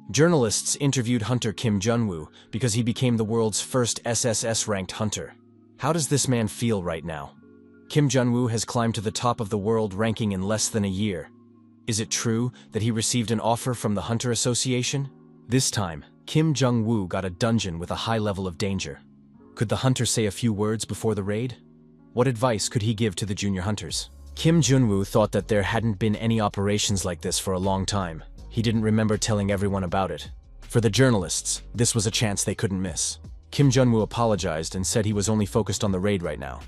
Journalists interviewed hunter Kim Jun-woo because he became the world's first SSS-ranked hunter. How does this man feel right now? Kim Jun-woo has climbed to the top of the world ranking in less than a year. Is it true that he received an offer from the Hunter Association? This time, Kim Jung-woo got a dungeon with a high level of danger. Could the hunter say a few words before the raid? What advice could he give to the junior hunters? Kim Jun-woo thought that there hadn't been any operations like this for a long time. He didn't remember telling everyone about it. For the journalists, this was a chance they couldn't miss. Kim Jun-woo apologized and said he was only focused on the raid right now.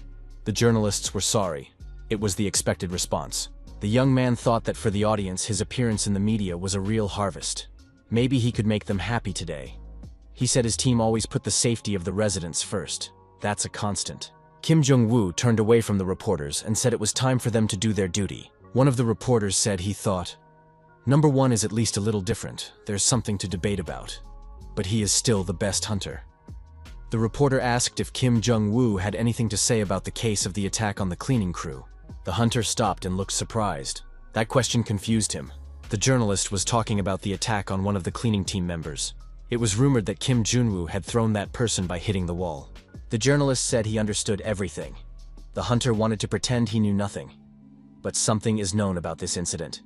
The journalists were sorry. It was the expected response. The young man thought that for the audience, his appearance in the media was a real harvest. Maybe he could make them happy today. He said his team always put the safety of the residents first. That's a constant. Kim Jung-woo turned away from the reporters and said it was time for them to do their duty. One of the reporters said he thought, "Number one is at least a little different. There's something to debate about. But he is still the best hunter." The reporter asked if Kim Jung-woo had anything to say about the case of the attack on the cleaning crew. The hunter stopped and looked surprised. That question confused him. The journalist was talking about the attack on one of the cleaning team members. It was rumored that Kim Jun-woo had thrown that person by hitting the wall. The journalist said he understood everything. The hunter wanted to pretend he knew nothing. But something is known about this incident,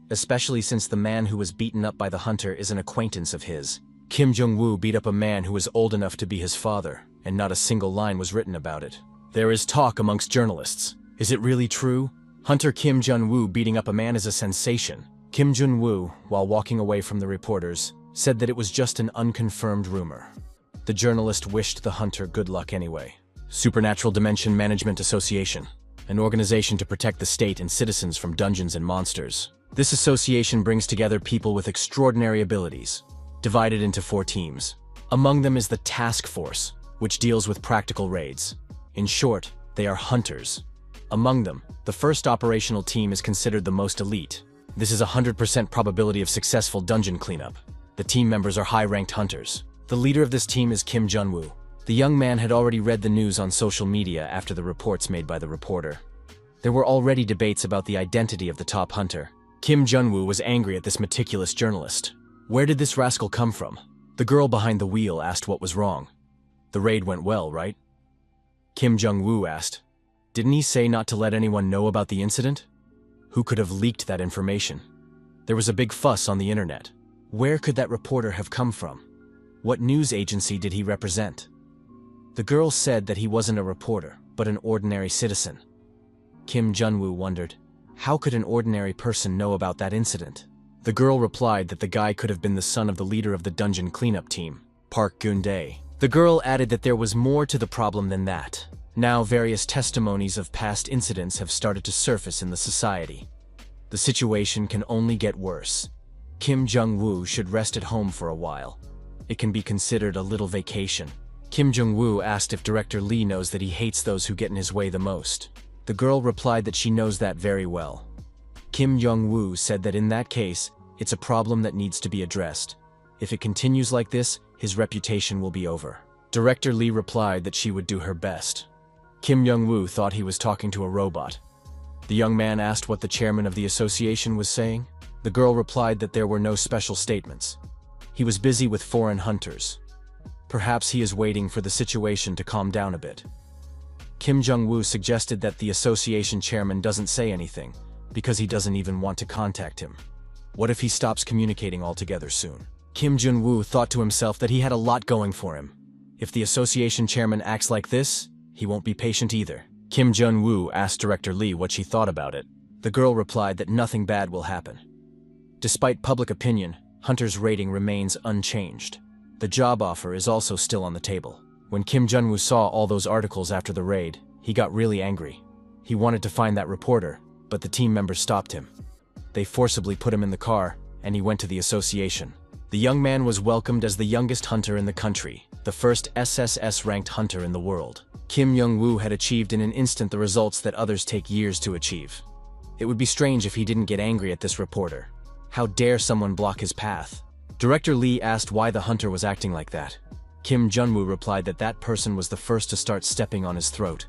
especially since the man who was beaten up by the hunter is an acquaintance of his. Kim Jung-woo beat up a man who was old enough to be his father, and not a single line was written about it. There is talk amongst journalists. Is it really true? Hunter Kim Jun-woo beating up a man is a sensation. Kim Jun-woo, while walking away from the reporters, said that it was just an unconfirmed rumor. The journalist wished the hunter good luck anyway. Supernatural Dimension Management Association, an organization to protect the state and citizens from dungeons and monsters. This association brings together people with extraordinary abilities, divided into 4 teams. Among them is the Task Force, which deals with practical raids. In short, they are hunters. Among them, the first operational team is considered the most elite. This is a 100% probability of successful dungeon cleanup. The team members are high-ranked hunters. The leader of this team is Kim Jun-woo. The young man had already read the news on social media after the reports made by the reporter. There were already debates about the identity of the top hunter. Kim Jun-woo was angry at this meticulous journalist. Where did this rascal come from? The girl behind the wheel asked what was wrong. The raid went well, right? Kim Jung-woo asked, "Didn't he say not to let anyone know about the incident?" Who could have leaked that information? There was a big fuss on the internet. Where could that reporter have come from? What news agency did he represent? The girl said that he wasn't a reporter, but an ordinary citizen. Kim Jun-woo wondered, how could an ordinary person know about that incident? The girl replied that the guy could have been the son of the leader of the dungeon cleanup team, Park Gun-dae. The girl added that there was more to the problem than that. Now various testimonies of past incidents have started to surface in the society. The situation can only get worse. Kim Jung-woo should rest at home for a while. It can be considered a little vacation. Kim Jung-woo asked if Director Lee knows that he hates those who get in his way the most. The girl replied that she knows that very well. Kim Jung-woo said that in that case, it's a problem that needs to be addressed. If it continues like this, his reputation will be over. Director Lee replied that she would do her best. Kim Jung-woo thought he was talking to a robot. The young man asked what the chairman of the association was saying. The girl replied that there were no special statements. He was busy with foreign hunters. Perhaps he is waiting for the situation to calm down a bit. Kim Jung-woo suggested that the association chairman doesn't say anything, because he doesn't even want to contact him. What if he stops communicating altogether soon? Kim Jun-woo thought to himself that he had a lot going for him. If the association chairman acts like this, he won't be patient either. Kim Jun-woo asked Director Lee what she thought about it. The girl replied that nothing bad will happen. Despite public opinion, Hunter's rating remains unchanged. The job offer is also still on the table. When Kim Jun-woo saw all those articles after the raid, he got really angry. He wanted to find that reporter, but the team members stopped him. They forcibly put him in the car, and he went to the association. The young man was welcomed as the youngest hunter in the country, the first SSS-ranked hunter in the world. Kim Jung-woo had achieved in an instant the results that others take years to achieve. It would be strange if he didn't get angry at this reporter. How dare someone block his path? Director Lee asked why the hunter was acting like that. Kim Jun-woo replied that that person was the first to start stepping on his throat.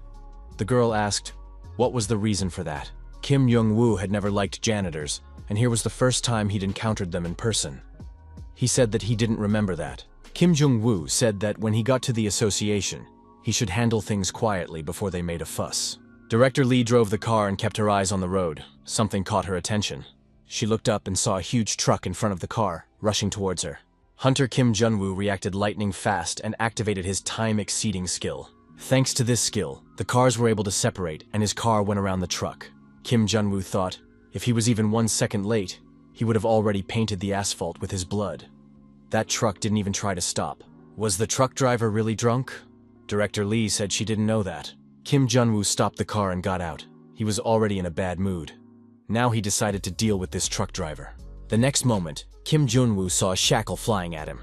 The girl asked, what was the reason for that? Kim Jung-woo had never liked janitors, and here was the first time he'd encountered them in person. He said that he didn't remember that. Kim Jong-woo said that when he got to the association, he should handle things quietly before they made a fuss. Director Lee drove the car and kept her eyes on the road. Something caught her attention. She looked up and saw a huge truck in front of the car, rushing towards her. Hunter Kim Jong-woo reacted lightning fast and activated his time-exceeding skill. Thanks to this skill, the cars were able to separate and his car went around the truck. Kim Jong-woo thought, if he was even 1 second late, he would have already painted the asphalt with his blood. That truck didn't even try to stop. Was the truck driver really drunk? Director Lee said she didn't know that. Kim Jong-woo stopped the car and got out. He was already in a bad mood. Now he decided to deal with this truck driver. The next moment, Kim Jong-woo saw a shackle flying at him.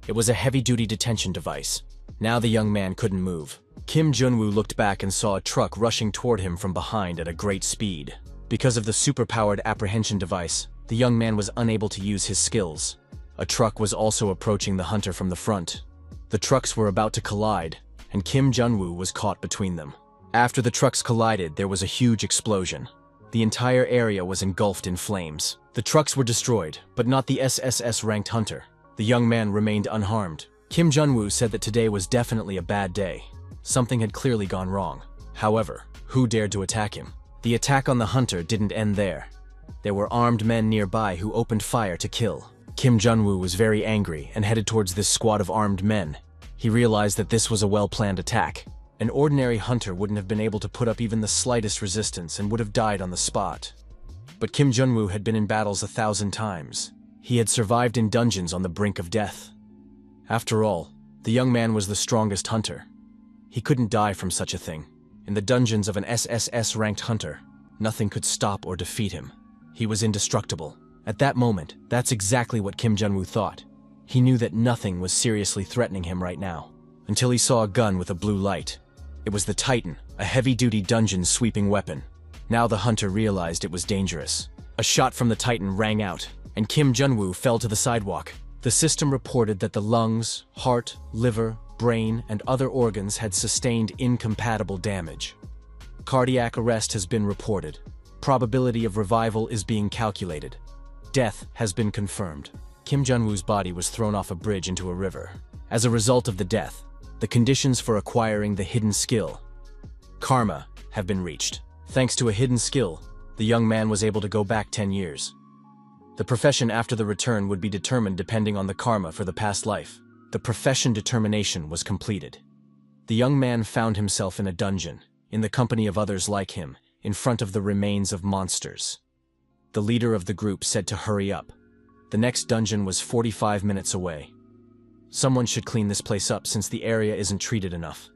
It was a heavy-duty detention device. Now the young man couldn't move. Kim Jong-woo looked back and saw a truck rushing toward him from behind at a great speed. Because of the super-powered apprehension device, the young man was unable to use his skills. A truck was also approaching the hunter from the front. The trucks were about to collide, and Kim Jong-woo was caught between them. After the trucks collided, there was a huge explosion. The entire area was engulfed in flames. The trucks were destroyed, but not the SSS-Ranked hunter. The young man remained unharmed. Kim Jong-woo said that today was definitely a bad day. Something had clearly gone wrong. However, who dared to attack him? The attack on the hunter didn't end there. There were armed men nearby who opened fire to kill. Kim Jong-woo was very angry and headed towards this squad of armed men. He realized that this was a well-planned attack. An ordinary hunter wouldn't have been able to put up even the slightest resistance and would have died on the spot. But Kim Jong-woo had been in battles 1,000 times. He had survived in dungeons on the brink of death. After all, the young man was the strongest hunter. He couldn't die from such a thing. In the dungeons of an SSS-ranked hunter, nothing could stop or defeat him. He was indestructible. At that moment, that's exactly what Kim Jong-woo thought. He knew that nothing was seriously threatening him right now, until he saw a gun with a blue light. It was the Titan, a heavy-duty dungeon-sweeping weapon. Now the hunter realized it was dangerous. A shot from the Titan rang out, and Kim Jong-woo fell to the sidewalk. The system reported that the lungs, heart, liver, brain, and other organs had sustained incompatible damage. Cardiac arrest has been reported. Probability of revival is being calculated. Death has been confirmed. Kim Jong-woo's body was thrown off a bridge into a river. As a result of the death, the conditions for acquiring the hidden skill, karma, have been reached. Thanks to a hidden skill, the young man was able to go back 10 years. The profession after the return would be determined depending on the karma for the past life. The profession determination was completed. The young man found himself in a dungeon, in the company of others like him, in front of the remains of monsters. The leader of the group said to hurry up. The next dungeon was 45 minutes away. Someone should clean this place up since the area isn't treated enough.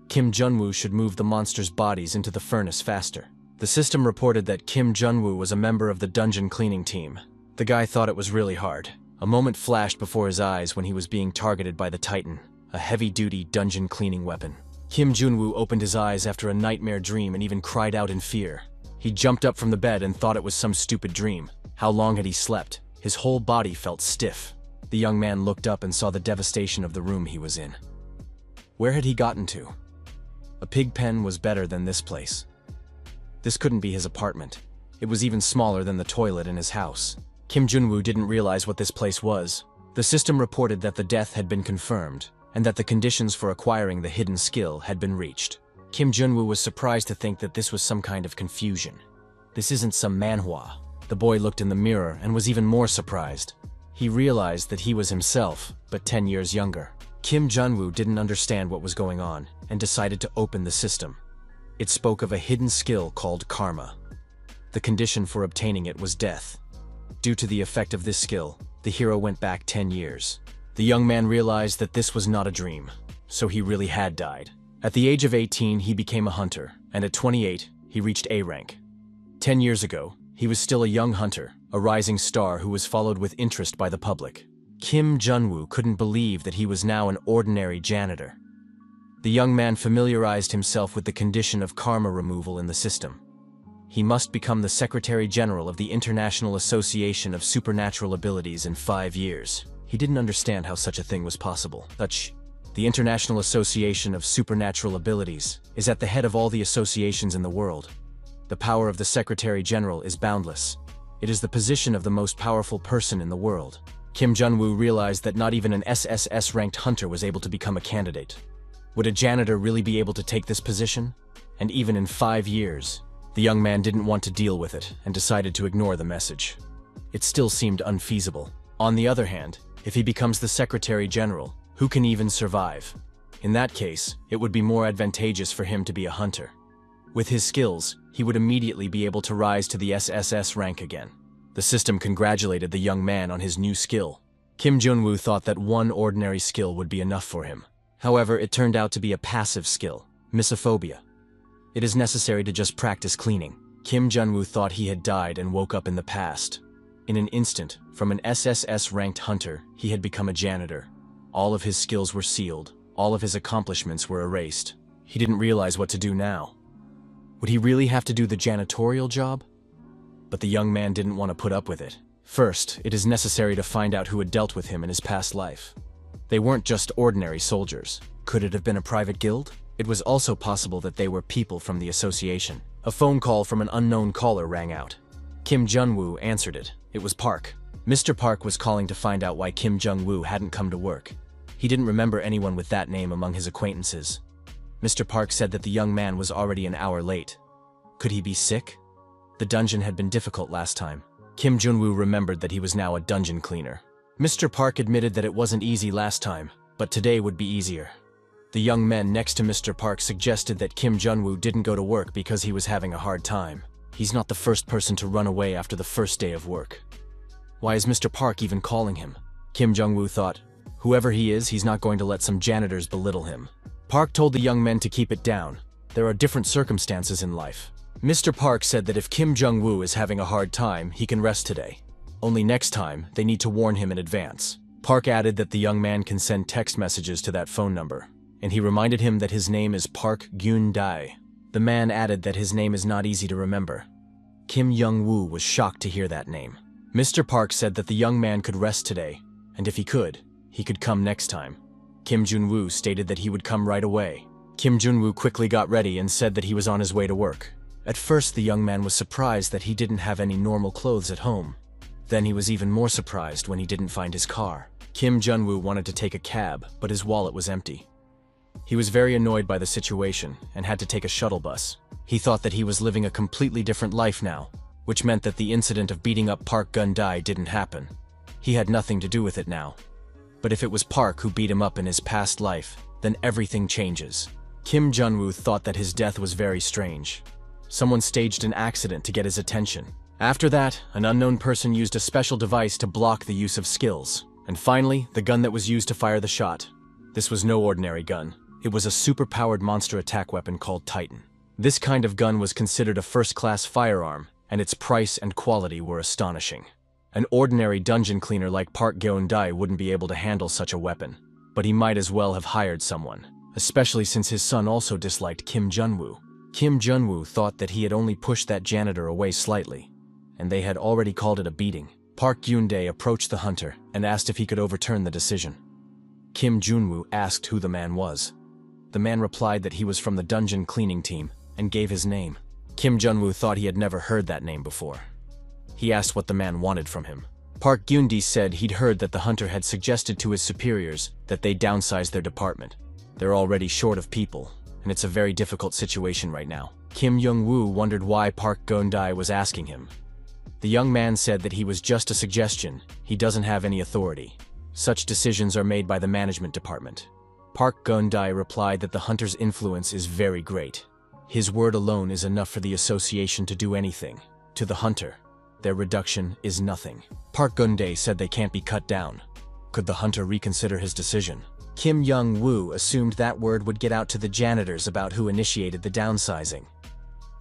Kim Jong-woo should move the monsters' bodies into the furnace faster. The system reported that Kim Jong-woo was a member of the dungeon cleaning team. The guy thought it was really hard. A moment flashed before his eyes when he was being targeted by the Titan, a heavy-duty dungeon cleaning weapon. Kim Jong-woo opened his eyes after a nightmare dream and even cried out in fear. He jumped up from the bed and thought it was some stupid dream. How long had he slept? His whole body felt stiff. The young man looked up and saw the devastation of the room he was in. Where had he gotten to? A pig pen was better than this place. This couldn't be his apartment. It was even smaller than the toilet in his house. Kim Jong-woo didn't realize what this place was. The system reported that the death had been confirmed, and that the conditions for acquiring the hidden skill had been reached. Kim Jong-woo was surprised to think that this was some kind of confusion. This isn't some manhwa. The boy looked in the mirror and was even more surprised. He realized that he was himself, but 10 years younger. Kim Jong-woo didn't understand what was going on and decided to open the system. It spoke of a hidden skill called karma. The condition for obtaining it was death. Due to the effect of this skill, the hero went back 10 years. The young man realized that this was not a dream, so he really had died. At the age of 18, he became a hunter, and at 28, he reached A rank. 10 years ago, he was still a young hunter, a rising star who was followed with interest by the public. Kim Jong-woo couldn't believe that he was now an ordinary janitor. The young man familiarized himself with the condition of karma removal in the system. He must become the Secretary General of the International Association of Supernatural Abilities in 5 years. He didn't understand how such a thing was possible. The International Association of Supernatural Abilities is at the head of all the associations in the world. The power of the Secretary General is boundless. It is the position of the most powerful person in the world. Kim Jun-woo realized that not even an SSS-ranked hunter was able to become a candidate. Would a janitor really be able to take this position? And even in 5 years, the young man didn't want to deal with it and decided to ignore the message. It still seemed unfeasible. On the other hand, if he becomes the Secretary General, who can even survive? In that case, it would be more advantageous for him to be a hunter. With his skills, he would immediately be able to rise to the SSS rank again. The system congratulated the young man on his new skill. Kim Jun-woo thought that one ordinary skill would be enough for him. However, it turned out to be a passive skill, misophobia. It is necessary to just practice cleaning. Kim Jun-woo thought he had died and woke up in the past. In an instant, from an SSS-ranked hunter, he had become a janitor. All of his skills were sealed. All of his accomplishments were erased. He didn't realize what to do now. Would he really have to do the janitorial job? But the young man didn't want to put up with it. First, it is necessary to find out who had dealt with him in his past life. They weren't just ordinary soldiers. Could it have been a private guild? It was also possible that they were people from the association. A phone call from an unknown caller rang out. Kim Jun-woo answered it. It was Park. Mr. Park was calling to find out why Kim Jung-woo hadn't come to work. He didn't remember anyone with that name among his acquaintances. Mr. Park said that the young man was already an hour late. Could he be sick? The dungeon had been difficult last time. Kim Jun-woo remembered that he was now a dungeon cleaner. Mr. Park admitted that it wasn't easy last time, but today would be easier. The young men next to Mr. Park suggested that Kim Jun-woo didn't go to work because he was having a hard time. He's not the first person to run away after the first day of work. Why is Mr. Park even calling him? Kim Jung-woo thought, whoever he is, he's not going to let some janitors belittle him. Park told the young men to keep it down. There are different circumstances in life. Mr. Park said that if Kim Jung-woo is having a hard time, he can rest today. Only next time, they need to warn him in advance. Park added that the young man can send text messages to that phone number, and he reminded him that his name is Park Gyun-dae. The man added that his name is not easy to remember. Kim Jung-woo was shocked to hear that name. Mr. Park said that the young man could rest today, and if he could come next time. Kim Jun-woo stated that he would come right away. Kim Jun-woo quickly got ready and said that he was on his way to work. At first, the young man was surprised that he didn't have any normal clothes at home. Then he was even more surprised when he didn't find his car. Kim Jun-woo wanted to take a cab, but his wallet was empty. He was very annoyed by the situation and had to take a shuttle bus. He thought that he was living a completely different life now, which meant that the incident of beating up Park Gyun-dae didn't happen. He had nothing to do with it now. But if it was Park who beat him up in his past life, then everything changes. Kim Jun-woo thought that his death was very strange. Someone staged an accident to get his attention. After that, an unknown person used a special device to block the use of skills. And finally, the gun that was used to fire the shot. This was no ordinary gun. It was a super-powered monster attack weapon called Titan. This kind of gun was considered a first-class firearm, and its price and quality were astonishing. An ordinary dungeon cleaner like Park Gyun-dae wouldn't be able to handle such a weapon, but he might as well have hired someone, especially since his son also disliked Kim Jun-woo. Kim Jun-woo thought that he had only pushed that janitor away slightly, and they had already called it a beating. Park Gyun-dae approached the hunter and asked if he could overturn the decision. Kim Jun-woo asked who the man was. The man replied that he was from the dungeon cleaning team and gave his name. Kim Jun-woo thought he had never heard that name before. He asked what the man wanted from him. Park Gyun-dae said he'd heard that the hunter had suggested to his superiors that they downsize their department. They're already short of people, and it's a very difficult situation right now. Kim Jung-woo wondered why Park Gyun-dae was asking him. The young man said that he was just a suggestion. He doesn't have any authority. Such decisions are made by the management department. Park Gyun-dae replied that the hunter's influence is very great. His word alone is enough for the association to do anything. To the hunter, their reduction is nothing. Park Gyun-dae said they can't be cut down. Could the hunter reconsider his decision? Kim Jung-woo assumed that word would get out to the janitors about who initiated the downsizing.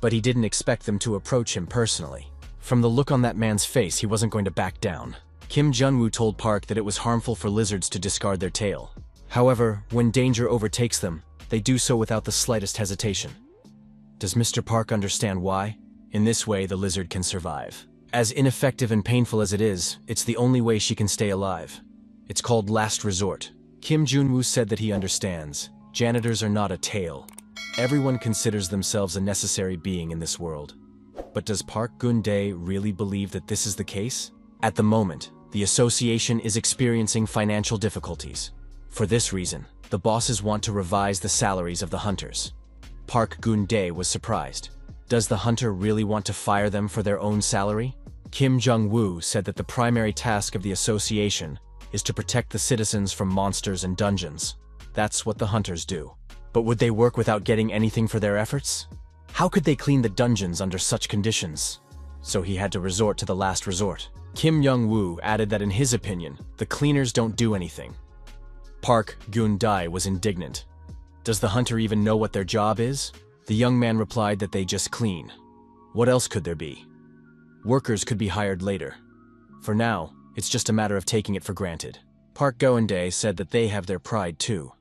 But he didn't expect them to approach him personally. From the look on that man's face, he wasn't going to back down. Kim Jun-woo told Park that it was harmful for lizards to discard their tail. However, when danger overtakes them, they do so without the slightest hesitation. Does Mr. Park understand why? In this way, the lizard can survive. As ineffective and painful as it is, it's the only way she can stay alive. It's called last resort. Kim Jun-woo said that he understands. Janitors are not a tail. Everyone considers themselves a necessary being in this world. But does Park Gyun-dae really believe that this is the case? At the moment, The association is experiencing financial difficulties. For this reason, the bosses want to revise the salaries of the hunters. Park Geun-dae was surprised. Does the hunter really want to fire them for their own salary? Kim Jung-woo said that the primary task of the association is to protect the citizens from monsters and dungeons. That's what the hunters do. But would they work without getting anything for their efforts? How could they clean the dungeons under such conditions? So he had to resort to the last resort. Kim Jung-woo added that in his opinion, the cleaners don't do anything. Park Geun-dae was indignant. Does the hunter even know what their job is? The young man replied that they just clean. What else could there be? Workers could be hired later. For now, it's just a matter of taking it for granted. Park Geun-dae said that they have their pride too.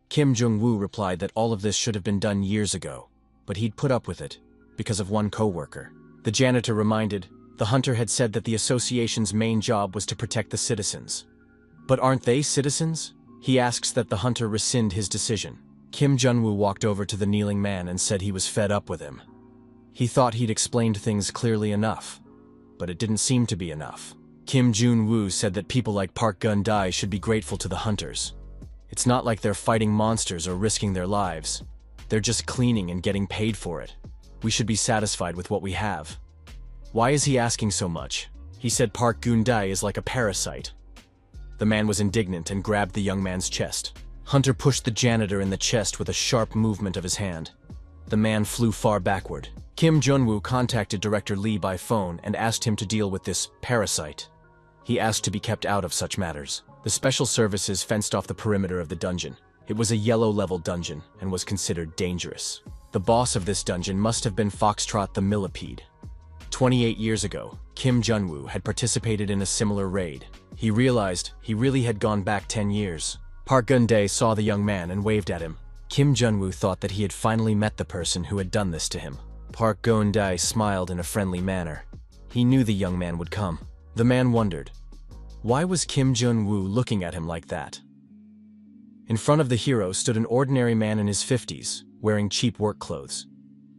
Kim Jung-woo replied that all of this should have been done years ago, but he'd put up with it because of one co-worker. The janitor reminded, the hunter had said that the association's main job was to protect the citizens. But aren't they citizens? He asks that the hunter rescind his decision. Kim Jung-woo walked over to the kneeling man and said he was fed up with him. He thought he'd explained things clearly enough, but it didn't seem to be enough. Kim Jung-woo said that people like Park Geun-dae should be grateful to the hunters. It's not like they're fighting monsters or risking their lives. They're just cleaning and getting paid for it. We should be satisfied with what we have. Why is he asking so much? He said Park Geun-dae is like a parasite. The man was indignant and grabbed the young man's chest. Hunter pushed the janitor in the chest with a sharp movement of his hand. The man flew far backward. Kim Jung-woo contacted Director Lee by phone and asked him to deal with this parasite. He asked to be kept out of such matters. The special services fenced off the perimeter of the dungeon. It was a yellow-level dungeon and was considered dangerous. The boss of this dungeon must have been Foxtrot the Millipede. 28 years ago, Kim Jung-woo had participated in a similar raid. He realized he really had gone back 10 years. Park Geun-dae saw the young man and waved at him. Kim Jung-woo thought that he had finally met the person who had done this to him. Park Geun-dae smiled in a friendly manner. He knew the young man would come. The man wondered, why was Kim Jung-woo looking at him like that? In front of the hero stood an ordinary man in his 50s, wearing cheap work clothes.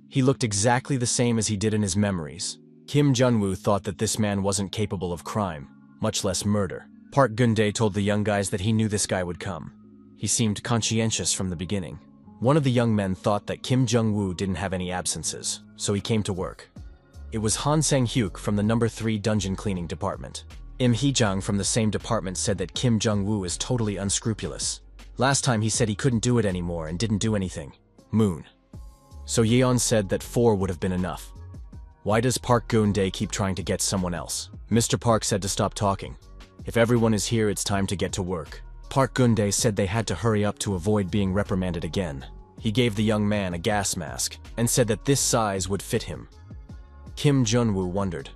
He looked exactly the same as he did in his memories. Kim Jung-woo thought that this man wasn't capable of crime, much less murder. Park Geun-dae told the young guys that he knew this guy would come. He seemed conscientious from the beginning. One of the young men thought that Kim Jung-woo didn't have any absences, so he came to work. It was Han Sang-hyuk from the No. 3 dungeon cleaning department. Im Hee-jang from the same department said that Kim Jung-woo is totally unscrupulous. Last time he said he couldn't do it anymore and didn't do anything. Moon. So Yeon said that 4 would have been enough. Why does Park Geun-dae keep trying to get someone else? Mr. Park said to stop talking. If everyone is here, it's time to get to work. Park Geun-dae said they had to hurry up to avoid being reprimanded again. He gave the young man a gas mask and said that this size would fit him. Kim Jung-woo wondered,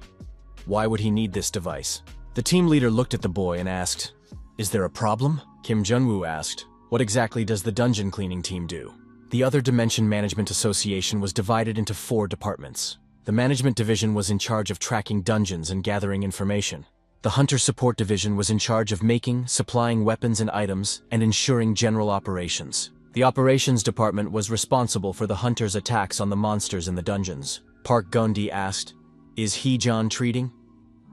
why would he need this device? The team leader looked at the boy and asked, is there a problem? Kim Jung-woo asked, what exactly does the dungeon cleaning team do? The Other Dimension Management Association was divided into 4 departments. The Management Division was in charge of tracking dungeons and gathering information. The Hunter Support Division was in charge of making, supplying weapons and items, and ensuring general operations. The Operations Department was responsible for the hunters' attacks on the monsters in the dungeons. Park Geun-dae asked, is Hee-jang treating?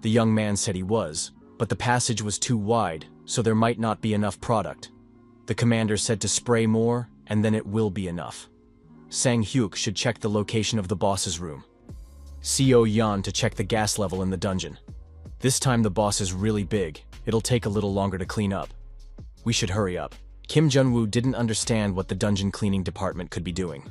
The young man said he was, but the passage was too wide, so there might not be enough product. The commander said to spray more, and then it will be enough. Sang-hyuk should check the location of the boss's room. Seo Yeon to check the gas level in the dungeon. This time the boss is really big. It'll take a little longer to clean up. We should hurry up. Kim Jung-woo didn't understand what the dungeon cleaning department could be doing.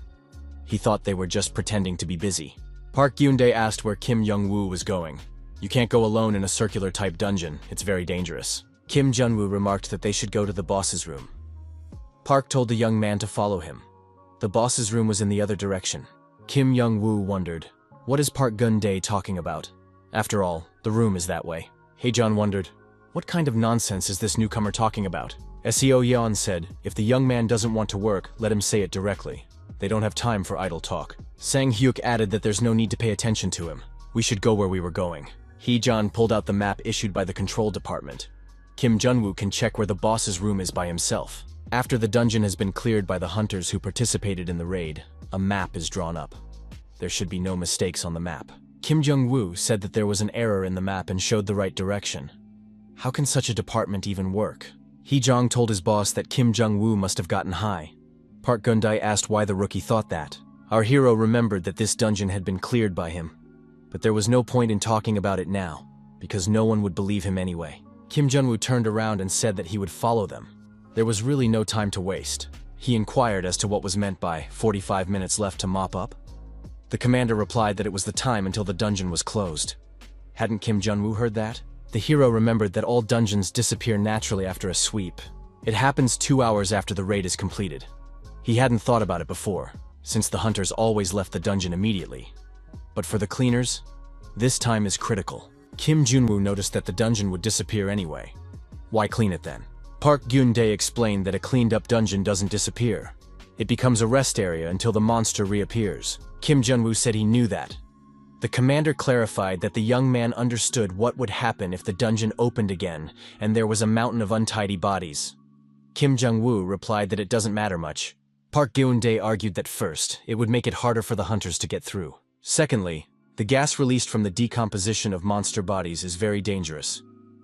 He thought they were just pretending to be busy. Park Geun-dae asked where Kim Jung-woo was going. You can't go alone in a circular-type dungeon. It's very dangerous. Kim Jung-woo remarked that they should go to the boss's room. Park told the young man to follow him. The boss's room was in the other direction. Kim Jung-woo wondered, what is Park Geun-dae talking about? After all, the room is that way. Hae-jun wondered, what kind of nonsense is this newcomer talking about? Seo Yeon said, if the young man doesn't want to work, let him say it directly. They don't have time for idle talk. Sang-hyuk added that there's no need to pay attention to him. We should go where we were going. Hee-jun pulled out the map issued by the control department. Kim Jung-woo can check where the boss's room is by himself. After the dungeon has been cleared by the hunters who participated in the raid, a map is drawn up. There should be no mistakes on the map. Kim Jung-woo said that there was an error in the map and showed the right direction. How can such a department even work? Hee-jong told his boss that Kim Jung-woo must have gotten high. Park Geun-dae asked why the rookie thought that. Our hero remembered that this dungeon had been cleared by him. But there was no point in talking about it now, because no one would believe him anyway. Kim Jung-woo turned around and said that he would follow them. There was really no time to waste. He inquired as to what was meant by 45 minutes left to mop up. The commander replied that it was the time until the dungeon was closed. Hadn't Kim Jung-woo heard that? The hero remembered that all dungeons disappear naturally after a sweep. It happens 2 hours after the raid is completed. He hadn't thought about it before, since the hunters always left the dungeon immediately. But for the cleaners, this time is critical. Kim Jung-woo noticed that the dungeon would disappear anyway. Why clean it then? Park Geun-dae explained that a cleaned-up dungeon doesn't disappear. It becomes a rest area until the monster reappears. Kim Jung-woo said he knew that. The commander clarified that the young man understood what would happen if the dungeon opened again and there was a mountain of untidy bodies. Kim Jung-woo replied that it doesn't matter much. Park Geun-dae argued that first, it would make it harder for the hunters to get through. Secondly, the gas released from the decomposition of monster bodies is very dangerous.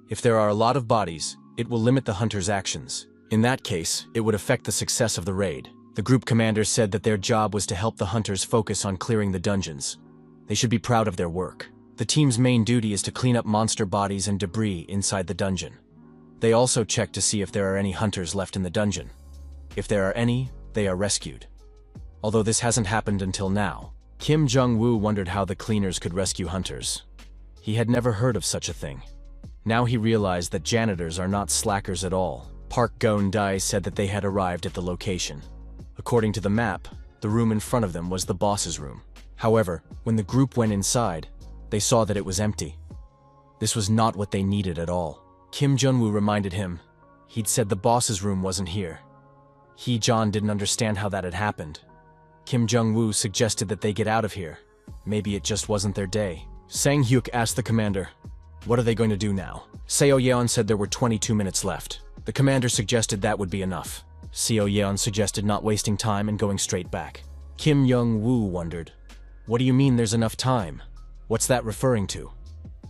If there are a lot of bodies, it will limit the hunters' actions. In that case, it would affect the success of the raid. The group commander said that their job was to help the hunters focus on clearing the dungeons. They should be proud of their work. The team's main duty is to clean up monster bodies and debris inside the dungeon. They also check to see if there are any hunters left in the dungeon. If there are any, they are rescued. Although this hasn't happened until now, Kim Jung-woo wondered how the cleaners could rescue hunters. He had never heard of such a thing. Now he realized that janitors are not slackers at all. Park Geun-dae said that they had arrived at the location. According to the map, the room in front of them was the boss's room. However, when the group went inside, they saw that it was empty. This was not what they needed at all. Kim Jung-woo reminded him. He'd said the boss's room wasn't here. Hee-jong didn't understand how that had happened. Kim Jung-woo suggested that they get out of here. Maybe it just wasn't their day. Sang-hyuk asked the commander, "What are they going to do now?" Seo-yeon said there were 22 minutes left. The commander suggested that would be enough. Seo-yeon suggested not wasting time and going straight back. Kim Jung-woo wondered, "What do you mean there's enough time? What's that referring to?"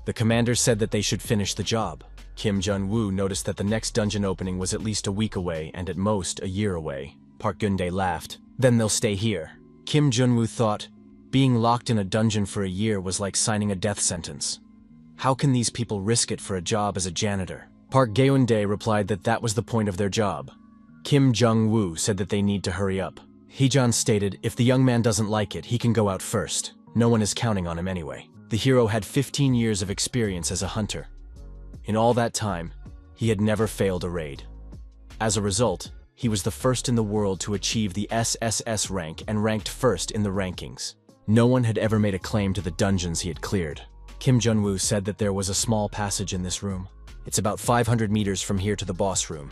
The commander said that they should finish the job. Kim Jung-woo noticed that the next dungeon opening was at least a week away and at most a year away. Park Geun-dae laughed. "Then they'll stay here." Kim Jung-woo thought, being locked in a dungeon for a year was like signing a death sentence. How can these people risk it for a job as a janitor? Park Geun-dae replied that that was the point of their job. Kim Jung-woo said that they need to hurry up. Hee-jong stated if the young man doesn't like it, he can go out first. No one is counting on him anyway. The hero had 15 years of experience as a hunter. In all that time, he had never failed a raid. As a result, he was the first in the world to achieve the SSS rank and ranked first in the rankings. No one had ever made a claim to the dungeons he had cleared. Kim Jung-woo said that there was a small passage in this room. It's about 500 meters from here to the boss room.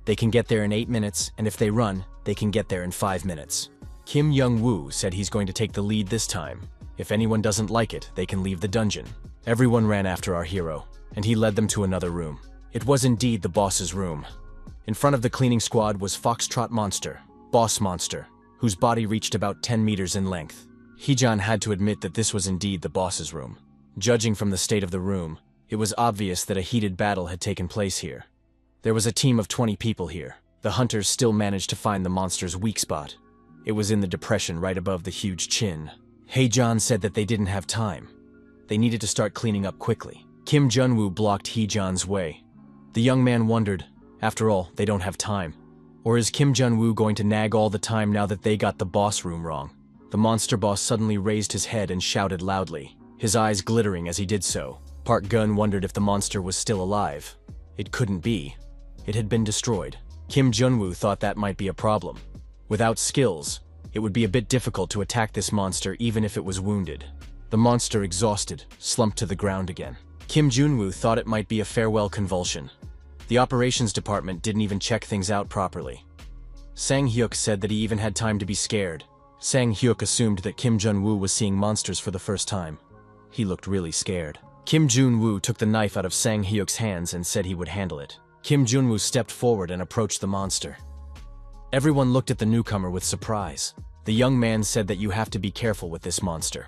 They can get there in 8 minutes, and if they run, they can get there in 5 minutes. Kim Jung-woo said he's going to take the lead this time. If anyone doesn't like it, they can leave the dungeon. Everyone ran after our hero, and he led them to another room. It was indeed the boss's room. In front of the cleaning squad was Foxtrot Monster, Boss Monster, whose body reached about 10 meters in length. Hee-jong had to admit that this was indeed the boss's room. Judging from the state of the room, it was obvious that a heated battle had taken place here. There was a team of 20 people here. The hunters still managed to find the monster's weak spot. It was in the depression right above the huge chin. Hee-jong said that they didn't have time. They needed to start cleaning up quickly. Kim Jung-woo blocked Hee-jong's way. The young man wondered, after all, they don't have time. Or is Kim Jung-woo going to nag all the time now that they got the boss room wrong? The monster boss suddenly raised his head and shouted loudly, his eyes glittering as he did so. Park Geun wondered if the monster was still alive. It couldn't be. It had been destroyed. Kim Jung-woo thought that might be a problem. Without skills, it would be a bit difficult to attack this monster even if it was wounded. The monster, exhausted, slumped to the ground again. Kim Jung-woo thought it might be a farewell convulsion. The operations department didn't even check things out properly. Sang-hyuk said that he even had time to be scared. Sang-hyuk assumed that Kim Jung-woo was seeing monsters for the first time. He looked really scared. Kim Jung-woo took the knife out of Sang-hyuk's hands and said he would handle it. Kim Jung-woo stepped forward and approached the monster. Everyone looked at the newcomer with surprise. The young man said that you have to be careful with this monster.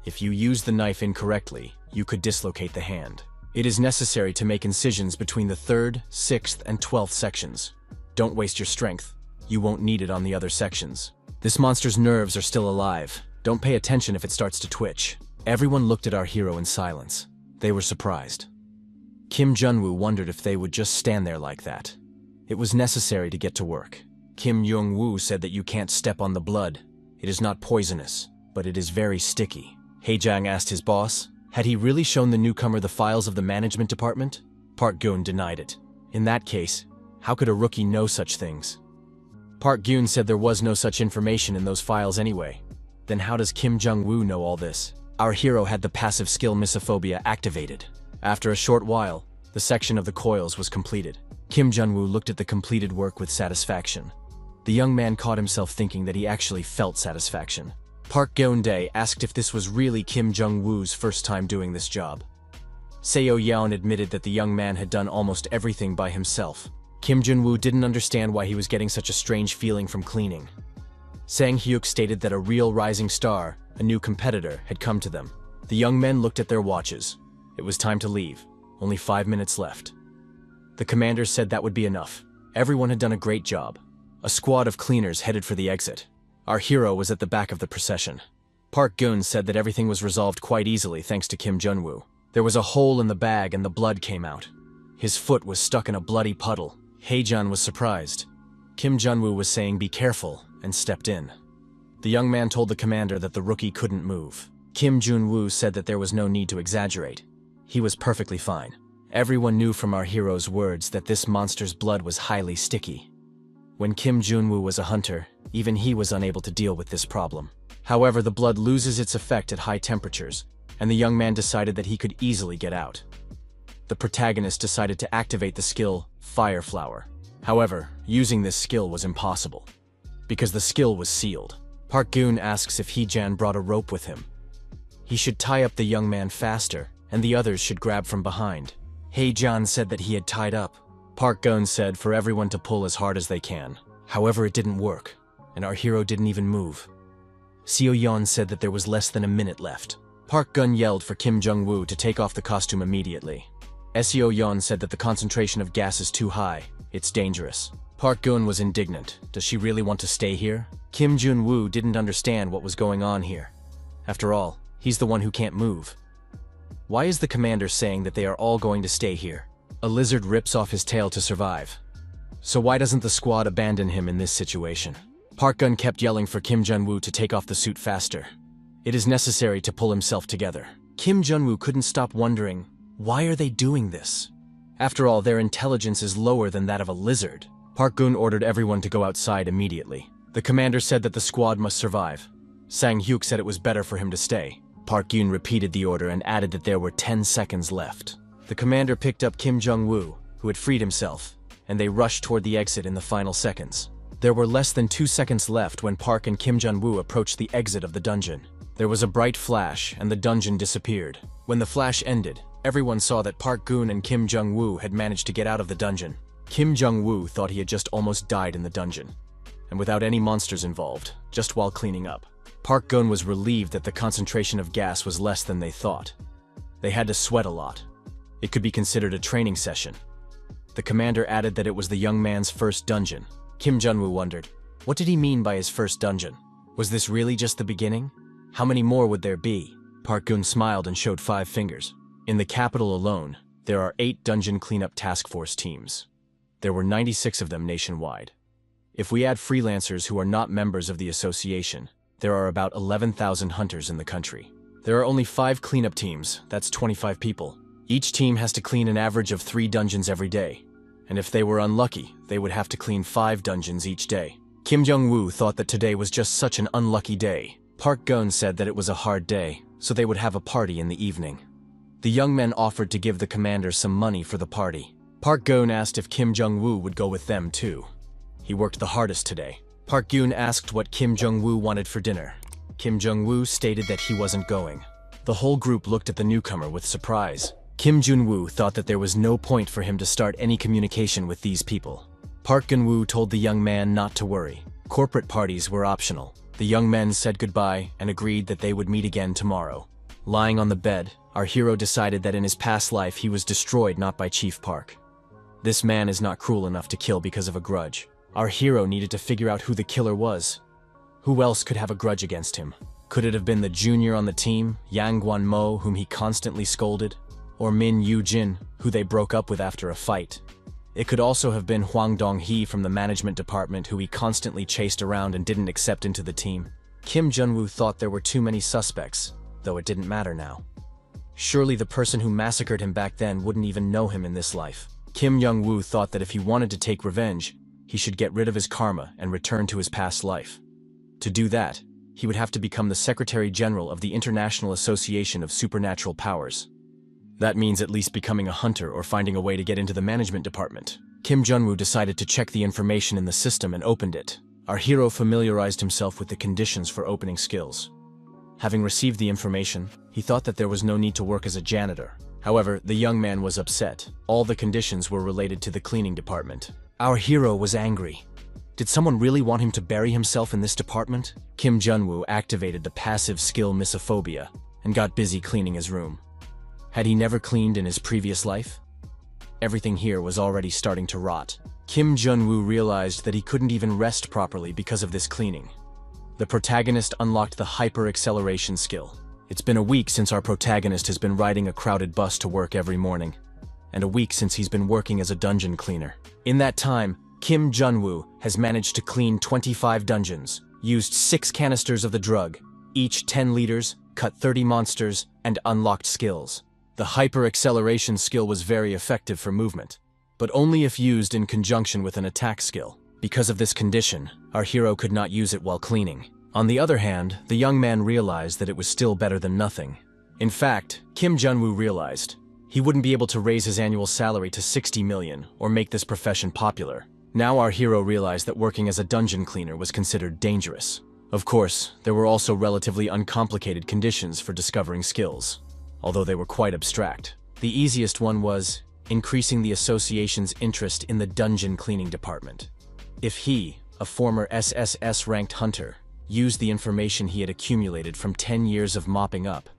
If you use the knife incorrectly, you could dislocate the hand. It is necessary to make incisions between the 3rd, 6th, and 12th sections. Don't waste your strength. You won't need it on the other sections. This monster's nerves are still alive. Don't pay attention if it starts to twitch. Everyone looked at our hero in silence. They were surprised. Kim Jun-woo wondered if they would just stand there like that. It was necessary to get to work. Kim Young-woo said that you can't step on the blood. It is not poisonous, but it is very sticky. Hae-jang asked his boss, had he really shown the newcomer the files of the management department? Park Geun denied it. In that case, how could a rookie know such things? Park Geun said there was no such information in those files anyway. Then how does Kim Jung-woo know all this? Our hero had the passive skill Misophobia activated. After a short while, the section of the coils was completed. Kim Jun-woo looked at the completed work with satisfaction. The young man caught himself thinking that he actually felt satisfaction. Park Geun-dae asked if this was really Kim Jung-woo's first time doing this job. Seo Yeon admitted that the young man had done almost everything by himself. Kim Jun-woo didn't understand why he was getting such a strange feeling from cleaning. Sang Hyuk stated that a real rising star, a new competitor, had come to them. The young men looked at their watches. It was time to leave. Only 5 minutes left. The commander said that would be enough. Everyone had done a great job. A squad of cleaners headed for the exit. Our hero was at the back of the procession. Park Geun said that everything was resolved quite easily thanks to Kim Jun-woo. There was a hole in the bag and the blood came out. His foot was stuck in a bloody puddle. Hae-jun was surprised. Kim Jun-woo was saying be careful and stepped in. The young man told the commander that the rookie couldn't move. Kim Jun-woo said that there was no need to exaggerate. He was perfectly fine. Everyone knew from our hero's words that this monster's blood was highly sticky. When Kim Jun-woo was a hunter, even he was unable to deal with this problem. However, the blood loses its effect at high temperatures, and the young man decided that he could easily get out. The protagonist decided to activate the skill Fire Flower. However, using this skill was impossible, because the skill was sealed. Park Geun asks if Hae-jun brought a rope with him. He should tie up the young man faster, and the others should grab from behind. Hae-jun said that he had tied up. Park Geun said for everyone to pull as hard as they can. However, it didn't work, and our hero didn't even move. Seo Yeon said that there was less than a minute left. Park Geun yelled for Kim Jung-woo to take off the costume immediately. Seo Yeon said that the concentration of gas is too high. It's dangerous. Park Geun was indignant. Does she really want to stay here? Kim Jun-woo didn't understand what was going on here. After all, he's the one who can't move. Why is the commander saying that they are all going to stay here? A lizard rips off his tail to survive. So why doesn't the squad abandon him in this situation? Park Geun kept yelling for Kim Jun-woo to take off the suit faster. It is necessary to pull himself together. Kim Jun-woo couldn't stop wondering, why are they doing this? After all, their intelligence is lower than that of a lizard. Park Geun ordered everyone to go outside immediately. The commander said that the squad must survive. Sang Hyuk said it was better for him to stay. Park Geun repeated the order and added that there were 10 seconds left. The commander picked up Kim Jung-woo, who had freed himself, and they rushed toward the exit in the final seconds. There were less than 2 seconds left when Park and Kim Jun-woo approached the exit of the dungeon. There was a bright flash, and the dungeon disappeared. When the flash ended, everyone saw that Park Geun and Kim Jung-woo had managed to get out of the dungeon. Kim Jung-woo thought he had just almost died in the dungeon, and without any monsters involved, just while cleaning up. Park Geun was relieved that the concentration of gas was less than they thought. They had to sweat a lot. It could be considered a training session. The commander added that it was the young man's first dungeon. Kim Jun-woo wondered, what did he mean by his first dungeon? Was this really just the beginning? How many more would there be? Park Geun smiled and showed 5 fingers. In the capital alone, there are 8 dungeon cleanup task force teams. There were 96 of them nationwide. If we add freelancers who are not members of the association, there are about 11,000 hunters in the country. There are only 5 cleanup teams, that's 25 people. Each team has to clean an average of 3 dungeons every day. And if they were unlucky, they would have to clean 5 dungeons each day. Kim Jung-woo thought that today was just such an unlucky day. Park Geun said that it was a hard day, so they would have a party in the evening. The young men offered to give the commander some money for the party. Park Geun asked if Kim Jung-woo would go with them too. He worked the hardest today. Park Geun asked what Kim Jung-woo wanted for dinner. Kim Jung-woo stated that he wasn't going. The whole group looked at the newcomer with surprise. Kim Jun-woo thought that there was no point for him to start any communication with these people. Park Geun-woo told the young man not to worry. Corporate parties were optional. The young men said goodbye and agreed that they would meet again tomorrow. Lying on the bed, Our hero decided that in his past life he was destroyed not by Chief Park. This man is not cruel enough to kill because of a grudge. Our hero needed to figure out who the killer was. Who else could have a grudge against him? Could it have been the junior on the team, Yang Guanmo, whom he constantly scolded? Or Min Yu-jin, who they broke up with after a fight? It could also have been Huang Dong-hee from the management department, who he constantly chased around and didn't accept into the team. Kim Jun-woo thought there were too many suspects, though it didn't matter now. Surely the person who massacred him back then wouldn't even know him in this life. Kim Young-woo thought that if he wanted to take revenge, he should get rid of his karma and return to his past life. To do that, he would have to become the Secretary General of the International Association of Supernatural Powers. That means at least becoming a hunter or finding a way to get into the management department. Kim Jun-woo decided to check the information in the system and opened it. Our hero familiarized himself with the conditions for opening skills. Having received the information, he thought that there was no need to work as a janitor. However, the young man was upset. All the conditions were related to the cleaning department. Our hero was angry. Did someone really want him to bury himself in this department? Kim Jun-woo activated the passive skill Misophobia and got busy cleaning his room. Had he never cleaned in his previous life? Everything here was already starting to rot. Kim Jun-woo realized that he couldn't even rest properly because of this cleaning. The protagonist unlocked the hyper-acceleration skill. It's been a week since our protagonist has been riding a crowded bus to work every morning, and a week since he's been working as a dungeon cleaner. In that time, Kim Jun-woo has managed to clean 25 dungeons, used 6 canisters of the drug, each 10 liters, cut 30 monsters, and unlocked skills. The hyper-acceleration skill was very effective for movement, but only if used in conjunction with an attack skill. Because of this condition, our hero could not use it while cleaning. On the other hand, the young man realized that it was still better than nothing. In fact, Kim Jun-woo realized he wouldn't be able to raise his annual salary to 60 million or make this profession popular. Now our hero realized that working as a dungeon cleaner was considered dangerous. Of course, there were also relatively uncomplicated conditions for discovering skills, although they were quite abstract. The easiest one was increasing the association's interest in the dungeon cleaning department. If he, a former SSS-ranked hunter, used the information he had accumulated from 10 years of mopping up,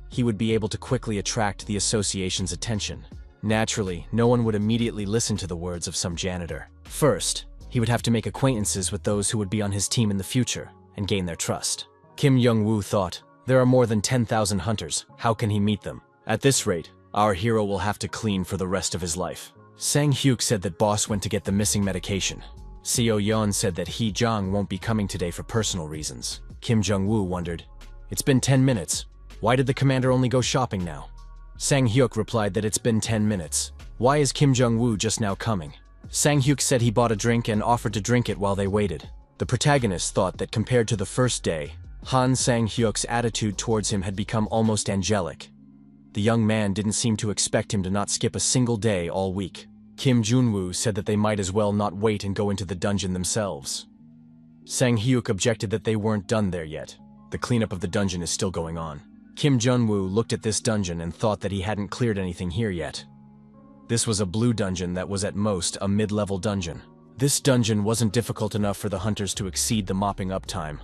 he would be able to quickly attract the association's attention. Naturally, no one would immediately listen to the words of some janitor. First, he would have to make acquaintances with those who would be on his team in the future and gain their trust. Kim Young-woo thought, there are more than 10,000 hunters, how can he meet them? At this rate, our hero will have to clean for the rest of his life. Sang Hyuk said that boss went to get the missing medication. Seo Yeon said that Hee Jong won't be coming today for personal reasons. Kim Jung-woo wondered, it's been 10 minutes. Why did the commander only go shopping now? Sang Hyuk replied that it's been 10 minutes. Why is Kim Jung-woo just now coming? Sang Hyuk said he bought a drink and offered to drink it while they waited. The protagonist thought that compared to the first day, Han Sang-hyuk's attitude towards him had become almost angelic. The young man didn't seem to expect him to not skip a single day all week. Kim Jun-woo said that they might as well not wait and go into the dungeon themselves. Sang-hyuk objected that they weren't done there yet. The cleanup of the dungeon is still going on. Kim Jun-woo looked at this dungeon and thought that he hadn't cleared anything here yet. This was a blue dungeon that was at most a mid-level dungeon. This dungeon wasn't difficult enough for the hunters to exceed the mopping up time.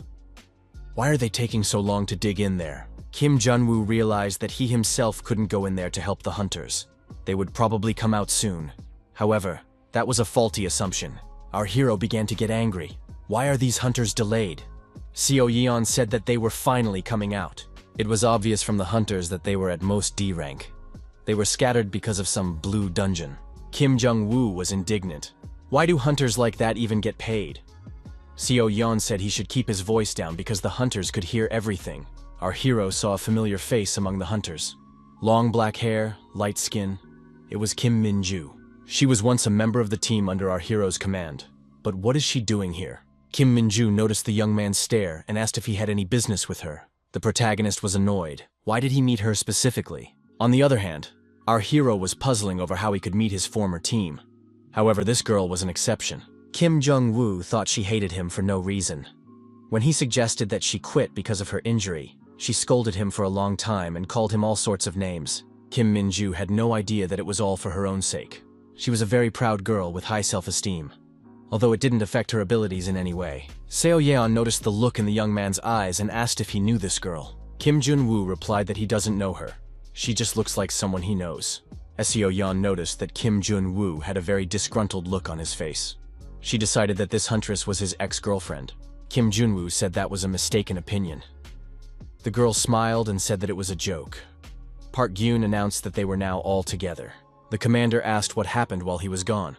Why are they taking so long to dig in there? Kim Jun-woo realized that he himself couldn't go in there to help the hunters. They would probably come out soon. However, that was a faulty assumption. Our hero began to get angry. Why are these hunters delayed? Seo Yeon said that they were finally coming out. It was obvious from the hunters that they were at most D rank. They were scattered because of some blue dungeon. Kim Jung-woo was indignant. Why do hunters like that even get paid? Seo Yeon said he should keep his voice down because the hunters could hear everything. Our hero saw a familiar face among the hunters. Long black hair, light skin. It was Kim Min-ju. She was once a member of the team under our hero's command. But what is she doing here? Kim Min-ju noticed the young man's stare and asked if he had any business with her. The protagonist was annoyed. Why did he meet her specifically? On the other hand, our hero was puzzling over how he could meet his former team. However, this girl was an exception. Kim Jung-woo thought she hated him for no reason. When he suggested that she quit because of her injury, she scolded him for a long time and called him all sorts of names. Kim Min-ju had no idea that it was all for her own sake. She was a very proud girl with high self-esteem, although it didn't affect her abilities in any way. Seo Yeon noticed the look in the young man's eyes and asked if he knew this girl. Kim Jun-woo replied that he doesn't know her. She just looks like someone he knows. Seo Yan noticed that Kim Jun-woo had a very disgruntled look on his face. She decided that this huntress was his ex-girlfriend. Kim Jun-woo said that was a mistaken opinion. The girl smiled and said that it was a joke. Park Gyun announced that they were now all together. The commander asked what happened while he was gone.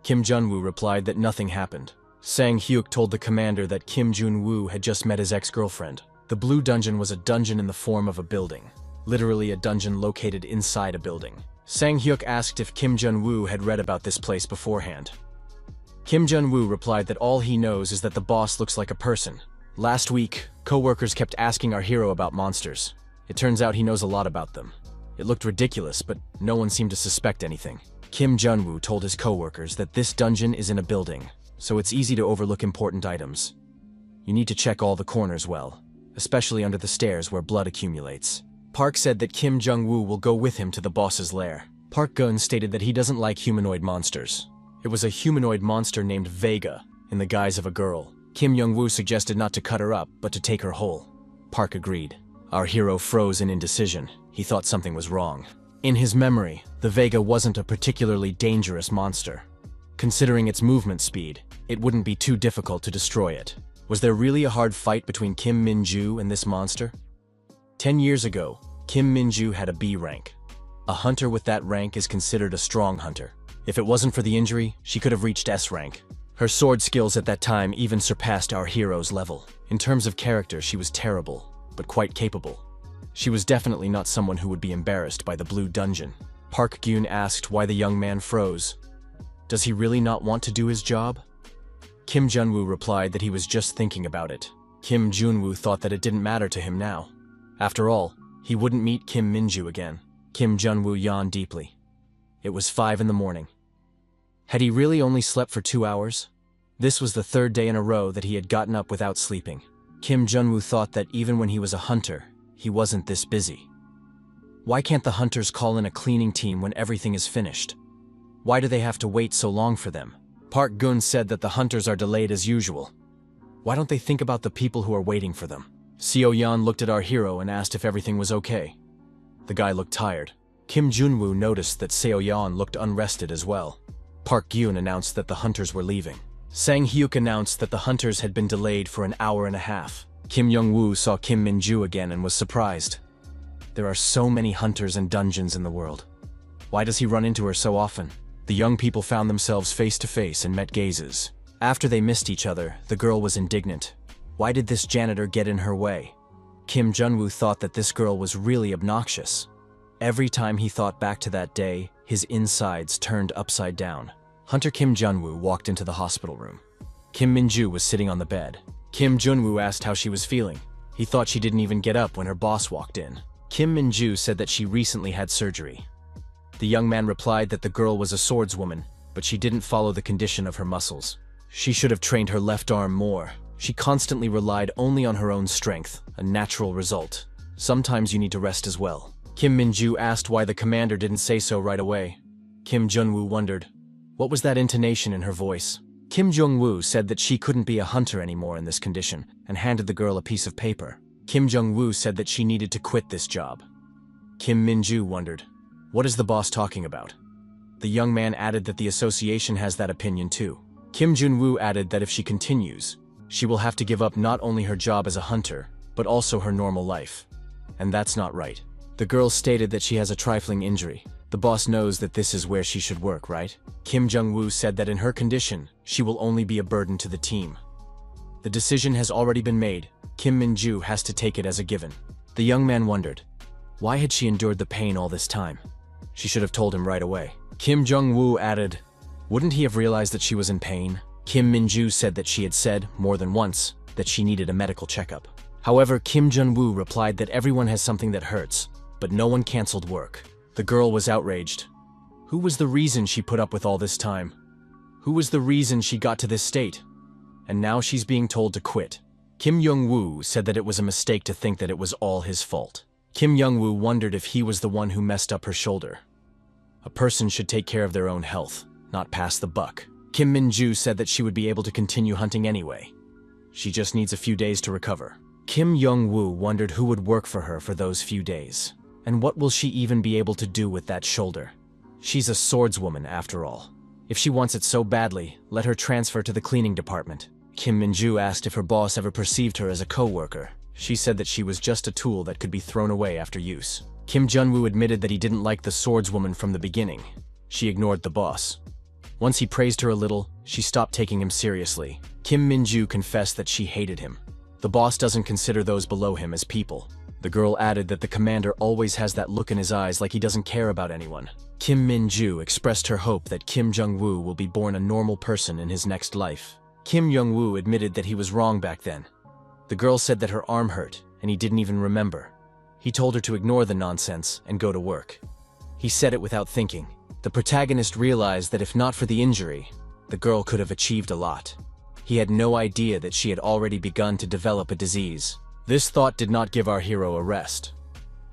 Kim Jun-woo replied that nothing happened. Sang Hyuk told the commander that Kim Jun-woo had just met his ex-girlfriend. The Blue Dungeon was a dungeon in the form of a building. Literally a dungeon located inside a building. Sang Hyuk asked if Kim Jun-woo had read about this place beforehand. Kim Jun-woo replied that all he knows is that the boss looks like a person. Last week, co-workers kept asking our hero about monsters. It turns out he knows a lot about them. It looked ridiculous, but no one seemed to suspect anything. Kim Jun-woo told his co-workers that this dungeon is in a building, so it's easy to overlook important items. You need to check all the corners well, especially under the stairs where blood accumulates. Park said that Kim Jung-woo will go with him to the boss's lair. Park Gun stated that he doesn't like humanoid monsters. It was a humanoid monster named Vega, in the guise of a girl. Kim Jung-woo suggested not to cut her up, but to take her whole. Park agreed. Our hero froze in indecision. He thought something was wrong. In his memory, the Vega wasn't a particularly dangerous monster. Considering its movement speed, it wouldn't be too difficult to destroy it. Was there really a hard fight between Kim Min-ju and this monster? 10 years ago, Kim Min-ju had a B rank. A hunter with that rank is considered a strong hunter. If it wasn't for the injury, she could have reached S rank. Her sword skills at that time even surpassed our hero's level. In terms of character, she was terrible, but quite capable. She was definitely not someone who would be embarrassed by the Blue Dungeon. Park Gyun asked why the young man froze. Does he really not want to do his job? Kim Jun-woo replied that he was just thinking about it. Kim Jun-woo thought that it didn't matter to him now. After all, he wouldn't meet Kim Min-ju again. Kim Jun-woo yawned deeply. It was 5 in the morning. Had he really only slept for 2 hours? This was the 3rd day in a row that he had gotten up without sleeping. Kim Jun-woo thought that even when he was a hunter, he wasn't this busy. Why can't the hunters call in a cleaning team when everything is finished? Why do they have to wait so long for them? Park Gun said that the hunters are delayed as usual. Why don't they think about the people who are waiting for them? Seo Yan looked at our hero and asked if everything was okay. The guy looked tired. Kim Jun-woo noticed that Seo Yan looked unrested as well. Park Gyun announced that the hunters were leaving. Sang Hyuk announced that the hunters had been delayed for an hour and a half. Kim Young-woo saw Kim Min-ju again and was surprised. There are so many hunters and dungeons in the world. Why does he run into her so often? The young people found themselves face to face and met gazes. After they missed each other, the girl was indignant. Why did this janitor get in her way? Kim Jun-woo thought that this girl was really obnoxious. Every time he thought back to that day, his insides turned upside down. Hunter Kim Jun-woo walked into the hospital room. Kim Min-ju was sitting on the bed. Kim Jun-woo asked how she was feeling. He thought she didn't even get up when her boss walked in. Kim Min-ju said that she recently had surgery. The young man replied that the girl was a swordswoman, but she didn't follow the condition of her muscles. She should have trained her left arm more. She constantly relied only on her own strength, a natural result. Sometimes you need to rest as well. Kim Min-ju asked why the commander didn't say so right away. Kim Jun-woo wondered. What was that intonation in her voice? Kim Jung-woo said that she couldn't be a hunter anymore in this condition and handed the girl a piece of paper. Kim Jung-woo said that she needed to quit this job. Kim Min-ju wondered, what is the boss talking about? The young man added that the association has that opinion too. Kim Jun-woo added that if she continues, she will have to give up not only her job as a hunter, but also her normal life. And that's not right. The girl stated that she has a trifling injury. The boss knows that this is where she should work, right? Kim Jung-woo said that in her condition, she will only be a burden to the team. The decision has already been made. Kim Min-ju has to take it as a given. The young man wondered, why had she endured the pain all this time? She should have told him right away. Kim Jung-woo added, wouldn't he have realized that she was in pain? Kim Min-ju said that she had said, more than once, that she needed a medical checkup. However, Kim Jun-woo replied that everyone has something that hurts, but no one canceled work. The girl was outraged. Who was the reason she put up with all this time? Who was the reason she got to this state? And now she's being told to quit. Kim Young-woo said that it was a mistake to think that it was all his fault. Kim Young-woo wondered if he was the one who messed up her shoulder. A person should take care of their own health, not pass the buck. Kim Min-ju said that she would be able to continue hunting anyway. She just needs a few days to recover. Kim Young-woo wondered who would work for her for those few days. And what will she even be able to do with that shoulder? She's a swordswoman after all. If she wants it so badly, let her transfer to the cleaning department. Kim Min-ju asked if her boss ever perceived her as a co-worker. She said that she was just a tool that could be thrown away after use. Kim Jun-woo admitted that he didn't like the swordswoman from the beginning. She ignored the boss. Once he praised her a little, she stopped taking him seriously. Kim Min-ju confessed that she hated him. The boss doesn't consider those below him as people. The girl added that the commander always has that look in his eyes like he doesn't care about anyone. Kim Min-ju expressed her hope that Kim Jung-woo will be born a normal person in his next life. Kim Jung-woo admitted that he was wrong back then. The girl said that her arm hurt, and he didn't even remember. He told her to ignore the nonsense and go to work. He said it without thinking. The protagonist realized that if not for the injury, the girl could have achieved a lot. He had no idea that she had already begun to develop a disease. This thought did not give our hero a rest.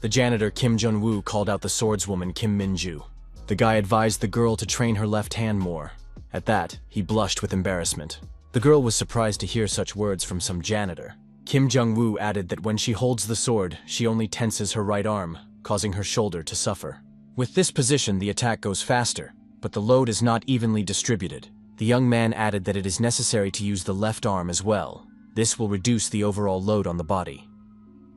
The janitor Kim Jun-woo called out the swordswoman Kim Min-ju. The guy advised the girl to train her left hand more. At that, he blushed with embarrassment. The girl was surprised to hear such words from some janitor. Kim Jung-woo added that when she holds the sword, she only tenses her right arm, causing her shoulder to suffer. With this position, the attack goes faster, but the load is not evenly distributed. The young man added that it is necessary to use the left arm as well. This will reduce the overall load on the body.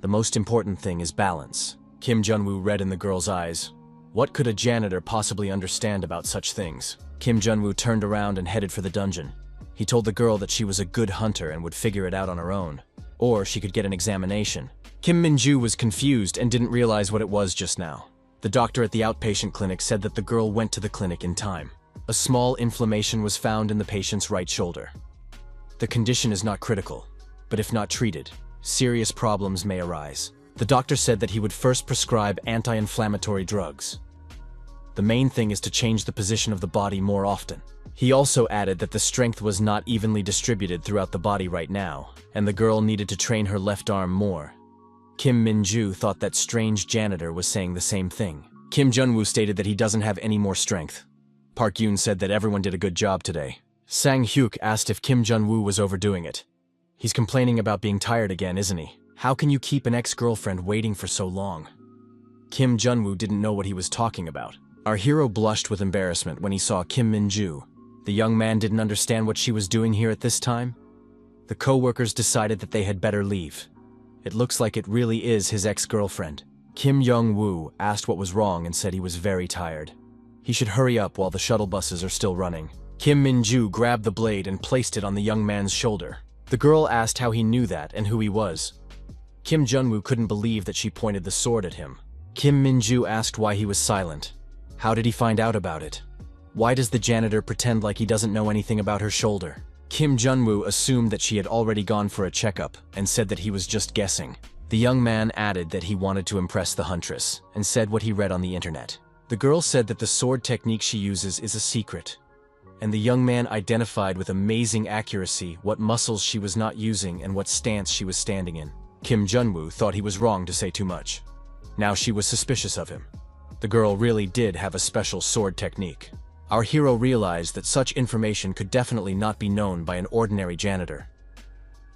The most important thing is balance. Kim Jun-woo read in the girl's eyes. What could a janitor possibly understand about such things? Kim Jun-woo turned around and headed for the dungeon. He told the girl that she was a good hunter and would figure it out on her own. Or she could get an examination. Kim Min-ju was confused and didn't realize what it was just now. The doctor at the outpatient clinic said that the girl went to the clinic in time. A small inflammation was found in the patient's right shoulder. The condition is not critical, but if not treated, serious problems may arise. The doctor said that he would first prescribe anti-inflammatory drugs. The main thing is to change the position of the body more often. He also added that the strength was not evenly distributed throughout the body right now, and the girl needed to train her left arm more. Kim Min-ju thought that strange janitor was saying the same thing. Kim Jun-woo stated that he doesn't have any more strength. Park Yoon said that everyone did a good job today. Sang Hyuk asked if Kim Jun-woo was overdoing it. He's complaining about being tired again, isn't he? How can you keep an ex-girlfriend waiting for so long? Kim Jun-woo didn't know what he was talking about. Our hero blushed with embarrassment when he saw Kim Min-ju. The young man didn't understand what she was doing here at this time. The co-workers decided that they had better leave. It looks like it really is his ex-girlfriend. Kim Young-woo asked what was wrong and said he was very tired. He should hurry up while the shuttle buses are still running. Kim Min-ju grabbed the blade and placed it on the young man's shoulder. The girl asked how he knew that and who he was. Kim Jun-woo couldn't believe that she pointed the sword at him. Kim Min-ju asked why he was silent. How did he find out about it? Why does the janitor pretend like he doesn't know anything about her shoulder? Kim Jun-woo assumed that she had already gone for a checkup and said that he was just guessing. The young man added that he wanted to impress the huntress and said what he read on the internet. The girl said that the sword technique she uses is a secret, and the young man identified with amazing accuracy what muscles she was not using and what stance she was standing in. Kim Jun-woo thought he was wrong to say too much. Now she was suspicious of him. The girl really did have a special sword technique. Our hero realized that such information could definitely not be known by an ordinary janitor.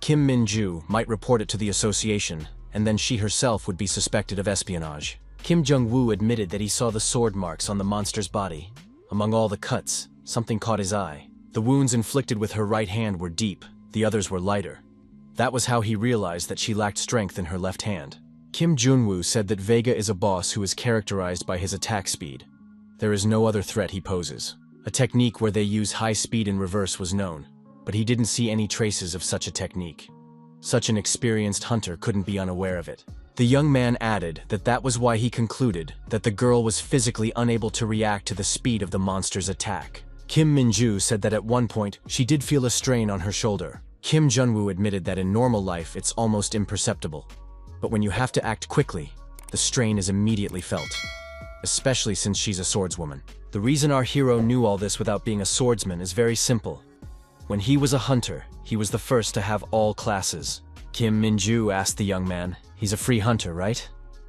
Kim Min-ju might report it to the association, and then she herself would be suspected of espionage. Kim Jung-woo admitted that he saw the sword marks on the monster's body. Among all the cuts, something caught his eye. The wounds inflicted with her right hand were deep, the others were lighter. That was how he realized that she lacked strength in her left hand. Kim Jun-woo said that Vega is a boss who is characterized by his attack speed. There is no other threat he poses. A technique where they use high speed in reverse was known, but he didn't see any traces of such a technique. Such an experienced hunter couldn't be unaware of it. The young man added that that was why he concluded that the girl was physically unable to react to the speed of the monster's attack. Kim Min-ju said that at one point she did feel a strain on her shoulder. Kim Jun-woo admitted that in normal life it's almost imperceptible. But when you have to act quickly, the strain is immediately felt. Especially since she's a swordswoman. The reason our hero knew all this without being a swordsman is very simple. When he was a hunter, he was the first to have all classes. Kim Min-ju asked the young man, "He's a free hunter, right?"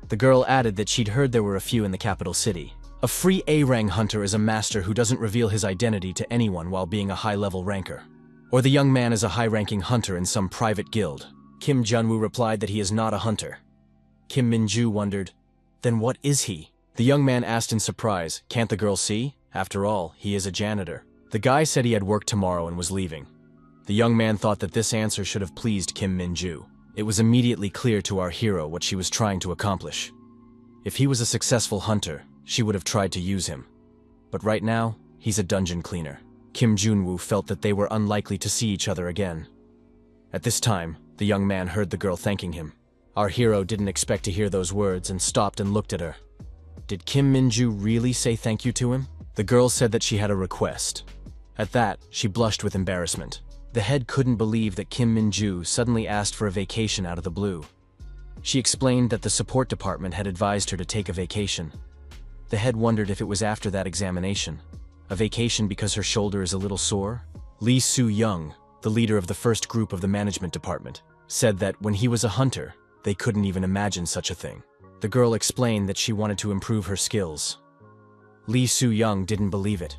The girl added that she'd heard there were a few in the capital city. A free A-rank hunter is a master who doesn't reveal his identity to anyone while being a high-level ranker. Or the young man is a high-ranking hunter in some private guild. Kim Jun-woo replied that he is not a hunter. Kim Min-ju wondered, Then what is he? The young man asked in surprise. Can't the girl see? After all, he is a janitor. The guy said he had work tomorrow and was leaving. The young man thought that this answer should have pleased Kim Min-ju. It was immediately clear to our hero what she was trying to accomplish. If he was a successful hunter, she would have tried to use him. But right now, he's a dungeon cleaner. Kim Junwoo felt that they were unlikely to see each other again. At this time, the young man heard the girl thanking him. Our hero didn't expect to hear those words and stopped and looked at her. Did Kim Min-ju really say thank you to him? The girl said that she had a request. At that, she blushed with embarrassment. The head couldn't believe that Kim Min-ju suddenly asked for a vacation out of the blue. She explained that the support department had advised her to take a vacation. The head wondered if it was after that examination. A vacation because her shoulder is a little sore? Lee Soo-young, the leader of the first group of the management department, said that when he was a hunter, they couldn't even imagine such a thing. The girl explained that she wanted to improve her skills. Lee Soo-young didn't believe it.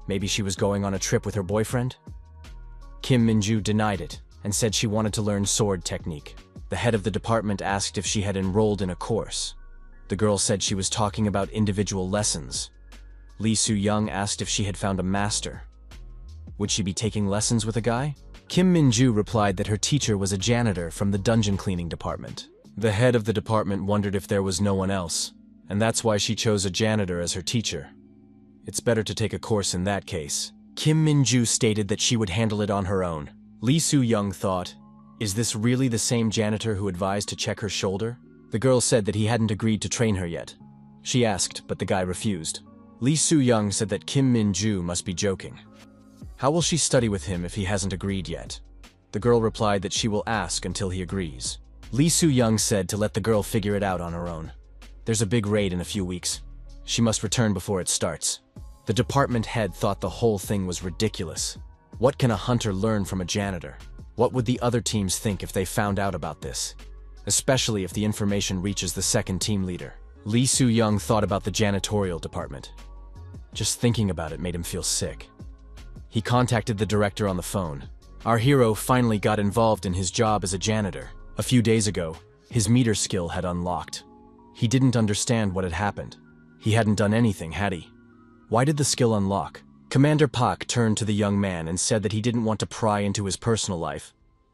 Maybe she was going on a trip with her boyfriend? Kim Min-ju denied it and said she wanted to learn sword technique. The head of the department asked if she had enrolled in a course. The girl said she was talking about individual lessons. Lee Soo-young asked if she had found a master. Would she be taking lessons with a guy? Kim Min-ju replied that her teacher was a janitor from the dungeon cleaning department. The head of the department wondered if there was no one else, and that's why she chose a janitor as her teacher. It's better to take a course in that case. Kim Min-ju stated that she would handle it on her own. Lee Soo-young thought, is this really the same janitor who advised to check her shoulder? The girl said that he hadn't agreed to train her yet. She asked, but the guy refused. Lee Soo-young said that Kim Min-ju must be joking. How will she study with him if he hasn't agreed yet? The girl replied that she will ask until he agrees. Lee Soo-young said to let the girl figure it out on her own. There's a big raid in a few weeks. She must return before it starts. The department head thought the whole thing was ridiculous. What can a hunter learn from a janitor? What would the other teams think if they found out about this? Especially if the information reaches the second team leader. Lee Soo-young thought about the janitorial department. Just thinking about it made him feel sick. He contacted the director on the phone. Our hero finally got involved in his job as a janitor. A few days ago, his meter skill had unlocked. He didn't understand what had happened. He hadn't done anything, had he? Why did the skill unlock? Commander Park turned to the young man and said that he didn't want to pry into his personal life.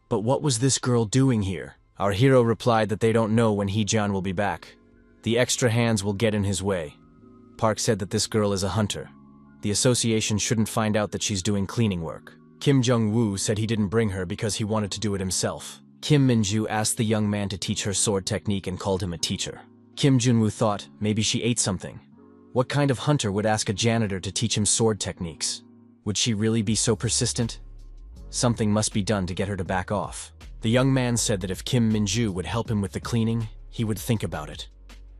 But what was this girl doing here? Our hero replied that they don't know when Hee-jan will be back. The extra hands will get in his way. Park said that this girl is a hunter. The association shouldn't find out that she's doing cleaning work. Kim Jung-woo said he didn't bring her because he wanted to do it himself. Kim Min-ju asked the young man to teach her sword technique and called him a teacher. Kim Jun-woo thought maybe she ate something. What kind of hunter would ask a janitor to teach him sword techniques? Would she really be so persistent? Something must be done to get her to back off. The young man said that if Kim Min-ju would help him with the cleaning, he would think about it.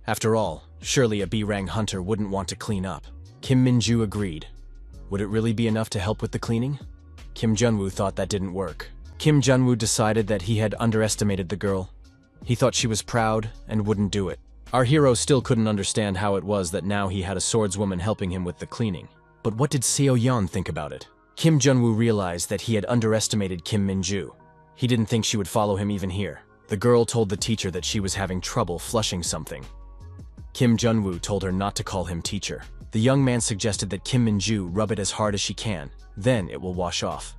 After all, surely a B-rank hunter wouldn't want to clean up. Kim Min-ju agreed. Would it really be enough to help with the cleaning? Kim Jun-woo thought that didn't work. Kim Jun-woo decided that he had underestimated the girl. He thought she was proud and wouldn't do it. Our hero still couldn't understand how it was that now he had a swordswoman helping him with the cleaning. But what did Seo-yeon think about it? Kim Jun-woo realized that he had underestimated Kim Min-ju. He didn't think she would follow him even here. The girl told the teacher that she was having trouble flushing something. Kim Jun-woo told her not to call him teacher. The young man suggested that Kim Min-ju rub it as hard as she can, then it will wash off.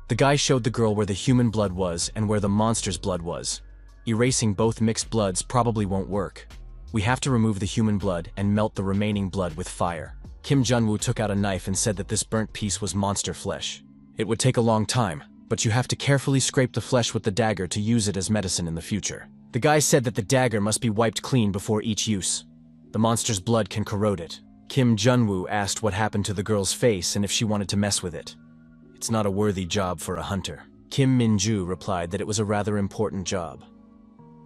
The guy showed the girl where the human blood was and where the monster's blood was. Erasing both mixed bloods probably won't work. We have to remove the human blood and melt the remaining blood with fire. Kim Jun-woo took out a knife and said that this burnt piece was monster flesh. It would take a long time, but you have to carefully scrape the flesh with the dagger to use it as medicine in the future. The guy said that the dagger must be wiped clean before each use. The monster's blood can corrode it. Kim Jun-woo asked what happened to the girl's face and if she wanted to mess with it. It's not a worthy job for a hunter. Kim Min-ju replied that it was a rather important job.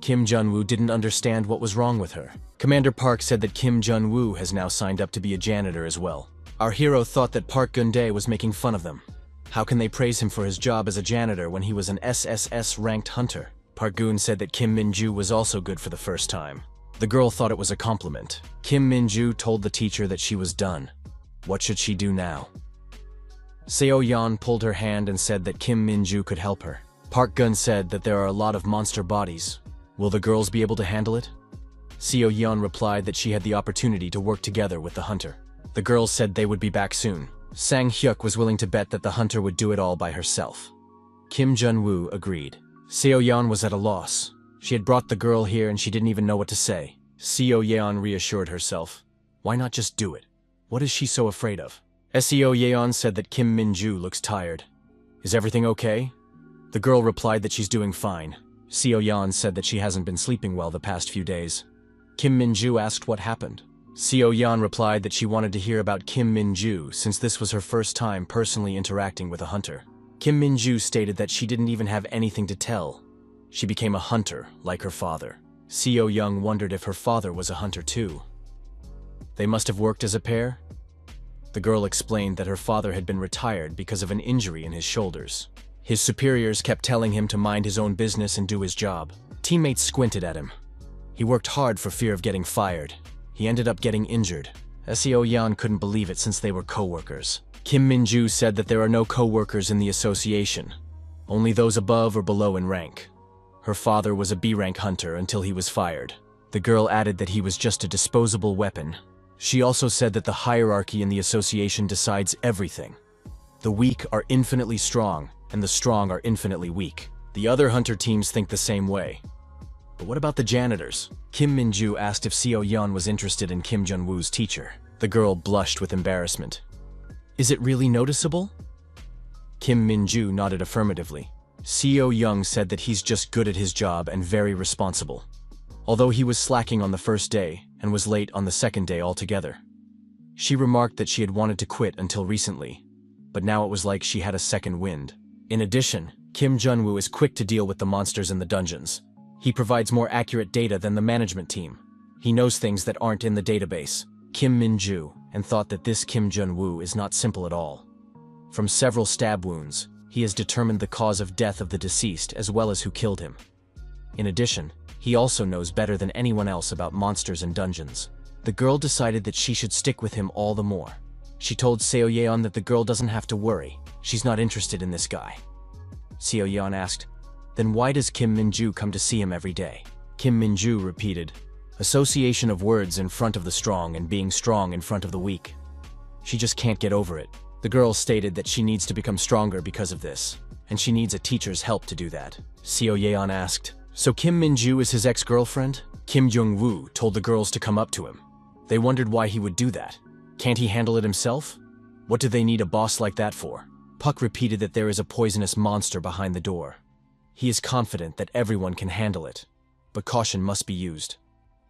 Kim Jun-woo didn't understand what was wrong with her. Commander Park said that Kim Jun-woo has now signed up to be a janitor as well. Our hero thought that Park Gun-dae was making fun of them. How can they praise him for his job as a janitor when he was an SSS-ranked hunter? Park Gun said that Kim Min-ju was also good for the first time. The girl thought it was a compliment. Kim Min-ju told the teacher that she was done. What should she do now? Seo-yeon pulled her hand and said that Kim Min-ju could help her. Park Gun said that there are a lot of monster bodies. Will the girls be able to handle it? Seo Yeon replied that she had the opportunity to work together with the hunter. The girls said they would be back soon. Sang Hyuk was willing to bet that the hunter would do it all by herself. Kim Jun-woo agreed. Seo Yeon was at a loss. She had brought the girl here and she didn't even know what to say. Seo Yeon reassured herself. Why not just do it? What is she so afraid of? Seo Yeon said that Kim Min-ju looks tired. Is everything okay? The girl replied that she's doing fine. Seo Yeon said that she hasn't been sleeping well the past few days. Kim Min-ju asked what happened. Seo Yeon replied that she wanted to hear about Kim Min-ju since this was her first time personally interacting with a hunter. Kim Min-ju stated that she didn't even have anything to tell. She became a hunter, like her father. Seo Yeon wondered if her father was a hunter too. They must have worked as a pair? The girl explained that her father had been retired because of an injury in his shoulders. His superiors kept telling him to mind his own business and do his job. Teammates squinted at him. He worked hard for fear of getting fired. He ended up getting injured. Seo Yeon couldn't believe it since they were co-workers. Kim Min-ju said that there are no co-workers in the association, only those above or below in rank. Her father was a B-rank hunter until he was fired. The girl added that he was just a disposable weapon. She also said that the hierarchy in the association decides everything. The weak are infinitely strong, and the strong are infinitely weak. The other hunter teams think the same way. But what about the janitors? Kim Min-ju asked if Seo Yeon was interested in Kim Jun-woo's teacher. The girl blushed with embarrassment. Is it really noticeable? Kim Min-ju nodded affirmatively. Seo Yeon said that he's just good at his job and very responsible. Although he was slacking on the first day and was late on the second day altogether. She remarked that she had wanted to quit until recently, but now it was like she had a second wind. In addition, Kim Jun-woo is quick to deal with the monsters in the dungeons. He provides more accurate data than the management team. He knows things that aren't in the database. Kim Min-ju, and thought that this Kim Jun-woo is not simple at all. From several stab wounds, he has determined the cause of death of the deceased as well as who killed him. In addition, he also knows better than anyone else about monsters and dungeons. The girl decided that she should stick with him all the more. She told Seo Yeon that the girl doesn't have to worry. She's not interested in this guy. Seo Yeon asked, then why does Kim Min-ju come to see him every day? Kim Min-ju repeated, association of words in front of the strong and being strong in front of the weak. She just can't get over it. The girl stated that she needs to become stronger because of this, and she needs a teacher's help to do that. Seo Yeon asked, so Kim Min-ju is his ex-girlfriend? Kim Jung-woo told the girls to come up to him. They wondered why he would do that. Can't he handle it himself? What do they need a boss like that for? Puck repeated that there is a poisonous monster behind the door. He is confident that everyone can handle it, but caution must be used.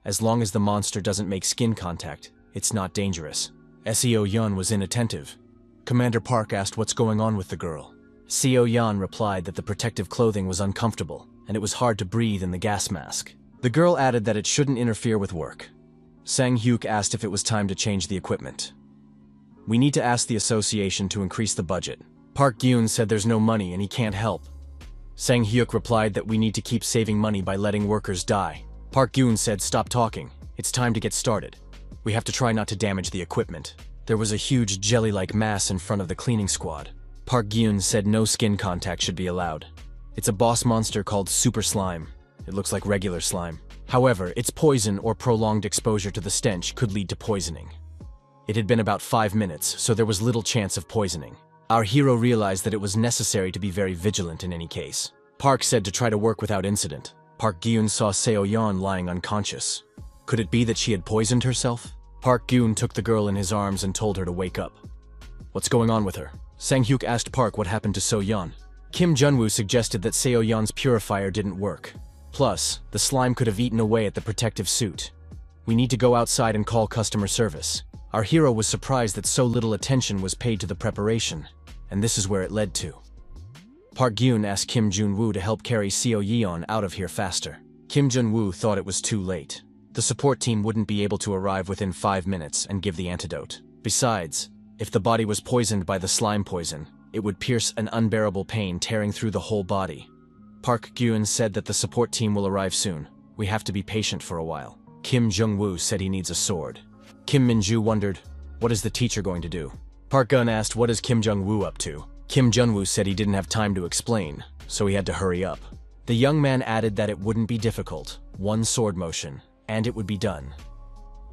As long as the monster doesn't make skin contact, it's not dangerous. Seo Yeon was inattentive. Commander Park asked what's going on with the girl. Seo Yeon replied that the protective clothing was uncomfortable, and it was hard to breathe in the gas mask. The girl added that it shouldn't interfere with work. Sang Hyuk asked if it was time to change the equipment. We need to ask the association to increase the budget. Park Gyun said there's no money and he can't help. Sang Hyuk replied that we need to keep saving money by letting workers die. Park Gyun said stop talking, it's time to get started. We have to try not to damage the equipment. There was a huge jelly-like mass in front of the cleaning squad. Park Gyun said no skin contact should be allowed. It's a boss monster called Super Slime. It looks like regular slime. However, its poison or prolonged exposure to the stench could lead to poisoning. It had been about 5 minutes, so there was little chance of poisoning. Our hero realized that it was necessary to be very vigilant in any case. Park said to try to work without incident. Park Gyun saw Seo Yeon lying unconscious. Could it be that she had poisoned herself? Park Gyun took the girl in his arms and told her to wake up. What's going on with her? Sang Hyuk asked Park what happened to Seo Yeon. Kim Jun-woo suggested that Seo Yeon's purifier didn't work. Plus, the slime could have eaten away at the protective suit. We need to go outside and call customer service. Our hero was surprised that so little attention was paid to the preparation, and this is where it led to. Park Gyun asked Kim Jun-woo to help carry Seo Yeon out of here faster. Kim Jun-woo thought it was too late. The support team wouldn't be able to arrive within 5 minutes and give the antidote. Besides, if the body was poisoned by the slime poison, it would pierce an unbearable pain tearing through the whole body. Park Gyun said that the support team will arrive soon. We have to be patient for a while. Kim Jung-woo said he needs a sword. Kim Min-ju wondered, what is the teacher going to do? Park Gun asked what is Kim Jung-woo up to? Kim Jun-woo said he didn't have time to explain, so he had to hurry up. The young man added that it wouldn't be difficult. One sword motion, and it would be done.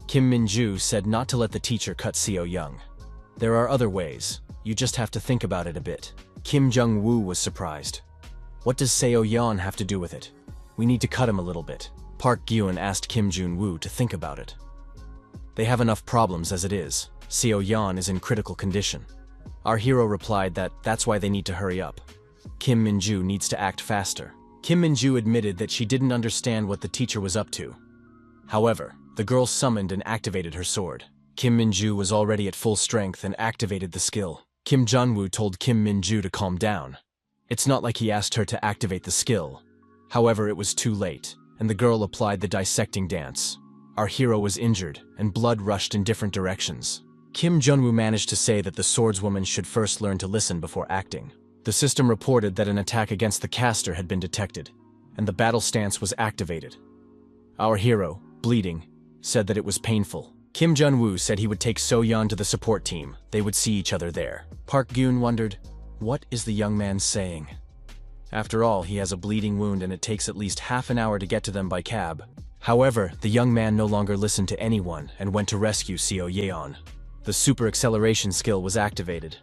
Kim Min-ju said not to let the teacher cut Seo Young. There are other ways, you just have to think about it a bit. Kim Jung-woo was surprised. What does Seo Yeon have to do with it? We need to cut him a little bit. Park Gyun asked Kim Jun-woo to think about it. They have enough problems as it is. Seo Yeon is in critical condition. Our hero replied that that's why they need to hurry up. Kim Min-ju needs to act faster. Kim Min-ju admitted that she didn't understand what the teacher was up to. However, the girl summoned and activated her sword. Kim Min-ju was already at full strength and activated the skill. Kim Jun-woo told Kim Min-ju to calm down. It's not like he asked her to activate the skill. However, it was too late, and the girl applied the dissecting dance. Our hero was injured, and blood rushed in different directions. Kim Jun-woo managed to say that the swordswoman should first learn to listen before acting. The system reported that an attack against the caster had been detected, and the battle stance was activated. Our hero, bleeding, said that it was painful. Kim Jun-woo said he would take So-yeon to the support team. They would see each other there. Park Gyun wondered, what is the young man saying? After all, he has a bleeding wound and it takes at least half an hour to get to them by cab. However, the young man no longer listened to anyone and went to rescue Seo Yeon. The super acceleration skill was activated.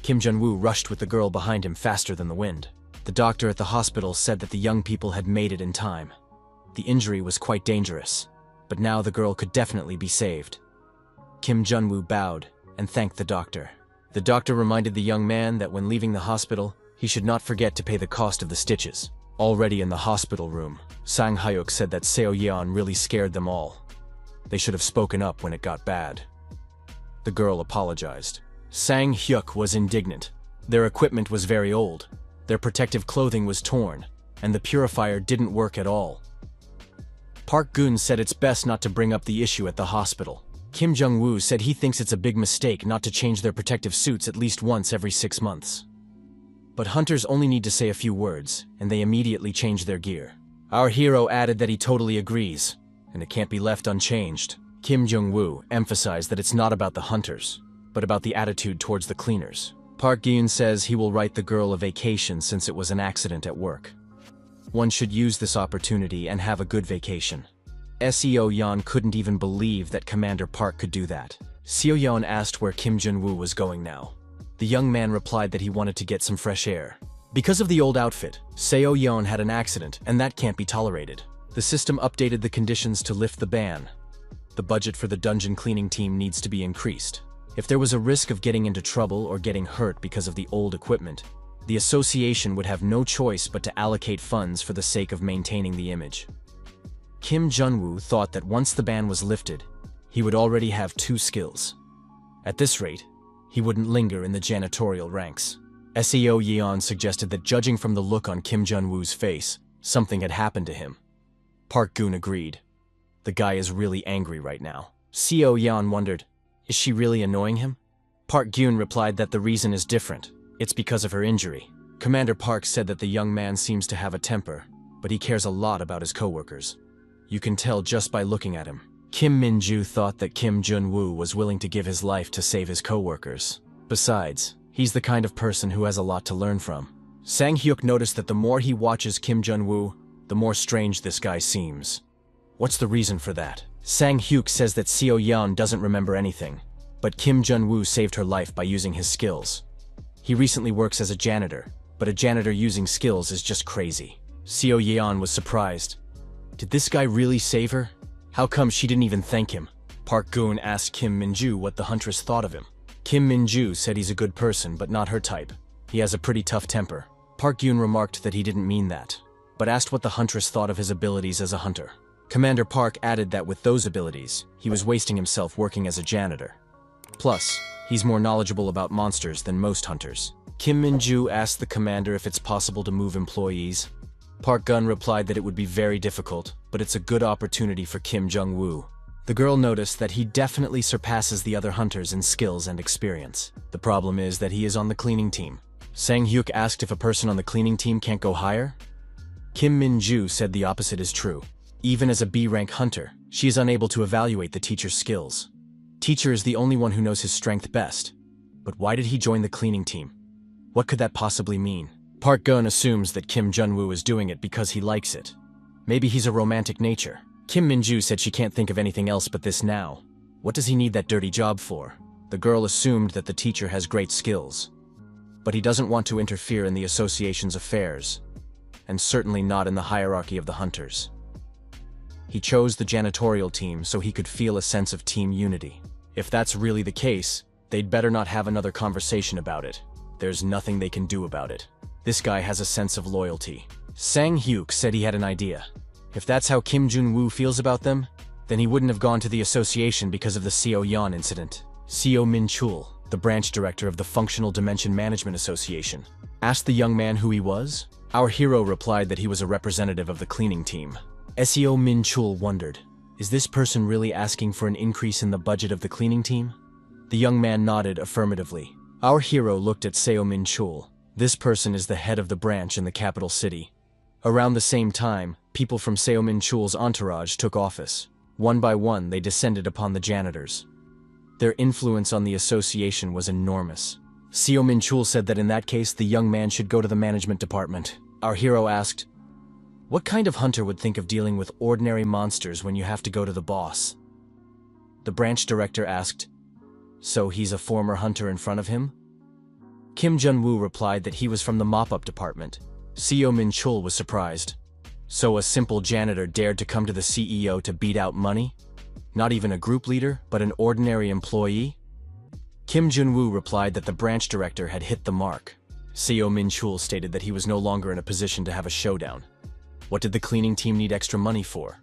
Kim Jun-woo rushed with the girl behind him faster than the wind. The doctor at the hospital said that the young people had made it in time. The injury was quite dangerous, but now the girl could definitely be saved. Kim Jun-woo bowed and thanked the doctor. The doctor reminded the young man that when leaving the hospital, he should not forget to pay the cost of the stitches. Already in the hospital room, Sang Hyuk said that Seo Yeon really scared them all. They should have spoken up when it got bad. The girl apologized. Sang Hyuk was indignant. Their equipment was very old, their protective clothing was torn, and the purifier didn't work at all. Park Gyun said it's best not to bring up the issue at the hospital. Kim Jung-woo said he thinks it's a big mistake not to change their protective suits at least once every 6 months. But hunters only need to say a few words, and they immediately change their gear. Our hero added that he totally agrees, and it can't be left unchanged. Kim Jung-woo emphasized that it's not about the hunters, but about the attitude towards the cleaners. Park Gyun says he will write the girl a vacation since it was an accident at work. One should use this opportunity and have a good vacation. Seo Yeon couldn't even believe that Commander Park could do that. Seo Yeon asked where Kim Jun-woo was going now. The young man replied that he wanted to get some fresh air. Because of the old outfit, Seo Yeon had an accident, and that can't be tolerated. The system updated the conditions to lift the ban. The budget for the dungeon cleaning team needs to be increased. If there was a risk of getting into trouble or getting hurt because of the old equipment, the association would have no choice but to allocate funds for the sake of maintaining the image. Kim Jun-woo thought that once the ban was lifted, he would already have 2 skills. At this rate, he wouldn't linger in the janitorial ranks. Seo Yeon suggested that judging from the look on Kim Jun-woo's face, something had happened to him. Park Gyun agreed. The guy is really angry right now. Seo Yeon wondered, is she really annoying him? Park Gyun replied that the reason is different. It's because of her injury. Commander Park said that the young man seems to have a temper, but he cares a lot about his coworkers. You can tell just by looking at him. Kim Min-ju thought that Kim Jun-woo was willing to give his life to save his coworkers. Besides, he's the kind of person who has a lot to learn from. Sang Hyuk noticed that the more he watches Kim Jun-woo, the more strange this guy seems. What's the reason for that? Sang Hyuk says that Seo Yeon doesn't remember anything, but Kim Jun-woo saved her life by using his skills. He recently works as a janitor, but a janitor using skills is just crazy. Seo Yeon was surprised. Did this guy really save her? How come she didn't even thank him? Park Gyun asked Kim Min-ju what the huntress thought of him. Kim Min-ju said he's a good person, but not her type. He has a pretty tough temper. Park Gyun remarked that he didn't mean that, but asked what the huntress thought of his abilities as a hunter. Commander Park added that with those abilities, he was wasting himself working as a janitor. Plus, he's more knowledgeable about monsters than most hunters. Kim Min-ju asked the commander if it's possible to move employees. Park Gyun replied that it would be very difficult, but it's a good opportunity for Kim Jung-woo. The girl noticed that he definitely surpasses the other hunters in skills and experience. The problem is that he is on the cleaning team. Sang Hyuk asked if a person on the cleaning team can't go higher. Kim Min-ju said the opposite is true. Even as a B-rank hunter, she is unable to evaluate the teacher's skills. Teacher is the only one who knows his strength best. But why did he join the cleaning team? What could that possibly mean? Park Gyun assumes that Kim Jun-woo is doing it because he likes it. Maybe he's a romantic nature. Kim Min-ju said she can't think of anything else but this now. What does he need that dirty job for? The girl assumed that the teacher has great skills. But he doesn't want to interfere in the association's affairs, and certainly not in the hierarchy of the hunters. He chose the janitorial team so he could feel a sense of team unity. If that's really the case, they'd better not have another conversation about it. There's nothing they can do about it. This guy has a sense of loyalty. Sang Hyuk said he had an idea. If that's how Kim Jun-woo feels about them, then he wouldn't have gone to the association because of the Seo Yeon incident. Seo Min-chul, the branch director of the Functional Dimension Management Association, asked the young man who he was. Our hero replied that he was a representative of the cleaning team. Seo Min-chul wondered, is this person really asking for an increase in the budget of the cleaning team? The young man nodded affirmatively. Our hero looked at Seo Min-chul. This person is the head of the branch in the capital city. Around the same time, people from Seo Min-chul's entourage took office. One by one, they descended upon the janitors. Their influence on the association was enormous. Seo Min-chul said that in that case, the young man should go to the management department. Our hero asked, what kind of hunter would think of dealing with ordinary monsters when you have to go to the boss? The branch director asked, so he's a former hunter in front of him? Kim Jun-woo replied that he was from the mop-up department. Seo Min-chul was surprised. So a simple janitor dared to come to the CEO to beat out money? Not even a group leader, but an ordinary employee? Kim Jun-woo replied that the branch director had hit the mark. Seo Min-chul stated that he was no longer in a position to have a showdown. What did the cleaning team need extra money for?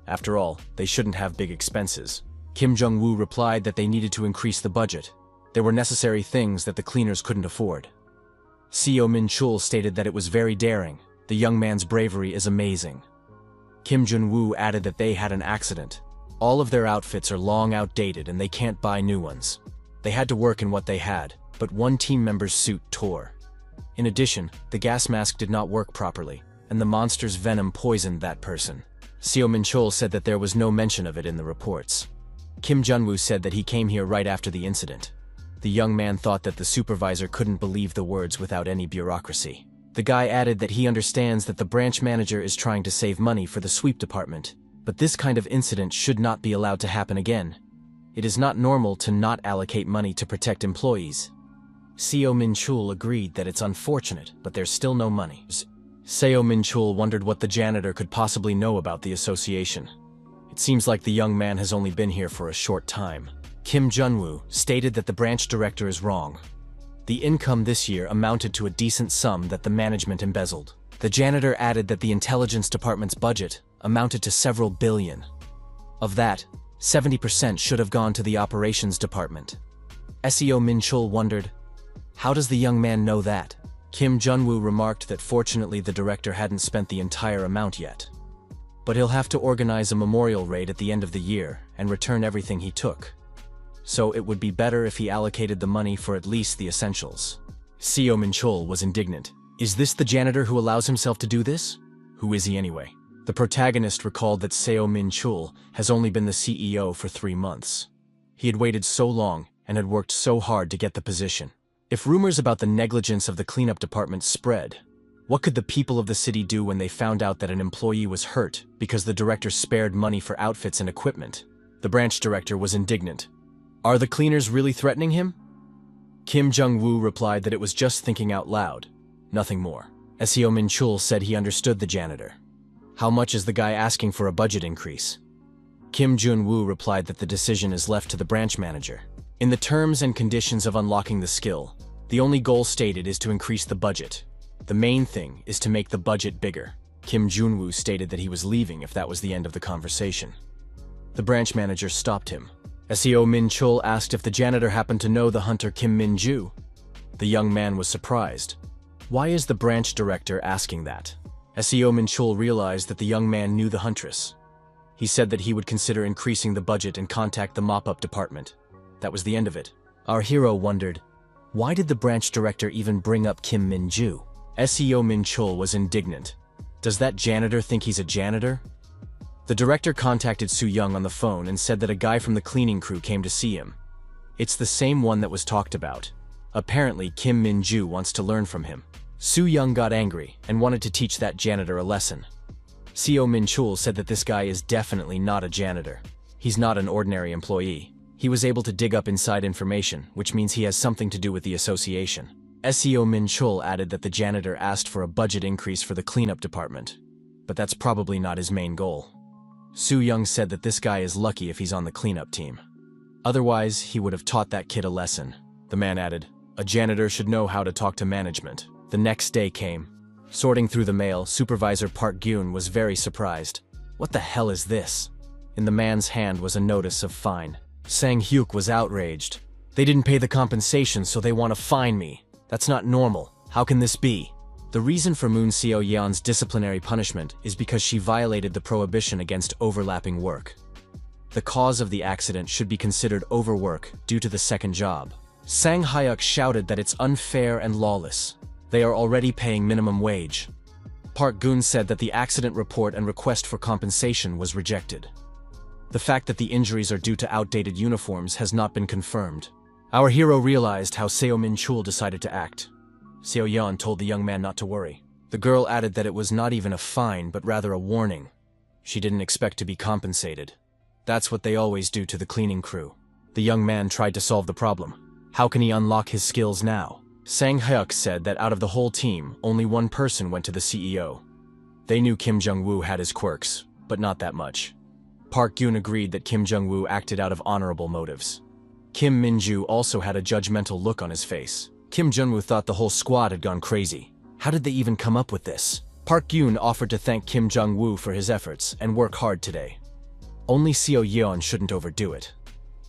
After all, they shouldn't have big expenses. Kim Jung-woo replied that they needed to increase the budget. There were necessary things that the cleaners couldn't afford. Seo Min-chul stated that it was very daring. The young man's bravery is amazing. Kim Jun-woo added that they had an accident. All of their outfits are long outdated and they can't buy new ones. They had to work in what they had, but one team member's suit tore. In addition, the gas mask did not work properly, and the monster's venom poisoned that person. Seo Min-chul said that there was no mention of it in the reports. Kim Jun-woo said that he came here right after the incident. The young man thought that the supervisor couldn't believe the words without any bureaucracy. The guy added that he understands that the branch manager is trying to save money for the sweep department, but this kind of incident should not be allowed to happen again. It is not normal to not allocate money to protect employees. Seo Min-chul agreed that it's unfortunate, but there's still no money. Seo Min-chul wondered what the janitor could possibly know about the association. It seems like the young man has only been here for a short time. Kim Jun-woo stated that the branch director is wrong. The income this year amounted to a decent sum that the management embezzled. The janitor added that the intelligence department's budget amounted to several billion. Of that, 70% should have gone to the operations department. Seo Min-chul wondered, how does the young man know that? Kim Jun-woo remarked that fortunately the director hadn't spent the entire amount yet. But he'll have to organize a memorial raid at the end of the year and return everything he took. So it would be better if he allocated the money for at least the essentials. Seo Min-chul was indignant. Is this the janitor who allows himself to do this? Who is he anyway? The protagonist recalled that Seo Min-chul has only been the CEO for 3 months. He had waited so long and had worked so hard to get the position. If rumors about the negligence of the cleanup department spread, what could the people of the city do when they found out that an employee was hurt because the director spared money for outfits and equipment? The branch director was indignant. Are the cleaners really threatening him? Kim Jung-woo replied that it was just thinking out loud, nothing more. Seo Min-chul said he understood the janitor. How much is the guy asking for a budget increase? Kim Jun-woo replied that the decision is left to the branch manager. In the terms and conditions of unlocking the skill, the only goal stated is to increase the budget. The main thing is to make the budget bigger. Kim Jun-woo stated that he was leaving if that was the end of the conversation. The branch manager stopped him. Seo Min-chul asked if the janitor happened to know the hunter Kim Min-ju. The young man was surprised. Why is the branch director asking that? Seo Min-chul realized that the young man knew the huntress. He said that he would consider increasing the budget and contact the mop-up department. That was the end of it. Our hero wondered, why did the branch director even bring up Kim Min-ju? Seo Min-chul was indignant. Does that janitor think he's a janitor? The director contacted Soo-young on the phone and said that a guy from the cleaning crew came to see him. It's the same one that was talked about. Apparently, Kim Min-ju wants to learn from him. Soo-young got angry and wanted to teach that janitor a lesson. Seo Min-chul said that this guy is definitely not a janitor. He's not an ordinary employee. He was able to dig up inside information, which means he has something to do with the association. Seo Min-chul added that the janitor asked for a budget increase for the cleanup department, but that's probably not his main goal. Su Young said that this guy is lucky if he's on the cleanup team. Otherwise, he would have taught that kid a lesson. The man added, a janitor should know how to talk to management. The next day came. Sorting through the mail, Supervisor Park Gyun was very surprised. What the hell is this? In the man's hand was a notice of fine. Sang Hyuk was outraged. They didn't pay the compensation, so they want to fine me. That's not normal. How can this be? The reason for Moon Seo Yeon's disciplinary punishment is because she violated the prohibition against overlapping work. The cause of the accident should be considered overwork due to the second job. Sang Hyuk shouted that it's unfair and lawless. They are already paying minimum wage. Park Gyun said that the accident report and request for compensation was rejected. The fact that the injuries are due to outdated uniforms has not been confirmed. Our hero realized how Seo Min-chul decided to act. Seo Yeon told the young man not to worry. The girl added that it was not even a fine, but rather a warning. She didn't expect to be compensated. That's what they always do to the cleaning crew. The young man tried to solve the problem. How can he unlock his skills now? Sang Hyuk said that out of the whole team, only one person went to the CEO. They knew Kim Jung-woo had his quirks, but not that much. Park Gyun agreed that Kim Jung-woo acted out of honorable motives. Kim Min-ju also had a judgmental look on his face. Kim Jung-woo thought the whole squad had gone crazy. How did they even come up with this? Park Gyun offered to thank Kim Jung-woo for his efforts and work hard today. Only Seo Yeon shouldn't overdo it.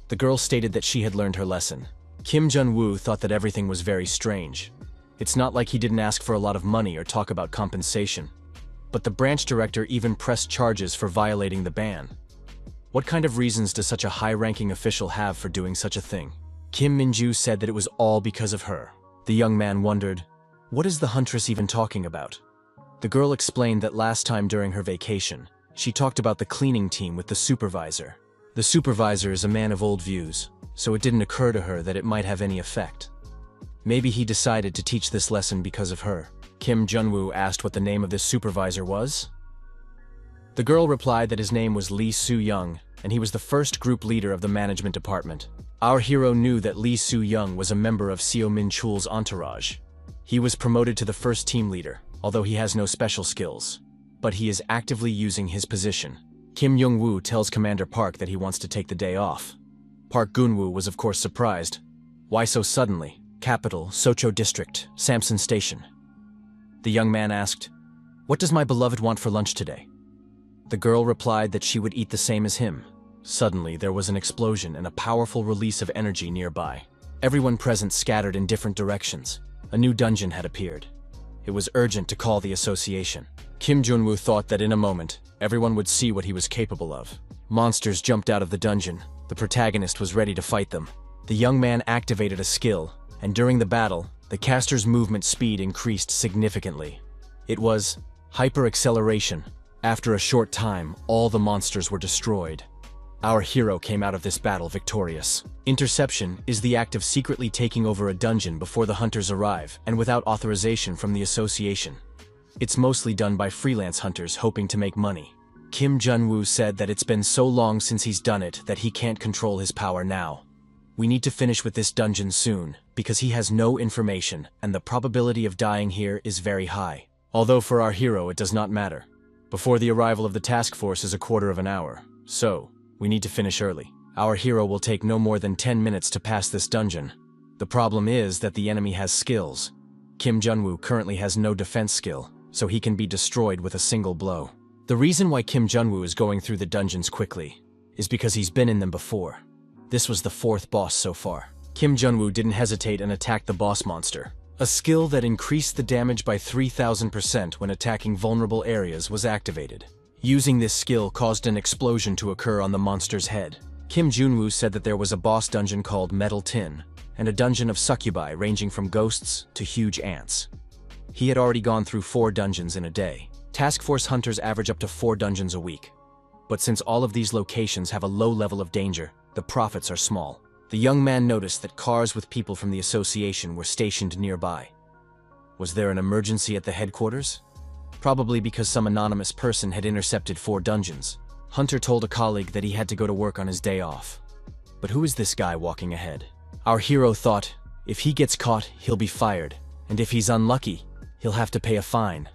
The girl stated that she had learned her lesson. Kim Jung-woo thought that everything was very strange. It's not like he didn't ask for a lot of money or talk about compensation. But the branch director even pressed charges for violating the ban. What kind of reasons does such a high-ranking official have for doing such a thing? Kim Min-ju said that it was all because of her. The young man wondered, what is the huntress even talking about? The girl explained that last time during her vacation, she talked about the cleaning team with the supervisor. The supervisor is a man of old views, so it didn't occur to her that it might have any effect. Maybe he decided to teach this lesson because of her. Kim Jung-woo asked what the name of this supervisor was. The girl replied that his name was Lee Soo-young, and he was the first group leader of the management department. Our hero knew that Lee Soo-young was a member of Seo Min-chul's entourage. He was promoted to the first team leader, although he has no special skills. But he is actively using his position. Kim Jung-woo tells Commander Park that he wants to take the day off. Park Gyun-woo was of course surprised. Why so suddenly? Capital, Socho District, Samson Station. The young man asked, what does my beloved want for lunch today? The girl replied that she would eat the same as him. Suddenly, there was an explosion and a powerful release of energy nearby. Everyone present scattered in different directions. A new dungeon had appeared. It was urgent to call the association. Kim Jung-woo thought that in a moment, everyone would see what he was capable of. Monsters jumped out of the dungeon. The protagonist was ready to fight them. The young man activated a skill, and during the battle, the caster's movement speed increased significantly. It was hyper-acceleration. After a short time, all the monsters were destroyed. Our hero came out of this battle victorious. Interception is the act of secretly taking over a dungeon before the hunters arrive and without authorization from the association. It's mostly done by freelance hunters hoping to make money. Kim Jung-woo said that it's been so long since he's done it that he can't control his power now. We need to finish with this dungeon soon, because he has no information and the probability of dying here is very high. Although for our hero it does not matter. Before the arrival of the task force is a quarter of an hour, so we need to finish early. Our hero will take no more than 10 minutes to pass this dungeon. The problem is that the enemy has skills. Kim Jung-woo currently has no defense skill, so he can be destroyed with a single blow. The reason why Kim Jung-woo is going through the dungeons quickly is because he's been in them before. This was the 4th boss so far. Kim Jung-woo didn't hesitate and attacked the boss monster. A skill that increased the damage by 3000% when attacking vulnerable areas was activated. Using this skill caused an explosion to occur on the monster's head. Kim Jung-woo said that there was a boss dungeon called Metal Tin, and a dungeon of succubi ranging from ghosts to huge ants. He had already gone through 4 dungeons in a day. Task Force hunters average up to 4 dungeons a week. But since all of these locations have a low level of danger, the profits are small. The young man noticed that cars with people from the association were stationed nearby. Was there an emergency at the headquarters? probably because some anonymous person had intercepted 4 dungeons. Hunter told a colleague that he had to go to work on his day off. But who is this guy walking ahead? Our hero thought, if he gets caught, he'll be fired, and if he's unlucky, he'll have to pay a fine.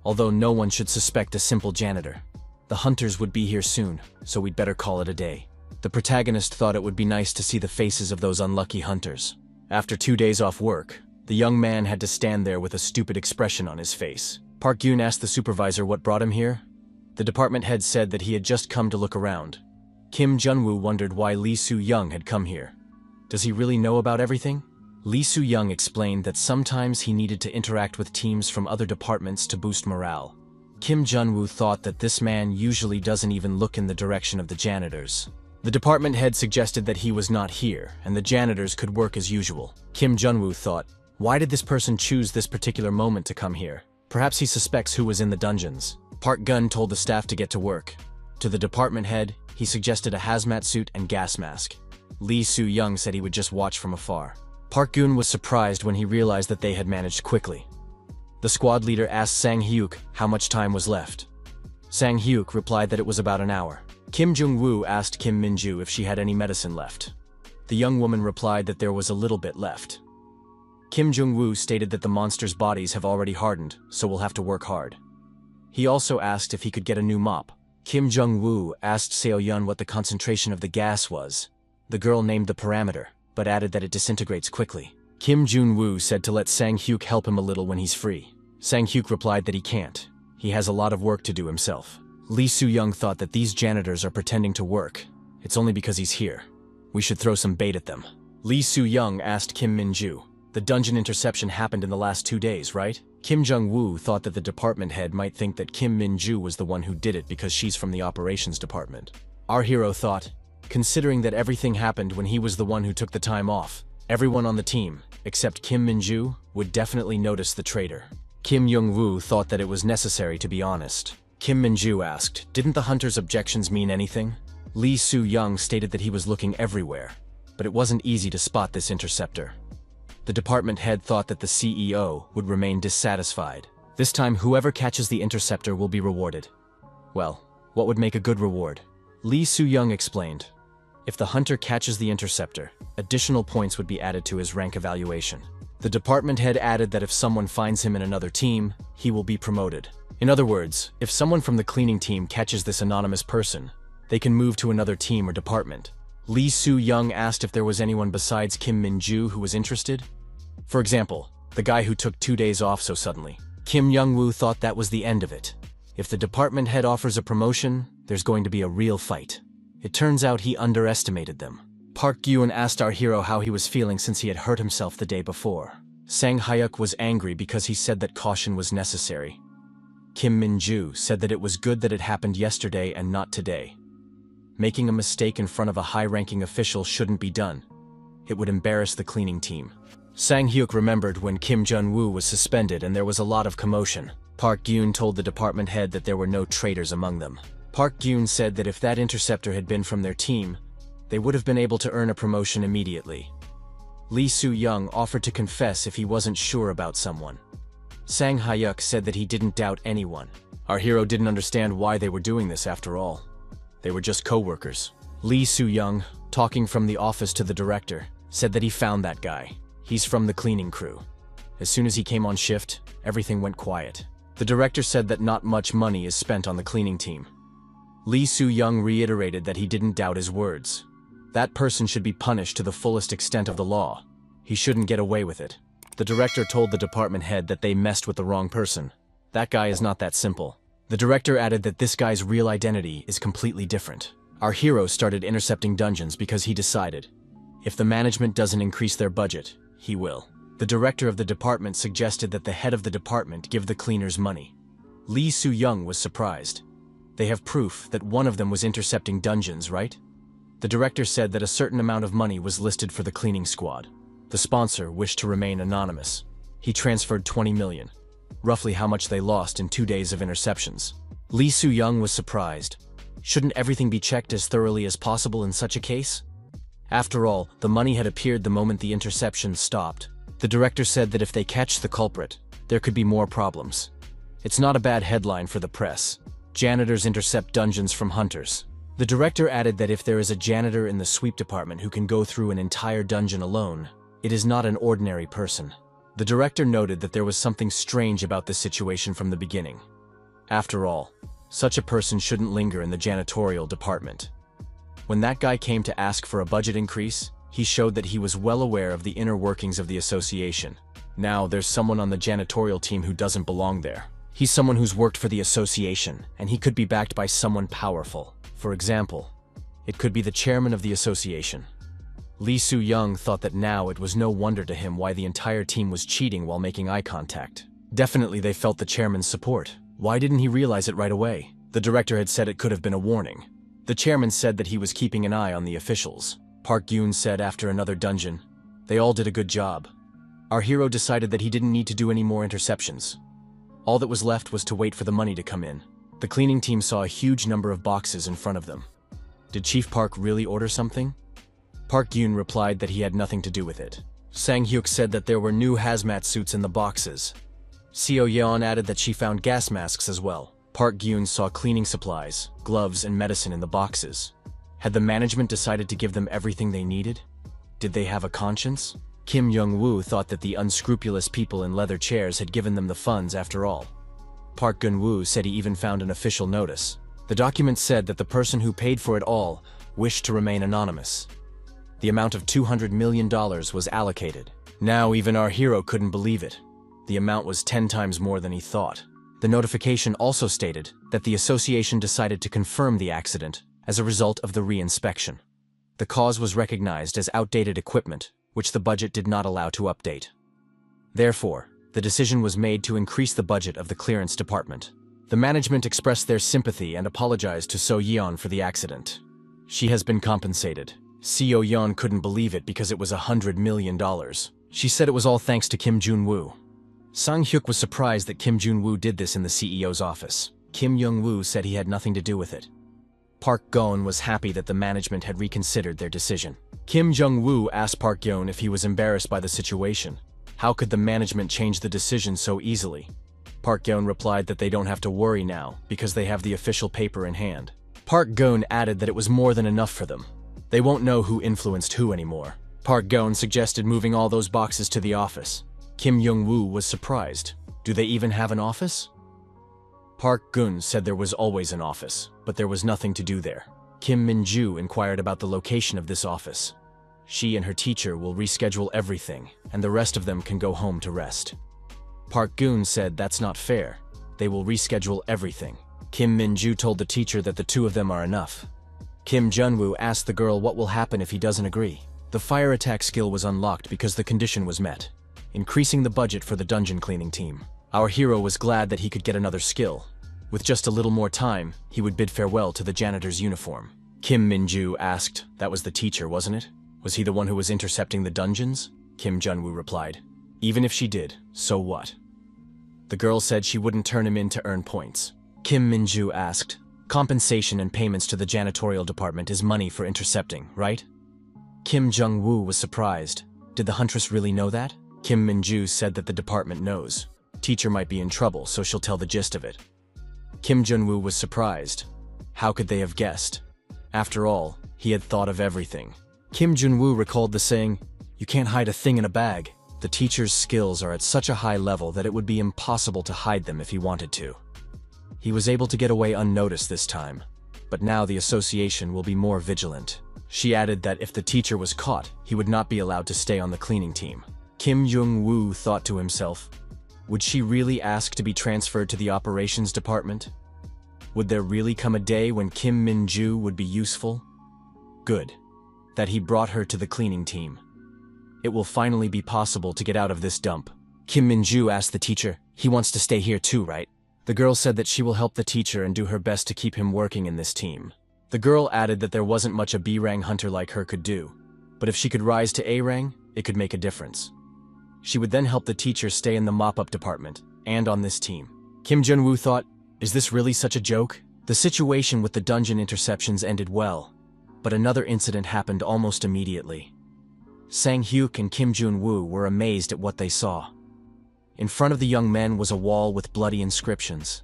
Although no one should suspect a simple janitor. The hunters would be here soon, so we'd better call it a day. The protagonist thought it would be nice to see the faces of those unlucky hunters. After 2 days off work, the young man had to stand there with a stupid expression on his face. Park Gyun asked the supervisor what brought him here. The department head said that he had just come to look around. Kim Jun-woo wondered why Lee Soo-young had come here. Does he really know about everything? Lee Soo-young explained that sometimes he needed to interact with teams from other departments to boost morale. Kim Jun-woo thought that this man usually doesn't even look in the direction of the janitors. The department head suggested that he was not here, and the janitors could work as usual. Kim Jun-woo thought, why did this person choose this particular moment to come here? Perhaps he suspects who was in the dungeons. Park Gun told the staff to get to work. To the department head, he suggested a hazmat suit and gas mask. Lee Soo-young said he would just watch from afar. Park Gun was surprised when he realized that they had managed quickly. The squad leader asked Sang Hyuk how much time was left. Sang Hyuk replied that it was about an hour. Kim Jung-woo asked Kim Min-ju if she had any medicine left. The young woman replied that there was a little bit left. Kim Jung-woo stated that the monsters' bodies have already hardened, so we'll have to work hard. He also asked if he could get a new mop. Kim Jung-woo asked Seo-yeon what the concentration of the gas was. The girl named the parameter, but added that it disintegrates quickly. Kim Jun-woo said to let Sang Hyuk help him a little when he's free. Sang Hyuk replied that he can't. He has a lot of work to do himself. Lee Soo-young thought that these janitors are pretending to work. It's only because he's here. We should throw some bait at them. Lee Soo-young asked Kim Min-ju. The dungeon interception happened in the last 2 days, right? Kim Jung-woo thought that the department head might think that Kim Min-ju was the one who did it because she's from the operations department. Our hero thought, considering that everything happened when he was the one who took the time off, everyone on the team, except Kim Min-ju, would definitely notice the traitor. Kim Young-woo thought that it was necessary to be honest. Kim Min-ju asked, didn't the hunter's objections mean anything? Lee Soo-young stated that he was looking everywhere, but it wasn't easy to spot this interceptor. The department head thought that the CEO would remain dissatisfied. This time, whoever catches the interceptor will be rewarded. Well, what would make a good reward? Lee Soo-young explained. If the hunter catches the interceptor, additional points would be added to his rank evaluation. The department head added that if someone finds him in another team, he will be promoted. In other words, if someone from the cleaning team catches this anonymous person, they can move to another team or department. Lee Soo-young asked if there was anyone besides Kim Min-ju who was interested. For example, the guy who took 2 days off so suddenly. Kim Young-woo thought that was the end of it. If the department head offers a promotion, there's going to be a real fight. It turns out he underestimated them. Park Gyun asked our hero how he was feeling since he had hurt himself the day before. Sang Hyuk was angry because he said that caution was necessary. Kim Min-ju said that it was good that it happened yesterday and not today. Making a mistake in front of a high-ranking official shouldn't be done. It would embarrass the cleaning team. Sang Hyuk remembered when Kim Jun-woo was suspended and there was a lot of commotion. Park Gyun told the department head that there were no traitors among them. Park Gyun said that if that interceptor had been from their team, they would have been able to earn a promotion immediately. Lee Soo-young offered to confess if he wasn't sure about someone. Sang Hyuk said that he didn't doubt anyone. Our hero didn't understand why they were doing this after all. They were just co-workers. Lee Soo-young, talking from the office to the director, said that he found that guy. He's from the cleaning crew. As soon as he came on shift, everything went quiet. The director said that not much money is spent on the cleaning team. Lee Soo-young reiterated that he didn't doubt his words. That person should be punished to the fullest extent of the law. He shouldn't get away with it. The director told the department head that they messed with the wrong person. That guy is not that simple. The director added that this guy's real identity is completely different. Our hero started intercepting dungeons because he decided, if the management doesn't increase their budget, he will. The director of the department suggested that the head of the department give the cleaners money. Lee Soo-young was surprised. They have proof that one of them was intercepting dungeons, right? The director said that a certain amount of money was listed for the cleaning squad. The sponsor wished to remain anonymous. He transferred 20 million, roughly how much they lost in 2 days of interceptions. Lee Soo-young was surprised. Shouldn't everything be checked as thoroughly as possible in such a case? After all, the money had appeared the moment the interception stopped. The director said that if they catch the culprit, there could be more problems. It's not a bad headline for the press. Janitors intercept dungeons from hunters. The director added that if there is a janitor in the sweep department who can go through an entire dungeon alone, it is not an ordinary person. The director noted that there was something strange about this situation from the beginning. After all, such a person shouldn't linger in the janitorial department. When that guy came to ask for a budget increase, he showed that he was well aware of the inner workings of the association. Now, there's someone on the janitorial team who doesn't belong there. He's someone who's worked for the association, and he could be backed by someone powerful. For example, it could be the chairman of the association. Lee Soo-young thought that now it was no wonder to him why the entire team was cheating while making eye contact. Definitely they felt the chairman's support. Why didn't he realize it right away? The director had said it could have been a warning. The chairman said that he was keeping an eye on the officials. Park Gyun said after another dungeon, "They all did a good job. Our hero decided that he didn't need to do any more interceptions. All that was left was to wait for the money to come in." The cleaning team saw a huge number of boxes in front of them. Did Chief Park really order something? Park Gyun replied that he had nothing to do with it. Sang Hyuk said that there were new hazmat suits in the boxes. Seo Yeon added that she found gas masks as well. Park Gyun saw cleaning supplies, gloves, and medicine in the boxes. Had the management decided to give them everything they needed? Did they have a conscience? Kim Young-woo thought that the unscrupulous people in leather chairs had given them the funds after all. Park Gun-woo said he even found an official notice. The document said that the person who paid for it all wished to remain anonymous. The amount of $200 million was allocated. Now even our hero couldn't believe it. The amount was 10 times more than he thought. The notification also stated that the association decided to confirm the accident as a result of the re-inspection. The cause was recognized as outdated equipment, which the budget did not allow to update. Therefore, the decision was made to increase the budget of the clearance department. The management expressed their sympathy and apologized to So Yeon for the accident. She has been compensated. Seo Yeon couldn't believe it because it was $100 million. She said it was all thanks to Kim Jun-woo. Sang Hyuk was surprised that Kim Jun-woo did this in the CEO's office. Kim Young-woo said he had nothing to do with it. Park Gon was happy that the management had reconsidered their decision. Kim Jung-woo asked Park Gon if he was embarrassed by the situation. How could the management change the decision so easily? Park Gon replied that they don't have to worry now because they have the official paper in hand. Park Gon added that it was more than enough for them. They won't know who influenced who anymore. Park Gon suggested moving all those boxes to the office. Kim Young-woo was surprised. Do they even have an office? Park Gun said there was always an office, but there was nothing to do there. Kim Min-ju inquired about the location of this office. She and her teacher will reschedule everything, and the rest of them can go home to rest. Park Gun said that's not fair. They will reschedule everything. Kim Min-ju told the teacher that the two of them are enough. Kim Jun-woo asked the girl what will happen if he doesn't agree. The fire attack skill was unlocked because the condition was met, increasing the budget for the dungeon cleaning team. Our hero was glad that he could get another skill. With just a little more time, he would bid farewell to the janitor's uniform. Kim Min-ju asked, that was the teacher, wasn't it? Was he the one who was intercepting the dungeons? Kim Jun-woo replied, even if she did, so what? The girl said she wouldn't turn him in to earn points. Kim Min-ju asked, compensation and payments to the janitorial department is money for intercepting, right? Kim Jung-woo was surprised. Did the huntress really know that? Kim Min-ju said that the department knows. Teacher might be in trouble, so she'll tell the gist of it. Kim Jun-woo was surprised. How could they have guessed? After all, he had thought of everything. Kim Jun-woo recalled the saying, "You can't hide a thing in a bag." The teacher's skills are at such a high level that it would be impossible to hide them if he wanted to. He was able to get away unnoticed this time, but now the association will be more vigilant. She added that if the teacher was caught, he would not be allowed to stay on the cleaning team. Kim Jung-woo thought to himself, would she really ask to be transferred to the operations department? Would there really come a day when Kim Min-ju would be useful? Good. That he brought her to the cleaning team. It will finally be possible to get out of this dump. Kim Min-ju asked the teacher, he wants to stay here too, right? The girl said that she will help the teacher and do her best to keep him working in this team. The girl added that there wasn't much a B-rang hunter like her could do, but if she could rise to A-rang, it could make a difference. She would then help the teacher stay in the mop-up department and on this team. Kim Jun-woo thought, is this really such a joke? The situation with the dungeon interceptions ended well, but another incident happened almost immediately. Sang Hyuk and Kim Jun-woo were amazed at what they saw. In front of the young men was a wall with bloody inscriptions.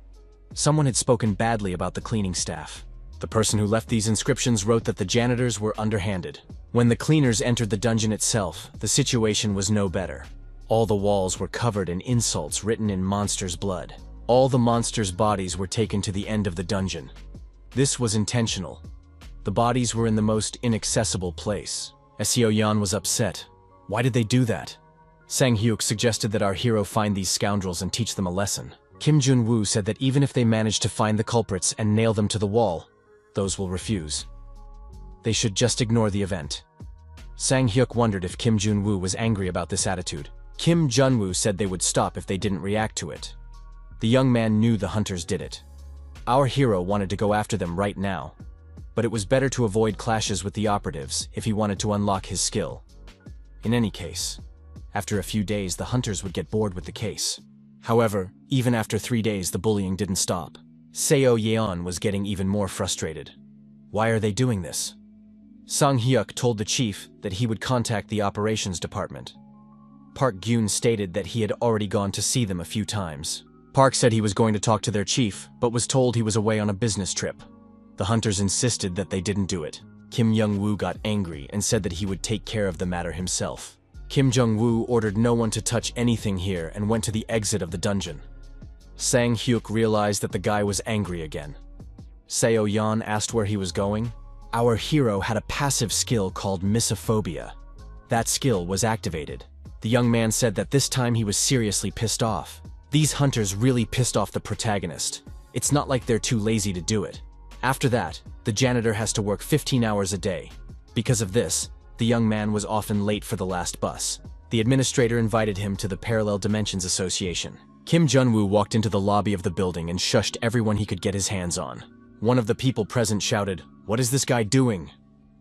Someone had spoken badly about the cleaning staff. The person who left these inscriptions wrote that the janitors were underhanded. When the cleaners entered the dungeon itself, the situation was no better. All the walls were covered in insults written in monsters' blood. All the monsters' bodies were taken to the end of the dungeon. This was intentional. The bodies were in the most inaccessible place. Seo Yan was upset. Why did they do that? Sang Hyuk suggested that our hero find these scoundrels and teach them a lesson. Kim Jun-woo said that even if they manage to find the culprits and nail them to the wall, those will refuse. They should just ignore the event. Sang Hyuk wondered if Kim Jun-woo was angry about this attitude. Kim Jun-woo said they would stop if they didn't react to it. The young man knew the hunters did it. Our hero wanted to go after them right now, but it was better to avoid clashes with the operatives if he wanted to unlock his skill. In any case, after a few days the hunters would get bored with the case. However, even after 3 days the bullying didn't stop. Seo Yeon was getting even more frustrated. Why are they doing this? Sang Hyuk told the chief that he would contact the operations department. Park Gyun stated that he had already gone to see them a few times. Park said he was going to talk to their chief, but was told he was away on a business trip. The hunters insisted that they didn't do it. Kim Jung-woo got angry and said that he would take care of the matter himself. Kim Jung-woo ordered no one to touch anything here and went to the exit of the dungeon. Sang Hyuk realized that the guy was angry again. Seo Yan asked where he was going. Our hero had a passive skill called Misophonia. That skill was activated. The young man said that this time he was seriously pissed off. These hunters really pissed off the protagonist. It's not like they're too lazy to do it. After that, the janitor has to work 15 hours a day. Because of this, the young man was often late for the last bus. The administrator invited him to the Parallel Dimensions Association. Kim Jun-woo walked into the lobby of the building and shushed everyone he could get his hands on. One of the people present shouted, "What is this guy doing?"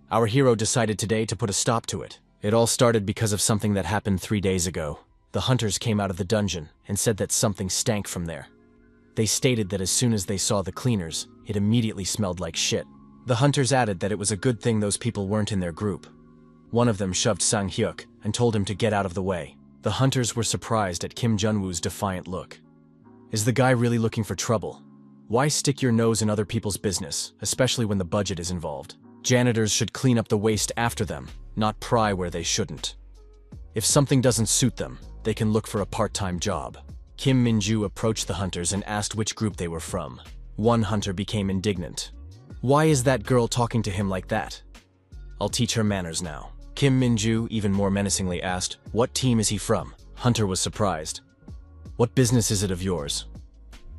Our hero decided today to put a stop to it. It all started because of something that happened 3 days ago. The hunters came out of the dungeon and said that something stank from there. They stated that as soon as they saw the cleaners, it immediately smelled like shit. The hunters added that it was a good thing those people weren't in their group. One of them shoved Sang Hyuk and told him to get out of the way. The hunters were surprised at Kim Jun-woo's defiant look. Is the guy really looking for trouble? Why stick your nose in other people's business, especially when the budget is involved? Janitors should clean up the waste after them, not pry where they shouldn't. If something doesn't suit them, they can look for a part-time job. Kim Min-ju approached the hunters and asked which group they were from. One hunter became indignant. Why is that girl talking to him like that? I'll teach her manners now. Kim Min-ju even more menacingly asked, what team is he from? Hunter was surprised. What business is it of yours?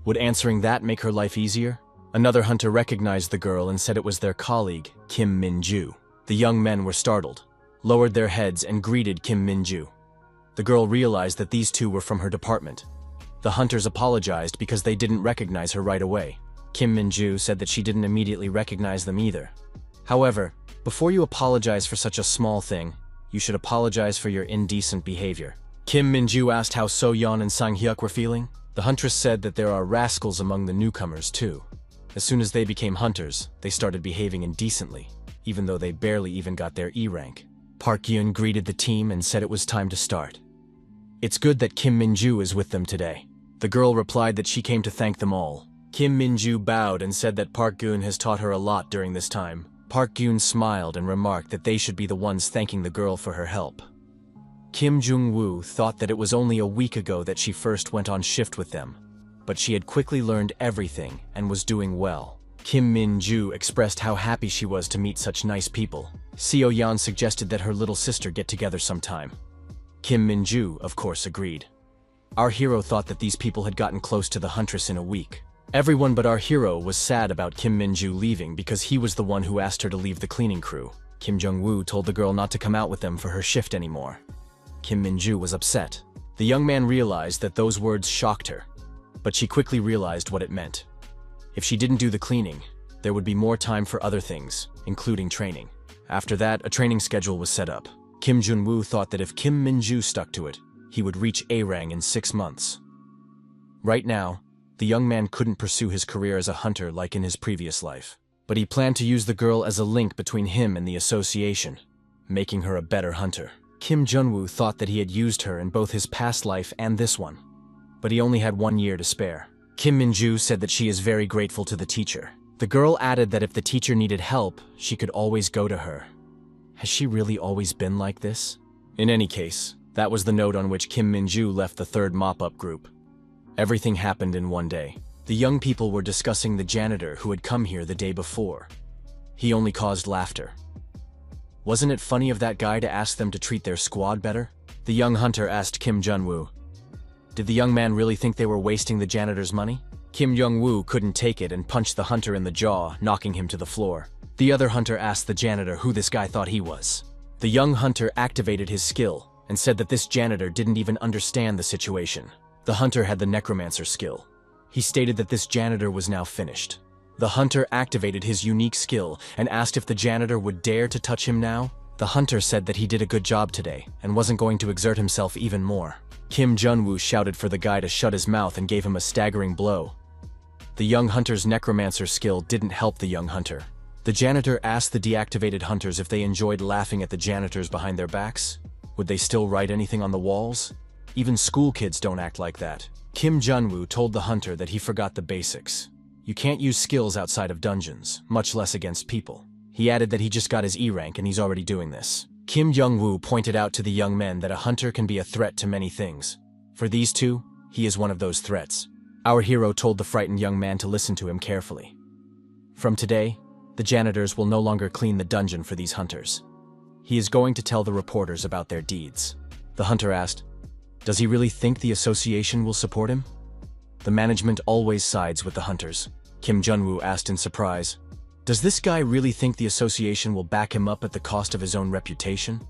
Would answering that make her life easier? Another hunter recognized the girl and said it was their colleague, Kim Min-ju. The young men were startled, lowered their heads and greeted Kim Min-ju. The girl realized that these two were from her department. The hunters apologized because they didn't recognize her right away. Kim Min-ju said that she didn't immediately recognize them either. However, before you apologize for such a small thing, you should apologize for your indecent behavior. Kim Min-ju asked how So-yeon and Sang Hyuk were feeling. The huntress said that there are rascals among the newcomers too. As soon as they became hunters, they started behaving indecently, even though they barely even got their E rank. Park Gyun greeted the team and said it was time to start. It's good that Kim Min-ju is with them today. The girl replied that she came to thank them all. Kim Min-ju bowed and said that Park Gyun has taught her a lot during this time. Park Gyun smiled and remarked that they should be the ones thanking the girl for her help. Kim Jung-woo thought that it was only a week ago that she first went on shift with them, but she had quickly learned everything and was doing well. Kim Min-ju expressed how happy she was to meet such nice people. Seo Yan suggested that her little sister get together sometime. Kim Min-ju, of course, agreed. Our hero thought that these people had gotten close to the huntress in a week. Everyone but our hero was sad about Kim Min-ju leaving because he was the one who asked her to leave the cleaning crew. Kim Jung-woo told the girl not to come out with them for her shift anymore. Kim Min-ju was upset. The young man realized that those words shocked her, but she quickly realized what it meant. If she didn't do the cleaning, there would be more time for other things, including training. After that, a training schedule was set up. Kim Jun-woo thought that if Kim Min-ju stuck to it, he would reach A-rang in 6 months. Right now, the young man couldn't pursue his career as a hunter like in his previous life, but he planned to use the girl as a link between him and the association, making her a better hunter. Kim Jun-woo thought that he had used her in both his past life and this one. but he only had 1 year to spare. Kim Min-ju said that she is very grateful to the teacher. The girl added that if the teacher needed help, she could always go to her. Has she really always been like this? In any case, that was the note on which Kim Min-ju left the third mop-up group. Everything happened in one day. The young people were discussing the janitor who had come here the day before. He only caused laughter. Wasn't it funny of that guy to ask them to treat their squad better? The young hunter asked Kim Jun-woo. Did the young man really think they were wasting the janitor's money? Kim Jung-woo couldn't take it and punched the hunter in the jaw, knocking him to the floor. The other hunter asked the janitor who this guy thought he was. The young hunter activated his skill and said that this janitor didn't even understand the situation. The hunter had the necromancer skill. He stated that this janitor was now finished. The hunter activated his unique skill and asked if the janitor would dare to touch him now. The hunter said that he did a good job today and wasn't going to exert himself even more. Kim Jun-woo shouted for the guy to shut his mouth and gave him a staggering blow. The young hunter's necromancer skill didn't help the young hunter. The janitor asked the deactivated hunters if they enjoyed laughing at the janitors behind their backs. Would they still write anything on the walls? Even school kids don't act like that. Kim Jun-woo told the hunter that he forgot the basics. You can't use skills outside of dungeons, much less against people. He added that he just got his E-rank and he's already doing this. Kim Jung-woo pointed out to the young men that a hunter can be a threat to many things. For these two, he is one of those threats. Our hero told the frightened young man to listen to him carefully. From today, the janitors will no longer clean the dungeon for these hunters. He is going to tell the reporters about their deeds. The hunter asked, does he really think the association will support him? The management always sides with the hunters. Kim Jun-woo asked in surprise, does this guy really think the association will back him up at the cost of his own reputation?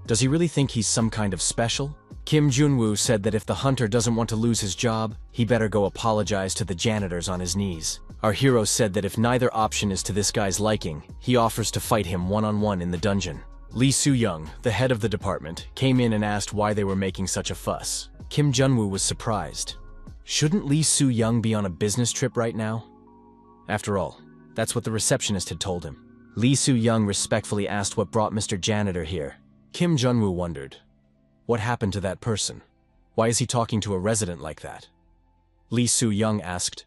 Does he really think he's some kind of special? Kim Jun-woo said that if the hunter doesn't want to lose his job, he better go apologize to the janitors on his knees. Our hero said that if neither option is to this guy's liking, he offers to fight him one-on-one in the dungeon. Lee Soo-young, the head of the department, came in and asked why they were making such a fuss. Kim Jun-woo was surprised. Shouldn't Lee Soo-young be on a business trip right now? After all, that's what the receptionist had told him. Lee Soo-young respectfully asked what brought Mr. Janitor here. Kim Jun-woo wondered, what happened to that person? Why is he talking to a resident like that? Lee Soo-young asked,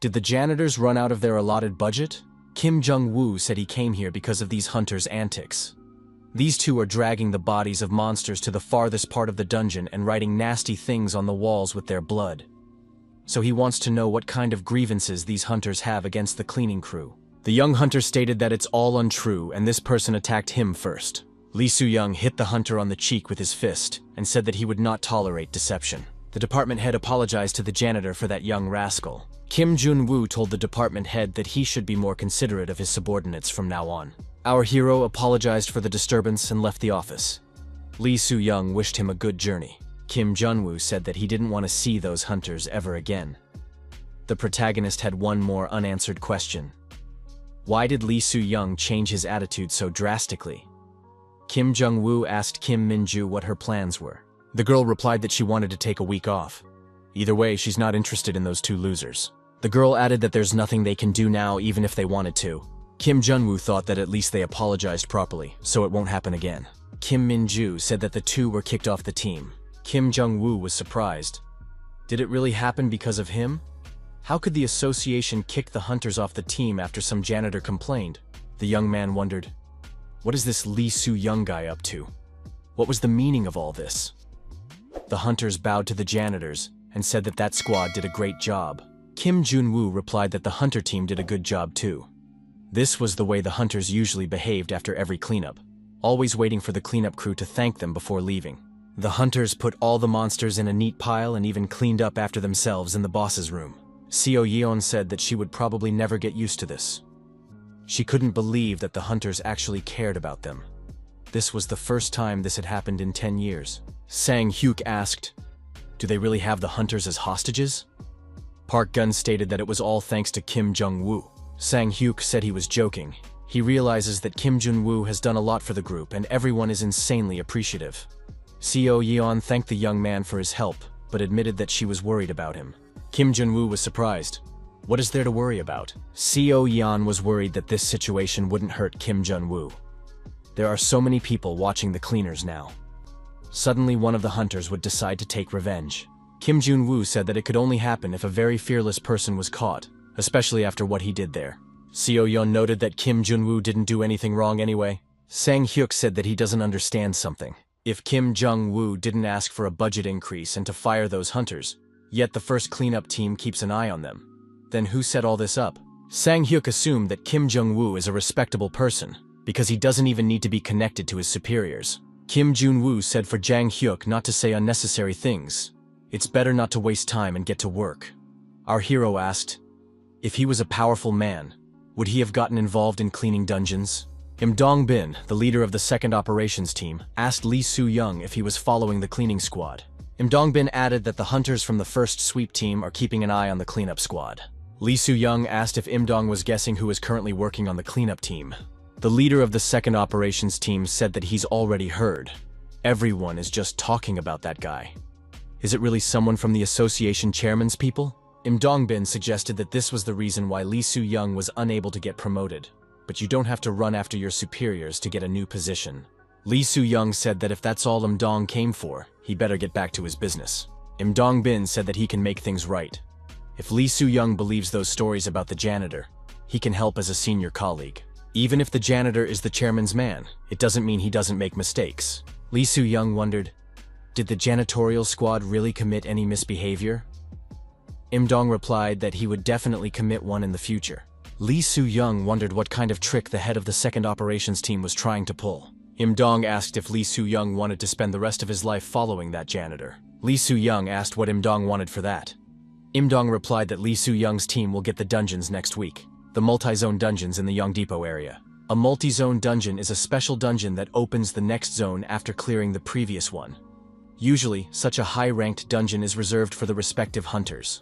did the janitors run out of their allotted budget? Kim Jung-woo said he came here because of these hunters' antics. These two are dragging the bodies of monsters to the farthest part of the dungeon and writing nasty things on the walls with their blood. So he wants to know what kind of grievances these hunters have against the cleaning crew. The young hunter stated that it's all untrue and this person attacked him first. Lee Soo-young hit the hunter on the cheek with his fist and said that he would not tolerate deception. The department head apologized to the janitor for that young rascal. Kim Jun-woo told the department head that he should be more considerate of his subordinates from now on. Our hero apologized for the disturbance and left the office. Lee Soo-young wished him a good journey. Kim Jun-woo said that he didn't want to see those hunters ever again. The protagonist had one more unanswered question. Why did Lee Soo-young change his attitude so drastically? Kim Jung-woo asked Kim Min-ju what her plans were. The girl replied that she wanted to take a week off. Either way, she's not interested in those two losers. The girl added that there's nothing they can do now even if they wanted to. Kim Jun-woo thought that at least they apologized properly, so it won't happen again. Kim Min-ju said that the two were kicked off the team. Kim Jung-woo was surprised. Did it really happen because of him? How could the association kick the hunters off the team after some janitor complained? The young man wondered, what is this Lee Soo-young guy up to? What was the meaning of all this? The hunters bowed to the janitors and said that that squad did a great job. Kim Jun-woo replied that the hunter team did a good job too. This was the way the hunters usually behaved after every cleanup, always waiting for the cleanup crew to thank them before leaving. The hunters put all the monsters in a neat pile and even cleaned up after themselves in the boss's room. Seo Yeon said that she would probably never get used to this. She couldn't believe that the hunters actually cared about them. This was the first time this had happened in 10 years. Sang Hyuk asked, do they really have the hunters as hostages? Park Gun stated that it was all thanks to Kim Jung-woo. Sang Hyuk said he was joking. He realizes that Kim Jun-woo has done a lot for the group and everyone is insanely appreciative. Seo Yeon thanked the young man for his help, but admitted that she was worried about him. Kim Jun-woo was surprised. What is there to worry about? Seo Yeon was worried that this situation wouldn't hurt Kim Jun-woo. There are so many people watching the cleaners now. Suddenly one of the hunters would decide to take revenge. Kim Jun-woo said that it could only happen if a very fearless person was caught, especially after what he did there. Seo-yeon noted that Kim Jun-woo didn't do anything wrong anyway. Sang-hyuk said that he doesn't understand something. If Kim Jung-woo didn't ask for a budget increase and to fire those hunters, yet the first cleanup team keeps an eye on them, then who set all this up? Sang-hyuk assumed that Kim Jung-woo is a respectable person, because he doesn't even need to be connected to his superiors. Kim Jun-woo said for Jang-hyuk not to say unnecessary things. It's better not to waste time and get to work. Our hero asked, if he was a powerful man, would he have gotten involved in cleaning dungeons? Im Dong-bin, the leader of the second operations team, asked Lee Soo-young if he was following the cleaning squad. Im Dong-bin added that the hunters from the first sweep team are keeping an eye on the cleanup squad. Lee Soo-young asked if Im Dong was guessing who is currently working on the cleanup team. The leader of the second operations team said that he's already heard. Everyone is just talking about that guy. Is it really someone from the association chairman's people? Im Dong-bin suggested that this was the reason why Lee Soo-young was unable to get promoted. But you don't have to run after your superiors to get a new position. Lee Soo-young said that if that's all Im Dong came for, he better get back to his business. Im Dong-bin said that he can make things right. If Lee Soo-young believes those stories about the janitor, he can help as a senior colleague. Even if the janitor is the chairman's man, it doesn't mean he doesn't make mistakes. Lee Soo-young wondered, did the janitorial squad really commit any misbehavior? Im Dong replied that he would definitely commit one in the future. Lee Soo-young wondered what kind of trick the head of the second operations team was trying to pull. Im Dong asked if Lee Soo-young wanted to spend the rest of his life following that janitor. Lee Soo-young asked what Im Dong wanted for that. Im Dong replied that Lee Soo-young's team will get the dungeons next week, the multi-zone dungeons in the Yongdepot area. A multi-zone dungeon is a special dungeon that opens the next zone after clearing the previous one. Usually, such a high-ranked dungeon is reserved for the respective hunters.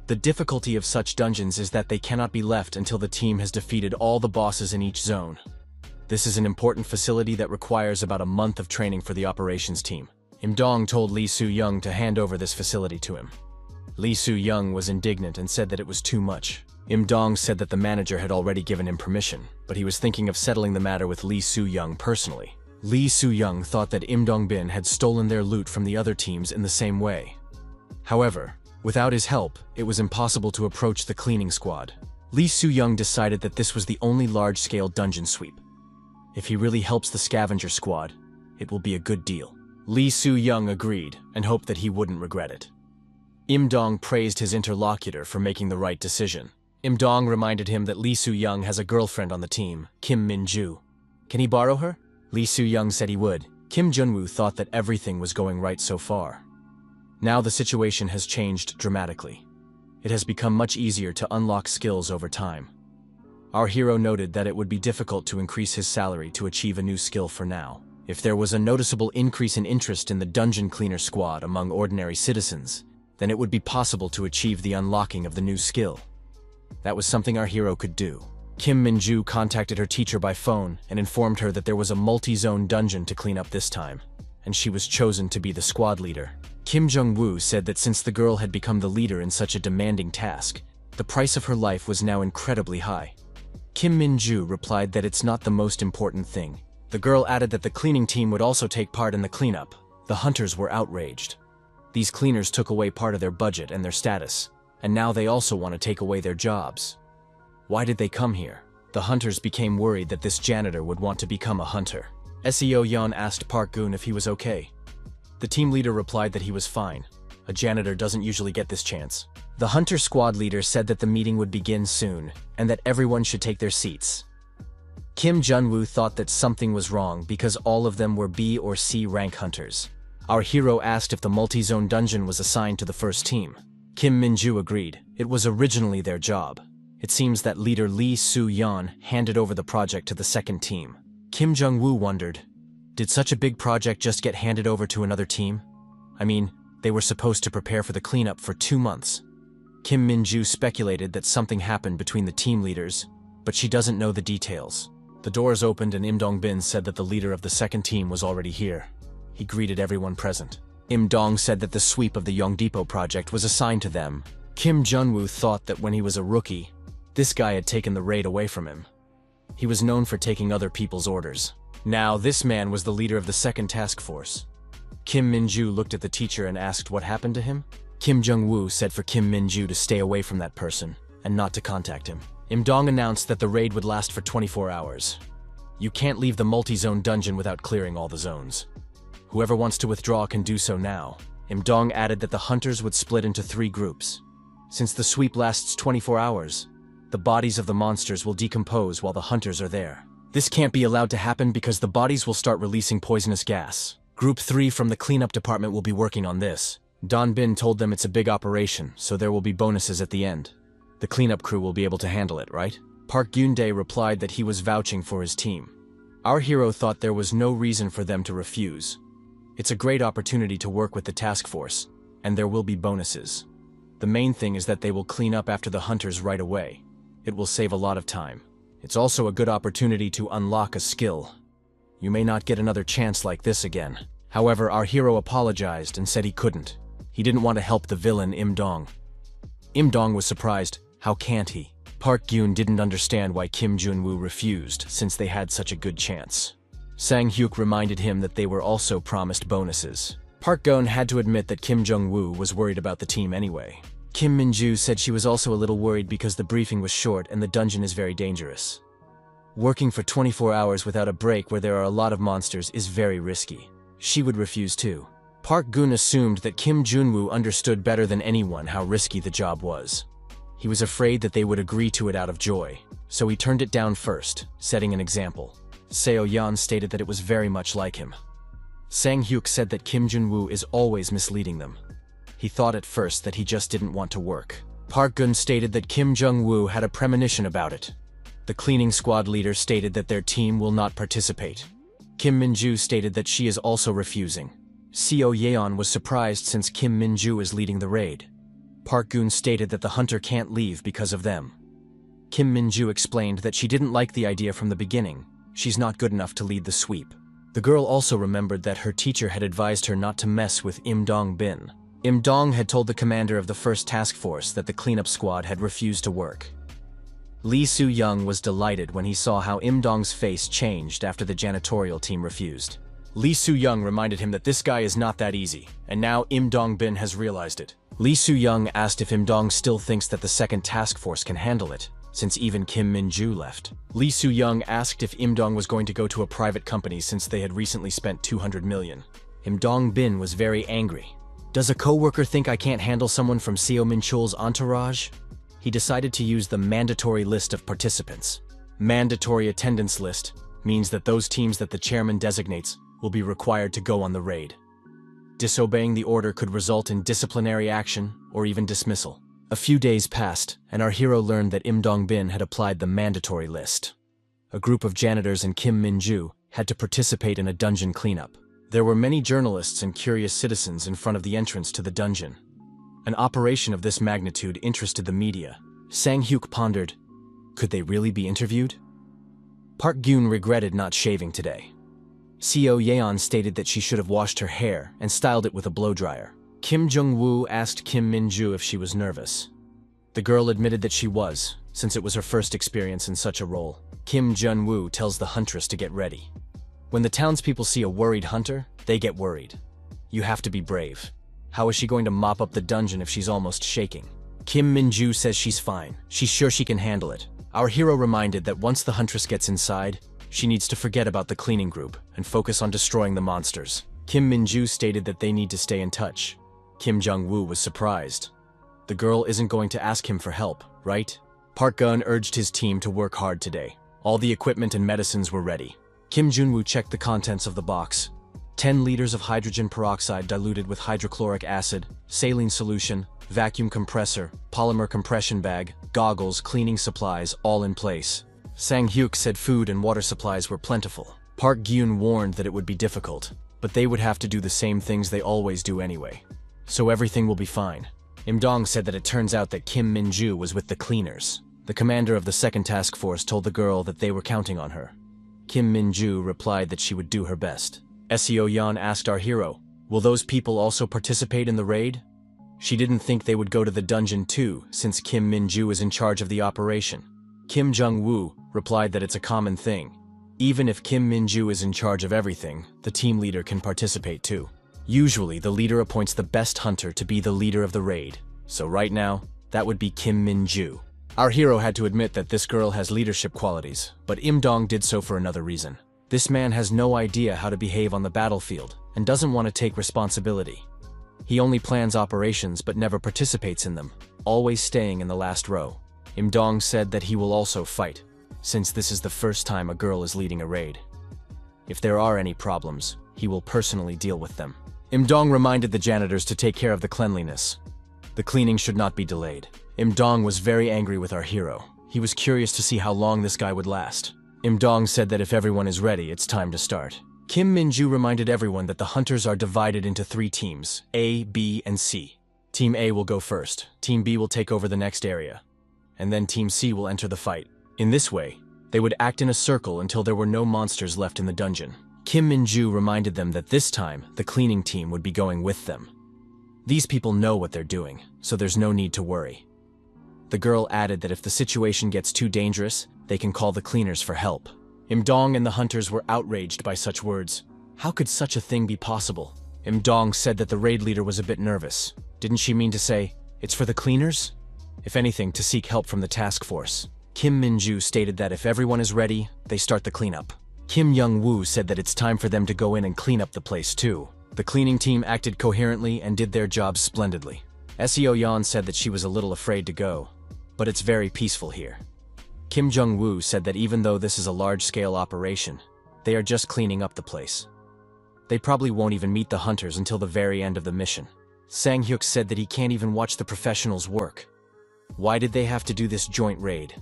The difficulty of such dungeons is that they cannot be left until the team has defeated all the bosses in each zone. This is an important facility that requires about a month of training for the operations team. Im Dong told Lee Soo-young to hand over this facility to him. Lee Soo-young was indignant and said that it was too much. Im Dong said that the manager had already given him permission, but he was thinking of settling the matter with Lee Soo-young personally. Lee Soo-young thought that Im Dong-bin had stolen their loot from the other teams in the same way. However, without his help, it was impossible to approach the cleaning squad. Lee Soo-young decided that this was the only large-scale dungeon sweep. If he really helps the scavenger squad, it will be a good deal. Lee Soo-young agreed and hoped that he wouldn't regret it. Im Dong praised his interlocutor for making the right decision. Im Dong reminded him that Lee Soo-young has a girlfriend on the team, Kim Min-ju. Can he borrow her? Lee Soo-young said he would. Kim Jun-woo thought that everything was going right so far. Now the situation has changed dramatically. It has become much easier to unlock skills over time. Our hero noted that it would be difficult to increase his salary to achieve a new skill for now. If there was a noticeable increase in interest in the dungeon cleaner squad among ordinary citizens, then it would be possible to achieve the unlocking of the new skill. That was something our hero could do. Kim Min-ju contacted her teacher by phone and informed her that there was a multi-zone dungeon to clean up this time, and she was chosen to be the squad leader. Kim Jung-woo said that since the girl had become the leader in such a demanding task, the price of her life was now incredibly high. Kim Min-ju replied that it's not the most important thing. The girl added that the cleaning team would also take part in the cleanup. The hunters were outraged. These cleaners took away part of their budget and their status, and now they also want to take away their jobs. Why did they come here? The hunters became worried that this janitor would want to become a hunter. Seo-yeon asked Park Goon if he was okay. The team leader replied that he was fine. A janitor doesn't usually get this chance. The hunter squad leader said that the meeting would begin soon, and that everyone should take their seats. Kim Jun-woo thought that something was wrong because all of them were B or C rank hunters. Our hero asked if the multi-zone dungeon was assigned to the first team. Kim Min-ju agreed. It was originally their job. It seems that leader Lee Soo-yeon handed over the project to the second team. Kim Jung-woo wondered, did such a big project just get handed over to another team? I mean, they were supposed to prepare for the cleanup for 2 months. Kim Min-ju speculated that something happened between the team leaders, but she doesn't know the details. The doors opened and Im Dong-bin said that the leader of the second team was already here. He greeted everyone present. Im Dong said that the sweep of the Yongdepot project was assigned to them. Kim Jun-woo thought that when he was a rookie, this guy had taken the raid away from him. He was known for taking other people's orders. Now this man was the leader of the second task force. Kim Min-ju looked at the teacher and asked what happened to him. Kim Jong-woo said for Kim Min-ju to stay away from that person and not to contact him. Im-dong announced that the raid would last for 24 hours. You can't leave the multi-zone dungeon without clearing all the zones. Whoever wants to withdraw can do so now. Im-dong added that the hunters would split into 3 groups. Since the sweep lasts 24 hours, the bodies of the monsters will decompose while the hunters are there. This can't be allowed to happen because the bodies will start releasing poisonous gas. Group 3 from the cleanup department will be working on this. Don Bin told them it's a big operation, so there will be bonuses at the end. The cleanup crew will be able to handle it, right? Park Gyun-dae replied that he was vouching for his team. Our hero thought there was no reason for them to refuse. It's a great opportunity to work with the task force, and there will be bonuses. The main thing is that they will clean up after the hunters right away. It will save a lot of time. It's also a good opportunity to unlock a skill. You may not get another chance like this again. However, our hero apologized and said he couldn't. He didn't want to help the villain Im-dong. Im-dong was surprised. How can't he? Park Gyun didn't understand why Kim Jun-woo refused, since they had such a good chance. Sang-hyuk reminded him that they were also promised bonuses. Park Gun had to admit that Kim Jong-woo was worried about the team anyway. Kim Min-ju said she was also a little worried because the briefing was short and the dungeon is very dangerous. Working for 24 hours without a break where there are a lot of monsters is very risky. She would refuse too. Park Gun assumed that Kim Jun-woo understood better than anyone how risky the job was. He was afraid that they would agree to it out of joy, so he turned it down first, setting an example. Seo Yeon stated that it was very much like him. Sang-hyuk said that Kim Jun-woo is always misleading them. He thought at first that he just didn't want to work. Park Gun stated that Kim Jong-woo had a premonition about it. The cleaning squad leader stated that their team will not participate. Kim Min-ju stated that she is also refusing. Seo Yeon was surprised since Kim Min-ju is leading the raid. Park Gun stated that the hunter can't leave because of them. Kim Min-ju explained that she didn't like the idea from the beginning. She's not good enough to lead the sweep. The girl also remembered that her teacher had advised her not to mess with Im-dong Bin. Im-dong had told the commander of the first task force that the cleanup squad had refused to work. Lee Soo-young was delighted when he saw how Im-dong's face changed after the janitorial team refused. Lee Soo-young reminded him that this guy is not that easy, and now Im-dong Bin has realized it. Lee Soo-young asked if Im-dong still thinks that the second task force can handle it, since even Kim Min-ju left. Lee Soo-young asked if Im-dong was going to go to a private company since they had recently spent 200 million. Im-dong Bin was very angry. Does a co-worker think I can't handle someone from Seo Min-chul's entourage? He decided to use the mandatory list of participants. Mandatory attendance list means that those teams that the chairman designates will be required to go on the raid. Disobeying the order could result in disciplinary action or even dismissal. A few days passed, and our hero learned that Im-dong Bin had applied the mandatory list. A group of janitors and Kim Min-ju had to participate in a dungeon cleanup. There were many journalists and curious citizens in front of the entrance to the dungeon. An operation of this magnitude interested the media. Sang-hyuk pondered, could they really be interviewed? Park Gyun regretted not shaving today. Seo Yeon stated that she should have washed her hair and styled it with a blow-dryer. Kim Jong-woo asked Kim Min-ju if she was nervous. The girl admitted that she was, since it was her first experience in such a role. Kim Jun-woo tells the huntress to get ready. When the townspeople see a worried hunter, they get worried. You have to be brave. How is she going to mop up the dungeon if she's almost shaking? Kim Min-ju says she's fine. She's sure she can handle it. Our hero reminded that once the huntress gets inside, she needs to forget about the cleaning group and focus on destroying the monsters. Kim Min-ju stated that they need to stay in touch. Kim Jong-woo was surprised. The girl isn't going to ask him for help, right? Park Gun urged his team to work hard today. All the equipment and medicines were ready. Kim Jun-woo checked the contents of the box. 10 liters of hydrogen peroxide diluted with hydrochloric acid, saline solution, vacuum compressor, polymer compression bag, goggles, cleaning supplies, all in place. Sang-hyuk said food and water supplies were plentiful. Park Gyun warned that it would be difficult, but they would have to do the same things they always do anyway. So everything will be fine. Im-dong said that it turns out that Kim Min-ju was with the cleaners. The commander of the second task force told the girl that they were counting on her. Kim Min-ju replied that she would do her best. Seo Yeon asked our hero, will those people also participate in the raid? She didn't think they would go to the dungeon too, since Kim Min-ju is in charge of the operation. Kim Jong-woo replied that it's a common thing. Even if Kim Min-ju is in charge of everything, the team leader can participate too. Usually, the leader appoints the best hunter to be the leader of the raid. So right now, that would be Kim Min-ju. Our hero had to admit that this girl has leadership qualities, but Im Dong did so for another reason. This man has no idea how to behave on the battlefield and doesn't want to take responsibility. He only plans operations but never participates in them, always staying in the last row. Im Dong said that he will also fight, since this is the first time a girl is leading a raid. If there are any problems, he will personally deal with them. Im Dong reminded the janitors to take care of the cleanliness. The cleaning should not be delayed. Im Dong was very angry with our hero. He was curious to see how long this guy would last. Im Dong said that if everyone is ready, it's time to start. Kim Min-ju reminded everyone that the hunters are divided into 3 teams, A, B, and C. Team A will go first, Team B will take over the next area, and then Team C will enter the fight. In this way, they would act in a circle until there were no monsters left in the dungeon. Kim Min-ju reminded them that this time, the cleaning team would be going with them. These people know what they're doing, so there's no need to worry. The girl added that if the situation gets too dangerous, they can call the cleaners for help. Im Dong and the hunters were outraged by such words. How could such a thing be possible? Im Dong said that the raid leader was a bit nervous. Didn't she mean to say, it's for the cleaners? If anything, to seek help from the task force. Kim Min-ju stated that if everyone is ready, they start the cleanup. Kim Young-woo said that it's time for them to go in and clean up the place too. The cleaning team acted coherently and did their job splendidly. Seo Yeon said that she was a little afraid to go, but it's very peaceful here. Kim Jung-woo said that even though this is a large-scale operation, they are just cleaning up the place. They probably won't even meet the hunters until the very end of the mission. Sang Hyuk said that he can't even watch the professionals work. Why did they have to do this joint raid?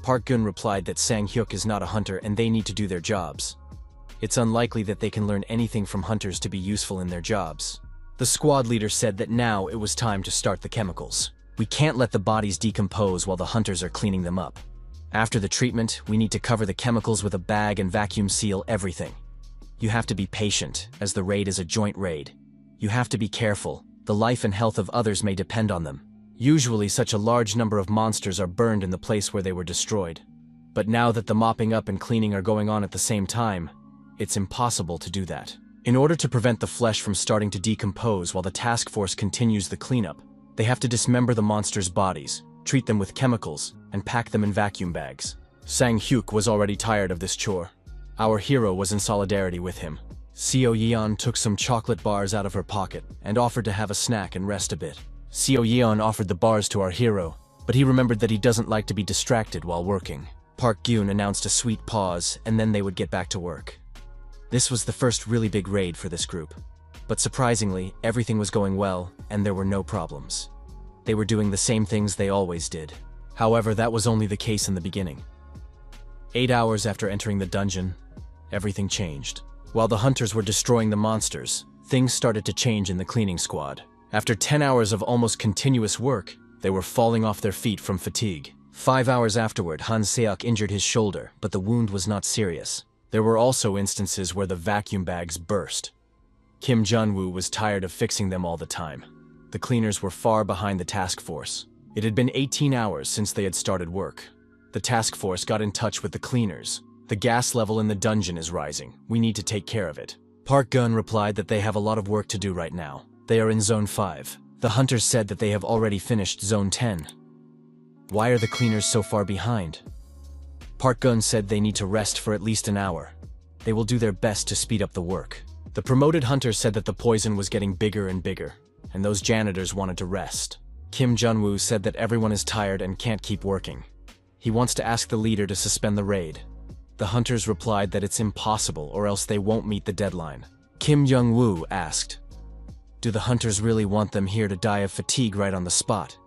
Park Gun replied that Sang Hyuk is not a hunter and they need to do their jobs. It's unlikely that they can learn anything from hunters to be useful in their jobs. The squad leader said that now it was time to start the chemicals. We can't let the bodies decompose while the hunters are cleaning them up. After the treatment, we need to cover the chemicals with a bag and vacuum seal everything. You have to be patient, as the raid is a joint raid. You have to be careful. The life and health of others may depend on them. Usually, such a large number of monsters are burned in the place where they were destroyed. But now that the mopping up and cleaning are going on at the same time, it's impossible to do that. In order to prevent the flesh from starting to decompose while the task force continues the cleanup, they have to dismember the monsters' bodies, treat them with chemicals, and pack them in vacuum bags. Sang Hyuk was already tired of this chore. Our hero was in solidarity with him. Seo Yeon took some chocolate bars out of her pocket and offered to have a snack and rest a bit. Seo Yeon offered the bars to our hero, but he remembered that he doesn't like to be distracted while working. Park Gyun announced a sweet pause, and then they would get back to work. This was the first really big raid for this group. But surprisingly, everything was going well, and there were no problems. They were doing the same things they always did. However, that was only the case in the beginning. 8 hours after entering the dungeon, everything changed. While the hunters were destroying the monsters, things started to change in the cleaning squad. After 10 hours of almost continuous work, they were falling off their feet from fatigue. 5 hours afterward, Han Seok injured his shoulder, but the wound was not serious. There were also instances where the vacuum bags burst. Kim Jun-woo was tired of fixing them all the time. The cleaners were far behind the task force. It had been 18 hours since they had started work. The task force got in touch with the cleaners. The gas level in the dungeon is rising. We need to take care of it. Park Gun replied that they have a lot of work to do right now. They are in Zone 5. The hunters said that they have already finished Zone 10. Why are the cleaners so far behind? Park Gun said they need to rest for at least an hour. They will do their best to speed up the work. The promoted hunter said that the poison was getting bigger and bigger, and those janitors wanted to rest. Kim Jun-woo said that everyone is tired and can't keep working. He wants to ask the leader to suspend the raid. The hunters replied that it's impossible or else they won't meet the deadline. Kim Jung-woo asked, "Do the hunters really want them here to die of fatigue right on the spot?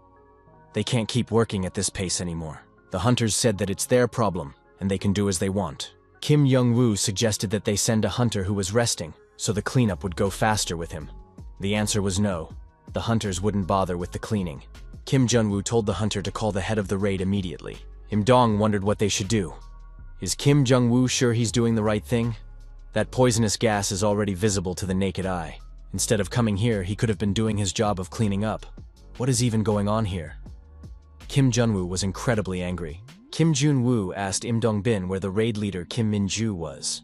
They can't keep working at this pace anymore." The hunters said that it's their problem, and they can do as they want. Kim Young-woo suggested that they send a hunter who was resting, so the cleanup would go faster with him. The answer was no. The hunters wouldn't bother with the cleaning. Kim Jun-woo told the hunter to call the head of the raid immediately. Im Dong wondered what they should do. Is Kim Jung-woo sure he's doing the right thing? That poisonous gas is already visible to the naked eye. Instead of coming here, he could have been doing his job of cleaning up. What is even going on here? Kim Jun-woo was incredibly angry. Kim Jun-woo asked Im Dong-bin where the raid leader Kim Min-ju was.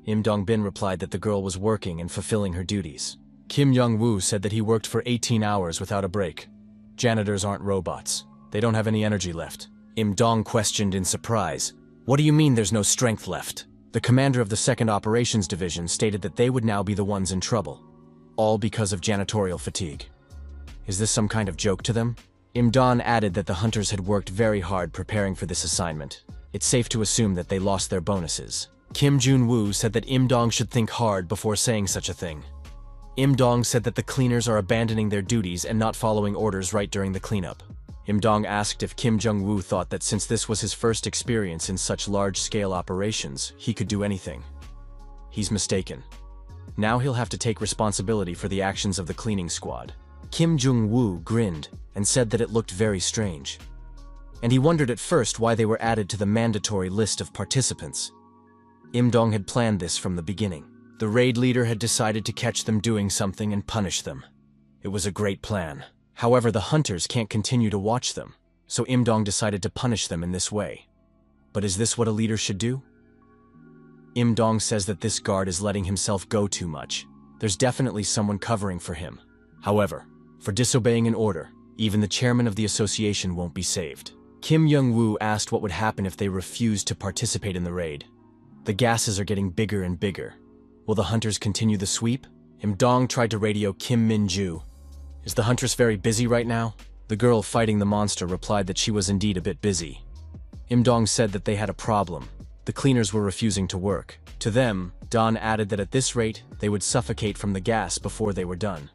Im Dong-bin replied that the girl was working and fulfilling her duties. Kim Jong-woo said that he worked for 18 hours without a break. Janitors aren't robots. They don't have any energy left. Im Dong questioned in surprise. What do you mean there's no strength left? The commander of the 2nd Operations Division stated that they would now be the ones in trouble. All because of janitorial fatigue. Is this some kind of joke to them? Im Dong added that the hunters had worked very hard preparing for this assignment. It's safe to assume that they lost their bonuses. Kim Jun-woo said that Im Dong should think hard before saying such a thing. Im Dong said that the cleaners are abandoning their duties and not following orders right during the cleanup. Im Dong asked if Kim Jong-woo thought that since this was his first experience in such large-scale operations, he could do anything. He's mistaken. Now he'll have to take responsibility for the actions of the cleaning squad. Kim Jong-woo grinned and said that it looked very strange. And he wondered at first why they were added to the mandatory list of participants. Im Dong had planned this from the beginning. The raid leader had decided to catch them doing something and punish them. It was a great plan. However, the hunters can't continue to watch them, so Im Dong decided to punish them in this way. But is this what a leader should do? Im Dong says that this guard is letting himself go too much. There's definitely someone covering for him. However, for disobeying an order, even the chairman of the association won't be saved. Kim Jong-woo asked what would happen if they refused to participate in the raid. The gases are getting bigger and bigger. Will the hunters continue the sweep? Im Dong tried to radio Kim Min-ju. Is the huntress very busy right now? The girl fighting the monster replied that she was indeed a bit busy. Im Dong said that they had a problem. The cleaners were refusing to work. To them, Don added that at this rate, they would suffocate from the gas before they were done.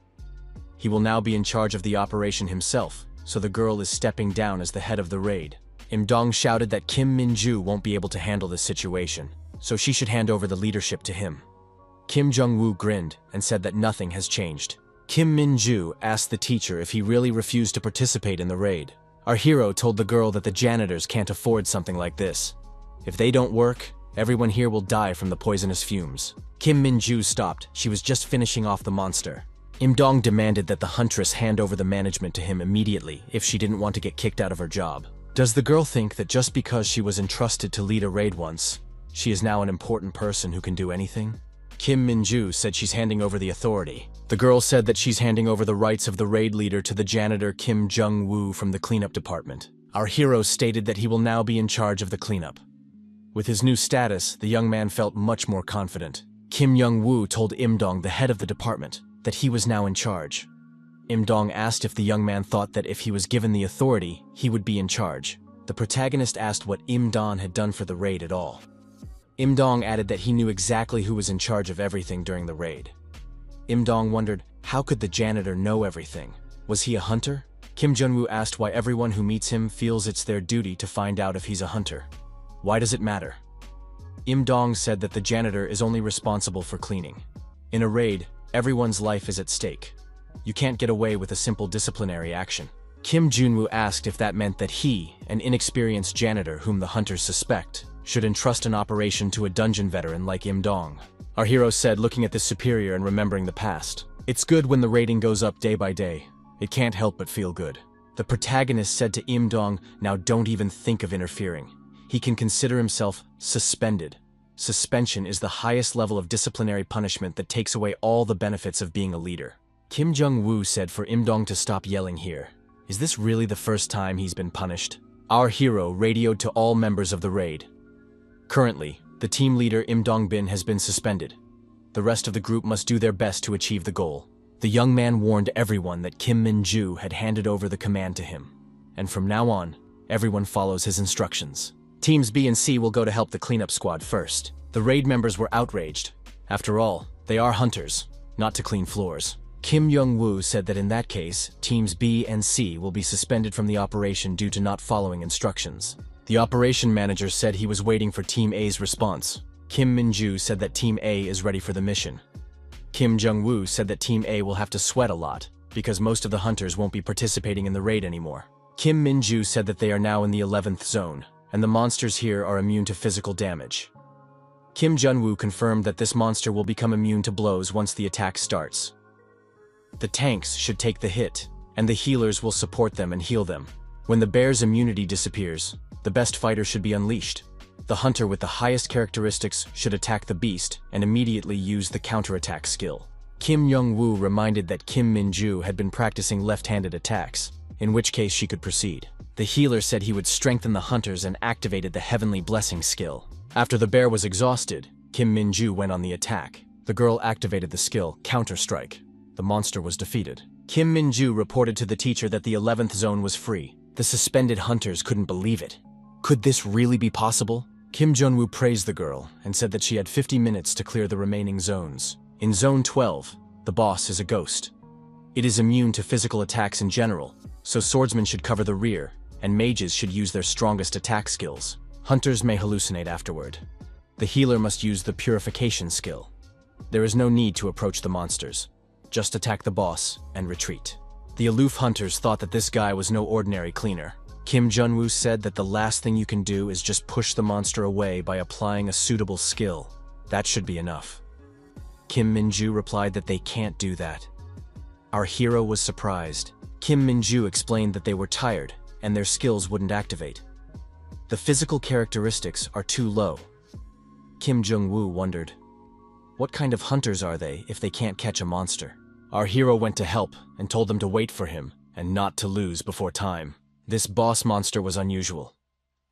He will now be in charge of the operation himself, so the girl is stepping down as the head of the raid. Im Dong shouted that Kim Min-ju won't be able to handle this situation, so she should hand over the leadership to him. Kim Jong-woo grinned and said that nothing has changed. Kim Min-ju asked the teacher if he really refused to participate in the raid. Our hero told the girl that the janitors can't afford something like this. If they don't work, everyone here will die from the poisonous fumes. Kim Min-ju stopped. She was just finishing off the monster. Im Dong demanded that the huntress hand over the management to him immediately if she didn't want to get kicked out of her job. Does the girl think that just because she was entrusted to lead a raid once, she is now an important person who can do anything? Kim Min-ju said she's handing over the authority. The girl said that she's handing over the rights of the raid leader to the janitor Kim Jong-woo from the cleanup department. Our hero stated that he will now be in charge of the cleanup. With his new status, the young man felt much more confident. Kim Jong-woo told Im Dong, the head of the department, that he was now in charge. Im Dong asked if the young man thought that if he was given the authority, he would be in charge. The protagonist asked what Im Dong had done for the raid at all. Im Dong added that he knew exactly who was in charge of everything during the raid. Im Dong wondered, how could the janitor know everything? Was he a hunter? Kim Jong-woo asked why everyone who meets him feels it's their duty to find out if he's a hunter. Why does it matter? Im Dong said that the janitor is only responsible for cleaning. In a raid, everyone's life is at stake. You can't get away with a simple disciplinary action. Kim Jong-woo asked if that meant that he, an inexperienced janitor whom the hunters suspect, should entrust an operation to a dungeon veteran like Im Dong. Our hero said, looking at this superior and remembering the past, "It's good when the rating goes up day by day. It can't help but feel good." The protagonist said to Im Dong, "Now don't even think of interfering." He can consider himself suspended. Suspension is the highest level of disciplinary punishment that takes away all the benefits of being a leader. Kim Jong-woo said for Im Dong to stop yelling here. Is this really the first time he's been punished? Our hero radioed to all members of the raid. Currently, the team leader Im Dong-bin has been suspended. The rest of the group must do their best to achieve the goal. The young man warned everyone that Kim Min-ju had handed over the command to him. And from now on, everyone follows his instructions. Teams B and C will go to help the cleanup squad first. The raid members were outraged. After all, they are hunters, not to clean floors. Kim Jong-woo said that in that case, teams B and C will be suspended from the operation due to not following instructions. The operation manager said he was waiting for Team A's response. Kim Min-ju said that Team A is ready for the mission. Kim Jong-woo said that Team A will have to sweat a lot, because most of the hunters won't be participating in the raid anymore. Kim Min-ju said that they are now in the 11th zone, and the monsters here are immune to physical damage. Kim Jong-woo confirmed that this monster will become immune to blows once the attack starts. The tanks should take the hit, and the healers will support them and heal them. When the bear's immunity disappears, the best fighter should be unleashed. The hunter with the highest characteristics should attack the beast and immediately use the counterattack skill. Kim Young-woo reminded that Kim Min-ju had been practicing left-handed attacks, in which case she could proceed. The healer said he would strengthen the hunters and activated the Heavenly Blessing skill. After the bear was exhausted, Kim Min-ju went on the attack. The girl activated the skill, Counter-Strike. The monster was defeated. Kim Min-ju reported to the teacher that the 11th zone was free. The suspended hunters couldn't believe it. Could this really be possible? Kim Jun-woo praised the girl and said that she had 50 minutes to clear the remaining zones. In Zone 12, the boss is a ghost. It is immune to physical attacks in general, so swordsmen should cover the rear, and mages should use their strongest attack skills. Hunters may hallucinate afterward. The healer must use the purification skill. There is no need to approach the monsters. Just attack the boss and retreat. The aloof hunters thought that this guy was no ordinary cleaner. Kim Jun-woo said that the last thing you can do is just push the monster away by applying a suitable skill. That should be enough. Kim Min-ju replied that they can't do that. Our hero was surprised. Kim Min-ju explained that they were tired and their skills wouldn't activate. The physical characteristics are too low. Kim Jung-woo wondered, what kind of hunters are they if they can't catch a monster? Our hero went to help and told them to wait for him and not to lose before time. This boss monster was unusual.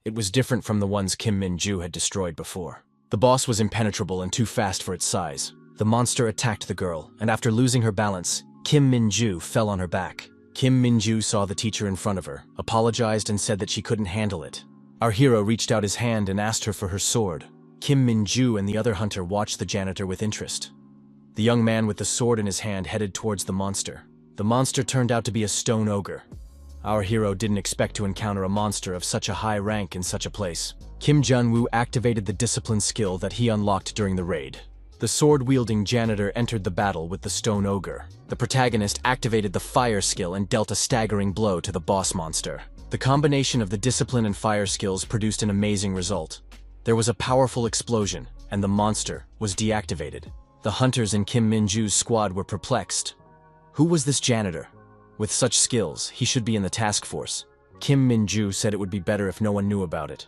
It was different from the ones Kim Min-ju had destroyed before. The boss was impenetrable and too fast for its size. The monster attacked the girl, and after losing her balance, Kim Min-ju fell on her back. Kim Min-ju saw the teacher in front of her, apologized and said that she couldn't handle it. Our hero reached out his hand and asked her for her sword. Kim Min-ju and the other hunter watched the janitor with interest. The young man with the sword in his hand headed towards the monster. The monster turned out to be a stone ogre. Our hero didn't expect to encounter a monster of such a high rank in such a place. Kim Jun-woo activated the discipline skill that he unlocked during the raid. The sword-wielding janitor entered the battle with the stone ogre. The protagonist activated the fire skill and dealt a staggering blow to the boss monster. The combination of the discipline and fire skills produced an amazing result. There was a powerful explosion, and the monster was deactivated. The hunters in Kim Min-ju's squad were perplexed. Who was this janitor? With such skills, he should be in the task force. Kim Min-ju said it would be better if no one knew about it.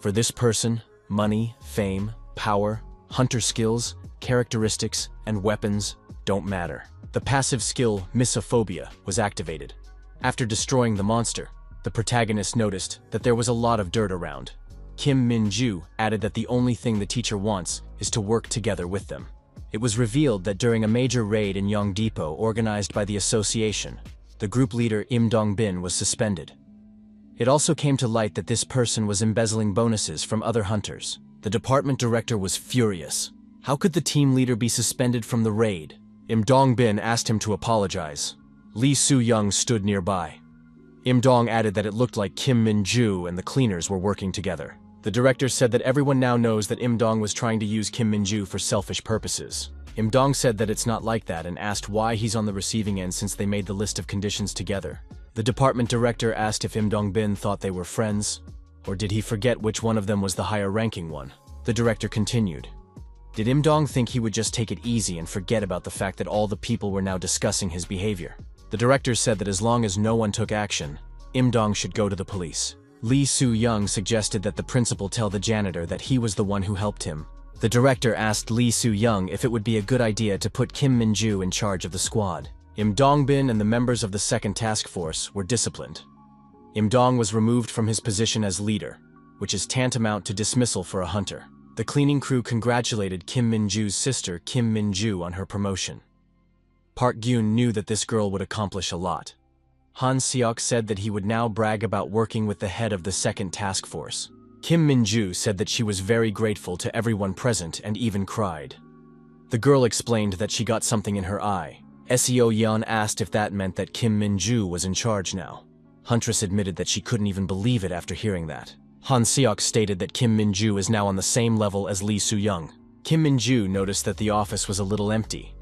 For this person, money, fame, power, hunter skills, characteristics, and weapons don't matter. The passive skill, Misophobia, was activated. After destroying the monster, the protagonist noticed that there was a lot of dirt around. Kim Min-ju added that the only thing the teacher wants is to work together with them. It was revealed that during a major raid in Yongdepo organized by the association, the group leader Im Dong-bin was suspended. It also came to light that this person was embezzling bonuses from other hunters. The department director was furious. How could the team leader be suspended from the raid? Im Dong-bin asked him to apologize. Lee Soo-young stood nearby. Im Dong added that it looked like Kim Min-ju and the cleaners were working together. The director said that everyone now knows that Im Dong was trying to use Kim Min-ju for selfish purposes. Im Dong said that it's not like that and asked why he's on the receiving end since they made the list of conditions together. The department director asked if Im Dong-bin thought they were friends, or did he forget which one of them was the higher-ranking one? The director continued. Did Im Dong think he would just take it easy and forget about the fact that all the people were now discussing his behavior? The director said that as long as no one took action, Im Dong should go to the police. Lee Soo-young suggested that the principal tell the janitor that he was the one who helped him. The director asked Lee Soo-young if it would be a good idea to put Kim Min-ju in charge of the squad. Im Dong-bin and the members of the second task force were disciplined. Im Dong was removed from his position as leader, which is tantamount to dismissal for a hunter. The cleaning crew congratulated Kim Min-ju's sister Kim Min-ju on her promotion. Park Gyun knew that this girl would accomplish a lot. Han Seok said that he would now brag about working with the head of the second task force. Kim Min-ju said that she was very grateful to everyone present and even cried. The girl explained that she got something in her eye. Seo Yeon asked if that meant that Kim Min-ju was in charge now. Huntress admitted that she couldn't even believe it after hearing that. Han Seok stated that Kim Min-ju is now on the same level as Lee Soo-young. Kim Min-ju noticed that the office was a little empty.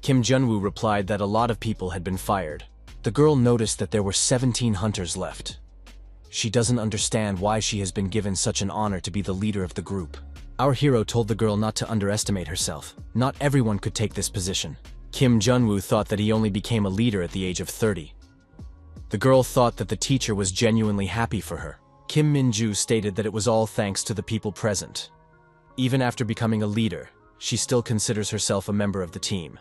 Kim Jun-woo replied that a lot of people had been fired. The girl noticed that there were 17 hunters left. She doesn't understand why she has been given such an honor to be the leader of the group. Our hero told the girl not to underestimate herself. Not everyone could take this position. Kim Jun-woo thought that he only became a leader at the age of 30. The girl thought that the teacher was genuinely happy for her. Kim Min-ju stated that it was all thanks to the people present. Even after becoming a leader, she still considers herself a member of the team.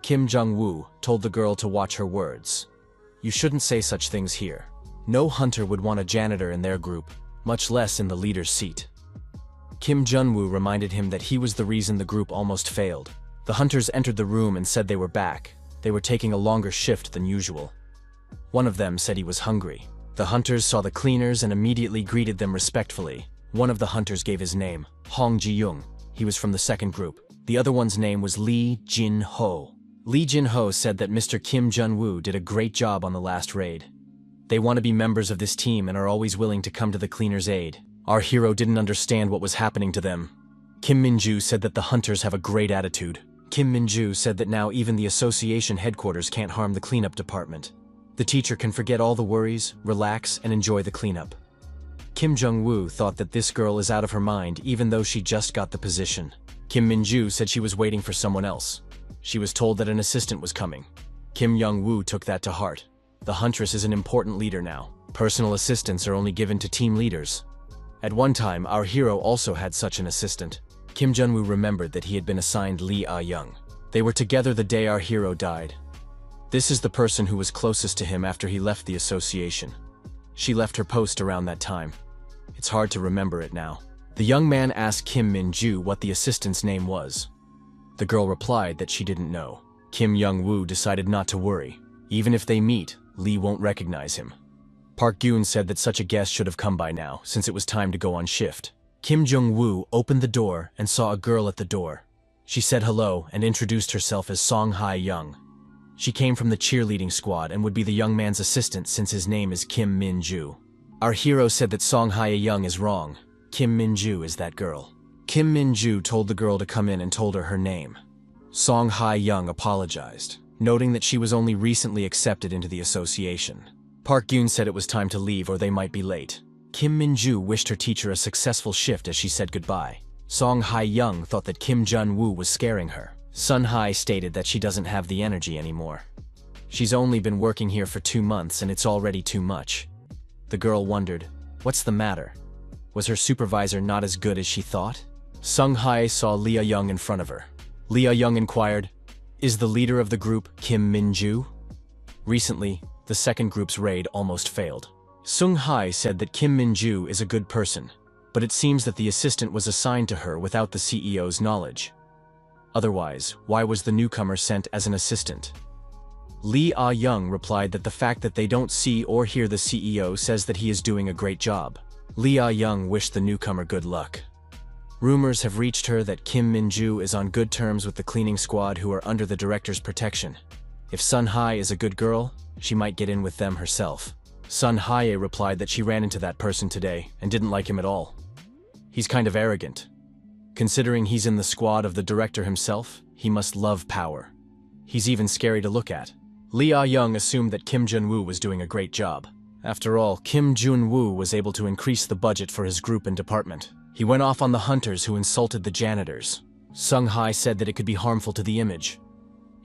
Kim Jung-woo told the girl to watch her words. You shouldn't say such things here. No hunter would want a janitor in their group, much less in the leader's seat. Kim Jung-woo reminded him that he was the reason the group almost failed. The hunters entered the room and said they were back. They were taking a longer shift than usual. One of them said he was hungry. The hunters saw the cleaners and immediately greeted them respectfully. One of the hunters gave his name, Hong Ji-young. He was from the second group. The other one's name was Lee Jin-ho. Lee Jin-ho said that Mr. Kim Jung-woo did a great job on the last raid. They want to be members of this team and are always willing to come to the cleaners' aid. Our hero didn't understand what was happening to them. Kim Min-ju said that the hunters have a great attitude. Kim Min-ju said that now even the association headquarters can't harm the cleanup department. The teacher can forget all the worries, relax, and enjoy the cleanup. Kim Jung-woo thought that this girl is out of her mind even though she just got the position. Kim Min-ju said she was waiting for someone else. She was told that an assistant was coming. Kim Jung-woo took that to heart. The huntress is an important leader now. Personal assistants are only given to team leaders. At one time, our hero also had such an assistant. Kim Jung-woo remembered that he had been assigned Lee Ah-young. They were together the day our hero died. This is the person who was closest to him after he left the association. She left her post around that time. It's hard to remember it now. The young man asked Kim Min-ju what the assistant's name was. The girl replied that she didn't know. Kim Jung-woo decided not to worry. Even if they meet, Lee won't recognize him. Park Gyun said that such a guest should have come by now, since it was time to go on shift. Kim Jung-woo opened the door and saw a girl at the door. She said hello and introduced herself as Song Hae-young. She came from the cheerleading squad and would be the young man's assistant since his name is Kim Min-ju. Our hero said that Song Hae-young is wrong. Kim Min-ju is that girl. Kim Min-ju told the girl to come in and told her name. Song Hae-young apologized, noting that she was only recently accepted into the association. Park Gyun said it was time to leave or they might be late. Kim Min-ju wished her teacher a successful shift as she said goodbye. Song Hae-young thought that Kim Jung-woo was scaring her. Sun Hai stated that she doesn't have the energy anymore. She's only been working here for 2 months and it's already too much. The girl wondered, what's the matter? Was her supervisor not as good as she thought? Sung Hai saw Lee Ah-young in front of her. Lee Ah-young inquired, is the leader of the group Kim Min-ju? Recently, the second group's raid almost failed. Sung Hai said that Kim Min-ju is a good person, but it seems that the assistant was assigned to her without the CEO's knowledge. Otherwise, why was the newcomer sent as an assistant? Lee Ah-young replied that the fact that they don't see or hear the CEO says that he is doing a great job. Lee Ah-young wished the newcomer good luck. Rumors have reached her that Kim Min-ju is on good terms with the cleaning squad who are under the director's protection. If Sun Hai is a good girl, she might get in with them herself. Sun Hae replied that she ran into that person today and didn't like him at all. He's kind of arrogant. Considering he's in the squad of the director himself, he must love power. He's even scary to look at. Lee Ah-young assumed that Kim Jung-woo was doing a great job. After all, Kim Jung-woo was able to increase the budget for his group and department. He went off on the hunters who insulted the janitors. Sung Hai said that it could be harmful to the image.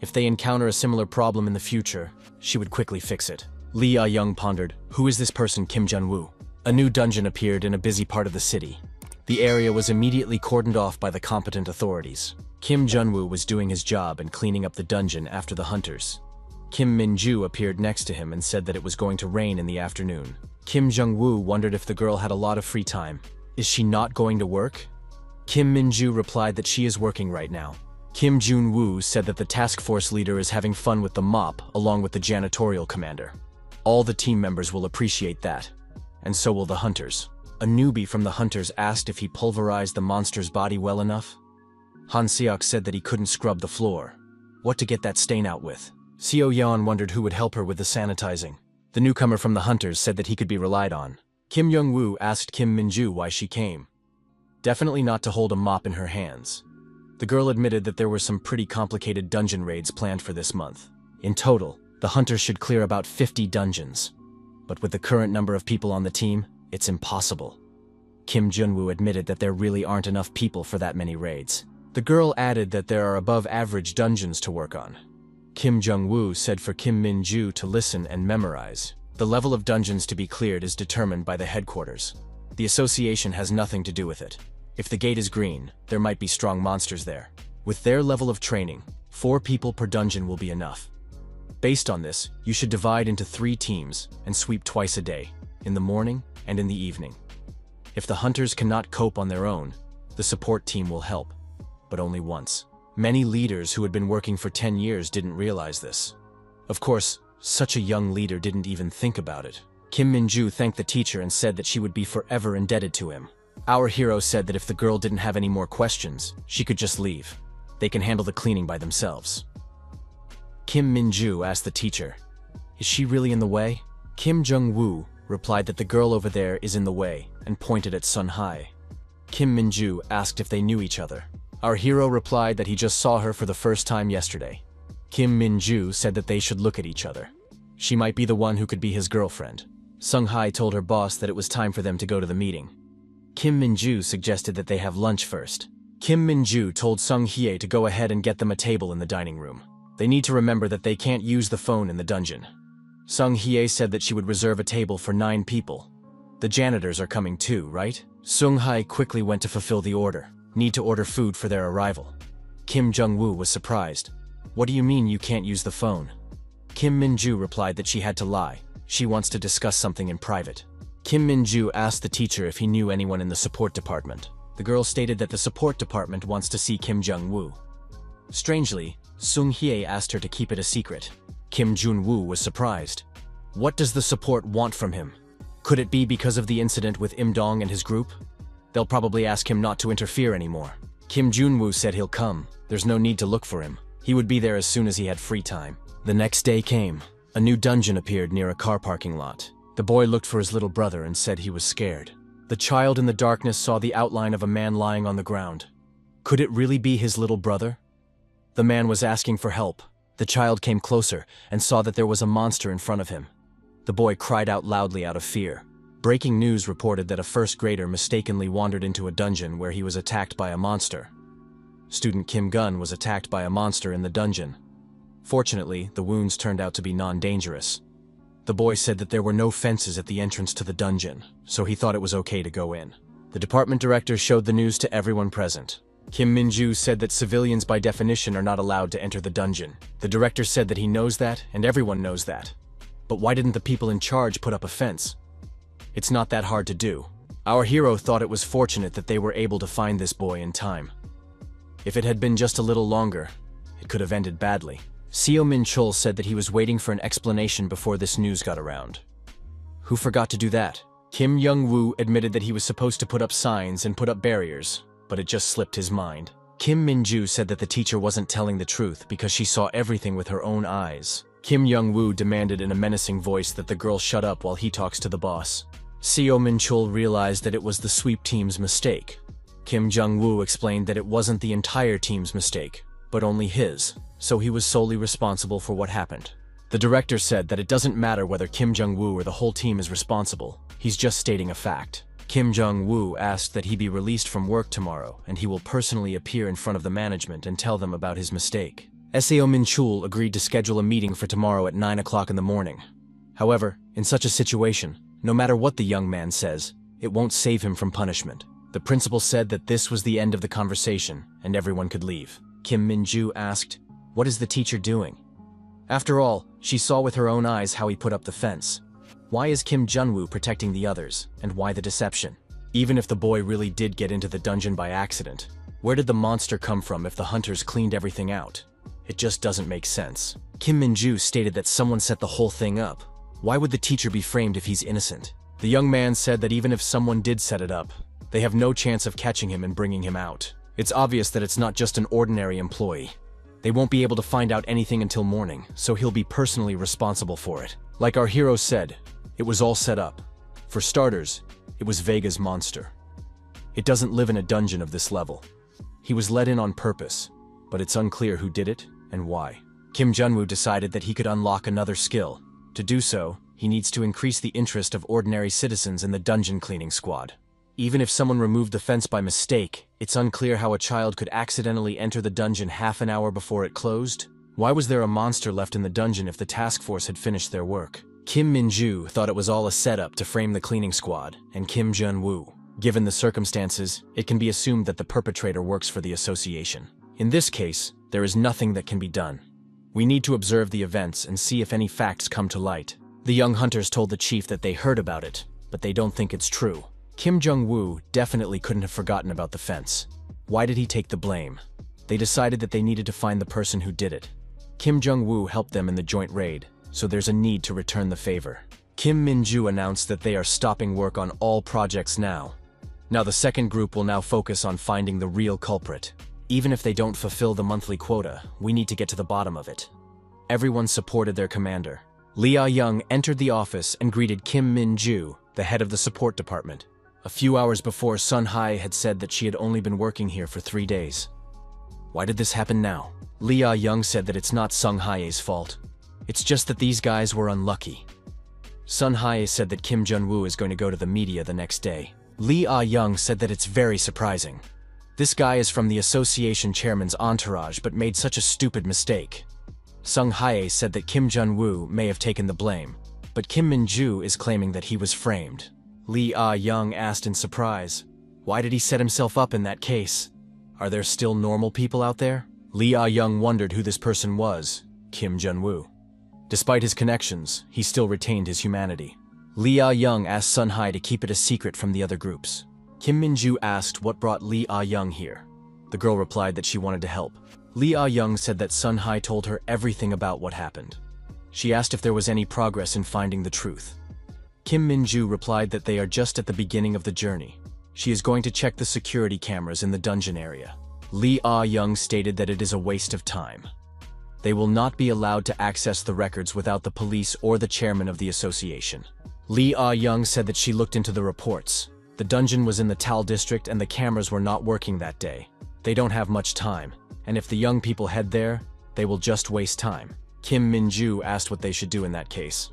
If they encounter a similar problem in the future, she would quickly fix it. Lee Ah-young pondered, who is this person Kim Jung-woo? A new dungeon appeared in a busy part of the city. The area was immediately cordoned off by the competent authorities. Kim Jung-woo was doing his job and cleaning up the dungeon after the hunters. Kim Min-ju appeared next to him and said that it was going to rain in the afternoon. Kim Jung-woo wondered if the girl had a lot of free time. Is she not going to work? Kim Min-ju replied that she is working right now. Kim Jun-woo said that the task force leader is having fun with the mop along with the janitorial commander. All the team members will appreciate that, and so will the hunters. A newbie from the hunters asked if he pulverized the monster's body well enough. Han Seok said that he couldn't scrub the floor. What to get that stain out with? Seo Yeon wondered who would help her with the sanitizing. The newcomer from the hunters said that he could be relied on. Kim Jung-woo asked Kim Min-ju why she came. Definitely not to hold a mop in her hands. The girl admitted that there were some pretty complicated dungeon raids planned for this month. In total, the hunters should clear about 50 dungeons. But with the current number of people on the team, it's impossible. Kim Jun-woo admitted that there really aren't enough people for that many raids. The girl added that there are above-average dungeons to work on. Kim Jung-woo said for Kim Min-ju to listen and memorize. The level of dungeons to be cleared is determined by the headquarters. The association has nothing to do with it. If the gate is green, there might be strong monsters there. With their level of training, 4 people per dungeon will be enough. Based on this, you should divide into 3 teams and sweep twice a day, in the morning and in the evening. If the hunters cannot cope on their own, the support team will help, but only once. Many leaders who had been working for 10 years didn't realize this. Of course, such a young leader didn't even think about it. Kim Min-ju thanked the teacher and said that she would be forever indebted to him. Our hero said that if the girl didn't have any more questions, she could just leave. They can handle the cleaning by themselves. Kim Min-ju asked the teacher, "Is she really in the way?" Kim Jung-woo replied that the girl over there is in the way and pointed at Sun Hai. Kim Min-ju asked if they knew each other. Our hero replied that he just saw her for the first time yesterday. Kim Min-ju said that they should look at each other. She might be the one who could be his girlfriend. Sung Hai told her boss that it was time for them to go to the meeting. Kim Min-ju suggested that they have lunch first. Kim Min-ju told Sung Hye to go ahead and get them a table in the dining room. They need to remember that they can't use the phone in the dungeon. Sung Hye said that she would reserve a table for 9 people. The janitors are coming too, right? Sung Hai quickly went to fulfill the order. Need to order food for their arrival. Kim Jung-woo was surprised. "What do you mean you can't use the phone?" Kim Min-ju replied that she had to lie. She wants to discuss something in private. Kim Min-ju asked the teacher if he knew anyone in the support department. The girl stated that the support department wants to see Kim Jung-woo. Strangely, Sung Hye asked her to keep it a secret. Kim Jun-woo was surprised. What does the support want from him? Could it be because of the incident with Im Dong and his group? They'll probably ask him not to interfere anymore. Kim Jun-woo said he'll come. There's no need to look for him. He would be there as soon as he had free time. The next day came. A new dungeon appeared near a car parking lot. The boy looked for his little brother and said he was scared. The child in the darkness saw the outline of a man lying on the ground. Could it really be his little brother? The man was asking for help. The child came closer and saw that there was a monster in front of him. The boy cried out loudly out of fear. Breaking news reported that a first grader mistakenly wandered into a dungeon where he was attacked by a monster. Student Kim Gun was attacked by a monster in the dungeon. Fortunately, the wounds turned out to be non-dangerous. The boy said that there were no fences at the entrance to the dungeon, so he thought it was okay to go in. The department director showed the news to everyone present. Kim Min-ju said that civilians by definition are not allowed to enter the dungeon. The director said that he knows that, and everyone knows that. But why didn't the people in charge put up a fence? It's not that hard to do. Our hero thought it was fortunate that they were able to find this boy in time. If it had been just a little longer, it could have ended badly. Seo Min-chul said that he was waiting for an explanation before this news got around. Who forgot to do that? Kim Young-woo admitted that he was supposed to put up signs and put up barriers, but it just slipped his mind. Kim Min-ju said that the teacher wasn't telling the truth because she saw everything with her own eyes. Kim Young-woo demanded in a menacing voice that the girl shut up while he talks to the boss. Seo Min-chul realized that it was the sweep team's mistake. Kim Jung-woo explained that it wasn't the entire team's mistake, but only his, so he was solely responsible for what happened. The director said that it doesn't matter whether Kim Jung-woo or the whole team is responsible, he's just stating a fact. Kim Jung-woo asked that he be released from work tomorrow, and he will personally appear in front of the management and tell them about his mistake. Seo Min-chul agreed to schedule a meeting for tomorrow at 9 o'clock in the morning. However, in such a situation, no matter what the young man says, it won't save him from punishment. The principal said that this was the end of the conversation, and everyone could leave. Kim Min-ju asked, "What is the teacher doing?" After all, she saw with her own eyes how he put up the fence. Why is Kim Jun-woo protecting the others, and why the deception? Even if the boy really did get into the dungeon by accident, where did the monster come from if the hunters cleaned everything out? It just doesn't make sense. Kim Min-ju stated that someone set the whole thing up. Why would the teacher be framed if he's innocent? The young man said that even if someone did set it up, they have no chance of catching him and bringing him out. It's obvious that it's not just an ordinary employee. They won't be able to find out anything until morning, so he'll be personally responsible for it. Like our hero said, it was all set up. For starters, it was Vega's monster. It doesn't live in a dungeon of this level. He was let in on purpose, but it's unclear who did it and why. Kim Jun-woo decided that he could unlock another skill. To do so, he needs to increase the interest of ordinary citizens in the dungeon cleaning squad. Even if someone removed the fence by mistake, it's unclear how a child could accidentally enter the dungeon half an hour before it closed. Why was there a monster left in the dungeon if the task force had finished their work? Kim Min-ju thought it was all a setup to frame the cleaning squad, and Kim Jun-woo. Given the circumstances, it can be assumed that the perpetrator works for the association. In this case, There is nothing that can be done. We need to observe the events and see if any facts come to light. The young hunters told the chief that they heard about it, but they don't think it's true. Kim Jong-woo definitely couldn't have forgotten about the fence. Why did he take the blame? They decided that they needed to find the person who did it. Kim Jong-woo helped them in the joint raid, so there's a need to return the favor. Kim Min-ju announced that they are stopping work on all projects now. Now the second group will now focus on finding the real culprit. Even if they don't fulfill the monthly quota, we need to get to the bottom of it. Everyone supported their commander. Lee Ah-young entered the office and greeted Kim Min-ju, the head of the support department. A few hours before, Sun Hai had said that she had only been working here for 3 days. Why did this happen now? Lee Ah-young said that it's not Sun Hai's fault. It's just that these guys were unlucky. Sun Hai said that Kim Jun-woo is going to go to the media the next day. Lee Ah-young said that it's very surprising. This guy is from the association chairman's entourage but made such a stupid mistake. Sun Hai said that Kim Jun-woo may have taken the blame, but Kim Min-ju is claiming that he was framed. Lee Ah-young asked in surprise, why did he set himself up in that case? Are there still normal people out there? Lee Ah-young wondered who this person was, Kim Jun-woo. Despite his connections, he still retained his humanity. Lee Ah-young asked Sun Hai to keep it a secret from the other groups. Kim Min-ju asked what brought Lee Ah-young here. The girl replied that she wanted to help. Lee Ah-young said that Sun Hai told her everything about what happened. She asked if there was any progress in finding the truth. Kim Min-ju replied that they are just at the beginning of the journey. She is going to check the security cameras in the dungeon area. Lee Ah-young stated that it is a waste of time. They will not be allowed to access the records without the police or the chairman of the association. Lee Ah-young said that she looked into the reports. The dungeon was in the Tal district and the cameras were not working that day. They don't have much time, and if the young people head there, they will just waste time. Kim Min-ju asked what they should do in that case.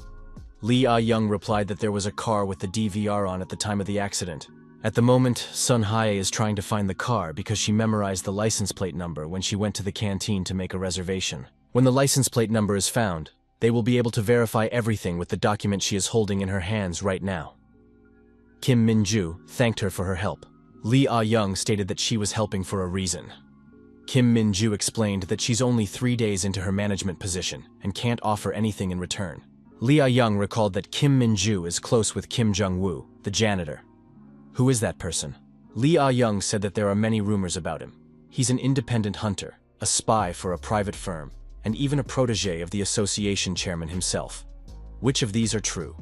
Lee Ah-young replied that there was a car with the DVR on at the time of the accident. At the moment, Sun Hai is trying to find the car because she memorized the license plate number when she went to the canteen to make a reservation. When the license plate number is found, they will be able to verify everything with the document she is holding in her hands right now. Kim Min-ju thanked her for her help. Lee Ah-young stated that she was helping for a reason. Kim Min-ju explained that she's only 3 days into her management position and can't offer anything in return. Lee Ah-young recalled that Kim Min-ju is close with Kim Jung-woo, the janitor. Who is that person? Lee Ah-young said that there are many rumors about him. He's an independent hunter, a spy for a private firm, and even a protege of the association chairman himself. Which of these are true?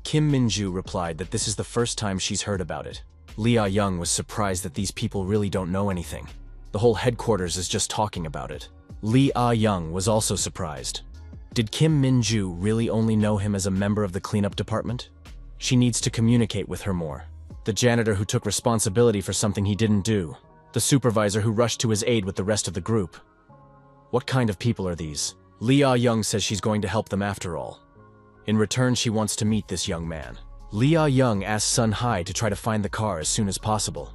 Kim Min-ju replied that this is the first time she's heard about it. Lee Ah-young was surprised that these people really don't know anything. The whole headquarters is just talking about it. Lee Ah-young was also surprised. Did Kim Min-ju really only know him as a member of the cleanup department? She needs to communicate with her more. The janitor who took responsibility for something he didn't do. The supervisor who rushed to his aid with the rest of the group. What kind of people are these? Lee Ah-young says she's going to help them after all. In return, she wants to meet this young man. Lee Ah-young asked Sun Hai to try to find the car as soon as possible.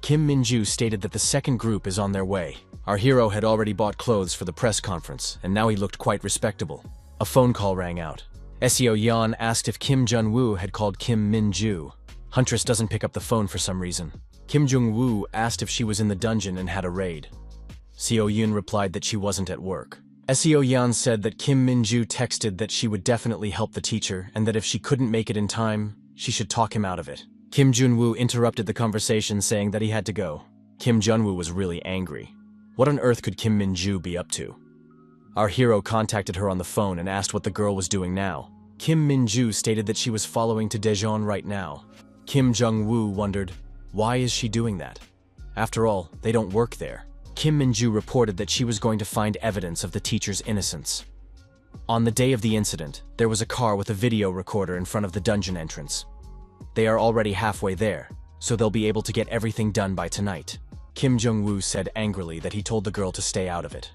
Kim Min-ju stated that the second group is on their way. Our hero had already bought clothes for the press conference, and now he looked quite respectable. A phone call rang out. Seo Yeon asked if Kim Jun-woo had called Kim Min-ju. Huntress doesn't pick up the phone for some reason. Kim Jung-woo asked if she was in the dungeon and had a raid. Seo Yeon replied that she wasn't at work. Seo Yeon said that Kim Min-ju texted that she would definitely help the teacher and that if she couldn't make it in time, she should talk him out of it. Kim Jun-woo interrupted the conversation saying that he had to go. Kim Jun-woo was really angry. What on earth could Kim Min-ju be up to? Our hero contacted her on the phone and asked what the girl was doing now. Kim Min-ju stated that she was following to Daejeon right now. Kim Jung-woo wondered, why is she doing that? After all, they don't work there. Kim Min-ju reported that she was going to find evidence of the teacher's innocence. On the day of the incident, there was a car with a video recorder in front of the dungeon entrance. They are already halfway there, so they'll be able to get everything done by tonight. Kim Jung-woo said angrily that he told the girl to stay out of it.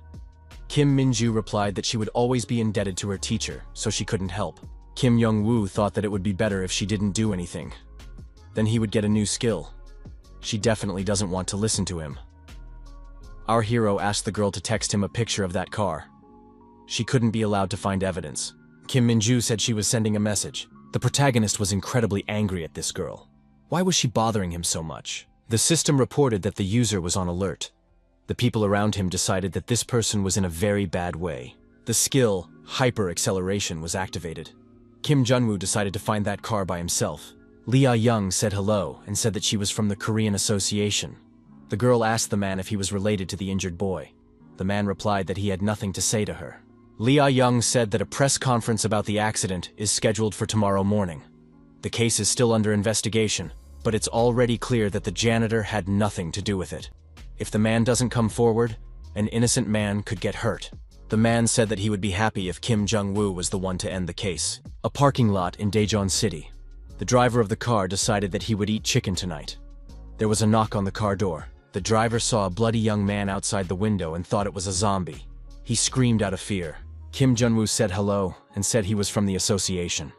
Kim Min-ju replied that she would always be indebted to her teacher, so she couldn't help. Kim Young-woo thought that it would be better if she didn't do anything. Then he would get a new skill. She definitely doesn't want to listen to him. Our hero asked the girl to text him a picture of that car. She couldn't be allowed to find evidence. Kim Min-ju said she was sending a message. The protagonist was incredibly angry at this girl. Why was she bothering him so much? The system reported that the user was on alert. The people around him decided that this person was in a very bad way. The skill, hyper-acceleration, was activated. Kim Jun-woo decided to find that car by himself. Lee Ah-young said hello and said that she was from the Korean Association. The girl asked the man if he was related to the injured boy. The man replied that he had nothing to say to her. Lee Ah-young said that a press conference about the accident is scheduled for tomorrow morning. The case is still under investigation, but it's already clear that the janitor had nothing to do with it. If the man doesn't come forward, an innocent man could get hurt. The man said that he would be happy if Kim Jung-woo was the one to end the case. A parking lot in Daejeon City. The driver of the car decided that he would eat chicken tonight. There was a knock on the car door. The driver saw a bloody young man outside the window and thought it was a zombie. He screamed out of fear. Kim Jun-woo said hello and said he was from the association.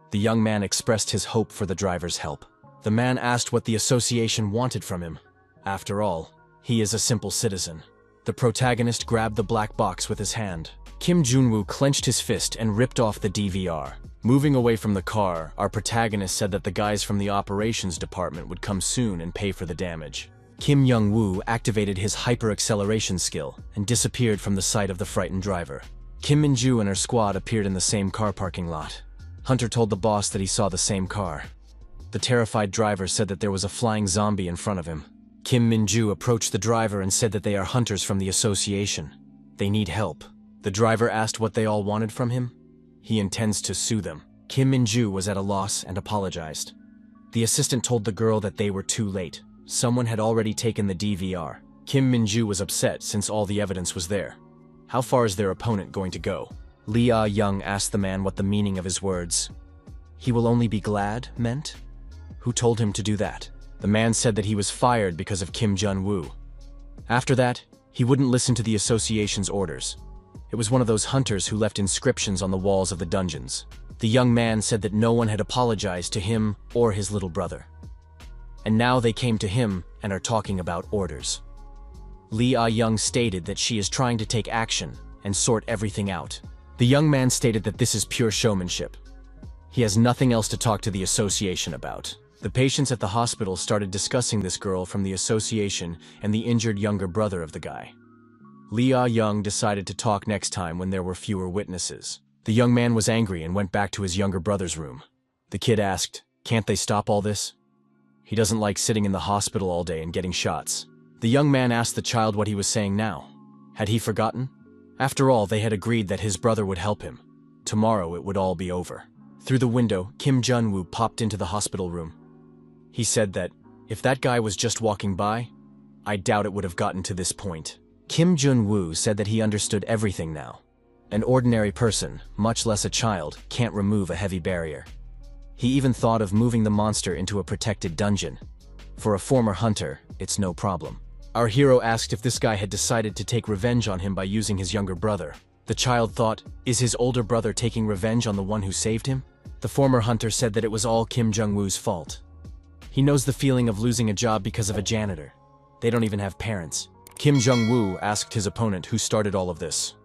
The young man expressed his hope for the driver's help. The man asked what the association wanted from him. After all, he is a simple citizen. The protagonist grabbed the black box with his hand. Kim Jun-woo clenched his fist and ripped off the DVR. Moving away from the car, our protagonist said that the guys from the operations department would come soon and pay for the damage. Kim Young-woo activated his hyper-acceleration skill and disappeared from the sight of the frightened driver. Kim Min-ju and her squad appeared in the same car parking lot. Hunter told the boss that he saw the same car. The terrified driver said that there was a flying zombie in front of him. Kim Min-ju approached the driver and said that they are hunters from the association. They need help. The driver asked what they all wanted from him. He intends to sue them. Kim Min-ju was at a loss and apologized. The assistant told the girl that they were too late. Someone had already taken the DVR. Kim Min-ju was upset since all the evidence was there. How far is their opponent going to go? Lee Ah-young asked the man what the meaning of his words, "He will only be glad," meant. Who told him to do that? The man said that he was fired because of Kim Jun-woo. After that, he wouldn't listen to the association's orders. It was one of those hunters who left inscriptions on the walls of the dungeons. The young man said that no one had apologized to him or his little brother. And now they came to him and are talking about orders. Lee Ah-young stated that she is trying to take action and sort everything out. The young man stated that this is pure showmanship. He has nothing else to talk to the association about. The patients at the hospital started discussing this girl from the association and the injured younger brother of the guy. Lee Ah-young decided to talk next time when there were fewer witnesses. The young man was angry and went back to his younger brother's room. The kid asked, "Can't they stop all this?" He doesn't like sitting in the hospital all day and getting shots. The young man asked the child what he was saying now. Had he forgotten? After all, they had agreed that his brother would help him. Tomorrow it would all be over. Through the window, Kim Jun-woo popped into the hospital room. He said that, if that guy was just walking by, I doubt it would have gotten to this point. Kim Jun-woo said that he understood everything now. An ordinary person, much less a child, can't remove a heavy barrier. He even thought of moving the monster into a protected dungeon. For a former hunter, it's no problem. Our hero asked if this guy had decided to take revenge on him by using his younger brother. The child thought, is his older brother taking revenge on the one who saved him? The former hunter said that it was all Kim Jung-woo's fault. He knows the feeling of losing a job because of a janitor. They don't even have parents. Kim Jung-woo asked his opponent who started all of this.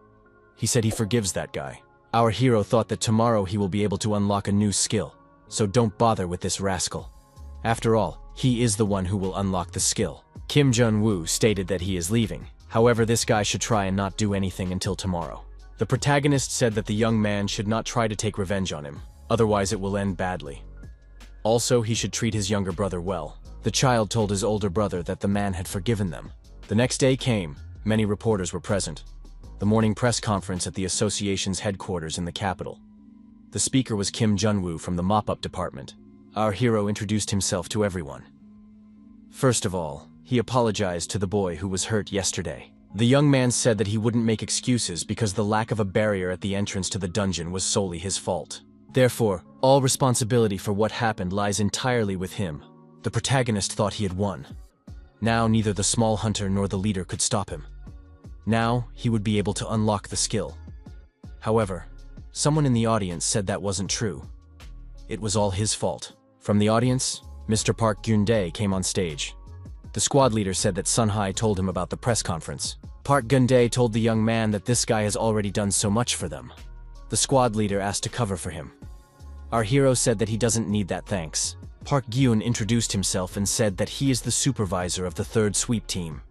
He said he forgives that guy. Our hero thought that tomorrow he will be able to unlock a new skill, so don't bother with this rascal. After all, he is the one who will unlock the skill. Kim Jun-woo stated that he is leaving. However, this guy should try and not do anything until tomorrow. The protagonist said that the young man should not try to take revenge on him, otherwise it will end badly. Also, he should treat his younger brother well. The child told his older brother that the man had forgiven them. The next day came. Many reporters were present. The morning press conference at the association's headquarters in the capital. The speaker was Kim Jun-woo from the mop-up department. Our hero introduced himself to everyone. First of all, he apologized to the boy who was hurt yesterday. The young man said that he wouldn't make excuses because the lack of a barrier at the entrance to the dungeon was solely his fault. Therefore, all responsibility for what happened lies entirely with him. The protagonist thought he had won. Now neither the small hunter nor the leader could stop him. Now he would be able to unlock the skill. However, someone in the audience said that wasn't true. It was all his fault. From the audience, Mr. Park Geun-dae came on stage. The squad leader said that Sun Hai told him about the press conference. Park Geun-dae told the young man that this guy has already done so much for them. The squad leader asked to cover for him. Our hero said that he doesn't need that thanks. Park Geun introduced himself and said that he is the supervisor of the third sweep team.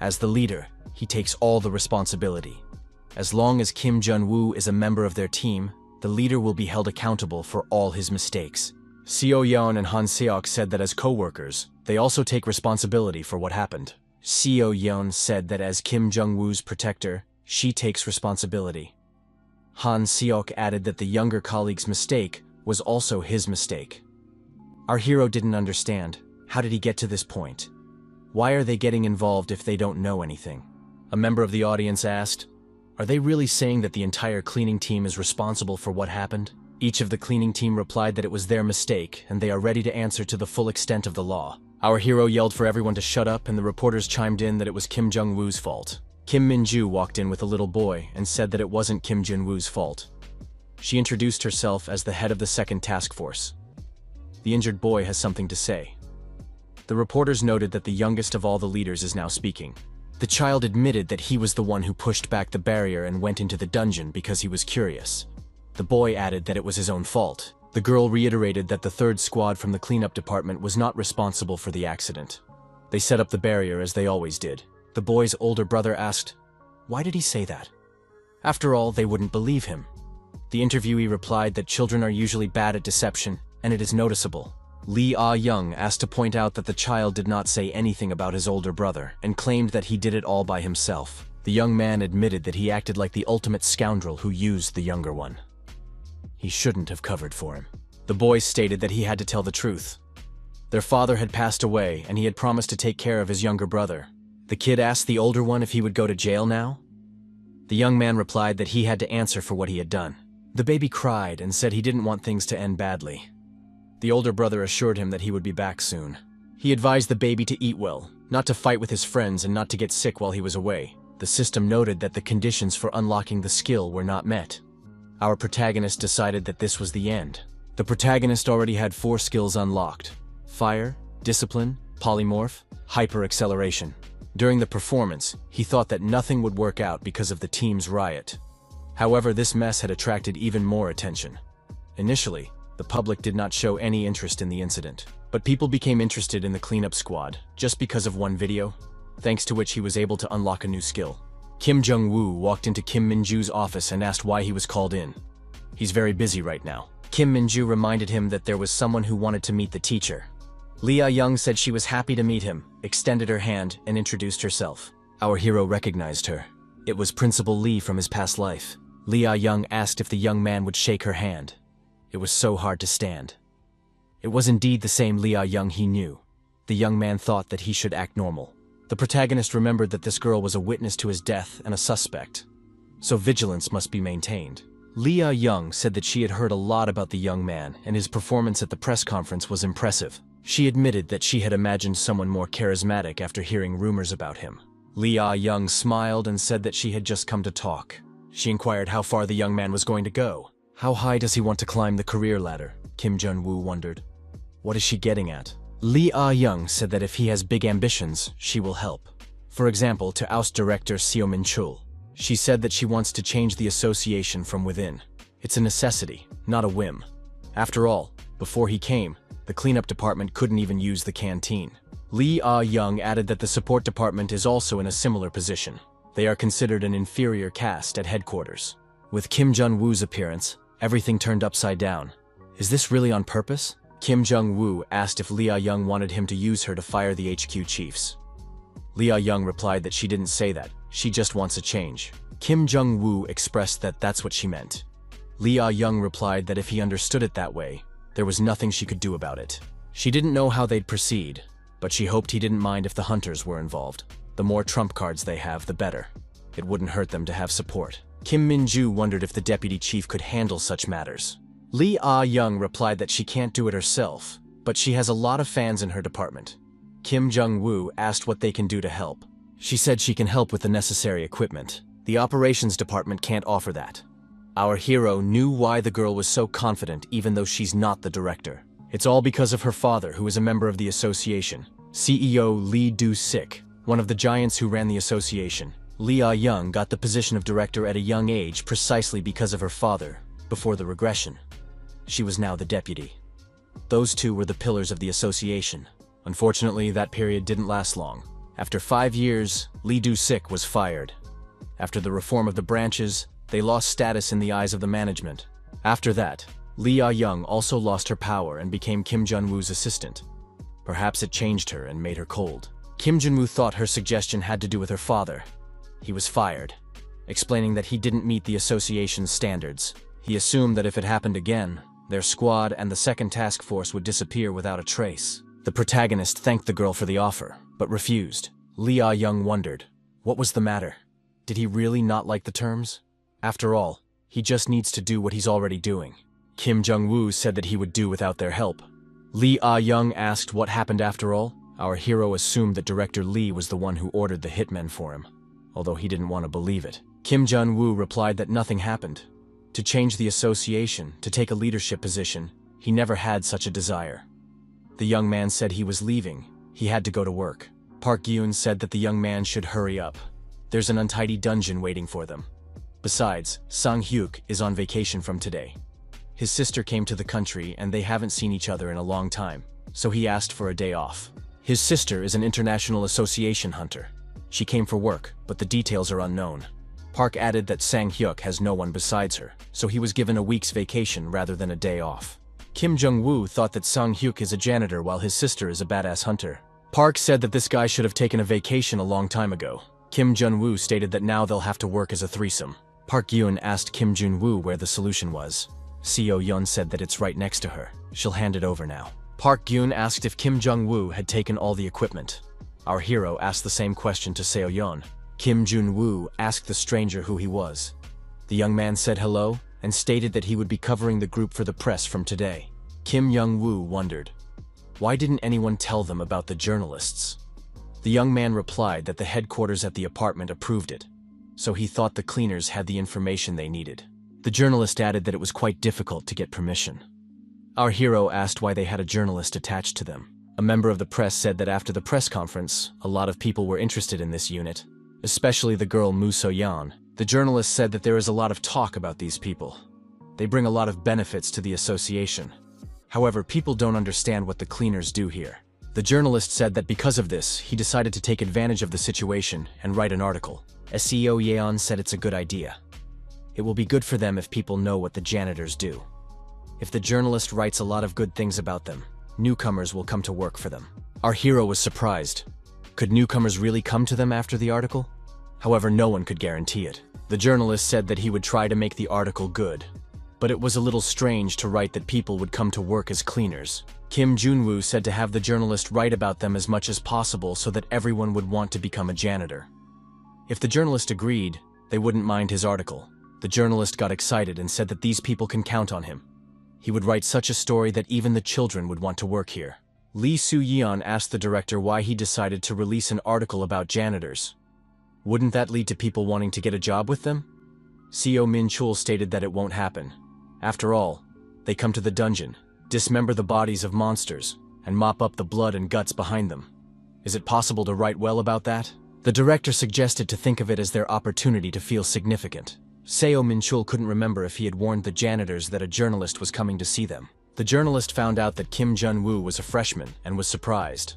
As the leader, he takes all the responsibility. As long as Kim Jun-woo is a member of their team, the leader will be held accountable for all his mistakes. Seo Yeon and Han Seok said that as co-workers, they also take responsibility for what happened. Seo Yeon said that as Kim Jung-woo's protector, she takes responsibility. Han Seok added that the younger colleague's mistake was also his mistake. Our hero didn't understand. How did he get to this point? Why are they getting involved if they don't know anything? A member of the audience asked, "Are they really saying that the entire cleaning team is responsible for what happened?" Each of the cleaning team replied that it was their mistake and they are ready to answer to the full extent of the law. Our hero yelled for everyone to shut up and the reporters chimed in that it was Kim Jung-woo's fault. Kim Min-ju walked in with a little boy and said that it wasn't Kim Jun-woo's fault. She introduced herself as the head of the second task force. The injured boy has something to say. The reporters noted that the youngest of all the leaders is now speaking. The child admitted that he was the one who pushed back the barrier and went into the dungeon because he was curious. The boy added that it was his own fault. The girl reiterated that the third squad from the cleanup department was not responsible for the accident. They set up the barrier as they always did. The boy's older brother asked, "Why did he say that?" After all, they wouldn't believe him. The interviewee replied that children are usually bad at deception, and it is noticeable. Lee Ah-young asked to point out that the child did not say anything about his older brother, and claimed that he did it all by himself. The young man admitted that he acted like the ultimate scoundrel who used the younger one. He shouldn't have covered for him. The boy stated that he had to tell the truth. Their father had passed away, and he had promised to take care of his younger brother. The kid asked the older one if he would go to jail now. The young man replied that he had to answer for what he had done. The baby cried and said he didn't want things to end badly. The older brother assured him that he would be back soon. He advised the baby to eat well, not to fight with his friends and not to get sick while he was away. The system noted that the conditions for unlocking the skill were not met. Our protagonist decided that this was the end. The protagonist already had 4 skills unlocked: fire, discipline, polymorph, hyper-acceleration. During the performance, he thought that nothing would work out because of the team's riot. However, this mess had attracted even more attention. Initially, the public did not show any interest in the incident, but people became interested in the cleanup squad just because of one video, thanks to which he was able to unlock a new skill. Kim Jung-woo walked into Kim Min-ju's office and asked why he was called in. He's very busy right now. Kim Min-ju reminded him that there was someone who wanted to meet the teacher. Lee Ah-young said she was happy to meet him, extended her hand, and introduced herself. Our hero recognized her. It was Principal Lee from his past life. Lee Ah-young asked if the young man would shake her hand. It was so hard to stand. It was indeed the same Lee Ah-young he knew. The young man thought that he should act normal. The protagonist remembered that this girl was a witness to his death and a suspect, so vigilance must be maintained. Lee Ah-young said that she had heard a lot about the young man, and his performance at the press conference was impressive. She admitted that she had imagined someone more charismatic after hearing rumors about him. Lee Ah-young smiled and said that she had just come to talk. She inquired how far the young man was going to go. How high does he want to climb the career ladder? Kim Jun-woo wondered. What is she getting at? Lee Ah-young said that if he has big ambitions, she will help. For example, to oust director Seo Min-chul. She said that she wants to change the association from within. It's a necessity, not a whim. After all, before he came, the cleanup department couldn't even use the canteen. Lee Ah-young added that the support department is also in a similar position. They are considered an inferior caste at headquarters. With Kim Jun-woo's appearance, everything turned upside down. Is this really on purpose? Kim Jung-woo asked if Lee Ah-young wanted him to use her to fire the HQ chiefs. Lee Ah-young replied that she didn't say that, she just wants a change. Kim Jung-woo expressed that that's what she meant. Lee Ah-young replied that if he understood it that way, there was nothing she could do about it. She didn't know how they'd proceed, but she hoped he didn't mind if the hunters were involved. The more trump cards they have, the better. It wouldn't hurt them to have support. Kim Min-ju wondered if the deputy chief could handle such matters. Lee Ah-young replied that she can't do it herself, but she has a lot of fans in her department. Kim Jung-woo asked what they can do to help. She said she can help with the necessary equipment. The operations department can't offer that. Our hero knew why the girl was so confident even though she's not the director. It's all because of her father, who is a member of the association. CEO Lee Do-sik, one of the giants who ran the association. Lee Ah-young got the position of director at a young age precisely because of her father, before the regression. She was now the deputy. Those two were the pillars of the association. Unfortunately, that period didn't last long. After 5 years, Lee Do-sik was fired. After the reform of the branches, they lost status in the eyes of the management. After that, Lee Ah-young also lost her power and became Kim Jun-woo's assistant. Perhaps it changed her and made her cold. Kim Jun-woo thought her suggestion had to do with her father. He was fired, explaining that he didn't meet the association's standards. He assumed that if it happened again, their squad and the second task force would disappear without a trace. The protagonist thanked the girl for the offer, but refused. Lee Ah-young wondered, what was the matter? Did he really not like the terms? After all, he just needs to do what he's already doing. Kim Jung-woo said that he would do without their help. Lee Ah-young asked what happened after all. Our hero assumed that Director Lee was the one who ordered the hitmen for him, although he didn't want to believe it. Kim Jun-woo replied that nothing happened. To change the association, to take a leadership position, he never had such a desire. The young man said he was leaving. He had to go to work. Park Gyun said that the young man should hurry up. There's an untidy dungeon waiting for them. Besides, Sang-hyuk is on vacation from today. His sister came to the country and they haven't seen each other in a long time, so he asked for a day off. His sister is an international association hunter. She came for work, but the details are unknown. Park added that Sang-hyuk has no one besides her, so he was given a week's vacation rather than a day off. Kim Jung-woo thought that Sang-hyuk is a janitor while his sister is a badass hunter. Park said that this guy should have taken a vacation a long time ago. Kim Jun-woo stated that now they'll have to work as a threesome. Park Gyun asked Kim Jun-woo where the solution was. Seo-yeon said that it's right next to her. She'll hand it over now. Park Gyun asked if Kim Jung-woo had taken all the equipment. Our hero asked the same question to Seo-yeon. Kim Jun-woo asked the stranger who he was. The young man said hello and stated that he would be covering the group for the press from today. Kim Young-woo wondered, why didn't anyone tell them about the journalists? The young man replied that the headquarters at the apartment approved it, so he thought the cleaners had the information they needed. The journalist added that it was quite difficult to get permission. Our hero asked why they had a journalist attached to them. A member of the press said that after the press conference, a lot of people were interested in this unit, especially the girl Moo So-yeon. The journalist said that there is a lot of talk about these people. They bring a lot of benefits to the association. However, people don't understand what the cleaners do here. The journalist said that because of this, he decided to take advantage of the situation and write an article. SEO Yeon said it's a good idea. It will be good for them if people know what the janitors do. If the journalist writes a lot of good things about them, newcomers will come to work for them. Our hero was surprised. Could newcomers really come to them after the article? However, no one could guarantee it. The journalist said that he would try to make the article good, but it was a little strange to write that people would come to work as cleaners. Kim Jun-woo said to have the journalist write about them as much as possible so that everyone would want to become a janitor. If the journalist agreed, they wouldn't mind his article. The journalist got excited and said that these people can count on him. He would write such a story that even the children would want to work here. Lee Soo-yeon asked the director why he decided to release an article about janitors. Wouldn't that lead to people wanting to get a job with them? Seo Min-chul stated that it won't happen. After all, they come to the dungeon, dismember the bodies of monsters, and mop up the blood and guts behind them. Is it possible to write well about that? The director suggested to think of it as their opportunity to feel significant. Seo Min-chul couldn't remember if he had warned the janitors that a journalist was coming to see them. The journalist found out that Kim Jun-woo was a freshman and was surprised.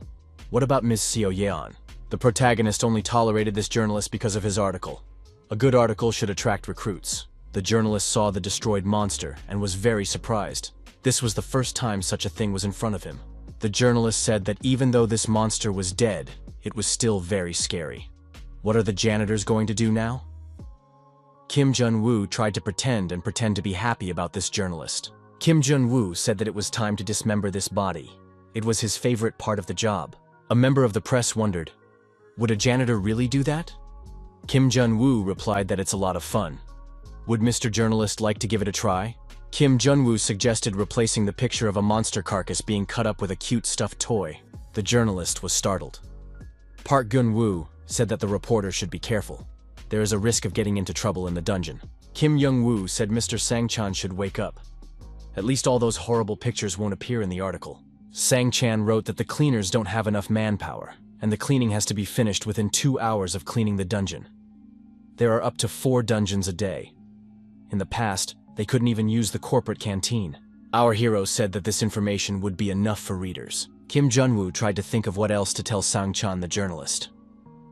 What about Ms. Seo-yeon? The protagonist only tolerated this journalist because of his article. A good article should attract recruits. The journalist saw the destroyed monster and was very surprised. This was the first time such a thing was in front of him. The journalist said that even though this monster was dead, it was still very scary. What are the janitors going to do now? Kim Jun-woo tried to pretend to be happy about this journalist. Kim Jun-woo said that it was time to dismember this body. It was his favorite part of the job. A member of the press wondered, would a janitor really do that? Kim Jun-woo replied that it's a lot of fun. Would Mr. Journalist like to give it a try? Kim Jun-woo suggested replacing the picture of a monster carcass being cut up with a cute stuffed toy. The journalist was startled. Park Gun-woo said that the reporter should be careful. There is a risk of getting into trouble in the dungeon. Kim Young-woo said Mr. Sang-chan should wake up. At least all those horrible pictures won't appear in the article. Sang-chan wrote that the cleaners don't have enough manpower, and the cleaning has to be finished within 2 hours of cleaning the dungeon. There are up to 4 dungeons a day. In the past, they couldn't even use the corporate canteen. Our hero said that this information would be enough for readers. Kim Jun-woo tried to think of what else to tell Sang-chan the journalist.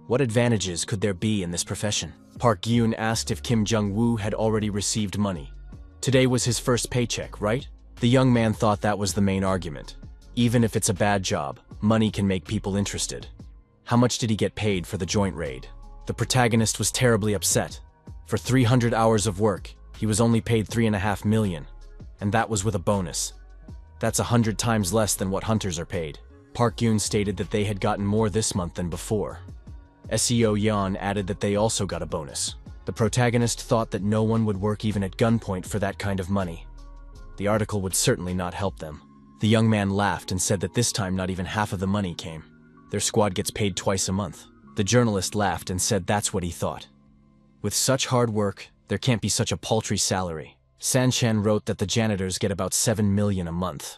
What advantages could there be in this profession? Park Gyun asked if Kim Jung-woo had already received money. Today was his first paycheck, right? The young man thought that was the main argument. Even if it's a bad job, money can make people interested. How much did he get paid for the joint raid? The protagonist was terribly upset. For 300 hours of work, he was only paid $3.5 million. And that was with a bonus. That's 100 times less than what hunters are paid. Park Gyun stated that they had gotten more this month than before. Seo Yeon added that they also got a bonus. The protagonist thought that no one would work even at gunpoint for that kind of money. The article would certainly not help them. The young man laughed and said that this time not even half of the money came. Their squad gets paid twice a month. The journalist laughed and said that's what he thought. With such hard work, there can't be such a paltry salary. Sanchan wrote that the janitors get about 7 million a month.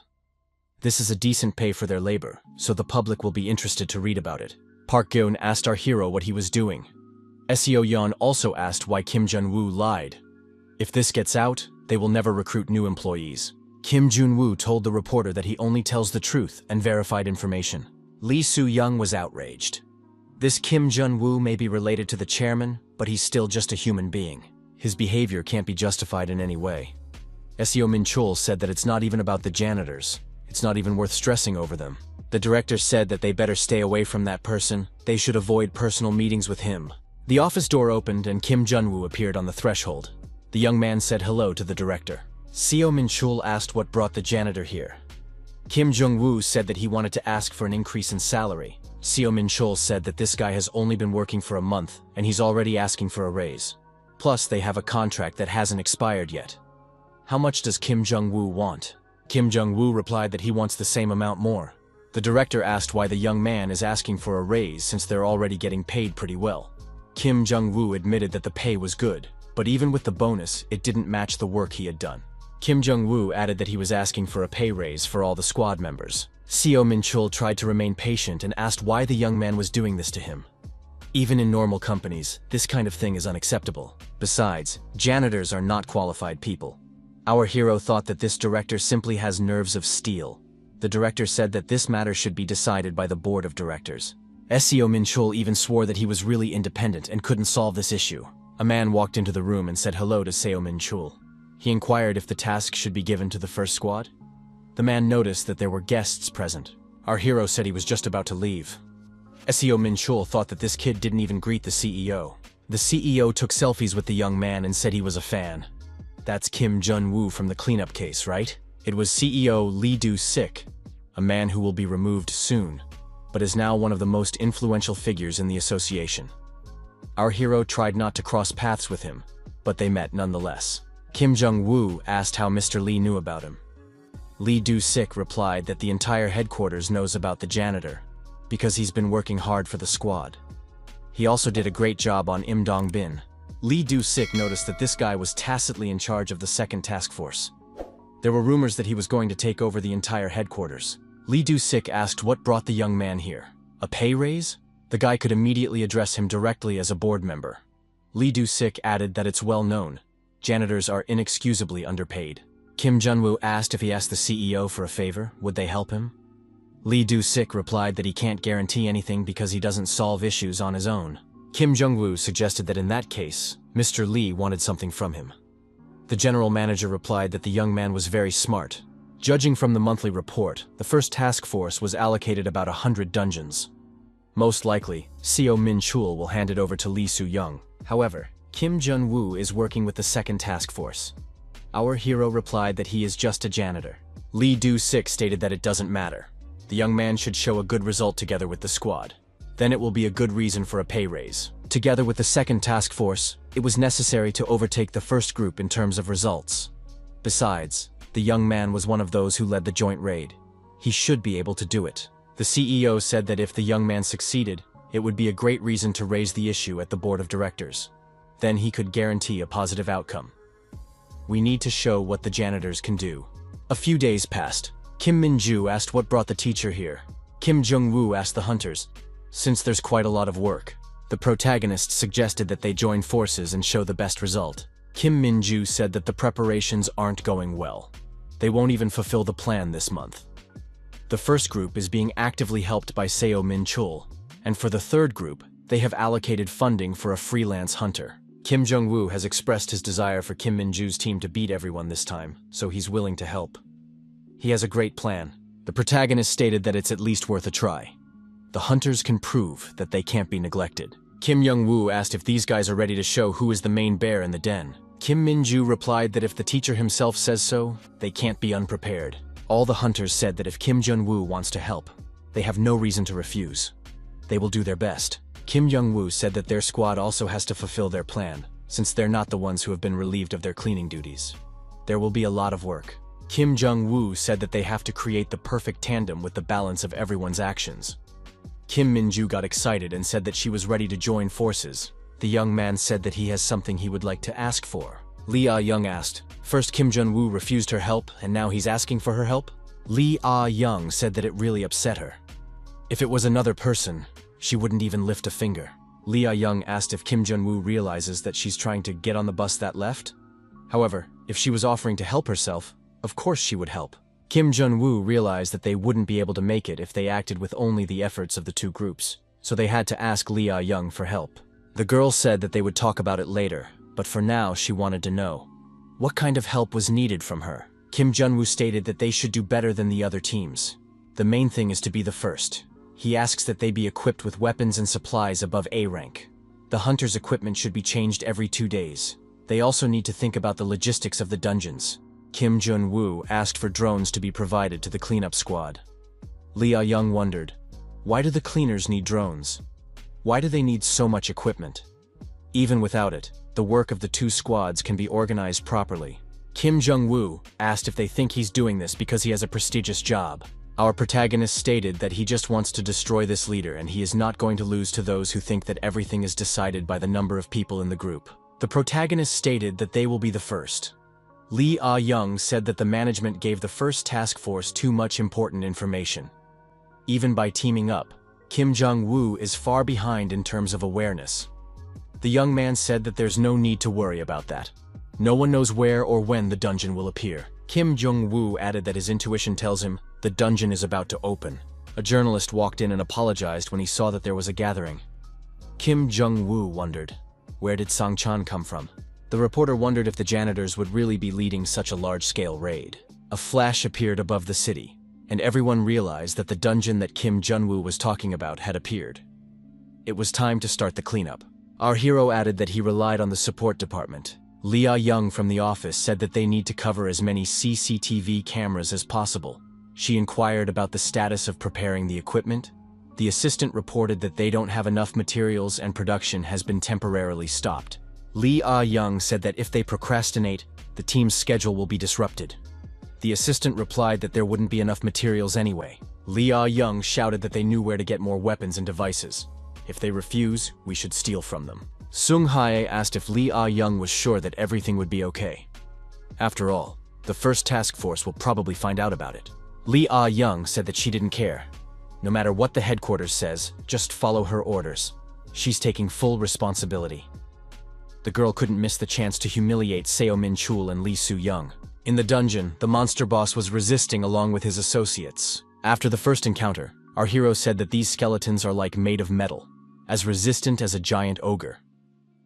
This is a decent pay for their labor, so the public will be interested to read about it. Park Gyun asked our hero what he was doing. Seo Yeon also asked why Kim Jun-woo lied. If this gets out, they will never recruit new employees. Kim Jun-woo told the reporter that he only tells the truth and verified information. Lee Soo-young was outraged. This Kim Jun-woo may be related to the chairman, but he's still just a human being. His behavior can't be justified in any way. Seo Min-chul said that it's not even about the janitors. It's not even worth stressing over them. The director said that they better stay away from that person. They should avoid personal meetings with him. The office door opened and Kim Jun-woo appeared on the threshold. The young man said hello to the director. Seo Min-chul asked what brought the janitor here. Kim Jung-woo said that he wanted to ask for an increase in salary. Seo Min-chul said that this guy has only been working for a month and he's already asking for a raise. Plus, they have a contract that hasn't expired yet. How much does Kim Jung-woo want? Kim Jung-woo replied that he wants the same amount more. The director asked why the young man is asking for a raise since they're already getting paid pretty well. Kim Jung-woo admitted that the pay was good, but even with the bonus, it didn't match the work he had done. Kim Jung-woo added that he was asking for a pay raise for all the squad members. Seo Min-chul tried to remain patient and asked why the young man was doing this to him. Even in normal companies, this kind of thing is unacceptable. Besides, janitors are not qualified people. Our hero thought that this director simply has nerves of steel. The director said that this matter should be decided by the board of directors. Seo Min-chul even swore that he was really independent and couldn't solve this issue. A man walked into the room and said hello to Seo Min-chul. He inquired if the task should be given to the first squad. The man noticed that there were guests present. Our hero said he was just about to leave. Seo Min-chul thought that this kid didn't even greet the CEO. The CEO took selfies with the young man and said he was a fan. That's Kim Jun-woo from the cleanup case, right? It was CEO Lee Do-sik, a man who will be removed soon, but is now one of the most influential figures in the association. Our hero tried not to cross paths with him, but they met nonetheless. Kim Jung-woo asked how Mr. Lee knew about him. Lee Do-sik replied that the entire headquarters knows about the janitor, because he's been working hard for the squad. He also did a great job on Im Dong-bin. Lee Do-sik noticed that this guy was tacitly in charge of the second task force. There were rumors that he was going to take over the entire headquarters. Lee Do-sik asked what brought the young man here. A pay raise? The guy could immediately address him directly as a board member. Lee Do-sik added that it's well known. Janitors are inexcusably underpaid. Kim Jun-woo asked if he asked the CEO for a favor, would they help him? Lee Do-sik replied that he can't guarantee anything because he doesn't solve issues on his own. Kim Jung-woo suggested that in that case, Mr. Lee wanted something from him. The general manager replied that the young man was very smart. Judging from the monthly report, the first task force was allocated about 100 dungeons. Most likely, Seo Min-chul will hand it over to Lee Soo-young. However, Kim Jun-woo is working with the second task force. Our hero replied that he is just a janitor. Lee Do-sik stated that it doesn't matter. The young man should show a good result together with the squad. Then it will be a good reason for a pay raise. Together with the second task force, it was necessary to overtake the first group in terms of results. Besides, the young man was one of those who led the joint raid. He should be able to do it. The CEO said that if the young man succeeded, it would be a great reason to raise the issue at the board of directors. Then he could guarantee a positive outcome. We need to show what the janitors can do. A few days passed. Kim Min-ju asked what brought the teacher here. Kim Jung-woo asked the hunters, since there's quite a lot of work. The protagonist suggested that they join forces and show the best result. Kim Min-ju said that the preparations aren't going well. They won't even fulfill the plan this month. The first group is being actively helped by Seo Min-chul, and for the third group, They have allocated funding for a freelance hunter. Kim Jong-woo has expressed his desire for Kim Min-ju's team to beat everyone this time, so he's willing to help. He has a great plan. The protagonist stated that it's at least worth a try. The hunters can prove that they can't be neglected. Kim Jong-woo asked if these guys are ready to show who is the main bear in the den. Kim Min-ju replied that if the teacher himself says so, they can't be unprepared. All the hunters said that if Kim Jong-woo wants to help, they have no reason to refuse. They will do their best. Kim Jong-woo said that their squad also has to fulfill their plan, since they're not the ones who have been relieved of their cleaning duties. There will be a lot of work. Kim Jong-woo said that they have to create the perfect tandem with the balance of everyone's actions. Kim Min-ju got excited and said that she was ready to join forces. The young man said that he has something he would like to ask for. Lee Ah-young asked. First Kim Jong-woo refused her help, and now he's asking for her help? Lee Ah-young said that it really upset her. If it was another person, she wouldn't even lift a finger. Lee Ah-young asked if Kim Jong-woo realizes that she's trying to get on the bus that left. However, if she was offering to help herself, of course she would help. Kim Jong-woo realized that they wouldn't be able to make it if they acted with only the efforts of the two groups, so they had to ask Lee Ah-young for help. The girl said that they would talk about it later, but for now she wanted to know what kind of help was needed from her. Kim Jong-woo stated that they should do better than the other teams. The main thing is to be the first. He asks that they be equipped with weapons and supplies above A rank. The hunter's equipment should be changed every 2 days. They also need to think about the logistics of the dungeons. Kim Jong-woo asked for drones to be provided to the cleanup squad. Lee Ah-young wondered, why do the cleaners need drones? Why do they need so much equipment? Even without it, the work of the two squads can be organized properly. Kim Jong-woo asked if they think he's doing this because he has a prestigious job. Our protagonist stated that he just wants to destroy this leader and he is not going to lose to those who think that everything is decided by the number of people in the group. The protagonist stated that they will be the first. Lee Ah-young said that the management gave the first task force too much important information. Even by teaming up, Kim Jong-woo is far behind in terms of awareness. The young man said that there's no need to worry about that. No one knows where or when the dungeon will appear. Kim Jong-woo added that his intuition tells him the dungeon is about to open. A journalist walked in and apologized when he saw that there was a gathering. Kim Jong-woo wondered, where did Sang-chan come from? The reporter wondered if the janitors would really be leading such a large-scale raid. A flash appeared above the city, and everyone realized that the dungeon that Kim Jong-woo was talking about had appeared. It was time to start the cleanup. Our hero added that he relied on the support department. Lee Ah-young from the office said that they need to cover as many CCTV cameras as possible. She inquired about the status of preparing the equipment. The assistant reported that they don't have enough materials and production has been temporarily stopped. Lee Ah-young said that if they procrastinate, the team's schedule will be disrupted. The assistant replied that there wouldn't be enough materials anyway. Lee Ah-young shouted that they knew where to get more weapons and devices. If they refuse, we should steal from them. Sung Hae asked if Lee Ah-young was sure that everything would be okay. After all, the first task force will probably find out about it. Lee Ah-young said that she didn't care. No matter what the headquarters says, just follow her orders. She's taking full responsibility. The girl couldn't miss the chance to humiliate Seo Min-chul and Lee Soo-young. In the dungeon, the monster boss was resisting along with his associates. After the first encounter, our hero said that these skeletons are like made of metal, as resistant as a giant ogre.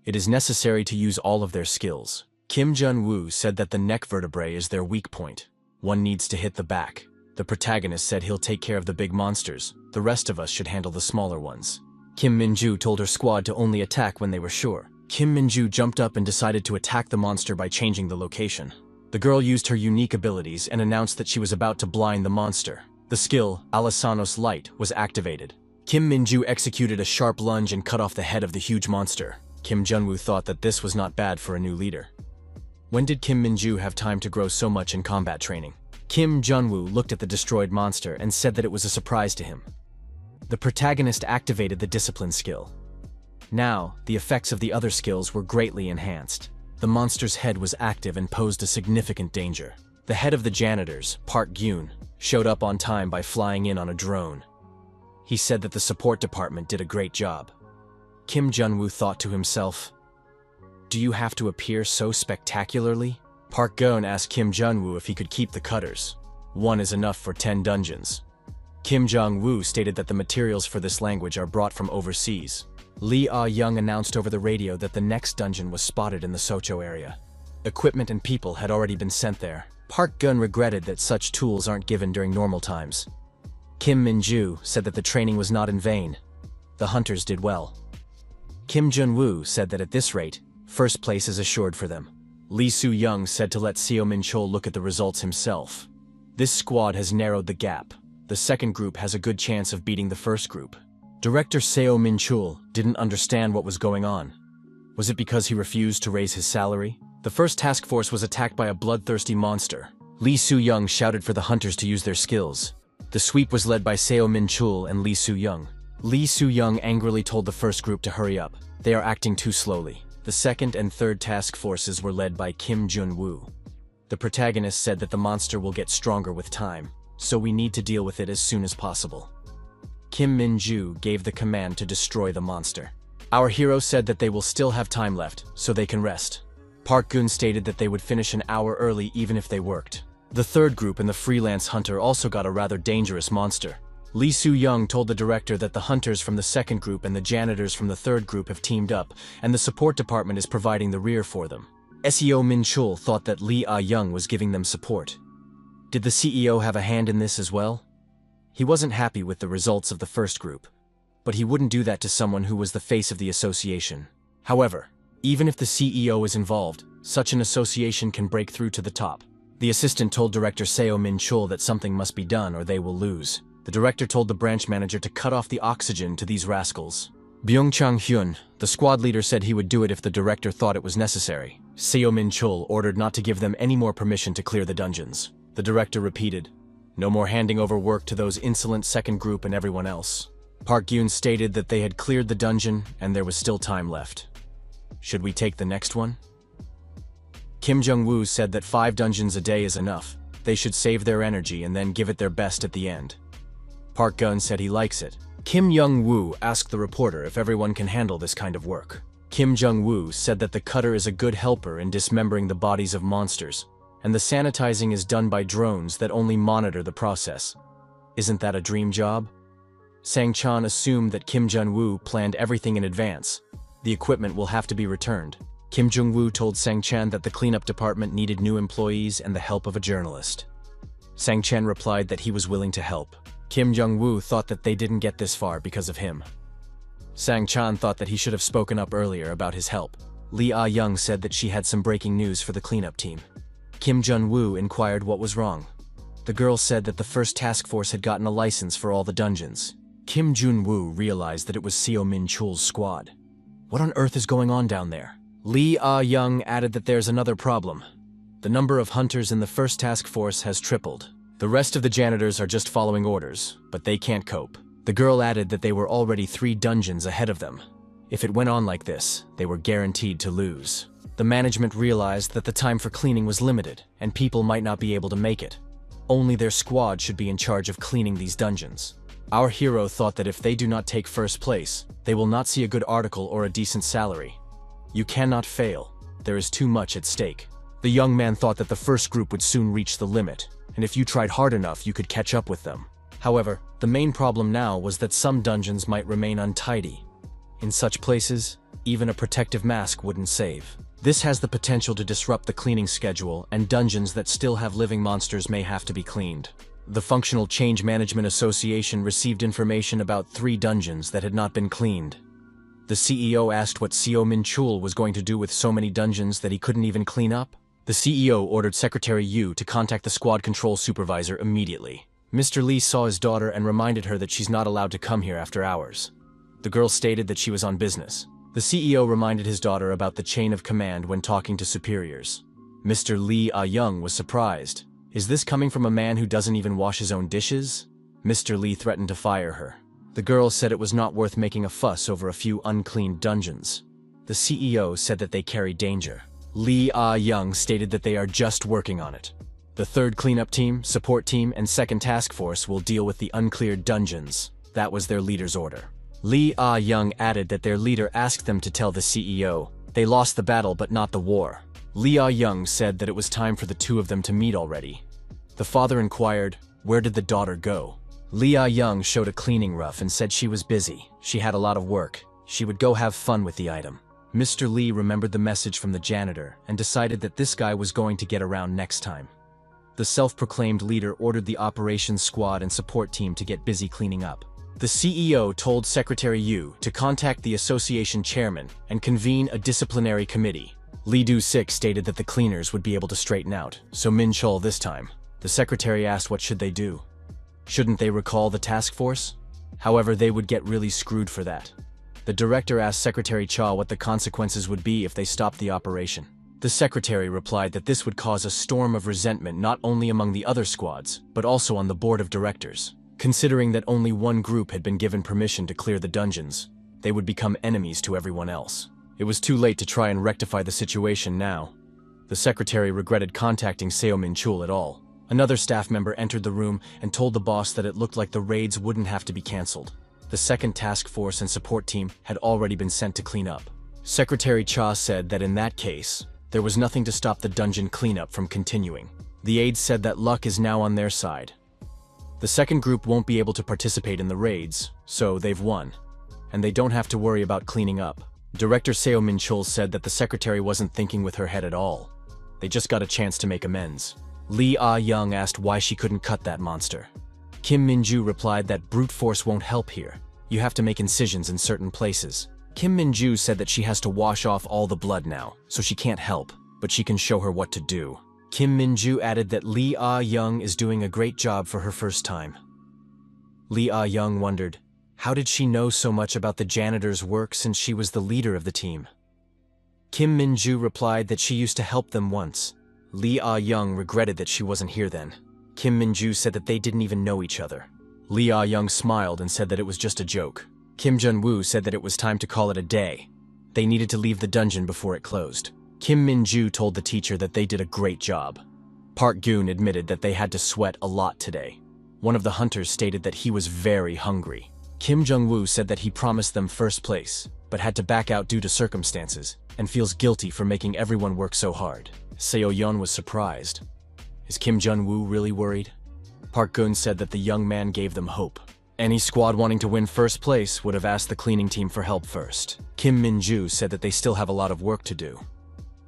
It is necessary to use all of their skills. Kim Jong-woo said that the neck vertebrae is their weak point. One needs to hit the back. The protagonist said he'll take care of the big monsters. The rest of us should handle the smaller ones. Kim Min-ju told her squad to only attack when they were sure. Kim Min-ju jumped up and decided to attack the monster by changing the location. The girl used her unique abilities and announced that she was about to blind the monster. The skill, Alisanos Light, was activated. Kim Min-ju executed a sharp lunge and cut off the head of the huge monster. Kim Jong-woo thought that this was not bad for a new leader. When did Kim Min-ju have time to grow so much in combat training? Kim Jong-woo looked at the destroyed monster and said that it was a surprise to him. The protagonist activated the discipline skill. Now, the effects of the other skills were greatly enhanced. The monster's head was active and posed a significant danger. The head of the janitors, Park Gyun, showed up on time by flying in on a drone. He said that the support department did a great job. Kim Jong-woo thought to himself, "Do you have to appear so spectacularly?" Park Gyun asked Kim Jong-woo if he could keep the cutters. One is enough for 10 dungeons. Kim Jong-woo stated that the materials for this language are brought from overseas. Lee Ah-young announced over the radio that the next dungeon was spotted in the Socho area. Equipment and people had already been sent there. Park Gun regretted that such tools aren't given during normal times. Kim Min-ju said that the training was not in vain. The hunters did well. Kim Jun-woo said that at this rate, first place is assured for them. Lee Soo-young said to let Seo Min-chul look at the results himself. This squad has narrowed the gap. The second group has a good chance of beating the first group. Director Seo Min-chul didn't understand what was going on. Was it because he refused to raise his salary? The first task force was attacked by a bloodthirsty monster. Lee Soo-young shouted for the hunters to use their skills. The sweep was led by Seo Min-chul and Lee Soo-young. Lee Soo-young angrily told the first group to hurry up. They are acting too slowly. The second and third task forces were led by Kim Jun-woo. The protagonist said that the monster will get stronger with time, so we need to deal with it as soon as possible. Kim Min-ju gave the command to destroy the monster. Our hero said that they will still have time left, so they can rest. Park Gun stated that they would finish an hour early even if they worked. The third group and the freelance hunter also got a rather dangerous monster. Lee Soo-young told the director that the hunters from the second group and the janitors from the third group have teamed up, and the support department is providing the rear for them. Seo Min-chul thought that Lee Ah-young was giving them support. Did the CEO have a hand in this as well? He wasn't happy with the results of the first group, but he wouldn't do that to someone who was the face of the association. However, even if the CEO is involved, such an association can break through to the top. The assistant told director Seo Min-chul that something must be done or they will lose. The director told the branch manager to cut off the oxygen to these rascals. Byung-chang-hyun, the squad leader, said he would do it if the director thought it was necessary. Seo Min-chul ordered not to give them any more permission to clear the dungeons. The director repeated, "No more handing over work to those insolent second group and everyone else." Park Gyun stated that they had cleared the dungeon and there was still time left. Should we take the next one? Kim Jung-woo said that 5 dungeons a day is enough. They should save their energy and then give it their best at the end. Park Gun said he likes it. Kim Young-woo asked the reporter if everyone can handle this kind of work. Kim Jung-woo said that the cutter is a good helper in dismembering the bodies of monsters, and the sanitizing is done by drones that only monitor the process. Isn't that a dream job? Sang-chan assumed that Kim Jun-woo planned everything in advance. The equipment will have to be returned. Kim Jung-woo told Sang-chan that the cleanup department needed new employees and the help of a journalist. Sang-chan replied that he was willing to help. Kim Jung-woo thought that they didn't get this far because of him. Sang-chan thought that he should have spoken up earlier about his help. Lee Ah-young said that she had some breaking news for the cleanup team. Kim Jun-woo inquired what was wrong. The girl said that the first task force had gotten a license for all the dungeons. Kim Jun-woo realized that it was Seo Min-chul's squad. What on earth is going on down there? Lee Ah-young added that there's another problem. The number of hunters in the first task force has tripled. The rest of the janitors are just following orders, but they can't cope. The girl added that they were already 3 dungeons ahead of them. If it went on like this, they were guaranteed to lose. The management realized that the time for cleaning was limited, and people might not be able to make it. Only their squad should be in charge of cleaning these dungeons. Our hero thought that if they do not take first place, they will not see a good article or a decent salary. You cannot fail. There is too much at stake. The young man thought that the first group would soon reach the limit, and if you tried hard enough, you could catch up with them. However, the main problem now was that some dungeons might remain untidy. In such places, even a protective mask wouldn't save. This has the potential to disrupt the cleaning schedule, and dungeons that still have living monsters may have to be cleaned. The Functional Change Management Association received information about 3 dungeons that had not been cleaned. The CEO asked what Seo Min-chul was going to do with so many dungeons that he couldn't even clean up. The CEO ordered Secretary Yu to contact the squad control supervisor immediately. Mr. Lee saw his daughter and reminded her that she's not allowed to come here after hours. The girl stated that she was on business. The CEO reminded his daughter about the chain of command when talking to superiors. Mr. Lee Ah-young was surprised. Is this coming from a man who doesn't even wash his own dishes? Mr. Lee threatened to fire her. The girl said it was not worth making a fuss over a few uncleaned dungeons. The CEO said that they carry danger. Lee Ah-young stated that they are just working on it. The third cleanup team, support team, and second task force will deal with the uncleared dungeons. That was their leader's order. Lee Ah-young added that their leader asked them to tell the CEO, they lost the battle but not the war. Lee Ah-young said that it was time for the 2 of them to meet already. The father inquired, where did the daughter go? Lee Ah-young showed a cleaning rough and said she was busy. She had a lot of work. She would go have fun with the item. Mr. Lee remembered the message from the janitor and decided that this guy was going to get around next time. The self-proclaimed leader ordered the operations squad and support team to get busy cleaning up. The CEO told Secretary Yu to contact the association chairman and convene a disciplinary committee. Lee Do-sik stated that the cleaners would be able to straighten out, so Min Chul this time. The secretary asked what should they do. Shouldn't they recall the task force? However, they would get really screwed for that. The director asked Secretary Cha what the consequences would be if they stopped the operation. The secretary replied that this would cause a storm of resentment not only among the other squads, but also on the board of directors. Considering that only one group had been given permission to clear the dungeons, they would become enemies to everyone else. It was too late to try and rectify the situation now. The secretary regretted contacting Seo Min Chul at all. Another staff member entered the room and told the boss that it looked like the raids wouldn't have to be cancelled. The second task force and support team had already been sent to clean up. Secretary Cha said that in that case, there was nothing to stop the dungeon cleanup from continuing. The aides said that luck is now on their side. The second group won't be able to participate in the raids, so they've won. And they don't have to worry about cleaning up. Director Seo Min Chul said that the secretary wasn't thinking with her head at all. They just got a chance to make amends. Lee Ah-young asked why she couldn't cut that monster. Kim Min-ju replied that brute force won't help here. You have to make incisions in certain places. Kim Min-ju said that she has to wash off all the blood now, so she can't help, but she can show her what to do. Kim Min-ju added that Lee Ah-young is doing a great job for her first time. Lee Ah-young wondered, how did she know so much about the janitor's work since she was the leader of the team? Kim Min-ju replied that she used to help them once. Lee Ah-young regretted that she wasn't here then. Kim Min-ju said that they didn't even know each other. Lee Ah-young smiled and said that it was just a joke. Kim Jun-woo said that it was time to call it a day. They needed to leave the dungeon before it closed. Kim Min-ju told the teacher that they did a great job. Park Goon admitted that they had to sweat a lot today. One of the hunters stated that he was very hungry. Kim Jung-woo said that he promised them first place, but had to back out due to circumstances, and feels guilty for making everyone work so hard. Seo Yeon was surprised. Is Kim Jun-woo really worried? Park Goon said that the young man gave them hope. Any squad wanting to win first place would have asked the cleaning team for help first. Kim Min-ju said that they still have a lot of work to do.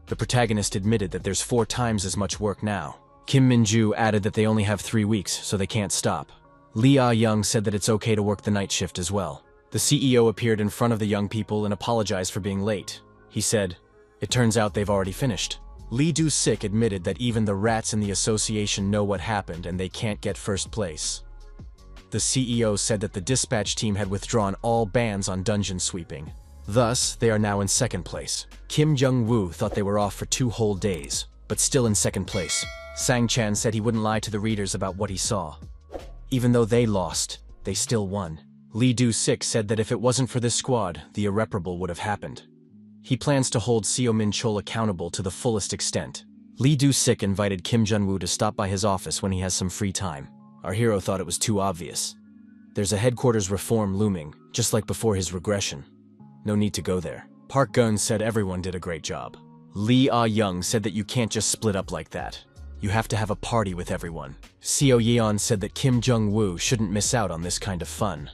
The protagonist admitted that there's 4 times as much work now. Kim Min-ju added that they only have 3 weeks, so they can't stop. Lee Ah-young said that it's okay to work the night shift as well. The CEO appeared in front of the young people and apologized for being late. He said, "It turns out they've already finished." Lee Do-sik admitted that even the rats in the association know what happened and they can't get first place. The CEO said that the dispatch team had withdrawn all bans on dungeon sweeping. Thus, they are now in second place. Kim Jung-woo thought they were off for 2 whole days, but still in second place. Sang Chan said he wouldn't lie to the readers about what he saw. Even though they lost, they still won. Lee Do-sik said that if it wasn't for this squad, the irreparable would have happened. He plans to hold Seo Min Chul accountable to the fullest extent. Lee Do-sik invited Kim Jun-woo to stop by his office when he has some free time. Our hero thought it was too obvious. There's a headquarters reform looming, just like before his regression. No need to go there. Park Gun said everyone did a great job. Lee Ah-young said that you can't just split up like that. You have to have a party with everyone. Seo Yeon said that Kim Jung-woo shouldn't miss out on this kind of fun.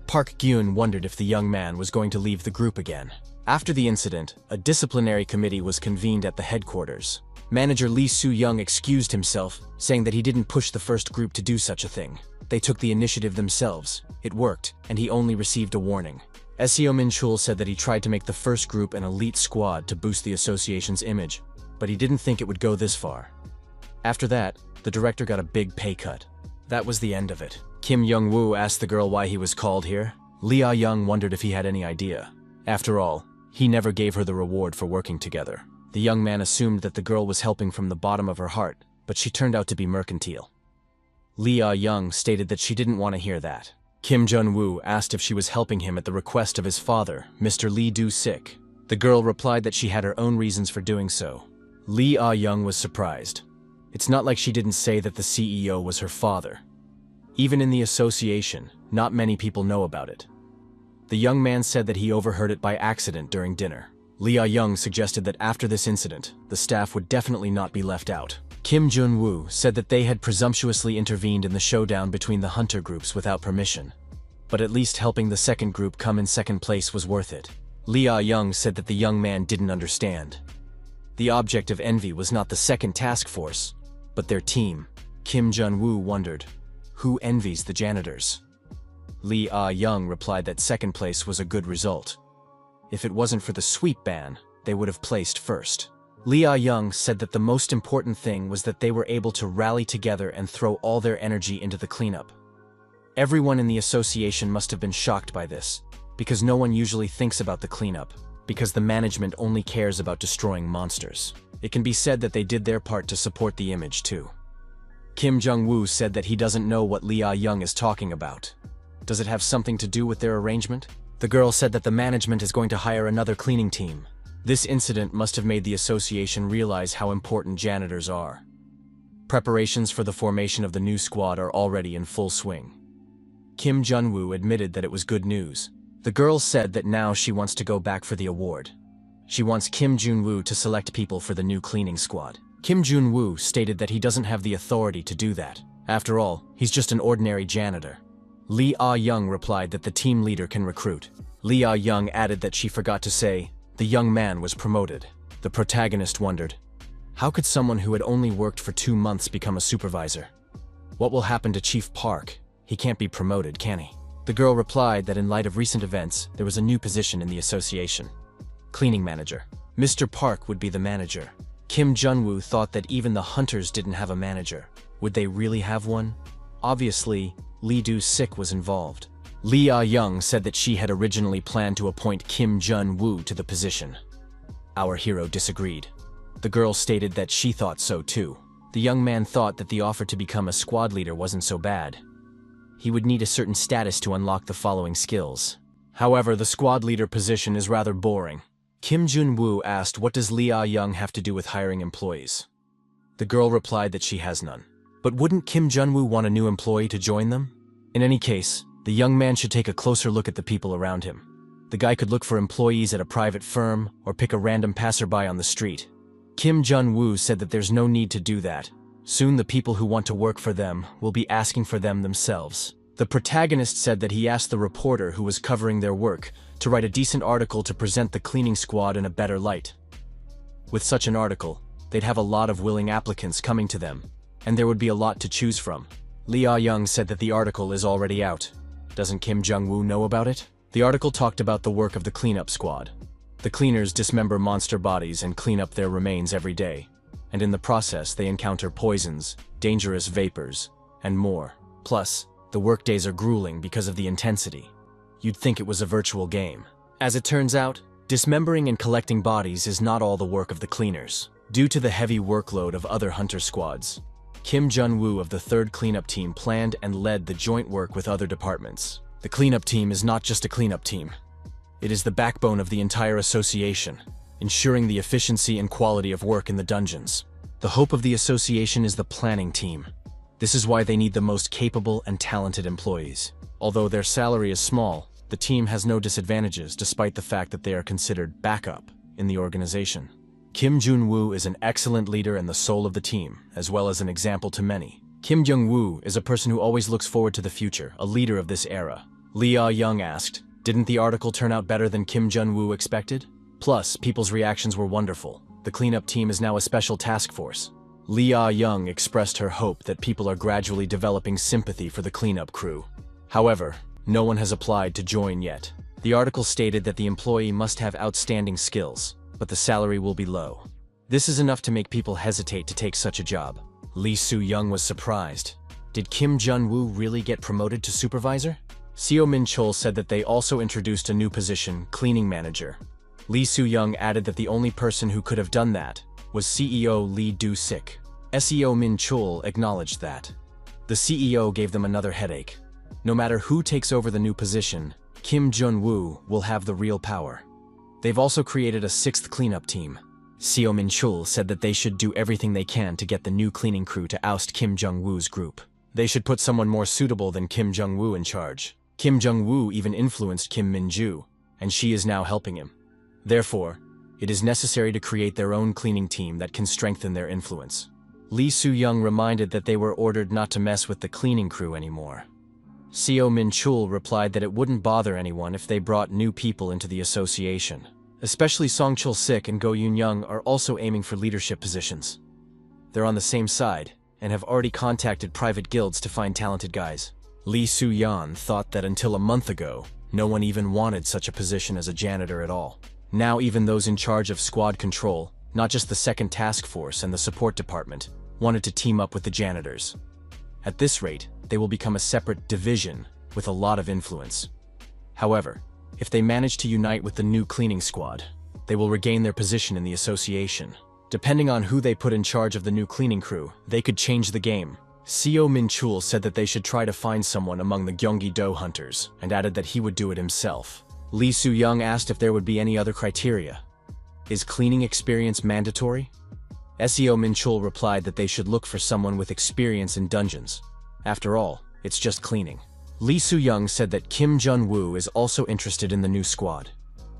Park Gyun wondered if the young man was going to leave the group again. After the incident, a disciplinary committee was convened at the headquarters. Manager Lee Soo-young excused himself, saying that he didn't push the first group to do such a thing. They took the initiative themselves. It worked, and he only received a warning. Seo Min Chul said that he tried to make the first group an elite squad to boost the association's image, but he didn't think it would go this far. After that, the director got a big pay cut. That was the end of it. Kim Young-woo asked the girl why he was called here. Lee Ah-young wondered if he had any idea. After all, he never gave her the reward for working together. The young man assumed that the girl was helping from the bottom of her heart, but she turned out to be mercantile. Lee Ah-young stated that she didn't want to hear that. Kim Jun-woo asked if she was helping him at the request of his father, Mr. Lee Do-sik. The girl replied that she had her own reasons for doing so. Lee Ah-young was surprised. It's not like she didn't say that the CEO was her father. Even in the association, not many people know about it. The young man said that he overheard it by accident during dinner. Lee Ah-young suggested that after this incident, the staff would definitely not be left out. Kim Jun-woo said that they had presumptuously intervened in the showdown between the hunter groups without permission. but at least helping the second group come in second place was worth it. Lee Ah-young said that the young man didn't understand. The object of envy was not the second task force, but their team. Kim Jun-woo wondered, who envies the janitors? Lee Ah-young replied that second place was a good result. If it wasn't for the sweep ban, they would have placed first. Lee Ah-young said that the most important thing was that they were able to rally together and throw all their energy into the cleanup. Everyone in the association must have been shocked by this, because no one usually thinks about the cleanup, because the management only cares about destroying monsters. It can be said that they did their part to support the image too. Kim Jung-woo said that he doesn't know what Lee Ah-young is talking about. Does it have something to do with their arrangement? The girl said that the management is going to hire another cleaning team. This incident must have made the association realize how important janitors are. Preparations for the formation of the new squad are already in full swing. Kim Jun-woo admitted that it was good news. The girl said that now she wants to go back for the award. She wants Kim Jun-woo to select people for the new cleaning squad. Kim Jun-woo stated that he doesn't have the authority to do that. After all, he's just an ordinary janitor. Lee Ah-young replied that the team leader can recruit. Lee Ah-young added that she forgot to say, the young man was promoted. The protagonist wondered, how could someone who had only worked for 2 months become a supervisor? What will happen to Chief Park? He can't be promoted, can he? The girl replied that in light of recent events, there was a new position in the association. Cleaning manager. Mr. Park would be the manager. Kim Jun-woo thought that even the hunters didn't have a manager. Would they really have one? Obviously, Lee Do-sik was involved. Lee Ah-young said that she had originally planned to appoint Kim Jun-woo to the position. Our hero disagreed. The girl stated that she thought so too. The young man thought that the offer to become a squad leader wasn't so bad. He would need a certain status to unlock the following skills. However, the squad leader position is rather boring. Kim Jun-woo asked, what does Lee Ah-young have to do with hiring employees? The girl replied that she has none. But wouldn't Kim Jun-woo want a new employee to join them? In any case, the young man should take a closer look at the people around him. The guy could look for employees at a private firm or pick a random passerby on the street. Kim Jun-woo said that there's no need to do that. Soon the people who want to work for them will be asking for them themselves. The protagonist said that he asked the reporter who was covering their work to write a decent article to present the cleaning squad in a better light. With such an article, they'd have a lot of willing applicants coming to them, and there would be a lot to choose from. Lee Ah-young said that the article is already out. Doesn't Kim Jung-woo know about it? The article talked about the work of the cleanup squad. The cleaners dismember monster bodies and clean up their remains every day, and in the process they encounter poisons, dangerous vapors, and more. Plus, the workdays are grueling because of the intensity. You'd think it was a virtual game. As it turns out, dismembering and collecting bodies is not all the work of the cleaners. Due to the heavy workload of other hunter squads, Kim Jun-woo of the 3rd cleanup team planned and led the joint work with other departments. The cleanup team is not just a cleanup team. It is the backbone of the entire association, ensuring the efficiency and quality of work in the dungeons. The hope of the association is the planning team. This is why they need the most capable and talented employees. Although their salary is small, the team has no disadvantages despite the fact that they are considered backup in the organization. Kim Jun-woo is an excellent leader and the soul of the team, as well as an example to many. Kim Jung-woo is a person who always looks forward to the future, a leader of this era. Lee Ah-young asked, didn't the article turn out better than Kim Jun-woo expected? Plus, people's reactions were wonderful. The cleanup team is now a special task force. Lee Ah-young expressed her hope that people are gradually developing sympathy for the cleanup crew. However, no one has applied to join yet. The article stated that the employee must have outstanding skills, but the salary will be low. This is enough to make people hesitate to take such a job. Lee Soo-young was surprised. Did Kim Jun-woo really get promoted to supervisor? Seo Min-chul said that they also introduced a new position, cleaning manager. Lee Soo-young added that the only person who could have done that was CEO Lee Do-sik. Seo Min-chul acknowledged that. The CEO gave them another headache. No matter who takes over the new position, Kim Jun-woo will have the real power. They've also created a 6th cleanup team. Seo Min-chul said that they should do everything they can to get the new cleaning crew to oust Kim Jung-woo's group. They should put someone more suitable than Kim Jung-woo in charge. Kim Jung-woo even influenced Kim Min-ju, and she is now helping him. Therefore, it is necessary to create their own cleaning team that can strengthen their influence. Lee Soo-young reminded that they were ordered not to mess with the cleaning crew anymore. Seo Min-chul replied that it wouldn't bother anyone if they brought new people into the association. Especially Song Chul-sik and Go Yun-young are also aiming for leadership positions. They're on the same side and have already contacted private guilds to find talented guys. Lee Soo-yeon thought that until a month ago, no one even wanted such a position as a janitor at all. Now even those in charge of squad control, not just the second task force and the support department, wanted to team up with the janitors. At this rate, they will become a separate division with a lot of influence. However, if they manage to unite with the new cleaning squad, they will regain their position in the association. Depending on who they put in charge of the new cleaning crew, they could change the game. Seo Min-chul said that they should try to find someone among the Gyeonggi-do hunters, and added that he would do it himself. Lee Soo-young asked if there would be any other criteria. Is cleaning experience mandatory? Seo Min-chul replied that they should look for someone with experience in dungeons. After all, it's just cleaning. Lee Soo-young said that Kim Jun-woo is also interested in the new squad.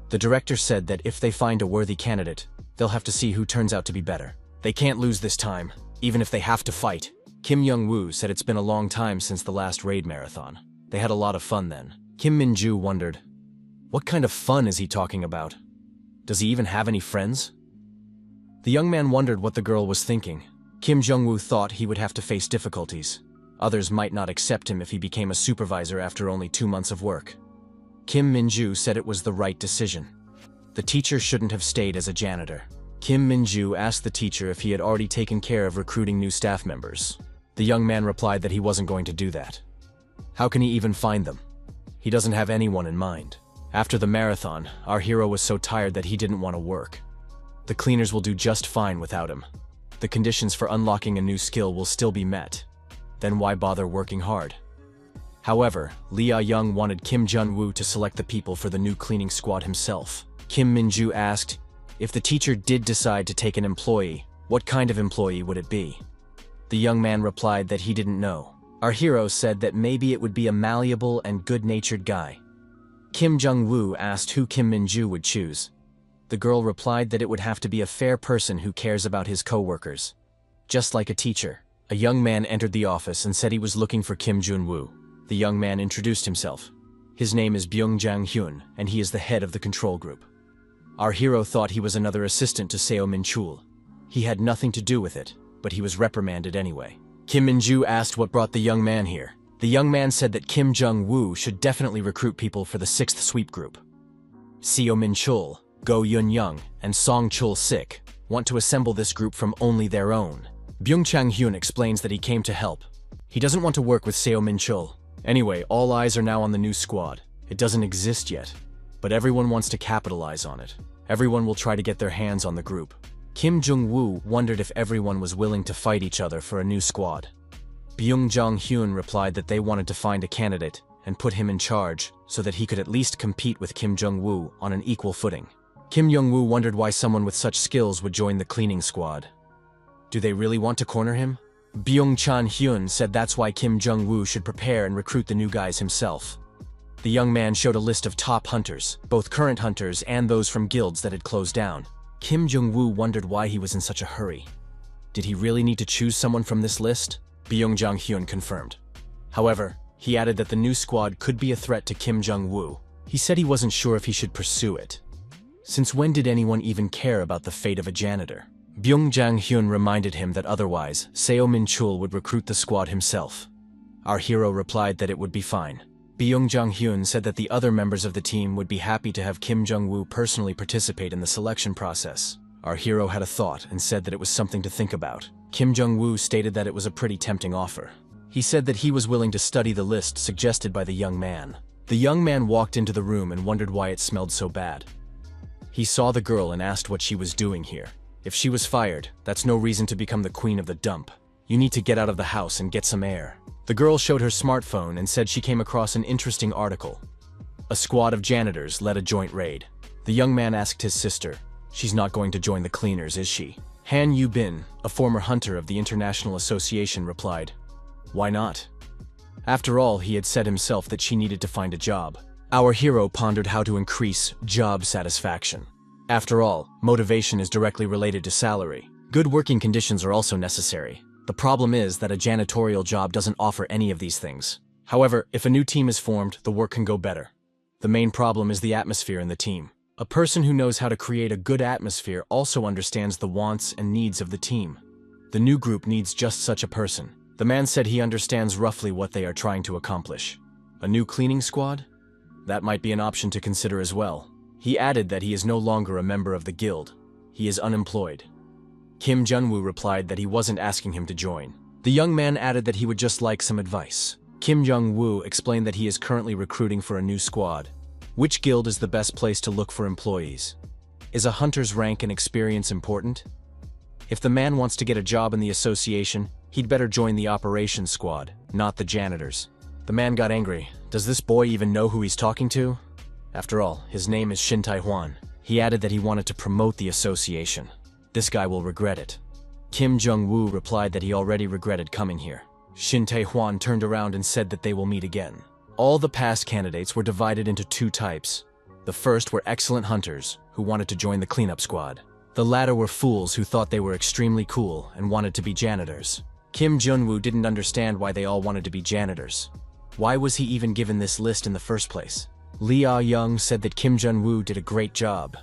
The director said that if they find a worthy candidate, they'll have to see who turns out to be better. They can't lose this time, even if they have to fight. Kim Young-woo said it's been a long time since the last raid marathon. They had a lot of fun then. Kim Min-ju wondered, what kind of fun is he talking about? Does he even have any friends? The young man wondered what the girl was thinking. Kim Jung-woo thought he would have to face difficulties. Others might not accept him if he became a supervisor after only 2 months of work. Kim Min-ju said it was the right decision. The teacher shouldn't have stayed as a janitor. Kim Min-ju asked the teacher if he had already taken care of recruiting new staff members. The young man replied that he wasn't going to do that. How can he even find them? He doesn't have anyone in mind. After the marathon, our hero was so tired that he didn't want to work. The cleaners will do just fine without him. The conditions for unlocking a new skill will still be met. Then why bother working hard? However, Lee Ah-young wanted Kim Jun-woo to select the people for the new cleaning squad himself. Kim Min-ju asked, if the teacher did decide to take an employee, what kind of employee would it be? The young man replied that he didn't know. Our hero said that maybe it would be a malleable and good-natured guy. Kim Jung-woo asked who Kim Min-ju would choose. The girl replied that it would have to be a fair person who cares about his co-workers. Just like a teacher. A young man entered the office and said he was looking for Kim Jun-woo. The young man introduced himself. His name is Byung-jang-hyun, and he is the head of the control group. Our hero thought he was another assistant to Seo Min-chul. He had nothing to do with it, but he was reprimanded anyway. Kim Min-ju asked what brought the young man here. The young man said that Kim Jung-woo should definitely recruit people for the 6th sweep group. Seo Min-chul, Go Yun-young, and Song Chul-sik want to assemble this group from only their own. Byung-chang-hyun explains that he came to help. He doesn't want to work with Seo Min-chul. Anyway, all eyes are now on the new squad. It doesn't exist yet, but everyone wants to capitalize on it. Everyone will try to get their hands on the group. Kim Jung-woo wondered if everyone was willing to fight each other for a new squad. Byung-jang-hyun replied that they wanted to find a candidate and put him in charge so that he could at least compete with Kim Jung-woo on an equal footing. Kim Young-woo wondered why someone with such skills would join the cleaning squad. Do they really want to corner him? Byung-chan-hyun said that's why Kim Jung-woo should prepare and recruit the new guys himself. The young man showed a list of top hunters, both current hunters and those from guilds that had closed down. Kim Jung-woo wondered why he was in such a hurry. Did he really need to choose someone from this list? Byung-jang-hyun confirmed. However, he added that the new squad could be a threat to Kim Jung-woo. He said he wasn't sure if he should pursue it. Since when did anyone even care about the fate of a janitor? Byung-jang-hyun reminded him that otherwise, Seo Min-chul would recruit the squad himself. Our hero replied that it would be fine. Byung-jang-hyun said that the other members of the team would be happy to have Kim Jung-woo personally participate in the selection process. Our hero had a thought and said that it was something to think about. Kim Jung-woo stated that it was a pretty tempting offer. He said that he was willing to study the list suggested by the young man. The young man walked into the room and wondered why it smelled so bad. He saw the girl and asked what she was doing here. If she was fired, that's no reason to become the queen of the dump. You need to get out of the house and get some air. The girl showed her smartphone and said she came across an interesting article. A squad of janitors led a joint raid. The young man asked his sister, "She's not going to join the cleaners, is she?" Han Yu-bin, a former hunter of the International Association, replied, "Why not?" After all, he had said himself that she needed to find a job. Our hero pondered how to increase job satisfaction. After all, motivation is directly related to salary. Good working conditions are also necessary. The problem is that a janitorial job doesn't offer any of these things. However, if a new team is formed, the work can go better. The main problem is the atmosphere in the team. A person who knows how to create a good atmosphere also understands the wants and needs of the team. The new group needs just such a person. The man said he understands roughly what they are trying to accomplish. A new cleaning squad? That might be an option to consider as well. He added that he is no longer a member of the guild. He is unemployed. Kim Jun-woo replied that he wasn't asking him to join. The young man added that he would just like some advice. Kim Jung-woo explained that he is currently recruiting for a new squad. Which guild is the best place to look for employees? Is a hunter's rank and experience important? If the man wants to get a job in the association, he'd better join the operations squad, not the janitors. The man got angry. Does this boy even know who he's talking to? After all, his name is Shin Tai-hwan. He added that he wanted to promote the association. This guy will regret it. Kim Jung-woo replied that he already regretted coming here. Shin Tai-hwan turned around and said that they will meet again. All the past candidates were divided into two types. The first were excellent hunters, who wanted to join the cleanup squad. The latter were fools who thought they were extremely cool and wanted to be janitors. Kim Jun-woo didn't understand why they all wanted to be janitors. Why was he even given this list in the first place? Lee Ah-young said that Kim Jun-woo did a great job.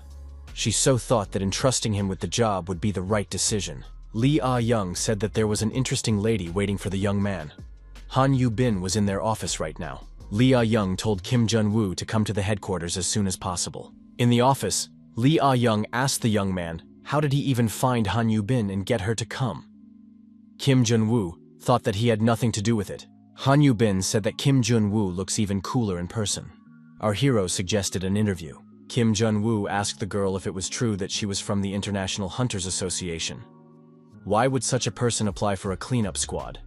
She so thought that entrusting him with the job would be the right decision. Lee Ah-young said that there was an interesting lady waiting for the young man. Han Yu-bin was in their office right now. Lee Ah-young told Kim Jun-woo to come to the headquarters as soon as possible. In the office, Lee Ah-young asked the young man how did he even find Han Yu-bin and get her to come. Kim Jun-woo thought that he had nothing to do with it. Han Yu-bin said that Kim Jun-woo looks even cooler in person. Our hero suggested an interview. Kim Jun-woo asked the girl if it was true that she was from the International Hunters Association. Why would such a person apply for a cleanup squad?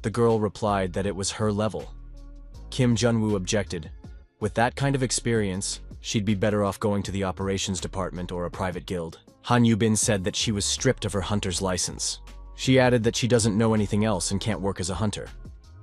The girl replied that it was her level. Kim Jun-woo objected. With that kind of experience, she'd be better off going to the operations department or a private guild. Han Yu-bin said that she was stripped of her hunter's license. She added that she doesn't know anything else and can't work as a hunter.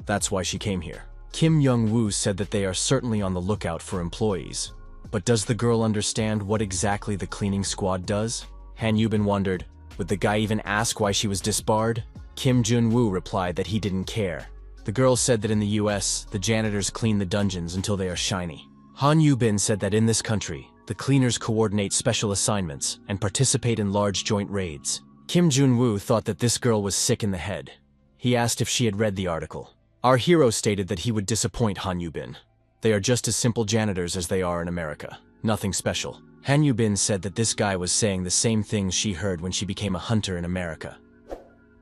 That's why she came here. Kim Young-woo said that they are certainly on the lookout for employees. But does the girl understand what exactly the cleaning squad does? Han Yu-bin wondered, would the guy even ask why she was disbarred? Kim Jun-woo replied that he didn't care. The girl said that in the US, the janitors clean the dungeons until they are shiny. Han Yu-bin said that in this country, the cleaners coordinate special assignments and participate in large joint raids. Kim Jun-woo thought that this girl was sick in the head. He asked if she had read the article. Our hero stated that he would disappoint Han Yu-bin. They are just as simple janitors as they are in America. Nothing special. Han Yu-bin said that this guy was saying the same things she heard when she became a hunter in America.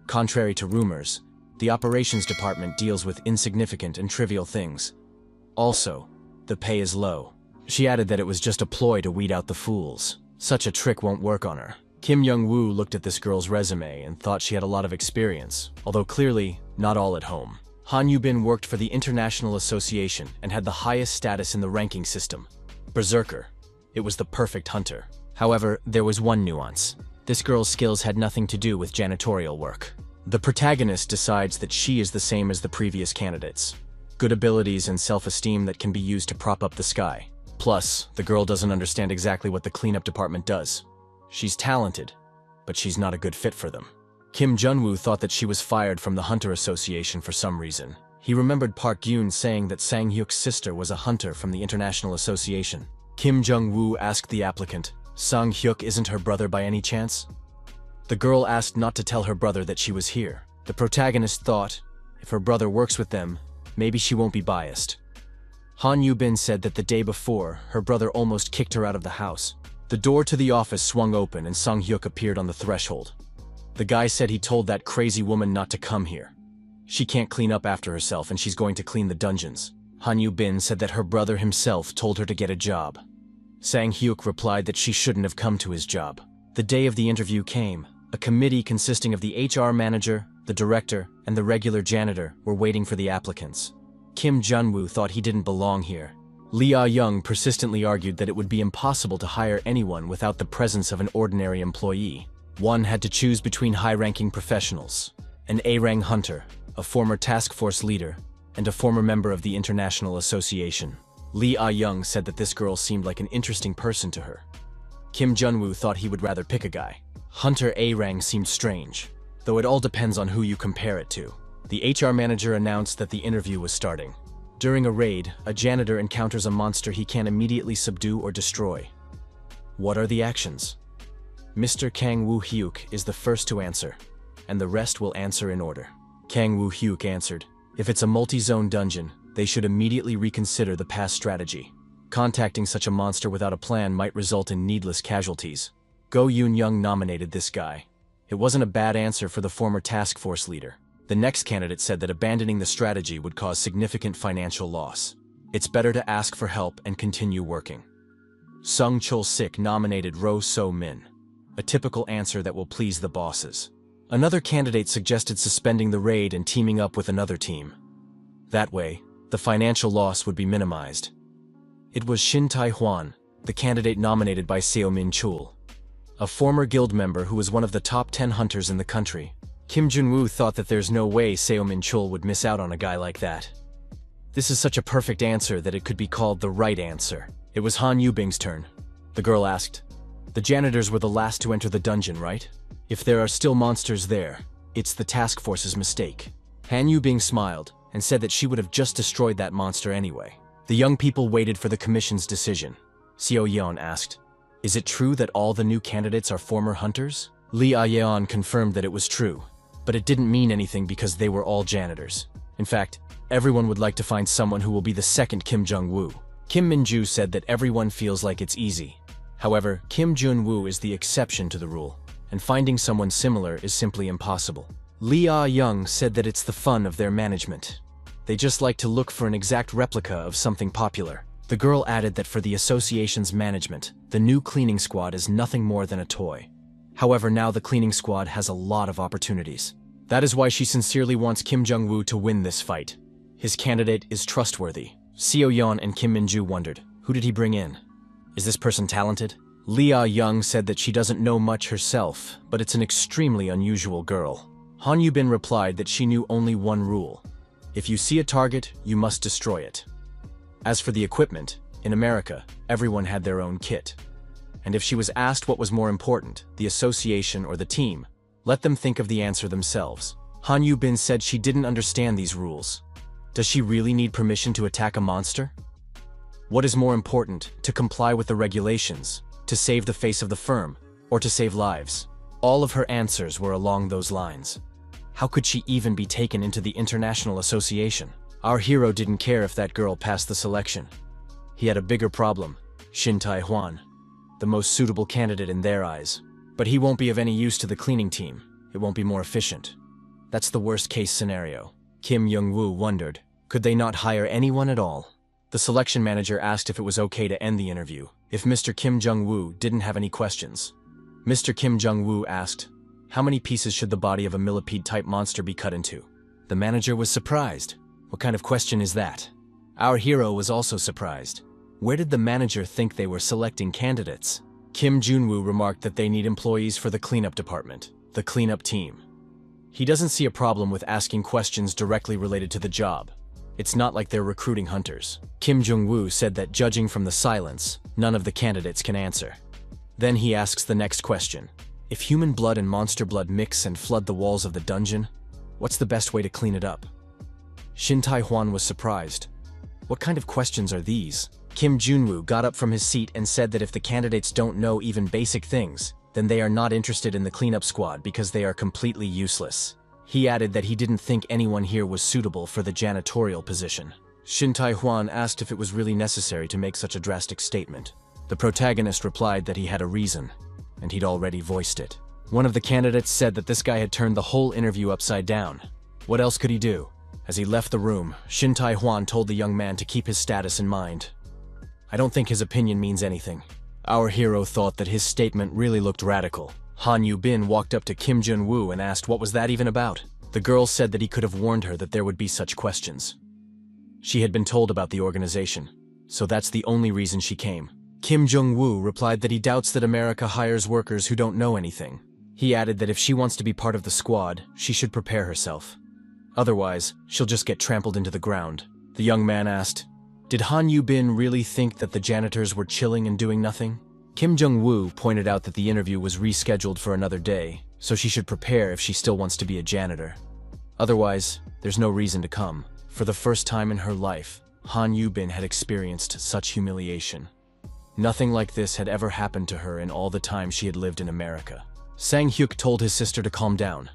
Contrary to rumors, the operations department deals with insignificant and trivial things. Also, the pay is low. She added that it was just a ploy to weed out the fools. Such a trick won't work on her. Kim Young-woo looked at this girl's resume and thought she had a lot of experience, although clearly not all at home. Han Yu-bin worked for the International Association and had the highest status in the ranking system. Berserker. It was the perfect hunter. However, there was one nuance. This girl's skills had nothing to do with janitorial work. The protagonist decides that she is the same as the previous candidates. Good abilities and self-esteem that can be used to prop up the sky. Plus, the girl doesn't understand exactly what the cleanup department does. She's talented, but she's not a good fit for them. Kim Jun-woo thought that she was fired from the Hunter Association for some reason. He remembered Park Gyun saying that Sang-hyuk's sister was a hunter from the International Association. Kim Jung-woo asked the applicant, Sang-hyuk isn't her brother by any chance? The girl asked not to tell her brother that she was here. The protagonist thought, if her brother works with them, maybe she won't be biased. Han Yu-bin said that the day before, her brother almost kicked her out of the house. The door to the office swung open and Sang-hyuk appeared on the threshold. The guy said he told that crazy woman not to come here. She can't clean up after herself and she's going to clean the dungeons. Han Yu-bin said that her brother himself told her to get a job. Sang-hyuk replied that she shouldn't have come to his job. The day of the interview came. A committee consisting of the HR manager, the director, and the regular janitor were waiting for the applicants. Kim Jun-woo thought he didn't belong here. Lee Ah-young persistently argued that it would be impossible to hire anyone without the presence of an ordinary employee. One had to choose between high-ranking professionals, an A-rank hunter, a former task force leader, and a former member of the International Association. Lee Ah-young said that this girl seemed like an interesting person to her. Kim Jun-woo thought he would rather pick a guy. Hunter A-rank seemed strange, though it all depends on who you compare it to. The HR manager announced that the interview was starting. During a raid, a janitor encounters a monster he can immediately subdue or destroy. What are the actions? Mr. Kang Woo-hyuk is the first to answer, and the rest will answer in order. Kang Woo-hyuk answered, if it's a multi-zone dungeon, they should immediately reconsider the past strategy. Contacting such a monster without a plan might result in needless casualties. Go Yoon-young nominated this guy. It wasn't a bad answer for the former task force leader. The next candidate said that abandoning the strategy would cause significant financial loss. It's better to ask for help and continue working. Sung Chul-sik nominated Ro So-min. A typical answer that will please the bosses. Another candidate suggested suspending the raid and teaming up with another team. That way, the financial loss would be minimized. It was Shin Tai-hwan, the candidate nominated by Seo Min-chul, a former guild member who was one of the top 10 hunters in the country. Kim Jun-woo thought that there's no way Seo Min-chul would miss out on a guy like that. This is such a perfect answer that it could be called the right answer. It was Han Yubing's turn. The girl asked, the janitors were the last to enter the dungeon, right? If there are still monsters there, it's the task force's mistake. Han Yubing smiled and said that she would have just destroyed that monster anyway. The young people waited for the commission's decision. Seo Yeon asked, is it true that all the new candidates are former hunters? Lee Ah-yeon confirmed that it was true, but it didn't mean anything because they were all janitors. In fact, everyone would like to find someone who will be the second Kim Jung-woo. Kim Min-ju said that everyone feels like it's easy. However, Kim Jun-woo is the exception to the rule, and finding someone similar is simply impossible. Lee Ah-young said that it's the fun of their management. They just like to look for an exact replica of something popular. The girl added that for the association's management, the new cleaning squad is nothing more than a toy. However, now the cleaning squad has a lot of opportunities. That is why she sincerely wants Kim Jung-woo to win this fight. His candidate is trustworthy. Seo Yeon and Kim Min-ju wondered, who did he bring in? Is this person talented? Lee Ah-young said that she doesn't know much herself, but it's an extremely unusual girl. Han Yubin replied that she knew only one rule. If you see a target, you must destroy it. As for the equipment, in America, everyone had their own kit. And if she was asked what was more important, the association or the team, let them think of the answer themselves. Han Yubin said she didn't understand these rules. Does she really need permission to attack a monster? What is more important, to comply with the regulations, to save the face of the firm, or to save lives? All of her answers were along those lines. How could she even be taken into the international association? Our hero didn't care if that girl passed the selection. He had a bigger problem, Shin Tai-hwan, the most suitable candidate in their eyes. But he won't be of any use to the cleaning team. It won't be more efficient. That's the worst-case scenario. Kim Jung-woo wondered, could they not hire anyone at all? The selection manager asked if it was okay to end the interview, if Mr. Kim Jung-woo didn't have any questions. Mr. Kim Jung-woo asked, how many pieces should the body of a millipede-type monster be cut into? The manager was surprised. What kind of question is that? Our hero was also surprised. Where did the manager think they were selecting candidates? Kim Jun-woo remarked that they need employees for the cleanup department, the cleanup team. He doesn't see a problem with asking questions directly related to the job. It's not like they're recruiting hunters. Kim Jung-woo said that judging from the silence, none of the candidates can answer. Then he asks the next question. If human blood and monster blood mix and flood the walls of the dungeon, what's the best way to clean it up? Shin Tai-hwan was surprised. What kind of questions are these? Kim Jun-woo got up from his seat and said that if the candidates don't know even basic things, then they are not interested in the cleanup squad because they are completely useless. He added that he didn't think anyone here was suitable for the janitorial position. Shin Tai-hwan asked if it was really necessary to make such a drastic statement. The protagonist replied that he had a reason, and he'd already voiced it. One of the candidates said that this guy had turned the whole interview upside down. What else could he do? As he left the room, Shin Tai-hwan told the young man to keep his status in mind. I don't think his opinion means anything. Our hero thought that his statement really looked radical. Han Yu-bin walked up to Kim Jun-woo and asked what was that even about. The girl said that he could have warned her that there would be such questions. She had been told about the organization, so that's the only reason she came. Kim Jung-woo replied that he doubts that America hires workers who don't know anything. He added that if she wants to be part of the squad, she should prepare herself. Otherwise, she'll just get trampled into the ground. The young man asked, did Han Yu-bin really think that the janitors were chilling and doing nothing? Kim Jung-woo pointed out that the interview was rescheduled for another day, so she should prepare if she still wants to be a janitor. Otherwise, there's no reason to come. For the first time in her life, Han Yubin had experienced such humiliation. Nothing like this had ever happened to her in all the time she had lived in America. Sang Hyuk told his sister to calm down.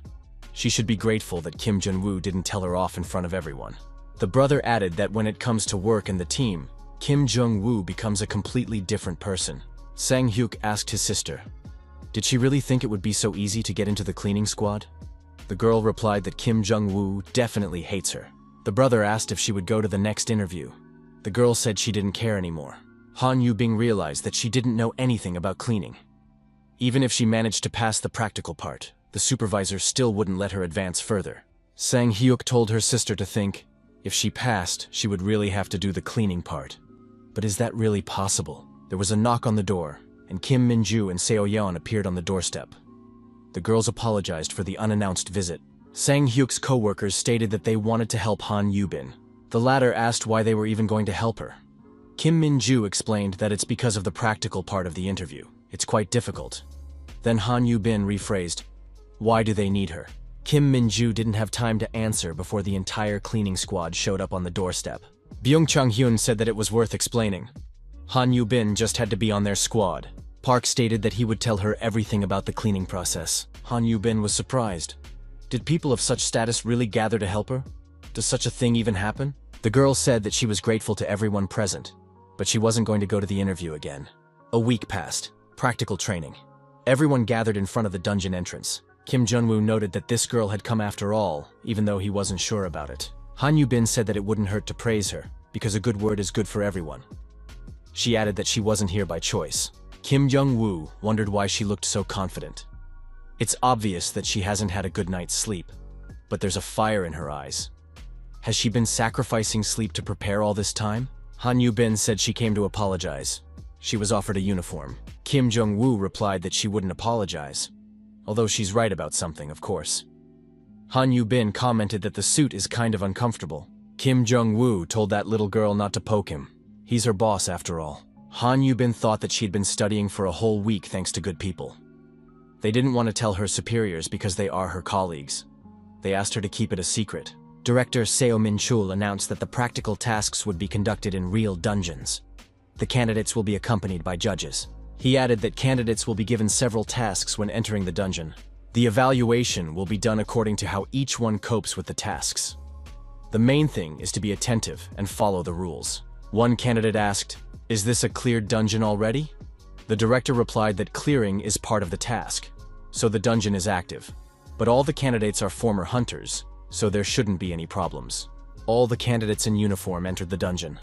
She should be grateful that Kim Jun-woo didn't tell her off in front of everyone. The brother added that when it comes to work and the team, Kim Jung-woo becomes a completely different person. Sang Hyuk asked his sister, "Did she really think it would be so easy to get into the cleaning squad?" The girl replied that Kim Jung-woo definitely hates her. The brother asked if she would go to the next interview. The girl said she didn't care anymore. Han Yubing realized that she didn't know anything about cleaning. Even if she managed to pass the practical part, the supervisor still wouldn't let her advance further. Sang Hyuk told her sister to think, if she passed, she would really have to do the cleaning part. But is that really possible? There was a knock on the door, and Kim Min-ju and Seo Yeon appeared on the doorstep. The girls apologized for the unannounced visit. Sang Hyuk's co-workers stated that they wanted to help Han Yubin. The latter asked why they were even going to help her. Kim Min-ju explained that it's because of the practical part of the interview. It's quite difficult. Then Han Yubin rephrased, "Why do they need her?" Kim Min-ju didn't have time to answer before the entire cleaning squad showed up on the doorstep. Byung Chang-hyun said that it was worth explaining. Han Yubin just had to be on their squad. Park stated that he would tell her everything about the cleaning process. Han Yubin was surprised. Did people of such status really gather to help her? Does such a thing even happen? The girl said that she was grateful to everyone present, but she wasn't going to go to the interview again. A week passed. Practical training. Everyone gathered in front of the dungeon entrance. Kim Jun-woo noted that this girl had come after all, even though he wasn't sure about it. Han Yubin said that it wouldn't hurt to praise her, because a good word is good for everyone. She added that she wasn't here by choice. Kim Jung-woo wondered why she looked so confident. It's obvious that she hasn't had a good night's sleep, but there's a fire in her eyes. Has she been sacrificing sleep to prepare all this time? Han Yubin said she came to apologize. She was offered a uniform. Kim Jung-woo replied that she wouldn't apologize, although she's right about something, of course. Han Yubin commented that the suit is kind of uncomfortable. Kim Jung-woo told that little girl not to poke him. He's her boss after all. Han Yubin thought that she had been studying for a whole week thanks to good people. They didn't want to tell her superiors because they are her colleagues. They asked her to keep it a secret. Director Seo Min-chul announced that the practical tasks would be conducted in real dungeons. The candidates will be accompanied by judges. He added that candidates will be given several tasks when entering the dungeon. The evaluation will be done according to how each one copes with the tasks. The main thing is to be attentive and follow the rules. One candidate asked, "Is this a cleared dungeon already?" The director replied that clearing is part of the task, so the dungeon is active. But all the candidates are former hunters, so there shouldn't be any problems. All the candidates in uniform entered the dungeon.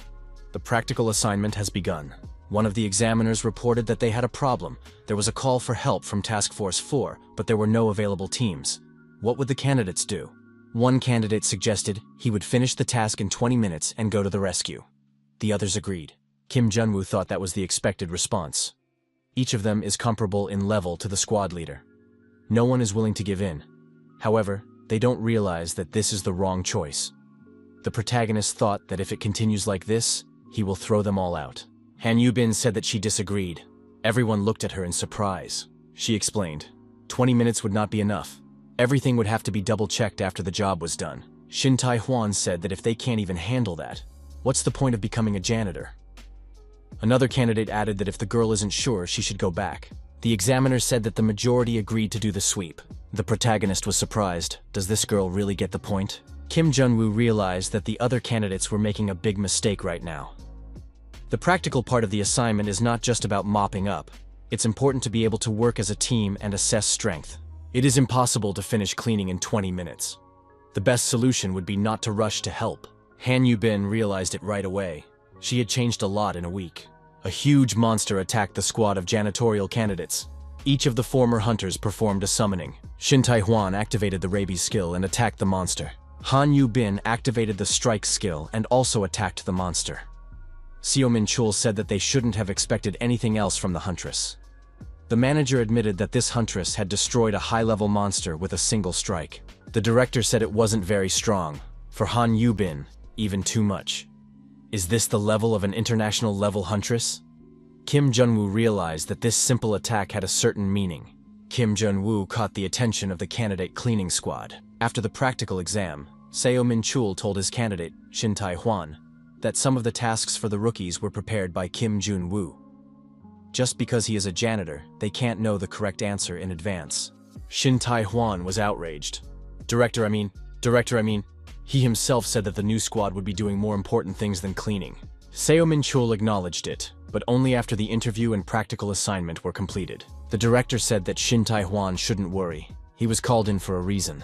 The practical assignment has begun. One of the examiners reported that they had a problem. There was a call for help from Task Force 4, but there were no available teams. What would the candidates do? One candidate suggested he would finish the task in 20 minutes and go to the rescue. The others agreed. Kim Jun-woo thought that was the expected response. Each of them is comparable in level to the squad leader. No one is willing to give in. However, they don't realize that this is the wrong choice. The protagonist thought that if it continues like this, he will throw them all out. Han Yubin said that she disagreed. Everyone looked at her in surprise. She explained, 20 minutes would not be enough. Everything would have to be double-checked after the job was done. Shin Tai-hwan said that if they can't even handle that, what's the point of becoming a janitor? Another candidate added that if the girl isn't sure, she should go back. The examiner said that the majority agreed to do the sweep. The protagonist was surprised. Does this girl really get the point? Kim Jun-woo realized that the other candidates were making a big mistake right now. The practical part of the assignment is not just about mopping up. It's important to be able to work as a team and assess strength. It is impossible to finish cleaning in 20 minutes. The best solution would be not to rush to help. Han Yubin realized it right away. She had changed a lot in a week. A huge monster attacked the squad of janitorial candidates. Each of the former hunters performed a summoning. Shin Tai-hwan activated the rabies skill and attacked the monster. Han Yubin activated the strike skill and also attacked the monster. Seo Min-chul said that they shouldn't have expected anything else from the huntress. The manager admitted that this huntress had destroyed a high-level monster with a single strike. The director said it wasn't very strong. For Han Yubin, even too much. Is this the level of an international-level huntress? Kim Jun-woo realized that this simple attack had a certain meaning. Kim Jun-woo caught the attention of the candidate cleaning squad. After the practical exam, Seo Min-chul told his candidate, Shin Tae-hwan, that some of the tasks for the rookies were prepared by Kim Jun-woo. Just because he is a janitor, they can't know the correct answer in advance. Shin Tae-hwan was outraged. Director, I mean, he himself said that the new squad would be doing more important things than cleaning. Seo Min-chul acknowledged it, but only after the interview and practical assignment were completed. The director said that Shin Tae-hwan shouldn't worry. He was called in for a reason.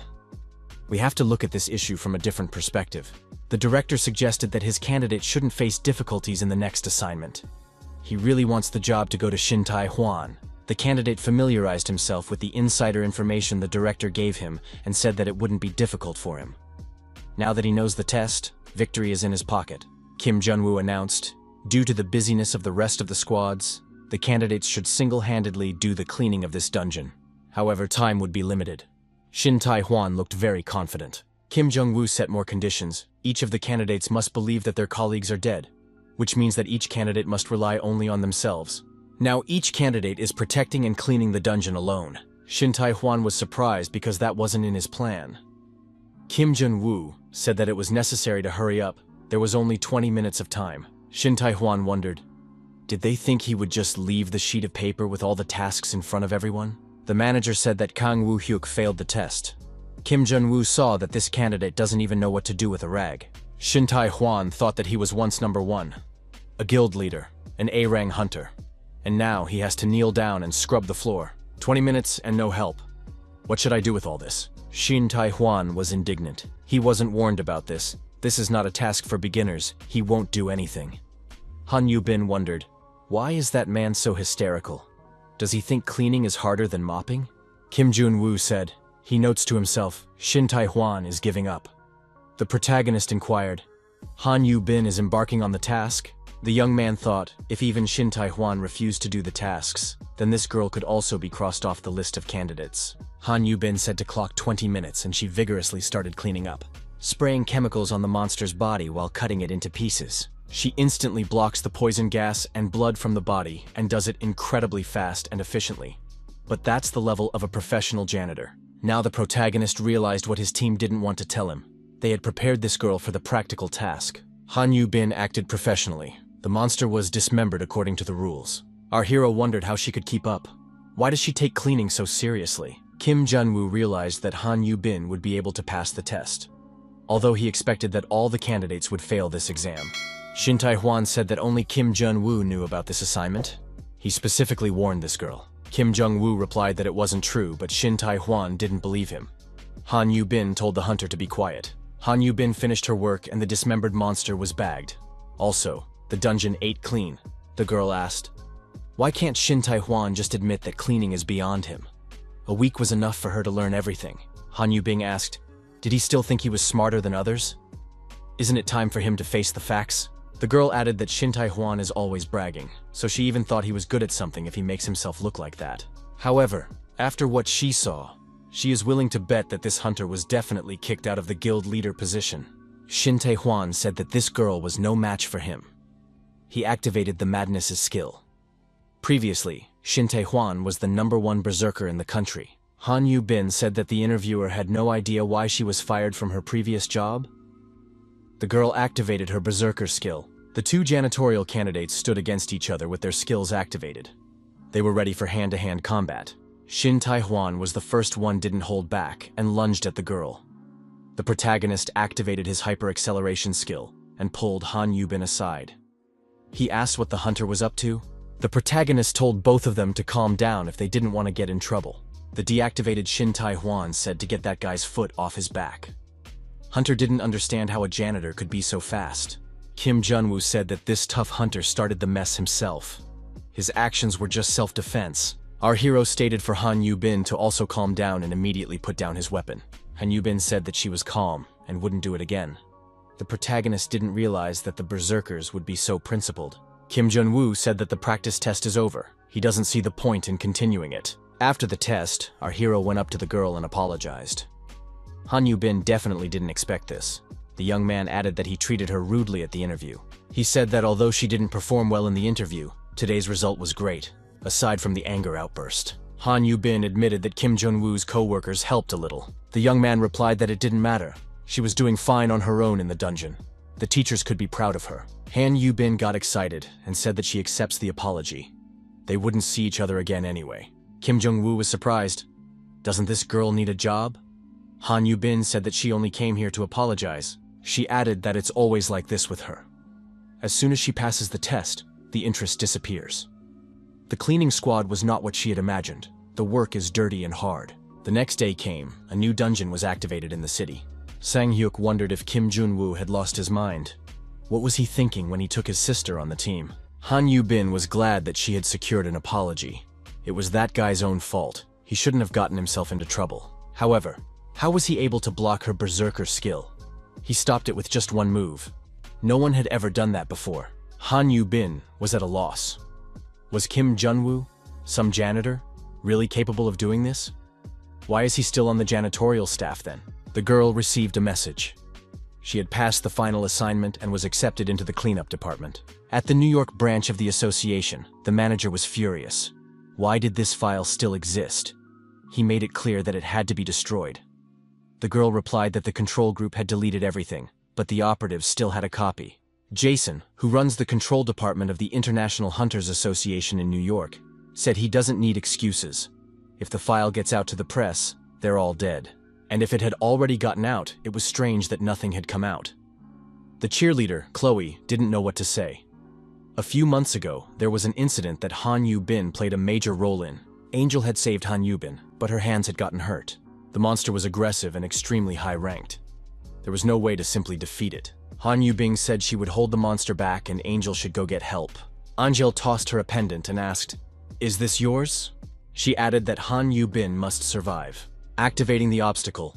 We have to look at this issue from a different perspective. The director suggested that his candidate shouldn't face difficulties in the next assignment. He really wants the job to go to Shin Tae-hwan. The candidate familiarized himself with the insider information the director gave him and said that it wouldn't be difficult for him. Now that he knows the test, victory is in his pocket. Kim Jun-woo announced, due to the busyness of the rest of the squads, the candidates should single-handedly do the cleaning of this dungeon. However, time would be limited. Shin Tae-hwan looked very confident. Kim Jung-woo set more conditions. Each of the candidates must believe that their colleagues are dead, which means that each candidate must rely only on themselves. Now each candidate is protecting and cleaning the dungeon alone. Shin Tae-hwan was surprised because that wasn't in his plan. Kim Jun-woo said that it was necessary to hurry up. There was only 20 minutes of time. Shin Tae-hwan wondered, did they think he would just leave the sheet of paper with all the tasks in front of everyone? The manager said that Kang Woo-hyuk failed the test. Kim Jun-woo saw that this candidate doesn't even know what to do with a rag. Shin Tae-hwan thought that he was once number one, a guild leader, an A-rank hunter. And now he has to kneel down and scrub the floor. 20 minutes and no help. What should I do with all this? Shin Tae-hwan was indignant. He wasn't warned about this. This is not a task for beginners. He won't do anything. Han Yu-bin wondered, why is that man so hysterical? Does he think cleaning is harder than mopping? Kim Jun-woo said. He notes to himself, Shin Tae-hwan is giving up. The protagonist inquired, Han Yu-bin is embarking on the task? The young man thought, if even Shin Tae-hwan refused to do the tasks, then this girl could also be crossed off the list of candidates. Han Yu-bin said to clock 20 minutes and she vigorously started cleaning up, spraying chemicals on the monster's body while cutting it into pieces. She instantly blocks the poison gas and blood from the body and does it incredibly fast and efficiently. But that's the level of a professional janitor. Now the protagonist realized what his team didn't want to tell him. They had prepared this girl for the practical task. Han Yu-bin acted professionally. The monster was dismembered according to the rules. Our hero wondered how she could keep up. Why does she take cleaning so seriously? Kim Jun-woo realized that Han Yu-bin would be able to pass the test, although he expected that all the candidates would fail this exam. Shin Tae-hwan said that only Kim Jun-woo knew about this assignment. He specifically warned this girl. Kim Jung-woo replied that it wasn't true, but Shin Tae-hwan didn't believe him. Han Yu-bin told the hunter to be quiet. Han Yu-bin finished her work and the dismembered monster was bagged. Also, the dungeon ate clean. The girl asked, why can't Shin Tae-hwan just admit that cleaning is beyond him? A week was enough for her to learn everything. Han Yu-bin asked, did he still think he was smarter than others? Isn't it time for him to face the facts? The girl added that Shin Tae-hwan is always bragging, so she even thought he was good at something if he makes himself look like that. However, after what she saw, she is willing to bet that this hunter was definitely kicked out of the guild leader position. Shin Tae-hwan said that this girl was no match for him. He activated the madness's skill. Previously, Shin Tae-hwan was the #1 berserker in the country. Han Yu-bin said that the interviewer had no idea why she was fired from her previous job. The girl activated her berserker skill. The two janitorial candidates stood against each other with their skills activated. They were ready for hand-to-hand combat. Shin Tae-hwan was the first one, didn't hold back, and lunged at the girl. The protagonist activated his hyper-acceleration skill and pulled Han Yu-bin aside. He asked what the hunter was up to. The protagonist told both of them to calm down if they didn't want to get in trouble. The deactivated Shin Tae-hwan said to get that guy's foot off his back. Hunter didn't understand how a janitor could be so fast. Kim Jun-woo said that this tough hunter started the mess himself. His actions were just self-defense. Our hero stated for Han Yu-bin to also calm down and immediately put down his weapon. Han Yu-bin said that she was calm and wouldn't do it again. The protagonist didn't realize that the berserkers would be so principled. Kim Jun-woo said that the practice test is over. He doesn't see the point in continuing it. After the test, our hero went up to the girl and apologized. Han Yu-bin definitely didn't expect this. The young man added that he treated her rudely at the interview. He said that although she didn't perform well in the interview, today's result was great, aside from the anger outburst. Han Yu-bin admitted that Kim Jun-woo's co-workers helped a little. The young man replied that it didn't matter. She was doing fine on her own in the dungeon. The teachers could be proud of her. Han Yu-bin got excited and said that she accepts the apology. They wouldn't see each other again anyway. Kim Jung-woo was surprised. Doesn't this girl need a job? Han Yu-bin said that she only came here to apologize. She added that it's always like this with her. As soon as she passes the test, the interest disappears. The cleaning squad was not what she had imagined. The work is dirty and hard. The next day came. A new dungeon was activated in the city. Sang Hyuk wondered if Kim Jun-woo had lost his mind. What was he thinking when he took his sister on the team? Han Yu-bin was glad that she had secured an apology. It was that guy's own fault. He shouldn't have gotten himself into trouble. However, how was he able to block her berserker skill? He stopped it with just one move. No one had ever done that before. Han Yu-bin was at a loss. Was Kim Jun-woo, some janitor, really capable of doing this? Why is he still on the janitorial staff then? The girl received a message. She had passed the final assignment and was accepted into the cleanup department. At the New York branch of the association, the manager was furious. Why did this file still exist? He made it clear that it had to be destroyed. The girl replied that the control group had deleted everything, but the operatives still had a copy. Jason, who runs the control department of the International Hunters Association in New York, said he doesn't need excuses. If the file gets out to the press, they're all dead. And if it had already gotten out, it was strange that nothing had come out. The cheerleader, Chloe, didn't know what to say. A few months ago, there was an incident that Han Yu-bin played a major role in. Angel had saved Han Yu-bin, but her hands had gotten hurt. The monster was aggressive and extremely high-ranked. There was no way to simply defeat it. Han Yu-bin said she would hold the monster back and Angel should go get help. Angel tossed her a pendant and asked, "Is this yours?" She added that Han Yu-bin must survive. Activating the obstacle.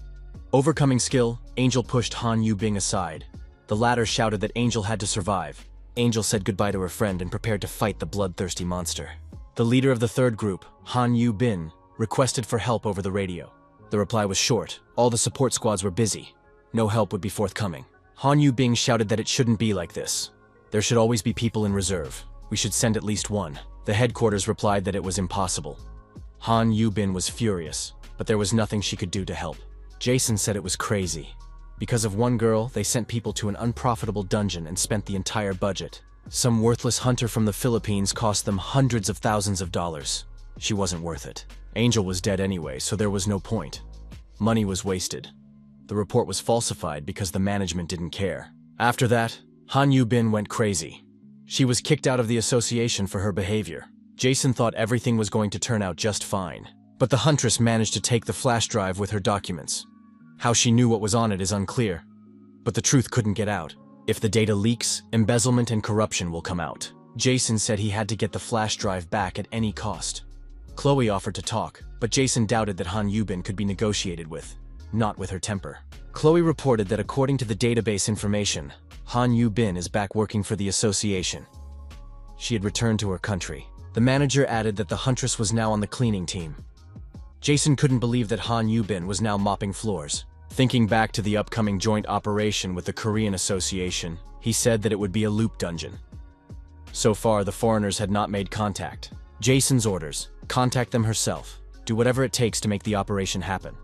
Overcoming skill, Angel pushed Han Yu-bin aside. The latter shouted that Angel had to survive. Angel said goodbye to her friend and prepared to fight the bloodthirsty monster. The leader of the third group, Han Yu-bin, requested for help over the radio. The reply was short. All the support squads were busy. No help would be forthcoming. Han Yu-bin shouted that it shouldn't be like this. There should always be people in reserve. We should send at least one. The headquarters replied that it was impossible. Han Yu-bin was furious, but there was nothing she could do to help. Jason said it was crazy. Because of one girl, they sent people to an unprofitable dungeon and spent the entire budget. Some worthless hunter from the Philippines cost them hundreds of thousands of dollars. She wasn't worth it. Angel was dead anyway, so there was no point. Money was wasted. The report was falsified because the management didn't care. After that, Han Yu-bin went crazy. She was kicked out of the association for her behavior. Jason thought everything was going to turn out just fine. But the huntress managed to take the flash drive with her documents. How she knew what was on it is unclear. But the truth couldn't get out. If the data leaks, embezzlement and corruption will come out. Jason said he had to get the flash drive back at any cost. Chloe offered to talk, but Jason doubted that Han Yu-bin could be negotiated with, not with her temper. Chloe reported that according to the database information, Han Yu-bin is back working for the association. She had returned to her country. The manager added that the huntress was now on the cleaning team. Jason couldn't believe that Han Yu-bin was now mopping floors. Thinking back to the upcoming joint operation with the Korean Association, he said that it would be a loop dungeon. So far, the foreigners had not made contact. Jason's orders: contact them herself. Do whatever it takes to make the operation happen.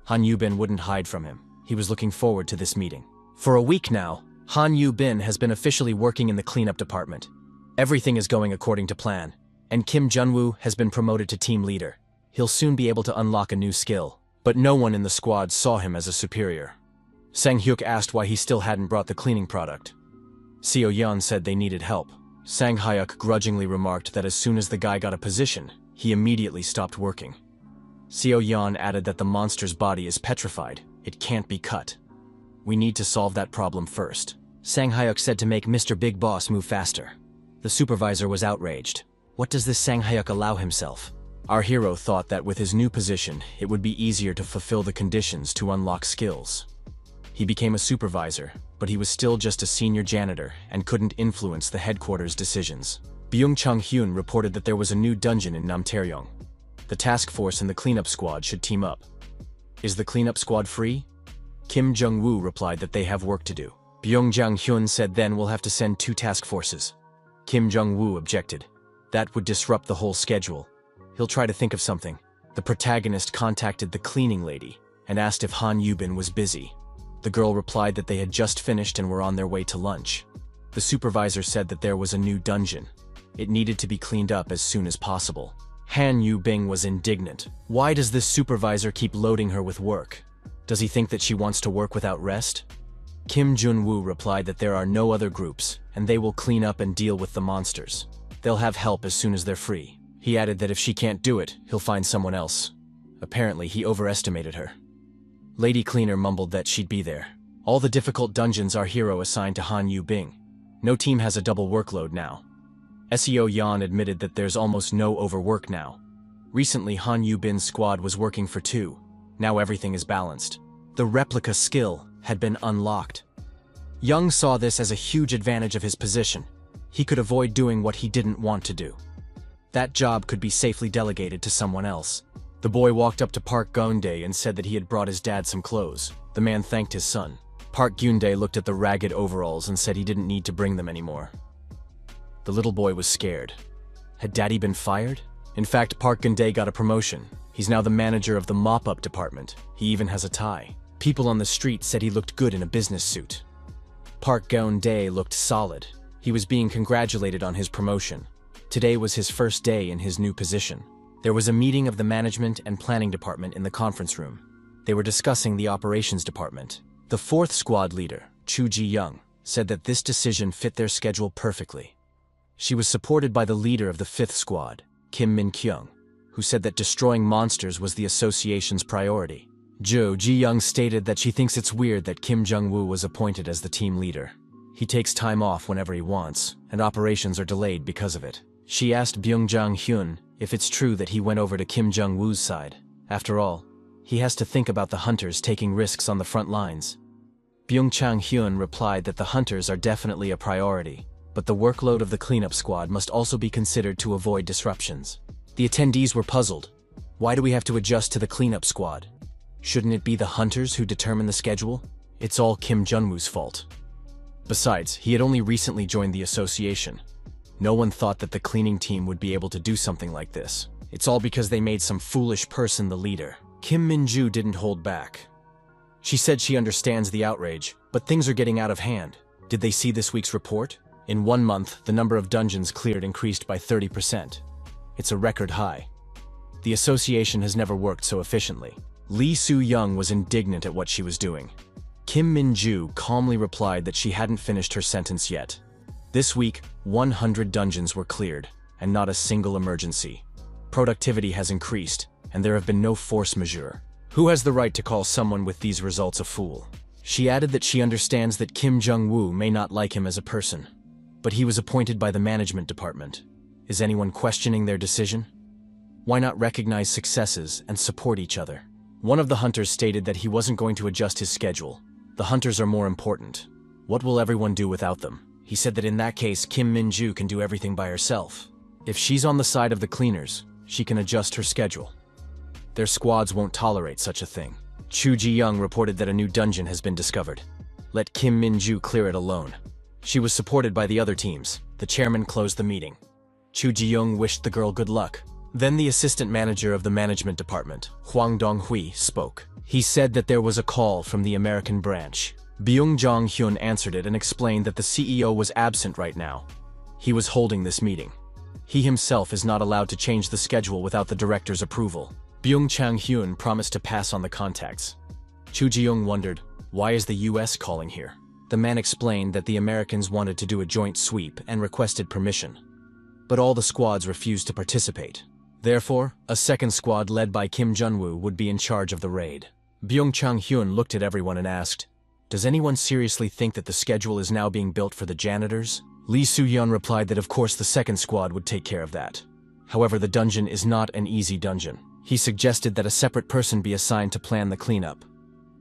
Han Yu-bin wouldn't hide from him. He was looking forward to this meeting. For a week now, Han Yu-bin has been officially working in the cleanup department. Everything is going according to plan, and Kim Jun-woo has been promoted to team leader. He'll soon be able to unlock a new skill, but no one in the squad saw him as a superior. Sang Hyuk asked why he still hadn't brought the cleaning product. Seo Yeon said they needed help. Sang Hyuk grudgingly remarked that as soon as the guy got a position, he immediately stopped working. Seo Yeon added that the monster's body is petrified. It can't be cut. We need to solve that problem first. Sang Hyuk said to make Mr. Big Boss move faster. The supervisor was outraged. What does this Sang Hyuk allow himself? Our hero thought that with his new position, it would be easier to fulfill the conditions to unlock skills. He became a supervisor, but he was still just a senior janitor and couldn't influence the headquarters' decisions. Byung Chung-hyun reported that there was a new dungeon in Namtaeryong. The task force and the cleanup squad should team up. Is the cleanup squad free? Kim Jung-woo replied that they have work to do. Byung Jang-hyun said then we'll have to send 2 task forces. Kim Jung-woo objected. That would disrupt the whole schedule. He'll try to think of something. The protagonist contacted the cleaning lady and asked if Han Yubin was busy. The girl replied that they had just finished and were on their way to lunch. The supervisor said that there was a new dungeon. It needed to be cleaned up as soon as possible. Han Yubing was indignant. Why does this supervisor keep loading her with work? Does he think that she wants to work without rest? Kim Jun-woo replied that there are no other groups, and they will clean up and deal with the monsters. They'll have help as soon as they're free. He added that if she can't do it, he'll find someone else. Apparently, he overestimated her. Lady Cleaner mumbled that she'd be there. All the difficult dungeons our hero assigned to Han Yubing. No team has a double workload now. SEO Yan admitted that there's almost no overwork now. Recently, Han Yubin's squad was working for 2. Now everything is balanced. The replica skill had been unlocked. Young saw this as a huge advantage of his position. He could avoid doing what he didn't want to do. That job could be safely delegated to someone else. The boy walked up to Park Geun-dae and said that he had brought his dad some clothes. The man thanked his son. Park Geun-dae looked at the ragged overalls and said he didn't need to bring them anymore. The little boy was scared. Had Daddy been fired? In fact, Park Geun-dae got a promotion. He's now the manager of the mop-up department. He even has a tie. People on the street said he looked good in a business suit. Park Geun-dae looked solid. He was being congratulated on his promotion. Today was his first day in his new position. There was a meeting of the management and planning department in the conference room. They were discussing the operations department. The 4th squad leader, Chu Ji-young, said that this decision fit their schedule perfectly. She was supported by the leader of the 5th squad, Kim Min-kyung, who said that destroying monsters was the association's priority. Jo Ji-young stated that she thinks it's weird that Kim Jung-woo was appointed as the team leader. He takes time off whenever he wants, and operations are delayed because of it. She asked Byung Jang-hyun if it's true that he went over to Kim Jung-woo's side. After all, he has to think about the hunters taking risks on the front lines. Byung Chang-hyun replied that the hunters are definitely a priority, but the workload of the cleanup squad must also be considered to avoid disruptions. The attendees were puzzled. Why do we have to adjust to the cleanup squad? Shouldn't it be the hunters who determine the schedule? It's all Kim Jun-woo's fault. Besides, he had only recently joined the association. No one thought that the cleaning team would be able to do something like this. It's all because they made some foolish person the leader. Kim Min-ju didn't hold back. She said she understands the outrage, but things are getting out of hand. Did they see this week's report? In 1 month, the number of dungeons cleared increased by 30%. It's a record high. The association has never worked so efficiently. Lee Soo-young was indignant at what she was doing. Kim Min-ju calmly replied that she hadn't finished her sentence yet. This week, 100 dungeons were cleared, and not a single emergency. Productivity has increased, and there have been no force majeure. Who has the right to call someone with these results a fool? She added that she understands that Kim Jung-woo may not like him as a person, but he was appointed by the management department. Is anyone questioning their decision? Why not recognize successes and support each other? One of the hunters stated that he wasn't going to adjust his schedule. The hunters are more important. What will everyone do without them? He said that in that case, Kim Min-ju can do everything by herself. If she's on the side of the cleaners, she can adjust her schedule. Their squads won't tolerate such a thing. Chu Ji-young reported that a new dungeon has been discovered. Let Kim Min-ju clear it alone. She was supported by the other teams. The chairman closed the meeting. Chu Ji-young wished the girl good luck. Then the assistant manager of the management department, Hwang Dong-hui, spoke. He said that there was a call from the American branch. Byung Jang-hyun answered it and explained that the CEO was absent right now. He was holding this meeting. He himself is not allowed to change the schedule without the director's approval. Byung Chang-hyun promised to pass on the contacts. Chu Ji-young wondered, why is the US calling here? The man explained that the Americans wanted to do a joint sweep and requested permission. But all the squads refused to participate. Therefore, a second squad led by Kim Jun-woo would be in charge of the raid. Byung Chang-hyun looked at everyone and asked, does anyone seriously think that the schedule is now being built for the janitors? Lee Soo-yeon replied that of course the second squad would take care of that. However, the dungeon is not an easy dungeon. He suggested that a separate person be assigned to plan the cleanup.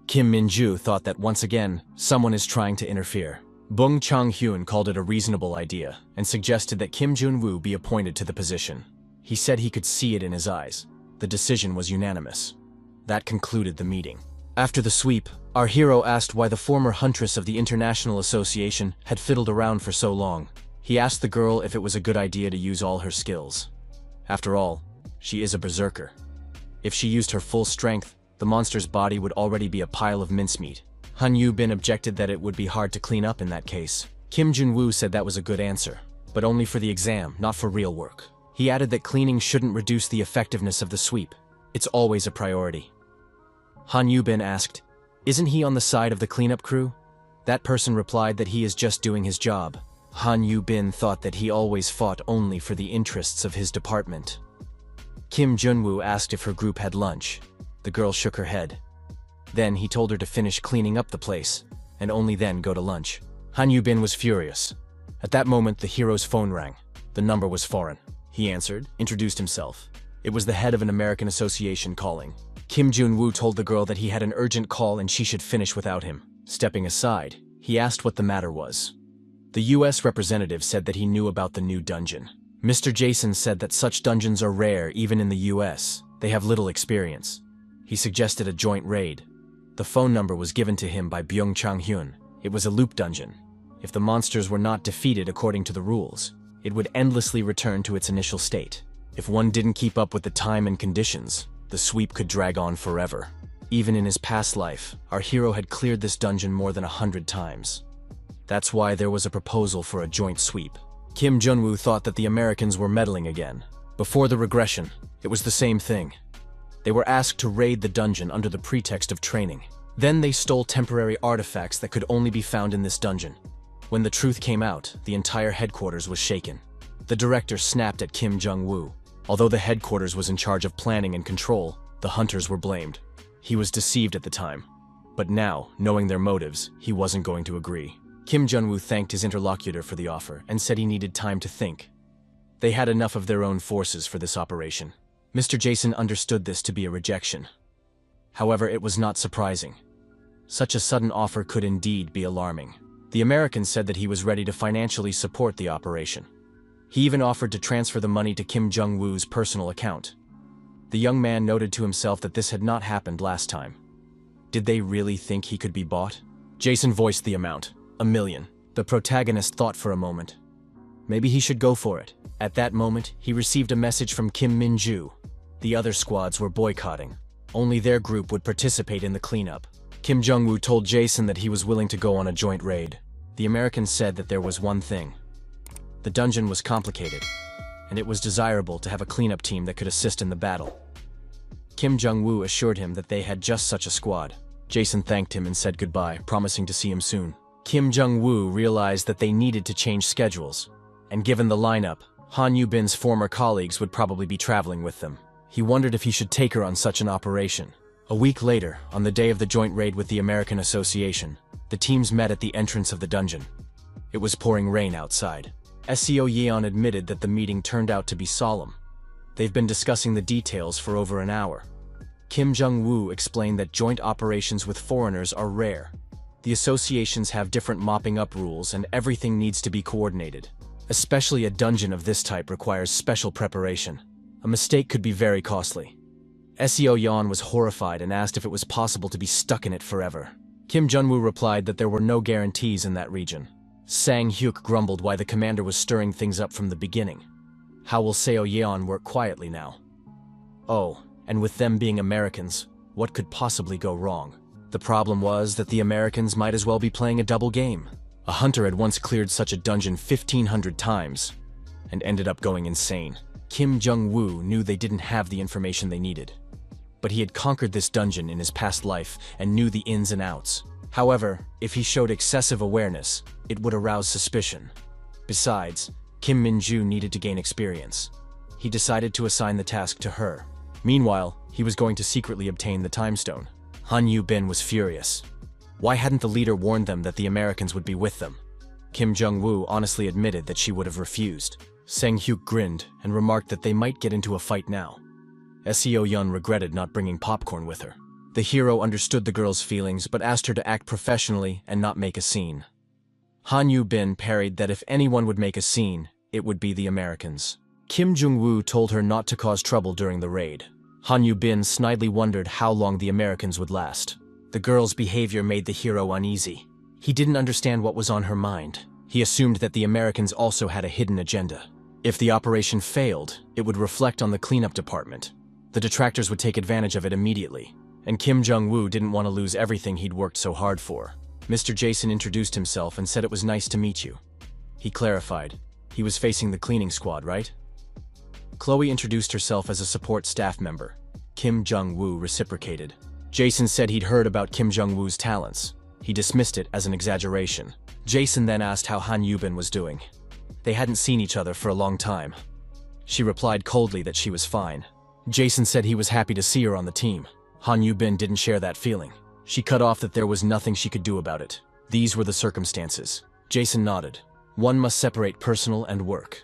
Kim Min-ju thought that once again, someone is trying to interfere. Bung Chang-hyun called it a reasonable idea and suggested that Kim Jun-woo be appointed to the position. He said he could see it in his eyes. The decision was unanimous. That concluded the meeting. After the sweep, our hero asked why the former huntress of the International Association had fiddled around for so long. He asked the girl if it was a good idea to use all her skills. After all, she is a berserker. If she used her full strength, the monster's body would already be a pile of mincemeat. Han Yu-bin objected that it would be hard to clean up in that case. Kim Jun-woo said that was a good answer, but only for the exam, not for real work. He added that cleaning shouldn't reduce the effectiveness of the sweep. It's always a priority. Han Yu-bin asked, "Isn't he on the side of the cleanup crew?" That person replied that he is just doing his job. Han Yu-bin thought that he always fought only for the interests of his department. Kim Jun-woo asked if her group had lunch. The girl shook her head. Then he told her to finish cleaning up the place, and only then go to lunch. Han Yu-bin was furious. At that moment, the hero's phone rang. The number was foreign. He answered, introduced himself. It was the head of an American association calling. Kim Jun-woo told the girl that he had an urgent call and she should finish without him. Stepping aside, he asked what the matter was. The US representative said that he knew about the new dungeon. Mr. Jason said that such dungeons are rare even in the US. They have little experience. He suggested a joint raid. The phone number was given to him by Byung Chang-hyun. It was a loop dungeon. If the monsters were not defeated according to the rules, it would endlessly return to its initial state. If one didn't keep up with the time and conditions, the sweep could drag on forever. Even in his past life, our hero had cleared this dungeon more than 100 times. That's why there was a proposal for a joint sweep. Kim Jun-woo thought that the Americans were meddling again. Before the regression, it was the same thing. They were asked to raid the dungeon under the pretext of training. Then they stole temporary artifacts that could only be found in this dungeon. When the truth came out, the entire headquarters was shaken. The director snapped at Kim Jung-woo. Although the headquarters was in charge of planning and control, the hunters were blamed. He was deceived at the time. But now, knowing their motives, he wasn't going to agree. Kim Jun-woo thanked his interlocutor for the offer and said he needed time to think. They had enough of their own forces for this operation. Mr. Jason understood this to be a rejection. However, it was not surprising. Such a sudden offer could indeed be alarming. The American said that he was ready to financially support the operation. He even offered to transfer the money to Kim Jung-woo's personal account. The young man noted to himself that this had not happened last time. Did they really think he could be bought? Jason voiced the amount, $1 million. The protagonist thought for a moment. Maybe he should go for it. At that moment, he received a message from Kim Min-ju. The other squads were boycotting. Only their group would participate in the cleanup. Kim Jung-woo told Jason that he was willing to go on a joint raid. The American said that there was one thing. The dungeon was complicated, and it was desirable to have a cleanup team that could assist in the battle. Kim Jung-woo assured him that they had just such a squad. Jason thanked him and said goodbye, promising to see him soon. Kim Jung-woo realized that they needed to change schedules, and given the lineup, Han Yu-bin's former colleagues would probably be traveling with them. He wondered if he should take her on such an operation. A week later, on the day of the joint raid with the American Association, the teams met at the entrance of the dungeon. It was pouring rain outside. Seo Yeon admitted that the meeting turned out to be solemn. They've been discussing the details for over an hour. Kim Jung-woo explained that joint operations with foreigners are rare. The associations have different mopping up rules and everything needs to be coordinated. Especially a dungeon of this type requires special preparation. A mistake could be very costly. Seo Yeon was horrified and asked if it was possible to be stuck in it forever. Kim Jun-woo replied that there were no guarantees in that region. Sang Hyuk grumbled why the commander was stirring things up from the beginning. How will Seo Yeon work quietly now? Oh, and with them being Americans, what could possibly go wrong? The problem was that the Americans might as well be playing a double game. A hunter had once cleared such a dungeon 1,500 times and ended up going insane. Kim Jung-woo knew they didn't have the information they needed. But he had conquered this dungeon in his past life and knew the ins and outs. However, if he showed excessive awareness, it would arouse suspicion. Besides, Kim Min-ju needed to gain experience. He decided to assign the task to her. Meanwhile, he was going to secretly obtain the time stone. Han Yu-bin was furious. Why hadn't the leader warned them that the Americans would be with them? Kim Jung-woo honestly admitted that she would have refused. Sang Hyuk grinned and remarked that they might get into a fight now. Seo Yeon regretted not bringing popcorn with her. The hero understood the girl's feelings but asked her to act professionally and not make a scene. Han Yu-bin parried that if anyone would make a scene, it would be the Americans. Kim Jung-woo told her not to cause trouble during the raid. Han Yu-bin snidely wondered how long the Americans would last. The girl's behavior made the hero uneasy. He didn't understand what was on her mind. He assumed that the Americans also had a hidden agenda. If the operation failed, it would reflect on the cleanup department. The detractors would take advantage of it immediately, and Kim Jong-woo didn't want to lose everything he'd worked so hard for. Mr. Jason introduced himself and said it was nice to meet you. He clarified, he was facing the cleaning squad, right? Chloe introduced herself as a support staff member. Kim Jong-woo reciprocated. Jason said he'd heard about Kim Jong-woo's talents. He dismissed it as an exaggeration. Jason then asked how Han Yubin was doing. They hadn't seen each other for a long time. She replied coldly that she was fine. Jason said he was happy to see her on the team. Han Yubin didn't share that feeling. She cut off that there was nothing she could do about it. These were the circumstances. Jason nodded. One must separate personal and work.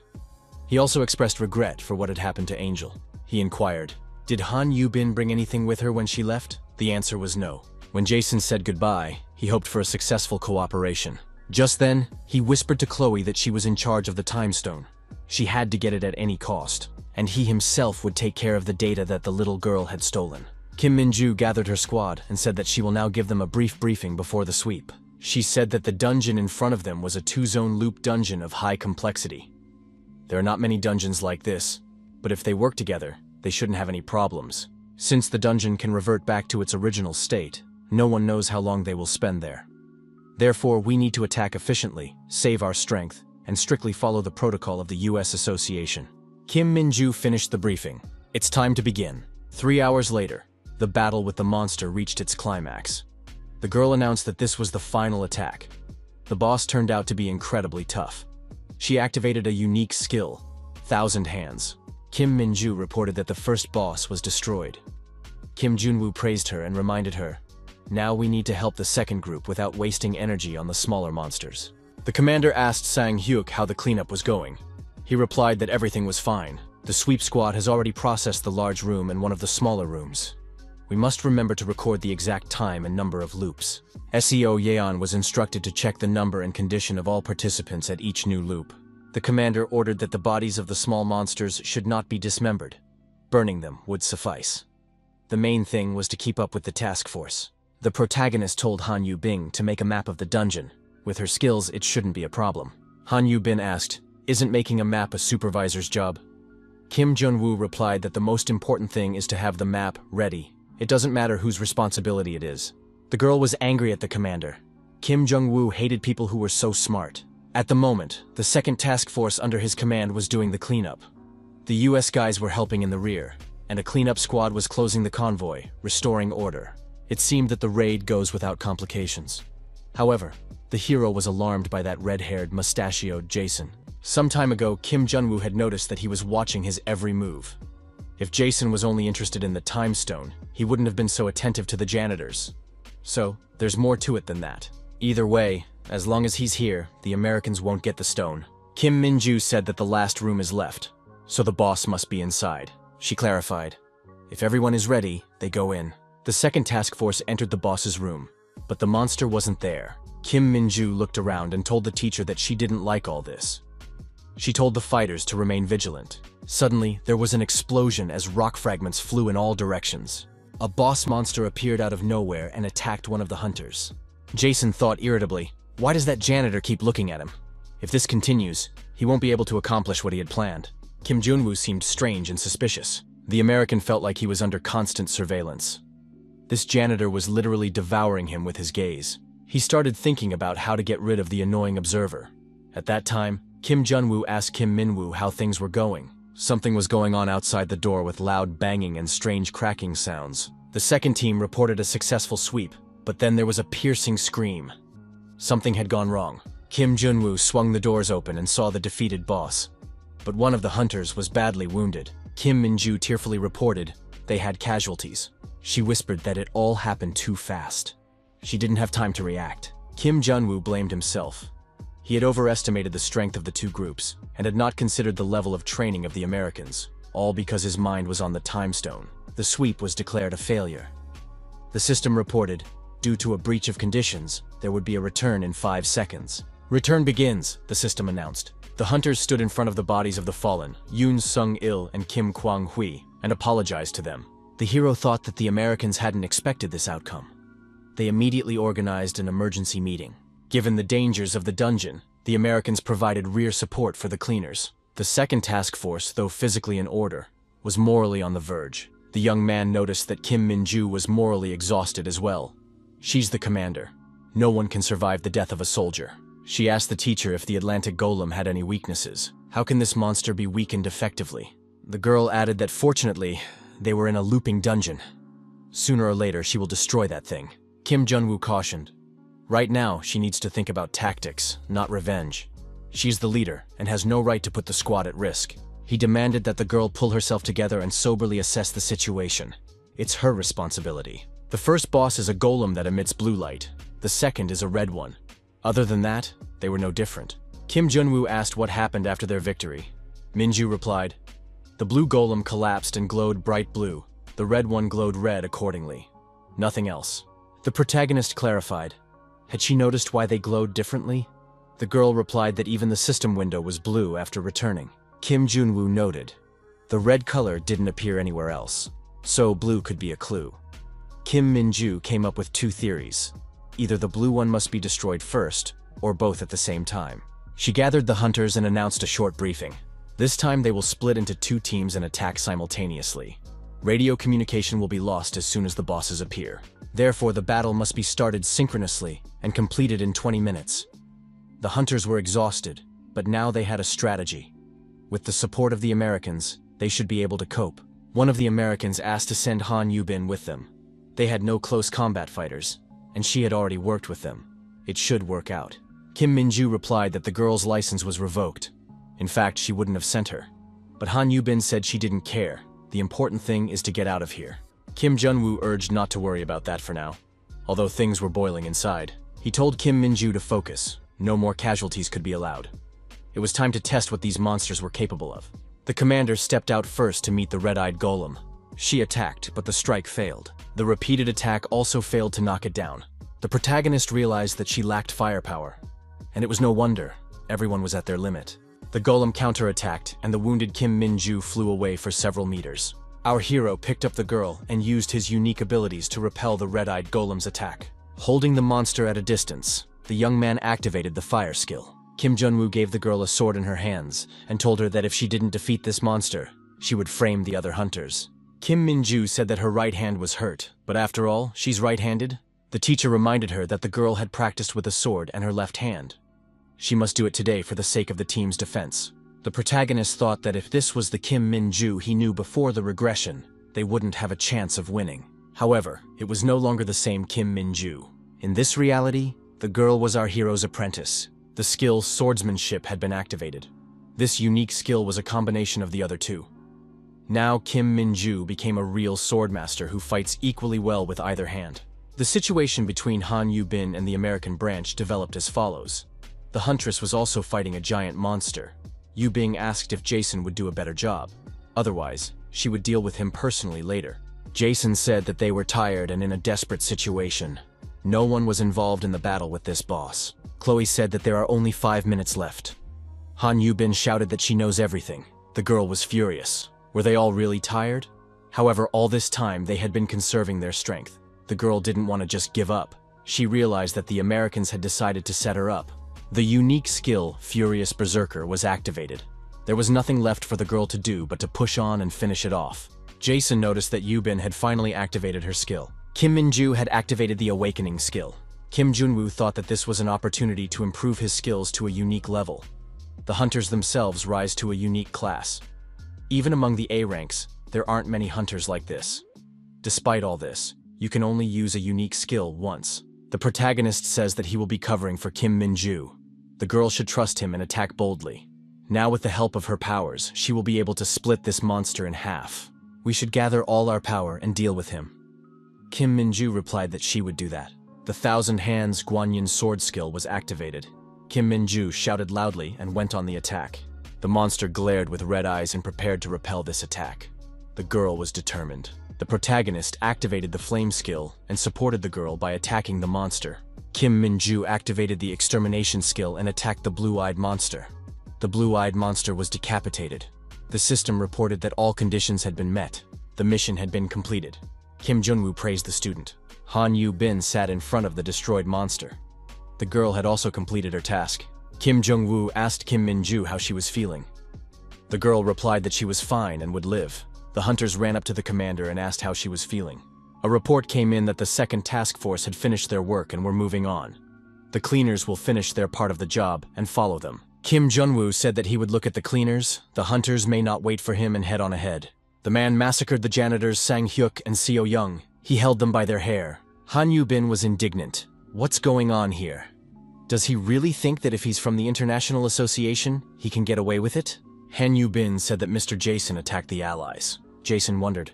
He also expressed regret for what had happened to Angel. He inquired, did Han Yubin bring anything with her when she left? The answer was no. When Jason said goodbye, he hoped for a successful cooperation. Just then, he whispered to Chloe that she was in charge of the time stone. She had to get it at any cost, and he himself would take care of the data that the little girl had stolen. Kim Min-ju gathered her squad and said that she will now give them a brief briefing before the sweep. She said that the dungeon in front of them was a 2-zone loop dungeon of high complexity. There are not many dungeons like this, but if they work together, they shouldn't have any problems. Since the dungeon can revert back to its original state, no one knows how long they will spend there. Therefore, we need to attack efficiently, save our strength, and strictly follow the protocol of the US Association. Kim Min-ju finished the briefing. It's time to begin. 3 hours later, the battle with the monster reached its climax. The girl announced that this was the final attack. The boss turned out to be incredibly tough. She activated a unique skill, 1,000 Hands. Kim Min-ju reported that the first boss was destroyed. Kim Jun-woo praised her and reminded her, now we need to help the second group without wasting energy on the smaller monsters. The commander asked Sang-hyuk how the cleanup was going. He replied that everything was fine. The sweep squad has already processed the large room and one of the smaller rooms. We must remember to record the exact time and number of loops. SEO Yeon was instructed to check the number and condition of all participants at each new loop. The commander ordered that the bodies of the small monsters should not be dismembered. Burning them would suffice. The main thing was to keep up with the task force. The protagonist told Han Yubin to make a map of the dungeon. With her skills, it shouldn't be a problem. Han Yubin asked, isn't making a map a supervisor's job? Kim Jun-woo replied that the most important thing is to have the map ready. It doesn't matter whose responsibility it is. The girl was angry at the commander. Kim Jong-woo hated people who were so smart. At the moment, the second task force under his command was doing the cleanup. The US guys were helping in the rear, and a cleanup squad was closing the convoy, restoring order. It seemed that the raid goes without complications. However, the hero was alarmed by that red-haired, mustachioed Jason. Some time ago, Kim Jun-woo had noticed that he was watching his every move. If Jason was only interested in the time stone, he wouldn't have been so attentive to the janitors. So, there's more to it than that. Either way, as long as he's here, the Americans won't get the stone. Kim Min-ju said that the last room is left, so the boss must be inside. She clarified, if everyone is ready, they go in. The second task force entered the boss's room, but the monster wasn't there. Kim Min-ju looked around and told the teacher that she didn't like all this. She told the fighters to remain vigilant. Suddenly, there was an explosion as rock fragments flew in all directions. A boss monster appeared out of nowhere and attacked one of the hunters. Jason thought irritably, why does that janitor keep looking at him? If this continues, he won't be able to accomplish what he had planned. Kim Jun-woo seemed strange and suspicious. The American felt like he was under constant surveillance. This janitor was literally devouring him with his gaze. He started thinking about how to get rid of the annoying observer. At that time, Kim Jun-woo asked Kim Min-woo how things were going. Something was going on outside the door with loud banging and strange cracking sounds. The second team reported a successful sweep, but then there was a piercing scream. Something had gone wrong. Kim Jun-woo swung the doors open and saw the defeated boss. But one of the hunters was badly wounded. Kim Min-ju tearfully reported they had casualties. She whispered that it all happened too fast. She didn't have time to react. Kim Jun-woo blamed himself. He had overestimated the strength of the two groups and had not considered the level of training of the Americans, all because his mind was on the time stone. The sweep was declared a failure. The system reported, due to a breach of conditions, there would be a return in 5 seconds. Return begins, the system announced. The hunters stood in front of the bodies of the fallen, Yoon Sung-il and Kim Kwang-hui, and apologized to them. The hero thought that the Americans hadn't expected this outcome. They immediately organized an emergency meeting. Given the dangers of the dungeon, the Americans provided rear support for the cleaners. The second task force, though physically in order, was morally on the verge. The The young man noticed that Kim Min-ju was morally exhausted as well. She's the commander. No one can survive the death of a soldier. She asked the teacher if the Atlantic Golem had any weaknesses. How can this monster be weakened effectively? The girl added that fortunately, they were in a looping dungeon. Sooner or later, she will destroy that thing. Kim Jun-woo cautioned. Right now, she needs to think about tactics, not revenge. She's the leader and has no right to put the squad at risk. He demanded that the girl pull herself together and soberly assess the situation. It's her responsibility. The first boss is a golem that emits blue light. The second is a red one. Other than that, they were no different. Kim Jun-woo asked what happened after their victory. Min-ju replied, "The blue golem collapsed and glowed bright blue. The red one glowed red accordingly. Nothing else." The protagonist clarified. Had she noticed why they glowed differently? The girl replied that even the system window was blue after returning. Kim Jun-woo noted, the red color didn't appear anywhere else, so blue could be a clue. Kim Min-ju came up with two theories. Either the blue one must be destroyed first, or both at the same time. She gathered the hunters and announced a short briefing. This time they will split into two teams and attack simultaneously. Radio communication will be lost as soon as the bosses appear. Therefore, the battle must be started synchronously and completed in 20 minutes. The hunters were exhausted, but now they had a strategy. With the support of the Americans, they should be able to cope. One of the Americans asked to send Han Yubin with them. They had no close combat fighters, and she had already worked with them. It should work out. Kim Min-ju replied that the girl's license was revoked. In fact, she wouldn't have sent her. But Han Yubin said she didn't care. The important thing is to get out of here. Kim Jun-woo urged not to worry about that for now. Although things were boiling inside, he told Kim Min-ju to focus. No more casualties could be allowed. It was time to test what these monsters were capable of. The commander stepped out first to meet the red-eyed golem. She attacked, but the strike failed. The repeated attack also failed to knock it down. The protagonist realized that she lacked firepower. And it was no wonder. Everyone was at their limit. The golem counterattacked, and the wounded Kim Min-ju flew away for several meters. Our hero picked up the girl and used his unique abilities to repel the red-eyed golem's attack. Holding the monster at a distance, the young man activated the fire skill. Kim Jun-woo gave the girl a sword in her hands and told her that if she didn't defeat this monster, she would frame the other hunters. Kim Min-ju said that her right hand was hurt, but after all, she's right-handed. The teacher reminded her that the girl had practiced with a sword and her left hand. She must do it today for the sake of the team's defense. The protagonist thought that if this was the Kim Min-ju he knew before the regression, they wouldn't have a chance of winning. However, it was no longer the same Kim Min-ju. In this reality, the girl was our hero's apprentice. The skill swordsmanship had been activated. This unique skill was a combination of the other two. Now Kim Min-ju became a real swordmaster who fights equally well with either hand. The situation between Han Yubin and the American branch developed as follows. The huntress was also fighting a giant monster. Yubing asked if Jason would do a better job. Otherwise, she would deal with him personally later. Jason said that they were tired and in a desperate situation. No one was involved in the battle with this boss. Chloe said that there are only 5 minutes left. Han Yubin shouted that she knows everything. The girl was furious. Were they all really tired? However, all this time they had been conserving their strength. The girl didn't want to just give up. She realized that the Americans had decided to set her up. The unique skill, Furious Berserker, was activated. There was nothing left for the girl to do but to push on and finish it off. Jason noticed that Yubin had finally activated her skill. Kim Min-ju had activated the Awakening skill. Kim Jun-woo thought that this was an opportunity to improve his skills to a unique level. The hunters themselves rise to a unique class. Even among the A ranks, there aren't many hunters like this. Despite all this, you can only use a unique skill once. The protagonist says that he will be covering for Kim Min-ju. The girl should trust him and attack boldly. Now with the help of her powers, she will be able to split this monster in half. We should gather all our power and deal with him. Kim Min-ju replied that she would do that. The Thousand Hands Guanyin sword skill was activated. Kim Min-ju shouted loudly and went on the attack. The monster glared with red eyes and prepared to repel this attack. The girl was determined. The protagonist activated the flame skill and supported the girl by attacking the monster. Kim Min-ju activated the extermination skill and attacked the blue-eyed monster. The blue-eyed monster was decapitated. The system reported that all conditions had been met. The mission had been completed. Kim Jun-woo praised the student. Han Yubin sat in front of the destroyed monster. The girl had also completed her task. Kim Jung-woo asked Kim Min-ju how she was feeling. The girl replied that she was fine and would live. The hunters ran up to the commander and asked how she was feeling. A report came in that the second task force had finished their work and were moving on. The cleaners will finish their part of the job and follow them. Kim Jun-woo said that he would look at the cleaners. The hunters may not wait for him and head on ahead. The man massacred the janitors Sang Hyuk and Seo Young. He held them by their hair. Han Yu-bin was indignant. What's going on here? Does he really think that if he's from the International Association, he can get away with it? Han Yu-bin said that Mr. Jason attacked the Allies. Jason wondered,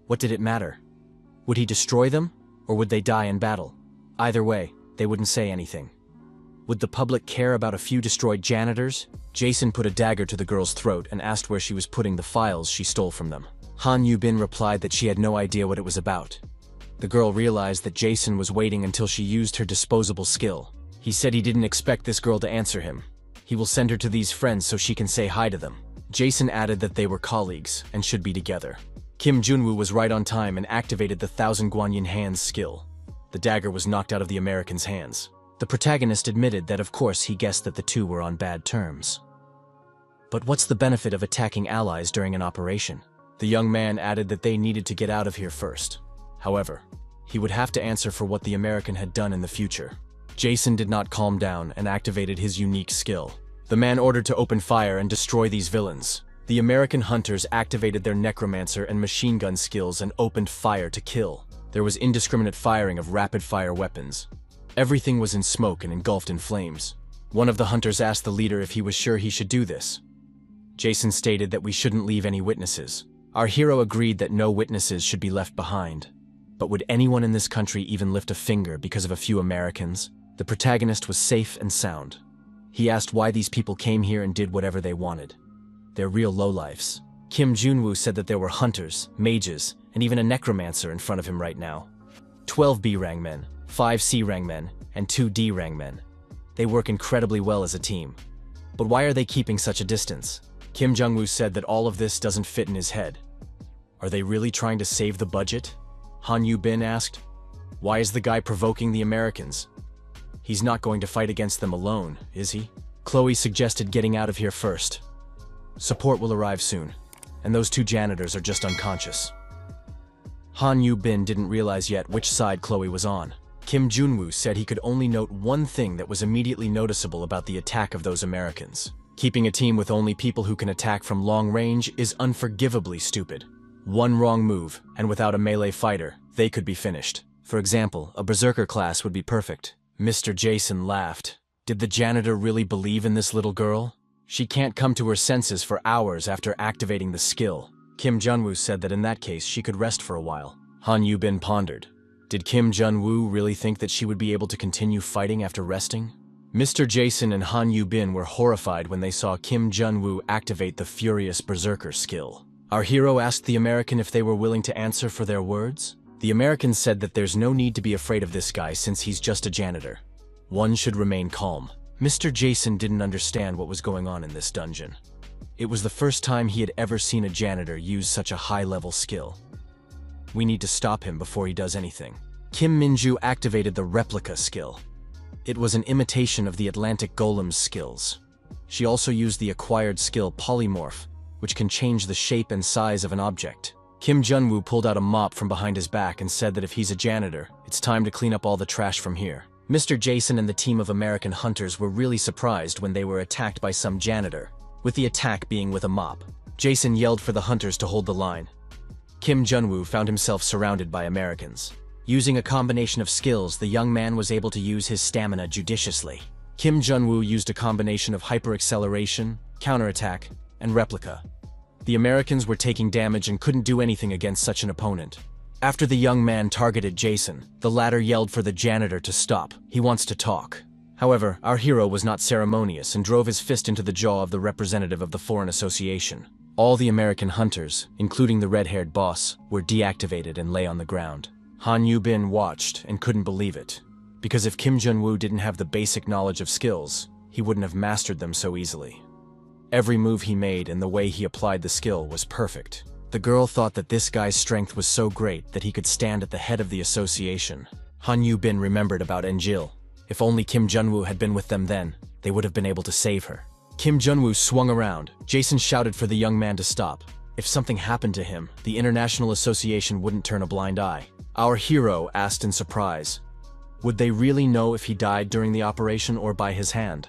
what did it matter? Would he destroy them, or would they die in battle? Either way, they wouldn't say anything. Would the public care about a few destroyed janitors? Jason put a dagger to the girl's throat and asked where she was putting the files she stole from them. Han Yu-bin replied that she had no idea what it was about. The girl realized that Jason was waiting until she used her disposable skill. He said he didn't expect this girl to answer him. He will send her to these friends so she can say hi to them. Jason added that they were colleagues and should be together. Kim Jun-woo was right on time and activated the 1,000 Guanyin hands skill. The dagger was knocked out of the American's hands. The protagonist admitted that of course he guessed that the two were on bad terms. But what's the benefit of attacking allies during an operation? The young man added that they needed to get out of here first. However, he would have to answer for what the American had done in the future. Jason did not calm down and activated his unique skill. The man ordered to open fire and destroy these villains. The American hunters activated their necromancer and machine gun skills and opened fire to kill. There was indiscriminate firing of rapid-fire weapons. Everything was in smoke and engulfed in flames. One of the hunters asked the leader if he was sure he should do this. Jason stated that we shouldn't leave any witnesses. Our hero agreed that no witnesses should be left behind. But would anyone in this country even lift a finger because of a few Americans? The protagonist was safe and sound. He asked why these people came here and did whatever they wanted. They're real lowlifes. Kim Jun-woo said that there were hunters, mages, and even a necromancer in front of him right now. 12 B-Rang men, 5 C-Rang men, and 2 D-Rang men. They work incredibly well as a team. But why are they keeping such a distance? Kim Jung-woo said that all of this doesn't fit in his head. Are they really trying to save the budget? Han Yu-bin asked. Why is the guy provoking the Americans? He's not going to fight against them alone, is he? Chloe suggested getting out of here first. Support will arrive soon, and those 2 janitors are just unconscious. Han Yu-bin didn't realize yet which side Chloe was on. Kim Jun-woo said he could only note one thing that was immediately noticeable about the attack of those Americans. Keeping a team with only people who can attack from long range is unforgivably stupid. One wrong move, and without a melee fighter, they could be finished. For example, a berserker class would be perfect. Mr. Jason laughed. Did the janitor really believe in this little girl? She can't come to her senses for hours after activating the skill. Kim Jun-woo said that in that case she could rest for a while. Han Yu-bin pondered. Did Kim Jun-woo really think that she would be able to continue fighting after resting? Mr. Jason and Han Yu-bin were horrified when they saw Kim Jun-woo activate the Furious Berserker skill. Our hero asked the American if they were willing to answer for their words. The American said that there's no need to be afraid of this guy since he's just a janitor. One should remain calm. Mr. Jason didn't understand what was going on in this dungeon. It was the first time he had ever seen a janitor use such a high-level skill. We need to stop him before he does anything. Kim Min-ju activated the Replica skill. It was an imitation of the Atlantic Golem's skills. She also used the acquired skill Polymorph, which can change the shape and size of an object. Kim Jun-woo pulled out a mop from behind his back and said that if he's a janitor, it's time to clean up all the trash from here. Mr. Jason and the team of American hunters were really surprised when they were attacked by some janitor, with the attack being with a mop. Jason yelled for the hunters to hold the line. Kim Jun-woo found himself surrounded by Americans. Using a combination of skills, the young man was able to use his stamina judiciously. Kim Jun-woo used a combination of hyper-acceleration, counterattack, and replica. The Americans were taking damage and couldn't do anything against such an opponent. After the young man targeted Jason, the latter yelled for the janitor to stop. He wants to talk. However, our hero was not ceremonious and drove his fist into the jaw of the representative of the Foreign Association. All the American hunters, including the red-haired boss, were deactivated and lay on the ground. Han Yu-bin watched and couldn't believe it. Because if Kim Jun-woo didn't have the basic knowledge of skills, he wouldn't have mastered them so easily. Every move he made and the way he applied the skill was perfect. The girl thought that this guy's strength was so great that he could stand at the head of the association. Han Yu-bin remembered about Enjil. If only Kim Jun-woo had been with them then, they would have been able to save her. Kim Jun-woo swung around. Jason shouted for the young man to stop. If something happened to him, the International Association wouldn't turn a blind eye. Our hero asked in surprise, would they really know if he died during the operation or by his hand?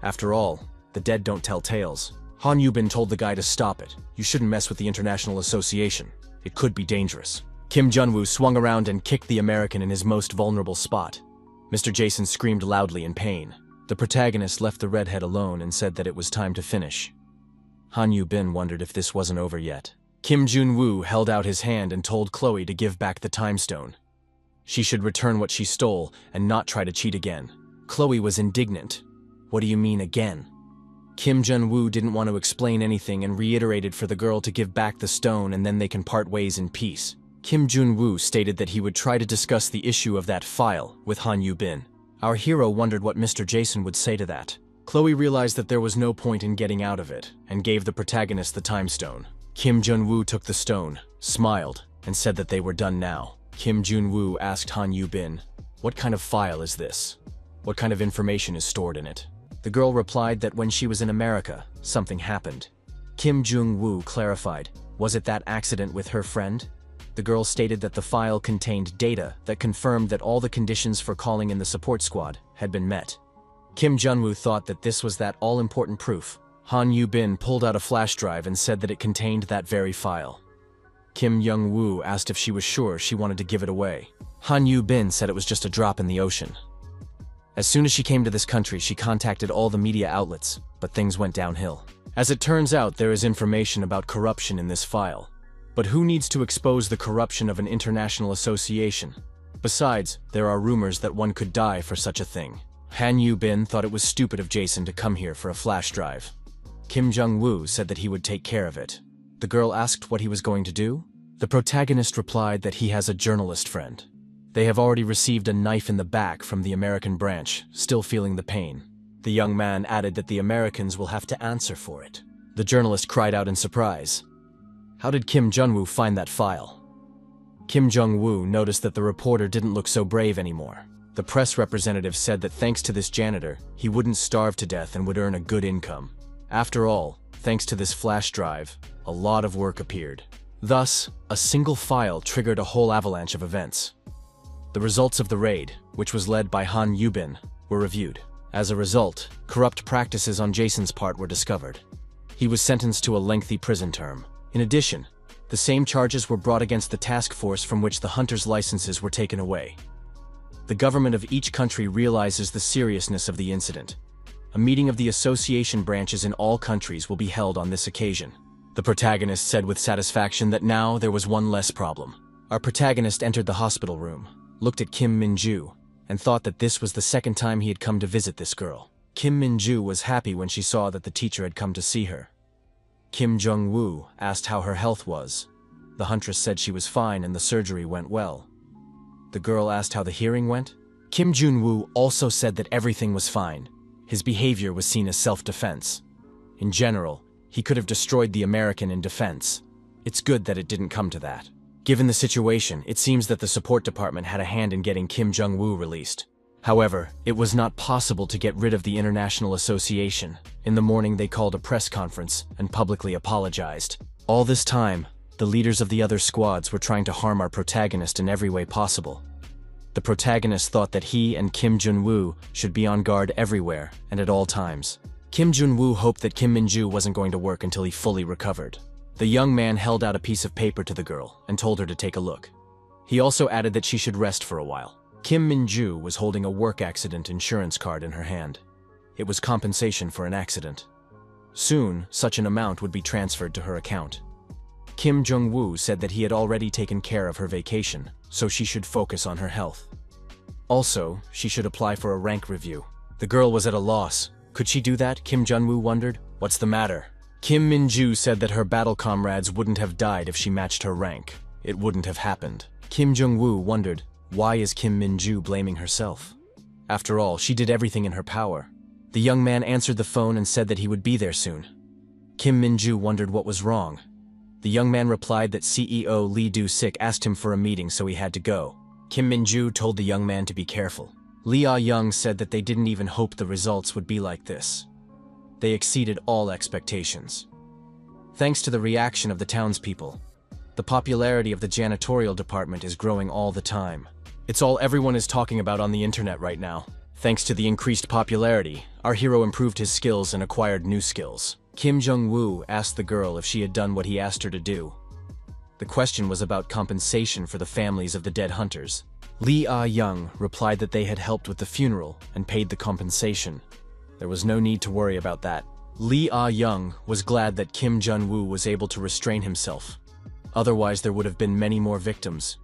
After all, the dead don't tell tales. Han Yubin told the guy to stop it. You shouldn't mess with the International Association. It could be dangerous. Kim Junwoo swung around and kicked the American in his most vulnerable spot. Mr. Jason screamed loudly in pain. The protagonist left the redhead alone and said that it was time to finish. Han Yubin wondered if this wasn't over yet. Kim Junwoo held out his hand and told Chloe to give back the time stone. She should return what she stole and not try to cheat again. Chloe was indignant. What do you mean again? Kim Junwoo didn't want to explain anything and reiterated for the girl to give back the stone and then they can part ways in peace. Kim Junwoo stated that he would try to discuss the issue of that file with Han Yubin. Our hero wondered what Mr. Jason would say to that. Chloe realized that there was no point in getting out of it and gave the protagonist the time stone. Kim Junwoo took the stone, smiled, and said that they were done now. Kim Junwoo asked Han Yubin, "What kind of file is this? What kind of information is stored in it?" The girl replied that when she was in America, something happened. Kim Junwoo clarified, was it that accident with her friend? The girl stated that the file contained data that confirmed that all the conditions for calling in the support squad had been met. Kim Junwoo thought that this was that all-important proof. Han Yubin pulled out a flash drive and said that it contained that very file. Kim Young-woo asked if she was sure she wanted to give it away. Han Yubin said it was just a drop in the ocean. As soon as she came to this country, she contacted all the media outlets, but things went downhill. As it turns out, there is information about corruption in this file. But who needs to expose the corruption of an international association? Besides, there are rumors that one could die for such a thing. Han Yubin thought it was stupid of Jason to come here for a flash drive. Kim Jung-woo said that he would take care of it. The girl asked what he was going to do. The protagonist replied that he has a journalist friend. They have already received a knife in the back from the American branch, still feeling the pain. The young man added that the Americans will have to answer for it. The journalist cried out in surprise. How did Kim Jung-woo find that file? Kim Jung-woo noticed that the reporter didn't look so brave anymore. The press representative said that thanks to this janitor, he wouldn't starve to death and would earn a good income. After all, thanks to this flash drive, a lot of work appeared. Thus, a single file triggered a whole avalanche of events. The results of the raid, which was led by Han Yubin, were reviewed. As a result, corrupt practices on Jason's part were discovered. He was sentenced to a lengthy prison term. In addition, the same charges were brought against the task force from which the hunters' licenses were taken away. The government of each country realizes the seriousness of the incident. A meeting of the association branches in all countries will be held on this occasion. The protagonist said with satisfaction that now there was one less problem. Our protagonist entered the hospital room, looked at Kim Min-ju, and thought that this was the second time he had come to visit this girl. Kim Min-ju was happy when she saw that the teacher had come to see her. Kim Jung-woo asked how her health was. The huntress said she was fine and the surgery went well. The girl asked how the hearing went. Kim Jun-woo also said that everything was fine. His behavior was seen as self-defense. In general, he could have destroyed the American in defense. It's good that it didn't come to that. Given the situation, it seems that the support department had a hand in getting Kim Jung-woo released. However, it was not possible to get rid of the International Association. In the morning, they called a press conference and publicly apologized. All this time, the leaders of the other squads were trying to harm our protagonist in every way possible. The protagonist thought that he and Kim Jun-woo should be on guard everywhere and at all times. Kim Jun-woo hoped that Kim Min-ju wasn't going to work until he fully recovered. The young man held out a piece of paper to the girl and told her to take a look. He also added that she should rest for a while. Kim Min-ju was holding a work accident insurance card in her hand. It was compensation for an accident. Soon, such an amount would be transferred to her account. Kim Jung-woo said that he had already taken care of her vacation, so she should focus on her health. Also, she should apply for a rank review. The girl was at a loss. Could she do that? Kim Jung-woo wondered. What's the matter? Kim Min-ju said that her battle comrades wouldn't have died if she matched her rank. It wouldn't have happened. Kim Jung-woo wondered, why is Kim Min-ju blaming herself? After all, she did everything in her power. The young man answered the phone and said that he would be there soon. Kim Min-ju wondered what was wrong. The young man replied that CEO Lee Do-sik asked him for a meeting, so he had to go. Kim Min-ju told the young man to be careful. Lee Ah-young said that they didn't even hope the results would be like this. They exceeded all expectations. thanks to the reaction of the townspeople. The popularity of the janitorial department is growing all the time. It's all everyone is talking about on the internet right now. Thanks to the increased popularity, our hero improved his skills and acquired new skills. Kim Jong-woo asked the girl if she had done what he asked her to do. The question was about compensation for the families of the dead hunters. Lee Ah-young replied that they had helped with the funeral and paid the compensation. There was no need to worry about that. Lee Ah-young was glad that Kim Jong-woo was able to restrain himself. Otherwise, there would have been many more victims.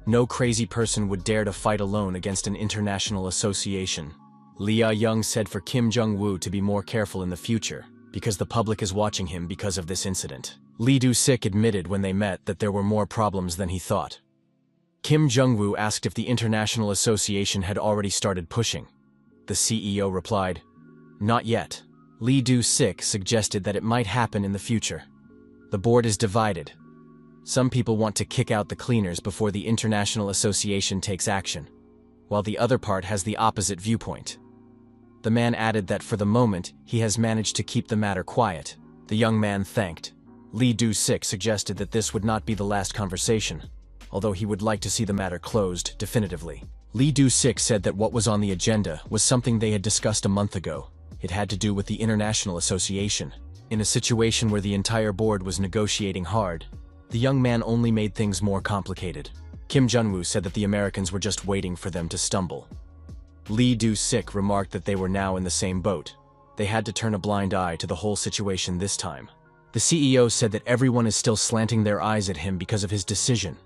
No crazy person would dare to fight alone against an international association. Lee Ah-young said for Kim Jong-woo to be more careful in the future, because the public is watching him because of this incident. Lee Do-sik admitted when they met that there were more problems than he thought. Kim Jong-woo asked if the International Association had already started pushing. The CEO replied, "Not yet." Lee Do-sik suggested that it might happen in the future. The board is divided. Some people want to kick out the cleaners before the International Association takes action, while the other part has the opposite viewpoint. The man added that for the moment, he has managed to keep the matter quiet. The young man thanked. Lee Do-sik suggested that this would not be the last conversation, although he would like to see the matter closed definitively. Lee Do-sik said that what was on the agenda was something they had discussed a month ago. It had to do with the International Association. In a situation where the entire board was negotiating hard, the young man only made things more complicated. Kim Jong-woo said that the Americans were just waiting for them to stumble. Lee Do-sik remarked that they were now in the same boat. They had to turn a blind eye to the whole situation this time. The CEO said that everyone is still slanting their eyes at him because of his decision.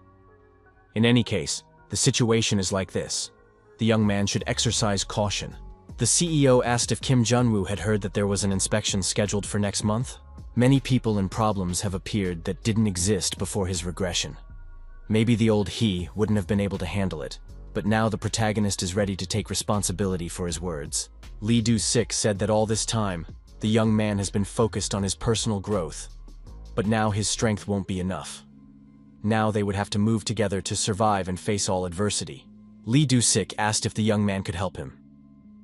In any case, the situation is like this. The young man should exercise caution. The CEO asked if Kim Jong-woo had heard that there was an inspection scheduled for next month. Many people and problems have appeared that didn't exist before his regression. Maybe the old he wouldn't have been able to handle it, but now the protagonist is ready to take responsibility for his words. Lee Do-sik said that all this time, the young man has been focused on his personal growth, but now his strength won't be enough. Now they would have to move together to survive and face all adversity. Lee Do-sik asked if the young man could help him.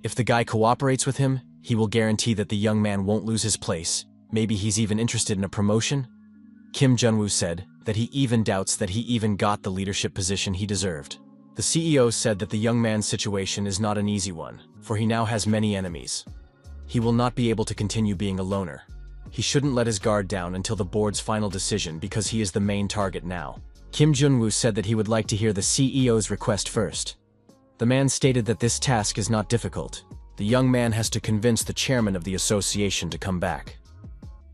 If the guy cooperates with him, he will guarantee that the young man won't lose his place. Maybe he's even interested in a promotion? Kim Jong-woo said that he even doubts that he even got the leadership position he deserved. The CEO said that the young man's situation is not an easy one, for he now has many enemies. He will not be able to continue being a loner. He shouldn't let his guard down until the board's final decision because he is the main target now. Kim Jong-woo said that he would like to hear the CEO's request first. The man stated that this task is not difficult. The young man has to convince the chairman of the association to come back.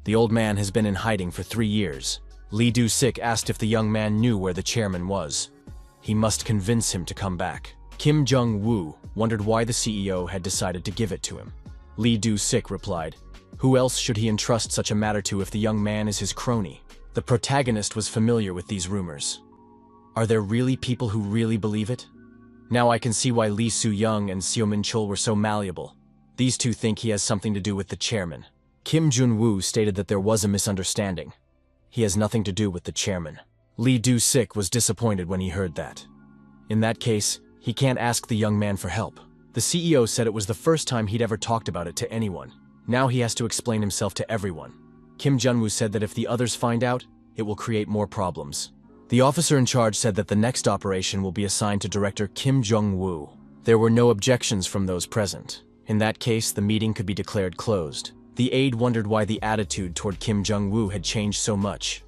The old man has been in hiding for 3 years. Lee Do-sik asked if the young man knew where the chairman was. He must convince him to come back. Kim Jong-woo wondered why the CEO had decided to give it to him. Lee Do-sik replied, "Who else should he entrust such a matter to if the young man is his crony?" The protagonist was familiar with these rumors. Are there really people who really believe it? Now I can see why Lee Soo-young and Seo Min-chul were so malleable. These two think he has something to do with the chairman. Kim Jong-woo stated that there was a misunderstanding. He has nothing to do with the chairman. Lee Do-sik was disappointed when he heard that. In that case, he can't ask the young man for help. The CEO said it was the first time he'd ever talked about it to anyone. Now he has to explain himself to everyone. Kim Jong-woo said that if the others find out, it will create more problems. The officer in charge said that the next operation will be assigned to Director Kim Jong-woo. There were no objections from those present. In that case, the meeting could be declared closed. The aide wondered why the attitude toward Kim Jong-woo had changed so much.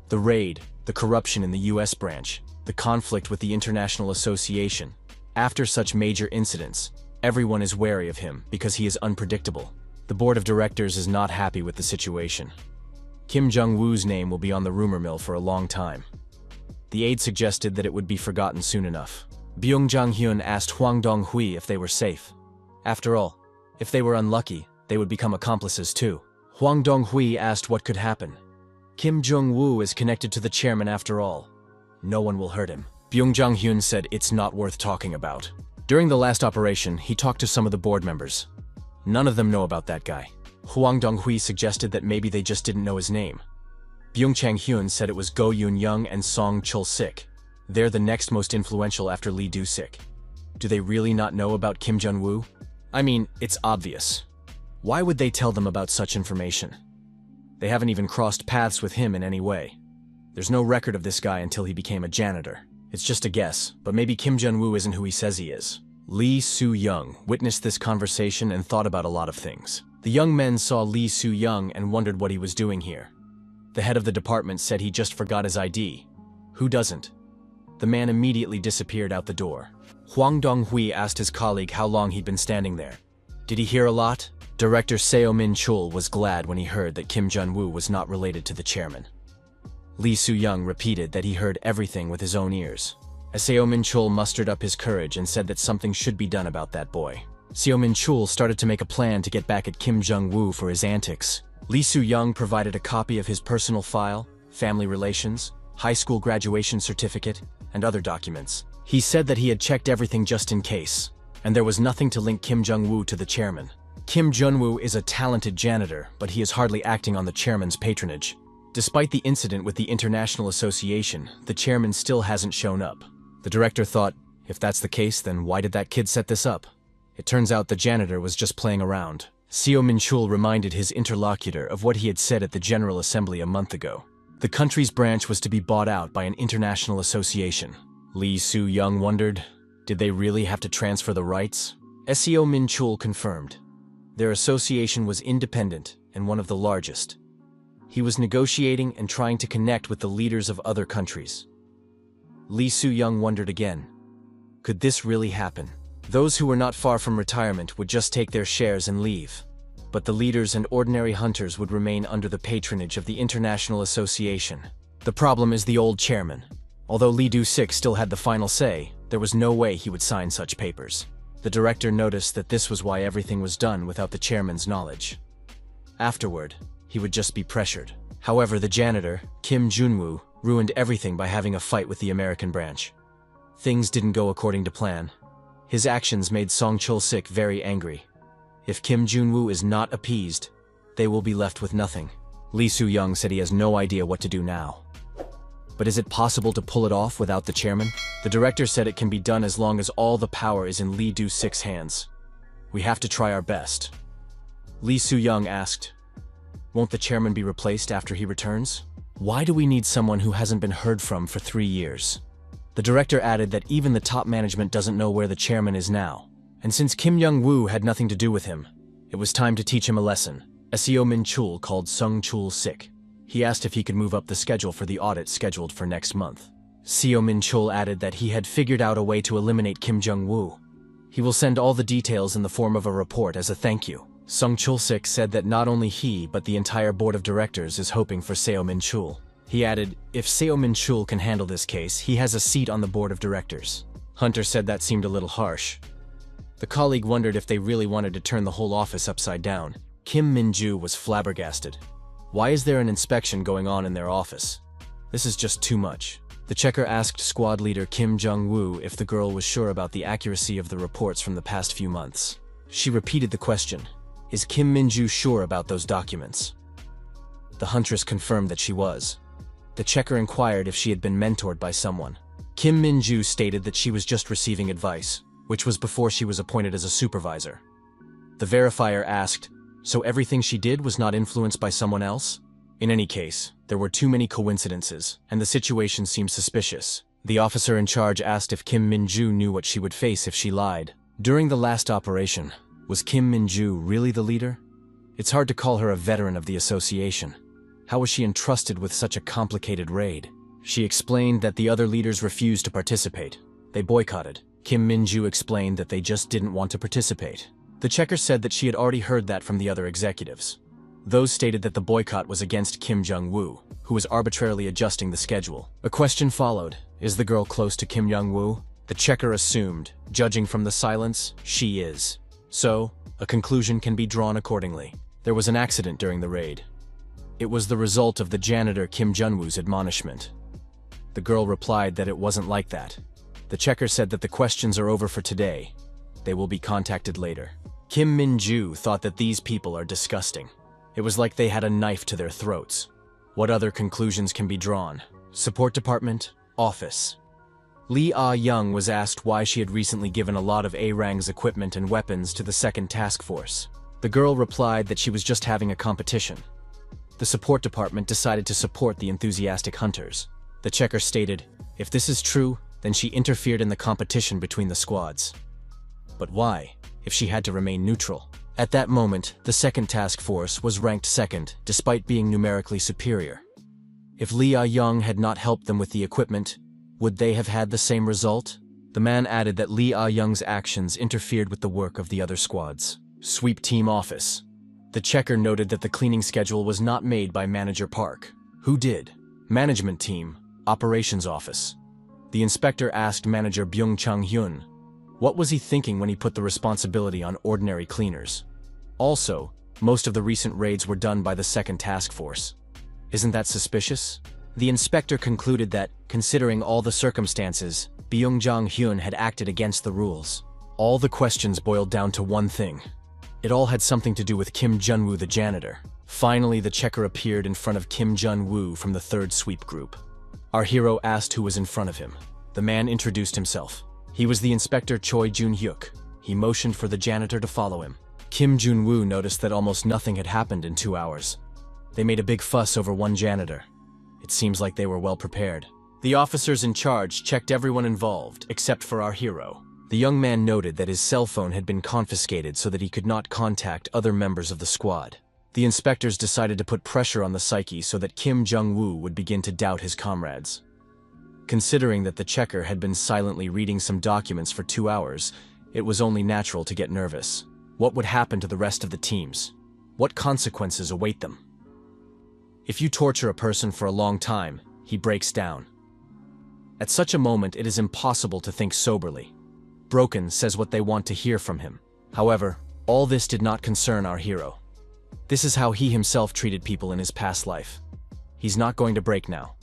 The raid, the corruption in the US branch, the conflict with the International Association. After such major incidents, everyone is wary of him because he is unpredictable. The board of directors is not happy with the situation. Kim Jong-woo's name will be on the rumor mill for a long time. The aide suggested that it would be forgotten soon enough. Byung Jang-hyun asked Hwang Dong-hui if they were safe. After all, if they were unlucky, they would become accomplices too. Hwang Dong-hui asked what could happen. Kim Jong-woo is connected to the chairman after all. No one will hurt him. Byung Jang-hyun said it's not worth talking about. During the last operation, he talked to some of the board members. None of them know about that guy. Hwang Dong-hui suggested that maybe they just didn't know his name. Byung Chang-hyun said it was Go Yoon-young and Song Chul-sik. They're the next most influential after Lee Do-sik. Do they really not know about Kim Jong-woo? I mean, it's obvious. Why would they tell them about such information? They haven't even crossed paths with him in any way. There's no record of this guy until he became a janitor. It's just a guess, but maybe Kim Jun-woo isn't who he says he is. Lee Soo-young witnessed this conversation and thought about a lot of things. The young men saw Lee Soo-young and wondered what he was doing here. The head of the department said he just forgot his ID. Who doesn't? The man immediately disappeared out the door. Hwang Dong-hui asked his colleague how long he'd been standing there. Did he hear a lot? Director Seo Min-chul was glad when he heard that Kim Jun-woo was not related to the chairman. Lee Soo-young repeated that he heard everything with his own ears. As Seo Min-chul mustered up his courage and said that something should be done about that boy. Seo Min-chul started to make a plan to get back at Kim Jung-woo for his antics. Lee Soo-young provided a copy of his personal file, family relations, high school graduation certificate, and other documents. He said that he had checked everything just in case, and there was nothing to link Kim Jung-woo to the chairman. Kim Jun-woo is a talented janitor, but he is hardly acting on the chairman's patronage. Despite the incident with the International Association, the chairman still hasn't shown up. The director thought, if that's the case, then why did that kid set this up? It turns out the janitor was just playing around. Seo Min-chul reminded his interlocutor of what he had said at the General Assembly a month ago. The country's branch was to be bought out by an international association. Lee Soo-young wondered, did they really have to transfer the rights? Seo Min-chul confirmed. Their association was independent and one of the largest. He was negotiating and trying to connect with the leaders of other countries. Lee Soo-young wondered again, could this really happen? Those who were not far from retirement would just take their shares and leave. But the leaders and ordinary hunters would remain under the patronage of the International Association. The problem is the old chairman. Although Lee Do-sik still had the final say, there was no way he would sign such papers. The director noticed that this was why everything was done without the chairman's knowledge. Afterward, he would just be pressured. However, the janitor, Kim Jun-woo, ruined everything by having a fight with the American branch. Things didn't go according to plan. His actions made Song Chul-sik very angry. If Kim Jun-woo is not appeased, they will be left with nothing. Lee Soo-young said he has no idea what to do now. But is it possible to pull it off without the chairman? The director said it can be done as long as all the power is in Lee Do-sik's hands. We have to try our best. Lee Soo-young asked, won't the chairman be replaced after he returns? Why do we need someone who hasn't been heard from for 3 years? The director added that even the top management doesn't know where the chairman is now. And since Kim Jung-woo had nothing to do with him, it was time to teach him a lesson. Seo Min-chul called Sung Chul-sik. He asked if he could move up the schedule for the audit scheduled for next month. Seo Min-chul added that he had figured out a way to eliminate Kim Jung-woo. He will send all the details in the form of a report as a thank you. Sung Chul-sik said that not only he, but the entire board of directors is hoping for Seo Min-chul. He added, if Seo Min-chul can handle this case, he has a seat on the board of directors. Hunter said that seemed a little harsh. The colleague wondered if they really wanted to turn the whole office upside down. Kim Min-ju was flabbergasted. Why is there an inspection going on in their office? This is just too much. The checker asked squad leader Kim Jung-woo if the girl was sure about the accuracy of the reports from the past few months. She repeated the question. Is Kim Min-ju sure about those documents? The huntress confirmed that she was. The checker inquired if she had been mentored by someone. Kim Min-ju stated that she was just receiving advice, which was before she was appointed as a supervisor. The verifier asked, so everything she did was not influenced by someone else? In any case, there were too many coincidences, and the situation seemed suspicious. The officer in charge asked if Kim Min-ju knew what she would face if she lied. During the last operation, was Kim Min-ju really the leader? It's hard to call her a veteran of the association. How was she entrusted with such a complicated raid? She explained that the other leaders refused to participate. They boycotted. Kim Min-ju explained that they just didn't want to participate. The checker said that she had already heard that from the other executives. Those stated that the boycott was against Kim Jung-woo, who was arbitrarily adjusting the schedule. A question followed. Is the girl close to Kim Jung-woo? The checker assumed, judging from the silence, she is. So, a conclusion can be drawn accordingly. There was an accident during the raid. It was the result of the janitor Kim Jun-woo's admonishment. The girl replied that it wasn't like that. The checker said that the questions are over for today. They will be contacted later. Kim Min-ju thought that these people are disgusting. It was like they had a knife to their throats. What other conclusions can be drawn? Support department, office. Lee Ah-young was asked why she had recently given a lot of A-Rang's equipment and weapons to the 2nd Task Force. The girl replied that she was just having a competition. The support department decided to support the enthusiastic hunters. The checker stated, if this is true, then she interfered in the competition between the squads. But why, if she had to remain neutral? At that moment, the second task force was ranked second, despite being numerically superior. If Lee Ah-young had not helped them with the equipment, would they have had the same result? The man added that Lee Ah-young's actions interfered with the work of the other squads. Sweep team office. The checker noted that the cleaning schedule was not made by Manager Park. Who did? Management team, operations office. The inspector asked Manager Byung Chang-hyun, what was he thinking when he put the responsibility on ordinary cleaners? Also, most of the recent raids were done by the second task force. Isn't that suspicious? The inspector concluded that, considering all the circumstances, Byung Chang-hyun had acted against the rules. All the questions boiled down to one thing. It all had something to do with Kim Jun-woo, the janitor. Finally, the checker appeared in front of Kim Jun-woo from the third sweep group. Our hero asked who was in front of him. The man introduced himself. He was the inspector Choi Jun-hyuk. He motioned for the janitor to follow him. Kim Jun-woo noticed that almost nothing had happened in 2 hours. They made a big fuss over one janitor. It seems like they were well prepared. The officers in charge checked everyone involved, except for our hero. The young man noted that his cell phone had been confiscated so that he could not contact other members of the squad. The inspectors decided to put pressure on the psyche so that Kim Jung-woo would begin to doubt his comrades. Considering that the checker had been silently reading some documents for 2 hours, it was only natural to get nervous. What would happen to the rest of the teams? What consequences await them? If you torture a person for a long time, he breaks down. At such a moment, it is impossible to think soberly. Broken says what they want to hear from him. However, all this did not concern our hero. This is how he himself treated people in his past life. He's not going to break now.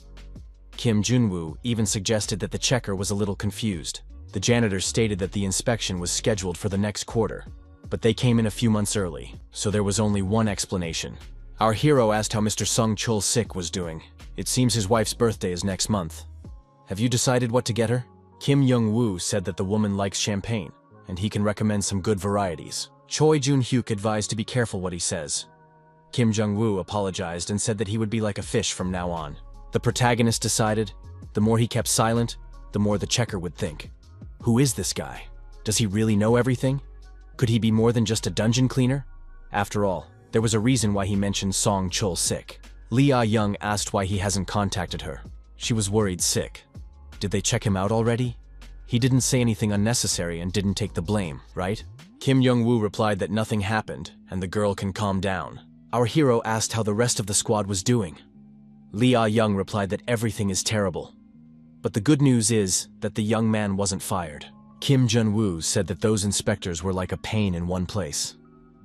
Kim Jun-woo even suggested that the checker was a little confused. The janitor stated that the inspection was scheduled for the next quarter, but they came in a few months early, so there was only one explanation. Our hero asked how Mr. Sung Chul-sik was doing. It seems his wife's birthday is next month. Have you decided what to get her? Kim Young-woo said that the woman likes champagne, and he can recommend some good varieties. Choi Jun-hyuk advised to be careful what he says. Kim Jung-woo apologized and said that he would be like a fish from now on. The protagonist decided, the more he kept silent, the more the checker would think. Who is this guy? Does he really know everything? Could he be more than just a dungeon cleaner? After all, there was a reason why he mentioned Song Chul-sik. Lee Ah-young asked why he hasn't contacted her. She was worried sick. Did they check him out already? He didn't say anything unnecessary and didn't take the blame, right? Kim Young-woo replied that nothing happened and the girl can calm down. Our hero asked how the rest of the squad was doing. Lee Ah-young replied that everything is terrible. But the good news is that the young man wasn't fired. Kim Jun-woo said that those inspectors were like a pain in one place.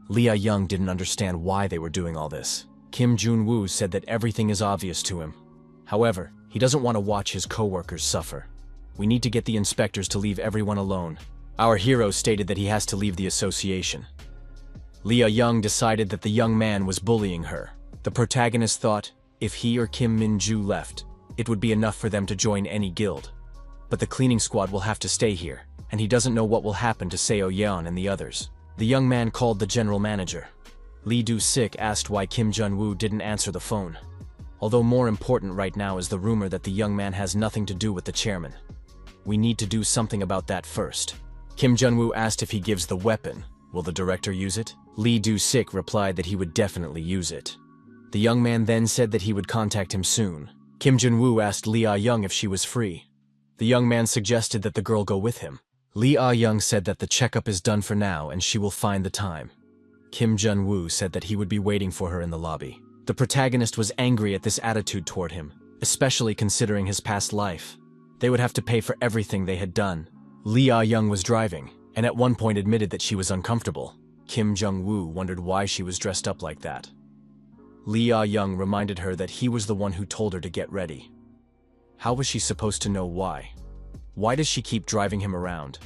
Lee Ah-young didn't understand why they were doing all this. Kim Jun-woo said that everything is obvious to him. However, he doesn't want to watch his co-workers suffer. We need to get the inspectors to leave everyone alone. Our hero stated that he has to leave the association. Lee Ah-young decided that the young man was bullying her. The protagonist thought, if he or Kim Min-ju left, it would be enough for them to join any guild. But the cleaning squad will have to stay here, and he doesn't know what will happen to Seo Yeon and the others. The young man called the general manager. Lee Do-sik asked why Kim Jun-woo didn't answer the phone. Although more important right now is the rumor that the young man has nothing to do with the chairman. We need to do something about that first. Kim Jun-woo asked if he gives the weapon, will the director use it? Lee Do-sik replied that he would definitely use it. The young man then said that he would contact him soon. Kim Jun-woo asked Lee Ah-young if she was free. The young man suggested that the girl go with him. Lee Ah-young said that the checkup is done for now and she will find the time. Kim Jun-woo said that he would be waiting for her in the lobby. The protagonist was angry at this attitude toward him, especially considering his past life. They would have to pay for everything they had done. Lee Ah-young was driving, and at one point admitted that she was uncomfortable. Kim Jung-woo wondered why she was dressed up like that. Lee Ah-young reminded her that he was the one who told her to get ready. How was she supposed to know why? Why does she keep driving him around?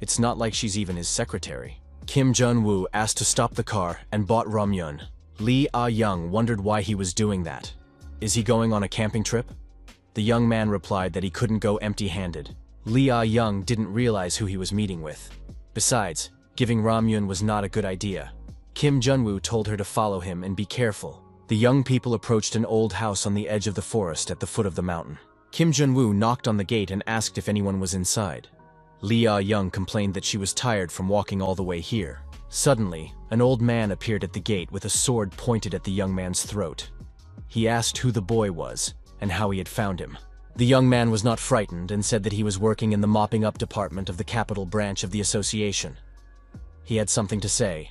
It's not like she's even his secretary. Kim Jun-woo asked to stop the car and bought ramyun. Lee Ah-young wondered why he was doing that. Is he going on a camping trip? The young man replied that he couldn't go empty-handed. Lee Ah-young didn't realize who he was meeting with. Besides, giving ramyun was not a good idea. Kim Jun-woo told her to follow him and be careful. The young people approached an old house on the edge of the forest at the foot of the mountain. Kim Jun-woo knocked on the gate and asked if anyone was inside. Lee Ah-young complained that she was tired from walking all the way here. Suddenly, an old man appeared at the gate with a sword pointed at the young man's throat. He asked who the boy was and how he had found him. The young man was not frightened and said that he was working in the mopping up department of the capital branch of the association. He had something to say,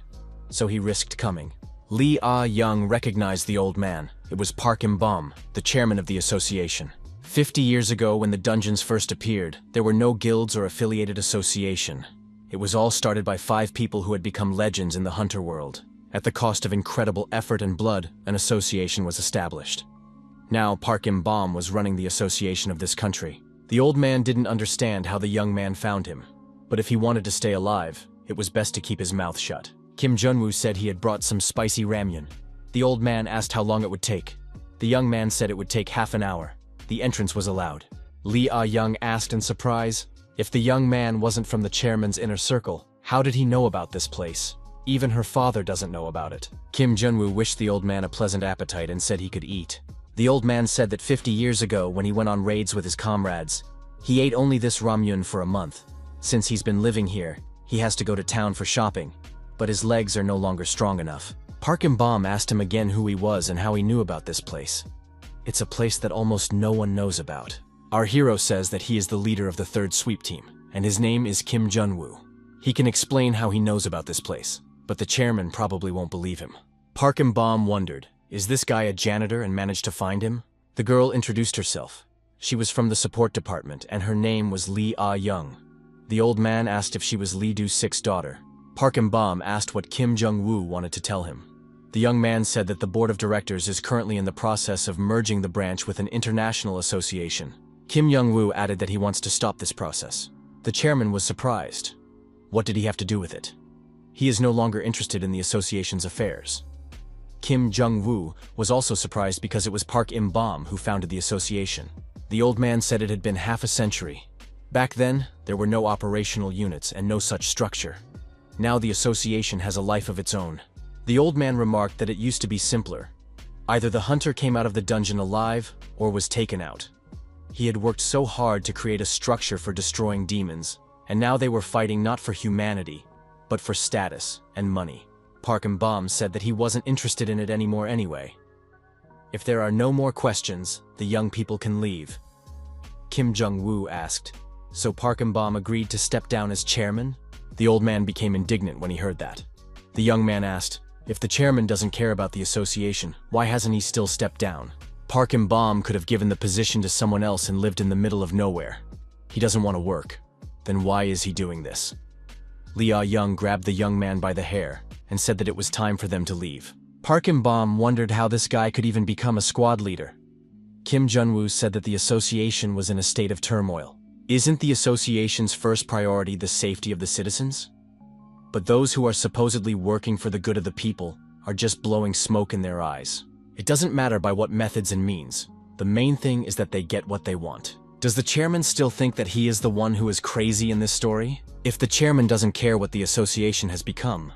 so he risked coming. Lee Ah-young recognized the old man. It was Park Im-bom, the chairman of the association. 50 years ago, when the dungeons first appeared, there were no guilds or affiliated association. It was all started by 5 people who had become legends in the hunter world. At the cost of incredible effort and blood, an association was established. Now, Park Im-bom was running the association of this country. The old man didn't understand how the young man found him. But if he wanted to stay alive, it was best to keep his mouth shut. Kim Jun-woo said he had brought some spicy ramyun. The old man asked how long it would take. The young man said it would take half an hour. The entrance was allowed. Lee Ah-young asked in surprise, if the young man wasn't from the chairman's inner circle, how did he know about this place? Even her father doesn't know about it. Kim Jun-woo wished the old man a pleasant appetite and said he could eat. The old man said that 50 years ago, when he went on raids with his comrades, he ate only this ramyun for a month. Since he's been living here, he has to go to town for shopping, but his legs are no longer strong enough. Park Im-bom asked him again who he was and how he knew about this place. It's a place that almost no one knows about. Our hero says that he is the leader of the 3rd sweep team, and his name is Kim Jun-woo. He can explain how he knows about this place, but the chairman probably won't believe him. Park Im-bom wondered, is this guy a janitor, and managed to find him? The girl introduced herself. She was from the support department, and her name was Lee Ah-young. The old man asked if she was Lee Do-sik's daughter. Park Im-bom asked what Kim Jung-woo wanted to tell him. The young man said that the board of directors is currently in the process of merging the branch with an international association. Kim Jung-woo added that he wants to stop this process. The chairman was surprised. What did he have to do with it? He is no longer interested in the association's affairs. Kim Jung-woo was also surprised because it was Park Im-bom who founded the association. The old man said it had been half a century. Back then, there were no operational units and no such structure. Now the association has a life of its own. The old man remarked that it used to be simpler. Either the hunter came out of the dungeon alive or was taken out. He had worked so hard to create a structure for destroying demons, and now they were fighting not for humanity, but for status and money. Park Im-bom said that he wasn't interested in it anymore anyway. If there are no more questions, the young people can leave. Kim Jung-woo asked, so Park Im-bom agreed to step down as chairman? The old man became indignant when he heard that. The young man asked, if the chairman doesn't care about the association, why hasn't he still stepped down? Park Im-bom could have given the position to someone else and lived in the middle of nowhere. He doesn't want to work. Then why is he doing this? Lee Ah-young grabbed the young man by the hair and said that it was time for them to leave. Park Im-bom wondered how this guy could even become a squad leader. Kim Jun-woo said that the association was in a state of turmoil. Isn't the association's first priority the safety of the citizens? But those who are supposedly working for the good of the people are just blowing smoke in their eyes. It doesn't matter by what methods and means. The main thing is that they get what they want. Does the chairman still think that he is the one who is crazy in this story? If the chairman doesn't care what the association has become,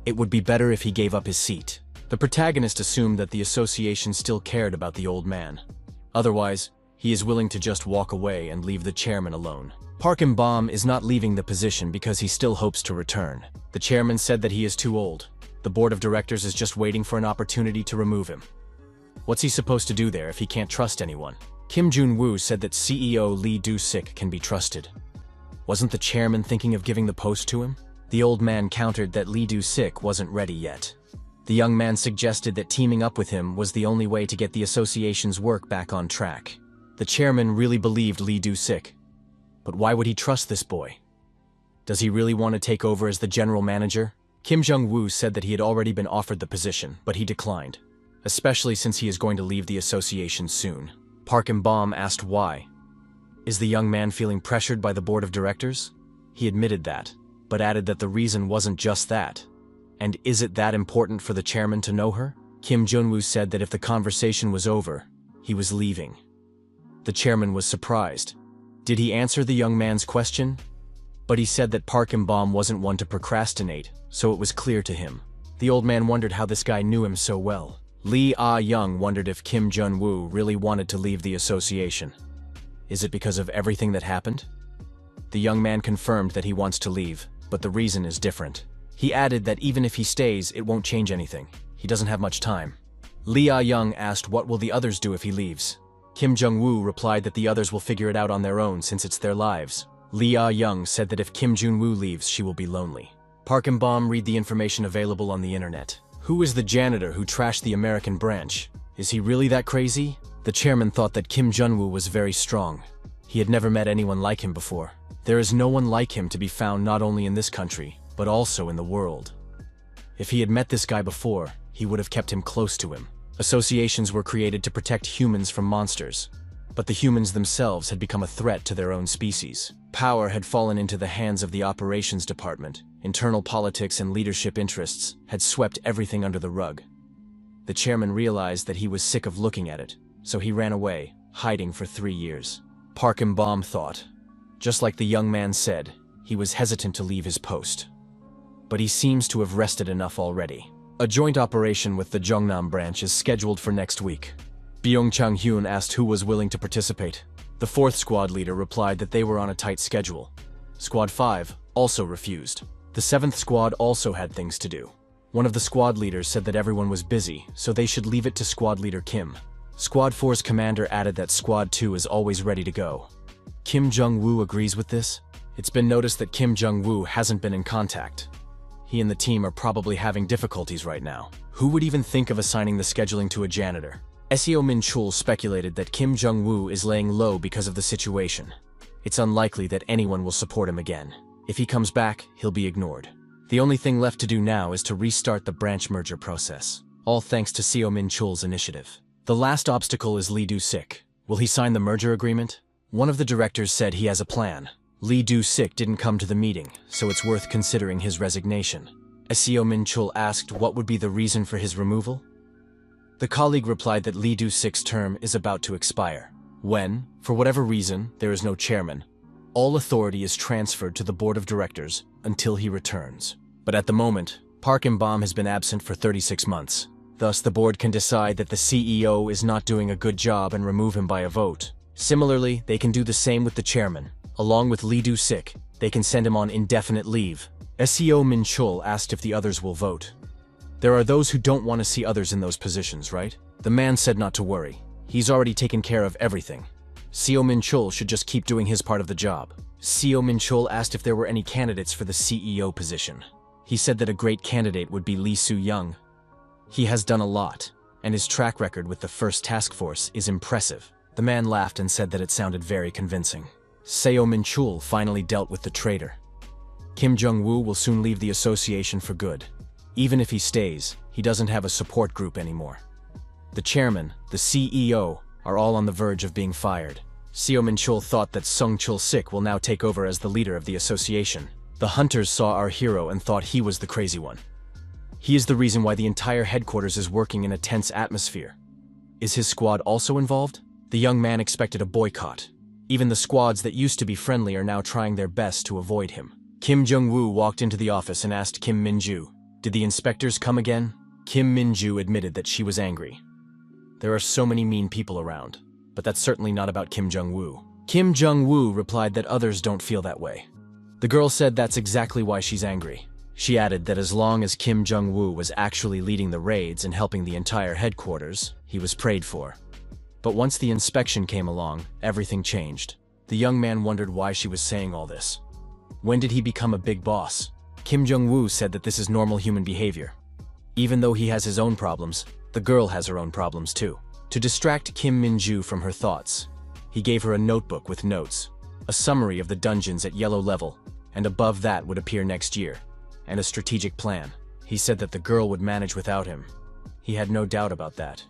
it would be better if he gave up his seat. The protagonist assumed that the association still cared about the old man. Otherwise, he is willing to just walk away and leave the chairman alone. Park Im-bom is not leaving the position because he still hopes to return. The chairman said that he is too old. The board of directors is just waiting for an opportunity to remove him. What's he supposed to do there if he can't trust anyone? Kim Jun-woo said that CEO Lee Do-sik can be trusted. Wasn't the chairman thinking of giving the post to him? The old man countered that Lee Do-sik wasn't ready yet. The young man suggested that teaming up with him was the only way to get the association's work back on track. The chairman really believed Lee Do-sik. But why would he trust this boy? Does he really want to take over as the general manager? Kim Jung-woo said that he had already been offered the position, but he declined, especially since he is going to leave the association soon. Park Im-bom asked why. Is the young man feeling pressured by the board of directors? He admitted that, but added that the reason wasn't just that. And is it that important for the chairman to know her? Kim Jun-woo said that if the conversation was over, he was leaving. The chairman was surprised. Did he answer the young man's question? But he said that Park Im-bom wasn't one to procrastinate, so it was clear to him. The old man wondered how this guy knew him so well. Lee Ah-young wondered if Kim Jun-woo really wanted to leave the association. Is it because of everything that happened? The young man confirmed that he wants to leave, but the reason is different. He added that even if he stays, it won't change anything. He doesn't have much time. Lee Ah-young asked what will the others do if he leaves. Kim Jung-woo replied that the others will figure it out on their own since it's their lives. Lee Ah-young said that if Kim Jun-woo leaves, she will be lonely. Park and Bom read the information available on the internet. Who is the janitor who trashed the American branch? Is he really that crazy? The chairman thought that Kim Jun-woo was very strong. He had never met anyone like him before. There is no one like him to be found not only in this country, but also in the world. If he had met this guy before, he would have kept him close to him. Associations were created to protect humans from monsters, but the humans themselves had become a threat to their own species. Power had fallen into the hands of the operations department. Internal politics and leadership interests had swept everything under the rug. The chairman realized that he was sick of looking at it, so he ran away, hiding for 3 years. Park and Bom thought. Just like the young man said, he was hesitant to leave his post. But he seems to have rested enough already. A joint operation with the Jeongnam branch is scheduled for next week. Byung Chang-hyun asked who was willing to participate. The 4th squad leader replied that they were on a tight schedule. Squad 5 also refused. The 7th squad also had things to do. One of the squad leaders said that everyone was busy, so they should leave it to squad leader Kim. Squad 4's commander added that Squad 2 is always ready to go. Kim Jung-woo agrees with this. It's been noticed that Kim Jung-woo hasn't been in contact. He and the team are probably having difficulties right now. Who would even think of assigning the scheduling to a janitor? Seo Min-chul speculated that Kim Jung-woo is laying low because of the situation. It's unlikely that anyone will support him again. If he comes back, he'll be ignored. The only thing left to do now is to restart the branch merger process. All thanks to Seo Min-chul's initiative. The last obstacle is Lee Do-sik. Will he sign the merger agreement? One of the directors said he has a plan. Lee Do-sik didn't come to the meeting, so it's worth considering his resignation. Seo Min-chul asked what would be the reason for his removal. The colleague replied that Lee Do-sik's term is about to expire. When, for whatever reason, there is no chairman, all authority is transferred to the board of directors until he returns. But at the moment, Park and Bom has been absent for 36 months. Thus, the board can decide that the CEO is not doing a good job and remove him by a vote. Similarly, they can do the same with the chairman. Along with Lee Do-sik, they can send him on indefinite leave. Seo Min-chul asked if the others will vote. There are those who don't want to see others in those positions, right? The man said not to worry. He's already taken care of everything. Seo Min-chul should just keep doing his part of the job. Seo Min-chul asked if there were any candidates for the CEO position. He said that a great candidate would be Lee Soo-young. He has done a lot, and his track record with the first task force is impressive. The man laughed and said that it sounded very convincing. Seo Min-chul finally dealt with the traitor. Kim Jung-woo will soon leave the association for good. Even if he stays, he doesn't have a support group anymore. The chairman, the CEO, are all on the verge of being fired. Seo Min-chul thought that Sung Chul-sik will now take over as the leader of the association. The hunters saw our hero and thought he was the crazy one. He is the reason why the entire headquarters is working in a tense atmosphere. Is his squad also involved? The young man expected a boycott. Even the squads that used to be friendly are now trying their best to avoid him. Kim Jung-woo walked into the office and asked Kim Min-ju, "Did the inspectors come again?" Kim Min-ju admitted that she was angry. There are so many mean people around, but that's certainly not about Kim Jung-woo. Kim Jung-woo replied that others don't feel that way. The girl said that's exactly why she's angry. She added that as long as Kim Jung-woo was actually leading the raids and helping the entire headquarters, he was prayed for. But once the inspection came along, everything changed. The young man wondered why she was saying all this. When did he become a big boss? Kim Jung-woo said that this is normal human behavior. Even though he has his own problems, the girl has her own problems too. To distract Kim Min-ju from her thoughts, he gave her a notebook with notes, a summary of the dungeons at yellow level, and above that would appear next year, and a strategic plan. He said that the girl would manage without him. He had no doubt about that.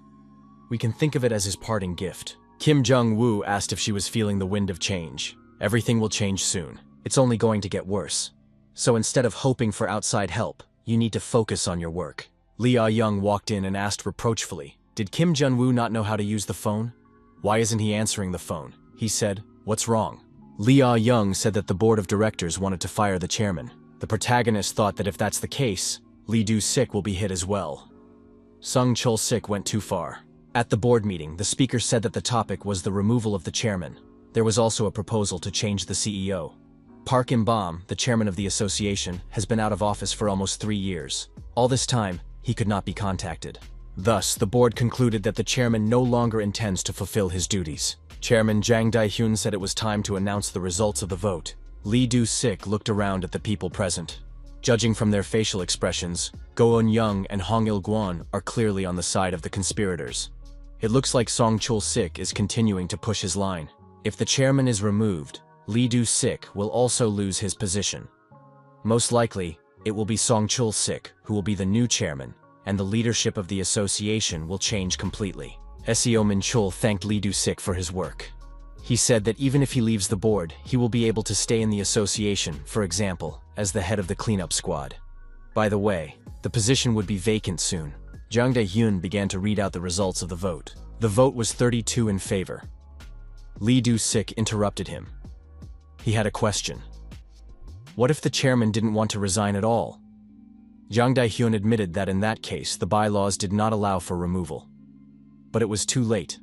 We can think of it as his parting gift. Kim Jung-woo asked if she was feeling the wind of change. Everything will change soon. It's only going to get worse. So instead of hoping for outside help, you need to focus on your work. Lee Ah-young walked in and asked reproachfully, "Did Kim Jun-woo not know how to use the phone? Why isn't he answering the phone?" He said, "What's wrong?" Lee Ah-young said that the board of directors wanted to fire the chairman. The protagonist thought that if that's the case, Lee Do-sik will be hit as well. Sung Chul-sik went too far. At the board meeting, the speaker said that the topic was the removal of the chairman. There was also a proposal to change the CEO. Park In-bom, the chairman of the association, has been out of office for almost 3 years. All this time, he could not be contacted. Thus, the board concluded that the chairman no longer intends to fulfill his duties. Chairman Jang Dae-hyun said it was time to announce the results of the vote. Lee Do-sik looked around at the people present. Judging from their facial expressions, Go Eun-young and Hong Il-kwon are clearly on the side of the conspirators. It looks like Song Chul-sik is continuing to push his line. If the chairman is removed, Lee Do-sik will also lose his position. Most likely, it will be Song Chul-sik who will be the new chairman, and the leadership of the association will change completely. Seo Min-chul thanked Lee Do-sik for his work. He said that even if he leaves the board, he will be able to stay in the association, for example, as the head of the cleanup squad. By the way, the position would be vacant soon. Jang Dae-hyun began to read out the results of the vote. The vote was 32 in favor. Lee Do-sik interrupted him. He had a question. What if the chairman didn't want to resign at all? Jang Dae-hyun admitted that in that case, the bylaws did not allow for removal. But it was too late.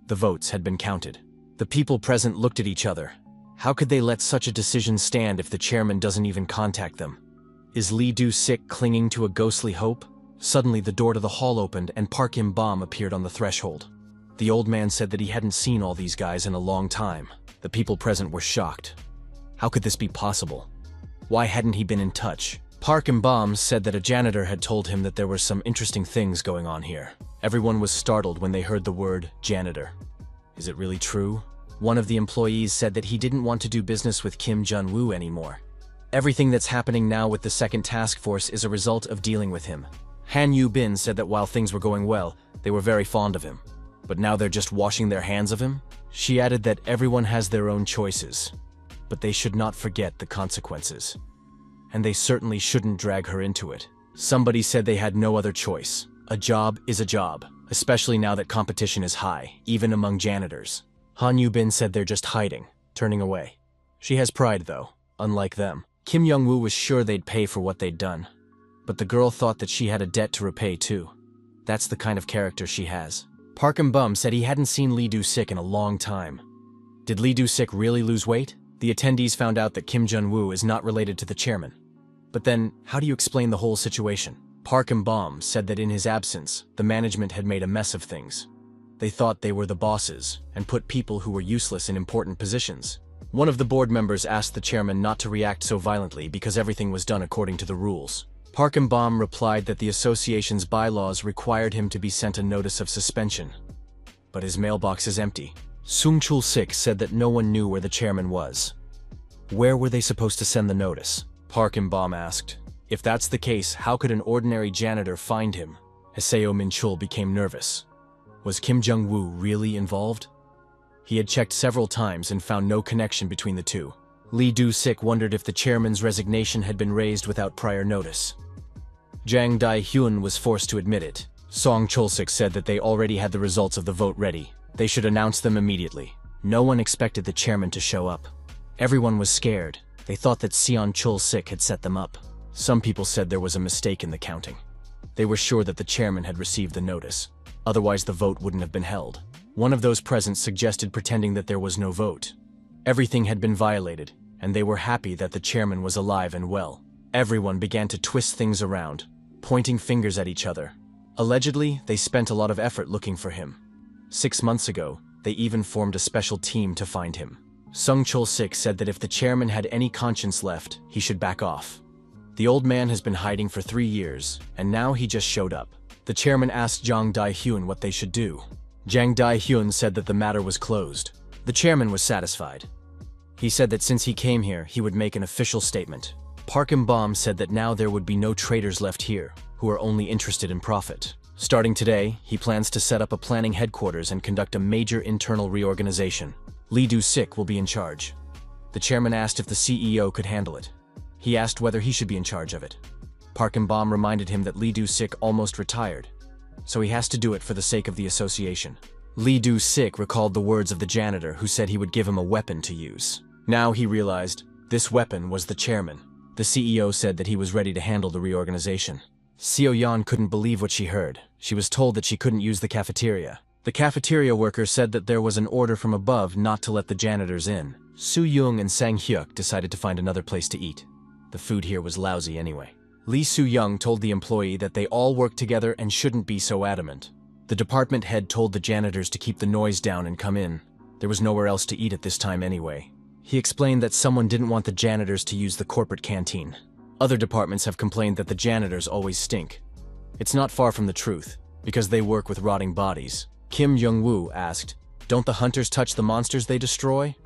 The votes had been counted. The people present looked at each other. How could they let such a decision stand if the chairman doesn't even contact them? Is Lee Do-sik clinging to a ghostly hope? Suddenly, the door to the hall opened and Park In-bom appeared on the threshold. The old man said that he hadn't seen all these guys in a long time. The people present were shocked. How could this be possible? Why hadn't he been in touch? Park In-bom said that a janitor had told him that there were some interesting things going on here. Everyone was startled when they heard the word janitor. Is it really true? One of the employees said that he didn't want to do business with Kim Jun-woo anymore. Everything that's happening now with the second task force is a result of dealing with him. Han Yu-bin said that while things were going well, they were very fond of him. But now they're just washing their hands of him? She added that everyone has their own choices, but they should not forget the consequences. And they certainly shouldn't drag her into it. Somebody said they had no other choice. A job is a job, especially now that competition is high, even among janitors. Han Yu-bin said they're just hiding, turning away. She has pride though, unlike them. Kim Young-woo was sure they'd pay for what they'd done. But the girl thought that she had a debt to repay too. That's the kind of character she has. Park In-bom said he hadn't seen Lee Do-sik in a long time. Did Lee Do-sik really lose weight? The attendees found out that Kim Jun-woo is not related to the chairman. But then, how do you explain the whole situation? Park In-bom said that in his absence, the management had made a mess of things. They thought they were the bosses and put people who were useless in important positions. One of the board members asked the chairman not to react so violently because everything was done according to the rules. Park In-bom replied that the association's bylaws required him to be sent a notice of suspension. But his mailbox is empty. Sung Chul-sik said that no one knew where the chairman was. Where were they supposed to send the notice? Park In-bom asked. If that's the case, how could an ordinary janitor find him? Seo Min-chul became nervous. Was Kim Jung-woo really involved? He had checked several times and found no connection between the two. Lee Do-sik wondered if the chairman's resignation had been raised without prior notice. Jang Dae-hyun was forced to admit it. Song Chul-sik said that they already had the results of the vote ready. They should announce them immediately. No one expected the chairman to show up. Everyone was scared. They thought that Seon Chul-sik had set them up. Some people said there was a mistake in the counting. They were sure that the chairman had received the notice. Otherwise, the vote wouldn't have been held. One of those present suggested pretending that there was no vote. Everything had been violated, and they were happy that the chairman was alive and well. Everyone began to twist things around, pointing fingers at each other. Allegedly, they spent a lot of effort looking for him. 6 months ago, they even formed a special team to find him. Sung Chul-sik said that if the chairman had any conscience left, he should back off. The old man has been hiding for 3 years, and now he just showed up. The chairman asked Jang Dae-hyun what they should do. Jang Dae-hyun said that the matter was closed. The chairman was satisfied. He said that since he came here, he would make an official statement. Park In-bom said that now there would be no traitors left here, who are only interested in profit. Starting today, he plans to set up a planning headquarters and conduct a major internal reorganization. Lee Do-sik will be in charge. The chairman asked if the CEO could handle it. He asked whether he should be in charge of it. Park In-bom reminded him that Lee Do-sik almost retired, so he has to do it for the sake of the association. Lee Do-sik recalled the words of the janitor who said he would give him a weapon to use. Now he realized this weapon was the chairman. The CEO said that he was ready to handle the reorganization. Seo Yan couldn't believe what she heard. She was told that she couldn't use the cafeteria. The cafeteria worker said that there was an order from above not to let the janitors in. Su Yung and Sang Hyuk decided to find another place to eat. The food here was lousy anyway. Lee Su-young told the employee that they all worked together and shouldn't be so adamant. The department head told the janitors to keep the noise down and come in. There was nowhere else to eat at this time anyway. He explained that someone didn't want the janitors to use the corporate canteen. Other departments have complained that the janitors always stink. It's not far from the truth, because they work with rotting bodies. Kim Jung-woo asked, "Don't the hunters touch the monsters they destroy?"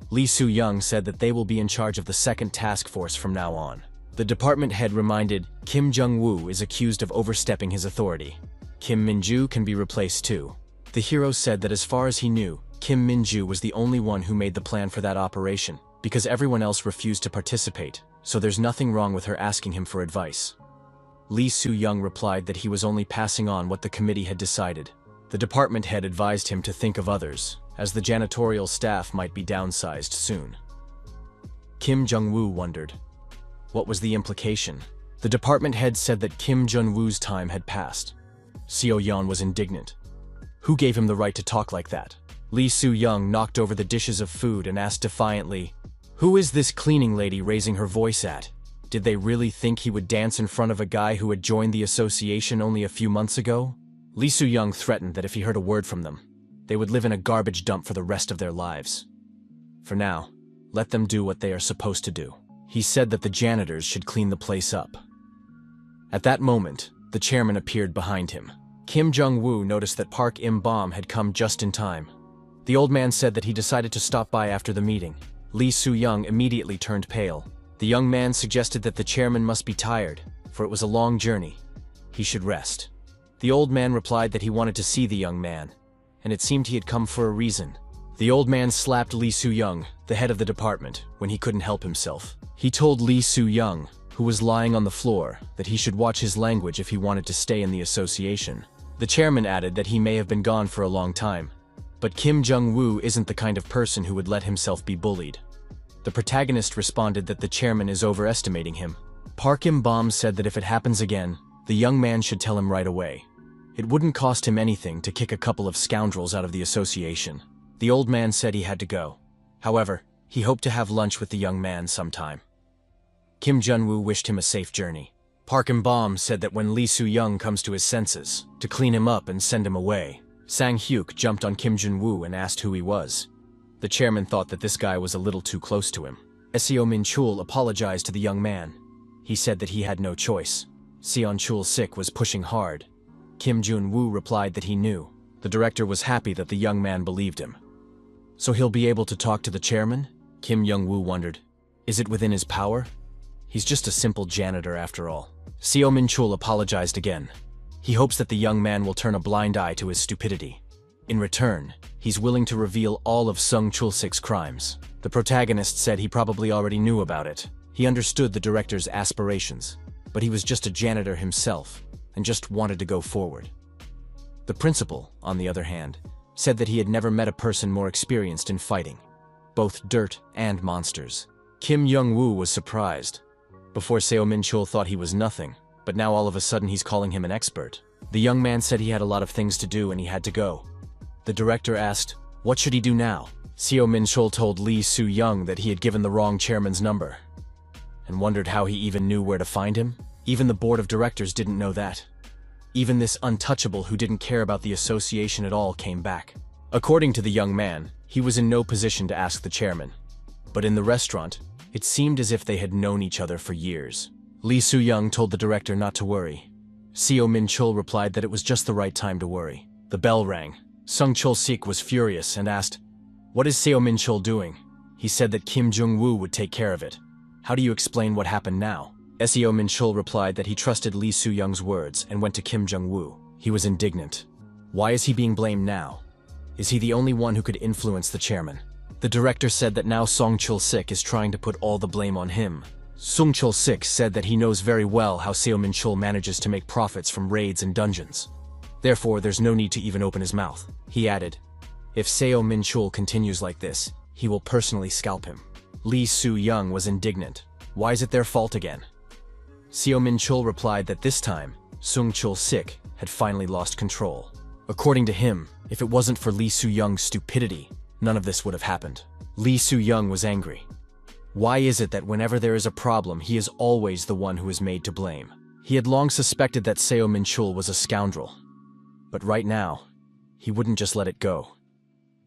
Lee Su-young said that they will be in charge of the second task force from now on. The department head reminded Kim Jung-woo is accused of overstepping his authority. Kim Min-ju can be replaced too. The hero said that as far as he knew, Kim Min-ju was the only one who made the plan for that operation, because everyone else refused to participate, so there's nothing wrong with her asking him for advice. Lee Su-young replied that he was only passing on what the committee had decided. The department head advised him to think of others, as the janitorial staff might be downsized soon. Kim Jung-woo wondered, what was the implication? The department head said that Kim Jung-woo's time had passed. Seo Yan was indignant. Who gave him the right to talk like that? Lee Su-young knocked over the dishes of food and asked defiantly, "Who is this cleaning lady raising her voice at? Did they really think he would dance in front of a guy who had joined the association only a few months ago?" Lee Su-young threatened that if he heard a word from them, they would live in a garbage dump for the rest of their lives. For now, let them do what they are supposed to do. He said that the janitors should clean the place up. At that moment, the chairman appeared behind him. Kim Jung-woo noticed that Park Im-bom had come just in time. The old man said that he decided to stop by after the meeting. Lee Su-young immediately turned pale. The young man suggested that the chairman must be tired, for it was a long journey. He should rest. The old man replied that he wanted to see the young man, and it seemed he had come for a reason. The old man slapped Lee Su-young, the head of the department, when he couldn't help himself. He told Lee Su-young, who was lying on the floor, that he should watch his language if he wanted to stay in the association. The chairman added that he may have been gone for a long time, but Kim Jung-woo isn't the kind of person who would let himself be bullied. The protagonist responded that the chairman is overestimating him. Park Im-bom said that if it happens again, the young man should tell him right away. It wouldn't cost him anything to kick a couple of scoundrels out of the association. The old man said he had to go. However, he hoped to have lunch with the young man sometime. Kim Jun-woo wished him a safe journey. Park Im-bom said that when Lee Su-young comes to his senses, to clean him up and send him away. Sang Hyuk jumped on Kim Jun-woo and asked who he was. The chairman thought that this guy was a little too close to him. Seo Min-chul apologized to the young man. He said that he had no choice. Seon Chul-sik was pushing hard. Kim Jun-woo replied that he knew. The director was happy that the young man believed him. So he'll be able to talk to the chairman? Kim Jung-woo wondered. Is it within his power? He's just a simple janitor after all. Seo Min-chul apologized again. He hopes that the young man will turn a blind eye to his stupidity. In return, he's willing to reveal all of Sung Chul-sik's crimes. The protagonist said he probably already knew about it. He understood the director's aspirations, but he was just a janitor himself, and just wanted to go forward. The principal, on the other hand, said that he had never met a person more experienced in fighting, both dirt and monsters. Kim Jung-woo was surprised. Before Seo Min-chul thought he was nothing, but now all of a sudden he's calling him an expert. The young man said he had a lot of things to do and he had to go. The director asked, what should he do now? Seo Min-chul told Lee Su-young that he had given the wrong chairman's number, and wondered how he even knew where to find him. Even the board of directors didn't know that. Even this untouchable who didn't care about the association at all came back. According to the young man, he was in no position to ask the chairman. But in the restaurant, it seemed as if they had known each other for years. Lee Su-young told the director not to worry. Seo Min-chul replied that it was just the right time to worry. The bell rang. Sung Chul-sik was furious and asked, what is Seo Min-chul doing? He said that Kim Jung-woo would take care of it. How do you explain what happened now? Seo Min-chul replied that he trusted Lee Su-young's words and went to Kim Jung-woo. He was indignant. Why is he being blamed now? Is he the only one who could influence the chairman? The director said that now Sung Chul-sik is trying to put all the blame on him. Sung Chul-sik said that he knows very well how Seo Min-chul manages to make profits from raids and dungeons. Therefore, there's no need to even open his mouth. He added, if Seo Min-chul continues like this, he will personally scalp him. Lee Su-young was indignant. Why is it their fault again? Seo Min-chul replied that this time, Sung Chul-sik, had finally lost control. According to him, if it wasn't for Lee Soo-young's stupidity, none of this would have happened. Lee Soo-young was angry. Why is it that whenever there is a problem, he is always the one who is made to blame? He had long suspected that Seo Min-chul was a scoundrel. But right now, he wouldn't just let it go.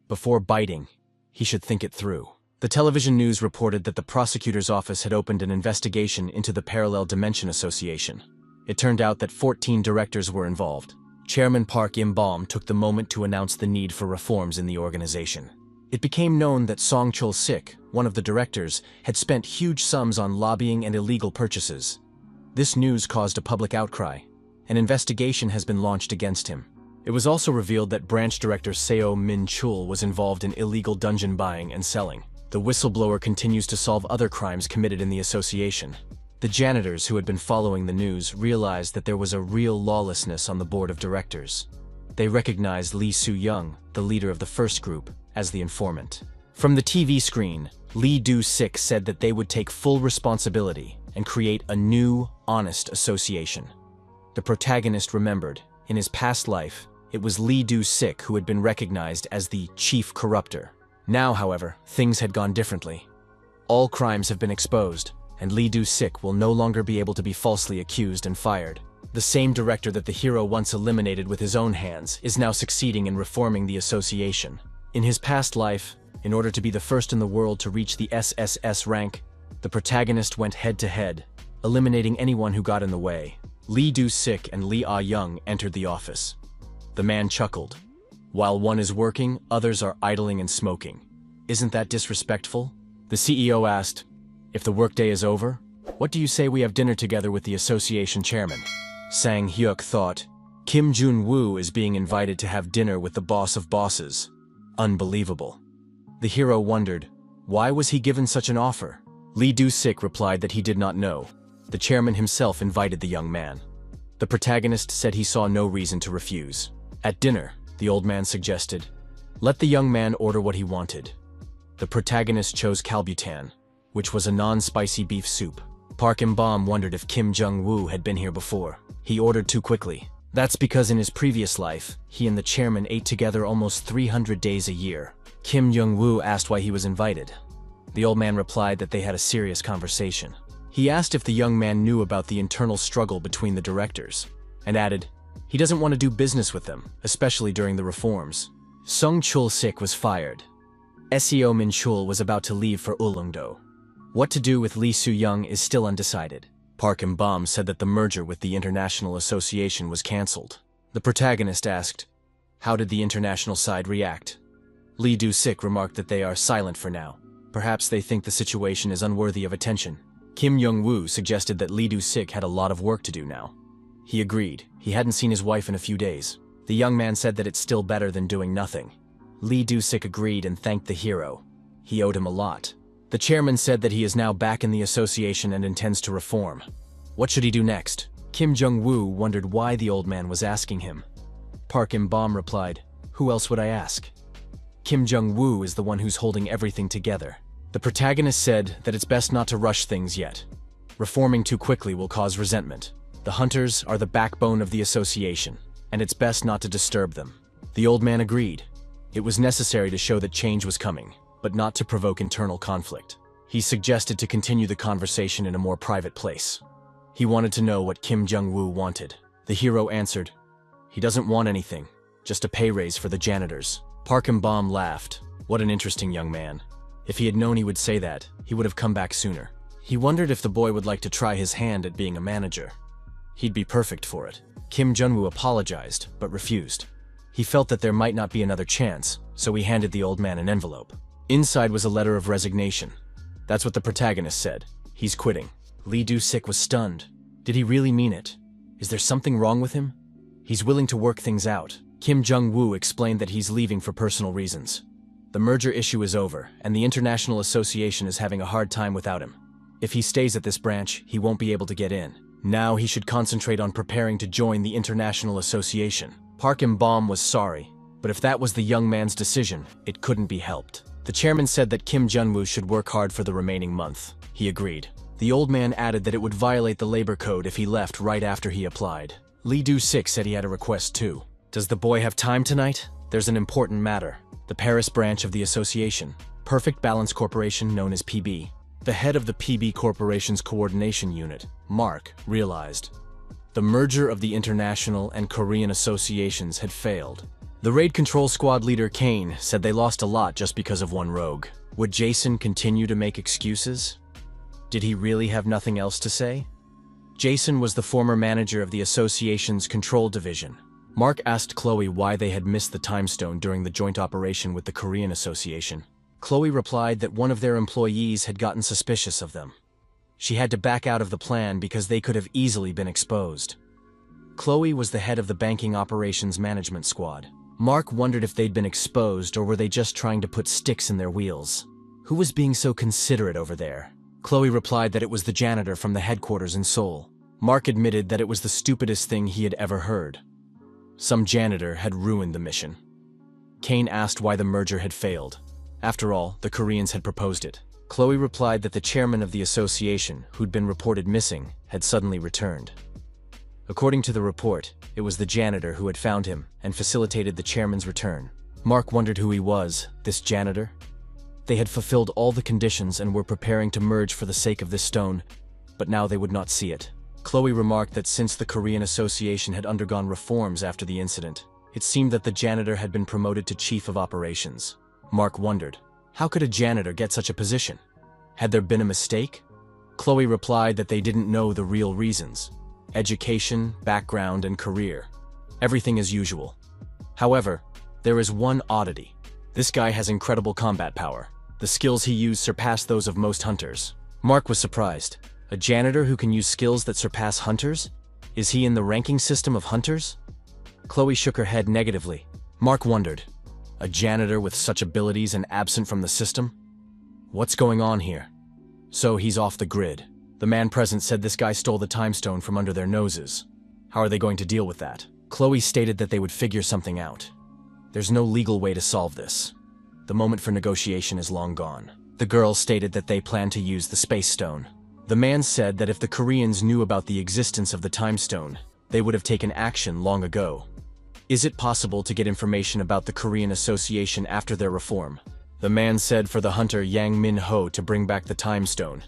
Before biting, he should think it through. The television news reported that the prosecutor's office had opened an investigation into the Parallel Dimension Association. It turned out that 14 directors were involved. Chairman Park Im-bom took the moment to announce the need for reforms in the organization. It became known that Song Chul-sik, one of the directors, had spent huge sums on lobbying and illegal purchases. This news caused a public outcry. An investigation has been launched against him. It was also revealed that branch director Seo Min-chul was involved in illegal dungeon buying and selling. The whistleblower continues to solve other crimes committed in the association. The janitors who had been following the news realized that there was a real lawlessness on the board of directors. They recognized Lee Soo-young, the leader of the first group, as the informant. From the TV screen, Lee Do-sik said that they would take full responsibility and create a new, honest association. The protagonist remembered, in his past life, it was Lee Do-sik who had been recognized as the chief corrupter. Now, however, things had gone differently. All crimes have been exposed, and Lee Do-sik will no longer be able to be falsely accused and fired. The same director that the hero once eliminated with his own hands is now succeeding in reforming the association. In his past life, in order to be the first in the world to reach the SSS rank, the protagonist went head-to-head, eliminating anyone who got in the way. Lee Do-sik and Lee Ah-young entered the office. The man chuckled. While one is working, others are idling and smoking. Isn't that disrespectful? The CEO asked, "If the workday is over, what do you say we have dinner together with the association chairman?" Sang Hyuk thought, Kim Jun-woo is being invited to have dinner with the boss of bosses. Unbelievable. The hero wondered, why was he given such an offer? Lee Do-sik replied that he did not know. The chairman himself invited the young man. The protagonist said he saw no reason to refuse. At dinner, the old man suggested, let the young man order what he wanted. The protagonist chose kalbutan, which was a non-spicy beef soup. Park Im-bom wondered if Kim Jung-woo had been here before. He ordered too quickly. That's because in his previous life, he and the chairman ate together almost 300 days a year. Kim Jung-woo asked why he was invited. The old man replied that they had a serious conversation. He asked if the young man knew about the internal struggle between the directors, and added, he doesn't want to do business with them, especially during the reforms. Sung Chul-sik was fired. Seo Min-chul was about to leave for Ulleungdo. What to do with Lee Soo-young is still undecided. Park Im-bom said that the merger with the International Association was cancelled. The protagonist asked, how did the international side react? Lee Do-sik remarked that they are silent for now. Perhaps they think the situation is unworthy of attention. Kim Jung-woo suggested that Lee Do-sik had a lot of work to do now. He agreed. He hadn't seen his wife in a few days. The young man said that it's still better than doing nothing. Lee Do-sik agreed and thanked the hero. He owed him a lot. The chairman said that he is now back in the association and intends to reform. What should he do next? Kim Jung-woo wondered why the old man was asking him. Park Im-bom replied, who else would I ask? Kim Jung-woo is the one who's holding everything together. The protagonist said that it's best not to rush things yet. Reforming too quickly will cause resentment. The hunters are the backbone of the association, and it's best not to disturb them. The old man agreed. It was necessary to show that change was coming, but not to provoke internal conflict. He suggested to continue the conversation in a more private place. He wanted to know what Kim Jung-woo wanted. The hero answered, he doesn't want anything, just a pay raise for the janitors. Park Im-bom laughed. What an interesting young man. If he had known he would say that, he would have come back sooner. He wondered if the boy would like to try his hand at being a manager. He'd be perfect for it. Kim Jun-woo apologized, but refused. He felt that there might not be another chance, so he handed the old man an envelope. Inside was a letter of resignation. That's what the protagonist said. He's quitting. Lee Do-sik was stunned. Did he really mean it? Is there something wrong with him? He's willing to work things out. Kim Jung-woo explained that he's leaving for personal reasons. The merger issue is over, and the International Association is having a hard time without him. If he stays at this branch, he won't be able to get in. Now he should concentrate on preparing to join the International Association. Park Im-bom was sorry, but if that was the young man's decision, it couldn't be helped. The chairman said that Kim Jun-woo should work hard for the remaining month. He agreed. The old man added that it would violate the labor code if he left right after he applied. Lee Do-sik said he had a request too. Does the boy have time tonight? There's an important matter. The Paris branch of the association, Perfect Balance Corporation known as PB. The head of the PB Corporation's coordination unit, Mark, realized the merger of the international and Korean associations had failed. The raid control squad leader Kane said they lost a lot just because of one rogue. Would Jason continue to make excuses? Did he really have nothing else to say? Jason was the former manager of the association's control division. Mark asked Chloe why they had missed the time stone during the joint operation with the Korean Association. Chloe replied that one of their employees had gotten suspicious of them. She had to back out of the plan because they could have easily been exposed. Chloe was the head of the banking operations management squad. Mark wondered if they'd been exposed or were they just trying to put sticks in their wheels. Who was being so considerate over there? Chloe replied that it was the janitor from the headquarters in Seoul. Mark admitted that it was the stupidest thing he had ever heard. Some janitor had ruined the mission. Kane asked why the merger had failed. After all, the Koreans had proposed it. Chloe replied that the chairman of the association, who'd been reported missing, had suddenly returned. According to the report, it was the janitor who had found him and facilitated the chairman's return. Mark wondered who he was, this janitor. They had fulfilled all the conditions and were preparing to merge for the sake of this stone, but now they would not see it. Chloe remarked that since the Korean Association had undergone reforms after the incident, it seemed that the janitor had been promoted to chief of operations. Mark wondered, how could a janitor get such a position? Had there been a mistake? Chloe replied that they didn't know the real reasons. Education, background, and career. Everything as usual. However, there is one oddity. This guy has incredible combat power. The skills he used surpass those of most hunters. Mark was surprised. A janitor who can use skills that surpass hunters? Is he in the ranking system of hunters? Chloe shook her head negatively. Mark wondered, a janitor with such abilities and absent from the system? What's going on here? So he's off the grid. The man present said this guy stole the time stone from under their noses. How are they going to deal with that? Chloe stated that they would figure something out. There's no legal way to solve this. The moment for negotiation is long gone. The girl stated that they plan to use the space stone. The man said that if the Koreans knew about the existence of the time stone, they would have taken action long ago. Is it possible to get information about the Korean Association after their reform? The man said for the hunter Yang Min-ho to bring back the time stone.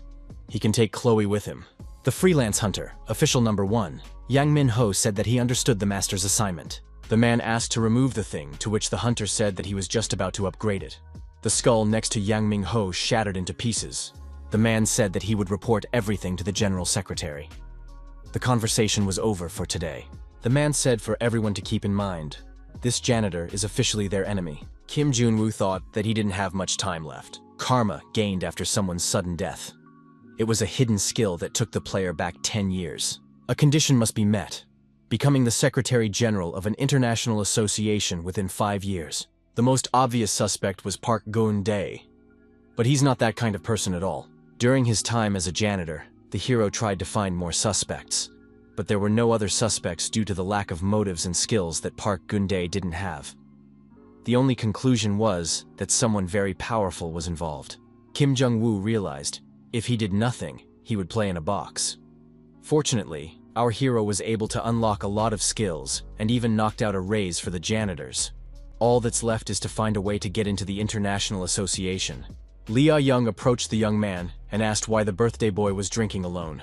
He can take Chloe with him. The freelance hunter, official number 1, Yang Min-ho said that he understood the master's assignment. The man asked to remove the thing, to which the hunter said that he was just about to upgrade it. The skull next to Yang Min-ho shattered into pieces. The man said that he would report everything to the general secretary. The conversation was over for today. The man said for everyone to keep in mind, this janitor is officially their enemy. Kim Jun-woo thought that he didn't have much time left. Karma gained after someone's sudden death. It was a hidden skill that took the player back 10 years. A condition must be met, becoming the Secretary General of an international association within 5 years. The most obvious suspect was Park Geun-dae. But he's not that kind of person at all. During his time as a janitor, the hero tried to find more suspects. But there were no other suspects due to the lack of motives and skills that Park Geun-dae didn't have. The only conclusion was that someone very powerful was involved. Kim Jung-woo realized, if he did nothing, he would play in a box. Fortunately, our hero was able to unlock a lot of skills and even knocked out a raise for the janitors. All that's left is to find a way to get into the International Association. Lee Ah-young approached the young man and asked why the birthday boy was drinking alone.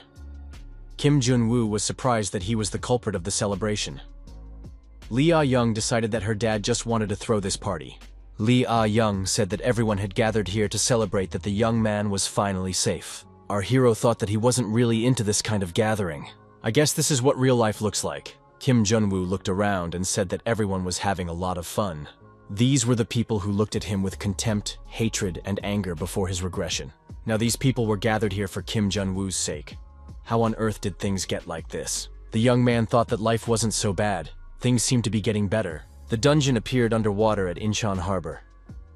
Kim Jun-woo was surprised that he was the culprit of the celebration. Lee Ah-young decided that her dad just wanted to throw this party. Lee Ah-young said that everyone had gathered here to celebrate that the young man was finally safe. Our hero thought that he wasn't really into this kind of gathering. I guess this is what real life looks like. Kim Jun-woo looked around and said that everyone was having a lot of fun. These were the people who looked at him with contempt, hatred, and anger before his regression. Now these people were gathered here for Kim Jun-woo's sake. How on earth did things get like this? The young man thought that life wasn't so bad. Things seemed to be getting better. The dungeon appeared underwater at Incheon Harbor.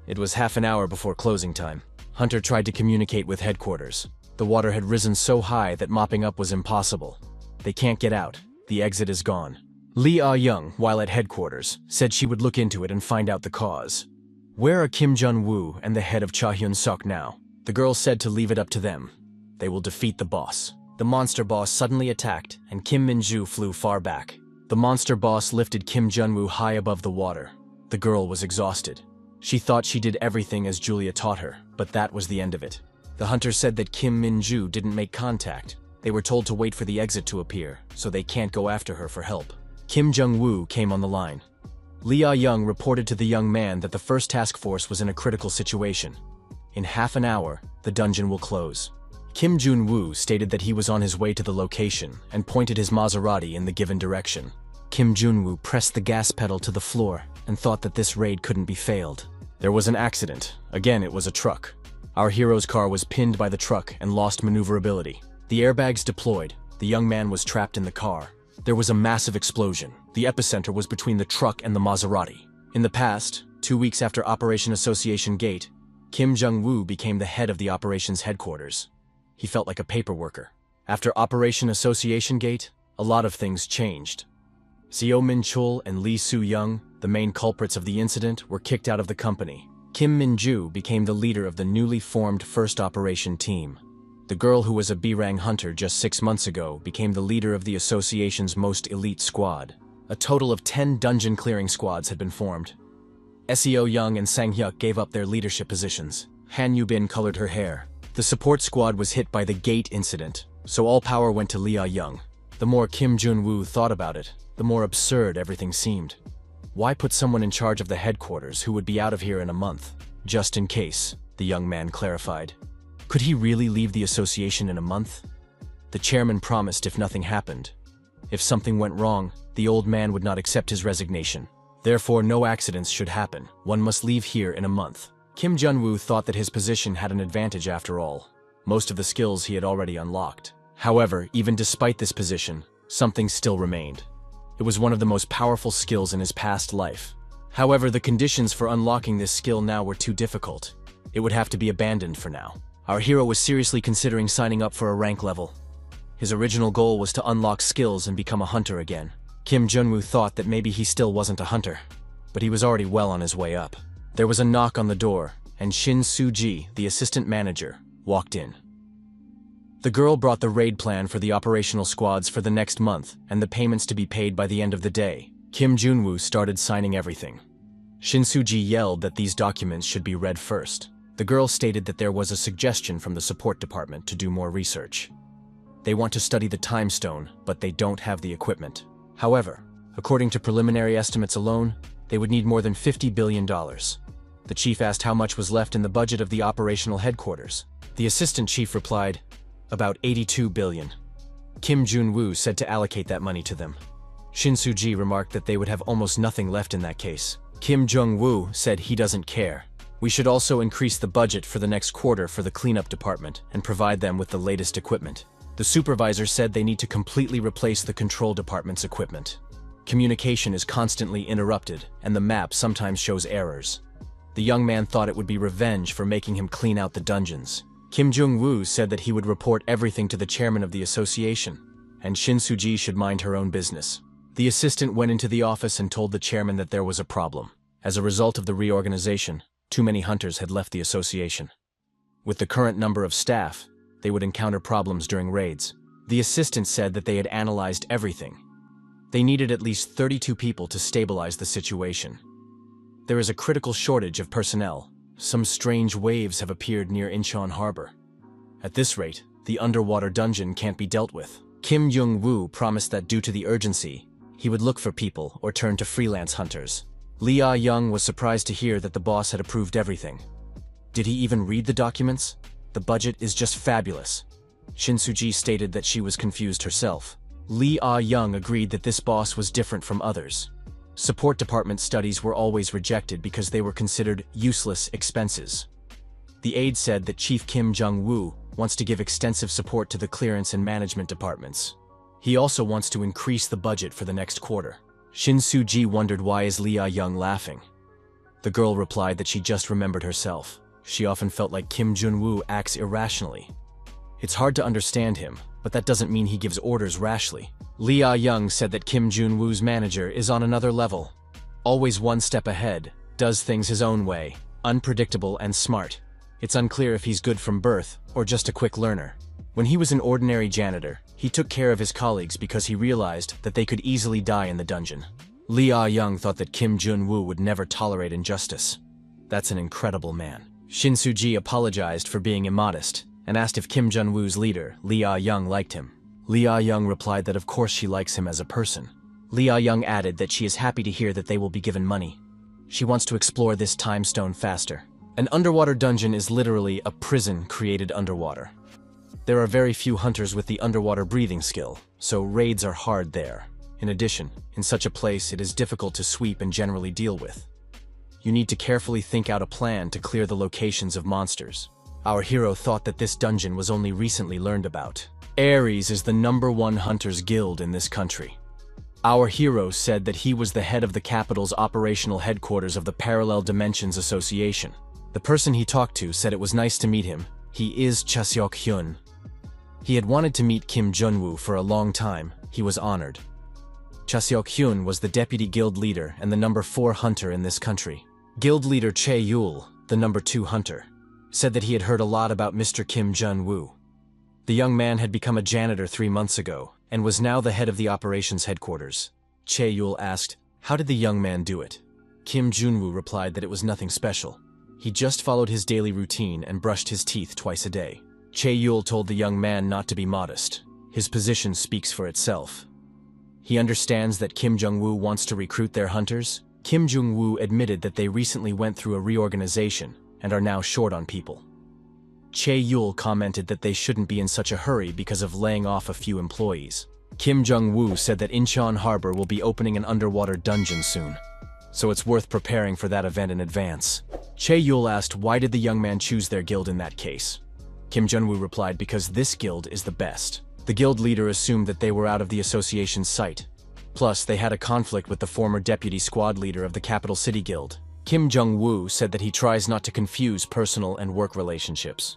It was half an hour before closing time. Hunter tried to communicate with headquarters. The water had risen so high that mopping up was impossible. They can't get out. The exit is gone. Lee Ah-young, while at headquarters, said she would look into it and find out the cause. Where are Kim Jun-woo and the head of Cha Hyun-suk now? The girl said to leave it up to them. They will defeat the boss. The monster boss suddenly attacked, and Kim Min-ju flew far back. The The monster boss lifted Kim Junwoo high above the water. The girl was exhausted. She thought she did everything as Julia taught her, but that was the end of it. The hunter said that Kim Min-ju didn't make contact. They were told to wait for the exit to appear, so they can't go after her for help. Kim Jung-woo came on the line. Lee Ah-young reported to the young man that the first task force was in a critical situation. In half an hour, the dungeon will close. Kim Jun-woo stated that he was on his way to the location and pointed his Maserati in the given direction. Kim Jun-woo pressed the gas pedal to the floor and thought that this raid couldn't be failed. There was an accident. Again, it was a truck. Our hero's car was pinned by the truck and lost maneuverability. The airbags deployed. The young man was trapped in the car. There was a massive explosion. The epicenter was between the truck and the Maserati. In the past, 2 weeks after Operation Association Gate, Kim Jung-woo became the head of the operations headquarters. He felt like a paper worker. After Operation Association Gate, a lot of things changed. Seo Min-chul and Lee Soo-young, the main culprits of the incident, were kicked out of the company. Kim Min-ju became the leader of the newly formed First Operation Team. The girl who was a B-rank hunter just 6 months ago became the leader of the association's most elite squad. A total of 10 dungeon clearing squads had been formed. Seo Young and Sang Hyuk gave up their leadership positions. Han Yubin colored her hair. The support squad was hit by the gate incident, so all power went to Lee Ah-young. The more Kim Jun-woo thought about it, the more absurd everything seemed. Why put someone in charge of the headquarters who would be out of here in a month? Just in case, the young man clarified. Could he really leave the association in a month? The chairman promised if nothing happened. If something went wrong, the old man would not accept his resignation. Therefore, no accidents should happen. One must leave here in a month. Kim Jun-woo thought that his position had an advantage after all. Most of the skills he had already unlocked. However, even despite this position, something still remained. It was one of the most powerful skills in his past life. However, the conditions for unlocking this skill now were too difficult. It would have to be abandoned for now. Our hero was seriously considering signing up for a rank level. His original goal was to unlock skills and become a hunter again. Kim Jun-woo thought that maybe he still wasn't a hunter, but he was already well on his way up. There was a knock on the door, and Shin Soo-ji, the assistant manager, walked in. The girl brought the raid plan for the operational squads for the next month and the payments to be paid by the end of the day. Kim Jun-woo started signing everything. Shin Soo-ji yelled that these documents should be read first. The girl stated that there was a suggestion from the support department to do more research. They want to study the time stone, but they don't have the equipment. However, according to preliminary estimates alone, they would need more than $50 billion. The chief asked how much was left in the budget of the operational headquarters. The assistant chief replied, about 82 billion. Kim Jun-woo said to allocate that money to them. Shin Soo-ji remarked that they would have almost nothing left in that case. Kim Jung-woo said he doesn't care. We should also increase the budget for the next quarter for the cleanup department and provide them with the latest equipment. The supervisor said they need to completely replace the control department's equipment. Communication is constantly interrupted, and the map sometimes shows errors. The young man thought it would be revenge for making him clean out the dungeons. Kim Jung-woo said that he would report everything to the chairman of the association, and Shin Soo-ji should mind her own business. The assistant went into the office and told the chairman that there was a problem. As a result of the reorganization, too many hunters had left the association. With the current number of staff, they would encounter problems during raids. The assistant said that they had analyzed everything. They needed at least 32 people to stabilize the situation. There is a critical shortage of personnel. Some strange waves have appeared near Incheon Harbor. At this rate, the underwater dungeon can't be dealt with. Kim Jung-woo promised that due to the urgency, he would look for people or turn to freelance hunters. Lee Ah-young was surprised to hear that the boss had approved everything. Did he even read the documents? The budget is just fabulous. Shin Soo-ji stated that she was confused herself. Lee Ah-young agreed that this boss was different from others. Support department studies were always rejected because they were considered useless expenses. The aide said that Chief Kim Jung-woo wants to give extensive support to the clearance and management departments. He also wants to increase the budget for the next quarter. Shin Soo-ji wondered why is Lee Ah-young laughing. The girl replied that she just remembered herself. She often felt like Kim Jun-woo acts irrationally. It's hard to understand him, but that doesn't mean he gives orders rashly. Lee Ah-young said that Kim Jun-woo's manager is on another level. Always one step ahead, does things his own way, unpredictable and smart. It's unclear if he's good from birth or just a quick learner. When he was an ordinary janitor, he He took care of his colleagues because he realized that they could easily die in the dungeon. Lee Ah-young thought that Kim Jun-woo would never tolerate injustice. That's an incredible man. Shin Soo-ji apologized for being immodest and asked if Kim Jun-woo's leader, Lee Ah-young, liked him. Lee Ah-young replied that of course she likes him as a person. Lee Ah-young added that she is happy to hear that they will be given money. She wants to explore this time stone faster. An underwater dungeon is literally a prison created underwater. There are very few hunters with the underwater breathing skill, so raids are hard there. In addition, in such a place it is difficult to sweep and generally deal with. You need to carefully think out a plan to clear the locations of monsters. Our hero thought that this dungeon was only recently learned about. Ares is the #1 hunters guild in this country. Our hero said that he was the head of the capital's operational headquarters of the Parallel Dimensions Association. The person he talked to said it was nice to meet him. He is Cha Seok-hyun. He had wanted to meet Kim Jun-woo for a long time. He was honored. Cha Seok-hyun was the deputy guild leader and the #4 hunter in this country. Guild leader Chae Yul, the #2 hunter, said that he had heard a lot about Mr. Kim Jun-woo. The young man had become a janitor 3 months ago and was now the head of the operations headquarters. Chae Yul asked, "How did the young man do it?" Kim Jun-woo replied that it was nothing special. He just followed his daily routine and brushed his teeth twice a day. Chae Yul told the young man not to be modest. His position speaks for itself. He understands that Kim Jung-woo wants to recruit their hunters. Kim Jung-woo admitted that they recently went through a reorganization and are now short on people. Chae Yul commented that they shouldn't be in such a hurry because of laying off a few employees. Kim Jung-woo said that Incheon Harbor will be opening an underwater dungeon soon, so it's worth preparing for that event in advance. Chae Yul asked why did the young man choose their guild in that case. Kim Jun-woo replied because this guild is the best. The guild leader assumed that they were out of the association's sight. Plus, they had a conflict with the former deputy squad leader of the Capital City Guild. Kim Jung-woo said that he tries not to confuse personal and work relationships.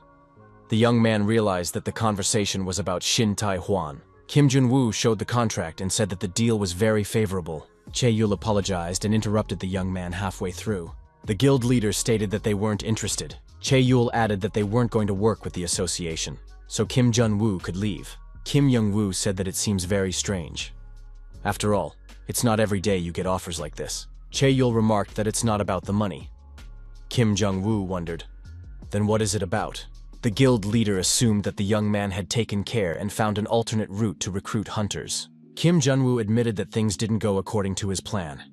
The young man realized that the conversation was about Shin Tai-hwan. Kim Jun-woo showed the contract and said that the deal was very favorable. Chae Yul apologized and interrupted the young man halfway through. The guild leader stated that they weren't interested. Chae Yul added that they weren't going to work with the association, so Kim Jun-woo could leave. Kim Young-woo said that it seems very strange. After all, it's not every day you get offers like this. Chae Yul remarked that it's not about the money. Kim Jung-woo wondered, then what is it about? The guild leader assumed that the young man had taken care and found an alternate route to recruit hunters. Kim Jun-woo admitted that things didn't go according to his plan.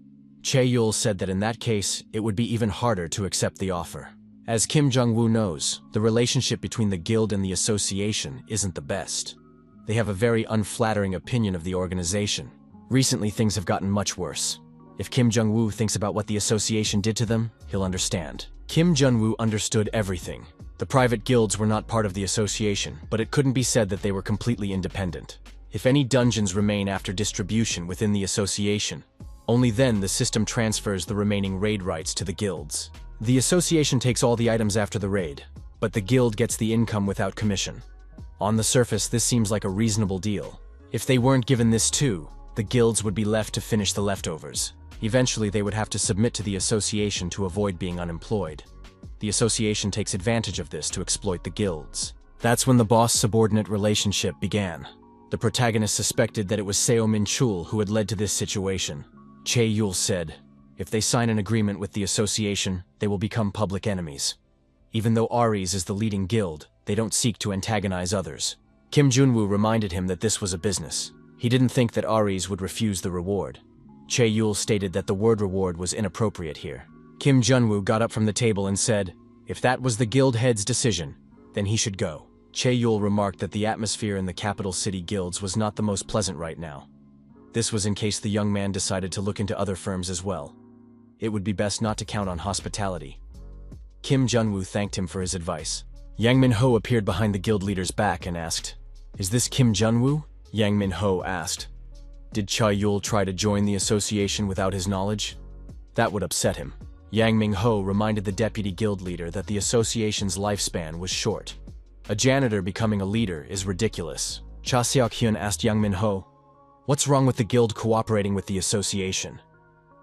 Chae Yul said that in that case, it would be even harder to accept the offer. As Kim Jung-woo knows, the relationship between the guild and the association isn't the best. They have a very unflattering opinion of the organization. Recently, things have gotten much worse. If Kim Jung-woo thinks about what the association did to them, he'll understand. Kim Jun-woo understood everything. The private guilds were not part of the association, but it couldn't be said that they were completely independent. If any dungeons remain after distribution within the association, only then the system transfers the remaining raid rights to the guilds. The association takes all the items after the raid, but the guild gets the income without commission. On the surface, this seems like a reasonable deal. If they weren't given this too, the guilds would be left to finish the leftovers. Eventually, they would have to submit to the association to avoid being unemployed. The association takes advantage of this to exploit the guilds. That's when the boss-subordinate relationship began. The protagonist suspected that it was Seo Min-chul who had led to this situation. Chae Yul said, if they sign an agreement with the association, they will become public enemies. Even though Ares is the leading guild, they don't seek to antagonize others. Kim Jun-woo reminded him that this was a business. He didn't think that Ares would refuse the reward. Chae Yul stated that the word reward was inappropriate here. Kim Jun-woo got up from the table and said, if that was the guild head's decision, then he should go. Chae Yul remarked that the atmosphere in the capital city guilds was not the most pleasant right now. This was in case the young man decided to look into other firms as well. It would be best not to count on hospitality. Kim Jun-woo thanked him for his advice. Yang Min-ho appeared behind the guild leader's back and asked, is this Kim Jun-woo? Yang Min-ho asked. Did Chae Yul try to join the association without his knowledge? That would upset him. Yang Min-ho reminded the deputy guild leader that the association's lifespan was short. A janitor becoming a leader is ridiculous. Cha Seok-hyun asked Yang Min-ho, what's wrong with the guild cooperating with the association?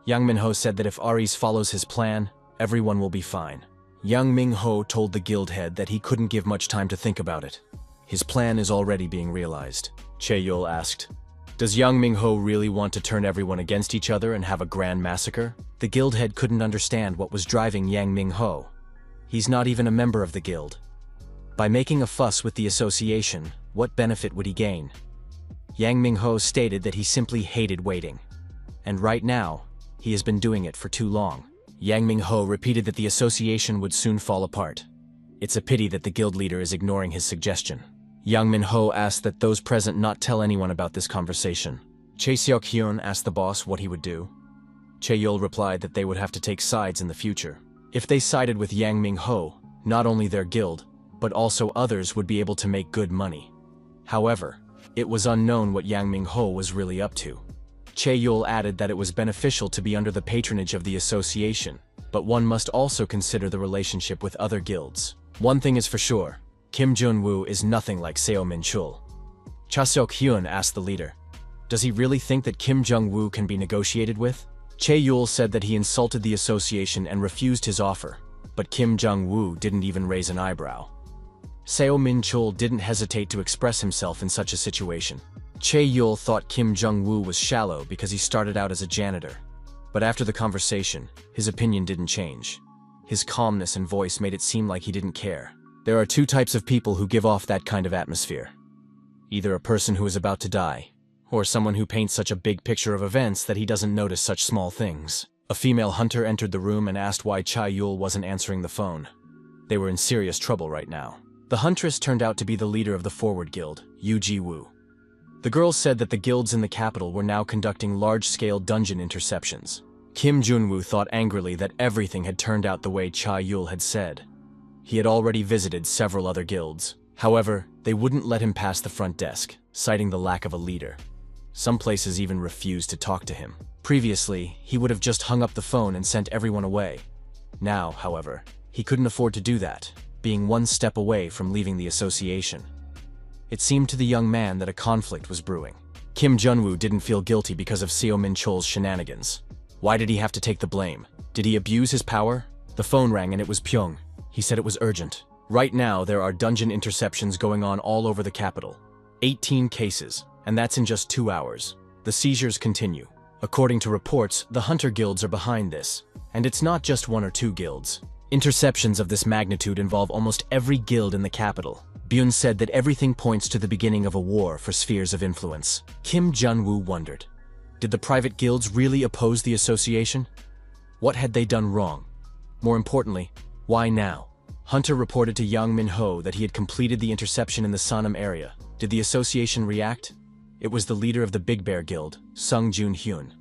Yang Min-ho said that if Ares follows his plan, everyone will be fine. Yang Min-ho told the guild head that he couldn't give much time to think about it. His plan is already being realized. Che Yul asked, "Does Yang Mingho really want to turn everyone against each other and have a grand massacre?" The guild head couldn't understand what was driving Yang Mingho. He's not even a member of the guild. By making a fuss with the association, what benefit would he gain? Yang Mingho stated that he simply hated waiting. And right now, he has been doing it for too long. Yang Mingho repeated that the association would soon fall apart. It's a pity that the guild leader is ignoring his suggestion. Yang Minho asked that those present not tell anyone about this conversation. Che Seok-hyun asked the boss what he would do. Che Yul replied that they would have to take sides in the future. If they sided with Yang Mingho, not only their guild, but also others would be able to make good money. However, it was unknown what Yang Mingho was really up to. Che Yul added that it was beneficial to be under the patronage of the association, but one must also consider the relationship with other guilds. One thing is for sure, Kim Jun-woo is nothing like Seo Min-chul. Cha Seok-hyun asked the leader, "Does he really think that Kim Jung-woo can be negotiated with?" Che Yul said that he insulted the association and refused his offer, but Kim Jung-woo didn't even raise an eyebrow. Seo Min-chul didn't hesitate to express himself in such a situation. Che Yul thought Kim Jung-woo was shallow because he started out as a janitor. But after the conversation, his opinion didn't change. His calmness and voice made it seem like he didn't care. There are two types of people who give off that kind of atmosphere. Either a person who is about to die, or someone who paints such a big picture of events that he doesn't notice such small things. A female hunter entered the room and asked why Cha Yul wasn't answering the phone. They were in serious trouble right now. The huntress turned out to be the leader of the Forward Guild, Yu Ji-woo. The girls said that the guilds in the capital were now conducting large-scale dungeon interceptions. Kim Jun-woo thought angrily that everything had turned out the way Cha Yul had said. He had already visited several other guilds. However, they wouldn't let him pass the front desk, citing the lack of a leader. Some places even refused to talk to him. Previously, he would have just hung up the phone and sent everyone away. Now, however, he couldn't afford to do that, being one step away from leaving the association. It seemed to the young man that a conflict was brewing. Kim Jun-woo didn't feel guilty because of Seo Min-chul's shenanigans. Why did he have to take the blame? Did he abuse his power? The phone rang and it was Pyong. He said it was urgent. Right now, there are dungeon interceptions going on all over the capital. 18 cases, and that's in just 2 hours. The seizures continue. According to reports, the hunter guilds are behind this. And it's not just 1 or 2 guilds. Interceptions of this magnitude involve almost every guild in the capital. Byun said that everything points to the beginning of a war for spheres of influence. Kim Jun-woo wondered, did the private guilds really oppose the association? What had they done wrong? More importantly, why now? Hunter reported to Yang Min-ho that he had completed the interception in the Sanam area. Did the association react? It was the leader of the Big Bear Guild, Sung Jun-hyun.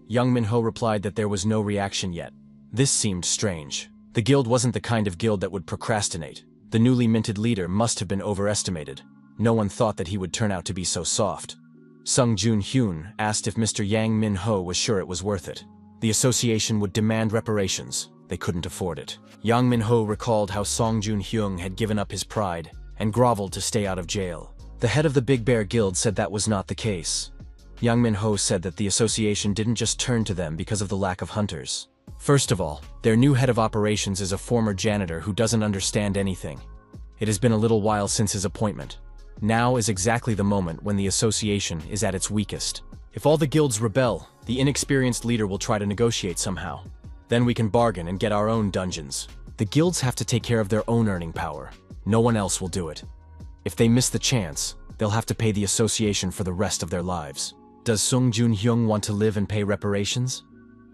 Yang Min-ho replied that there was no reaction yet. This seemed strange. The guild wasn't the kind of guild that would procrastinate. The newly minted leader must have been overestimated. No one thought that he would turn out to be so soft. Sung Jun-hyun asked if Mr. Yang Min-ho was sure it was worth it. The association would demand reparations. They couldn't afford it. Yang Min-ho recalled how Song Jun-hyun had given up his pride and groveled to stay out of jail. The head of the Big Bear Guild said that was not the case. Yang Min-ho said that the association didn't just turn to them because of the lack of hunters. First of all, their new head of operations is a former janitor who doesn't understand anything. It has been a little while since his appointment. Now is exactly the moment when the association is at its weakest. If all the guilds rebel, the inexperienced leader will try to negotiate somehow. Then we can bargain and get our own dungeons. The guilds have to take care of their own earning power. No one else will do it. If they miss the chance, they'll have to pay the association for the rest of their lives. Does Sung Jun-hyun want to live and pay reparations?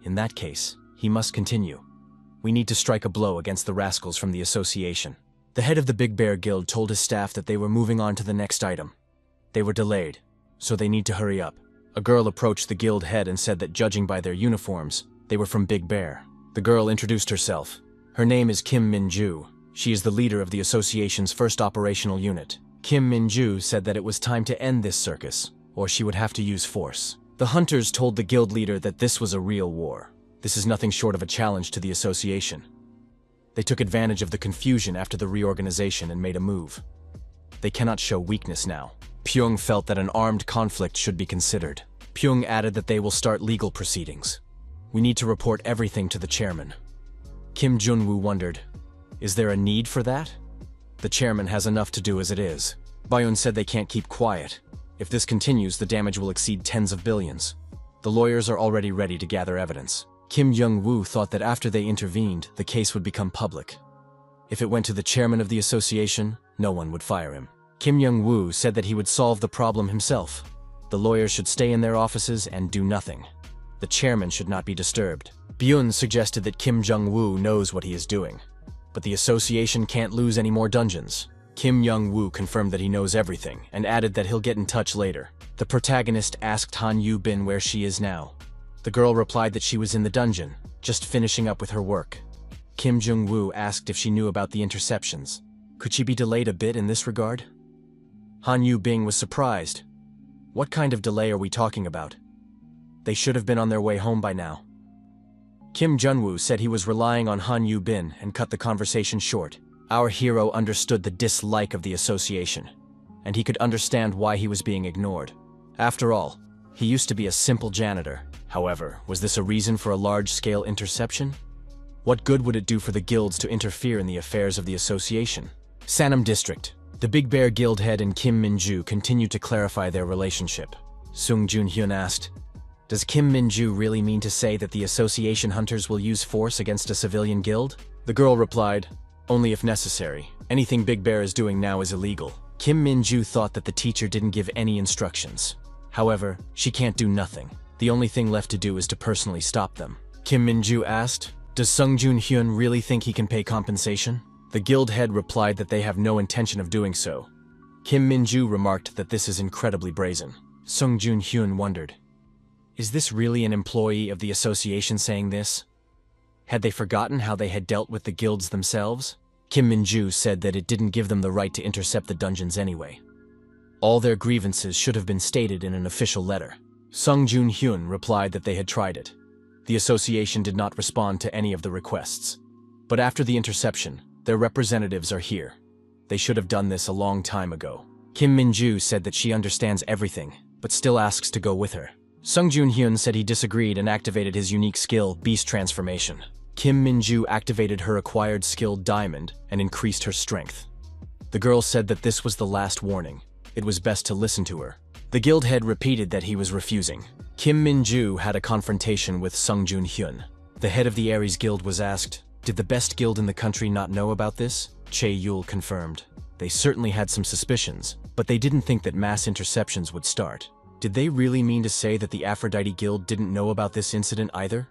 In that case, he must continue. We need to strike a blow against the rascals from the association. The head of the Big Bear Guild told his staff that they were moving on to the next item. They were delayed, so they need to hurry up. A girl approached the guild head and said that judging by their uniforms, they were from Big Bear. The girl introduced herself. Her name is Kim Min-ju. She is the leader of the association's first operational unit. Kim Min-ju said that it was time to end this circus, or she would have to use force. The hunters told the guild leader that this was a real war. This is nothing short of a challenge to the association. They took advantage of the confusion after the reorganization and made a move. They cannot show weakness now. Pyong felt that an armed conflict should be considered. Pyong added that they will start legal proceedings. We need to report everything to the chairman. Kim Jun-woo wondered, is there a need for that? The chairman has enough to do as it is. Byun said they can't keep quiet. If this continues, the damage will exceed tens of billions. The lawyers are already ready to gather evidence. Kim Jung-woo thought that after they intervened, the case would become public. If it went to the chairman of the association, no one would fire him. Kim Jung-woo said that he would solve the problem himself. The lawyers should stay in their offices and do nothing. The chairman should not be disturbed. Byun suggested that Kim Jung-woo knows what he is doing. But the association can't lose any more dungeons. Kim Jung-woo confirmed that he knows everything and added that he'll get in touch later. The protagonist asked Han Yu-bin where she is now. The girl replied that she was in the dungeon, just finishing up with her work. Kim Jung-woo asked if she knew about the interceptions. Could she be delayed a bit in this regard? Han Yu-bin was surprised. What kind of delay are we talking about? They should have been on their way home by now. Kim Jung-woo said he was relying on Han Yu-bin and cut the conversation short. Our hero understood the dislike of the association, and he could understand why he was being ignored. After all, he used to be a simple janitor. However, was this a reason for a large-scale interception? What good would it do for the guilds to interfere in the affairs of the association? Sanam District. The Big Bear Guild head and Kim Min-ju continued to clarify their relationship. Sung Jun-hyun asked, "Does Kim Min-ju really mean to say that the association hunters will use force against a civilian guild?" The girl replied, "Only if necessary. Anything Big Bear is doing now is illegal." Kim Min-ju thought that the teacher didn't give any instructions. However, she can't do nothing. The only thing left to do is to personally stop them. Kim Min-ju asked, "Does Sung Jun-hyun really think he can pay compensation?" The guild head replied that they have no intention of doing so. Kim Min-ju remarked that this is incredibly brazen. Sung Jun-hyun wondered, is this really an employee of the association saying this? Had they forgotten how they had dealt with the guilds themselves? Kim Min-ju said that it didn't give them the right to intercept the dungeons anyway. All their grievances should have been stated in an official letter. Sung Jun-hyun replied that they had tried it. The association did not respond to any of the requests. But after the interception, their representatives are here. They should have done this a long time ago. Kim Min-ju said that she understands everything, but still asks to go with her. Sung Jun-hyun said he disagreed and activated his unique skill, Beast Transformation. Kim Min-ju activated her acquired skill, Diamond, and increased her strength. The girl said that this was the last warning. It was best to listen to her. The guild head repeated that he was refusing. Kim Min-ju had a confrontation with Sung Jun-hyun. The head of the Aries Guild was asked, "Did the best guild in the country not know about this?" Chae-yul confirmed. They certainly had some suspicions, but they didn't think that mass interceptions would start. Did they really mean to say that the Aphrodite Guild didn't know about this incident either?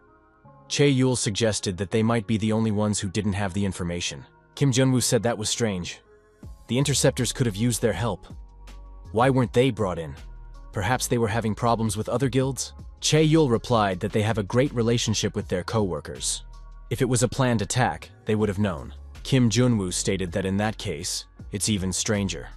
Chae-yul suggested that they might be the only ones who didn't have the information. Kim Jun-woo said that was strange. The interceptors could have used their help. Why weren't they brought in? Perhaps they were having problems with other guilds? Chae-yul replied that they have a great relationship with their co-workers. If it was a planned attack, they would have known. Kim Jun-woo stated that in that case, it's even stranger.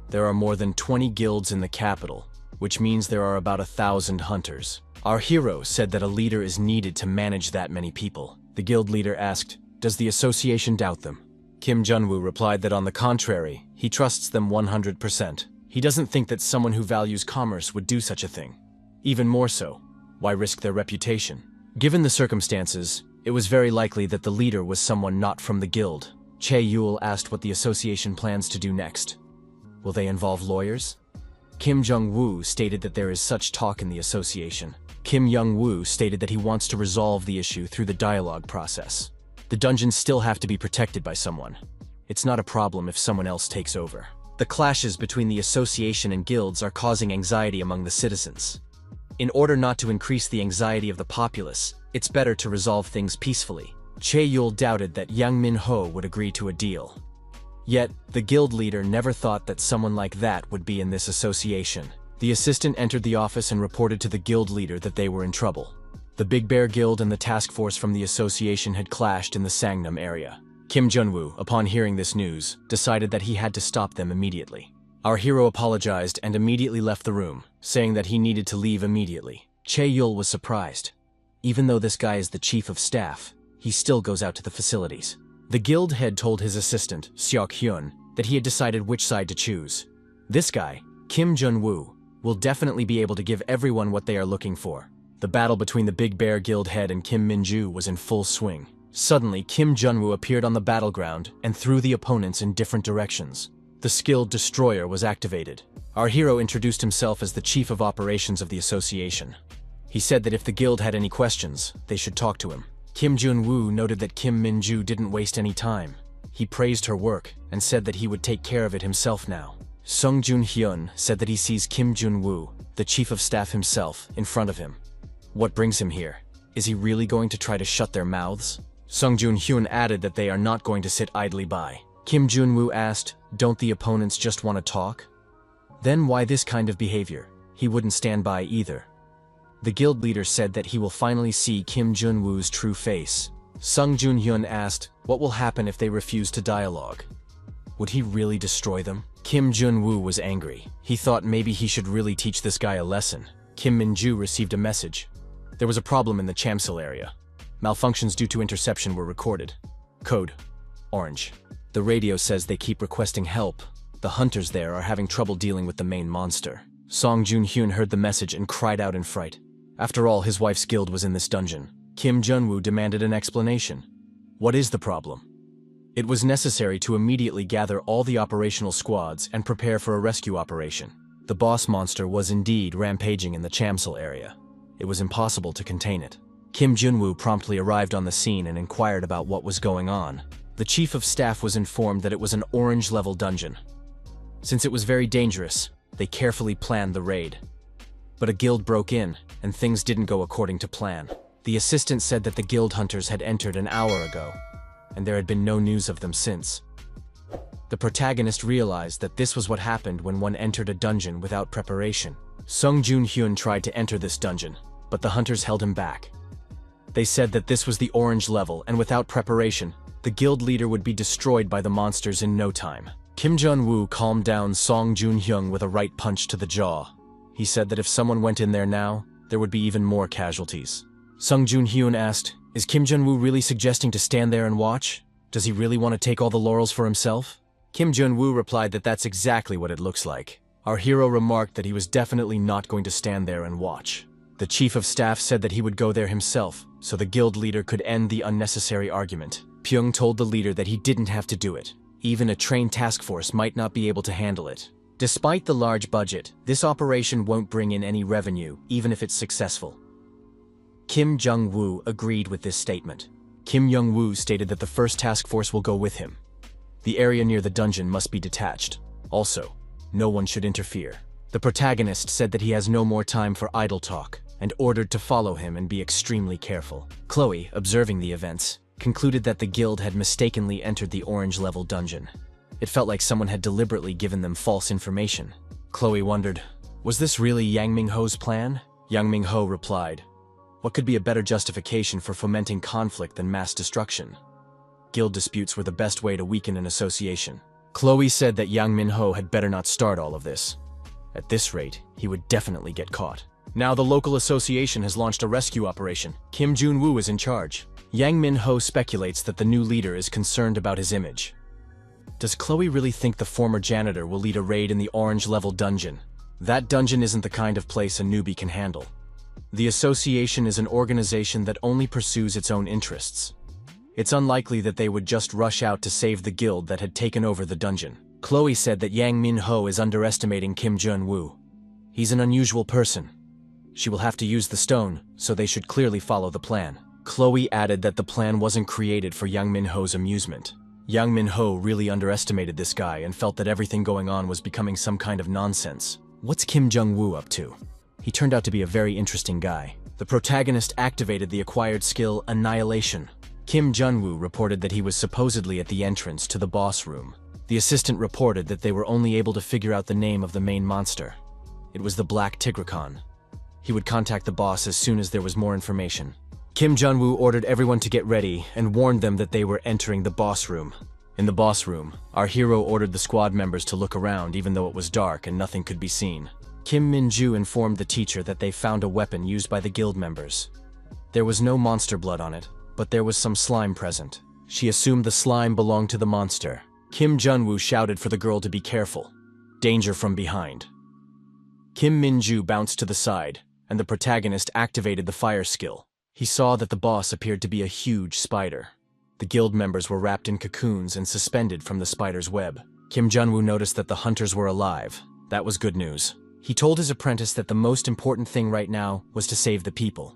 There are more than 20 guilds in the capital, which means there are about 1,000 hunters. Our hero said that a leader is needed to manage that many people. The guild leader asked, "Does the association doubt them?" Kim Jun-woo replied that on the contrary, he trusts them 100%. He doesn't think that someone who values commerce would do such a thing. Even more so, why risk their reputation? Given the circumstances, it was very likely that the leader was someone not from the guild. Chae-yul asked what the association plans to do next. Will they involve lawyers? Kim Jung-woo stated that there is such talk in the association. Kim Young-woo stated that he wants to resolve the issue through the dialogue process. The dungeons still have to be protected by someone. It's not a problem if someone else takes over. The clashes between the association and guilds are causing anxiety among the citizens. In order not to increase the anxiety of the populace, it's better to resolve things peacefully. Chae-yul doubted that Yang Min-ho would agree to a deal. Yet, the guild leader never thought that someone like that would be in this association. The assistant entered the office and reported to the guild leader that they were in trouble. The Big Bear Guild and the task force from the association had clashed in the Sangnam area. Kim Jun-woo, upon hearing this news, decided that he had to stop them immediately. Our hero apologized and immediately left the room, saying that he needed to leave immediately. Chae-yul was surprised. Even though this guy is the chief of staff, he still goes out to the facilities. The guild head told his assistant, Seok-hyun, that he had decided which side to choose. This guy, Kim Jun-woo, will definitely be able to give everyone what they are looking for. The battle between the Big Bear Guild head and Kim Min-ju was in full swing. Suddenly, Kim Jun-woo appeared on the battleground and threw the opponents in different directions. The skill Destroyer was activated. Our hero introduced himself as the Chief of Operations of the association. He said that if the guild had any questions, they should talk to him. Kim Jun-woo noted that Kim Min-ju didn't waste any time. He praised her work and said that he would take care of it himself now. Sung Jun-hyun said that he sees Kim Jun-woo, the Chief of Staff himself, in front of him. What brings him here? Is he really going to try to shut their mouths? Sung Jun-hyun added that they are not going to sit idly by. Kim Jun-woo asked, "Don't the opponents just want to talk?" Then why this kind of behavior? He wouldn't stand by either. The guild leader said that he will finally see Kim Jun-woo's true face. Sung Jun-hyun asked, what will happen if they refuse to dialogue? Would he really destroy them? Kim Jun-woo was angry. He thought maybe he should really teach this guy a lesson. Kim Min-ju received a message. There was a problem in the Chamsil area. Malfunctions due to interception were recorded. Code: Orange. The radio says they keep requesting help. The hunters there are having trouble dealing with the main monster. Song Jun-hyun heard the message and cried out in fright. After all, his wife's guild was in this dungeon. Kim Jun-woo demanded an explanation. What is the problem? It was necessary to immediately gather all the operational squads and prepare for a rescue operation. The boss monster was indeed rampaging in the Chamsil area. It was impossible to contain it. Kim Jun-woo promptly arrived on the scene and inquired about what was going on. The chief of staff was informed that it was an orange-level dungeon. Since it was very dangerous, they carefully planned the raid. But a guild broke in, and things didn't go according to plan. The assistant said that the guild hunters had entered an hour ago, and there had been no news of them since. The protagonist realized that this was what happened when one entered a dungeon without preparation. Sung Jun-hyun tried to enter this dungeon, but the hunters held him back. They said that this was the orange level, and without preparation, the guild leader would be destroyed by the monsters in no time. Kim Jun-woo calmed down Song Jun-hyun with a right punch to the jaw. He said that if someone went in there now, there would be even more casualties. Sung Jun-hyun asked, "Is Kim Jun-woo really suggesting to stand there and watch? Does he really want to take all the laurels for himself?" Kim Jun-woo replied that that's exactly what it looks like. Our hero remarked that he was definitely not going to stand there and watch. The chief of staff said that he would go there himself, so the guild leader could end the unnecessary argument. Pyong told the leader that he didn't have to do it. Even a trained task force might not be able to handle it. Despite the large budget, this operation won't bring in any revenue, even if it's successful. Kim Jung-woo agreed with this statement. Kim Young-woo stated that the first task force will go with him. The area near the dungeon must be detached. Also, no one should interfere. The protagonist said that he has no more time for idle talk, and ordered to follow him and be extremely careful. Chloe, observing the events, concluded that the guild had mistakenly entered the orange-level dungeon. It felt like someone had deliberately given them false information. Chloe wondered, was this really Yang Ming-ho's plan? Yang Ming-ho replied, what could be a better justification for fomenting conflict than mass destruction? Guild disputes were the best way to weaken an association. Chloe said that Yang Min-ho had better not start all of this. At this rate, he would definitely get caught. Now the local association has launched a rescue operation. Kim Jun-woo is in charge. Yang Min-ho speculates that the new leader is concerned about his image. Does Chloe really think the former janitor will lead a raid in the orange-level dungeon? That dungeon isn't the kind of place a newbie can handle. The association is an organization that only pursues its own interests. It's unlikely that they would just rush out to save the guild that had taken over the dungeon. Chloe said that Yang Min-ho is underestimating Kim Jun-woo. He's an unusual person. She will have to use the stone, so they should clearly follow the plan. Chloe added that the plan wasn't created for Yang Min-ho's amusement. Yang Min-ho really underestimated this guy and felt that everything going on was becoming some kind of nonsense. What's Kim Jung-woo up to? He turned out to be a very interesting guy. The protagonist activated the acquired skill Annihilation. Kim Jun-woo reported that he was supposedly at the entrance to the boss room. The assistant reported that they were only able to figure out the name of the main monster. It was the Black Tigracon. He would contact the boss as soon as there was more information. Kim Jun-woo ordered everyone to get ready and warned them that they were entering the boss room. In the boss room, our hero ordered the squad members to look around even though it was dark and nothing could be seen. Kim Min-ju informed the teacher that they found a weapon used by the guild members. There was no monster blood on it, but there was some slime present. She assumed the slime belonged to the monster. Kim Jun-woo shouted for the girl to be careful. Danger from behind. Kim Min-ju bounced to the side, and the protagonist activated the fire skill. He saw that the boss appeared to be a huge spider. The guild members were wrapped in cocoons and suspended from the spider's web. Kim Jun-woo noticed that the hunters were alive. That was good news. He told his apprentice that the most important thing right now was to save the people.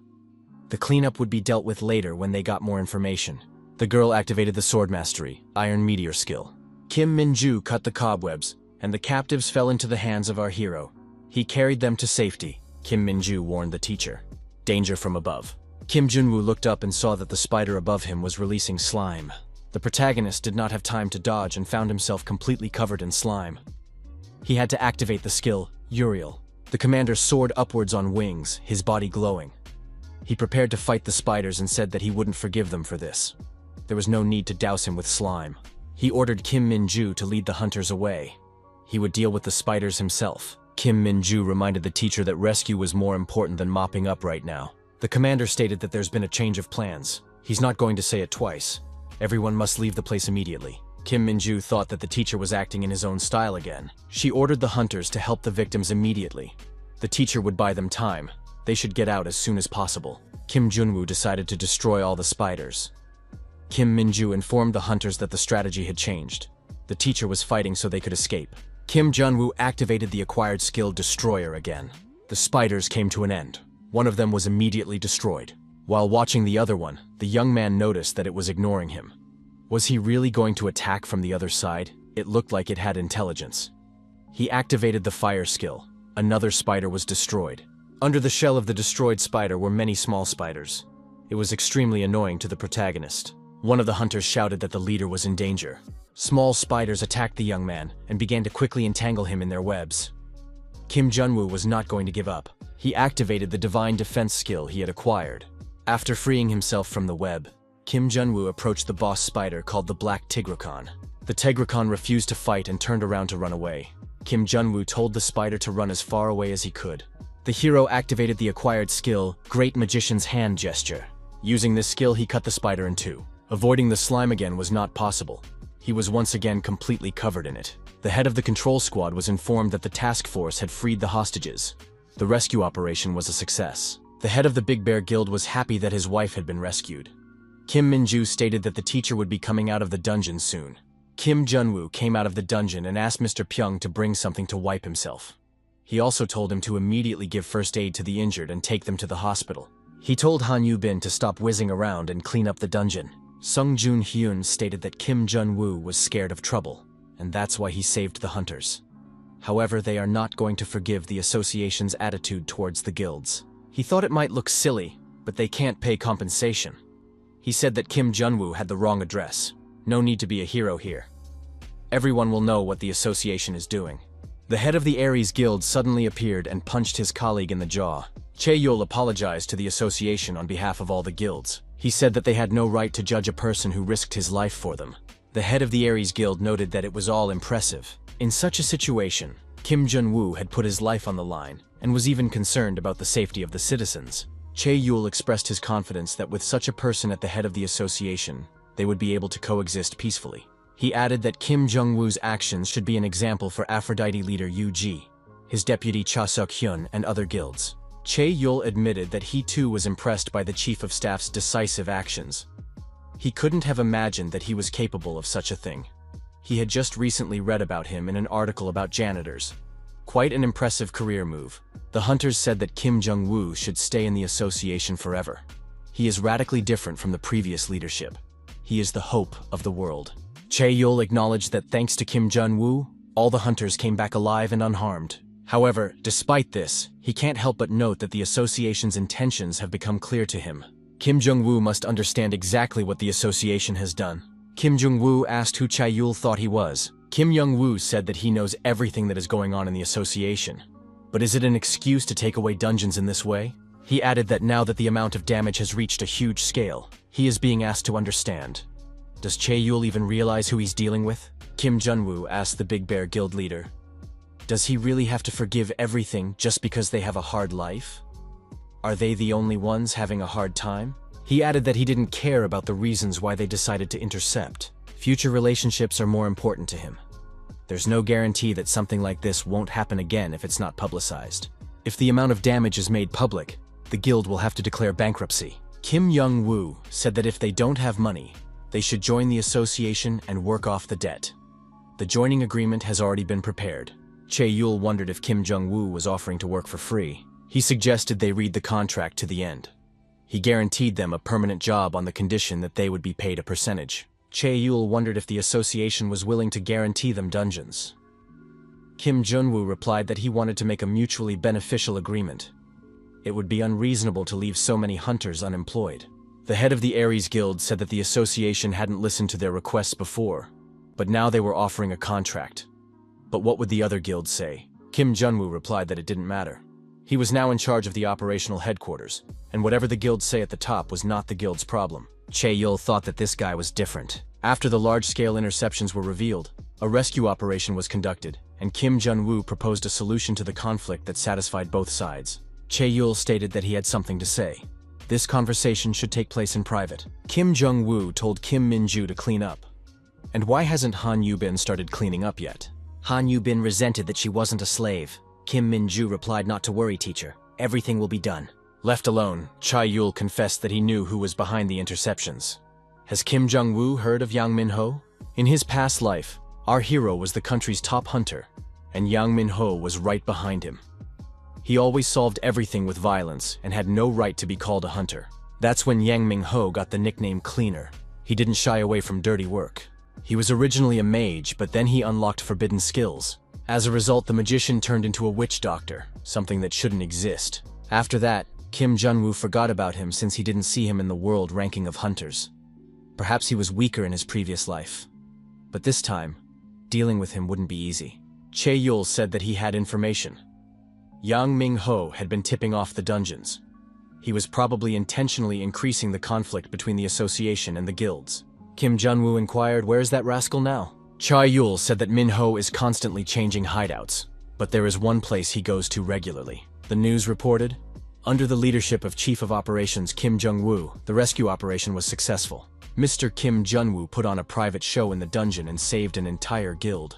The cleanup would be dealt with later when they got more information. The girl activated the sword mastery, Iron Meteor skill. Kim Min-ju cut the cobwebs, and the captives fell into the hands of our hero. He carried them to safety. Kim Min-ju warned the teacher. Danger from above. Kim Jun-woo looked up and saw that the spider above him was releasing slime. The protagonist did not have time to dodge and found himself completely covered in slime. He had to activate the skill, Uriel. The commander soared upwards on wings, his body glowing. He prepared to fight the spiders and said that he wouldn't forgive them for this. There was no need to douse him with slime. He ordered Kim Min-ju to lead the hunters away. He would deal with the spiders himself. Kim Min-ju reminded the teacher that rescue was more important than mopping up right now. The commander stated that there's been a change of plans. He's not going to say it twice. Everyone must leave the place immediately. Kim Min-ju thought that the teacher was acting in his own style again. She ordered the hunters to help the victims immediately. The teacher would buy them time. They should get out as soon as possible. Kim Jun-woo decided to destroy all the spiders. Kim Min-ju informed the hunters that the strategy had changed. The teacher was fighting so they could escape. Kim Jun-woo activated the acquired skill Destroyer again. The spiders came to an end. One of them was immediately destroyed. While watching the other one, the young man noticed that it was ignoring him. Was he really going to attack from the other side? It looked like it had intelligence. He activated the fire skill. Another spider was destroyed. Under the shell of the destroyed spider were many small spiders. It was extremely annoying to the protagonist. One of the hunters shouted that the leader was in danger. Small spiders attacked the young man and began to quickly entangle him in their webs. Kim Jun-woo was not going to give up. He activated the divine defense skill he had acquired. After freeing himself from the web, Kim Jun-woo approached the boss spider called the Black Tigracon. The Tigracon refused to fight and turned around to run away. Kim Jun-woo told the spider to run as far away as he could. The hero activated the acquired skill, Great Magician's Hand Gesture. Using this skill, he cut the spider in two. Avoiding the slime again was not possible. He was once again completely covered in it. The head of the control squad was informed that the task force had freed the hostages. The rescue operation was a success. The head of the Big Bear Guild was happy that his wife had been rescued. Kim Min-ju stated that the teacher would be coming out of the dungeon soon. Kim Jun-woo came out of the dungeon and asked Mr. Pyung to bring something to wipe himself. He also told him to immediately give first aid to the injured and take them to the hospital. He told Han Yu-bin to stop whizzing around and clean up the dungeon. Sung Joon-hyun stated that Kim Jun-woo was scared of trouble, and that's why he saved the hunters. However, they are not going to forgive the association's attitude towards the guilds. He thought it might look silly, but they can't pay compensation. He said that Kim Jun-woo had the wrong address. No need to be a hero here. Everyone will know what the association is doing. The head of the Ares Guild suddenly appeared and punched his colleague in the jaw. Chae-yul apologized to the association on behalf of all the guilds. He said that they had no right to judge a person who risked his life for them. The head of the Ares Guild noted that it was all impressive. In such a situation, Kim Jun-woo had put his life on the line and was even concerned about the safety of the citizens. Chae-yul expressed his confidence that with such a person at the head of the association, they would be able to coexist peacefully. He added that Kim Jung-woo's actions should be an example for Aphrodite leader Yu-ji, his deputy Cha Suk-hyun, and other guilds. Chae-yul admitted that he too was impressed by the chief of staff's decisive actions. He couldn't have imagined that he was capable of such a thing. He had just recently read about him in an article about janitors. Quite an impressive career move. The hunters said that Kim Jung-woo should stay in the association forever. He is radically different from the previous leadership. He is the hope of the world. Chae-yul acknowledged that thanks to Kim Jun-woo, all the hunters came back alive and unharmed. However, despite this, he can't help but note that the association's intentions have become clear to him. Kim Jung-woo must understand exactly what the association has done. Kim Jung-woo asked who Chae-yul thought he was. Kim Young-woo said that he knows everything that is going on in the association. But is it an excuse to take away dungeons in this way? He added that now that the amount of damage has reached a huge scale, he is being asked to understand. Does Chae-yul even realize who he's dealing with? Kim Jun-woo asked the Big Bear Guild leader. Does he really have to forgive everything just because they have a hard life? Are they the only ones having a hard time? He added that he didn't care about the reasons why they decided to intercept. Future relationships are more important to him. There's no guarantee that something like this won't happen again if it's not publicized. If the amount of damage is made public, the guild will have to declare bankruptcy. Kim Young-woo said that if they don't have money, they should join the association and work off the debt. The joining agreement has already been prepared. Chae-yul wondered if Kim Jong-woo was offering to work for free. He suggested they read the contract to the end. He guaranteed them a permanent job on the condition that they would be paid a percentage. Chae-yul wondered if the association was willing to guarantee them dungeons. Kim Jong-woo replied that he wanted to make a mutually beneficial agreement. It would be unreasonable to leave so many hunters unemployed. The head of the Ares Guild said that the association hadn't listened to their requests before, but now they were offering a contract. But what would the other guilds say? Kim Jong-woo replied that it didn't matter. He was now in charge of the operational headquarters, and whatever the guilds say at the top was not the guild's problem. Chae-yul thought that this guy was different. After the large-scale interceptions were revealed, a rescue operation was conducted, and Kim Jong-woo proposed a solution to the conflict that satisfied both sides. Chae-yul stated that he had something to say. This conversation should take place in private. Kim Jong-woo told Kim Min-ju to clean up. And why hasn't Han Yu-bin started cleaning up yet? Han Yu-bin resented that she wasn't a slave. Kim Min-ju replied, "Not to worry, teacher. Everything will be done." Left alone, Chae-yul confessed that he knew who was behind the interceptions. Has Kim Jong-woo heard of Yang Min-ho? In his past life, our hero was the country's top hunter, and Yang Min-ho was right behind him. He always solved everything with violence and had no right to be called a hunter. That's when Yang Min-ho got the nickname Cleaner. He didn't shy away from dirty work. He was originally a mage, but then he unlocked forbidden skills. As a result, the magician turned into a witch doctor, something that shouldn't exist. After that, Kim Jong-woo forgot about him since he didn't see him in the world ranking of hunters. Perhaps he was weaker in his previous life. But this time, dealing with him wouldn't be easy. Chae-yul said that he had information. Yang Min-ho had been tipping off the dungeons. He was probably intentionally increasing the conflict between the association and the guilds. Kim Jong-woo inquired, "Where's that rascal now?" Chae-yul said that Min-ho is constantly changing hideouts, but there is one place he goes to regularly. The news reported, under the leadership of Chief of Operations Kim Jong-woo, the rescue operation was successful. Mr. Kim Jong-woo put on a private show in the dungeon and saved an entire guild.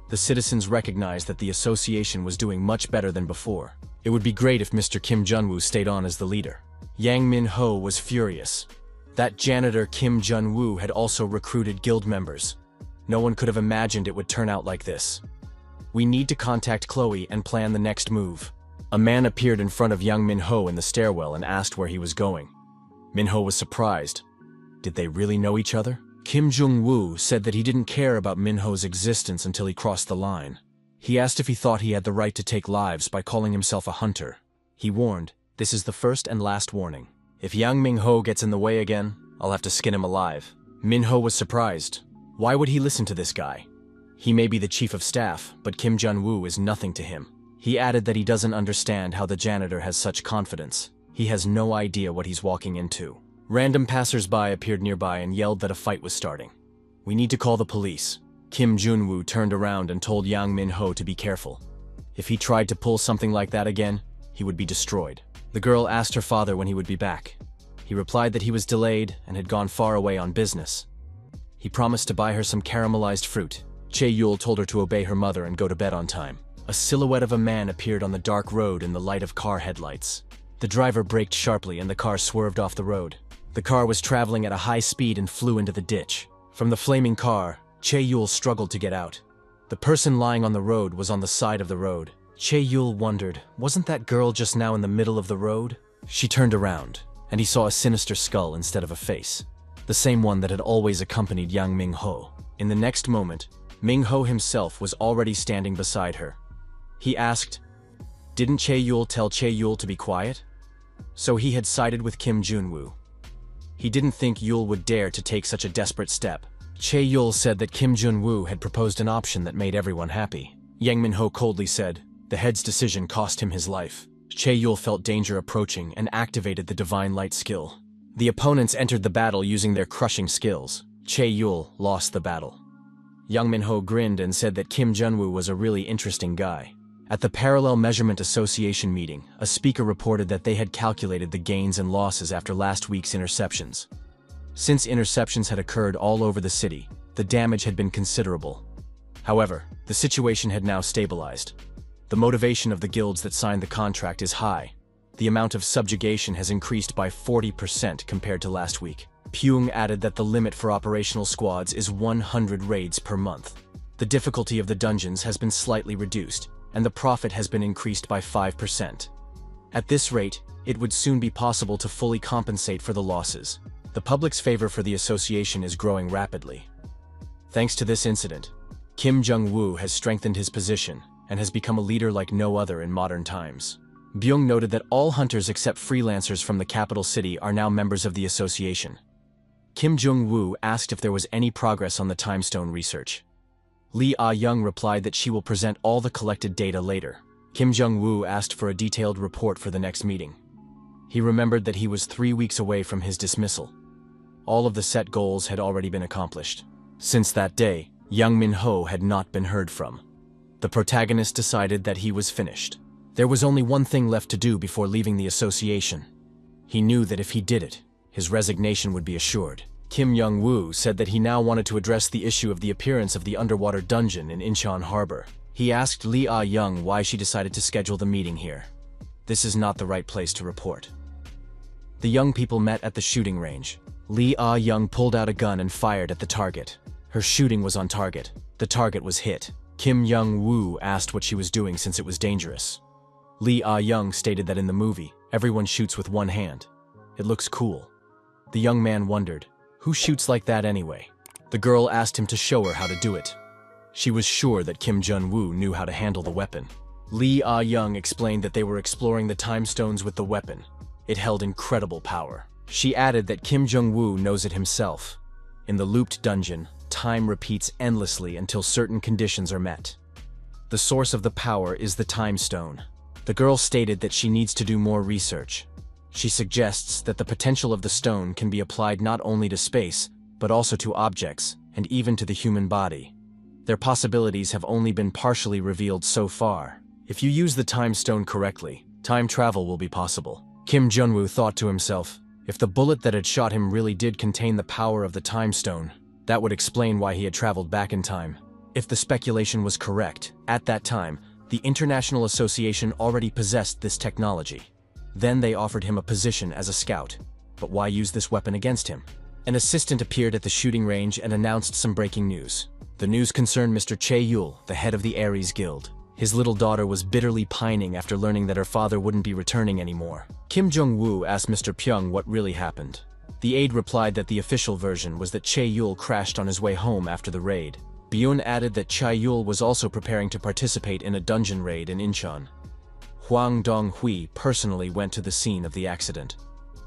The citizens recognized that the association was doing much better than before. It would be great if Mr. Kim Jong-woo stayed on as the leader. Yang Min-ho was furious. That janitor Kim Jong-woo had also recruited guild members. No one could have imagined it would turn out like this. We need to contact Chloe and plan the next move. A man appeared in front of Yang Min-ho in the stairwell and asked where he was going. Min-ho was surprised. Did they really know each other? Kim Jong-woo said that he didn't care about Min-ho's existence until he crossed the line. He asked if he thought he had the right to take lives by calling himself a hunter. He warned, "This is the first and last warning. If Yang Min-ho gets in the way again, I'll have to skin him alive." Min-ho was surprised. Why would he listen to this guy? He may be the chief of staff, but Kim Jong-woo is nothing to him. He added that he doesn't understand how the janitor has such confidence. He has no idea what he's walking into. Random passers-by appeared nearby and yelled that a fight was starting. "We need to call the police." Kim Jong-woo turned around and told Yang Min-ho to be careful. If he tried to pull something like that again, he would be destroyed. The girl asked her father when he would be back. He replied that he was delayed and had gone far away on business. He promised to buy her some caramelized fruit. Chae-yul told her to obey her mother and go to bed on time. A silhouette of a man appeared on the dark road in the light of car headlights. The driver braked sharply and the car swerved off the road. The car was traveling at a high speed and flew into the ditch. From the flaming car, Chae-yul struggled to get out. The person lying on the road was on the side of the road. Chae-yul wondered, wasn't that girl just now in the middle of the road? She turned around, and he saw a sinister skull instead of a face. The same one that had always accompanied Yang Min-ho. In the next moment, Min-ho himself was already standing beside her. He asked, "Didn't Chae-yul tell Chae-yul to be quiet?" So he had sided with Kim Jong-woo. He didn't think Yul would dare to take such a desperate step. Chae-yul said that Kim Jong-woo had proposed an option that made everyone happy. Yang Min-ho coldly said, the head's decision cost him his life. Chae-yul felt danger approaching and activated the Divine Light skill. The opponents entered the battle using their crushing skills. Chae-yul lost the battle. Yang Min-ho grinned and said that Kim Jong-woo was a really interesting guy. At the Parallel Measurement Association meeting, a speaker reported that they had calculated the gains and losses after last week's interceptions. Since interceptions had occurred all over the city, the damage had been considerable. However, the situation had now stabilized. The motivation of the guilds that signed the contract is high. The amount of subjugation has increased by 40% compared to last week. Pyung added that the limit for operational squads is 100 raids per month. The difficulty of the dungeons has been slightly reduced, and the profit has been increased by 5%. At this rate, it would soon be possible to fully compensate for the losses. The public's favor for the association is growing rapidly. Thanks to this incident, Kim Jong-woo has strengthened his position and has become a leader like no other in modern times. Byung noted that all hunters except freelancers from the capital city are now members of the association. Kim Jong-woo asked if there was any progress on the time stone research. Lee Ah-young replied that she will present all the collected data later. Kim Jong-woo asked for a detailed report for the next meeting. He remembered that he was 3 weeks away from his dismissal. All of the set goals had already been accomplished. Since that day, Young Min-ho had not been heard from. The protagonist decided that he was finished. There was only one thing left to do before leaving the association. He knew that if he did it, his resignation would be assured. Kim Young-woo said that he now wanted to address the issue of the appearance of the underwater dungeon in Incheon Harbor. He asked Lee Ah-young why she decided to schedule the meeting here. This is not the right place to report. The young people met at the shooting range. Lee Ah-young pulled out a gun and fired at the target. Her shooting was on target. The target was hit. Kim Young-woo asked what she was doing since it was dangerous. Lee Ah-young stated that in the movie, everyone shoots with one hand. It looks cool. The young man wondered, who shoots like that anyway? The girl asked him to show her how to do it. She was sure that Kim Jong-woo knew how to handle the weapon. Lee Ah-young explained that they were exploring the time stones with the weapon. It held incredible power. She added that Kim Jong-woo knows it himself. In the looped dungeon, time repeats endlessly until certain conditions are met. The source of the power is the time stone. The girl stated that she needs to do more research. She suggests that the potential of the stone can be applied not only to space, but also to objects, and even to the human body. Their possibilities have only been partially revealed so far. If you use the time stone correctly, time travel will be possible. Kim Jong-woo thought to himself, if the bullet that had shot him really did contain the power of the time stone, that would explain why he had traveled back in time. If the speculation was correct, at that time, the International Association already possessed this technology. Then they offered him a position as a scout. But why use this weapon against him? An assistant appeared at the shooting range and announced some breaking news. The news concerned Mr. Chae-yul, the head of the Aries Guild. His little daughter was bitterly pining after learning that her father wouldn't be returning anymore. Kim Jong-woo asked Mr. Pyong what really happened. The aide replied that the official version was that Chae-yul crashed on his way home after the raid. Byun added that Chae-yul was also preparing to participate in a dungeon raid in Incheon. Hwang Dong-hui personally went to the scene of the accident.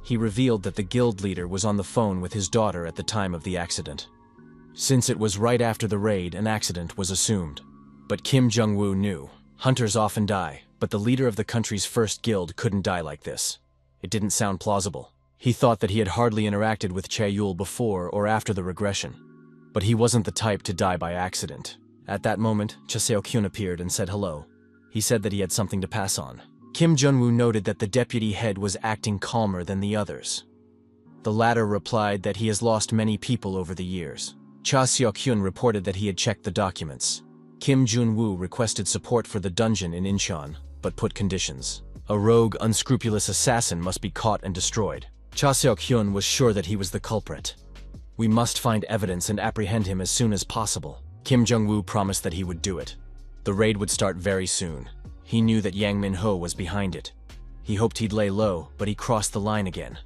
He revealed that the guild leader was on the phone with his daughter at the time of the accident. Since it was right after the raid, an accident was assumed. But Kim Jong-woo knew. Hunters often die, but the leader of the country's first guild couldn't die like this. It didn't sound plausible. He thought that he had hardly interacted with Chae-yul before or after the regression. But he wasn't the type to die by accident. At that moment, Cha Seo-kyun appeared and said hello. He said that he had something to pass on. Kim Jong-woo noted that the deputy head was acting calmer than the others. The latter replied that he has lost many people over the years. Cha Seo-kyun reported that he had checked the documents. Kim Jun-woo requested support for the dungeon in Incheon, but put conditions. A rogue, unscrupulous assassin must be caught and destroyed. Cha Seo-kyun was sure that he was the culprit. We must find evidence and apprehend him as soon as possible. Kim Jong-woo promised that he would do it. The raid would start very soon. He knew that Yang Min-ho was behind it. He hoped he'd lay low, but he crossed the line again.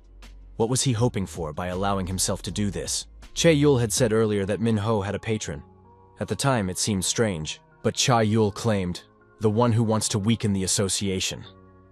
What was he hoping for by allowing himself to do this? Chae-yul had said earlier that Min-ho had a patron. At the time, it seemed strange, but Chae-yul claimed, the one who wants to weaken the association.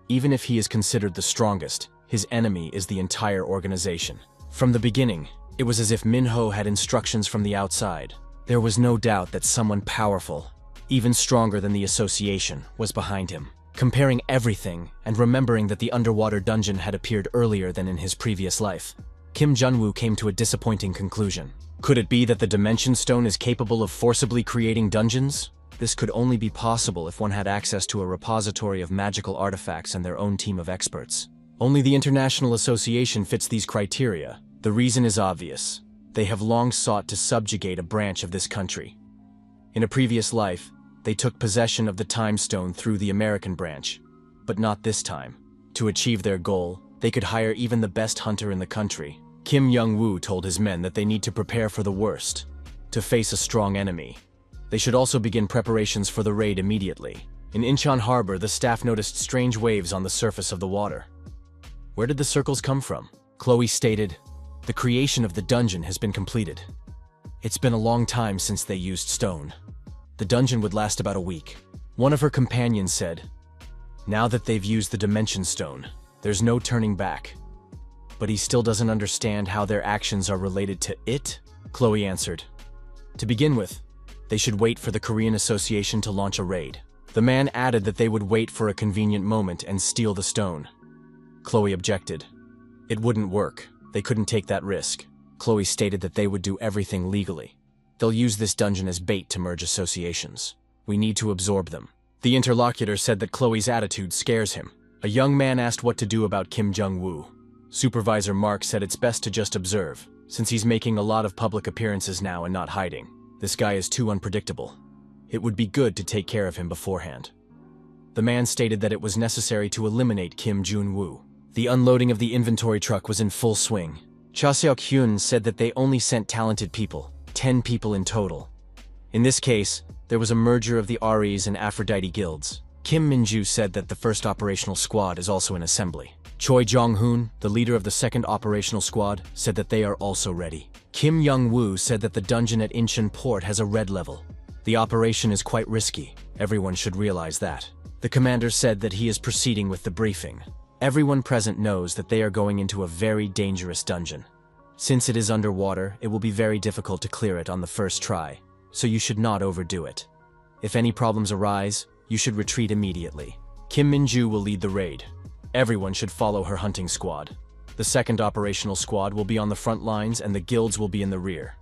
Even if he is considered the strongest, his enemy is the entire organization. From the beginning, it was as if Min-ho had instructions from the outside. There was no doubt that someone powerful, even stronger than the association, was behind him. Comparing everything and remembering that the underwater dungeon had appeared earlier than in his previous life, Kim Jong-woo came to a disappointing conclusion. Could it be that the Dimension Stone is capable of forcibly creating dungeons? This could only be possible if one had access to a repository of magical artifacts and their own team of experts. Only the International Association fits these criteria. The reason is obvious. They have long sought to subjugate a branch of this country. In a previous life, they took possession of the Time Stone through the American branch, but not this time. To achieve their goal, they could hire even the best hunter in the country. Kim Young-woo told his men that they need to prepare for the worst, to face a strong enemy. They should also begin preparations for the raid immediately. In Incheon Harbor, the staff noticed strange waves on the surface of the water. Where did the circles come from? Chloe stated, "The creation of the dungeon has been completed. It's been a long time since they used stone. The dungeon would last about a week." One of her companions said, "Now that they've used the dimension stone, there's no turning back." But he still doesn't understand how their actions are related to it? Chloe answered, "To begin with, they should wait for the Korean Association to launch a raid." The man added that they would wait for a convenient moment and steal the stone. Chloe objected. It wouldn't work. They couldn't take that risk. Chloe stated that they would do everything legally. They'll use this dungeon as bait to merge associations. We need to absorb them. The interlocutor said that Chloe's attitude scares him. A young man asked what to do about Kim Jung-woo. Supervisor Mark said it's best to just observe, since he's making a lot of public appearances now and not hiding. This guy is too unpredictable. It would be good to take care of him beforehand. The man stated that it was necessary to eliminate Kim Jun-woo. The unloading of the inventory truck was in full swing. Cha Seok-hyun said that they only sent talented people, 10 people in total. In this case, there was a merger of the Aries and Aphrodite guilds. Kim Min-ju said that the first operational squad is also in assembly. Choi Jong-hoon, the leader of the second operational squad, said that they are also ready. Kim Young-woo said that the dungeon at Incheon Port has a red level. The operation is quite risky. Everyone should realize that. The commander said that he is proceeding with the briefing. Everyone present knows that they are going into a very dangerous dungeon. Since it is underwater, it will be very difficult to clear it on the first try, so you should not overdo it. If any problems arise, you should retreat immediately. Kim Min-ju will lead the raid. Everyone should follow her hunting squad. The second operational squad will be on the front lines and the guilds will be in the rear.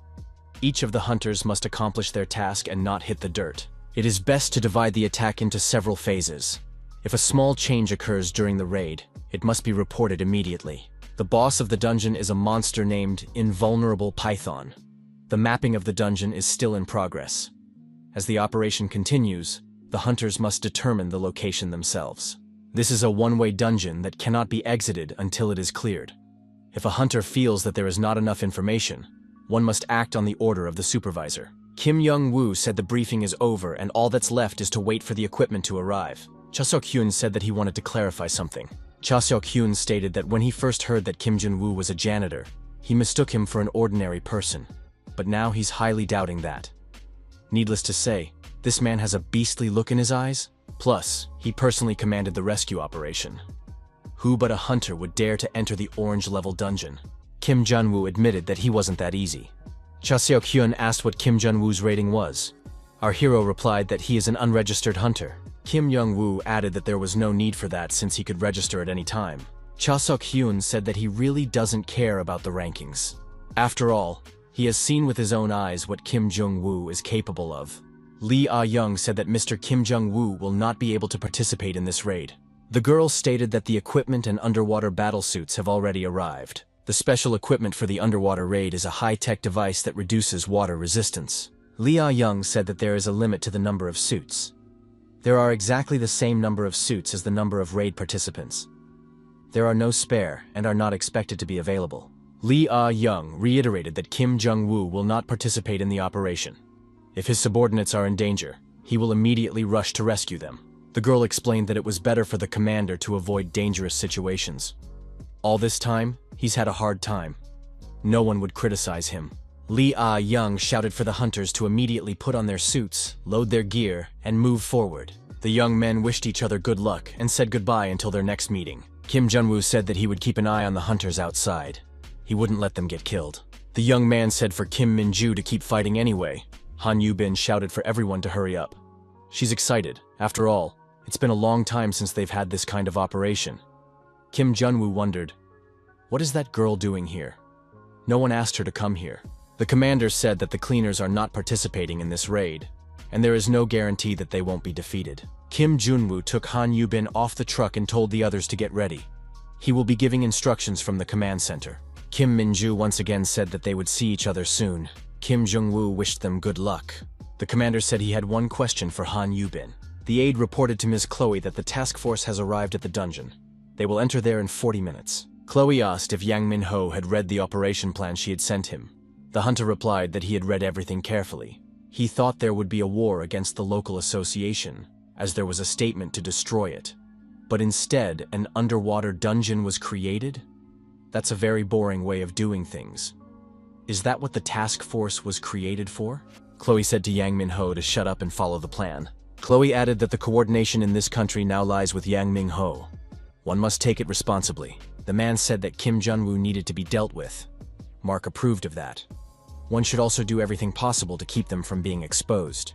Each of the hunters must accomplish their task and not hit the dirt. It is best to divide the attack into several phases. If a small change occurs during the raid, it must be reported immediately. The boss of the dungeon is a monster named Invulnerable Python. The mapping of the dungeon is still in progress. As the operation continues, the hunters must determine the location themselves. This is a one-way dungeon that cannot be exited until it is cleared. If a hunter feels that there is not enough information, one must act on the order of the supervisor. Kim Young-woo said the briefing is over and all that's left is to wait for the equipment to arrive. Cha Seok-hyun said that he wanted to clarify something. Cha Seok-hyun stated that when he first heard that Kim Jun-woo was a janitor, he mistook him for an ordinary person. But now he's highly doubting that. Needless to say, this man has a beastly look in his eyes. Plus, he personally commanded the rescue operation. Who but a hunter would dare to enter the orange-level dungeon? Kim Jun-woo admitted that he wasn't that easy. Cha Seok-hyun asked what Kim Jun-woo's rating was. Our hero replied that he is an unregistered hunter. Kim Young-woo added that there was no need for that since he could register at any time. Cha Seok-hyun said that he really doesn't care about the rankings. After all, he has seen with his own eyes what Kim Jung-woo is capable of. Lee Ah-young said that Mr. Kim Jung-woo will not be able to participate in this raid. The girl stated that the equipment and underwater battle suits have already arrived. The special equipment for the underwater raid is a high-tech device that reduces water resistance. Lee Ah-young said that there is a limit to the number of suits. There are exactly the same number of suits as the number of raid participants. There are no spare and are not expected to be available. Lee Ah-young reiterated that Kim Jung-woo will not participate in the operation. If his subordinates are in danger, he will immediately rush to rescue them. The girl explained that it was better for the commander to avoid dangerous situations. All this time, he's had a hard time. No one would criticize him. Lee Ah-young shouted for the hunters to immediately put on their suits, load their gear, and move forward. The young men wished each other good luck and said goodbye until their next meeting. Kim Jun-woo said that he would keep an eye on the hunters outside. He wouldn't let them get killed. The young man said for Kim Min-ju to keep fighting anyway. Han Yu-bin shouted for everyone to hurry up. She's excited. After all, it's been a long time since they've had this kind of operation. Kim Jun-woo wondered, what is that girl doing here? No one asked her to come here. The commander said that the cleaners are not participating in this raid, and there is no guarantee that they won't be defeated. Kim Jun-woo took Han Yu-bin off the truck and told the others to get ready. He will be giving instructions from the command center. Kim Min-ju once again said that they would see each other soon. Kim Jung-woo wished them good luck. The commander said he had one question for Han Yu-bin. The aide reported to Ms. Chloe that the task force has arrived at the dungeon. They will enter there in 40 minutes. Chloe asked if Yang Min-ho had read the operation plan she had sent him. The hunter replied that he had read everything carefully. He thought there would be a war against the local association, as there was a statement to destroy it. But instead, an underwater dungeon was created? That's a very boring way of doing things. Is that what the task force was created for? Chloe said to Yang Min-ho to shut up and follow the plan. Chloe added that the coordination in this country now lies with Yang Min-ho. One must take it responsibly. The man said that Kim Jun-woo needed to be dealt with. Mark approved of that. One should also do everything possible to keep them from being exposed.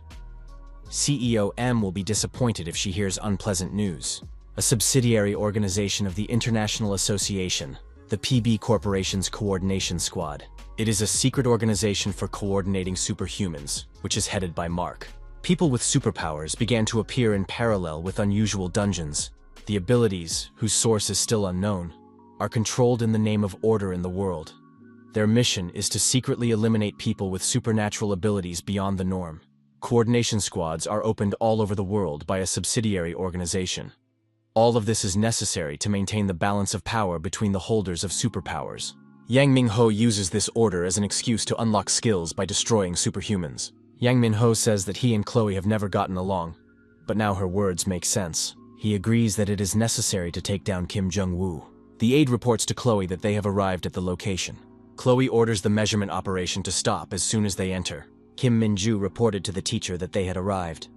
CEO M will be disappointed if she hears unpleasant news. A subsidiary organization of the International Association, the PB Corporation's Coordination Squad. It is a secret organization for coordinating superhumans, which is headed by Mark. People with superpowers began to appear in parallel with unusual dungeons. The abilities, whose source is still unknown, are controlled in the name of order in the world. Their mission is to secretly eliminate people with supernatural abilities beyond the norm. Coordination squads are opened all over the world by a subsidiary organization. All of this is necessary to maintain the balance of power between the holders of superpowers. Yang Min-ho uses this order as an excuse to unlock skills by destroying superhumans. Yang Min-ho says that he and Chloe have never gotten along, but now her words make sense. He agrees that it is necessary to take down Kim Jung-woo. The aide reports to Chloe that they have arrived at the location. Chloe orders the measurement operation to stop as soon as they enter. Kim Min-ju reported to the teacher that they had arrived.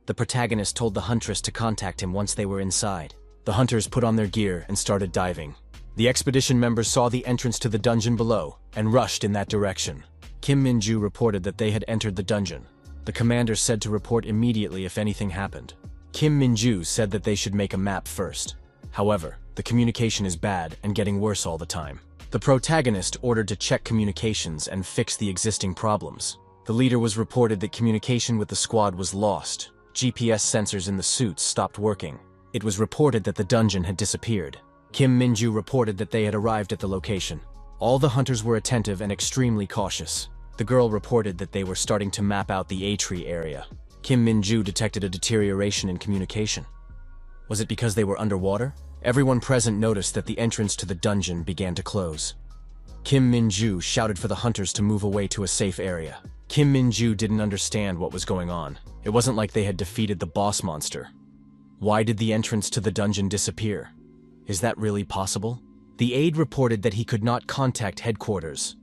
The protagonist told the huntress to contact him once they were inside. The hunters put on their gear and started diving. The expedition members saw the entrance to the dungeon below and rushed in that direction. Kim Min-ju reported that they had entered the dungeon. The commander said to report immediately if anything happened. Kim Min-ju said that they should make a map first. However, the communication is bad and getting worse all the time. The protagonist ordered to check communications and fix the existing problems. The leader was reported that communication with the squad was lost. GPS sensors in the suits stopped working. It was reported that the dungeon had disappeared. Kim Min-ju reported that they had arrived at the location. All the hunters were attentive and extremely cautious. The girl reported that they were starting to map out the A-tree area. Kim Min-ju detected a deterioration in communication. Was it because they were underwater? Everyone present noticed that the entrance to the dungeon began to close. Kim Min-ju shouted for the hunters to move away to a safe area. Kim Min-ju didn't understand what was going on. It wasn't like they had defeated the boss monster. Why did the entrance to the dungeon disappear? Is that really possible? The aide reported that he could not contact headquarters.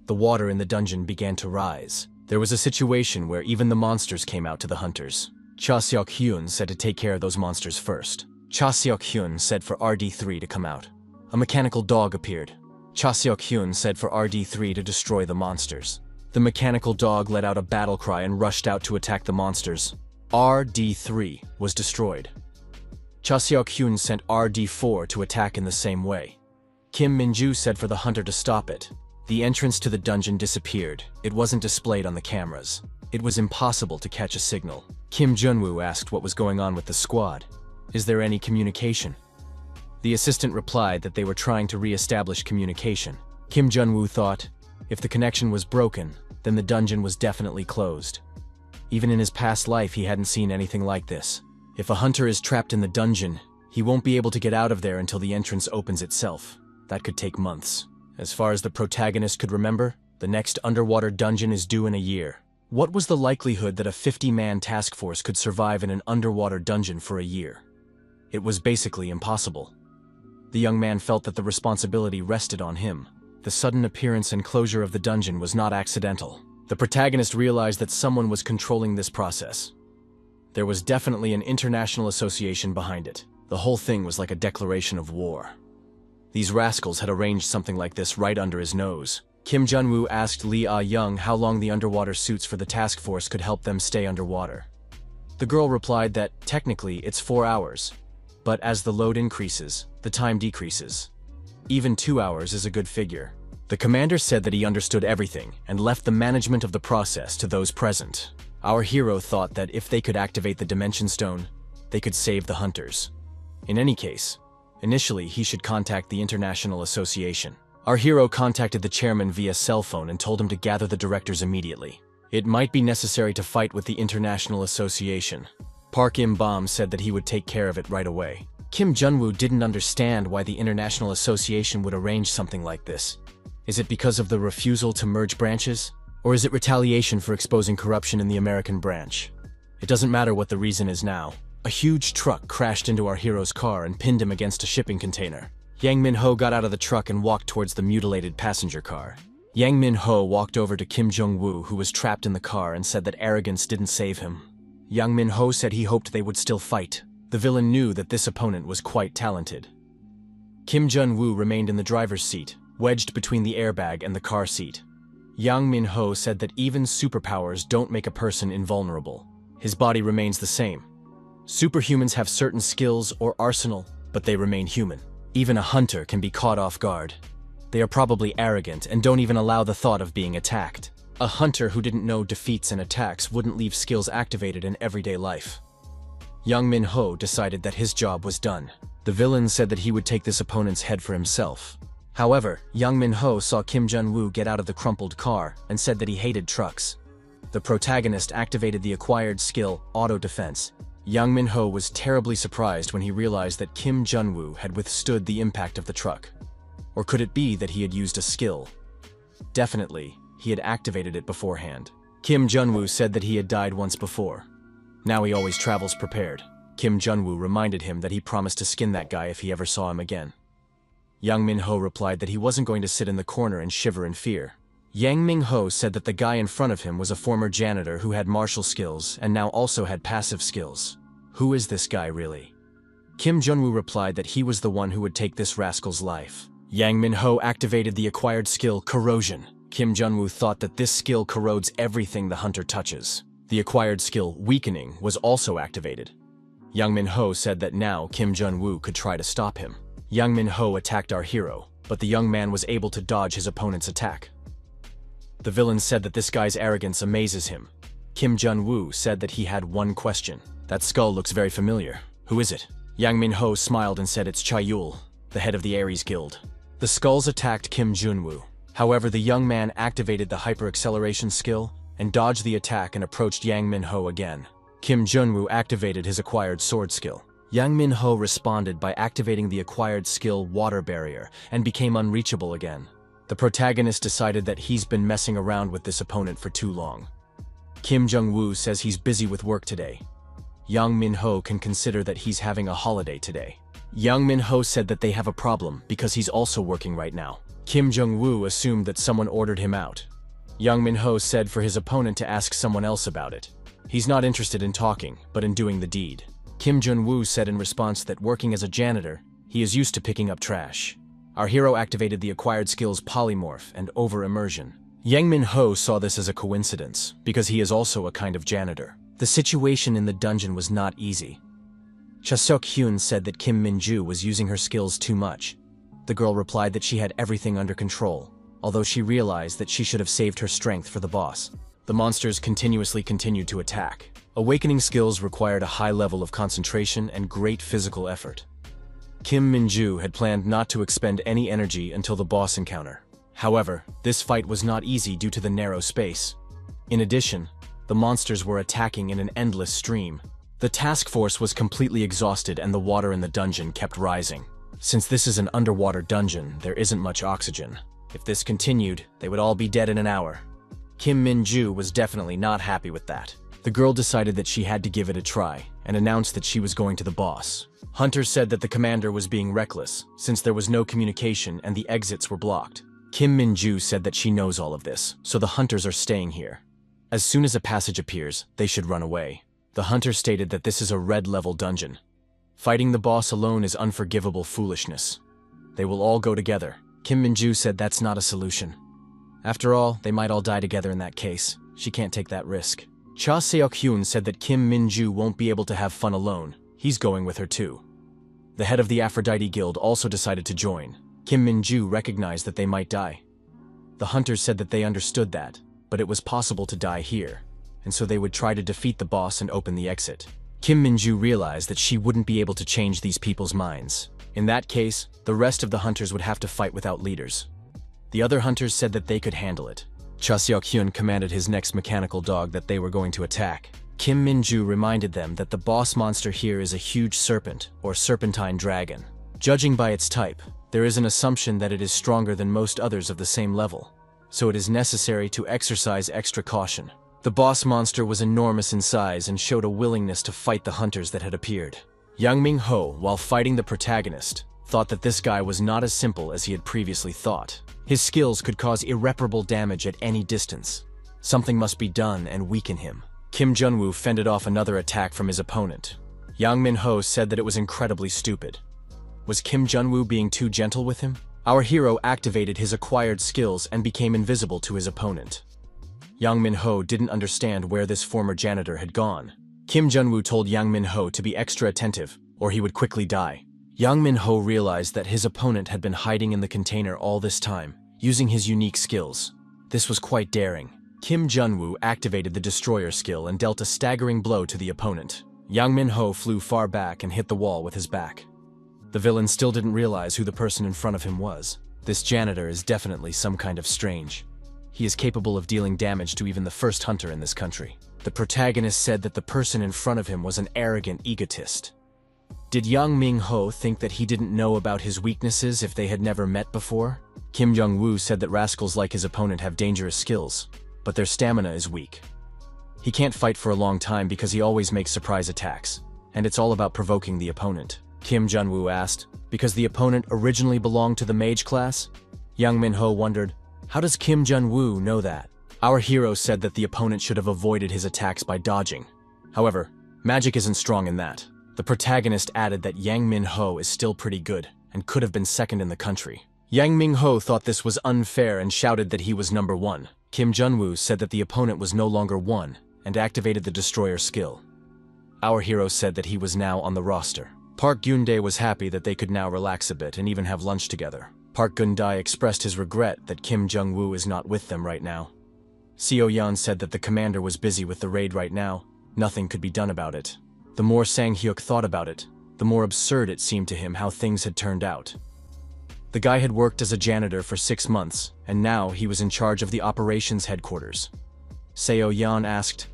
The water in the dungeon began to rise. There was a situation where even the monsters came out to the hunters. Cha Seok-hyun said to take care of those monsters first. Cha Seok-hyun said for RD3 to come out. A mechanical dog appeared. Cha Seok-hyun said for RD3 to destroy the monsters. The mechanical dog let out a battle cry and rushed out to attack the monsters. RD3 was destroyed. Cha Seok-hyun sent RD4 to attack in the same way. Kim Min-ju said for the hunter to stop it. The entrance to the dungeon disappeared. It wasn't displayed on the cameras. It was impossible to catch a signal. Kim Jun-woo asked what was going on with the squad. Is there any communication? The assistant replied that they were trying to re-establish communication. Kim Jun-woo thought, if the connection was broken, then the dungeon was definitely closed. Even in his past life, he hadn't seen anything like this. If a hunter is trapped in the dungeon, he won't be able to get out of there until the entrance opens itself. That could take months. As far as the protagonist could remember, the next underwater dungeon is due in a year. What was the likelihood that a 50-man task force could survive in an underwater dungeon for a year? It was basically impossible. The young man felt that the responsibility rested on him. The sudden appearance and closure of the dungeon was not accidental. The protagonist realized that someone was controlling this process. There was definitely an international association behind it. The whole thing was like a declaration of war. These rascals had arranged something like this right under his nose. Kim Jun-woo asked Lee Ah-young how long the underwater suits for the task force could help them stay underwater. The girl replied that, technically, it's 4 hours. But as the load increases, the time decreases. Even 2 hours is a good figure. The commander said that he understood everything and left the management of the process to those present. Our hero thought that if they could activate the Dimension Stone, they could save the hunters. In any case, initially he should contact the International Association. Our hero contacted the chairman via cell phone and told him to gather the directors immediately. It might be necessary to fight with the International Association. Park Im-bom said that he would take care of it right away. Kim Jun-woo didn't understand why the International Association would arrange something like this. Is it because of the refusal to merge branches? Or is it retaliation for exposing corruption in the American branch? It doesn't matter what the reason is now. A huge truck crashed into our hero's car and pinned him against a shipping container. Yang Min-ho got out of the truck and walked towards the mutilated passenger car. Yang Min-ho walked over to Kim Jong-woo, who was trapped in the car, and said that arrogance didn't save him. Yang Min-ho said he hoped they would still fight. The villain knew that this opponent was quite talented. Kim Jong-woo remained in the driver's seat, wedged between the airbag and the car seat. Yang Min-ho said that even superpowers don't make a person invulnerable. His body remains the same. Superhumans have certain skills or arsenal, but they remain human. Even a hunter can be caught off guard. They are probably arrogant and don't even allow the thought of being attacked. A hunter who didn't know defeats and attacks wouldn't leave skills activated in everyday life. Yang Min-ho decided that his job was done. The villain said that he would take this opponent's head for himself. However, Yang Min-ho saw Kim Jong-woo get out of the crumpled car and said that he hated trucks. The protagonist activated the acquired skill, Auto Defense. Yang Min-ho was terribly surprised when he realized that Kim Jong-woo had withstood the impact of the truck. Or could it be that he had used a skill? Definitely, he had activated it beforehand. Kim Jong-woo said that he had died once before. Now he always travels prepared. Kim Jong-woo reminded him that he promised to skin that guy if he ever saw him again. Yang Min-ho replied that he wasn't going to sit in the corner and shiver in fear. Yang Min-ho said that the guy in front of him was a former janitor who had martial skills and now also had passive skills. Who is this guy really? Kim Jong-woo replied that he was the one who would take this rascal's life. Yang Min-ho activated the acquired skill, Corrosion. Kim Jong-woo thought that this skill corrodes everything the hunter touches. The acquired skill, Weakening, was also activated. Yang Min-ho said that now Kim Jong-woo could try to stop him. Yang Min-ho attacked our hero, but the young man was able to dodge his opponent's attack. The villain said that this guy's arrogance amazes him. Kim Jong-woo said that he had one question. That skull looks very familiar. Who is it? Yang Min-ho smiled and said it's Cha-yul, the head of the Ares Guild. The skulls attacked Kim Jong-woo. However, the young man activated the hyper-acceleration skill and dodged the attack and approached Yang Min-ho again. Kim Jong-woo activated his acquired sword skill. Yang Min-ho responded by activating the acquired skill Water Barrier and became unreachable again. The protagonist decided that he's been messing around with this opponent for too long. Kim Jong-woo says he's busy with work today. Yang Min-ho can consider that he's having a holiday today. Yang Min-ho said that they have a problem because he's also working right now. Kim Jong-woo assumed that someone ordered him out. Yang Min-ho said for his opponent to ask someone else about it. He's not interested in talking, but in doing the deed. Kim Jong-woo said in response that working as a janitor, he is used to picking up trash. Our hero activated the acquired skills Polymorph and Over-Immersion. Yang Min-ho saw this as a coincidence, because he is also a kind of janitor. The situation in the dungeon was not easy. Cha Seok-hyun said that Kim Min-ju was using her skills too much. The girl replied that she had everything under control, although she realized that she should have saved her strength for the boss. The monsters continuously continued to attack. Awakening skills required a high level of concentration and great physical effort. Kim Min-ju had planned not to expend any energy until the boss encounter. However, this fight was not easy due to the narrow space. In addition, the monsters were attacking in an endless stream. The task force was completely exhausted and the water in the dungeon kept rising. Since this is an underwater dungeon, there isn't much oxygen. If this continued, they would all be dead in an hour. Kim Min-ju was definitely not happy with that. The girl decided that she had to give it a try and announced that she was going to the boss. Hunter said that the commander was being reckless, since there was no communication and the exits were blocked. Kim Min-ju said that she knows all of this, so the hunters are staying here. As soon as a passage appears, they should run away. The hunter stated that this is a red-level dungeon. Fighting the boss alone is unforgivable foolishness. They will all go together. Kim Min-ju said that's not a solution. After all, they might all die together in that case. She can't take that risk. Cha Seok-hyun said that Kim Min-ju won't be able to have fun alone. He's going with her too. The head of the Aphrodite Guild also decided to join. Kim Min-ju recognized that they might die. The hunters said that they understood that, but it was possible to die here, and so they would try to defeat the boss and open the exit. Kim Min-ju realized that she wouldn't be able to change these people's minds. In that case, the rest of the hunters would have to fight without leaders. The other hunters said that they could handle it. Cha Seok-hyun commanded his next mechanical dog that they were going to attack. Kim Min-ju reminded them that the boss monster here is a huge serpent, or serpentine dragon. Judging by its type, there is an assumption that it is stronger than most others of the same level. so it is necessary to exercise extra caution. The boss monster was enormous in size and showed a willingness to fight the hunters that had appeared. Yang Ming-ho, while fighting the protagonist, thought that this guy was not as simple as he had previously thought. His skills could cause irreparable damage at any distance. Something must be done and weaken him. Kim Jun-woo fended off another attack from his opponent. Yang Min-ho said that it was incredibly stupid. Was Kim Jun-woo being too gentle with him? Our hero activated his acquired skills and became invisible to his opponent. Yang Min-ho didn't understand where this former janitor had gone. Kim Jun-woo told Yang Min-ho to be extra attentive, or he would quickly die. Yang Min-ho realized that his opponent had been hiding in the container all this time, using his unique skills. This was quite daring. Kim Jun-woo activated the destroyer skill and dealt a staggering blow to the opponent. Yang Min-ho flew far back and hit the wall with his back. The villain still didn't realize who the person in front of him was. This janitor is definitely some kind of strange. He is capable of dealing damage to even the first hunter in this country. The protagonist said that the person in front of him was an arrogant egotist. Did Yang Ming-ho think that he didn't know about his weaknesses if they had never met before? Kim Jung-woo said that rascals like his opponent have dangerous skills, but their stamina is weak. He can't fight for a long time because he always makes surprise attacks, and it's all about provoking the opponent. Kim Jun-woo asked, because the opponent originally belonged to the mage class? Yang Min-ho wondered, how does Kim Jun-woo know that? Our hero said that the opponent should have avoided his attacks by dodging. However, magic isn't strong in that. The protagonist added that Yang Min-ho is still pretty good and could have been second in the country. Yang Ming-ho thought this was unfair and shouted that he was number one. Kim Jun-woo said that the opponent was no longer one and activated the destroyer skill. Our hero said that he was now on the roster. Park Geun-dae was happy that they could now relax a bit and even have lunch together. Park Geun-dae expressed his regret that Kim Jung-woo is not with them right now. Seo-yeon said that the commander was busy with the raid right now. Nothing could be done about it. The more Sang-hyuk thought about it, the more absurd it seemed to him how things had turned out. The guy had worked as a janitor for 6 months, and now he was in charge of the operations headquarters. Seo-yeon asked,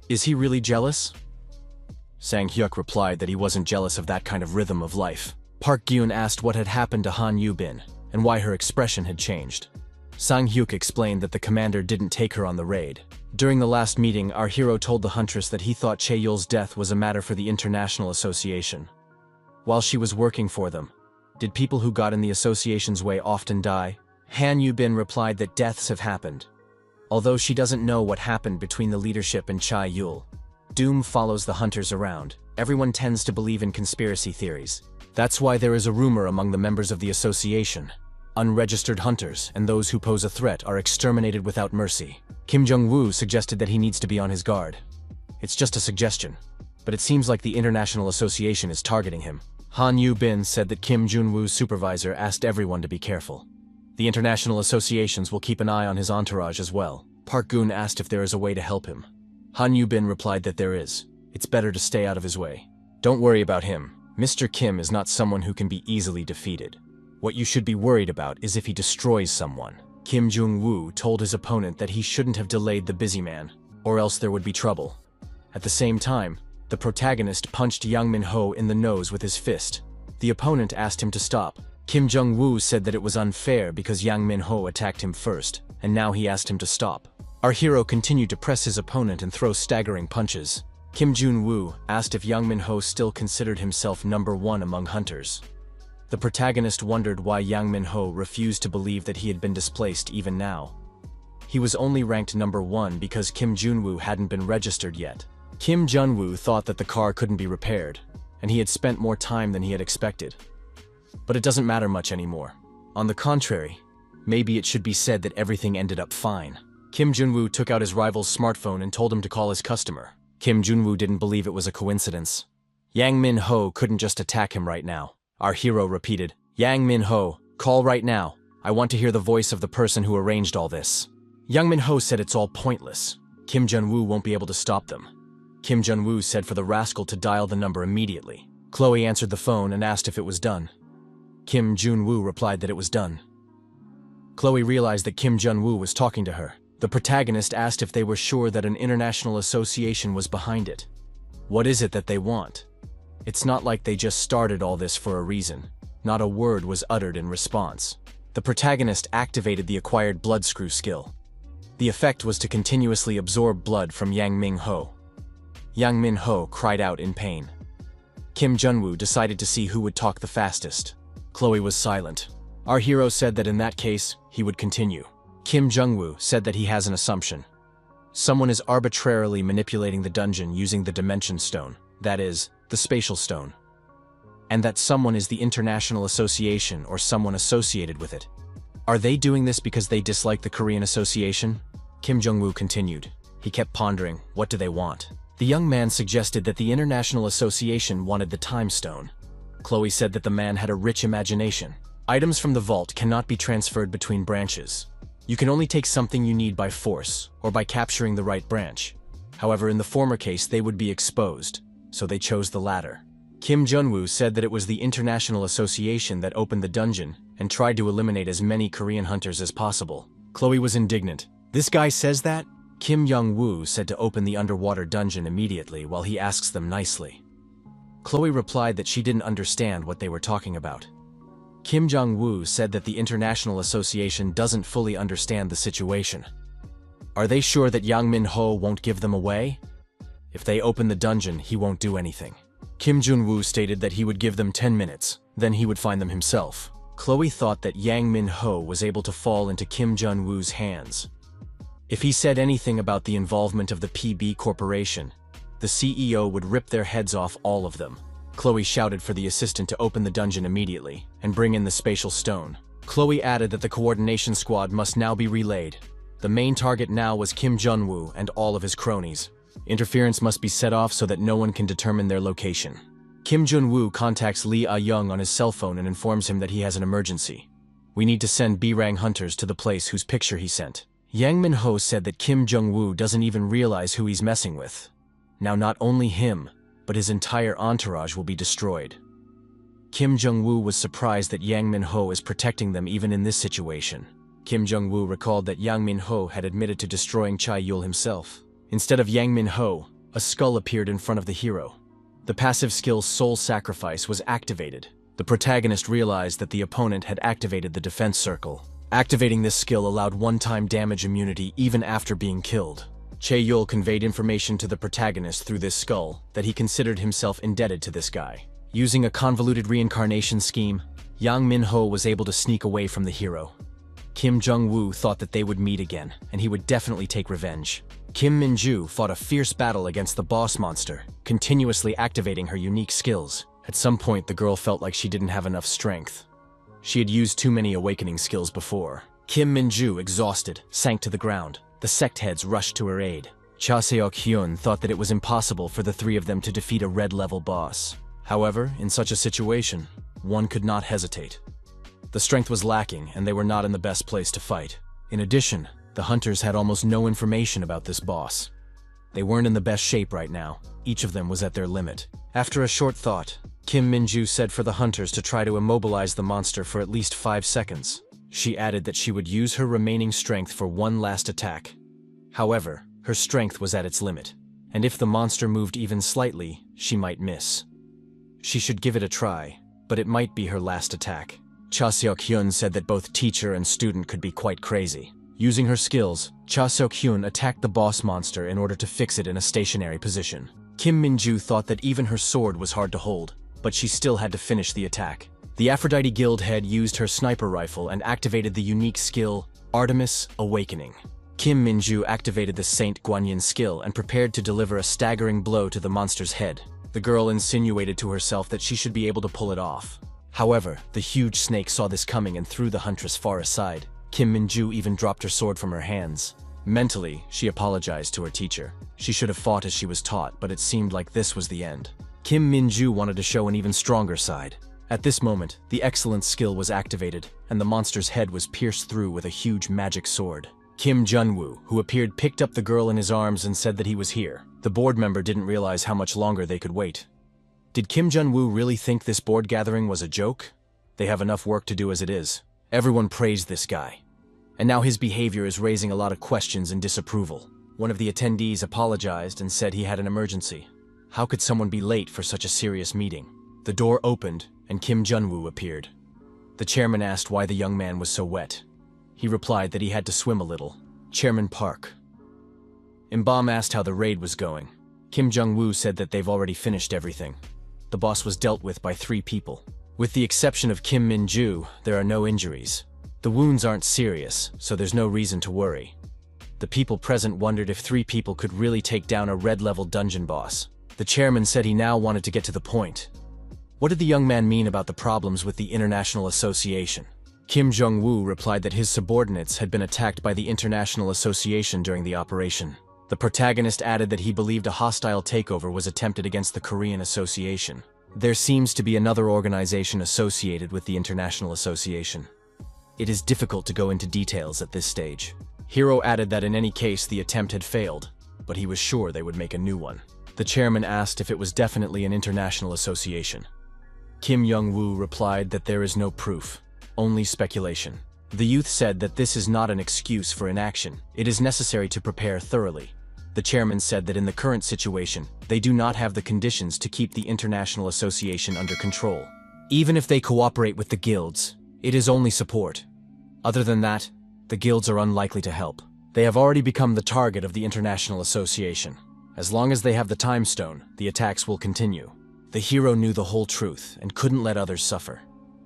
"Is he really jealous?" Sang-hyuk replied that he wasn't jealous of that kind of rhythm of life. Park Geun asked what had happened to Han Yu-bin, and why her expression had changed. Sang-hyuk explained that the commander didn't take her on the raid. During the last meeting, our hero told the huntress that he thought Chae-yul's death was a matter for the International Association. While she was working for them, did people who got in the association's way often die? Han Yu-bin replied that deaths have happened. Although she doesn't know what happened between the leadership and Chae-yul, doom follows the hunters around. Everyone tends to believe in conspiracy theories. That's why there is a rumor among the members of the association. Unregistered hunters and those who pose a threat are exterminated without mercy. Kim Jung-woo suggested that he needs to be on his guard. It's just a suggestion, but it seems like the International Association is targeting him. Han Yu-bin said that Kim Jun-woo's supervisor asked everyone to be careful. The international associations will keep an eye on his entourage as well. Park Geun asked if there is a way to help him. Han Yu-bin replied that there is. It's better to stay out of his way. Don't worry about him. Mr. Kim is not someone who can be easily defeated. What you should be worried about is if he destroys someone. Kim Jung-woo told his opponent that he shouldn't have delayed the busy man, or else there would be trouble. At the same time, the protagonist punched Yang Min-ho in the nose with his fist. The opponent asked him to stop. Kim Jung-woo said that it was unfair because Yang Min-ho attacked him first, and now he asked him to stop. Our hero continued to press his opponent and throw staggering punches. Kim Jun-woo asked if Yang Min-ho still considered himself number one among hunters. The protagonist wondered why Yang Min-ho refused to believe that he had been displaced even now. He was only ranked number one because Kim Jun-woo hadn't been registered yet. Kim Jun-woo thought that the car couldn't be repaired, and he had spent more time than he had expected. But it doesn't matter much anymore. On the contrary, maybe it should be said that everything ended up fine. Kim Jun-woo took out his rival's smartphone and told him to call his customer. Kim Jun-woo didn't believe it was a coincidence. Yang Min-ho couldn't just attack him right now. Our hero repeated, "Yang Min-ho, call right now. I want to hear the voice of the person who arranged all this." Yang Min-ho said it's all pointless. Kim Jun-woo won't be able to stop them. Kim Jun-woo said for the rascal to dial the number immediately. Chloe answered the phone and asked if it was done. Kim Jun-woo replied that it was done. Chloe realized that Kim Jun-woo was talking to her. The protagonist asked if they were sure that an international association was behind it. What is it that they want? It's not like they just started all this for a reason. Not a word was uttered in response. The protagonist activated the acquired blood screw skill. The effect was to continuously absorb blood from Yang Min-ho. Yang Min-ho cried out in pain. Kim Jun-woo decided to see who would talk the fastest. Chloe was silent. Our hero said that in that case, he would continue. Kim Jung-woo said that he has an assumption. Someone is arbitrarily manipulating the dungeon using the Dimension Stone, that is, the Spatial Stone. And that someone is the International Association or someone associated with it. Are they doing this because they dislike the Korean Association? Kim Jung-woo continued. He kept pondering, what do they want? The young man suggested that the International Association wanted the Time Stone. Chloe said that the man had a rich imagination. Items from the vault cannot be transferred between branches. You can only take something you need by force, or by capturing the right branch. However, in the former case, they would be exposed, so they chose the latter. Kim Jun-woo said that it was the International Association that opened the dungeon and tried to eliminate as many Korean hunters as possible. Chloe was indignant. This guy says that? Kim Young-woo said to open the underwater dungeon immediately while he asks them nicely. Chloe replied that she didn't understand what they were talking about. Kim Jong-woo said that the International Association doesn't fully understand the situation. Are they sure that Yang Min-ho won't give them away? If they open the dungeon, he won't do anything. Kim Jun-woo stated that he would give them 10 minutes, then he would find them himself. Chloe thought that Yang Min-ho was able to fall into Kim Jun-woo's hands. If he said anything about the involvement of the PB Corporation, the CEO would rip their heads off, all of them. Chloe shouted for the assistant to open the dungeon immediately and bring in the spatial stone. Chloe added that the coordination squad must now be relayed. The main target now was Kim Jun-woo and all of his cronies. Interference must be set off so that no one can determine their location. Kim Jun-woo contacts Lee Ah-young on his cell phone and informs him that he has an emergency. We need to send B-Rang hunters to the place whose picture he sent. Yang Min-ho said that Kim Jung-woo doesn't even realize who he's messing with. Now not only him, but his entire entourage will be destroyed. Kim Jung-woo was surprised that Yang Min-ho is protecting them even in this situation. Kim Jung-woo recalled that Yang Min-ho had admitted to destroying Chai-yul himself. Instead of Yang Min-ho, a skull appeared in front of the hero. The passive skill Soul Sacrifice was activated. The protagonist realized that the opponent had activated the defense circle. Activating this skill allowed one-time damage immunity even after being killed. Chae-yul conveyed information to the protagonist through this skull that he considered himself indebted to this guy. Using a convoluted reincarnation scheme, Yang Min-ho was able to sneak away from the hero. Kim Jung-woo thought that they would meet again, and he would definitely take revenge. Kim Min-ju fought a fierce battle against the boss monster, continuously activating her unique skills. At some point, the girl felt like she didn't have enough strength. She had used too many awakening skills before. Kim Min-ju, exhausted, sank to the ground. The sect heads rushed to her aid. Cha Seok-hyun thought that it was impossible for the three of them to defeat a red-level boss. However, in such a situation, one could not hesitate. The strength was lacking, and they were not in the best place to fight. In addition, the hunters had almost no information about this boss. They weren't in the best shape right now. Each of them was at their limit. After a short thought, Kim Min-ju said for the hunters to try to immobilize the monster for at least 5 seconds. She added that she would use her remaining strength for one last attack. However, her strength was at its limit, and if the monster moved even slightly, she might miss. She should give it a try, but it might be her last attack. Cha Seok-hyun said that both teacher and student could be quite crazy. Using her skills, Cha Seok-hyun attacked the boss monster in order to fix it in a stationary position. Kim Min-ju thought that even her sword was hard to hold, but she still had to finish the attack. The Aphrodite Guild head used her sniper rifle and activated the unique skill, Artemis Awakening. Kim Min-ju activated the Saint Guanyin skill and prepared to deliver a staggering blow to the monster's head. The girl insinuated to herself that she should be able to pull it off. However, the huge snake saw this coming and threw the huntress far aside. Kim Min-ju even dropped her sword from her hands. Mentally, she apologized to her teacher. She should have fought as she was taught, but it seemed like this was the end. Kim Min-ju wanted to show an even stronger side. At this moment, the excellence skill was activated, and the monster's head was pierced through with a huge magic sword. Kim Jun-woo, who appeared, picked up the girl in his arms and said that he was here. The board member didn't realize how much longer they could wait. Did Kim Jun-woo really think this board gathering was a joke? They have enough work to do as it is. Everyone praised this guy. And now his behavior is raising a lot of questions and disapproval. One of the attendees apologized and said he had an emergency. How could someone be late for such a serious meeting? The door opened, and Kim Jun-woo appeared. The chairman asked why the young man was so wet. He replied that he had to swim a little. Chairman Park. Im-bom asked how the raid was going. Kim Jong-woo said that they've already finished everything. The boss was dealt with by 3 people. With the exception of Kim Min-ju, there are no injuries. The wounds aren't serious, so there's no reason to worry. The people present wondered if 3 people could really take down a red-level dungeon boss. The chairman said he now wanted to get to the point. What did the young man mean about the problems with the International Association? Kim Jong-woo replied that his subordinates had been attacked by the International Association during the operation. The protagonist added that he believed a hostile takeover was attempted against the Korean Association. There seems to be another organization associated with the International Association. It is difficult to go into details at this stage. Hero added that in any case the attempt had failed, but he was sure they would make a new one. The chairman asked if it was definitely an international association. Kim Jong-woo replied that there is no proof, only speculation. The youth said that this is not an excuse for inaction. It is necessary to prepare thoroughly. The chairman said that in the current situation, they do not have the conditions to keep the International Association under control. Even if they cooperate with the guilds, it is only support. Other than that, the guilds are unlikely to help. They have already become the target of the International Association. As long as they have the time stone, the attacks will continue. The hero knew the whole truth and couldn't let others suffer.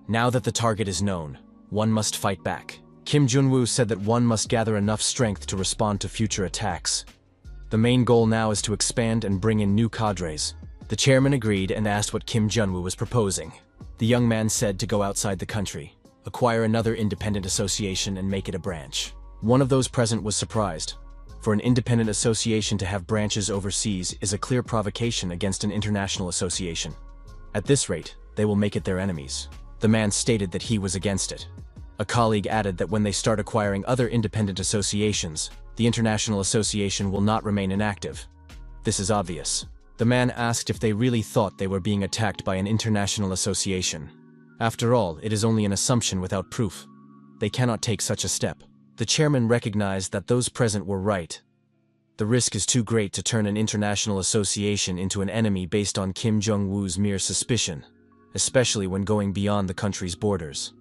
Now that the target is known, one must fight back. Kim Jong-woo said that one must gather enough strength to respond to future attacks. The main goal now is to expand and bring in new cadres. The chairman agreed and asked what Kim Jong-woo was proposing. The young man said to go outside the country, acquire another independent association and make it a branch. One of those present was surprised. For an independent association to have branches overseas is a clear provocation against an international association. At this rate, they will make it their enemies. The man stated that he was against it. A colleague added that when they start acquiring other independent associations, the International Association will not remain inactive. This is obvious. The man asked if they really thought they were being attacked by an international association. After all, it is only an assumption without proof. They cannot take such a step. The chairman recognized that those present were right. The risk is too great to turn an international association into an enemy based on Kim Jong-woo's mere suspicion, especially when going beyond the country's borders.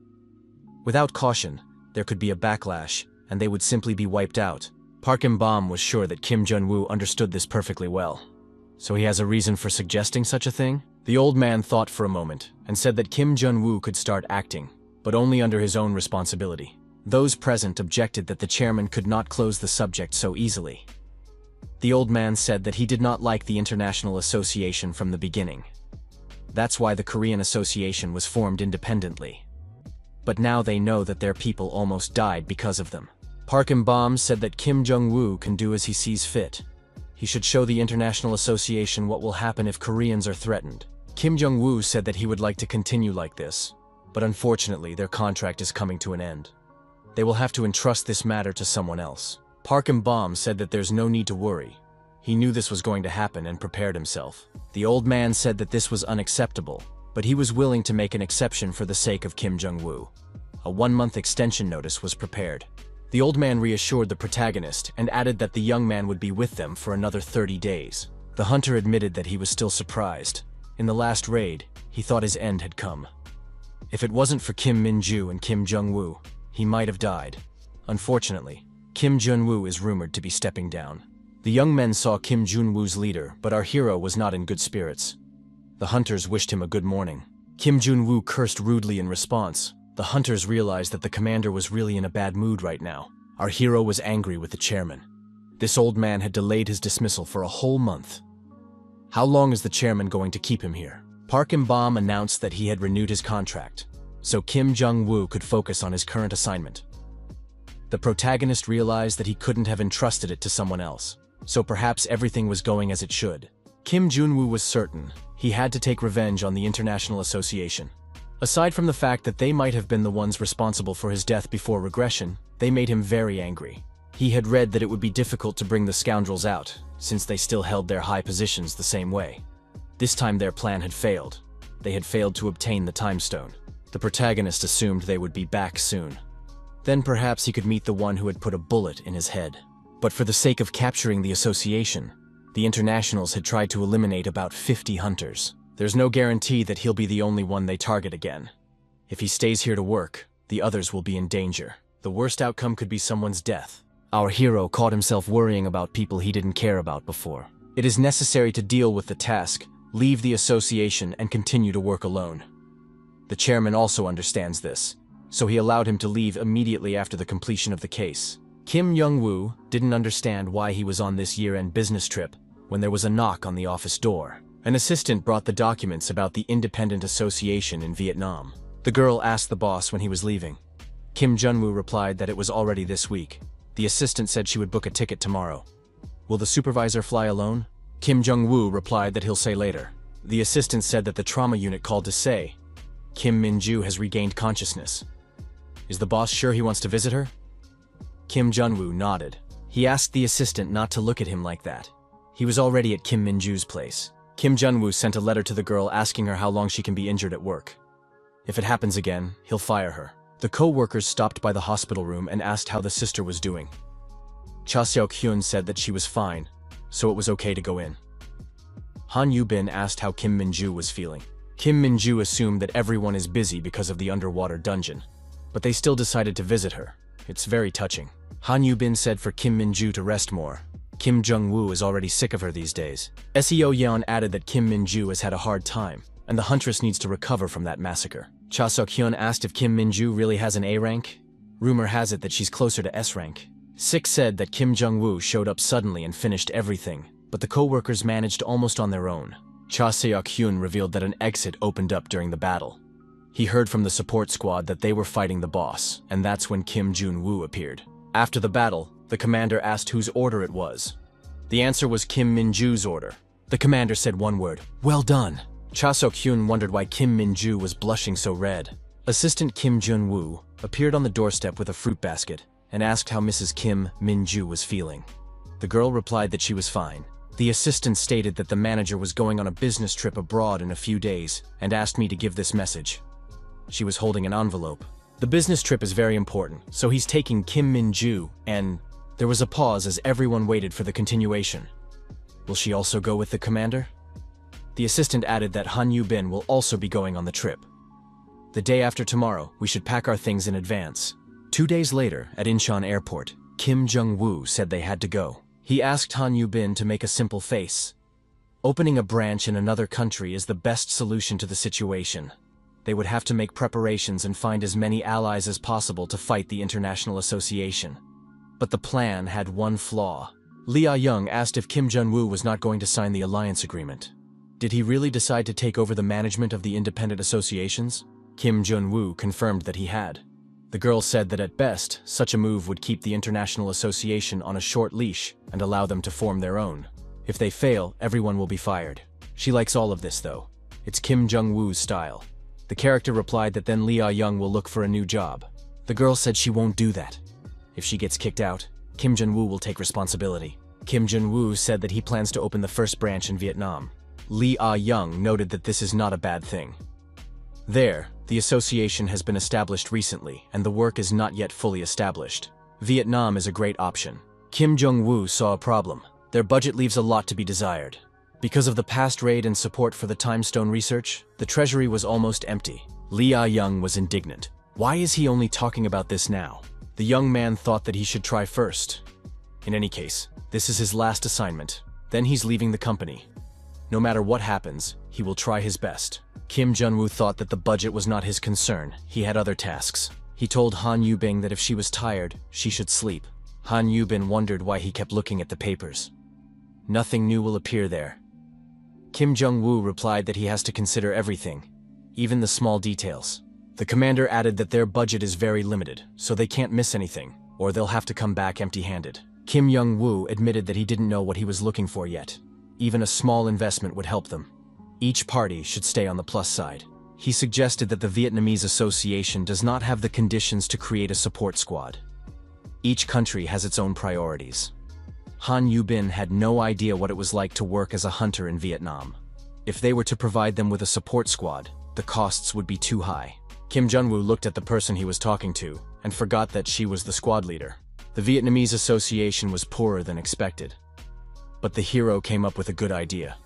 Without caution, there could be a backlash, and they would simply be wiped out. Park Im-bom was sure that Kim Jong-woo understood this perfectly well. So he has a reason for suggesting such a thing? The old man thought for a moment, and said that Kim Jong-woo could start acting, but only under his own responsibility. Those present objected that the chairman could not close the subject so easily. The old man said that he did not like the International Association from the beginning. That's why the Korean Association was formed independently. But now they know that their people almost died because of them. Park Im-bom said that Kim Jong-woo can do as he sees fit. He should show the International Association what will happen if Koreans are threatened. Kim Jong-woo said that he would like to continue like this, but unfortunately their contract is coming to an end. They will have to entrust this matter to someone else. Park Im-bom said that there's no need to worry. He knew this was going to happen and prepared himself. The old man said that this was unacceptable, but he was willing to make an exception for the sake of Kim Jong-woo. A 1-month extension notice was prepared. The old man reassured the protagonist and added that the young man would be with them for another 30 days. The hunter admitted that he was still surprised. In the last raid, he thought his end had come. If it wasn't for Kim Min-ju and Kim Jong-woo, he might have died. Unfortunately, Kim Jong-woo is rumored to be stepping down. The young men saw Kim Jong-woo's leader, but our hero was not in good spirits. The hunters wished him a good morning. Kim Jong-woo cursed rudely in response. The hunters realized that the commander was really in a bad mood right now. Our hero was angry with the chairman. This old man had delayed his dismissal for a whole month. How long is the chairman going to keep him here? Park Im-bom announced that he had renewed his contract, so Kim Jong-woo could focus on his current assignment. The protagonist realized that he couldn't have entrusted it to someone else, so perhaps everything was going as it should. Kim Jong-woo was certain he had to take revenge on the International Association. Aside from the fact that they might have been the ones responsible for his death before regression, they made him very angry. He had read that it would be difficult to bring the scoundrels out, since they still held their high positions the same way. This time their plan had failed. They had failed to obtain the time stone. The protagonist assumed they would be back soon. Then perhaps he could meet the one who had put a bullet in his head. But for the sake of capturing the association, the internationals had tried to eliminate about 50 hunters. There's no guarantee that he'll be the only one they target again. If he stays here to work, the others will be in danger. The worst outcome could be someone's death. Our hero caught himself worrying about people he didn't care about before. It is necessary to deal with the task, leave the association, and continue to work alone. The chairman also understands this, so he allowed him to leave immediately after the completion of the case. Kim Jung-woo didn't understand why he was on this year-end business trip when there was a knock on the office door. An assistant brought the documents about the independent association in Vietnam. The girl asked the boss when he was leaving. Kim Jung-woo replied that it was already this week. The assistant said she would book a ticket tomorrow. Will the supervisor fly alone? Kim Jung-woo replied that he'll say later. The assistant said that the trauma unit called to say Kim Min-ju has regained consciousness. Is the boss sure he wants to visit her? Kim Jung-woo nodded. He asked the assistant not to look at him like that. He was already at Kim Min-ju's place. Kim Jung-woo sent a letter to the girl asking her how long she can be injured at work. If it happens again, he'll fire her. The co-workers stopped by the hospital room and asked how the sister was doing. Cha Seok-hyun said that she was fine, so it was okay to go in. Han Yu-bin asked how Kim Min-ju was feeling. Kim Min-ju assumed that everyone is busy because of the underwater dungeon, but they still decided to visit her. It's very touching. Han Yu-bin said for Kim Min-ju to rest more. Kim Jung-woo is already sick of her these days. Seo Yeon added that Kim Min-ju has had a hard time, and the huntress needs to recover from that massacre. Cha Seok-hyun asked if Kim Min-ju really has an A rank. Rumor has it that she's closer to S rank. Sik said that Kim Jung-woo showed up suddenly and finished everything, but the co-workers managed almost on their own. Cha Seok-hyun revealed that an exit opened up during the battle. He heard from the support squad that they were fighting the boss, and that's when Kim Jun-woo appeared. After the battle, the commander asked whose order it was. The answer was Kim Min-ju's order. The commander said one word, "Well done." Cha Seok-hyun wondered why Kim Min-ju was blushing so red. Assistant Kim Jun-woo appeared on the doorstep with a fruit basket and asked how Mrs. Kim Min-ju was feeling. The girl replied that she was fine. The assistant stated that the manager was going on a business trip abroad in a few days and asked me to give this message. She was holding an envelope. The business trip is very important, so he's taking Kim Min-ju, and there was a pause as everyone waited for the continuation. Will she also go with the commander? The assistant added that Han Yu-bin will also be going on the trip. The day after tomorrow, we should pack our things in advance. 2 days later, at Incheon Airport, Kim Jung-woo said they had to go. He asked Han Yu-bin to make a simple face. Opening a branch in another country is the best solution to the situation. They would have to make preparations and find as many allies as possible to fight the international association. But the plan had one flaw. Lee Ah-young asked if Kim Jun-woo was not going to sign the alliance agreement. Did he really decide to take over the management of the independent associations? Kim Jun-woo confirmed that he had. The girl said that at best, such a move would keep the international association on a short leash and allow them to form their own. If they fail, everyone will be fired. She likes all of this though. It's Kim Jung-woo's style. The character replied that then Lee Ah-young will look for a new job. The girl said she won't do that. If she gets kicked out, Kim Jun-woo will take responsibility. Kim Jun-woo said that he plans to open the first branch in Vietnam. Lee Ah-young noted that this is not a bad thing. There, the association has been established recently, and the work is not yet fully established. Vietnam is a great option. Kim Jung-woo saw a problem. Their budget leaves a lot to be desired. Because of the past raid and support for the Time Stone research, the treasury was almost empty. Lee Ah-young was indignant. Why is he only talking about this now? The young man thought that he should try first. In any case, this is his last assignment. Then he's leaving the company. No matter what happens, he will try his best. Kim Jun-woo thought that the budget was not his concern. He had other tasks. He told Han Yu-bin that if she was tired, she should sleep. Han Yu-bin wondered why he kept looking at the papers. Nothing new will appear there. Kim Jung-woo replied that he has to consider everything, even the small details. The commander added that their budget is very limited, so they can't miss anything, or they'll have to come back empty-handed. Kim Jung-woo admitted that he didn't know what he was looking for yet. Even a small investment would help them. Each party should stay on the plus side. He suggested that the Vietnamese Association does not have the conditions to create a support squad. Each country has its own priorities. Han Yu-bin had no idea what it was like to work as a hunter in Vietnam. If they were to provide them with a support squad, the costs would be too high. Kim Jun-woo looked at the person he was talking to and forgot that she was the squad leader. The Vietnamese Association was poorer than expected. But the hero came up with a good idea.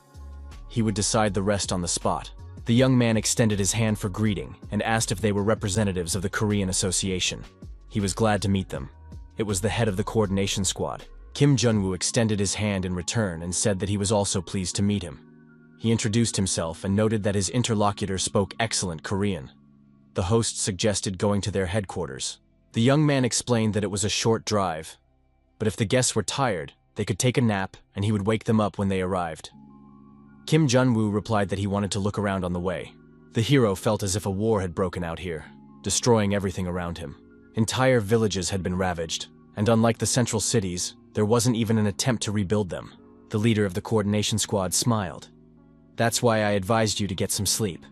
He would decide the rest on the spot. The young man extended his hand for greeting and asked if they were representatives of the Korean Association. He was glad to meet them. It was the head of the coordination squad. Kim Jun-woo extended his hand in return and said that he was also pleased to meet him. He introduced himself and noted that his interlocutor spoke excellent Korean. The host suggested going to their headquarters. The young man explained that it was a short drive, but if the guests were tired, they could take a nap and he would wake them up when they arrived. Kim Jun-woo replied that he wanted to look around on the way. The hero felt as if a war had broken out here, destroying everything around him. Entire villages had been ravaged, and unlike the central cities, there wasn't even an attempt to rebuild them. The leader of the coordination squad smiled. "That's why I advised you to get some sleep.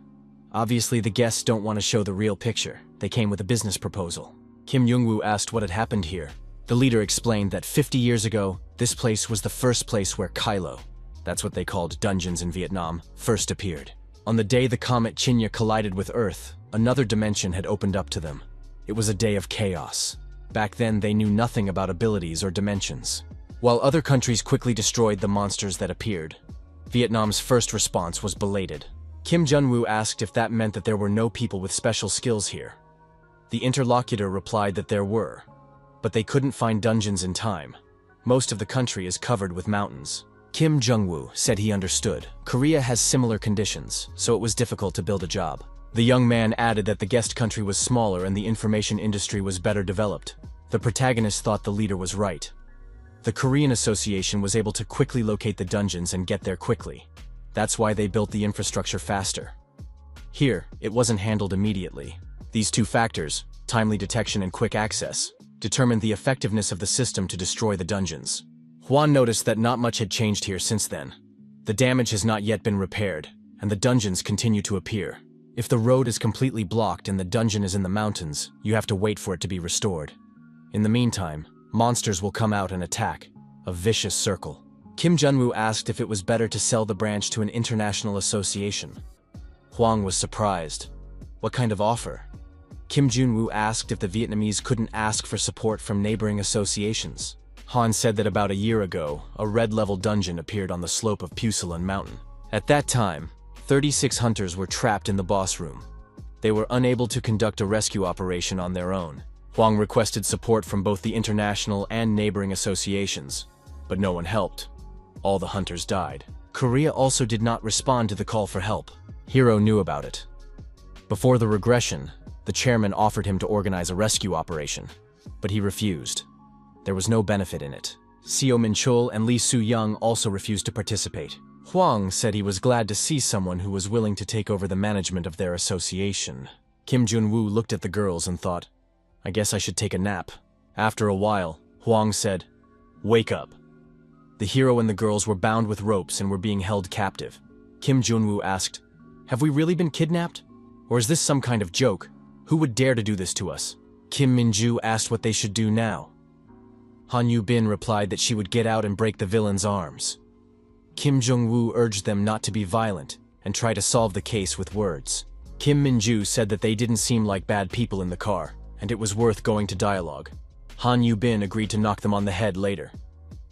Obviously, the guests don't want to show the real picture. They came with a business proposal." Kim Jung-woo asked what had happened here. The leader explained that 50 years ago, this place was the first place where Kylo, that's what they called dungeons in Vietnam, first appeared. On the day the comet Chinya collided with Earth, another dimension had opened up to them. It was a day of chaos. Back then, they knew nothing about abilities or dimensions. While other countries quickly destroyed the monsters that appeared, Vietnam's first response was belated. Kim Jun-woo asked if that meant that there were no people with special skills here. The interlocutor replied that there were, but they couldn't find dungeons in time. Most of the country is covered with mountains. Kim Jung-woo said he understood. Korea has similar conditions, so it was difficult to build a job. The young man added that the guest country was smaller and the information industry was better developed. The protagonist thought the leader was right. The Korean Association was able to quickly locate the dungeons and get there quickly. That's why they built the infrastructure faster. Here, it wasn't handled immediately. These two factors, timely detection and quick access, determined the effectiveness of the system to destroy the dungeons. Hwan noticed that not much had changed here since then. The damage has not yet been repaired, and the dungeons continue to appear. If the road is completely blocked and the dungeon is in the mountains, you have to wait for it to be restored. In the meantime, monsters will come out and attack, a vicious circle. Kim Jun-woo asked if it was better to sell the branch to an international association. Hwang was surprised. What kind of offer? Kim Jun-woo asked if the Vietnamese couldn't ask for support from neighboring associations. Han said that about a year ago, a red-level dungeon appeared on the slope of Pusillan Mountain. At that time, 36 hunters were trapped in the boss room. They were unable to conduct a rescue operation on their own. Hwang requested support from both the international and neighboring associations, but no one helped. All the hunters died. Korea also did not respond to the call for help. Hero knew about it. Before the regression, the chairman offered him to organize a rescue operation, but he refused. There was no benefit in it. Seo Min-chul and Lee Soo-young also refused to participate. Hwang said he was glad to see someone who was willing to take over the management of their association. Kim Jun-woo looked at the girls and thought, "I guess I should take a nap." After a while, Hwang said, "Wake up." The hero and the girls were bound with ropes and were being held captive. Kim Jun-woo asked, "Have we really been kidnapped? Or is this some kind of joke? Who would dare to do this to us?" Kim Min-ju asked what they should do now. Han Yu-bin replied that she would get out and break the villain's arms. Kim Jong-woo urged them not to be violent and try to solve the case with words. Kim Min-ju said that they didn't seem like bad people in the car, and it was worth going to dialogue. Han Yu-bin agreed to knock them on the head later.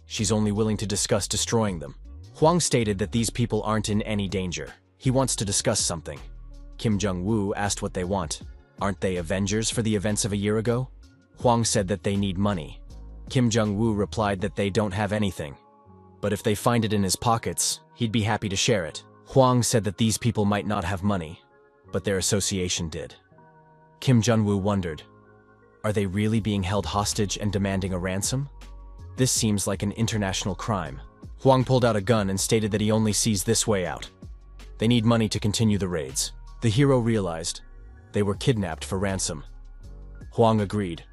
She's only willing to discuss destroying them. Hwang stated that these people aren't in any danger. He wants to discuss something. Kim Jong-woo asked what they want. Aren't they Avengers for the events of a year ago? Hwang said that they need money. Kim Jong-woo replied that they don't have anything. But if they find it in his pockets, he'd be happy to share it. Hwang said that these people might not have money, but their association did. Kim Jun-woo wondered, are they really being held hostage and demanding a ransom? This seems like an international crime. Hwang pulled out a gun and stated that he only sees this way out. They need money to continue the raids. The hero realized they were kidnapped for ransom. Hwang agreed.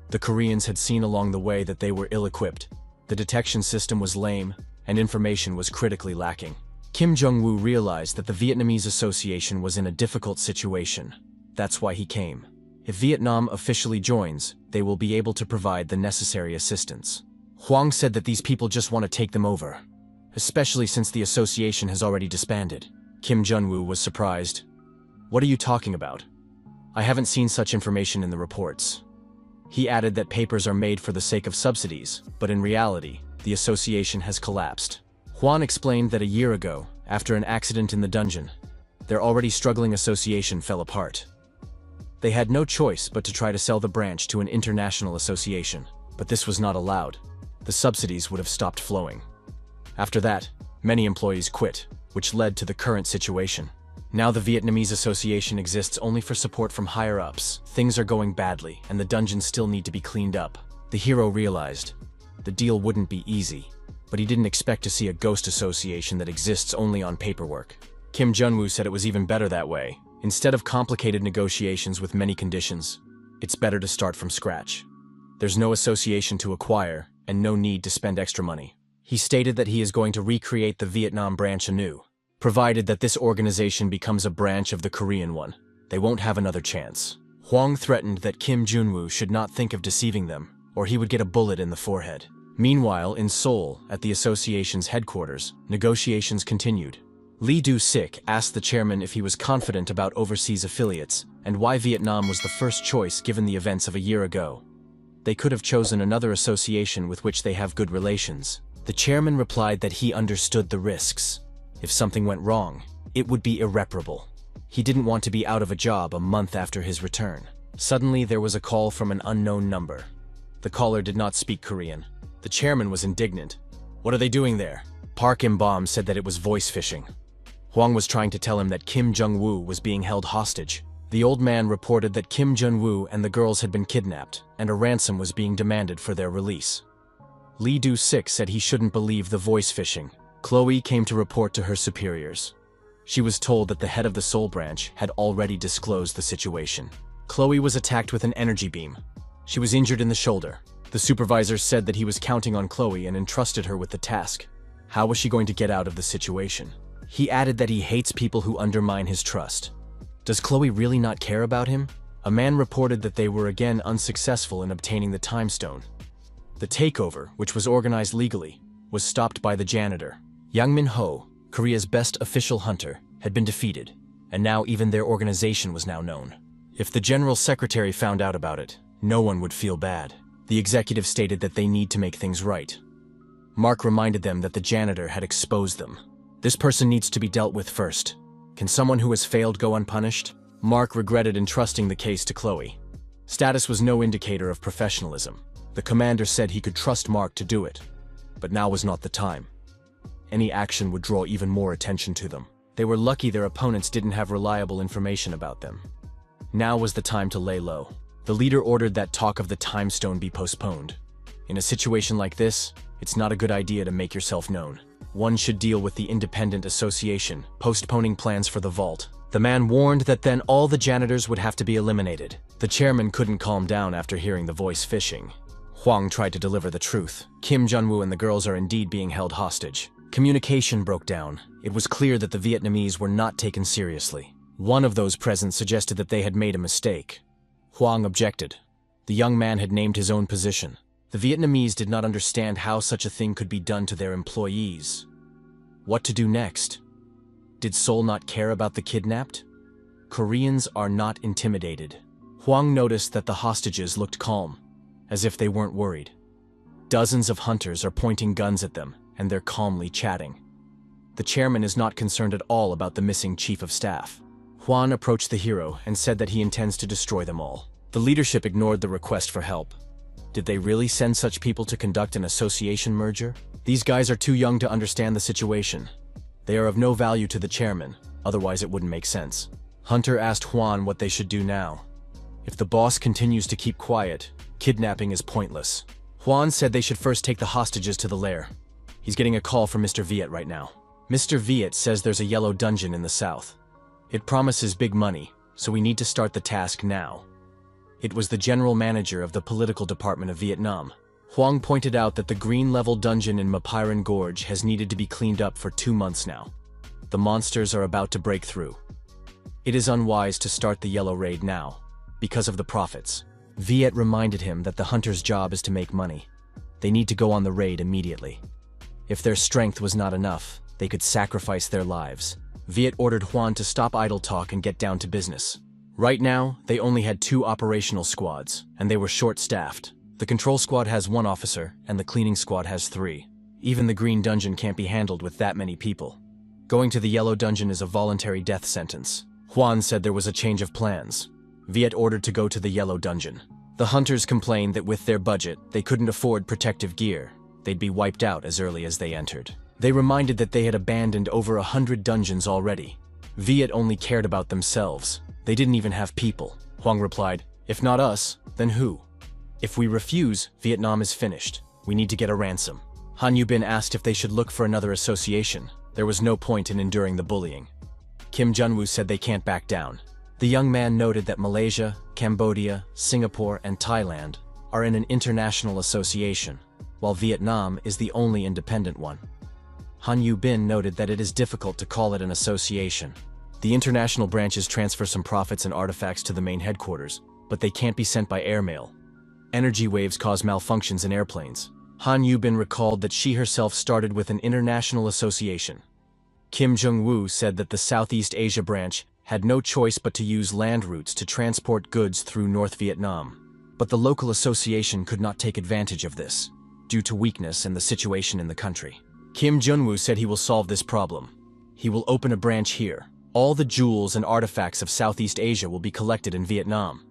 The Koreans had seen along the way that they were ill-equipped. The detection system was lame, and information was critically lacking. Kim Jong-woo realized that the Vietnamese Association was in a difficult situation. That's why he came. If Vietnam officially joins, they will be able to provide the necessary assistance. Hwang said that these people just want to take them over, especially since the association has already disbanded. Kim Jun-woo was surprised. What are you talking about? I haven't seen such information in the reports. He added that papers are made for the sake of subsidies, but in reality, the association has collapsed. Hwan explained that a year ago, after an accident in the dungeon, Their already struggling association fell apart. They had no choice but to try to sell the branch to an international association, but this was not allowed. The subsidies would have stopped flowing. After that, many employees quit, which led to the current situation. Now the Vietnamese association exists only for support from higher-ups. Things are going badly, and the dungeons still need to be cleaned up. The hero realized the deal wouldn't be easy, but he didn't expect to see a ghost association that exists only on paperwork. Kim Jun-woo said it was even better that way. Instead of complicated negotiations with many conditions, it's better to start from scratch. There's no association to acquire, and no need to spend extra money. He stated that he is going to recreate the Vietnam branch anew. Provided that this organization becomes a branch of the Korean one, they won't have another chance. Hwang threatened that Kim Jun-woo should not think of deceiving them, or he would get a bullet in the forehead. Meanwhile, in Seoul, at the association's headquarters, negotiations continued. Lee Do-sik asked the chairman if he was confident about overseas affiliates, and why Vietnam was the first choice given the events of a year ago. They could have chosen another association with which they have good relations. The chairman replied that he understood the risks. If something went wrong, it would be irreparable. He didn't want to be out of a job a month after his return. Suddenly, there was a call from an unknown number. The caller did not speak Korean. The chairman was indignant. "What are they doing there?" Park Im-bom said that it was voice phishing. Hwang was trying to tell him that Kim Jung-woo was being held hostage. The old man reported that Kim Jun-woo and the girls had been kidnapped, and a ransom was being demanded for their release. Lee Do-sik said he shouldn't believe the voice phishing. Chloe came to report to her superiors. She was told that the head of the Seoul branch had already disclosed the situation. Chloe was attacked with an energy beam. She was injured in the shoulder. The supervisor said that he was counting on Chloe and entrusted her with the task. How was she going to get out of the situation? He added that he hates people who undermine his trust. Does Chloe really not care about him? A man reported that they were again unsuccessful in obtaining the time stone. The takeover, which was organized legally, was stopped by the janitor. Yang Min-ho, Korea's best official hunter, had been defeated, and now even their organization was now known. If the general secretary found out about it, no one would feel bad. The executive stated that they need to make things right. Mark reminded them that the janitor had exposed them. This person needs to be dealt with first. Can someone who has failed go unpunished? Mark regretted entrusting the case to Chloe. Status was no indicator of professionalism. The commander said he could trust Mark to do it, but now was not the time. Any action would draw even more attention to them. They were lucky their opponents didn't have reliable information about them. Now was the time to lay low. The leader ordered that talk of the time stone be postponed. In a situation like this, it's not a good idea to make yourself known. One should deal with the independent association, postponing plans for the vault. The man warned that then all the janitors would have to be eliminated. The chairman couldn't calm down after hearing the voice phishing. Hwang tried to deliver the truth. Kim Jun-woo and the girls are indeed being held hostage. Communication broke down. It was clear that the Vietnamese were not taken seriously. One of those present suggested that they had made a mistake. Hwang objected. The young man had named his own position. The Vietnamese did not understand how such a thing could be done to their employees. What to do next? Did Seoul not care about the kidnapped? Koreans are not intimidated. Hwang noticed that the hostages looked calm, as if they weren't worried. Dozens of hunters are pointing guns at them, and they're calmly chatting. The chairman is not concerned at all about the missing chief of staff. Hwan approached the hero and said that he intends to destroy them all. The leadership ignored the request for help. Did they really send such people to conduct an association merger? These guys are too young to understand the situation. They are of no value to the chairman, otherwise it wouldn't make sense. Hunter asked Hwan what they should do now. If the boss continues to keep quiet, kidnapping is pointless. Hwan said they should first take the hostages to the lair. He's getting a call from Mr. Viet right now. Mr. Viet says there's a yellow dungeon in the south. It promises big money, so we need to start the task now. It was the general manager of the political department of Vietnam. Hwang pointed out that the green-level dungeon in Mapiran Gorge has needed to be cleaned up for 2 months now. The monsters are about to break through. It is unwise to start the yellow raid now, because of the profits. Viet reminded him that the hunter's job is to make money. They need to go on the raid immediately. If their strength was not enough, they could sacrifice their lives. Viet ordered Hwan to stop idle talk and get down to business. Right now, they only had 2 operational squads, and they were short-staffed. The control squad has 1 officer, and the cleaning squad has 3. Even the green dungeon can't be handled with that many people. Going to the Yellow Dungeon is a voluntary death sentence. Juan said there was a change of plans. Viet ordered to go to the Yellow Dungeon. The hunters complained that with their budget, they couldn't afford protective gear. They'd be wiped out as early as they entered. They reminded that they had abandoned over 100 dungeons already. Viet only cared about themselves. They didn't even have people. Huang replied, "If not us, then who? If we refuse, Vietnam is finished. We need to get a ransom." Han Yubin asked if they should look for another association. There was no point in enduring the bullying. Kim Junwoo said they can't back down. The young man noted that Malaysia, Cambodia, Singapore, and Thailand are in an international association, while Vietnam is the only independent one. Han Yubin noted that it is difficult to call it an association. The international branches transfer some profits and artifacts to the main headquarters, but they can't be sent by airmail. Energy waves cause malfunctions in airplanes. Han Yubin recalled that she herself started with an international association. Kim Jung-woo said that the Southeast Asia branch had no choice but to use land routes to transport goods through North Vietnam. But the local association could not take advantage of this, due to weakness in the situation in the country. Kim Jung-woo said he will solve this problem. He will open a branch here. All the jewels and artifacts of Southeast Asia will be collected in Vietnam.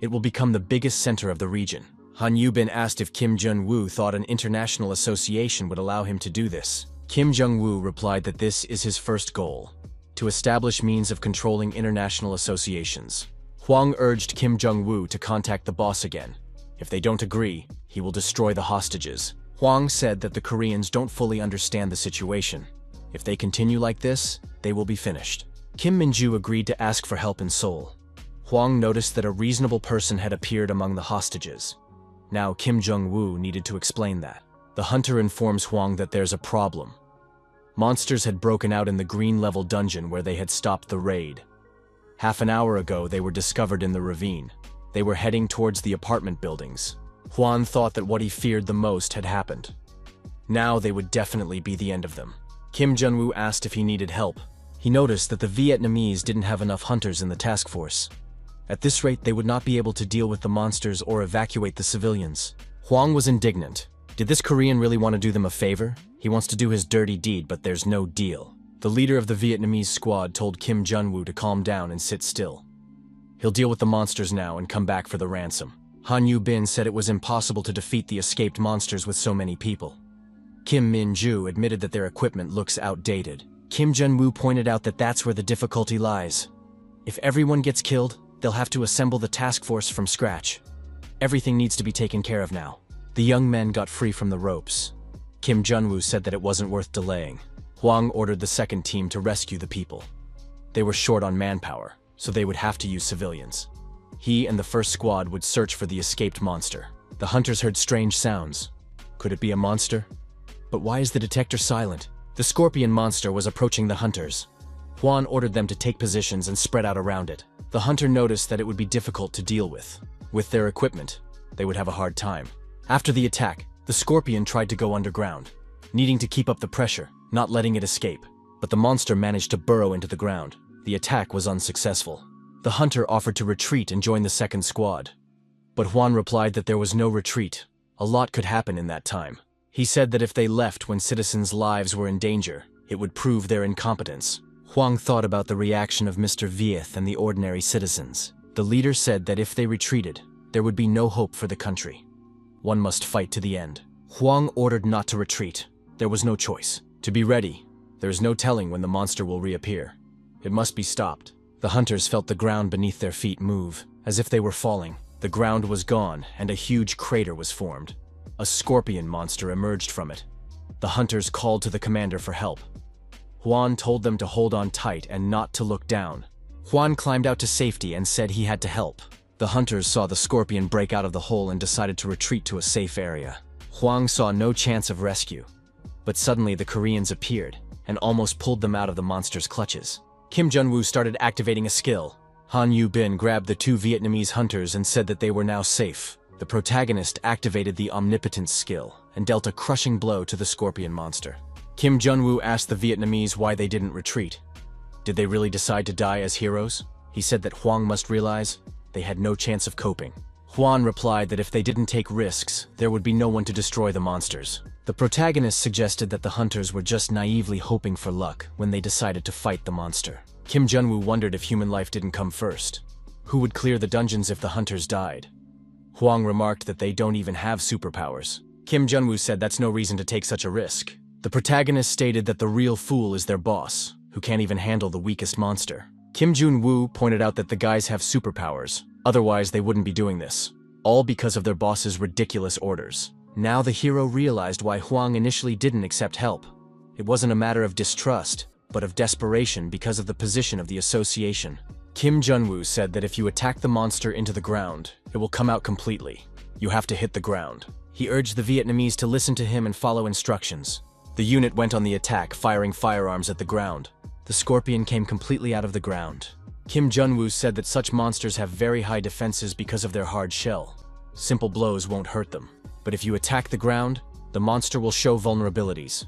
It will become the biggest center of the region. Han Yubin asked if Kim Jung-woo thought an international association would allow him to do this. Kim Jung-woo replied that this is his first goal, to establish means of controlling international associations. Huang urged Kim Jung-woo to contact the boss again. If they don't agree, he will destroy the hostages. Huang said that the Koreans don't fully understand the situation. If they continue like this, they will be finished. Kim Min-ju agreed to ask for help in Seoul. Huang noticed that a reasonable person had appeared among the hostages. Now Kim Jung-woo needed to explain that. The hunter informs Huang that there's a problem. Monsters had broken out in the green-level dungeon where they had stopped the raid. Half an hour ago, they were discovered in the ravine. They were heading towards the apartment buildings. Huan thought that what he feared the most had happened. Now they would definitely be the end of them. Kim Jun-woo asked if he needed help. He noticed that the Vietnamese didn't have enough hunters in the task force. At this rate, they would not be able to deal with the monsters or evacuate the civilians. Huang was indignant. Did this Korean really want to do them a favor? He wants to do his dirty deed, but there's no deal. The leader of the Vietnamese squad told Kim Jun-woo to calm down and sit still. He'll deal with the monsters now and come back for the ransom. Han Yu-bin said it was impossible to defeat the escaped monsters with so many people. Kim Min-ju admitted that their equipment looks outdated. Kim Jun-woo pointed out that that's where the difficulty lies. If everyone gets killed, they'll have to assemble the task force from scratch. Everything needs to be taken care of now. The young men got free from the ropes. Kim Jun-woo said that it wasn't worth delaying. Huang ordered the second team to rescue the people. They were short on manpower, so they would have to use civilians. He and the first squad would search for the escaped monster. The hunters heard strange sounds. Could it be a monster? But why is the detector silent? The scorpion monster was approaching the hunters. Huan ordered them to take positions and spread out around it. The hunter noticed that it would be difficult to deal with. With their equipment, they would have a hard time. After the attack, the scorpion tried to go underground, needing to keep up the pressure, not letting it escape. But the monster managed to burrow into the ground. The attack was unsuccessful. The hunter offered to retreat and join the second squad. But Huan replied that there was no retreat. A lot could happen in that time. He said that if they left when citizens' lives were in danger, it would prove their incompetence. Huang thought about the reaction of Mr. Vieth and the ordinary citizens. The leader said that if they retreated, there would be no hope for the country. One must fight to the end. Huang ordered not to retreat. There was no choice. To be ready, there is no telling when the monster will reappear. It must be stopped. The hunters felt the ground beneath their feet move, as if they were falling. The ground was gone, and a huge crater was formed. A scorpion monster emerged from it. The hunters called to the commander for help. Huan told them to hold on tight and not to look down. Huan climbed out to safety and said he had to help. The hunters saw the scorpion break out of the hole and decided to retreat to a safe area. Huang saw no chance of rescue. But suddenly the Koreans appeared and almost pulled them out of the monster's clutches. Kim Jun-woo started activating a skill. Han Yu-bin grabbed the two Vietnamese hunters and said that they were now safe. The protagonist activated the omnipotence skill and dealt a crushing blow to the scorpion monster. Kim Jun-woo asked the Vietnamese why they didn't retreat. Did they really decide to die as heroes? He said that Huang must realize they had no chance of coping. Huan replied that if they didn't take risks, there would be no one to destroy the monsters. The protagonist suggested that the hunters were just naively hoping for luck when they decided to fight the monster. Kim Junwoo wondered if human life didn't come first. Who would clear the dungeons if the hunters died? Huang remarked that they don't even have superpowers. Kim Junwoo said that's no reason to take such a risk. The protagonist stated that the real fool is their boss, who can't even handle the weakest monster. Kim Junwoo pointed out that the guys have superpowers, otherwise they wouldn't be doing this. All because of their boss's ridiculous orders. Now the hero realized why Huang initially didn't accept help. It wasn't a matter of distrust, but of desperation because of the position of the association. Kim Junwoo said that if you attack the monster into the ground, it will come out completely. You have to hit the ground. He urged the Vietnamese to listen to him and follow instructions. The unit went on the attack, firing firearms at the ground. The scorpion came completely out of the ground. Kim Junwoo said that such monsters have very high defenses because of their hard shell. Simple blows won't hurt them. But if you attack the ground, the monster will show vulnerabilities.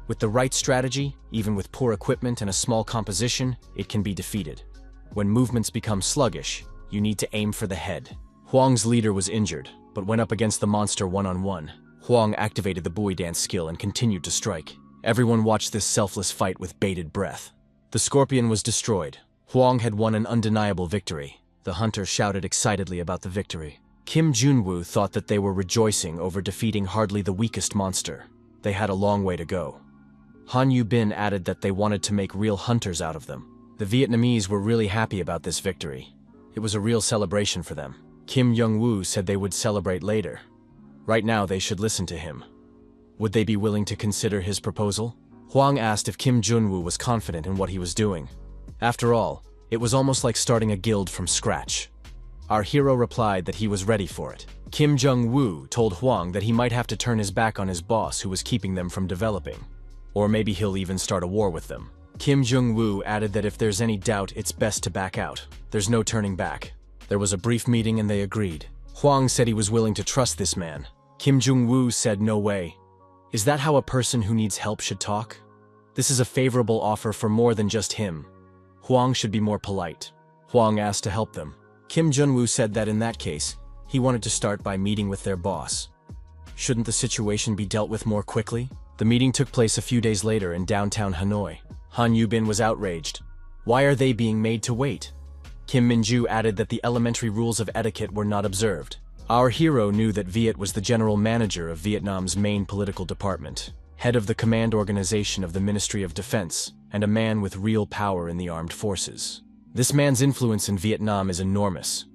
With the right strategy, even with poor equipment and a small composition, it can be defeated. When movements become sluggish, you need to aim for the head. Huang's leader was injured, but went up against the monster one-on-one. Huang activated the buoy dance skill and continued to strike. Everyone watched this selfless fight with bated breath. The scorpion was destroyed. Huang had won an undeniable victory. The hunter shouted excitedly about the victory. Kim Junwoo thought that they were rejoicing over defeating hardly the weakest monster. They had a long way to go. Han Yu-bin added that they wanted to make real hunters out of them. The Vietnamese were really happy about this victory. It was a real celebration for them. Kim Young-woo said they would celebrate later. Right now they should listen to him. Would they be willing to consider his proposal? Huang asked if Kim Junwoo was confident in what he was doing. After all, it was almost like starting a guild from scratch. Our hero replied that he was ready for it. Kim Jung-woo told Huang that he might have to turn his back on his boss who was keeping them from developing. Or maybe he'll even start a war with them. Kim Jung-woo added that if there's any doubt, it's best to back out. There's no turning back. There was a brief meeting and they agreed. Huang said he was willing to trust this man. Kim Jung-woo said no way. Is that how a person who needs help should talk? This is a favorable offer for more than just him. Huang should be more polite. Huang asked to help them. Kim Junwoo said that in that case, he wanted to start by meeting with their boss. Shouldn't the situation be dealt with more quickly? The meeting took place a few days later in downtown Hanoi. Han Yu-bin was outraged. Why are they being made to wait? Kim Min-ju added that the elementary rules of etiquette were not observed. Our hero knew that Viet was the general manager of Vietnam's main political department, head of the command organization of the Ministry of Defense, and a man with real power in the armed forces. This man's influence in Vietnam is enormous.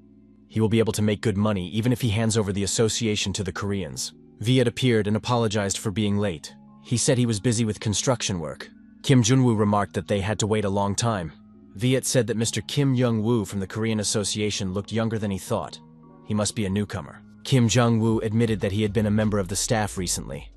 He will be able to make good money even if he hands over the association to the Koreans. Viet appeared and apologized for being late. He said he was busy with construction work. Kim Junwoo remarked that they had to wait a long time. Viet said that Mr. Kim Young-woo from the Korean Association looked younger than he thought. He must be a newcomer. Kim Jung-woo admitted that he had been a member of the staff recently.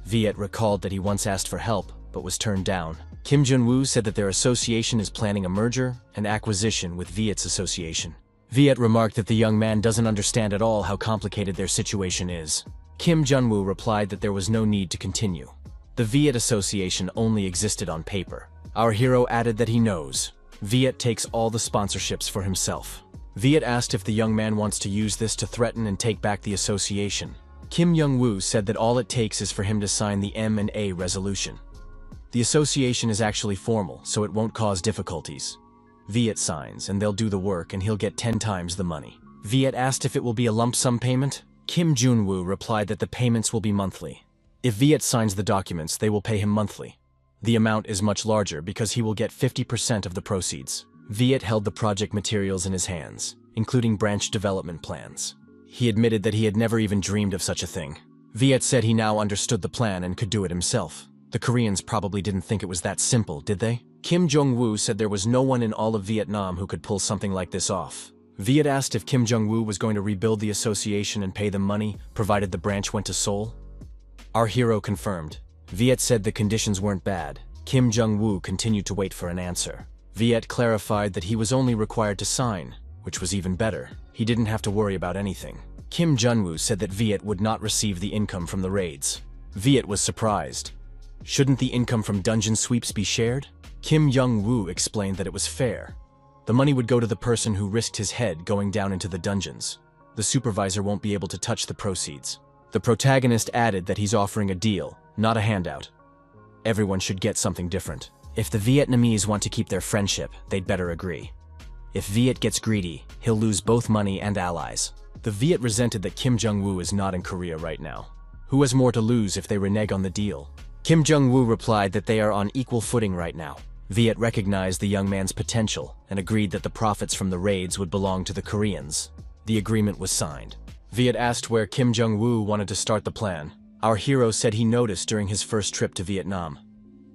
Viet recalled that he once asked for help, but was turned down. Kim Junwoo said that their association is planning a merger and acquisition with Viet's association. Viet remarked that the young man doesn't understand at all how complicated their situation is. Kim Junwoo replied that there was no need to continue. The Viet association only existed on paper. Our hero added that he knows. Viet takes all the sponsorships for himself. Viet asked if the young man wants to use this to threaten and take back the association. Kim Young-woo said that all it takes is for him to sign the M&A resolution. The association is actually formal, so it won't cause difficulties. Viet signs, and they'll do the work, and he'll get 10 times the money. Viet asked if it will be a lump sum payment. Kim Junwoo replied that the payments will be monthly. If Viet signs the documents, they will pay him monthly. The amount is much larger because he will get 50% of the proceeds. Viet held the project materials in his hands, including branch development plans. He admitted that he had never even dreamed of such a thing. Viet said he now understood the plan and could do it himself. The Koreans probably didn't think it was that simple, did they? Kim Jong-woo said there was no one in all of Vietnam who could pull something like this off. Viet asked if Kim Jong-woo was going to rebuild the association and pay them money, provided the branch went to Seoul. Our hero confirmed. Viet said the conditions weren't bad. Kim Jong-woo continued to wait for an answer. Viet clarified that he was only required to sign, which was even better. He didn't have to worry about anything. Kim Jun-woo said that Viet would not receive the income from the raids. Viet was surprised. Shouldn't the income from dungeon sweeps be shared? Kim Young-woo explained that it was fair. The money would go to the person who risked his head going down into the dungeons. the supervisor won't be able to touch the proceeds. The protagonist added that he's offering a deal, not a handout. Everyone should get something different. If the Vietnamese want to keep their friendship, they'd better agree. If Viet gets greedy, he'll lose both money and allies. The Viet resented that Kim Jong-woo is not in Korea right now. Who has more to lose if they renege on the deal? Kim Jong-woo replied that they are on equal footing right now. Viet recognized the young man's potential and agreed that the profits from the raids would belong to the Koreans. The agreement was signed. Viet asked where Kim Jong-woo wanted to start the plan. Our hero said he noticed during his first trip to Vietnam.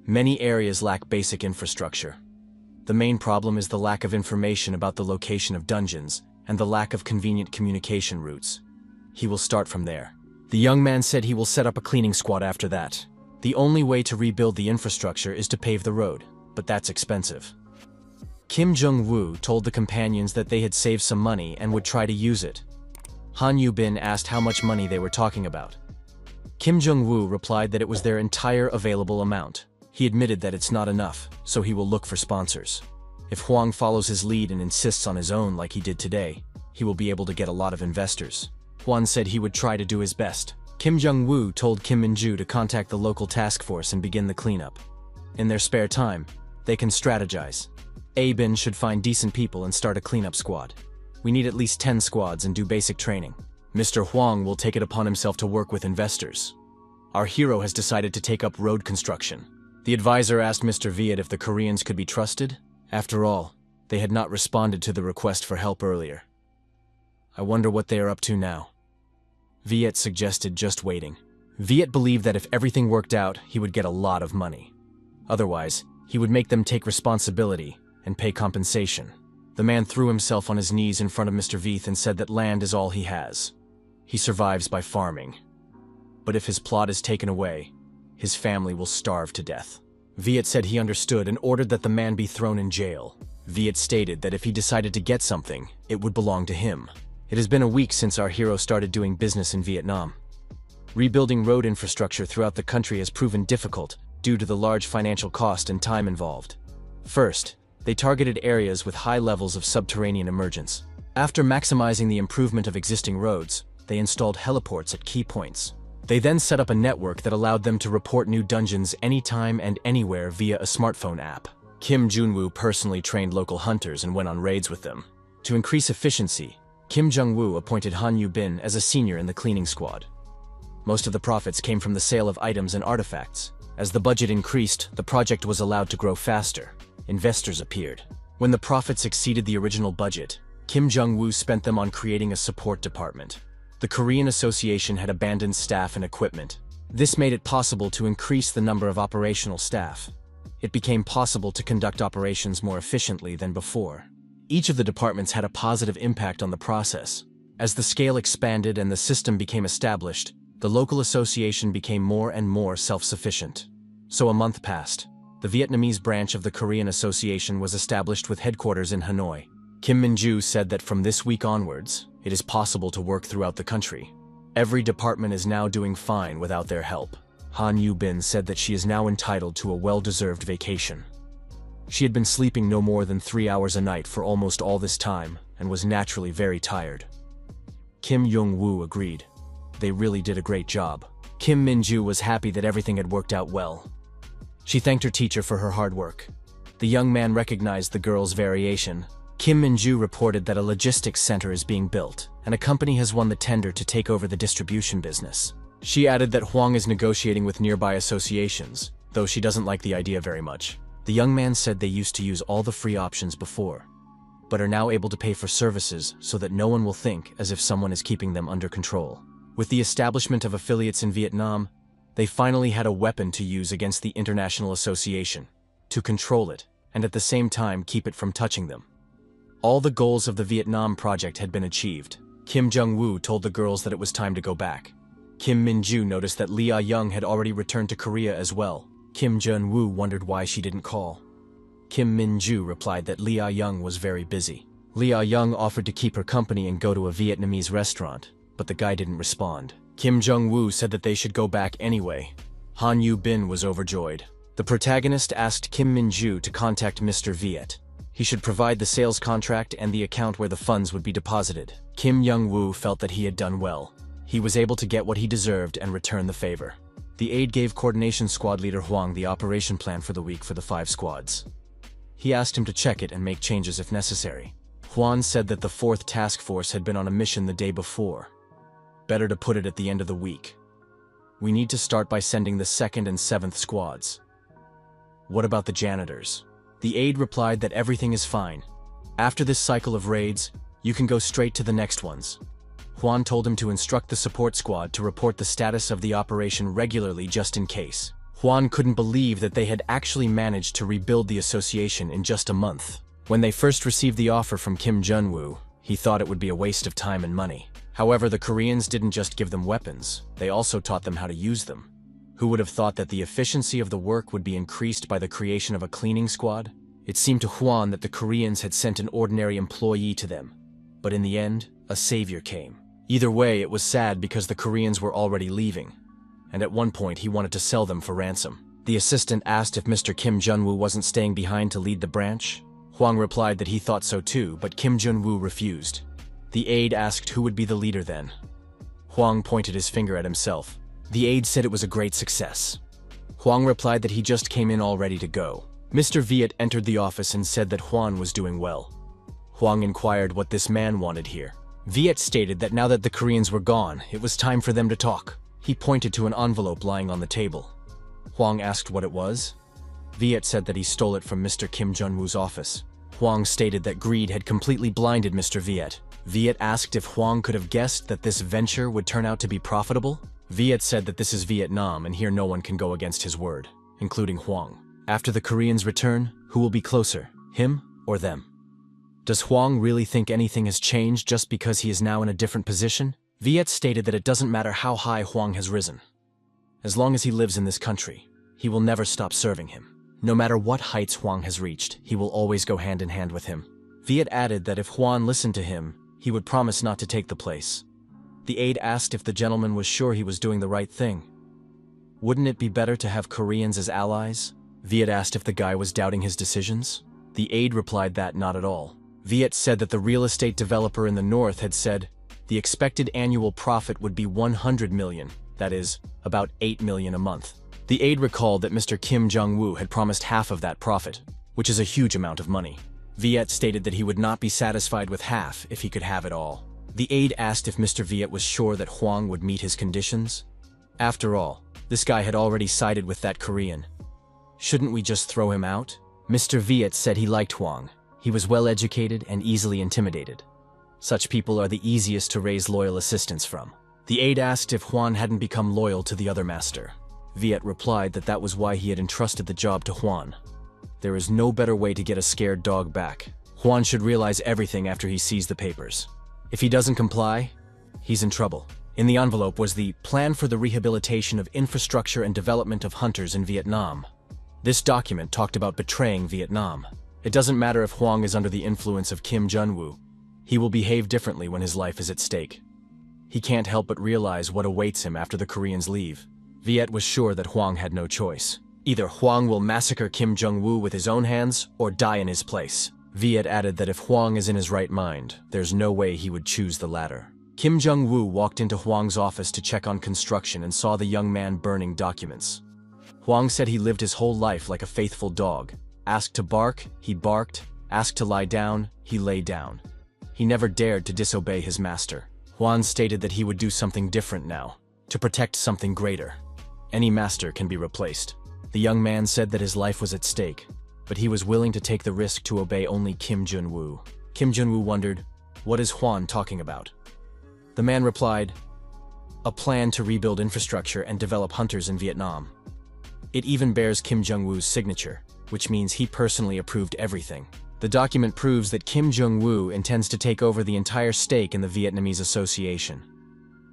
Many areas lack basic infrastructure. The main problem is the lack of information about the location of dungeons and the lack of convenient communication routes. He will start from there. The young man said he will set up a cleaning squad after that. The only way to rebuild the infrastructure is to pave the road, but that's expensive. Kim Jong-woo told the companions that they had saved some money and would try to use it. Han Yu-bin asked how much money they were talking about. Kim Jong-woo replied that it was their entire available amount. He admitted that it's not enough, so he will look for sponsors. If Hwang follows his lead and insists on his own like he did today, he will be able to get a lot of investors. Hwang said he would try to do his best. Kim Jong-woo told Kim Min-ju to contact the local task force and begin the cleanup. In their spare time, they can strategize. A-bin should find decent people and start a cleanup squad. We need at least 10 squads and do basic training. Mr. Hwang will take it upon himself to work with investors. Our hero has decided to take up road construction. The advisor asked Mr. Viet if the Koreans could be trusted. After all, they had not responded to the request for help earlier. I wonder what they are up to now. Viet suggested just waiting. Viet believed that if everything worked out, he would get a lot of money. Otherwise, he would make them take responsibility and pay compensation. The man threw himself on his knees in front of Mr. Viet and said that land is all he has. He survives by farming. But if his plot is taken away, his family will starve to death. Viet said he understood and ordered that the man be thrown in jail. Viet stated that if he decided to get something, it would belong to him. It has been a week since our hero started doing business in Vietnam. Rebuilding road infrastructure throughout the country has proven difficult due to the large financial cost and time involved. First, they targeted areas with high levels of subterranean emergence. After maximizing the improvement of existing roads, they installed heliports at key points. They then set up a network that allowed them to report new dungeons anytime and anywhere via a smartphone app. Kim Jong-woo personally trained local hunters and went on raids with them. To increase efficiency, Kim Jong-woo appointed Han Yu-bin as a senior in the cleaning squad. Most of the profits came from the sale of items and artifacts. As the budget increased, the project was allowed to grow faster. Investors appeared. When the profits exceeded the original budget, Kim Jong-woo spent them on creating a support department. The Korean Association had abandoned staff and equipment. This made it possible to increase the number of operational staff. It became possible to conduct operations more efficiently than before. Each of the departments had a positive impact on the process. As the scale expanded and the system became established, the local association became more and more self-sufficient. So a month passed. The Vietnamese branch of the Korean Association was established with headquarters in Hanoi. Kim Min-ju said that from this week onwards, it is possible to work throughout the country. Every department is now doing fine without their help. Han Yu-bin said that she is now entitled to a well-deserved vacation. She had been sleeping no more than 3 hours a night for almost all this time and was naturally very tired. Kim Jong-woo agreed. They really did a great job. Kim Min-ju was happy that everything had worked out well. She thanked her teacher for her hard work. The young man recognized the girl's variation. Kim Min-ju reported that a logistics center is being built, and a company has won the tender to take over the distribution business. She added that Hwang is negotiating with nearby associations, though she doesn't like the idea very much. The young man said they used to use all the free options before, but are now able to pay for services so that no one will think as if someone is keeping them under control. With the establishment of affiliates in Vietnam, they finally had a weapon to use against the International Association, to control it, and at the same time keep it from touching them. All the goals of the Vietnam project had been achieved. Kim Jong-woo told the girls that it was time to go back. Kim Min-ju noticed that Lee Ah-young had already returned to Korea as well. Kim Jong-woo wondered why she didn't call. Kim Min-ju replied that Lee Ah-young was very busy. Lee Ah-young offered to keep her company and go to a Vietnamese restaurant, but the guy didn't respond. Kim Jong-woo said that they should go back anyway. Han Yu-bin was overjoyed. The protagonist asked Kim Min-ju to contact Mr. Viet. He should provide the sales contract and the account where the funds would be deposited. Kim Jong-woo felt that he had done well. He was able to get what he deserved and return the favor. The aide gave coordination squad leader Hwang the operation plan for the week for the 5 squads. He asked him to check it and make changes if necessary. Hwang said that the 4th task force had been on a mission the day before. Better to put it at the end of the week. We need to start by sending the 2nd and 7th squads. What about the janitors? The aide replied that everything is fine. After this cycle of raids, you can go straight to the next ones. Hwang told him to instruct the support squad to report the status of the operation regularly just in case. Hwang couldn't believe that they had actually managed to rebuild the association in just a month. When they first received the offer from Kim Jong-woo, he thought it would be a waste of time and money. However, the Koreans didn't just give them weapons, they also taught them how to use them. Who would have thought that the efficiency of the work would be increased by the creation of a cleaning squad? It seemed to Hwang that the Koreans had sent an ordinary employee to them. But in the end, a savior came. Either way, it was sad because the Koreans were already leaving. And at one point, he wanted to sell them for ransom. The assistant asked if Mr. Kim Jong-woo wasn't staying behind to lead the branch. Hwang replied that he thought so too, but Kim Jong-woo refused. The aide asked who would be the leader then. Hwang pointed his finger at himself. The aide said it was a great success. Hwang replied that he just came in all ready to go. Mr. Viet entered the office and said that Hwang was doing well. Hwang inquired what this man wanted here. Viet stated that now that the Koreans were gone, it was time for them to talk. He pointed to an envelope lying on the table. Hwang asked what it was. Viet said that he stole it from Mr. Kim Jong-woo's office. Hwang stated that greed had completely blinded Mr. Viet. Viet asked if Hwang could have guessed that this venture would turn out to be profitable. Viet said that this is Vietnam and here no one can go against his word, including Hwang. After the Koreans return, who will be closer, him or them? Does Hwang really think anything has changed just because he is now in a different position? Viet stated that it doesn't matter how high Hwang has risen. As long as he lives in this country, he will never stop serving him. No matter what heights Hwang has reached, he will always go hand in hand with him. Viet added that if Hwang listened to him, he would promise not to take the place. The aide asked if the gentleman was sure he was doing the right thing. Wouldn't it be better to have Koreans as allies? Viet asked if the guy was doubting his decisions. The aide replied that not at all. Viet said that the real estate developer in the north had said the expected annual profit would be 100 million, that is, about 8 million a month. The aide recalled that Mr. Kim Jong-woo had promised half of that profit, which is a huge amount of money. Viet stated that he would not be satisfied with half if he could have it all. The aide asked if Mr. Viet was sure that Hwang would meet his conditions. After all, this guy had already sided with that Korean. Shouldn't we just throw him out? Mr. Viet said he liked Hwang. He was well-educated and easily intimidated. Such people are the easiest to raise loyal assistance from. The aide asked if Hwang hadn't become loyal to the other master. Viet replied that that was why he had entrusted the job to Hwang. There is no better way to get a scared dog back. Hwang should realize everything after he sees the papers. If he doesn't comply, he's in trouble. In the envelope was the Plan for the Rehabilitation of Infrastructure and Development of Hunters in Vietnam. This document talked about betraying Vietnam. It doesn't matter if Hwang is under the influence of Kim Jong-woo. He will behave differently when his life is at stake. He can't help but realize what awaits him after the Koreans leave. Viet was sure that Hwang had no choice. Either Hwang will massacre Kim Jong-woo with his own hands or die in his place. Viet added that if Hwang is in his right mind, there's no way he would choose the latter. Kim Jong-woo walked into Hwang's office to check on construction and saw the young man burning documents. Hwang said he lived his whole life like a faithful dog. Asked to bark, he barked. Asked to lie down, he lay down. He never dared to disobey his master. Hwang stated that he would do something different now, to protect something greater. Any master can be replaced. The young man said that his life was at stake, but he was willing to take the risk to obey only Kim Jong-woo. Kim Jong-woo wondered, what is Hwang talking about? The man replied, a plan to rebuild infrastructure and develop hunters in Vietnam. It even bears Kim Jong-woo's signature, which means he personally approved everything. The document proves that Kim Jong-woo intends to take over the entire stake in the Vietnamese association.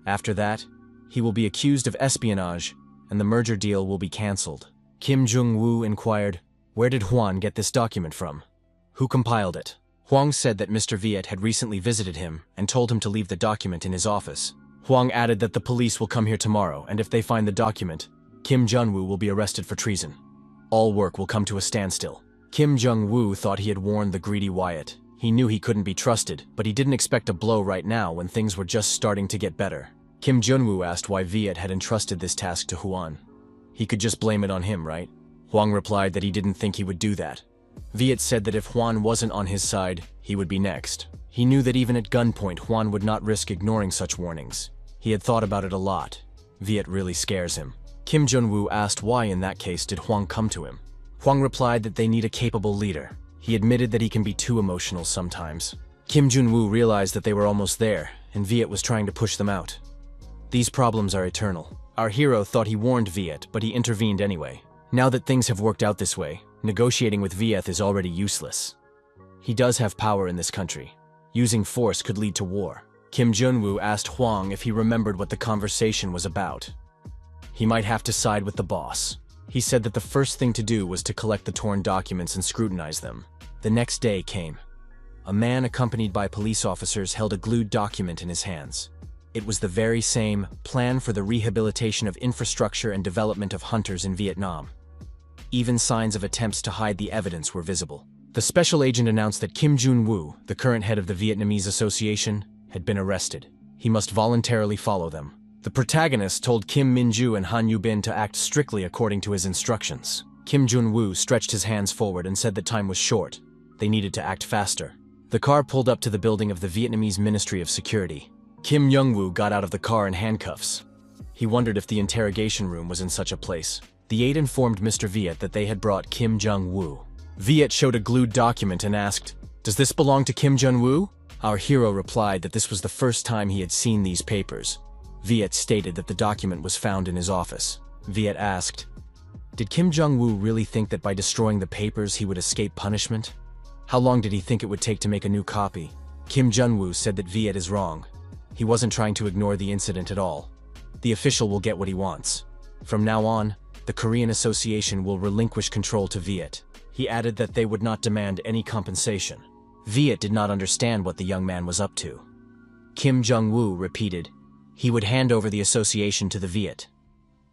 After that, he will be accused of espionage, and the merger deal will be cancelled. Kim Jong-woo inquired, where did Hwang get this document from? Who compiled it? Hwang said that Mr. Viet had recently visited him and told him to leave the document in his office. Hwang added that the police will come here tomorrow, and if they find the document, Kim Jong-woo will be arrested for treason. All work will come to a standstill. Kim Jong-woo thought he had warned the greedy Wyatt. He knew he couldn't be trusted, but he didn't expect a blow right now when things were just starting to get better. Kim Jong-woo asked why Viet had entrusted this task to Huan. He could just blame it on him, right? Huang replied that he didn't think he would do that. Viet said that if Huan wasn't on his side, he would be next. He knew that even at gunpoint, Huan would not risk ignoring such warnings. He had thought about it a lot. Viet really scares him. Kim Jong-woo asked why in that case did Huang come to him. Huang replied that they need a capable leader. He admitted that he can be too emotional sometimes. Kim Jong-woo realized that they were almost there, and Viet was trying to push them out. These problems are eternal. Our hero thought he warned Viet, but he intervened anyway. Now that things have worked out this way, negotiating with Viet is already useless. He does have power in this country. Using force could lead to war. Kim Jong-woo asked Huang if he remembered what the conversation was about. He might have to side with the boss. He said that the first thing to do was to collect the torn documents and scrutinize them. The next day came. A man accompanied by police officers held a glued document in his hands. It was the very same Plan for the Rehabilitation of Infrastructure and Development of Hunters in Vietnam. Even signs of attempts to hide the evidence were visible. The special agent announced that Kim Jong-woo, the current head of the Vietnamese Association, had been arrested. He must voluntarily follow them. The protagonist told Kim Min-ju and Han Yu-bin to act strictly according to his instructions. Kim Jong-woo stretched his hands forward and said that time was short. They needed to act faster. The car pulled up to the building of the Vietnamese Ministry of Security. Kim Jong-woo got out of the car in handcuffs. He wondered if the interrogation room was in such a place. The aide informed Mr. Viet that they had brought Kim Jong-woo. Viet showed a glued document and asked, "Does this belong to Kim Jong-woo?" Our hero replied that this was the first time he had seen these papers. Viet stated that the document was found in his office. Viet asked, "Did Kim Jong-woo really think that by destroying the papers he would escape punishment? How long did he think it would take to make a new copy?" Kim Jong-woo said that Viet is wrong. He wasn't trying to ignore the incident at all. The official will get what he wants. From now on, the Korean Association will relinquish control to Viet. He added that they would not demand any compensation. Viet did not understand what the young man was up to. Kim Jong-woo repeated, he would hand over the association to the Viet.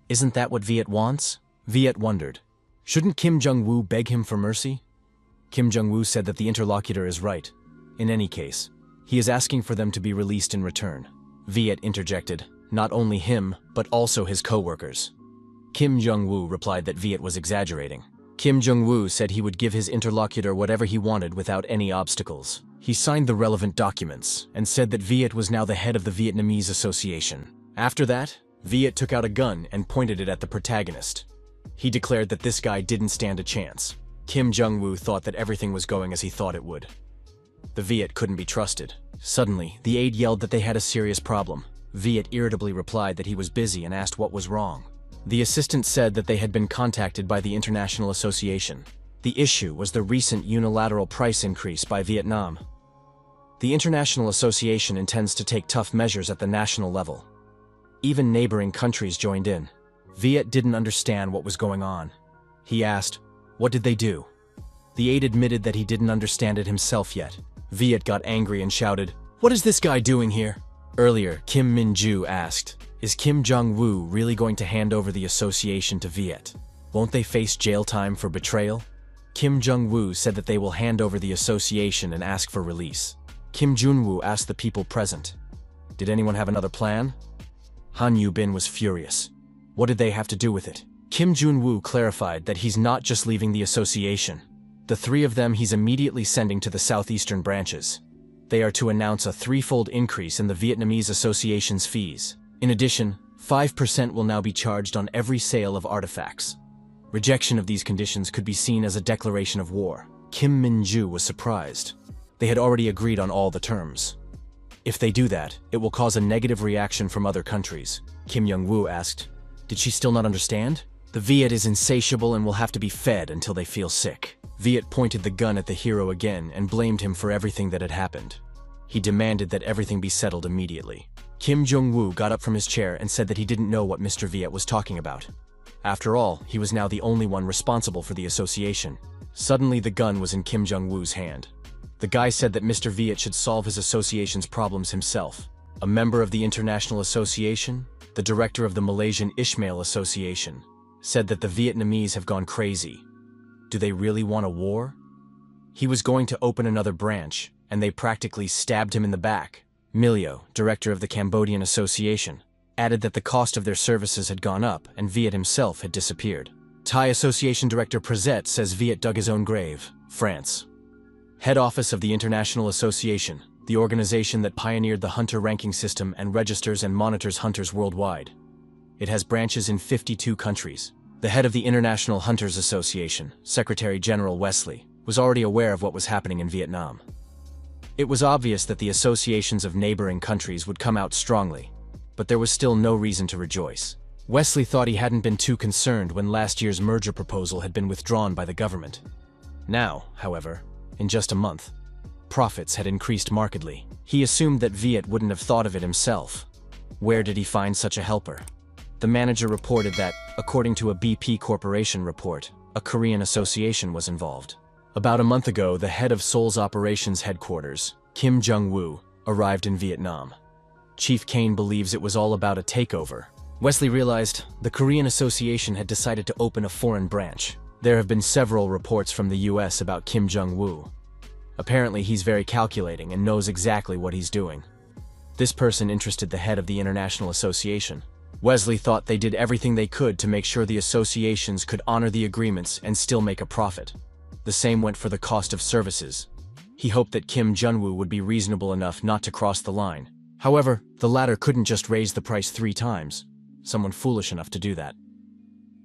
Isn't that what Viet wants? Viet wondered. Shouldn't Kim Jong-woo beg him for mercy? Kim Jong-woo said that the interlocutor is right. In any case, he is asking for them to be released in return. Viet interjected, not only him, but also his co-workers. Kim Jong-woo replied that Viet was exaggerating. Kim Jong-woo said he would give his interlocutor whatever he wanted without any obstacles. He signed the relevant documents and said that Viet was now the head of the Vietnamese Association. After that, Viet took out a gun and pointed it at the protagonist. He declared that this guy didn't stand a chance. Kim Jong-woo thought that everything was going as he thought it would. The Viet couldn't be trusted. Suddenly, the aide yelled that they had a serious problem. Viet irritably replied that he was busy and asked what was wrong. The assistant said that they had been contacted by the International Association. The issue was the recent unilateral price increase by Vietnam. The International Association intends to take tough measures at the national level. Even neighboring countries joined in. Viet didn't understand what was going on. He asked, "What did they do?" The aide admitted that he didn't understand it himself yet. Viet got angry and shouted, "What is this guy doing here?" Earlier, Kim Min-ju asked, "Is Kim Jong-woo really going to hand over the association to Viet? Won't they face jail time for betrayal?" Kim Jong-woo said that they will hand over the association and ask for release. Kim Jong-woo asked the people present, "Did anyone have another plan?" Han Yu-bin was furious. What did they have to do with it? Kim Jong-woo clarified that he's not just leaving the association. The three of them he's immediately sending to the southeastern branches. They are to announce a threefold increase in the Vietnamese Association's fees. In addition, 5% will now be charged on every sale of artifacts. Rejection of these conditions could be seen as a declaration of war. Kim Min-ju was surprised. They had already agreed on all the terms. If they do that, it will cause a negative reaction from other countries. Kim Jong-woo asked, "Did she still not understand?" The Viet is insatiable and will have to be fed until they feel sick. Viet pointed the gun at the hero again and blamed him for everything that had happened. He demanded that everything be settled immediately. Kim Jong-woo got up from his chair and said that he didn't know what Mr. Viet was talking about. After all, he was now the only one responsible for the association. Suddenly, the gun was in Kim Jong-woo's hand. The guy said that Mr. Viet should solve his association's problems himself. A member of the International Association, the director of the Malaysian Ismail Association, said that the Vietnamese have gone crazy. Do they really want a war? He was going to open another branch, and they practically stabbed him in the back. Milio, director of the Cambodian Association, added that the cost of their services had gone up and Viet himself had disappeared. Thai Association Director Prezet says Viet dug his own grave. France. Head Office of the International Association, the organization that pioneered the hunter ranking system and registers and monitors hunters worldwide. It has branches in 52 countries. The head of the International Hunters Association, Secretary General Wesley, was already aware of what was happening in Vietnam. It was obvious that the associations of neighboring countries would come out strongly, but there was still no reason to rejoice. Wesley thought he hadn't been too concerned when last year's merger proposal had been withdrawn by the government. Now, however, in just a month, profits had increased markedly. He assumed that Viet wouldn't have thought of it himself. Where did he find such a helper? The manager reported that, according to a BP Corporation report, a Korean association was involved. About a month ago, the head of Seoul's operations headquarters, Kim Jong-woo, arrived in Vietnam. Chief Kane believes it was all about a takeover. Wesley realized the Korean Association had decided to open a foreign branch. There have been several reports from the US about Kim Jong-woo. Apparently, he's very calculating and knows exactly what he's doing. This person interested the head of the International Association. Wesley thought they did everything they could to make sure the associations could honor the agreements and still make a profit. The same went for the cost of services. He hoped that Kim Jong-woo would be reasonable enough not to cross the line. However, the latter couldn't just raise the price 3 times. Someone foolish enough to do that.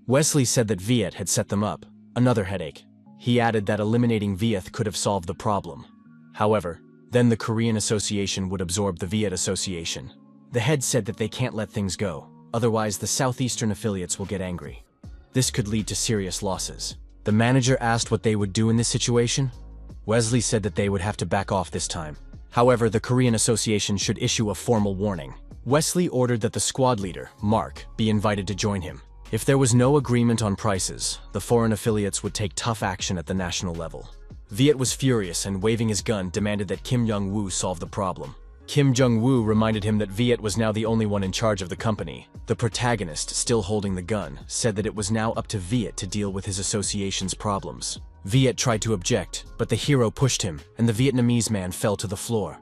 Wesley said that Viet had set them up, another headache. He added that eliminating Viet could have solved the problem. However, then the Korean Association would absorb the Viet Association. The head said that they can't let things go, otherwise the southeastern affiliates will get angry. This could lead to serious losses. The manager asked what they would do in this situation. Wesley said that they would have to back off this time. However, the Korean Association should issue a formal warning. Wesley ordered that the squad leader, Mark, be invited to join him. If there was no agreement on prices, the foreign affiliates would take tough action at the national level. Viet was furious and, waving his gun, demanded that Kim Jong-woo solve the problem. Kim Jong-woo reminded him that Viet was now the only one in charge of the company. The protagonist, still holding the gun, said that it was now up to Viet to deal with his association's problems. Viet tried to object, but the hero pushed him, and the Vietnamese man fell to the floor.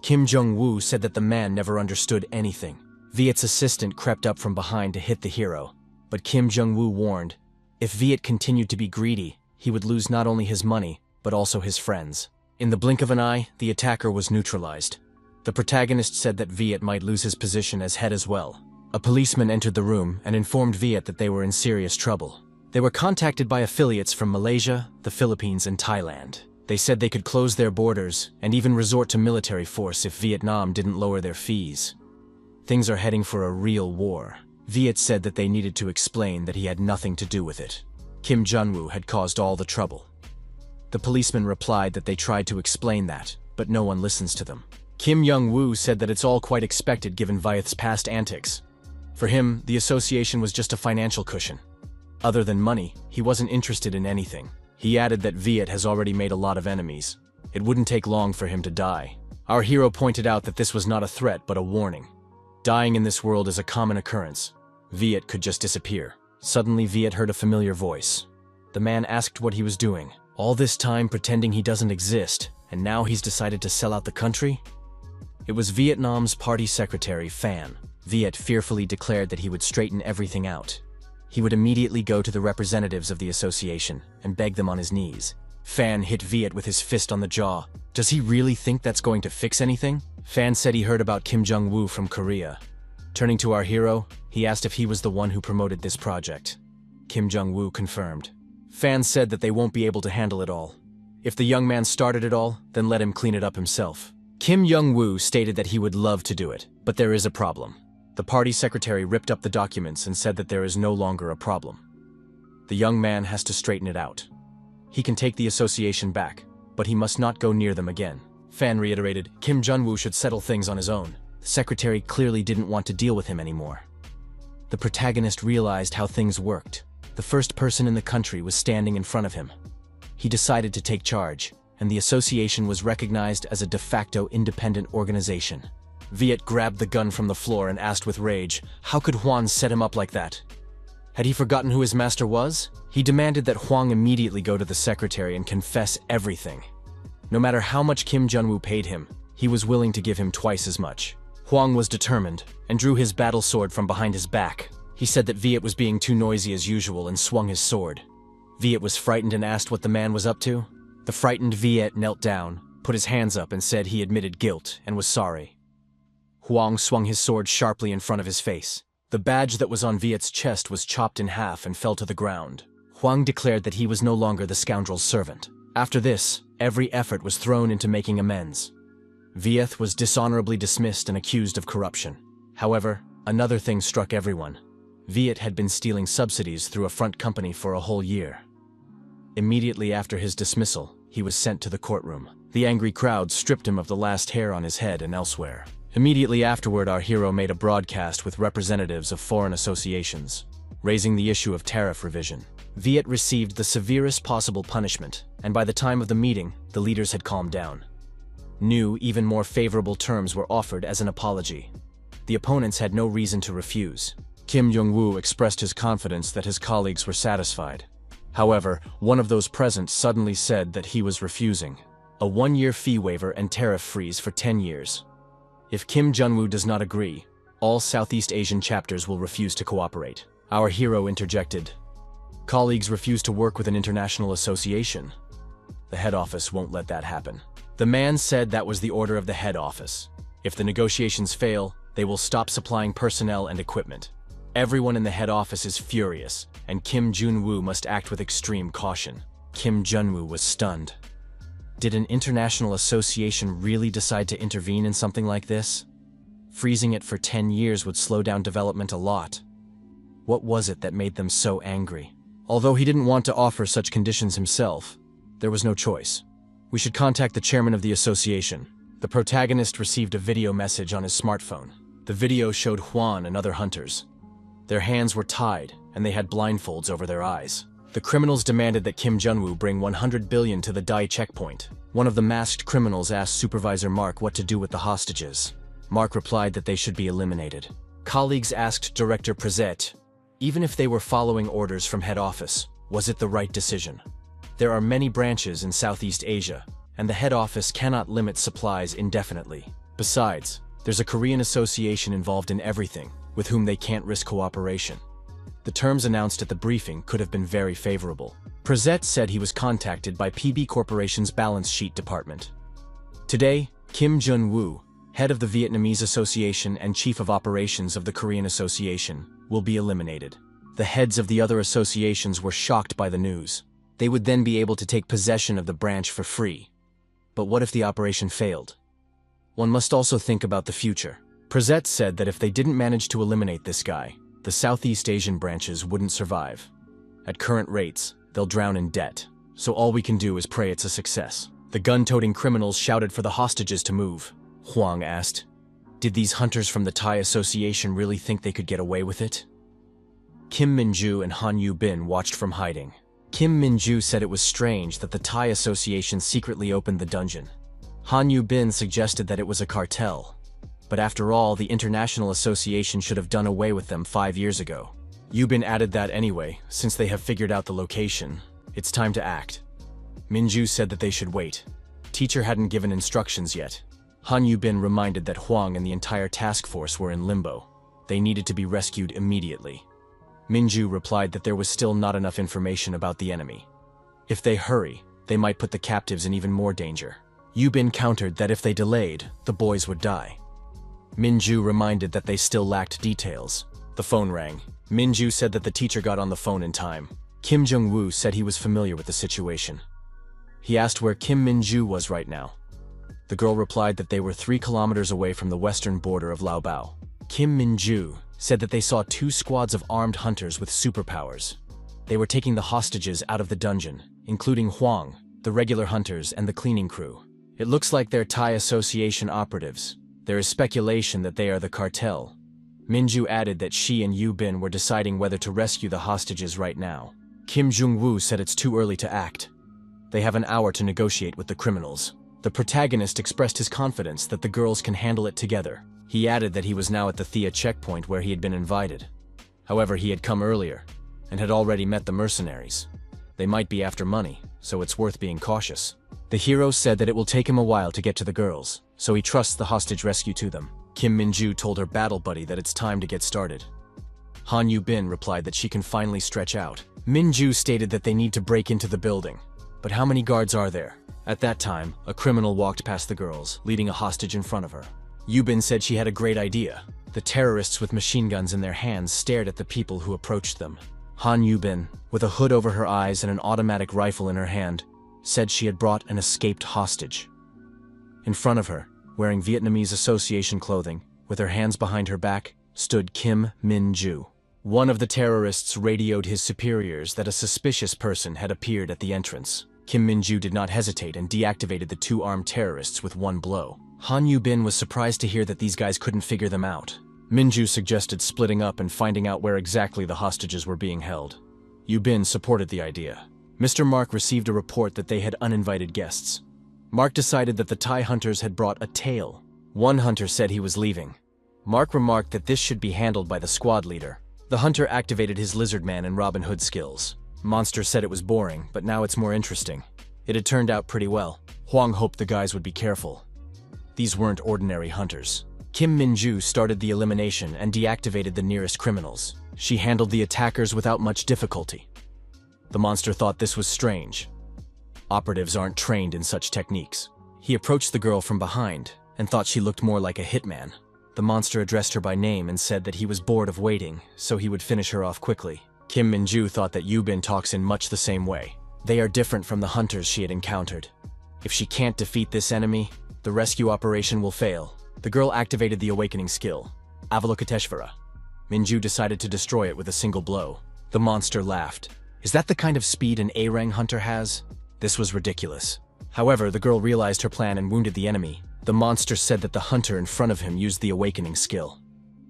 Kim Jong-woo said that the man never understood anything. Viet's assistant crept up from behind to hit the hero, but Kim Jong-woo warned, if Viet continued to be greedy, he would lose not only his money, but also his friends. In the blink of an eye, the attacker was neutralized. The protagonist said that Viet might lose his position as head as well. A policeman entered the room and informed Viet that they were in serious trouble. They were contacted by affiliates from Malaysia, the Philippines, and Thailand. They said they could close their borders and even resort to military force if Vietnam didn't lower their fees. Things are heading for a real war. Viet said that they needed to explain that he had nothing to do with it. Kim Jong-woo had caused all the trouble. The policeman replied that they tried to explain that, but no one listens to them. Kim Jong-woo said that it's all quite expected given Viet's past antics. For him, the association was just a financial cushion. Other than money, he wasn't interested in anything. He added that Viet has already made a lot of enemies. It wouldn't take long for him to die. Our hero pointed out that this was not a threat but a warning. Dying in this world is a common occurrence. Viet could just disappear. Suddenly, Viet heard a familiar voice. The man asked what he was doing. All this time pretending he doesn't exist, and now he's decided to sell out the country? It was Vietnam's party secretary, Phan. Viet fearfully declared that he would straighten everything out. He would immediately go to the representatives of the association and beg them on his knees. Phan hit Viet with his fist on the jaw. Does he really think that's going to fix anything? Phan said he heard about Kim Jong-woo from Korea. Turning to our hero, he asked if he was the one who promoted this project. Kim Jong-woo confirmed. Phan said that they won't be able to handle it all. If the young man started it all, then let him clean it up himself. Kim Jong-woo stated that he would love to do it, but there is a problem. The party secretary ripped up the documents and said that there is no longer a problem. The young man has to straighten it out. He can take the association back, but he must not go near them again. Phan reiterated, Kim Jong-woo should settle things on his own. The secretary clearly didn't want to deal with him anymore. The protagonist realized how things worked. The first person in the country was standing in front of him. He decided to take charge, and the association was recognized as a de facto independent organization. Viet grabbed the gun from the floor and asked with rage, how could Juan set him up like that? Had he forgotten who his master was? He demanded that Hwang immediately go to the secretary and confess everything. No matter how much Kim Jun-woo paid him, he was willing to give him twice as much. Hwang was determined and drew his battle sword from behind his back. He said that Viet was being too noisy as usual and swung his sword. Viet was frightened and asked what the man was up to. The frightened Viet knelt down, put his hands up and said he admitted guilt and was sorry. Hwang swung his sword sharply in front of his face. The badge that was on Viet's chest was chopped in half and fell to the ground. Hwang declared that he was no longer the scoundrel's servant. After this, every effort was thrown into making amends. Viet was dishonorably dismissed and accused of corruption. However, another thing struck everyone. Viet had been stealing subsidies through a front company for a whole year. Immediately after his dismissal, he was sent to the courtroom. The angry crowd stripped him of the last hair on his head and elsewhere. Immediately afterward, our hero made a broadcast with representatives of foreign associations, raising the issue of tariff revision. Viet received the severest possible punishment, and by the time of the meeting, the leaders had calmed down. New, even more favorable terms were offered as an apology. The opponents had no reason to refuse. Kim Jong-woo expressed his confidence that his colleagues were satisfied. However, one of those present suddenly said that he was refusing a 1-year fee waiver and tariff freeze for 10 years. If Kim Jun-woo does not agree, all Southeast Asian chapters will refuse to cooperate. Our hero interjected. Colleagues refuse to work with an international association. The head office won't let that happen. The man said that was the order of the head office. If the negotiations fail, they will stop supplying personnel and equipment. Everyone in the head office is furious, and Kim Jun-woo must act with extreme caution. Kim Jun-woo was stunned. Did an international association really decide to intervene in something like this? Freezing it for 10 years would slow down development a lot. What was it that made them so angry? Although he didn't want to offer such conditions himself, there was no choice. We should contact the chairman of the association. The protagonist received a video message on his smartphone. The video showed Hwan and other hunters. Their hands were tied, and they had blindfolds over their eyes. The criminals demanded that Kim Jun-woo bring 100 billion to the Dai checkpoint. One of the masked criminals asked Supervisor Mark what to do with the hostages. Mark replied that they should be eliminated. Colleagues asked Director Prezet, even if they were following orders from head office, was it the right decision? There are many branches in Southeast Asia, and the head office cannot limit supplies indefinitely. Besides, there's a Korean association involved in everything, with whom they can't risk cooperation. The terms announced at the briefing could have been very favorable. Prezet said he was contacted by PB Corporation's balance sheet department. Today, Kim Jun-woo, head of the Vietnamese Association and chief of operations of the Korean Association, will be eliminated. The heads of the other associations were shocked by the news. They would then be able to take possession of the branch for free. But what if the operation failed? One must also think about the future. Prezet said that if they didn't manage to eliminate this guy, the Southeast Asian branches wouldn't survive. At current rates, they'll drown in debt, so all we can do is pray it's a success. The gun-toting criminals shouted for the hostages to move. Hwang asked, did these hunters from the Thai Association really think they could get away with it? Kim Min-ju and Han Yu-bin watched from hiding. Kim Min-ju said it was strange that the Thai Association secretly opened the dungeon. Han Yu-bin suggested that it was a cartel. But after all, the International Association should have done away with them 5 years ago. Yu-bin added that anyway, since they have figured out the location, it's time to act. Min-ju said that they should wait. Teacher hadn't given instructions yet. Han Yu-bin reminded that Hwang and the entire task force were in limbo. They needed to be rescued immediately. Min-ju replied that there was still not enough information about the enemy. If they hurry, they might put the captives in even more danger. Yu-bin countered that if they delayed, the boys would die. Min-ju reminded that they still lacked details. The phone rang. Min-ju said that the teacher got on the phone in time. Kim Jong-woo said he was familiar with the situation. He asked where Kim Min-ju was right now. The girl replied that they were 3 kilometers away from the western border of Laobao. Kim Min-ju said that they saw 2 squads of armed hunters with superpowers. They were taking the hostages out of the dungeon, including Hwang, the regular hunters, and the cleaning crew. It looks like they're Thai Association operatives. There is speculation that they are the cartel. Min-ju added that she and Yu-bin were deciding whether to rescue the hostages right now. Kim Jong-woo said it's too early to act. They have an hour to negotiate with the criminals. The protagonist expressed his confidence that the girls can handle it together. He added that he was now at the Thea checkpoint where he had been invited. However, he had come earlier. and had already met the mercenaries. They might be after money, so it's worth being cautious. The hero said that it will take him a while to get to the girls, so he trusts the hostage rescue to them. Kim Min-ju told her battle buddy that it's time to get started. Han Yu-bin replied that she can finally stretch out. Min-ju stated that they need to break into the building. But how many guards are there? At that time, a criminal walked past the girls, leading a hostage in front of her. Yu-bin said she had a great idea. The terrorists with machine guns in their hands stared at the people who approached them. Han Yu-bin, with a hood over her eyes and an automatic rifle in her hand, said she had brought an escaped hostage. In front of her, wearing Vietnamese Association clothing, with her hands behind her back, stood Kim Min-ju. One of the terrorists radioed his superiors that a suspicious person had appeared at the entrance. Kim Min-ju did not hesitate and deactivated the two armed terrorists with one blow. Han Yu-bin was surprised to hear that these guys couldn't figure them out. Min-ju suggested splitting up and finding out where exactly the hostages were being held. Yu-bin supported the idea. Mr. Mark received a report that they had uninvited guests. Mark decided that the Thai hunters had brought a tail. One hunter said he was leaving. Mark remarked that this should be handled by the squad leader. The hunter activated his lizard man and Robin Hood skills. Monster said it was boring, but now it's more interesting. It had turned out pretty well. Huang hoped the guys would be careful. These weren't ordinary hunters. Kim Min-ju started the elimination and deactivated the nearest criminals. She handled the attackers without much difficulty. The monster thought this was strange. Operatives aren't trained in such techniques. He approached the girl from behind and thought she looked more like a hitman. The monster addressed her by name and said that he was bored of waiting, so he would finish her off quickly. Kim Min-ju thought that Yu-bin talks in much the same way. They are different from the hunters she had encountered. If she can't defeat this enemy, the rescue operation will fail. The girl activated the awakening skill, Avalokiteshvara. Min-ju decided to destroy it with a single blow. The monster laughed. Is that the kind of speed an A-rank hunter has? This was ridiculous. However, the girl realized her plan and wounded the enemy. The monster said that the hunter in front of him used the awakening skill.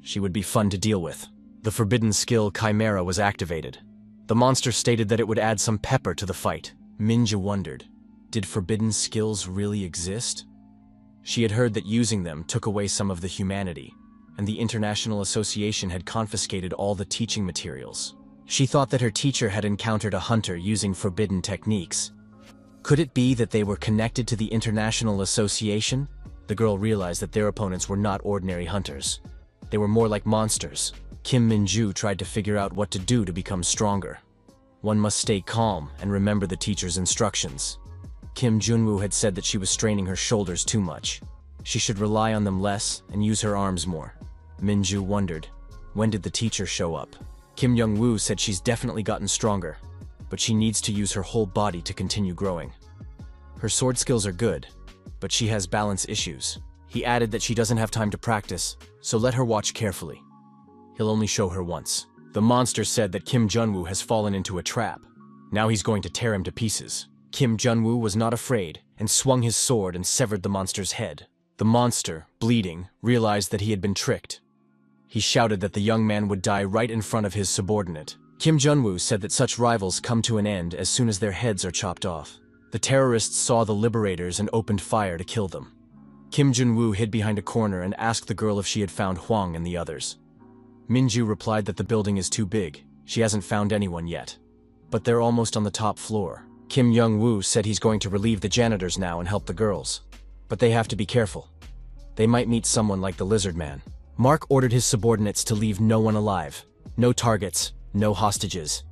She would be fun to deal with. The forbidden skill Chimera was activated. The monster stated that it would add some pepper to the fight. Min-ju wondered, did forbidden skills really exist? She had heard that using them took away some of the humanity, and the International Association had confiscated all the teaching materials. She thought that her teacher had encountered a hunter using forbidden techniques. Could it be that they were connected to the International Association? The girl realized that their opponents were not ordinary hunters. They were more like monsters. Kim Min-ju tried to figure out what to do to become stronger. One must stay calm and remember the teacher's instructions. Kim Junwoo had said that she was straining her shoulders too much. She should rely on them less and use her arms more. Min-ju wondered, when did the teacher show up? Kim Young-woo said she's definitely gotten stronger, but she needs to use her whole body to continue growing. Her sword skills are good, but she has balance issues. He added that she doesn't have time to practice, so let her watch carefully. He'll only show her once. The monster said that Kim Junwoo has fallen into a trap. Now he's going to tear him to pieces. Kim Junwoo was not afraid and swung his sword and severed the monster's head. The monster, bleeding, realized that he had been tricked. He shouted that the young man would die right in front of his subordinate. Kim Junwoo said that such rivals come to an end as soon as their heads are chopped off. The terrorists saw the liberators and opened fire to kill them. Kim Junwoo hid behind a corner and asked the girl if she had found Huang and the others. Min-ju replied that the building is too big. She hasn't found anyone yet. But they're almost on the top floor. Kim Young-woo said he's going to relieve the janitors now and help the girls. But they have to be careful. They might meet someone like the lizard man. Mark ordered his subordinates to leave no one alive. No targets, no hostages.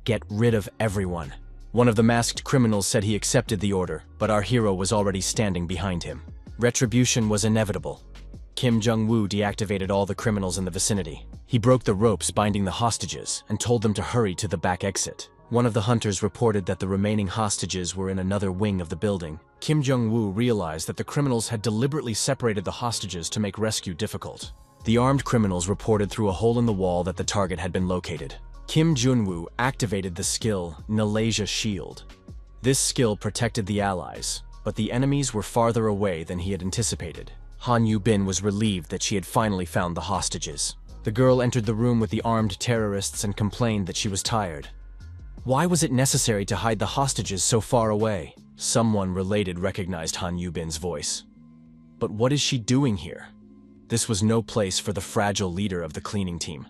Get rid of everyone. One of the masked criminals said he accepted the order, but our hero was already standing behind him. Retribution was inevitable. Kim Jung-woo deactivated all the criminals in the vicinity. He broke the ropes binding the hostages and told them to hurry to the back exit. One of the hunters reported that the remaining hostages were in another wing of the building. Kim Jung-woo realized that the criminals had deliberately separated the hostages to make rescue difficult. The armed criminals reported through a hole in the wall that the target had been located. Kim Jun-woo activated the skill Nalasia Shield. This skill protected the allies, but the enemies were farther away than he had anticipated. Han Yu-bin was relieved that she had finally found the hostages. The girl entered the room with the armed terrorists and complained that she was tired. Why was it necessary to hide the hostages so far away? Someone related recognized Han Yu-bin's voice. But what is she doing here? This was no place for the fragile leader of the cleaning team.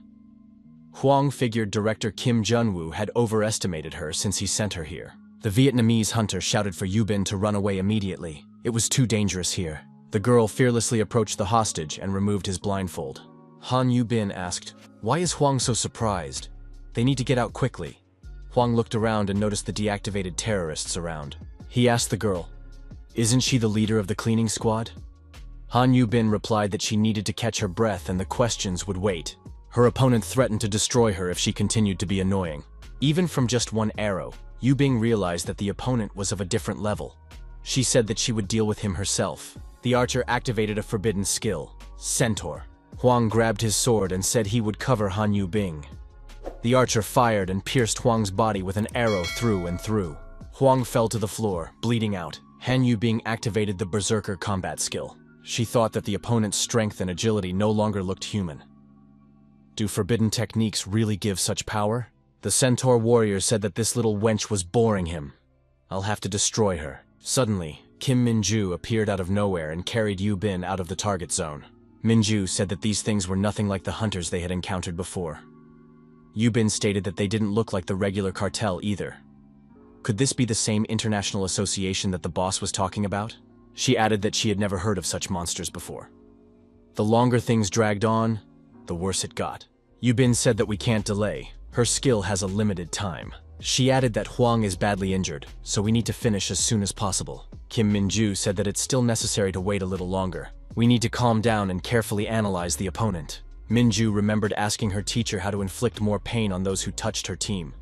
Huang figured director Kim Jun-woo had overestimated her since he sent her here. The Vietnamese hunter shouted for Yubin to run away immediately. It was too dangerous here. The girl fearlessly approached the hostage and removed his blindfold. Han Yubin asked, "Why is Huang so surprised? They need to get out quickly." Huang looked around and noticed the deactivated terrorists around. He asked the girl, "Isn't she the leader of the cleaning squad?" Han Yubin replied that she needed to catch her breath and the questions would wait. Her opponent threatened to destroy her if she continued to be annoying. Even from just one arrow, Yubing realized that the opponent was of a different level. She said that she would deal with him herself. The archer activated a forbidden skill, Centaur. Huang grabbed his sword and said he would cover Han Yubing. The archer fired and pierced Huang's body with an arrow through and through. Huang fell to the floor, bleeding out. Han Yubing activated the Berserker combat skill. She thought that the opponent's strength and agility no longer looked human. Do forbidden techniques really give such power? The Centaur warrior said that this little wench was boring him. I'll have to destroy her. Suddenly, Kim Min-ju appeared out of nowhere and carried Yu Bin out of the target zone. Min-ju said that these things were nothing like the hunters they had encountered before. Yu Bin stated that they didn't look like the regular cartel either. Could this be the same international association that the boss was talking about? She added that she had never heard of such monsters before. The longer things dragged on, the worse it got. Yu Bin said that we can't delay. Her skill has a limited time. She added that Huang is badly injured, so we need to finish as soon as possible. Kim Min-ju said that it's still necessary to wait a little longer. We need to calm down and carefully analyze the opponent. Min-ju remembered asking her teacher how to inflict more pain on those who touched her team.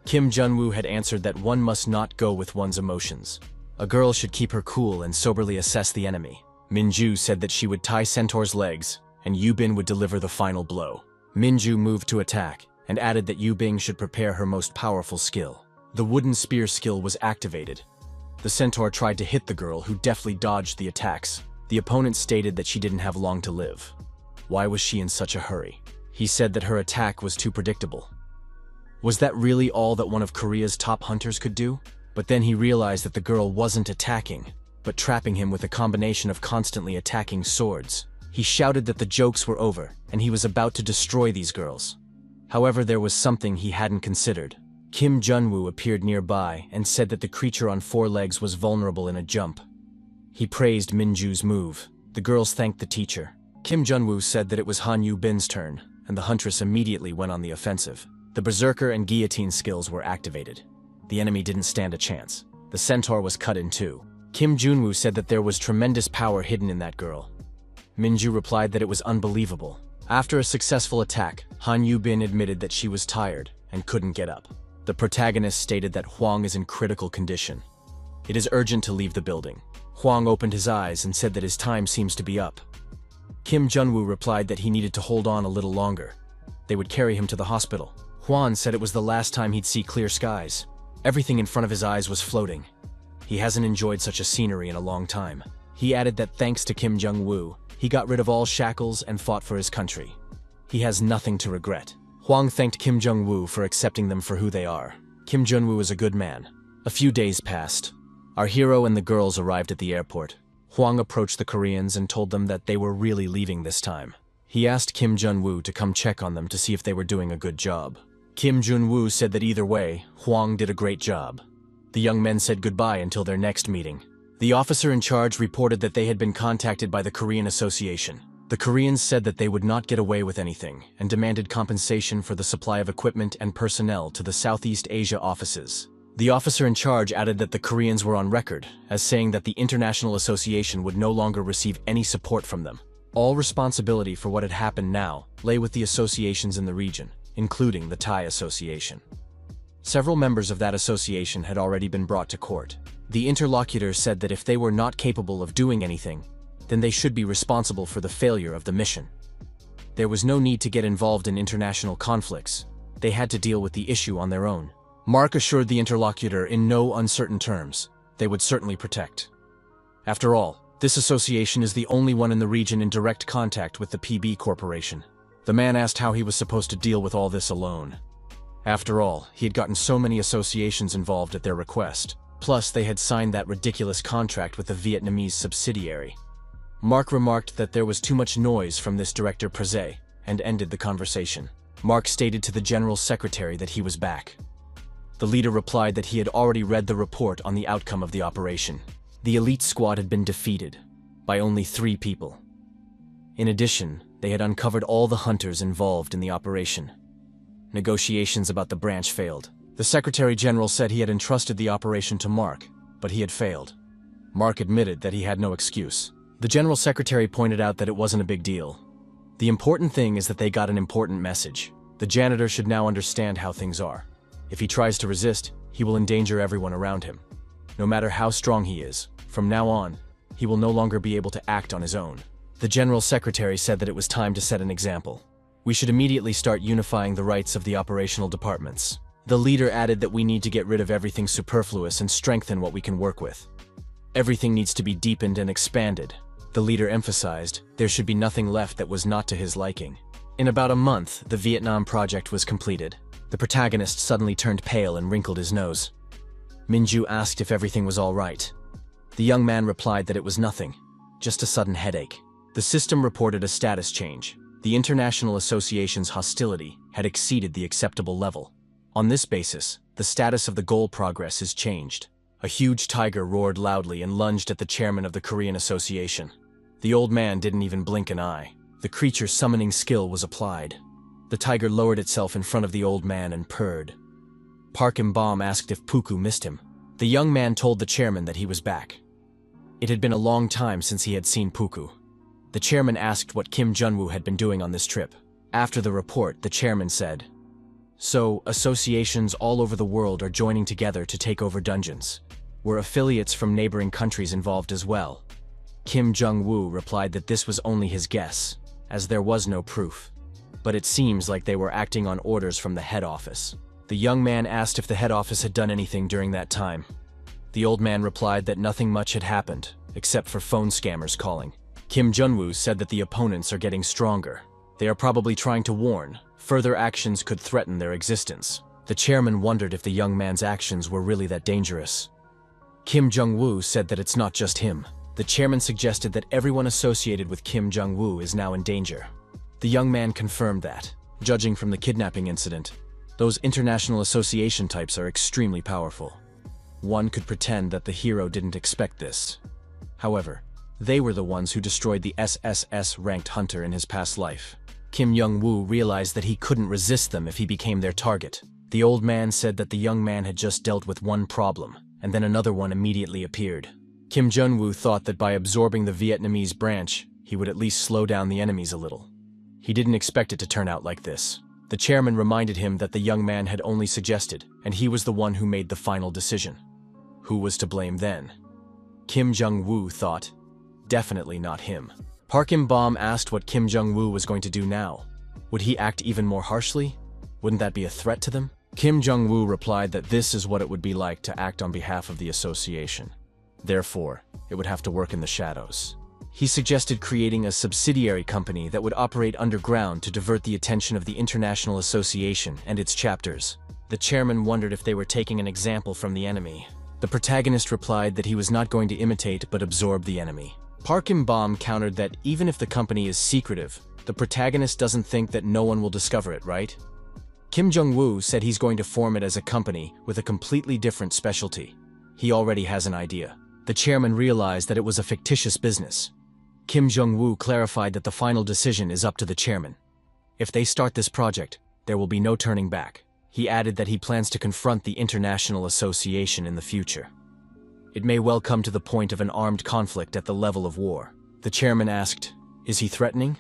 Kim Jun-woo had answered that one must not go with one's emotions. A girl should keep her cool and soberly assess the enemy. Min-ju said that she would tie Centaur's legs, and Yu Bin would deliver the final blow. Min-ju moved to attack, and added that Yu Bing should prepare her most powerful skill. The wooden spear skill was activated. The centaur tried to hit the girl, who deftly dodged the attacks. The opponent stated that she didn't have long to live. Why was she in such a hurry? He said that her attack was too predictable. Was that really all that one of Korea's top hunters could do? But then he realized that the girl wasn't attacking, but trapping him with a combination of constantly attacking swords. He shouted that the jokes were over, and he was about to destroy these girls. However, there was something he hadn't considered. Kim Jun-woo appeared nearby and said that the creature on 4 legs was vulnerable in a jump. He praised Min-ju's move. The girls thanked the teacher. Kim Jun-woo said that it was Han Yu-bin's turn, and the huntress immediately went on the offensive. The berserker and guillotine skills were activated. The enemy didn't stand a chance. The centaur was cut in two. Kim Jun-woo said that there was tremendous power hidden in that girl. Min-ju replied that it was unbelievable. After a successful attack, Han Yu-bin admitted that she was tired and couldn't get up. The protagonist stated that Huang is in critical condition. It is urgent to leave the building. Huang opened his eyes and said that his time seems to be up. Kim Jun-woo replied that he needed to hold on a little longer. They would carry him to the hospital. Huang said it was the last time he'd see clear skies. Everything in front of his eyes was floating. He hasn't enjoyed such a scenery in a long time. He added that thanks to Kim Jung-woo, he got rid of all shackles and fought for his country. He has nothing to regret. Huang thanked Kim Jung-woo for accepting them for who they are. Kim Jun-woo is a good man. A few days passed. Our hero and the girls arrived at the airport. Huang approached the Koreans and told them that they were really leaving this time. He asked Kim Jun-woo to come check on them to see if they were doing a good job. Kim Jun-woo said that either way, Huang did a great job. The young men said goodbye until their next meeting. The officer in charge reported that they had been contacted by the Korean Association. The Koreans said that they would not get away with anything and demanded compensation for the supply of equipment and personnel to the Southeast Asia offices. The officer in charge added that the Koreans were on record as saying that the International Association would no longer receive any support from them. All responsibility for what had happened now lay with the associations in the region, including the Thai Association. Several members of that association had already been brought to court. The interlocutor said that if they were not capable of doing anything, then they should be responsible for the failure of the mission. There was no need to get involved in international conflicts. They had to deal with the issue on their own. Mark assured the interlocutor in no uncertain terms they would certainly protect. After all, this association is the only one in the region in direct contact with the PB Corporation. The man asked how he was supposed to deal with all this alone. After all, he had gotten so many associations involved at their request. Plus, they had signed that ridiculous contract with the Vietnamese subsidiary. Mark remarked that there was too much noise from this director Preze and ended the conversation. Mark stated to the General Secretary that he was back. The leader replied that he had already read the report on the outcome of the operation. The elite squad had been defeated by only 3 people. In addition, they had uncovered all the hunters involved in the operation. Negotiations about the branch failed. The Secretary General said he had entrusted the operation to Mark, but he had failed. Mark admitted that he had no excuse. The General Secretary pointed out that it wasn't a big deal. The important thing is that they got an important message. The janitor should now understand how things are. If he tries to resist, he will endanger everyone around him. No matter how strong he is, from now on, he will no longer be able to act on his own. The General Secretary said that it was time to set an example. We should immediately start unifying the rights of the operational departments. The leader added that we need to get rid of everything superfluous and strengthen what we can work with. Everything needs to be deepened and expanded. The leader emphasized there should be nothing left that was not to his liking. In about a month, the Vietnam project was completed. The protagonist suddenly turned pale and wrinkled his nose. Minju asked if everything was all right. The young man replied that it was nothing, just a sudden headache. The system reported a status change. The International Association's hostility had exceeded the acceptable level. On this basis, the status of the goal progress is changed. A huge tiger roared loudly and lunged at the chairman of the Korean Association. The old man didn't even blink an eye. The creature's summoning skill was applied. The tiger lowered itself in front of the old man and purred. Parkim Bom asked if Puku missed him. The young man told the chairman that he was back. It had been a long time since he had seen Puku. The chairman asked what Kim Junwoo had been doing on this trip. After the report, the chairman said, "So, associations all over the world are joining together to take over dungeons. Were affiliates from neighboring countries involved as well?" Kim Jung-woo replied that this was only his guess, as there was no proof. But it seems like they were acting on orders from the head office. The young man asked if the head office had done anything during that time. The old man replied that nothing much had happened, except for phone scammers calling. Kim Junwoo said that the opponents are getting stronger. They are probably trying to warn. Further actions could threaten their existence. The chairman wondered if the young man's actions were really that dangerous. Kim Jung-woo said that it's not just him. The chairman suggested that everyone associated with Kim Jung-woo is now in danger. The young man confirmed that, judging from the kidnapping incident, those international association types are extremely powerful. One could pretend that the hero didn't expect this. However, they were the ones who destroyed the SSS-ranked hunter in his past life. Kim Jung-woo realized that he couldn't resist them if he became their target. The old man said that the young man had just dealt with one problem, and then another one immediately appeared. Kim Jung-woo thought that by absorbing the Vietnamese branch, he would at least slow down the enemies a little. He didn't expect it to turn out like this. The chairman reminded him that the young man had only suggested, and he was the one who made the final decision. Who was to blame then? Kim Jung-woo thought, definitely not him. Parkim Bom asked what Kim Jung-woo was going to do now. Would he act even more harshly? Wouldn't that be a threat to them? Kim Jung-woo replied that this is what it would be like to act on behalf of the association. Therefore, it would have to work in the shadows. He suggested creating a subsidiary company that would operate underground to divert the attention of the International Association and its chapters. The chairman wondered if they were taking an example from the enemy. The protagonist replied that he was not going to imitate but absorb the enemy. Parkim Bom countered that even if the company is secretive, the protagonist doesn't think that no one will discover it, right? Kim Jung-woo said he's going to form it as a company with a completely different specialty. He already has an idea. The chairman realized that it was a fictitious business. Kim Jung-woo clarified that the final decision is up to the chairman. If they start this project, there will be no turning back. He added that he plans to confront the International Association in the future. It may well come to the point of an armed conflict at the level of war. The chairman asked, "Is he threatening?"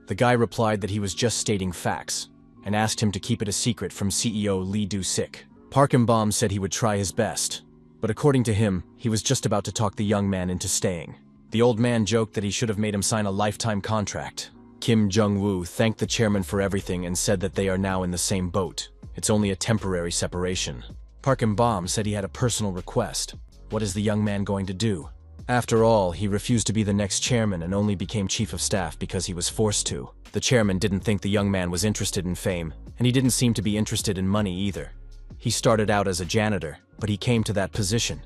The guy replied that he was just stating facts, and asked him to keep it a secret from CEO Lee Do-sik. Parkim Bom said he would try his best, but according to him, he was just about to talk the young man into staying. The old man joked that he should have made him sign a lifetime contract. Kim Jung-woo thanked the chairman for everything and said that they are now in the same boat. It's only a temporary separation. Parkim Bom said he had a personal request. What is the young man going to do? After all, he refused to be the next chairman and only became chief of staff because he was forced to. The chairman didn't think the young man was interested in fame, and he didn't seem to be interested in money either. He started out as a janitor, but he came to that position,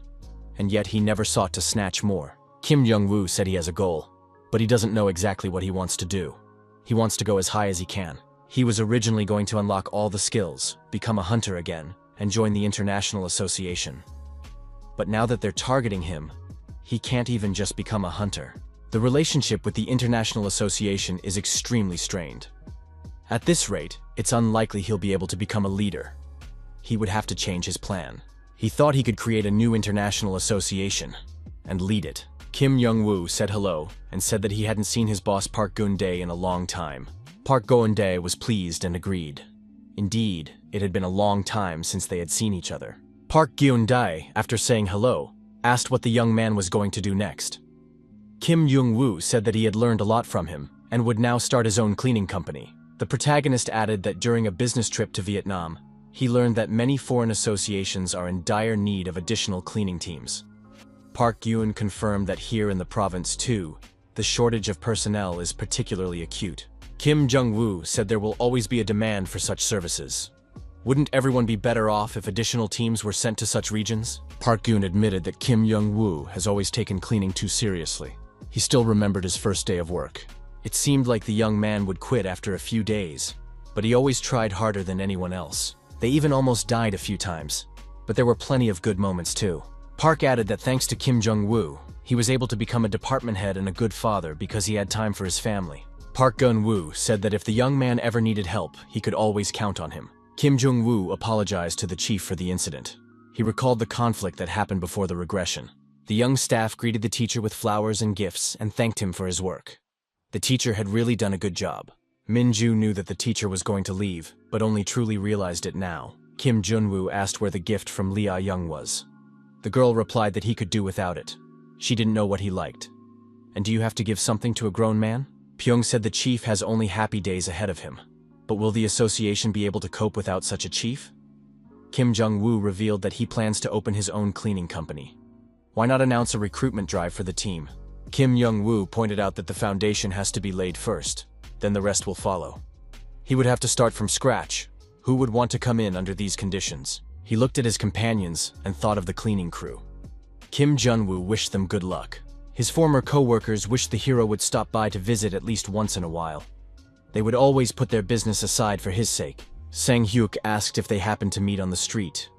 and yet he never sought to snatch more. Kim Jung-woo said he has a goal, but he doesn't know exactly what he wants to do. He wants to go as high as he can. He was originally going to unlock all the skills, become a hunter again, and join the International Association. But now that they're targeting him, he can't even just become a hunter. The relationship with the International Association is extremely strained. At this rate, it's unlikely he'll be able to become a leader. He would have to change his plan. He thought he could create a new international association and lead it. Kim Jong-woo said hello and said that he hadn't seen his boss Park Geun-dae in a long time. Park Geun-dae was pleased and agreed. Indeed, it had been a long time since they had seen each other. Park Geun-dae, after saying hello, asked what the young man was going to do next. Kim Jong-woo said that he had learned a lot from him and would now start his own cleaning company. The protagonist added that during a business trip to Vietnam, he learned that many foreign associations are in dire need of additional cleaning teams. Park Geun confirmed that here in the province too, the shortage of personnel is particularly acute. Kim Jong-woo said there will always be a demand for such services. Wouldn't everyone be better off if additional teams were sent to such regions? Park Geun admitted that Kim Jong-woo has always taken cleaning too seriously. He still remembered his first day of work. It seemed like the young man would quit after a few days, but he always tried harder than anyone else. They even almost died a few times, but there were plenty of good moments too. Park added that thanks to Kim Jong-woo, he was able to become a department head and a good father because he had time for his family. Park Geun-woo said that if the young man ever needed help, he could always count on him. Kim Jong-woo apologized to the chief for the incident. He recalled the conflict that happened before the regression. The young staff greeted the teacher with flowers and gifts and thanked him for his work. The teacher had really done a good job. Min-ju knew that the teacher was going to leave, but only truly realized it now. Kim Jun-woo asked where the gift from Lee Ah-young was. The girl replied that he could do without it. She didn't know what he liked. And do you have to give something to a grown man? Pyong said the chief has only happy days ahead of him. But will the association be able to cope without such a chief? Kim Jong-woo revealed that he plans to open his own cleaning company. Why not announce a recruitment drive for the team? Kim Jong-woo pointed out that the foundation has to be laid first, then the rest will follow. He would have to start from scratch. Who would want to come in under these conditions? He looked at his companions and thought of the cleaning crew. Kim Jun-woo wished them good luck. His former co-workers wished the hero would stop by to visit at least once in a while. They would always put their business aside for his sake. Sang Hyuk asked if they happened to meet on the street.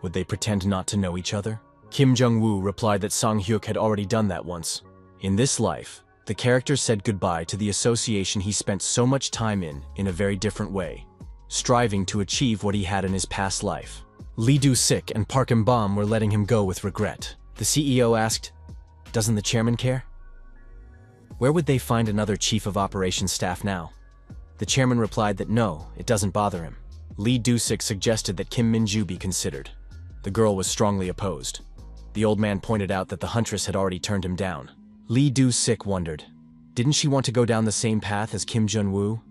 Would they pretend not to know each other? Kim Jong-woo replied that Sang Hyuk had already done that once. In this life, the character said goodbye to the association he spent so much time in a very different way, striving to achieve what he had in his past life. Lee Do-sik and Park In-bom were letting him go with regret. The CEO asked, "Doesn't the chairman care?" Where would they find another chief of operations staff now? The chairman replied that no, it doesn't bother him. Lee Do-sik suggested that Kim Min-ju be considered. The girl was strongly opposed. The old man pointed out that the huntress had already turned him down. Lee Do-sik wondered, didn't she want to go down the same path as Kim Jun-woo?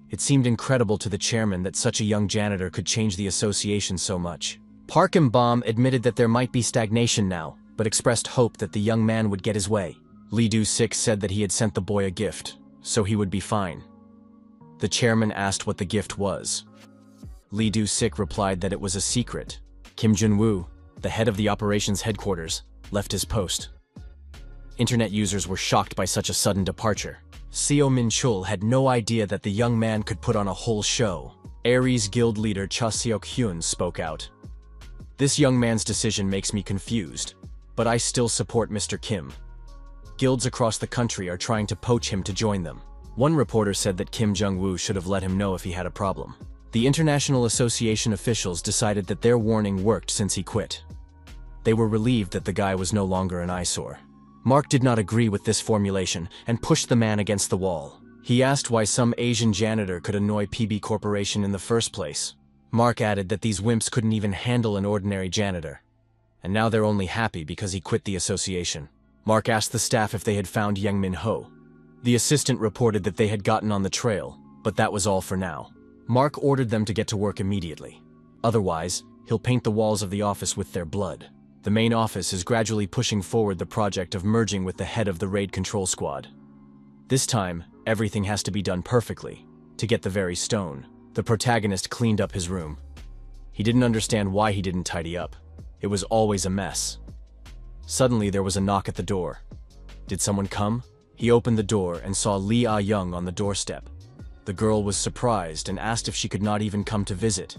It seemed incredible to the chairman that such a young janitor could change the association so much. Park In-bom admitted that there might be stagnation now, but expressed hope that the young man would get his way. Lee Do-sik said that he had sent the boy a gift, so he would be fine. The chairman asked what the gift was. Lee Do-sik replied that it was a secret. Kim Jun-woo, the head of the operations headquarters, left his post. Internet users were shocked by such a sudden departure. Seo Min-chul had no idea that the young man could put on a whole show. Aries guild leader Cha Seok-hyun spoke out. This young man's decision makes me confused, but I still support Mr. Kim. Guilds across the country are trying to poach him to join them. One reporter said that Kim Jong-woo should have let him know if he had a problem. The International Association officials decided that their warning worked since he quit. They were relieved that the guy was no longer an eyesore. Mark did not agree with this formulation and pushed the man against the wall. He asked why some Asian janitor could annoy PB Corporation in the first place. Mark added that these wimps couldn't even handle an ordinary janitor. And now they're only happy because he quit the association. Mark asked the staff if they had found Yang Min-ho. The assistant reported that they had gotten on the trail, but that was all for now. Mark ordered them to get to work immediately. Otherwise, he'll paint the walls of the office with their blood. The main office is gradually pushing forward the project of merging with the head of the raid control squad. This time, everything has to be done perfectly. To get the very stone, the protagonist cleaned up his room. He didn't understand why he didn't tidy up. It was always a mess. Suddenly, there was a knock at the door. Did someone come? He opened the door and saw Lee Ah-young on the doorstep. The girl was surprised and asked if she could not even come to visit.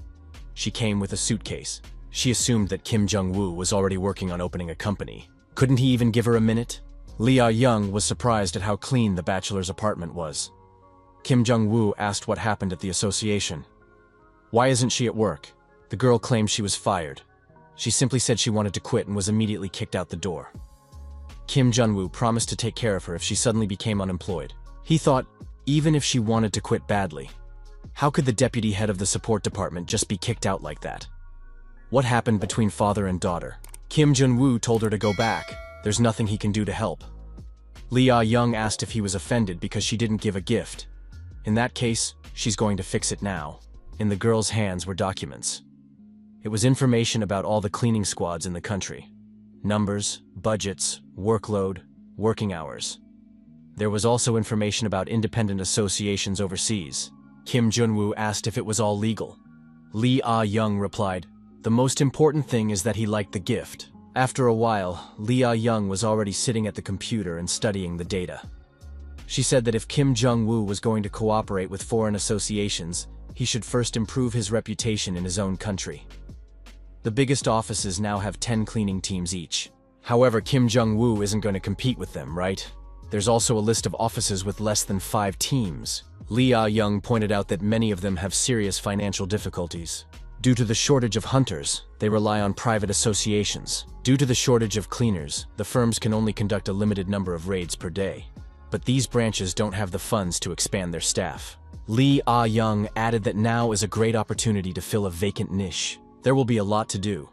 She came with a suitcase. She assumed that Kim Jong-woo was already working on opening a company. Couldn't he even give her a minute? Lee Ah-young was surprised at how clean the bachelor's apartment was. Kim Jong-woo asked what happened at the association. Why isn't she at work? The girl claimed she was fired. She simply said she wanted to quit and was immediately kicked out the door. Kim Jong-woo promised to take care of her if she suddenly became unemployed. He thought, even if she wanted to quit badly, how could the deputy head of the support department just be kicked out like that? What happened between father and daughter? Kim Jong-woo told her to go back. There's nothing he can do to help. Lee Ah-young asked if he was offended because she didn't give a gift. In that case, she's going to fix it now. In the girl's hands were documents. It was information about all the cleaning squads in the country. Numbers, budgets, workload, working hours. There was also information about independent associations overseas. Kim Jong-woo asked if it was all legal. Lee Ah-young replied, "The most important thing is that he liked the gift." After a while, Lee Ah-young was already sitting at the computer and studying the data. She said that if Kim Jong-woo was going to cooperate with foreign associations, he should first improve his reputation in his own country. The biggest offices now have 10 cleaning teams each. However, Kim Jong-woo isn't going to compete with them, right? There's also a list of offices with less than 5 teams. Lee Ah-young pointed out that many of them have serious financial difficulties. Due to the shortage of hunters, they rely on private associations. Due to the shortage of cleaners, the firms can only conduct a limited number of raids per day. But these branches don't have the funds to expand their staff. Lee Ah-young added that now is a great opportunity to fill a vacant niche. There will be a lot to do: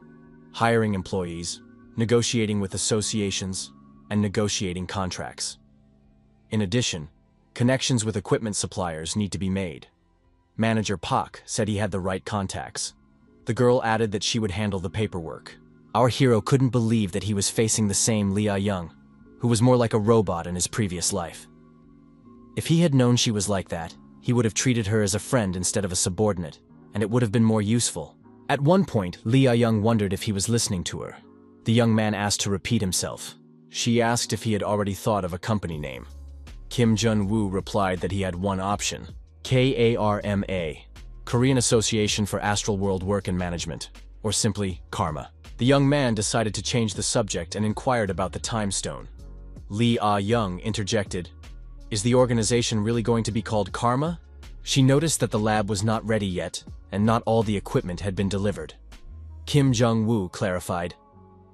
hiring employees, negotiating with associations, and negotiating contracts. In addition, connections with equipment suppliers need to be made. Manager Pak said he had the right contacts. The girl added that she would handle the paperwork. Our hero couldn't believe that he was facing the same Lee Ah-young, who was more like a robot in his previous life. If he had known she was like that, he would have treated her as a friend instead of a subordinate, and it would have been more useful. At one point, Lee Ah-young wondered if he was listening to her. The young man asked to repeat himself. She asked if he had already thought of a company name. Kim Jong-woo replied that he had one option: KARMA, Korean Association for Astral World Work and Management, or simply Karma. The young man decided to change the subject and inquired about the time stone. Lee Ah-young interjected, "Is the organization really going to be called Karma?" She noticed that the lab was not ready yet, and not all the equipment had been delivered. Kim Jong-woo clarified,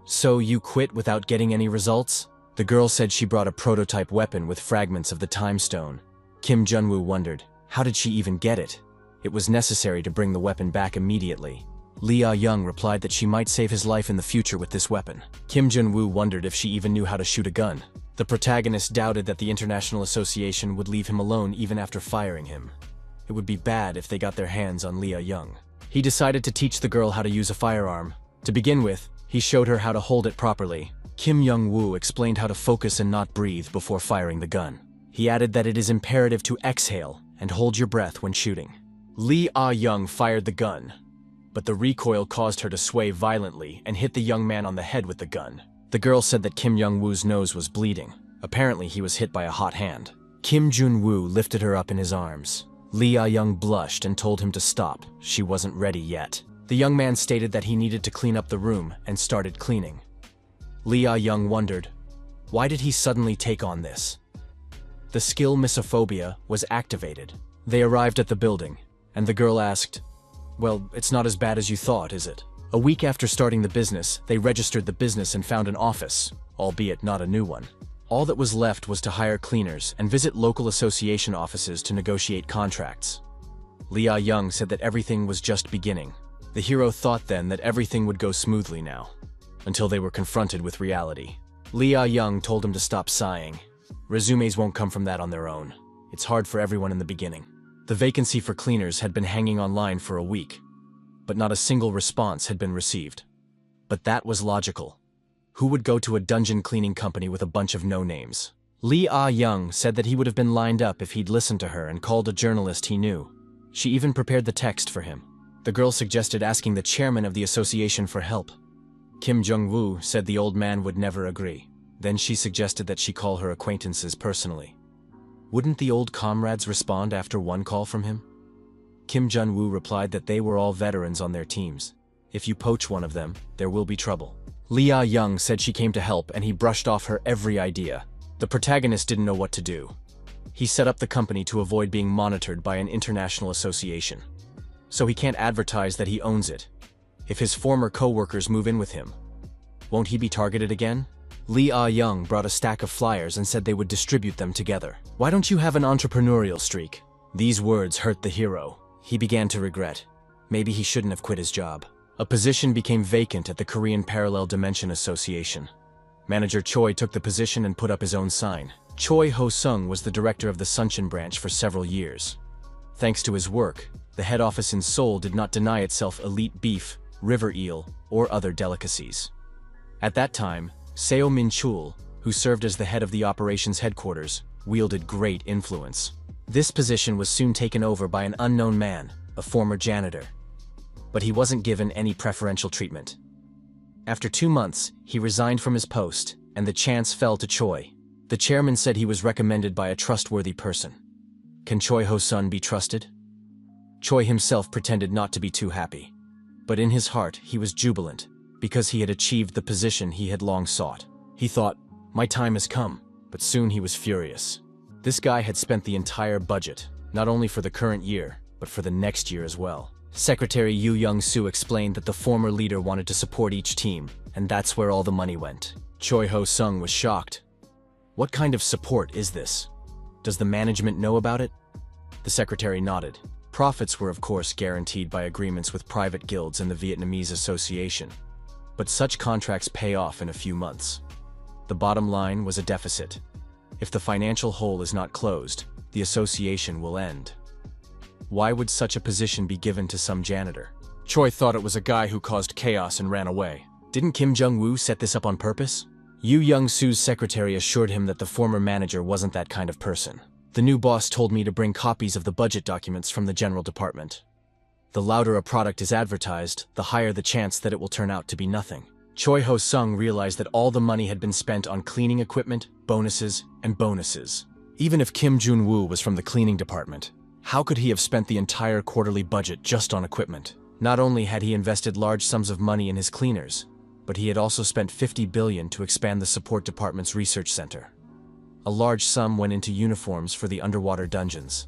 "So you quit without getting any results?" The girl said she brought a prototype weapon with fragments of the time stone. Kim Jong-woo wondered, how did she even get it? It was necessary to bring the weapon back immediately. Lee Ah-young replied that she might save his life in the future with this weapon. Kim Jong-woo wondered if she even knew how to shoot a gun. The protagonist doubted that the International Association would leave him alone even after firing him. It would be bad if they got their hands on Lee Ah-young. He decided to teach the girl how to use a firearm. To begin with, he showed her how to hold it properly. Kim Jong-woo explained how to focus and not breathe before firing the gun. He added that it is imperative to exhale and hold your breath when shooting. Lee Ah-young fired the gun, but the recoil caused her to sway violently and hit the young man on the head with the gun. The girl said that Kim Jong-woo's nose was bleeding. Apparently, he was hit by a hot hand. Kim Jong-woo lifted her up in his arms. Lee Ah-young blushed and told him to stop. She wasn't ready yet. The young man stated that he needed to clean up the room and started cleaning. Lee Ah-young wondered, why did he suddenly take on this? The skill misophobia was activated. They arrived at the building, and the girl asked, "Well, it's not as bad as you thought, is it?" A week after starting the business, they registered the business and found an office, albeit not a new one. All that was left was to hire cleaners and visit local association offices to negotiate contracts. Lee Ah-young said that everything was just beginning. The hero thought then that everything would go smoothly now, until they were confronted with reality. Lee Ah-young told him to stop sighing. Resumes won't come from that on their own. It's hard for everyone in the beginning. The vacancy for cleaners had been hanging online for a week, but not a single response had been received. But that was logical. Who would go to a dungeon cleaning company with a bunch of no-names? Lee Ah-young said that he would have been lined up if he'd listened to her and called a journalist he knew. She even prepared the text for him. The girl suggested asking the chairman of the association for help. Kim Jong-woo said the old man would never agree. Then she suggested that she call her acquaintances personally. Wouldn't the old comrades respond after one call from him? Kim Jun-woo replied that they were all veterans on their teams. If you poach one of them, there will be trouble. Lee Ah-young said she came to help and he brushed off her every idea. The protagonist didn't know what to do. He set up the company to avoid being monitored by an international association. So he can't advertise that he owns it. If his former co-workers move in with him, won't he be targeted again? Lee Ah-young brought a stack of flyers and said they would distribute them together. Why don't you have an entrepreneurial streak? These words hurt the hero. He began to regret. Maybe he shouldn't have quit his job. A position became vacant at the Korean Parallel Dimension Association. Manager Choi took the position and put up his own sign. Choi Ho-sung was the director of the Suncheon branch for several years. Thanks to his work, the head office in Seoul did not deny itself elite beef, river eel, or other delicacies. At that time, Seo Min-chul, who served as the head of the operations headquarters, wielded great influence. This position was soon taken over by an unknown man, a former janitor. But he wasn't given any preferential treatment. After 2 months, he resigned from his post, and the chance fell to Choi. The chairman said he was recommended by a trustworthy person. Can Choi Ho-sun be trusted? Choi himself pretended not to be too happy. But in his heart, he was jubilant, because he had achieved the position he had long sought. He thought, my time has come, but soon he was furious. This guy had spent the entire budget, not only for the current year, but for the next year as well. Secretary Yoo Young-soo explained that the former leader wanted to support each team, and that's where all the money went. Choi Ho-sung was shocked. What kind of support is this? Does the management know about it? The secretary nodded. Profits were of course guaranteed by agreements with private guilds and the Vietnamese Association. But such contracts pay off in a few months. The bottom line was a deficit. If the financial hole is not closed, the association will end. Why would such a position be given to some janitor? Choi thought it was a guy who caused chaos and ran away. Didn't Kim Jung-woo set this up on purpose? Yoo Young-soo's secretary assured him that the former manager wasn't that kind of person. The new boss told me to bring copies of the budget documents from the general department. The louder a product is advertised, the higher the chance that it will turn out to be nothing. Choi Ho-sung realized that all the money had been spent on cleaning equipment, bonuses, and bonuses. Even if Kim Jun-woo was from the cleaning department, how could he have spent the entire quarterly budget just on equipment? Not only had he invested large sums of money in his cleaners, but he had also spent 50 billion to expand the support department's research center. A large sum went into uniforms for the underwater dungeons.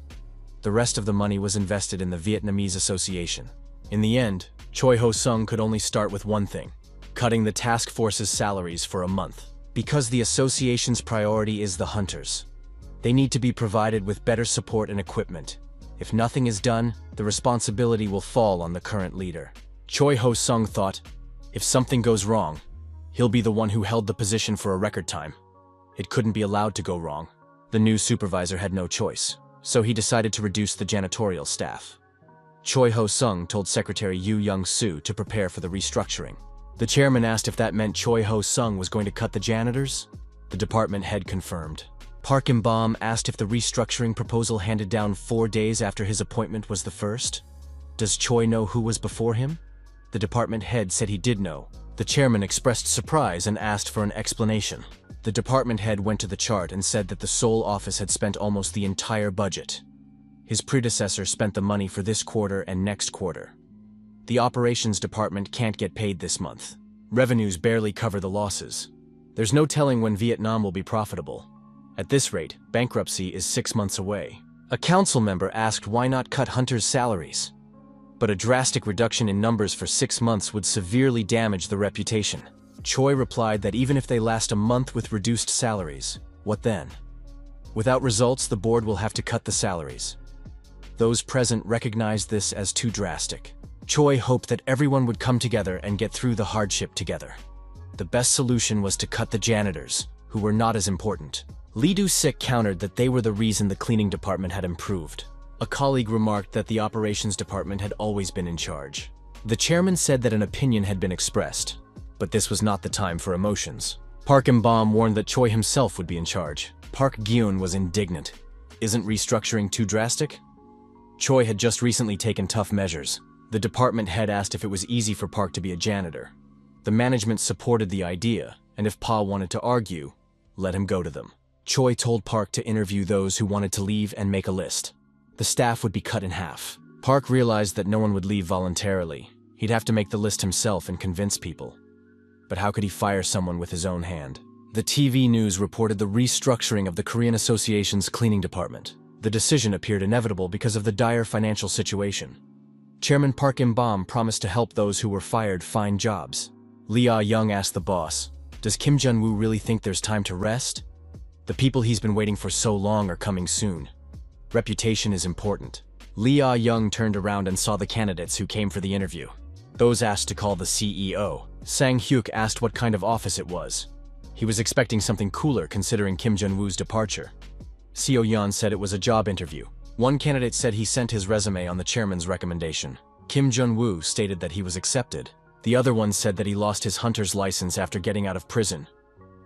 The rest of the money was invested in the Vietnamese Association. In the end, Choi Ho-sung could only start with one thing: cutting the task force's salaries for a month. Because the association's priority is the hunters. They need to be provided with better support and equipment. If nothing is done, the responsibility will fall on the current leader. Choi Ho-sung thought, if something goes wrong, he'll be the one who held the position for a record time. It couldn't be allowed to go wrong. The new supervisor had no choice, so he decided to reduce the janitorial staff. Choi Ho-sung told Secretary Yoo Young-soo to prepare for the restructuring. The chairman asked if that meant Choi Ho-sung was going to cut the janitors. The department head confirmed. Park Im-bom asked if the restructuring proposal handed down 4 days after his appointment was the first. Does Choi know who was before him? The department head said he did know. The chairman expressed surprise and asked for an explanation. The department head went to the chart and said that the Seoul office had spent almost the entire budget. His predecessor spent the money for this quarter and next quarter. The operations department can't get paid this month. Revenues barely cover the losses. There's no telling when Vietnam will be profitable. At this rate, bankruptcy is 6 months away. A council member asked why not cut hunters' salaries. But a drastic reduction in numbers for 6 months would severely damage the reputation. Choi replied that even if they last a month with reduced salaries, what then? Without results, the board will have to cut the salaries. Those present recognized this as too drastic. Choi hoped that everyone would come together and get through the hardship together. The best solution was to cut the janitors, who were not as important. Lee Do-sik countered that they were the reason the cleaning department had improved. A colleague remarked that the operations department had always been in charge. The chairman said that an opinion had been expressed, but this was not the time for emotions. Park Im-bom warned that Choi himself would be in charge. Park Gyun was indignant. Isn't restructuring too drastic? Choi had just recently taken tough measures. The department head asked if it was easy for Park to be a janitor. The management supported the idea, and if Pa wanted to argue, let him go to them. Choi told Park to interview those who wanted to leave and make a list. The staff would be cut in half. Park realized that no one would leave voluntarily. He'd have to make the list himself and convince people. But how could he fire someone with his own hand? The TV news reported the restructuring of the Korean Association's cleaning department. The decision appeared inevitable because of the dire financial situation. Chairman Park In-bom promised to help those who were fired find jobs. Lee Ah-young asked the boss, "Does Kim Jun-woo really think there's time to rest? The people he's been waiting for so long are coming soon. Reputation is important." Lee Ah-young turned around and saw the candidates who came for the interview. Those asked to call the CEO. Sang Hyuk asked what kind of office it was. He was expecting something cooler considering Kim Jun-woo's departure. Seo Yeon said it was a job interview. One candidate said he sent his resume on the chairman's recommendation. Kim Jun-woo stated that he was accepted. The other one said that he lost his hunter's license after getting out of prison.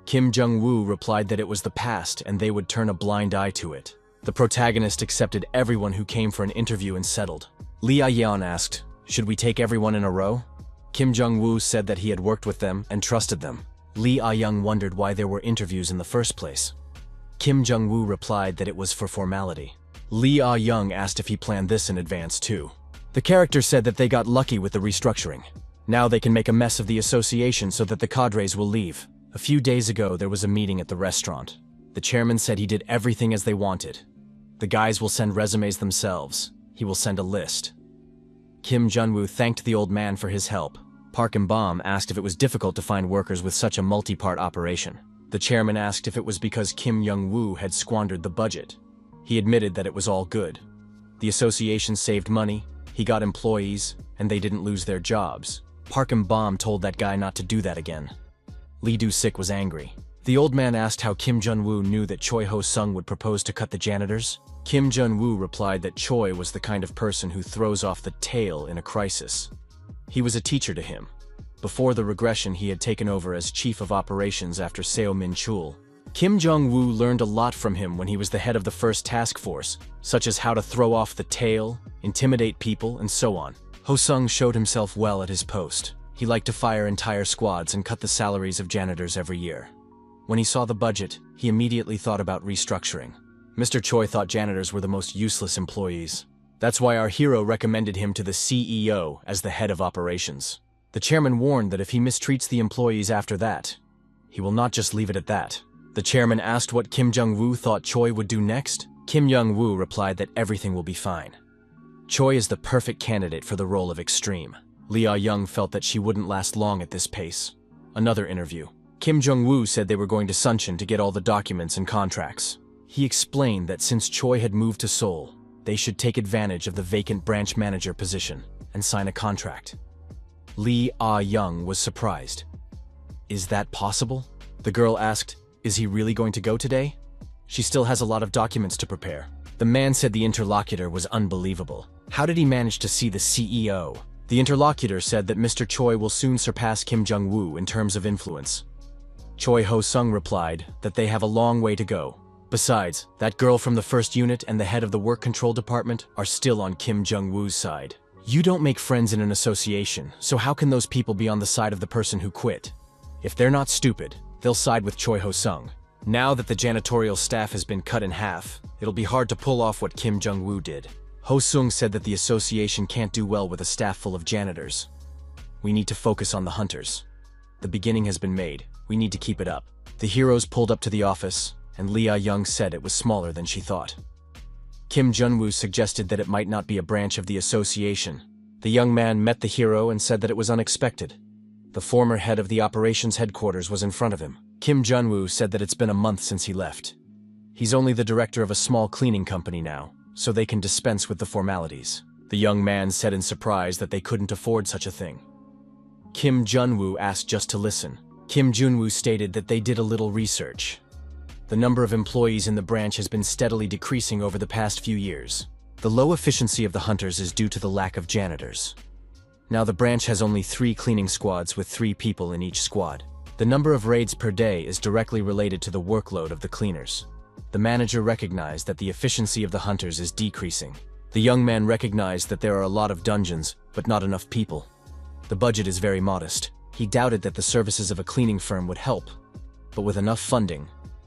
Kim Jung-woo replied that it was the past and they would turn a blind eye to it. The protagonist accepted everyone who came for an interview and settled. Lee Ah-yeon asked, "Should we take everyone in a row?" Kim Jung-woo said that he had worked with them and trusted them. Lee Ah-young wondered why there were interviews in the first place. Kim Jung-woo replied that it was for formality. Lee Ah-young asked if he planned this in advance too. The character said that they got lucky with the restructuring. Now they can make a mess of the association so that the cadres will leave. A few days ago, there was a meeting at the restaurant. The chairman said he did everything as they wanted. The guys will send resumes themselves. He will send a list. Kim Jun-woo thanked the old man for his help. Park In-bom asked if it was difficult to find workers with such a multi-part operation. The chairman asked if it was because Kim Young-woo had squandered the budget. He admitted that it was all good. The association saved money, he got employees, and they didn't lose their jobs. Park In-bom told that guy not to do that again. Lee Do-sik was angry. The old man asked how Kim Jun-woo knew that Choi Ho-sung would propose to cut the janitors. Kim Jun-woo replied that Choi was the kind of person who throws off the tail in a crisis. He was a teacher to him. Before the regression, he had taken over as chief of operations after Seo Min-chul. Kim Jong-woo learned a lot from him when he was the head of the first task force, such as how to throw off the tail, intimidate people, and so on. Ho-sung showed himself well at his post. He liked to fire entire squads and cut the salaries of janitors every year. When he saw the budget, he immediately thought about restructuring. Mr. Choi thought janitors were the most useless employees. That's why our hero recommended him to the CEO as the head of operations. The chairman warned that if he mistreats the employees after that, he will not just leave it at that. The chairman asked what Kim Jung-woo thought Choi would do next. Kim Young-woo replied that everything will be fine. Choi is the perfect candidate for the role of Extreme. Lee Ah-young felt that she wouldn't last long at this pace. Another interview. Kim Jung-woo said they were going to Suncheon to get all the documents and contracts. He explained that since Choi had moved to Seoul, they should take advantage of the vacant branch manager position and sign a contract. Lee Ah-young was surprised. "Is that possible?" The girl asked, "Is he really going to go today?" She still has a lot of documents to prepare. The man said the interlocutor was unbelievable. How did he manage to see the CEO? The interlocutor said that Mr. Choi will soon surpass Kim Jung-woo in terms of influence. Choi Ho-sung replied that they have a long way to go. Besides, that girl from the first unit and the head of the work control department are still on Kim Jung-woo's side. You don't make friends in an association, so how can those people be on the side of the person who quit? If they're not stupid, they'll side with Choi Ho-sung. Now that the janitorial staff has been cut in half, it'll be hard to pull off what Kim Jung-woo did. Ho-sung said that the association can't do well with a staff full of janitors. We need to focus on the hunters. The beginning has been made. We need to keep it up. The heroes pulled up to the office, and Lee Ah-young said it was smaller than she thought. Kim Jun-woo suggested that it might not be a branch of the association. The young man met the hero and said that it was unexpected. The former head of the operations headquarters was in front of him. Kim Jun-woo said that it's been a month since he left. He's only the director of a small cleaning company now, so they can dispense with the formalities. The young man said in surprise that they couldn't afford such a thing. Kim Jun-woo asked just to listen. Kim Jun-woo stated that they did a little research. The number of employees in the branch has been steadily decreasing over the past few years. The low efficiency of the hunters is due to the lack of janitors. Now the branch has only 3 cleaning squads with 3 people in each squad. The number of raids per day is directly related to the workload of the cleaners. The manager recognized that the efficiency of the hunters is decreasing. The young man recognized that there are a lot of dungeons, but not enough people. The budget is very modest. He doubted that the services of a cleaning firm would help, but with enough funding,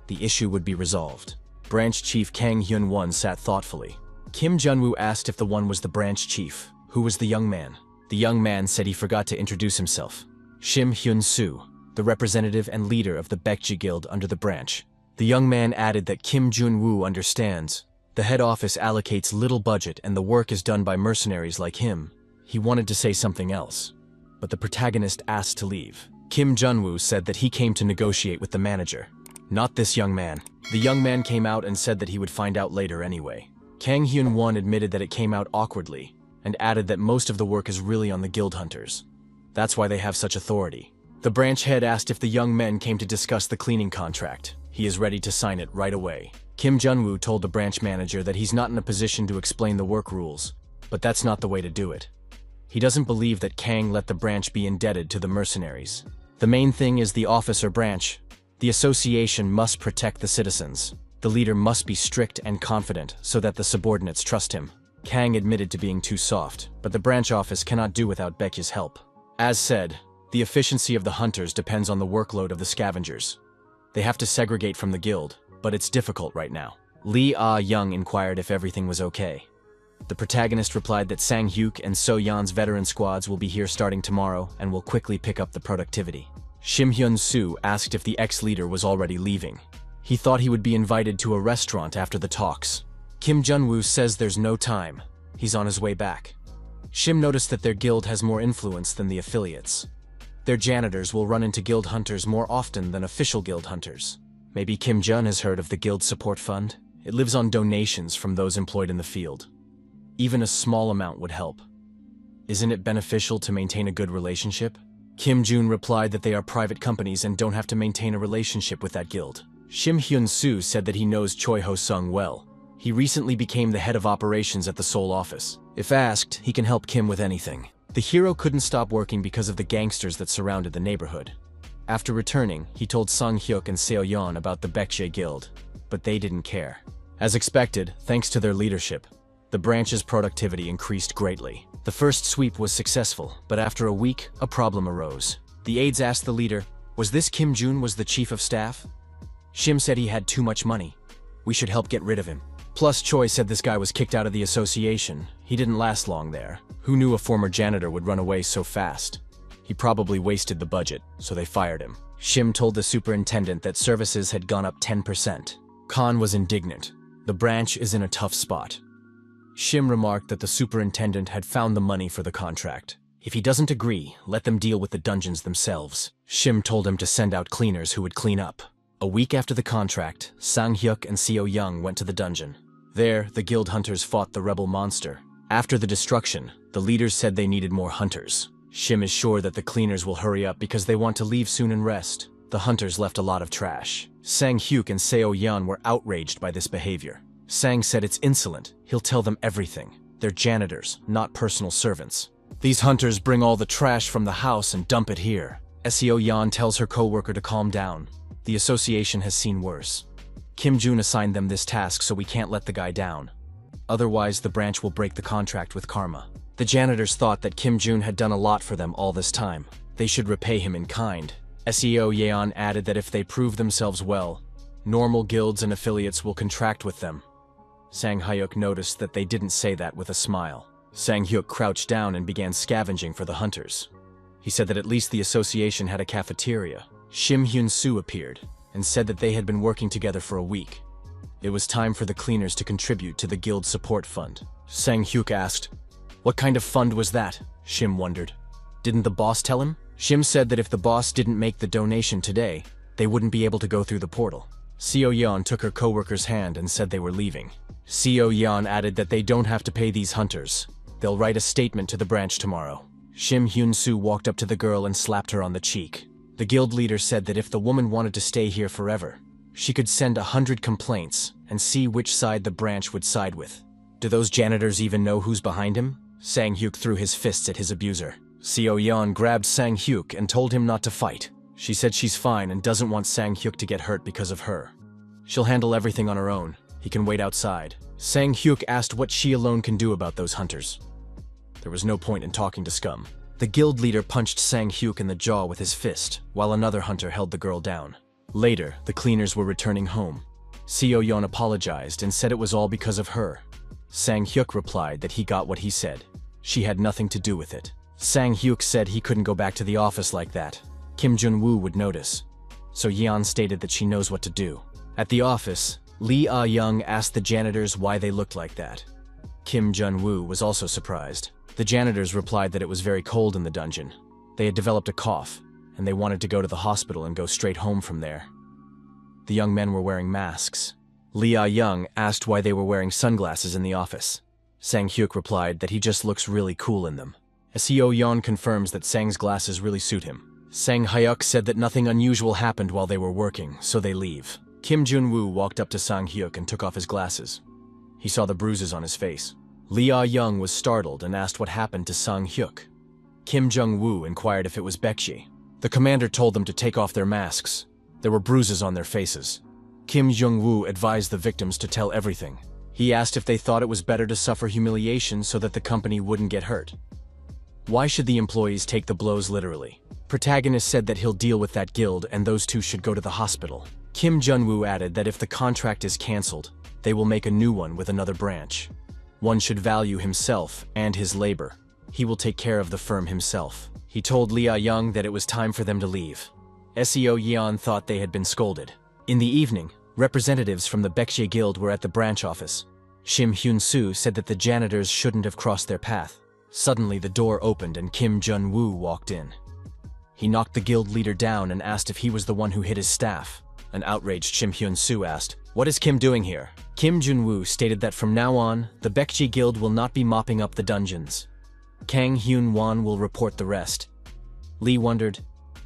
the issue would be resolved. Branch Chief Kang Hyun-won sat thoughtfully. Kim Jun-woo asked if the one was the branch chief. Who was the young man? The young man said he forgot to introduce himself. Shim Hyun-soo, the representative and leader of the Baekje Guild under the branch. The young man added that Kim Jun-woo understands. The head office allocates little budget and the work is done by mercenaries like him. He wanted to say something else, but the protagonist asked to leave. Kim Jun-woo said that he came to negotiate with the manager. Not this young man. The young man came out and said that he would find out later anyway. Kang Hyun-won admitted that it came out awkwardly, and added that most of the work is really on the guild hunters. That's why they have such authority. The branch head asked if the young men came to discuss the cleaning contract. He is ready to sign it right away. Kim Jun-woo told the branch manager that he's not in a position to explain the work rules, but that's not the way to do it. He doesn't believe that Kang let the branch be indebted to the mercenaries. The main thing is the office or branch. The association must protect the citizens. The leader must be strict and confident so that the subordinates trust him. Kang admitted to being too soft, but the branch office cannot do without Baekje's help. As said, the efficiency of the hunters depends on the workload of the scavengers. They have to segregate from the guild, but it's difficult right now. Lee Ah-young inquired if everything was okay. The protagonist replied that Sang-hyuk and So-yeon's veteran squads will be here starting tomorrow and will quickly pick up the productivity. Shim Hyun-soo asked if the ex-leader was already leaving. He thought he would be invited to a restaurant after the talks. Kim Jun-woo says there's no time. He's on his way back. Shim noticed that their guild has more influence than the affiliates. Their janitors will run into guild hunters more often than official guild hunters. Maybe Kim Jun has heard of the guild support fund. It lives on donations from those employed in the field. Even a small amount would help. Isn't it beneficial to maintain a good relationship? Kim Jun replied that they are private companies and don't have to maintain a relationship with that guild. Shim Hyun-soo said that he knows Choi Ho-sung well. He recently became the head of operations at the Seoul office. If asked, he can help Kim with anything. The hero couldn't stop working because of the gangsters that surrounded the neighborhood. After returning, he told Sang-hyuk and Seo-yeon about the Baekje Guild, but they didn't care. As expected, thanks to their leadership, the branch's productivity increased greatly. The first sweep was successful, but after a week, a problem arose. The aides asked the leader, "Was this Kim Jun was the chief of staff?" Shim said he had too much money. "We should help get rid of him." Plus, Choi said this guy was kicked out of the association. He didn't last long there. Who knew a former janitor would run away so fast? He probably wasted the budget, so they fired him. Shim told the superintendent that services had gone up 10%. Khan was indignant. The branch is in a tough spot. Shim remarked that the superintendent had found the money for the contract. If he doesn't agree, let them deal with the dungeons themselves. Shim told him to send out cleaners who would clean up. A week after the contract, Sang-hyuk and Seo-yeon went to the dungeon. There, the guild hunters fought the rebel monster. After the destruction, the leaders said they needed more hunters. Shim is sure that the cleaners will hurry up because they want to leave soon and rest. The hunters left a lot of trash. Sang-hyuk and Seo-yeon were outraged by this behavior. Sang said it's insolent. He'll tell them everything. They're janitors, not personal servants. These hunters bring all the trash from the house and dump it here. Seo-yeon tells her co-worker to calm down. The association has seen worse. Kim Jun assigned them this task, so we can't let the guy down. Otherwise, the branch will break the contract with karma. The janitors thought that Kim Jun had done a lot for them all this time. They should repay him in kind. Seo-yeon added that if they prove themselves well, normal guilds and affiliates will contract with them. Sang-hyuk noticed that they didn't say that with a smile. Sang-hyuk crouched down and began scavenging for the hunters. He said that at least the association had a cafeteria. Shim Hyun-soo appeared and said that they had been working together for a week. It was time for the cleaners to contribute to the guild support fund. Sang-hyuk asked, "What kind of fund was that?" Shim wondered. "Didn't the boss tell him?" Shim said that if the boss didn't make the donation today, they wouldn't be able to go through the portal. Seo-yeon took her co-worker's hand and said they were leaving. Seo-yeon added that they don't have to pay these hunters. They'll write a statement to the branch tomorrow. Shim Hyun-soo walked up to the girl and slapped her on the cheek. The guild leader said that if the woman wanted to stay here forever, she could send 100 complaints and see which side the branch would side with. Do those janitors even know who's behind him? Sang-hyuk threw his fists at his abuser. Seo-yeon grabbed Sang-hyuk and told him not to fight. She said she's fine and doesn't want Sang-hyuk to get hurt because of her. She'll handle everything on her own. He can wait outside. Sang-hyuk asked what she alone can do about those hunters. There was no point in talking to scum. The guild leader punched Sang-hyuk in the jaw with his fist, while another hunter held the girl down. Later, the cleaners were returning home. Seo Yeon apologized and said it was all because of her. Sang Hyuk replied that he got what he said. She had nothing to do with it. Sang Hyuk said he couldn't go back to the office like that. Kim Jun-woo would notice. So Yeon stated that she knows what to do. At the office, Lee Ah-young asked the janitors why they looked like that. Kim Jun-woo was also surprised. The janitors replied that it was very cold in the dungeon. They had developed a cough, and they wanted to go to the hospital and go straight home from there. The young men were wearing masks. Lee Ah-young asked why they were wearing sunglasses in the office. Sang Hyuk replied that he just looks really cool in them. Seo Yeon confirms that Sang's glasses really suit him. Sang Hyuk said that nothing unusual happened while they were working, so they leave. Kim Jun-woo walked up to Sang Hyuk and took off his glasses. He saw the bruises on his face. Lee Ah-young was startled and asked what happened to Sang Hyuk. Kim Jung-woo inquired if it was Baekje. The commander told them to take off their masks. There were bruises on their faces. Kim Jung-woo advised the victims to tell everything. He asked if they thought it was better to suffer humiliation so that the company wouldn't get hurt. Why should the employees take the blows literally? Protagonist said that he'll deal with that guild and those two should go to the hospital. Kim Jun-woo added that if the contract is cancelled, they will make a new one with another branch. One should value himself and his labor. He will take care of the firm himself. He told Lee Ah-young that it was time for them to leave. Seo Yeon thought they had been scolded. In the evening, representatives from the Baekje Guild were at the branch office. Shim Hyun-soo said that the janitors shouldn't have crossed their path. Suddenly, the door opened and Kim Jun-woo walked in. He knocked the guild leader down and asked if he was the one who hit his staff. An outraged Shim Hyun-soo asked, "What is Kim doing here?" Kim Jun-woo stated that from now on, the Baekje Guild will not be mopping up the dungeons. Kang Hyun-won will report the rest. Lee wondered,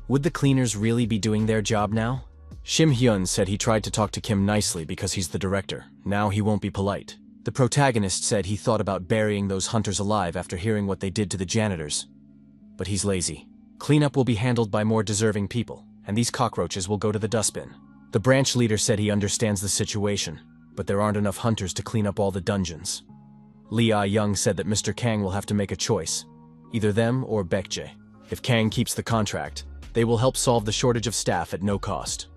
would the cleaners really be doing their job now? Shim Hyun said he tried to talk to Kim nicely because he's the director. Now he won't be polite. The protagonist said he thought about burying those hunters alive after hearing what they did to the janitors. But he's lazy. Cleanup will be handled by more deserving people, and these cockroaches will go to the dustbin. The branch leader said he understands the situation, but there aren't enough hunters to clean up all the dungeons. Lee Ah-young said that Mr. Kang will have to make a choice, either them or Baekje. If Kang keeps the contract, they will help solve the shortage of staff at no cost.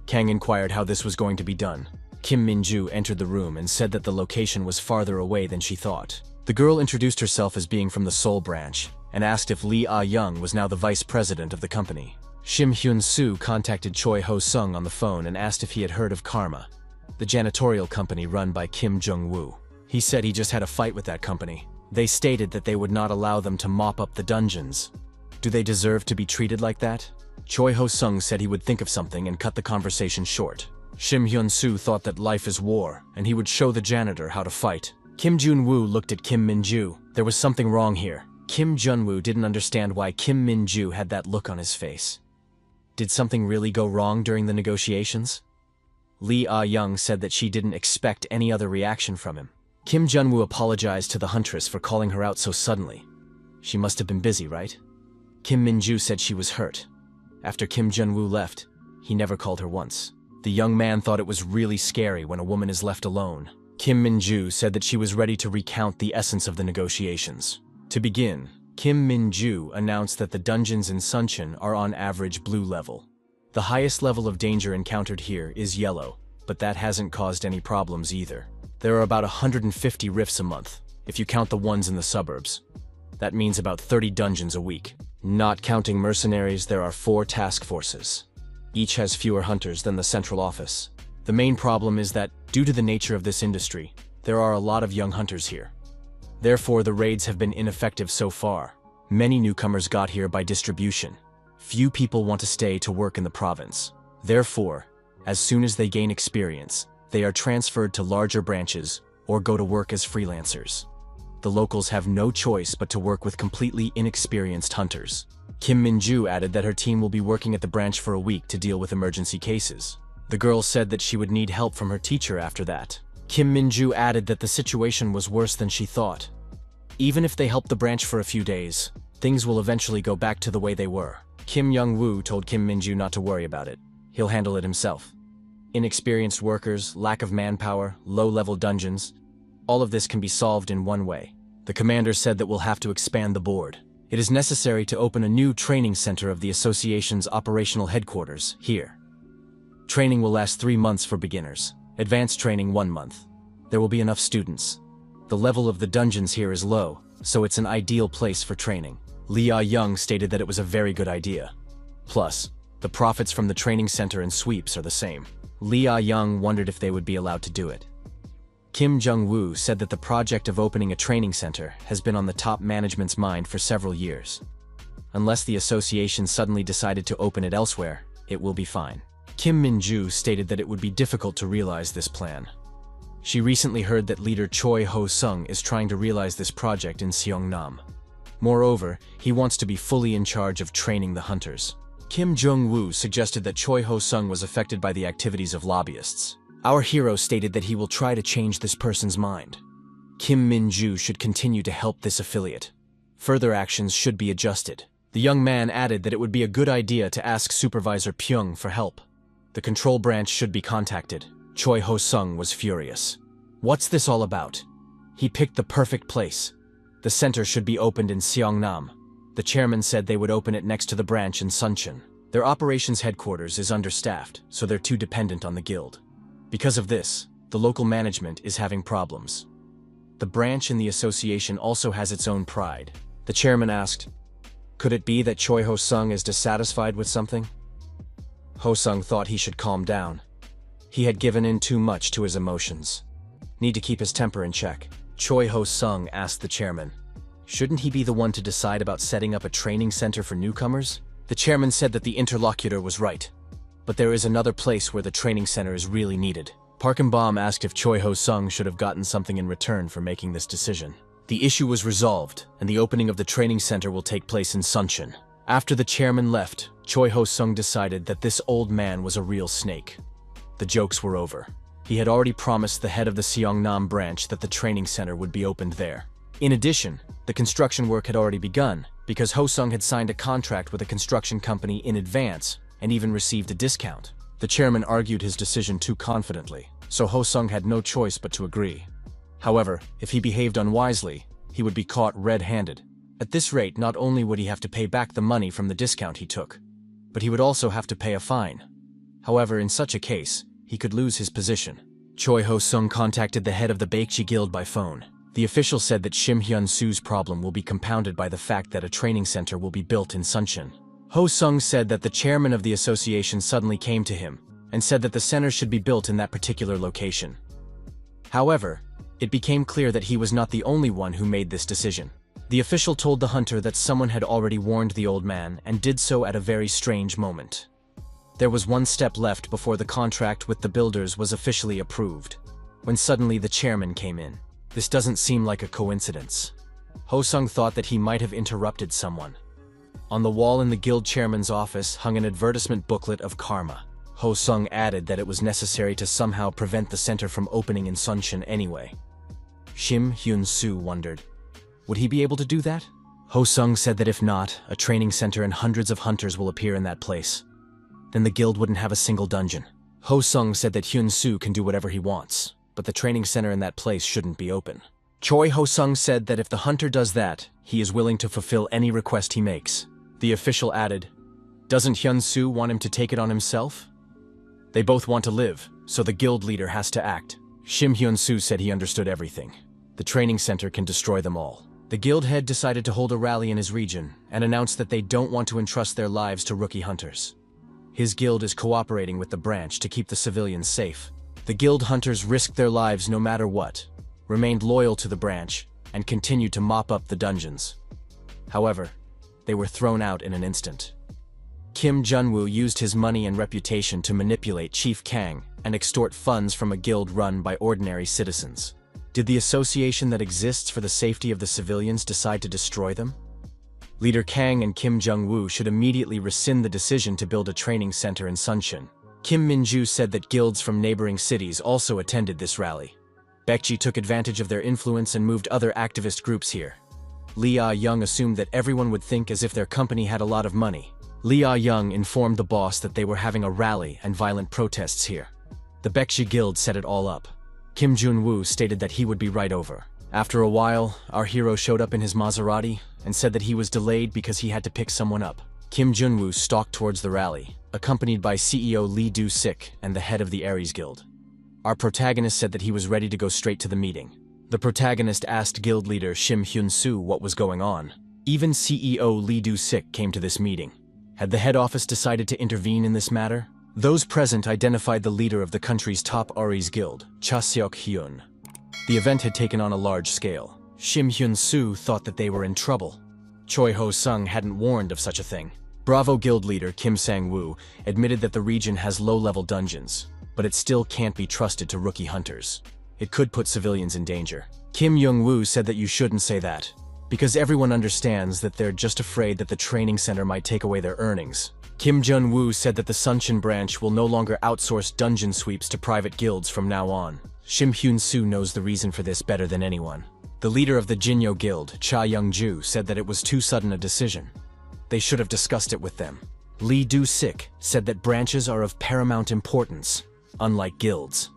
Kang inquired how this was going to be done. Kim Min-ju entered the room and said that the location was farther away than she thought. The girl introduced herself as being from the Seoul branch and asked if Lee Ah-young was now the vice president of the company. Shim Hyun-soo contacted Choi Ho-sung on the phone and asked if he had heard of Karma, the janitorial company run by Kim Jung-woo. He said he just had a fight with that company. They stated that they would not allow them to mop up the dungeons. Do they deserve to be treated like that? Choi Ho-sung said he would think of something and cut the conversation short. Shim Hyun-soo thought that life is war, and he would show the janitor how to fight. Kim Jun-woo looked at Kim Min-ju. There was something wrong here. Kim Jun-woo didn't understand why Kim Min-ju had that look on his face. Did something really go wrong during the negotiations? Lee Ah-young said that she didn't expect any other reaction from him. Kim Jun-woo apologized to the huntress for calling her out so suddenly. She must have been busy, right? Kim Min-ju said she was hurt. After Kim Jun-woo left, he never called her once. The young man thought it was really scary when a woman is left alone. Kim Min-ju said that she was ready to recount the essence of the negotiations. To begin, Kim Min-ju announced that the dungeons in Suncheon are on average blue level. The highest level of danger encountered here is yellow, but that hasn't caused any problems either. There are about 150 rifts a month, if you count the ones in the suburbs. That means about 30 dungeons a week. Not counting mercenaries, there are 4 task forces. Each has fewer hunters than the central office. The main problem is that, due to the nature of this industry, there are a lot of young hunters here. Therefore, the raids have been ineffective so far. Many newcomers got here by distribution. Few people want to stay to work in the province. Therefore, as soon as they gain experience, they are transferred to larger branches or go to work as freelancers. The locals have no choice but to work with completely inexperienced hunters. Kim Min-ju added that her team will be working at the branch for a week to deal with emergency cases. The girl said that she would need help from her teacher after that. Kim Min-ju added that the situation was worse than she thought. Even if they help the branch for a few days, things will eventually go back to the way they were. Kim Young-woo told Kim Min-ju not to worry about it. He'll handle it himself. Inexperienced workers, lack of manpower, low-level dungeons, all of this can be solved in one way. The commander said that we'll have to expand the board. It is necessary to open a new training center of the association's operational headquarters here. Training will last 3 months for beginners. Advanced training 1 month. There will be enough students. The level of the dungeons here is low, so it's an ideal place for training. Li Young stated that it was a very good idea. Plus, the profits from the training center and sweeps are the same. Li Young wondered if they would be allowed to do it. Kim Jung-woo said that the project of opening a training center has been on the top management's mind for several years. Unless the association suddenly decided to open it elsewhere, it will be fine. Kim Min-ju stated that it would be difficult to realize this plan. She recently heard that leader Choi Ho-sung is trying to realize this project in Seongnam. Moreover, he wants to be fully in charge of training the hunters. Kim Jung-woo suggested that Choi Ho-sung was affected by the activities of lobbyists. Our hero stated that he will try to change this person's mind. Kim Min-ju should continue to help this affiliate. Further actions should be adjusted. The young man added that it would be a good idea to ask Supervisor Pyung for help. The control branch should be contacted. Choi Ho-sung was furious. What's this all about? He picked the perfect place. The center should be opened in Seongnam. The chairman said they would open it next to the branch in Suncheon. Their operations headquarters is understaffed, so they're too dependent on the guild. Because of this, the local management is having problems. The branch in the association also has its own pride. The chairman asked, "Could it be that Choi Ho-sung is dissatisfied with something?" Ho-sung thought he should calm down. He had given in too much to his emotions. Need to keep his temper in check. Choi Ho-sung asked the chairman, "Shouldn't he be the one to decide about setting up a training center for newcomers?" The chairman said that the interlocutor was right. But there is another place where the training center is really needed. Parkenbaum asked if Choi Ho-sung should have gotten something in return for making this decision. The issue was resolved, and the opening of the training center will take place in Suncheon. After the chairman left, Choi Ho-sung decided that this old man was a real snake. The jokes were over. He had already promised the head of the Seongnam branch that the training center would be opened there. In addition, the construction work had already begun, because Ho-sung had signed a contract with a construction company in advance, and even received a discount. The chairman argued his decision too confidently, so Ho-sung had no choice but to agree. However, if he behaved unwisely, he would be caught red-handed. At this rate, not only would he have to pay back the money from the discount he took, but he would also have to pay a fine. However, in such a case, he could lose his position. Choi Ho-sung contacted the head of the Baekji Guild by phone. The official said that Shim Hyun-soo's problem will be compounded by the fact that a training center will be built in Suncheon. Ho-sung said that the chairman of the association suddenly came to him and said that the center should be built in that particular location. However, it became clear that he was not the only one who made this decision. The official told the hunter that someone had already warned the old man and did so at a very strange moment. There was one step left before the contract with the builders was officially approved, when suddenly the chairman came in. This doesn't seem like a coincidence. Ho-sung thought that he might have interrupted someone. On the wall in the guild chairman's office hung an advertisement booklet of karma. Ho-sung added that it was necessary to somehow prevent the center from opening in Suncheon anyway. Shim Hyun-soo wondered, would he be able to do that? Ho-sung said that if not, a training center and hundreds of hunters will appear in that place. Then the guild wouldn't have a single dungeon. Ho-sung said that Hyun-soo can do whatever he wants, but the training center in that place shouldn't be open. Choi Ho-sung said that if the hunter does that, he is willing to fulfill any request he makes. The official added, doesn't Hyun-soo want him to take it on himself? They both want to live, so the guild leader has to act. Shim Hyun-soo said he understood everything. The training center can destroy them all. The guild head decided to hold a rally in his region and announced that they don't want to entrust their lives to rookie hunters. His guild is cooperating with the branch to keep the civilians safe. The guild hunters risked their lives no matter what, remained loyal to the branch, and continued to mop up the dungeons. However, they were thrown out in an instant. Kim Jun-woo used his money and reputation to manipulate Chief Kang and extort funds from a guild run by ordinary citizens. Did the association that exists for the safety of the civilians decide to destroy them? Leader Kang and Kim Jung-woo should immediately rescind the decision to build a training center in Suncheon. Kim Min-ju said that guilds from neighboring cities also attended this rally. Baekji took advantage of their influence and moved other activist groups here. Li Young assumed that everyone would think as if their company had a lot of money. Li Young informed the boss that they were having a rally and violent protests here. The Baekji Guild set it all up. Kim Jun-woo stated that he would be right over. After a while, our hero showed up in his Maserati and said that he was delayed because he had to pick someone up. Kim Junwoo stalked towards the rally, accompanied by CEO Lee Do-sik and the head of the Aries Guild. Our protagonist said that he was ready to go straight to the meeting. The protagonist asked guild leader Shim Hyun-soo what was going on. Even CEO Lee Do-sik came to this meeting. Had the head office decided to intervene in this matter? Those present identified the leader of the country's top Aries Guild, Cha Seok-hyun. The event had taken on a large scale. Shim Hyun-soo thought that they were in trouble. Choi Ho-sung hadn't warned of such a thing. Bravo Guild leader Kim Sang-woo admitted that the region has low-level dungeons, but it still can't be trusted to rookie hunters. It could put civilians in danger. Kim Young-woo said that you shouldn't say that, because everyone understands that they're just afraid that the training center might take away their earnings. Kim Jun-woo said that the Sunshin branch will no longer outsource dungeon sweeps to private guilds from now on. Shim Hyun-soo knows the reason for this better than anyone. The leader of the Jinyo Guild, Cha Young-ju, said that it was too sudden a decision. They should have discussed it with them. Lee Do-sik said that branches are of paramount importance, unlike guilds.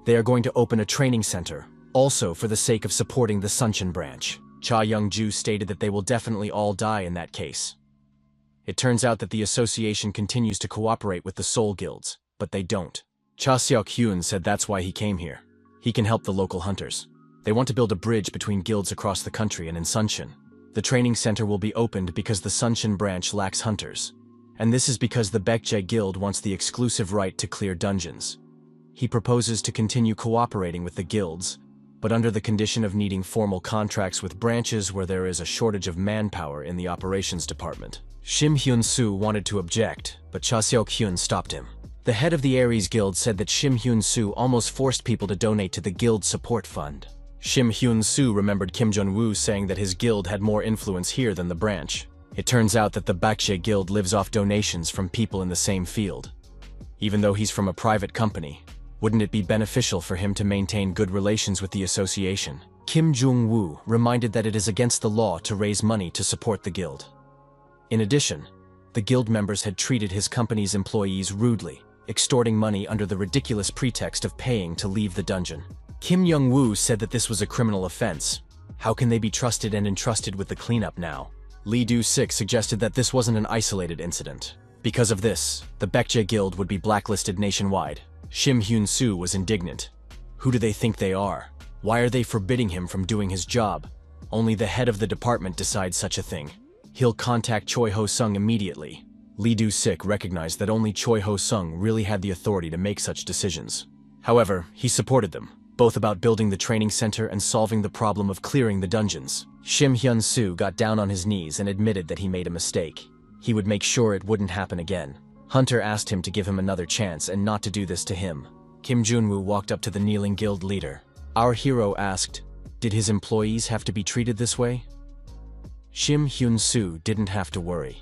They are going to open a training center, also for the sake of supporting the Sunshin branch. Cha Young-ju stated that they will definitely all die in that case. It turns out that the association continues to cooperate with the Soul Guilds, but they don't. Cha Seok-hyun said that's why he came here. He can help the local hunters. They want to build a bridge between guilds across the country and in Sunshin. The training center will be opened because the Sunshin branch lacks hunters. And this is because the Baekje Guild wants the exclusive right to clear dungeons. He proposes to continue cooperating with the guilds, but under the condition of needing formal contracts with branches where there is a shortage of manpower in the operations department. Shim Hyun-soo wanted to object, but Cha Seok-hyun stopped him. The head of the Aries Guild said that Shim Hyun-soo almost forced people to donate to the guild support fund. Shim Hyun-soo remembered Kim Jun-woo saying that his guild had more influence here than the branch. It turns out that the Baekje Guild lives off donations from people in the same field. Even though he's from a private company, wouldn't it be beneficial for him to maintain good relations with the association? Kim Jung-woo reminded that it is against the law to raise money to support the guild. In addition, the guild members had treated his company's employees rudely, extorting money under the ridiculous pretext of paying to leave the dungeon. Kim Young-woo said that this was a criminal offense. How can they be trusted and entrusted with the cleanup now? Lee Do-sik suggested that this wasn't an isolated incident. Because of this, the Baekje Guild would be blacklisted nationwide. Shim Hyun-soo was indignant. Who do they think they are? Why are they forbidding him from doing his job? Only the head of the department decides such a thing. He'll contact Choi Ho-sung immediately. Lee Do-sik recognized that only Choi Ho-sung really had the authority to make such decisions. However, he supported them, both about building the training center and solving the problem of clearing the dungeons. Shim Hyun-soo got down on his knees and admitted that he made a mistake. He would make sure it wouldn't happen again. Hunter asked him to give him another chance and not to do this to him. Kim Jun-woo walked up to the kneeling guild leader. Our hero asked, did his employees have to be treated this way? Shim Hyun-soo didn't have to worry.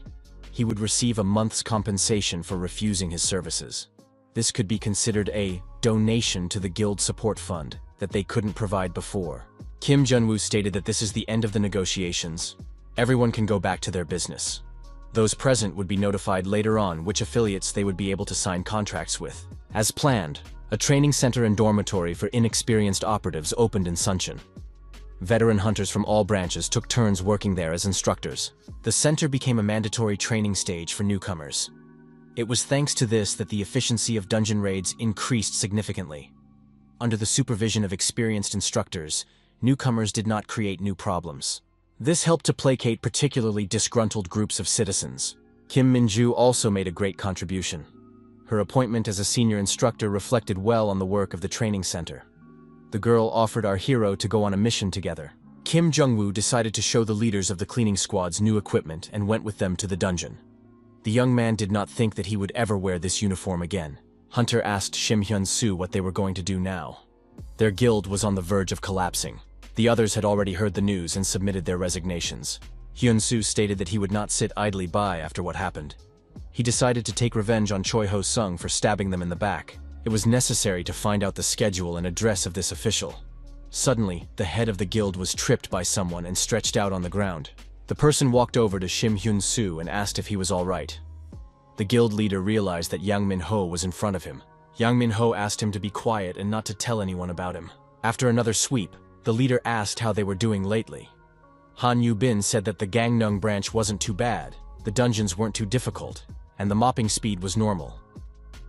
He would receive a month's compensation for refusing his services. This could be considered a donation to the guild support fund that they couldn't provide before. Kim Jun-woo stated that this is the end of the negotiations. Everyone can go back to their business. Those present would be notified later on which affiliates they would be able to sign contracts with. As planned, a training center and dormitory for inexperienced operatives opened in Sunshin. Veteran hunters from all branches took turns working there as instructors. The center became a mandatory training stage for newcomers. It was thanks to this that the efficiency of dungeon raids increased significantly. Under the supervision of experienced instructors, newcomers did not create new problems. This helped to placate particularly disgruntled groups of citizens. Kim Min-ju also made a great contribution. Her appointment as a senior instructor reflected well on the work of the training center. The girl offered our hero to go on a mission together. Kim Jung-woo decided to show the leaders of the cleaning squads new equipment and went with them to the dungeon. The young man did not think that he would ever wear this uniform again. Hunter asked Shim Hyun-soo what they were going to do now. Their guild was on the verge of collapsing. The others had already heard the news and submitted their resignations. Hyun-soo stated that he would not sit idly by after what happened. He decided to take revenge on Choi Ho-sung for stabbing them in the back. It was necessary to find out the schedule and address of this official. Suddenly, the head of the guild was tripped by someone and stretched out on the ground. The person walked over to Shim Hyun-soo and asked if he was all right. The guild leader realized that Yang Min-ho was in front of him. Yang Min-ho asked him to be quiet and not to tell anyone about him. After another sweep, the leader asked how they were doing lately. Han Yu-bin said that the Gangnung branch wasn't too bad. the dungeons weren't too difficult, and the mopping speed was normal.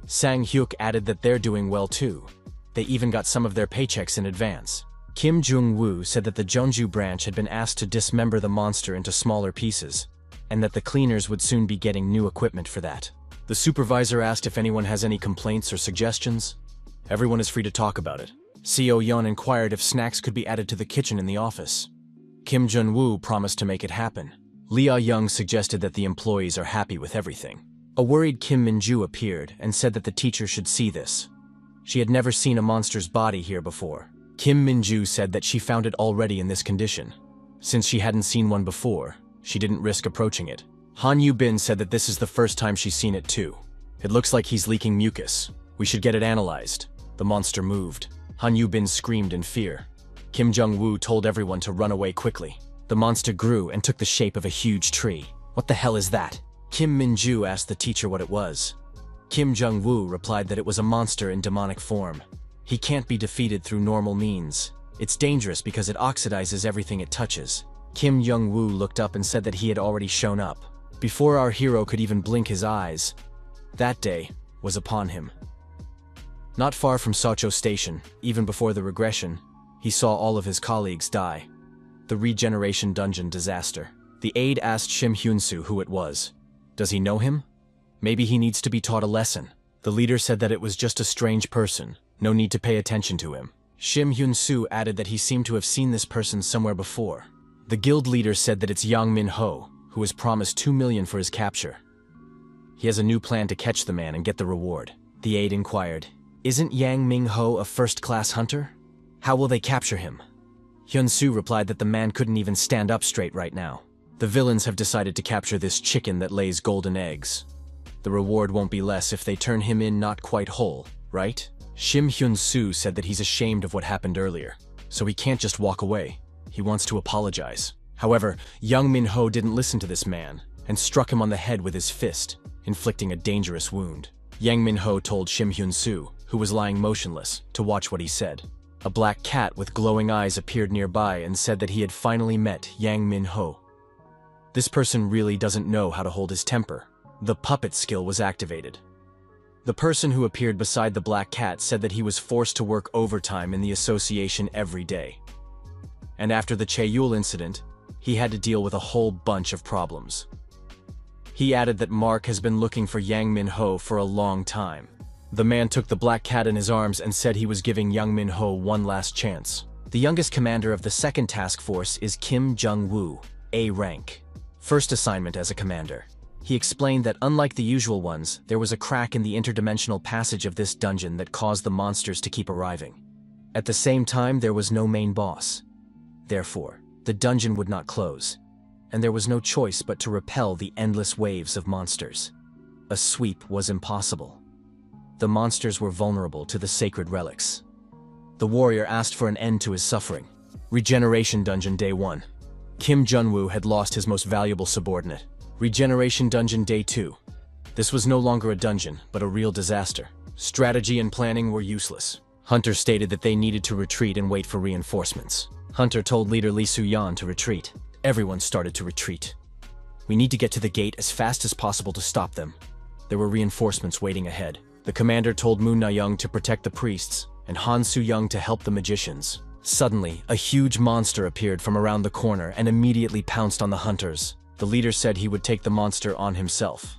Sang Hyuk added that they're doing well too. They even got some of their paychecks in advance. Kim Jung-woo said that the Jeonju branch had been asked to dismember the monster into smaller pieces, and that the cleaners would soon be getting new equipment for that. The supervisor asked if anyone has any complaints or suggestions. Everyone is free to talk about it. Seo Yeon inquired if snacks could be added to the kitchen in the office. Kim Jun-woo promised to make it happen. Lia Young suggested that the employees are happy with everything. A worried Kim Min-ju appeared and said that the teacher should see this. She had never seen a monster's body here before. Kim Min-ju said that she found it already in this condition. Since she hadn't seen one before, she didn't risk approaching it. Han Yu-bin said that this is the first time she's seen it too. It looks like he's leaking mucus. We should get it analyzed. The monster moved. Han Yu-bin screamed in fear. Kim Jung-woo told everyone to run away quickly. The monster grew and took the shape of a huge tree. What the hell is that? Kim Min-ju asked the teacher what it was. Kim Jung-woo replied that it was a monster in demonic form. He can't be defeated through normal means. It's dangerous because it oxidizes everything it touches. Kim Jung-woo looked up and said that he had already shown up. Before our hero could even blink his eyes, that day was upon him. Not far from Socho Station, even before the regression, he saw all of his colleagues die. The regeneration dungeon disaster. The aide asked Shim Hyun-soo who it was. Does he know him? Maybe he needs to be taught a lesson. The leader said that it was just a strange person. No need to pay attention to him. Shim Hyun-soo added that he seemed to have seen this person somewhere before. The guild leader said that it's Yang Min-ho, who was promised 2 million for his capture. He has a new plan to catch the man and get the reward. The aide inquired, "Isn't Yang Min-ho a first-class hunter? How will they capture him?" Hyun-soo replied that the man couldn't even stand up straight right now. The villains have decided to capture this chicken that lays golden eggs. The reward won't be less if they turn him in not quite whole, right? Shim Hyun-soo said that he's ashamed of what happened earlier, so he can't just walk away. He wants to apologize. However, Yang Min-ho didn't listen to this man and struck him on the head with his fist, inflicting a dangerous wound. Yang Min-ho told Shim Hyun-soo, who was lying motionless, to watch what he said. A black cat with glowing eyes appeared nearby and said that he had finally met Yang Min-ho. This person really doesn't know how to hold his temper. The puppet skill was activated. The person who appeared beside the black cat said that he was forced to work overtime in the association every day. And after the Chaeyul incident, he had to deal with a whole bunch of problems. He added that Mark has been looking for Yang Min-ho for a long time. The man took the black cat in his arms and said he was giving Yang Min-ho one last chance. The youngest commander of the second task force is Kim Jung-woo, A rank. First assignment as a commander. He explained that unlike the usual ones, there was a crack in the interdimensional passage of this dungeon that caused the monsters to keep arriving. At the same time, there was no main boss. Therefore, the dungeon would not close, and there was no choice but to repel the endless waves of monsters. A sweep was impossible. The monsters were vulnerable to the sacred relics. The warrior asked for an end to his suffering. Regeneration Dungeon Day 1. Kim Jun-woo had lost his most valuable subordinate. Regeneration Dungeon Day 2. This was no longer a dungeon, but a real disaster. Strategy and planning were useless. Hunter stated that they needed to retreat and wait for reinforcements. Hunter told leader Lee Soo-yeon to retreat. Everyone started to retreat. We need to get to the gate as fast as possible to stop them. There were reinforcements waiting ahead. The commander told Moon Na-young to protect the priests, and Han Soo-young to help the magicians. Suddenly, a huge monster appeared from around the corner and immediately pounced on the hunters. The leader said he would take the monster on himself.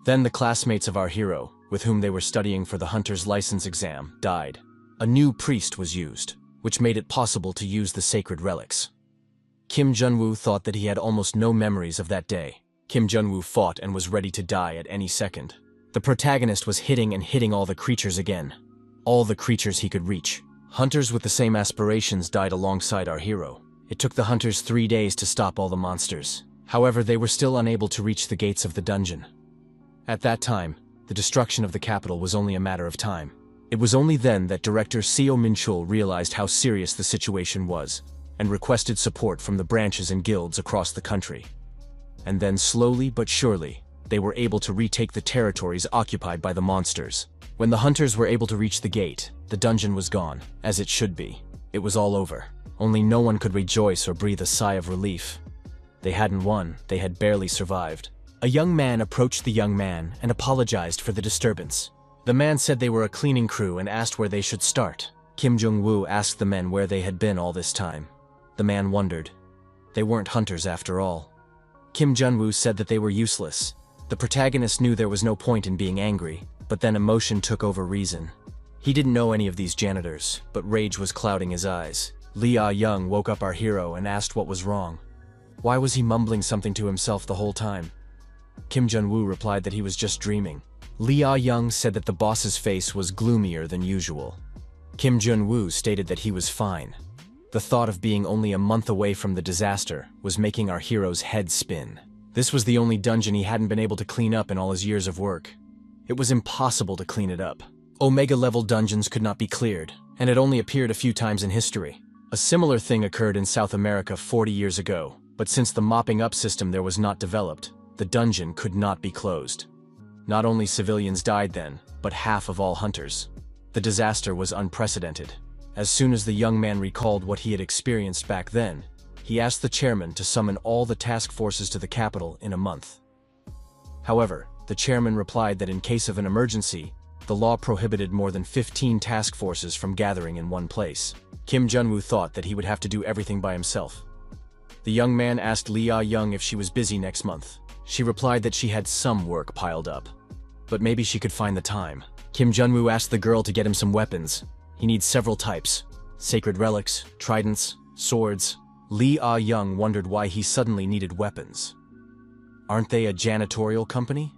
Then the classmates of our hero, with whom they were studying for the hunter's license exam, died. A new priest was used, which made it possible to use the sacred relics. Kim Jun-woo thought that he had almost no memories of that day. Kim Jun-woo fought and was ready to die at any second. The protagonist was hitting and hitting all the creatures again. All the creatures he could reach. Hunters with the same aspirations died alongside our hero. It took the hunters 3 days to stop all the monsters. However, they were still unable to reach the gates of the dungeon. At that time, the destruction of the capital was only a matter of time. It was only then that director Seo Min-chul realized how serious the situation was, and requested support from the branches and guilds across the country. And then slowly but surely, they were able to retake the territories occupied by the monsters. When the hunters were able to reach the gate, the dungeon was gone, as it should be. It was all over. Only no one could rejoice or breathe a sigh of relief. They hadn't won, they had barely survived. A young man approached the young man and apologized for the disturbance. The man said they were a cleaning crew and asked where they should start. Kim Jong-woo asked the men where they had been all this time. The man wondered. They weren't hunters after all. Kim Jong-woo said that they were useless. The protagonist knew there was no point in being angry, but then emotion took over reason. He didn't know any of these janitors, but rage was clouding his eyes. Lee Ah-young woke up our hero and asked what was wrong. Why was he mumbling something to himself the whole time? Kim Jong-woo replied that he was just dreaming. Lee Ah-young said that the boss's face was gloomier than usual. Kim Jong-woo stated that he was fine. The thought of being only a month away from the disaster was making our hero's head spin. This was the only dungeon he hadn't been able to clean up in all his years of work. It was impossible to clean it up. Omega-level dungeons could not be cleared, and it only appeared a few times in history. A similar thing occurred in South America 40 years ago, but since the mopping up system there was not developed, the dungeon could not be closed. Not only civilians died then, but half of all hunters. The disaster was unprecedented. As soon as the young man recalled what he had experienced back then, he asked the chairman to summon all the task forces to the capital in a month. However, the chairman replied that in case of an emergency, the law prohibited more than 15 task forces from gathering in one place. Kim Jong-woo thought that he would have to do everything by himself. The young man asked Lee Ah-young if she was busy next month. She replied that she had some work piled up, but maybe she could find the time. Kim Jong-woo asked the girl to get him some weapons. He needs several types: sacred relics, tridents, swords. Lee Ah-young wondered why he suddenly needed weapons. Aren't they a janitorial company?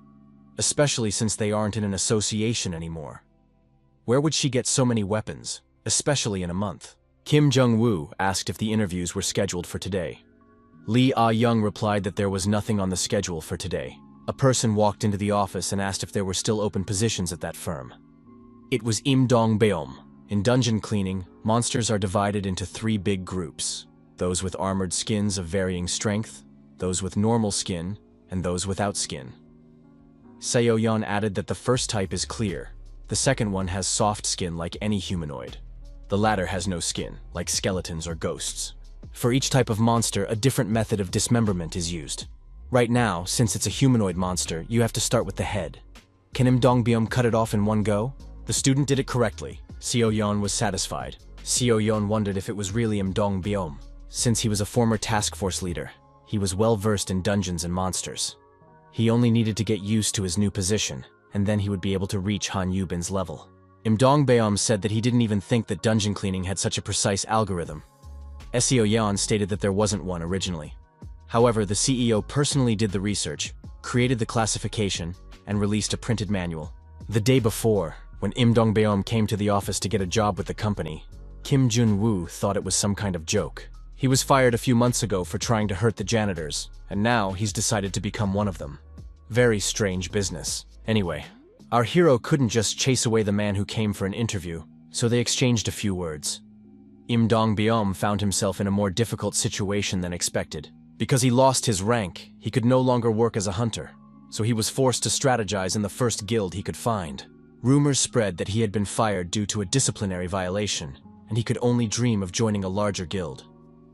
Especially since they aren't in an association anymore. Where would she get so many weapons, especially in a month? Kim Jong-woo asked if the interviews were scheduled for today. Lee Ah-young replied that there was nothing on the schedule for today. A person walked into the office and asked if there were still open positions at that firm. It was Im Dong-beom. In dungeon cleaning, monsters are divided into 3 big groups: those with armored skins of varying strength, those with normal skin, and those without skin. Seo-yeon added that the first type is clear. The second one has soft skin like any humanoid. The latter has no skin, like skeletons or ghosts. For each type of monster, a different method of dismemberment is used. Right now, since it's a humanoid monster, you have to start with the head. Can Im Dong-beom cut it off in one go? The student did it correctly. Seo-yeon was satisfied. Seo-yeon wondered if it was really Im Dong-beom. Since he was a former task force leader, he was well versed in dungeons and monsters. He only needed to get used to his new position, and then he would be able to reach Han Yubin's level. Im Dong-beom said that he didn't even think that dungeon cleaning had such a precise algorithm. Seo-yeon stated that there wasn't one originally. However, the CEO personally did the research, created the classification, and released a printed manual. The day before, when Im Dong-beom came to the office to get a job with the company, Kim Jong-woo thought it was some kind of joke. He was fired a few months ago for trying to hurt the janitors, and now he's decided to become one of them. Very strange business. Anyway, our hero couldn't just chase away the man who came for an interview, so they exchanged a few words. Im Dong-beom found himself in a more difficult situation than expected. Because he lost his rank, he could no longer work as a hunter, so he was forced to strategize in the first guild he could find. Rumors spread that he had been fired due to a disciplinary violation, and he could only dream of joining a larger guild.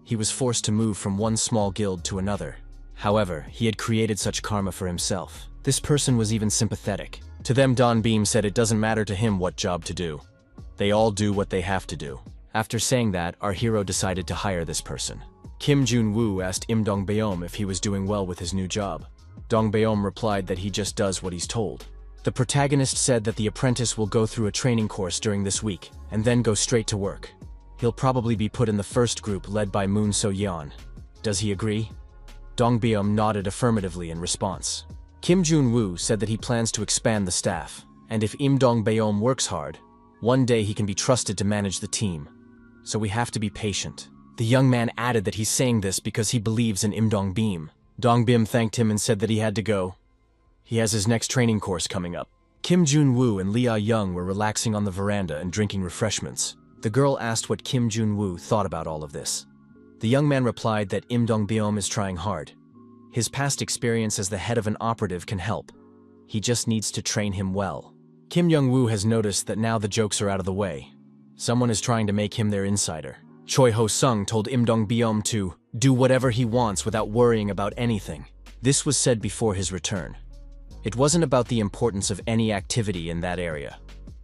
He was forced to move from one small guild to another. However, he had created such karma for himself. This person was even sympathetic. To them, Don Beam said it doesn't matter to him what job to do. They all do what they have to do. After saying that, our hero decided to hire this person. Kim Jong-woo asked Im Dong-beom if he was doing well with his new job. Dong-beom replied that he just does what he's told. The protagonist said that the apprentice will go through a training course during this week, and then go straight to work. He'll probably be put in the first group led by Moon So-yeon. Does he agree? Dong-beom nodded affirmatively in response. Kim Jong-woo said that he plans to expand the staff, and if Im Dong-beom works hard, one day he can be trusted to manage the team. So we have to be patient. The young man added that he's saying this because he believes in Im Dong-beom. Dong-beom thanked him and said that he had to go. He has his next training course coming up. Kim Jong-woo and Lee Ah-young were relaxing on the veranda and drinking refreshments. The girl asked what Kim Jong-woo thought about all of this. The young man replied that Im Dong-beom is trying hard. His past experience as the head of an operative can help. He just needs to train him well. Kim Jong-woo has noticed that now the jokes are out of the way. Someone is trying to make him their insider. Choi Ho-sung told Im Dong-beom to do whatever he wants without worrying about anything. This was said before his return. It wasn't about the importance of any activity in that area.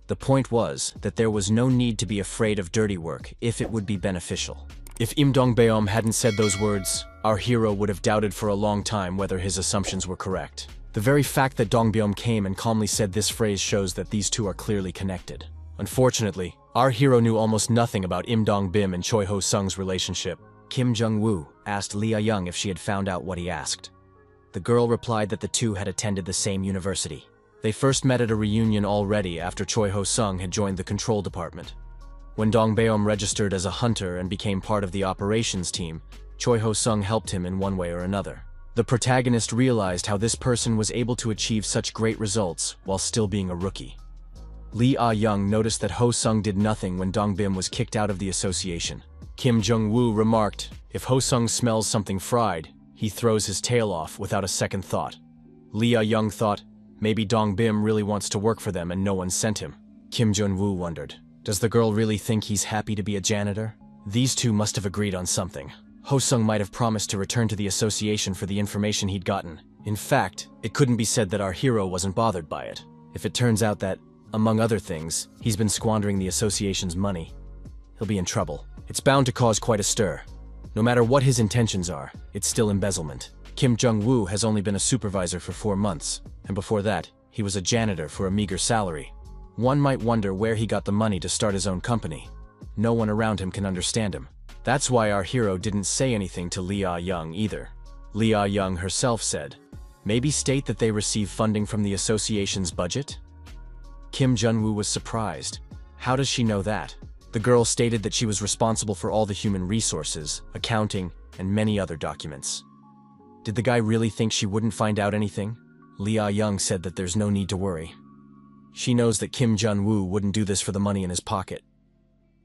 The point was that there was no need to be afraid of dirty work if it would be beneficial. If Im Dong-beom hadn't said those words, our hero would have doubted for a long time whether his assumptions were correct. The very fact that Dong-beom came and calmly said this phrase shows that these two are clearly connected. Unfortunately, our hero knew almost nothing about Im Dong-bim and Choi Ho-sung's relationship. Kim Jung-woo asked Lee Ah-young if she had found out what he asked. The girl replied that the two had attended the same university. They first met at a reunion already after Choi Ho-sung had joined the control department. When Dong-beom registered as a hunter and became part of the operations team, Choi Ho-sung helped him in one way or another. The protagonist realized how this person was able to achieve such great results while still being a rookie. Lee Ah-young noticed that Ho-sung did nothing when Dong-bim was kicked out of the association. Kim Jung-woo remarked, if Ho-sung smells something fried, he throws his tail off without a second thought. Lee Ah-young thought, maybe Dong-bim really wants to work for them and no one sent him. Kim Jung-woo wondered, does the girl really think he's happy to be a janitor? These two must have agreed on something. Ho-sung might have promised to return to the association for the information he'd gotten. In fact, it couldn't be said that our hero wasn't bothered by it. If it turns out that, among other things, he's been squandering the association's money, he'll be in trouble. It's bound to cause quite a stir. No matter what his intentions are, it's still embezzlement. Kim Jung-woo has only been a supervisor for 4 months, and before that, he was a janitor for a meager salary. One might wonder where he got the money to start his own company. No one around him can understand him. That's why our hero didn't say anything to Lee Ah-young either. Lee Ah-young herself said, maybe state that they receive funding from the association's budget? Kim Jung-woo was surprised. How does she know that? The girl stated that she was responsible for all the human resources, accounting, and many other documents. Did the guy really think she wouldn't find out anything? Lee Ah-young said that there's no need to worry. She knows that Kim Jung-woo wouldn't do this for the money in his pocket.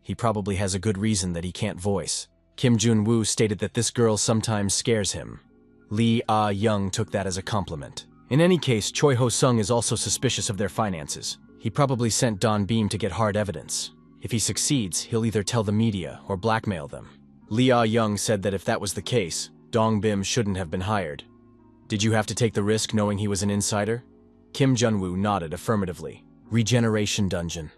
He probably has a good reason that he can't voice. Kim Jung-woo stated that this girl sometimes scares him. Lee Ah-young took that as a compliment. In any case, Choi Ho-sung is also suspicious of their finances. He probably sent Dong-bim to get hard evidence. If he succeeds, he'll either tell the media or blackmail them. Lee Ah-young said that if that was the case, Dong-bim shouldn't have been hired. Did you have to take the risk knowing he was an insider? Kim Jung-woo nodded affirmatively. Regeneration dungeon.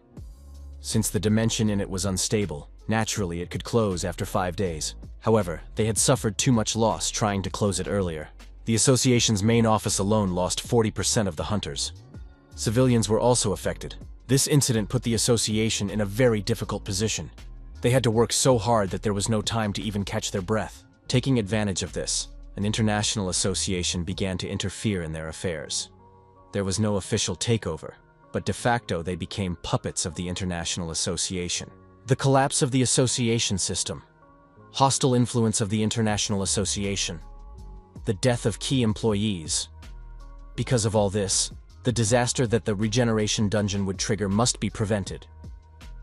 Since the dimension in it was unstable, naturally it could close after 5 days. However, they had suffered too much loss trying to close it earlier. The association's main office alone lost 40% of the hunters. Civilians were also affected. This incident put the association in a very difficult position. They had to work so hard that there was no time to even catch their breath. Taking advantage of this, an international association began to interfere in their affairs. There was no official takeover, but de facto they became puppets of the international association. The collapse of the association system. Hostile influence of the international association. The death of key employees. Because of all this, the disaster that the regeneration dungeon would trigger must be prevented.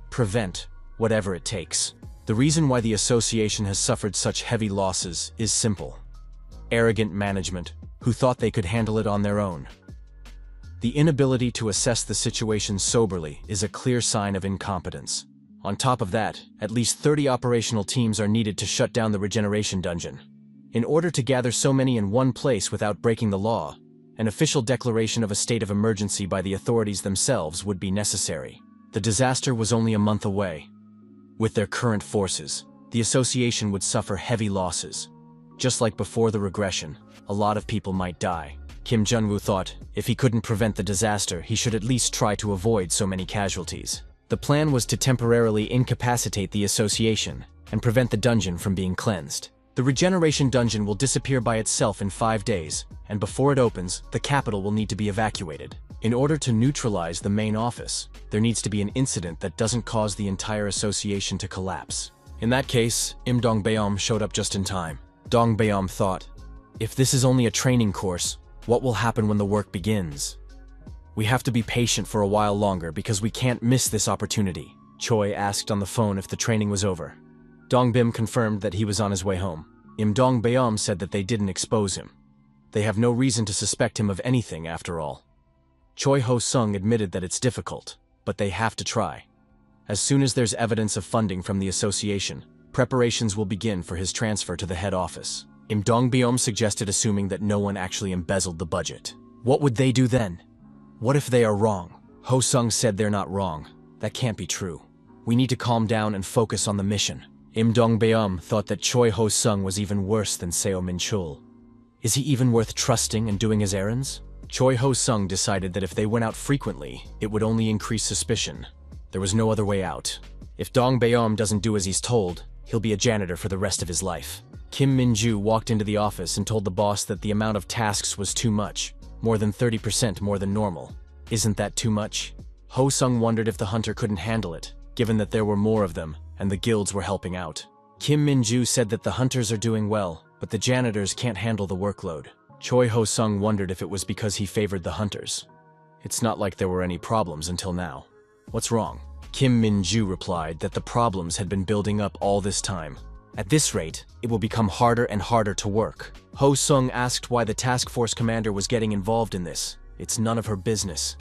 Prevent, whatever it takes. The reason why the association has suffered such heavy losses is simple. Arrogant management, who thought they could handle it on their own. The inability to assess the situation soberly is a clear sign of incompetence. On top of that, at least 30 operational teams are needed to shut down the regeneration dungeon. In order to gather so many in one place without breaking the law, an official declaration of a state of emergency by the authorities themselves would be necessary. The disaster was only a month away. With their current forces, the association would suffer heavy losses. Just like before the regression, a lot of people might die. Kim Jung-woo thought, if he couldn't prevent the disaster, he should at least try to avoid so many casualties. The plan was to temporarily incapacitate the association and prevent the dungeon from being cleansed. The regeneration dungeon will disappear by itself in 5 days, and before it opens, the capital will need to be evacuated. In order to neutralize the main office, there needs to be an incident that doesn't cause the entire association to collapse. In that case, Im Dong-beom showed up just in time. Dong-beom thought, if this is only a training course, what will happen when the work begins? We have to be patient for a while longer because we can't miss this opportunity. Choi asked on the phone if the training was over. Dong-bim confirmed that he was on his way home. Im Dong-beom said that they didn't expose him. They have no reason to suspect him of anything after all. Choi Ho-sung admitted that it's difficult, but they have to try. As soon as there's evidence of funding from the association, preparations will begin for his transfer to the head office. Im Dongbyom suggested, assuming that no one actually embezzled the budget. What would they do then? What if they are wrong? Ho Sung said they're not wrong. That can't be true. We need to calm down and focus on the mission. Im Dongbyom thought that Choi Ho Sung was even worse than Seo Min Chul. Is he even worth trusting and doing his errands? Choi Ho Sung decided that if they went out frequently, it would only increase suspicion. There was no other way out. If Dong Bayom doesn't do as he's told, he'll be a janitor for the rest of his life. Kim Min-ju walked into the office and told the boss that the amount of tasks was too much, more than 30% more than normal. Isn't that too much? Ho Sung wondered if the hunter couldn't handle it, given that there were more of them and the guilds were helping out. Kim Min-ju said that the hunters are doing well, but the janitors can't handle the workload. Choi Ho Sung wondered if it was because he favored the hunters. It's not like there were any problems until now. What's wrong? Kim Min-ju replied that the problems had been building up all this time. At this rate, it will become harder and harder to work. Ho Sung asked why the task force commander was getting involved in this. It's none of her business.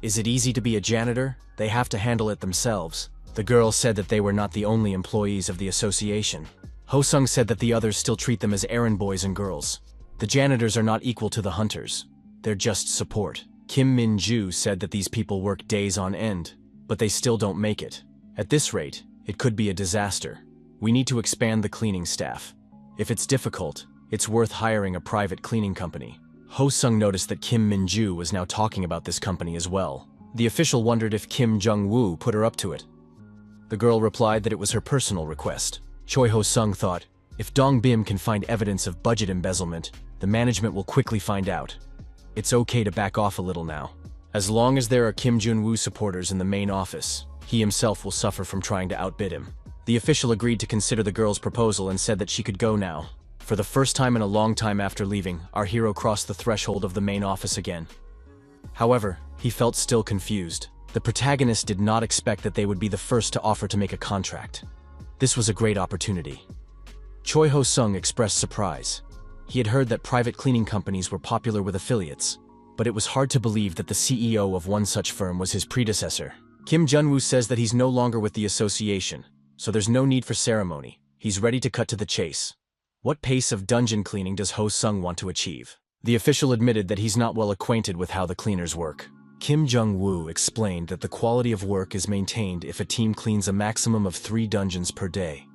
Is it easy to be a janitor? They have to handle it themselves. The girl said that they were not the only employees of the association. Ho Sung said that the others still treat them as errand boys and girls. The janitors are not equal to the hunters. They're just support. Kim Min-ju said that these people work days on end, but they still don't make it. At this rate, it could be a disaster. We need to expand the cleaning staff. If it's difficult, it's worth hiring a private cleaning company. Ho Sung noticed that Kim Min-ju was now talking about this company as well. The official wondered if Kim Jung-woo put her up to it. The girl replied that it was her personal request. Choi Ho Sung thought, if Dong Bim can find evidence of budget embezzlement, the management will quickly find out. It's okay to back off a little now. As long as there are Kim Jun-woo supporters in the main office, he himself will suffer from trying to outbid him. The official agreed to consider the girl's proposal and said that she could go now. For the first time in a long time after leaving, our hero crossed the threshold of the main office again. However, he felt still confused. The protagonist did not expect that they would be the first to offer to make a contract. This was a great opportunity. Choi Ho Sung expressed surprise. He had heard that private cleaning companies were popular with affiliates, but it was hard to believe that the CEO of one such firm was his predecessor. Kim Jun-woo says that he's no longer with the association, so there's no need for ceremony. He's ready to cut to the chase. What pace of dungeon cleaning does Ho Sung want to achieve? The official admitted that he's not well acquainted with how the cleaners work. Kim Jung-woo explained that the quality of work is maintained if a team cleans a maximum of 3 dungeons per day.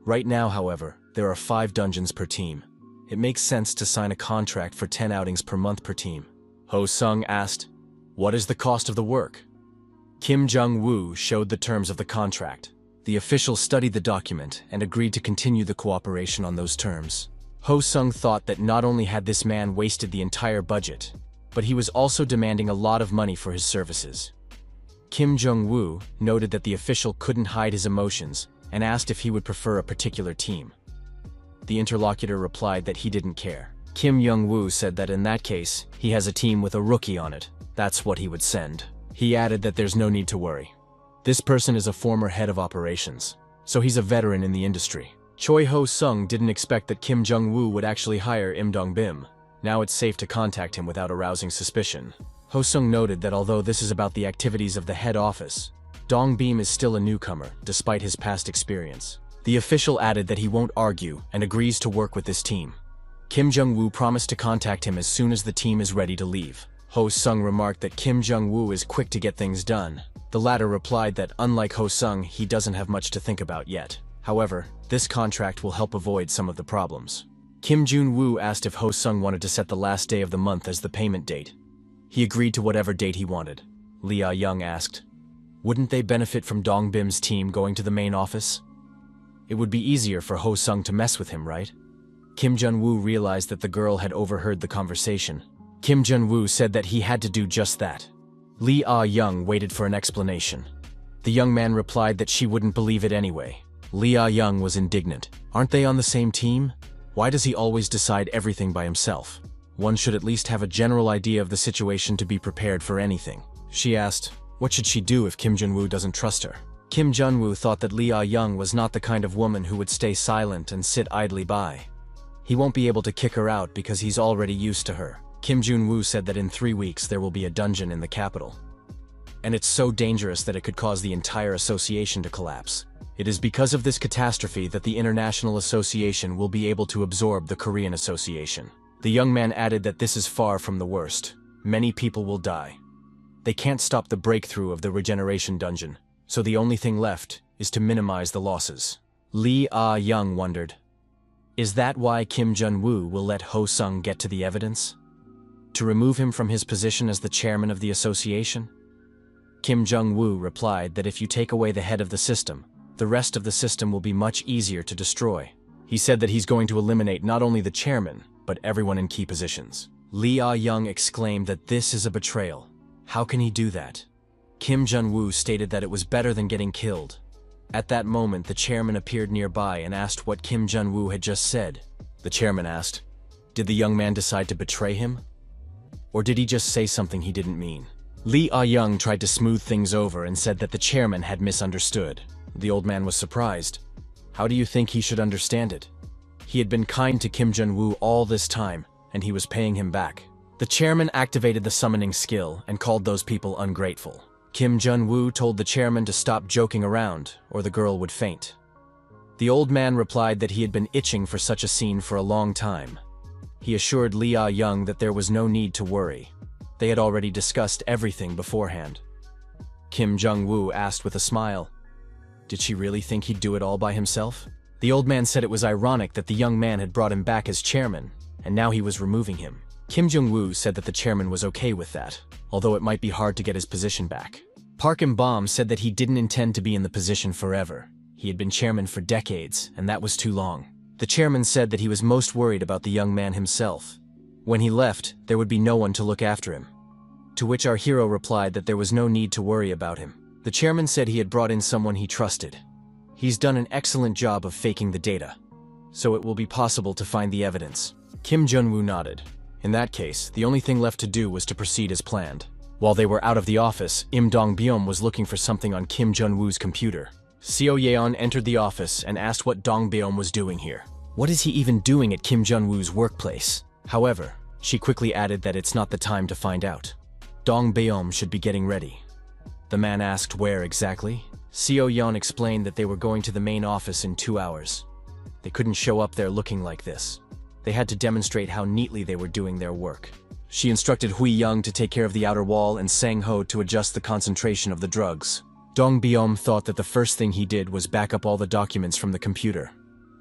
Right now, however, there are 5 dungeons per team. It makes sense to sign a contract for 10 outings per month per team. Ho Sung asked, "What is the cost of the work?" Kim Jung-woo showed the terms of the contract. The official studied the document and agreed to continue the cooperation on those terms. Ho Sung thought that not only had this man wasted the entire budget, but he was also demanding a lot of money for his services. Kim Jung-woo noted that the official couldn't hide his emotions and asked if he would prefer a particular team. The interlocutor replied that he didn't care. Kim Jung-woo said that in that case, he has a team with a rookie on it. That's what he would send. He added that there's no need to worry. This person is a former head of operations, so he's a veteran in the industry. Choi Ho Sung didn't expect that Kim Jung-woo would actually hire Im Dong-bim. Now it's safe to contact him without arousing suspicion. Ho Sung noted that although this is about the activities of the head office, Dong Bim is still a newcomer, despite his past experience. The official added that he won't argue and agrees to work with this team. Kim Jung-woo promised to contact him as soon as the team is ready to leave. Ho Sung remarked that Kim Jung-woo is quick to get things done. The latter replied that unlike Ho Sung, he doesn't have much to think about yet. However, this contract will help avoid some of the problems. Kim Jun-woo asked if Ho Sung wanted to set the last day of the month as the payment date. He agreed to whatever date he wanted. Lee Ah-young asked, "Wouldn't they benefit from Dong Bim's team going to the main office? It would be easier for Ho Sung to mess with him, right?" Kim Jun-woo realized that the girl had overheard the conversation. Kim Jun-woo said that he had to do just that. Lee Ah-young waited for an explanation. The young man replied that she wouldn't believe it anyway. Lee Ah-young was indignant. Aren't they on the same team? Why does he always decide everything by himself? One should at least have a general idea of the situation to be prepared for anything. She asked, what should she do if Kim Jun-woo doesn't trust her? Kim Jun-woo thought that Lee Ah-young was not the kind of woman who would stay silent and sit idly by. He won't be able to kick her out because he's already used to her. Kim Jun-woo said that in 3 weeks there will be a dungeon in the capital. and it's so dangerous that it could cause the entire association to collapse. It is because of this catastrophe that the International Association will be able to absorb the Korean Association. The young man added that this is far from the worst. Many people will die. They can't stop the breakthrough of the regeneration dungeon, so the only thing left is to minimize the losses. Lee Ah-young wondered, is that why Kim Jun-woo will let Ho-sung get to the evidence? To remove him from his position as the chairman of the association? Kim Jung-woo replied that if you take away the head of the system, the rest of the system will be much easier to destroy. He said that he's going to eliminate not only the chairman, but everyone in key positions. Lee Ah-young exclaimed that this is a betrayal. How can he do that? Kim Jun-woo stated that it was better than getting killed. At that moment, the chairman appeared nearby and asked what Kim Jun-woo had just said. The chairman asked, did the young man decide to betray him? Or did he just say something he didn't mean? Lee Ah-young tried to smooth things over and said that the chairman had misunderstood. The old man was surprised. How do you think he should understand it? He had been kind to Kim Jun-woo all this time, and he was paying him back. The chairman activated the summoning skill and called those people ungrateful. Kim Jun-woo told the chairman to stop joking around, or the girl would faint. The old man replied that he had been itching for such a scene for a long time. He assured Lee Ah-young that there was no need to worry. They had already discussed everything beforehand. Kim Jung-woo asked with a smile, did she really think he'd do it all by himself? The old man said it was ironic that the young man had brought him back as chairman, and now he was removing him. Kim Jung-woo said that the chairman was okay with that, although it might be hard to get his position back. Park In-bom said that he didn't intend to be in the position forever. He had been chairman for decades, and that was too long. The chairman said that he was most worried about the young man himself. When he left, there would be no one to look after him. To which our hero replied that there was no need to worry about him. The chairman said he had brought in someone he trusted. He's done an excellent job of faking the data, so it will be possible to find the evidence. Kim Jun-woo nodded. In that case, the only thing left to do was to proceed as planned. While they were out of the office, Im Dong-byum was looking for something on Kim Jun-woo's computer. Seo Yeon entered the office and asked what Dong-byum was doing here. What is he even doing at Kim Jun-woo's workplace? However, she quickly added that it's not the time to find out. Dong-byum should be getting ready. The man asked where exactly. Seo Yeon explained that they were going to the main office in 2 hours. They couldn't show up there looking like this. They had to demonstrate how neatly they were doing their work. She instructed Hui Young to take care of the outer wall and Sang Ho to adjust the concentration of the drugs. Dong-byum thought that the first thing he did was back up all the documents from the computer.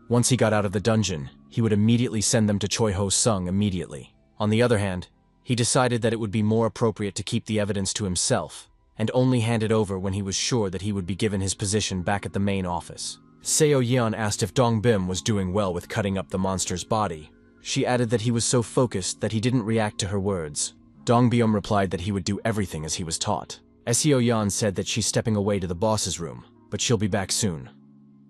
Once he got out of the dungeon, he would immediately send them to Choi Ho-sung immediately. On the other hand, he decided that it would be more appropriate to keep the evidence to himself, and only hand it over when he was sure that he would be given his position back at the main office. Seo Yeon asked if Dong-byum was doing well with cutting up the monster's body. She added that he was so focused that he didn't react to her words. Dong-byum replied that he would do everything as he was taught. Seo Yeon said that she's stepping away to the boss's room, but she'll be back soon.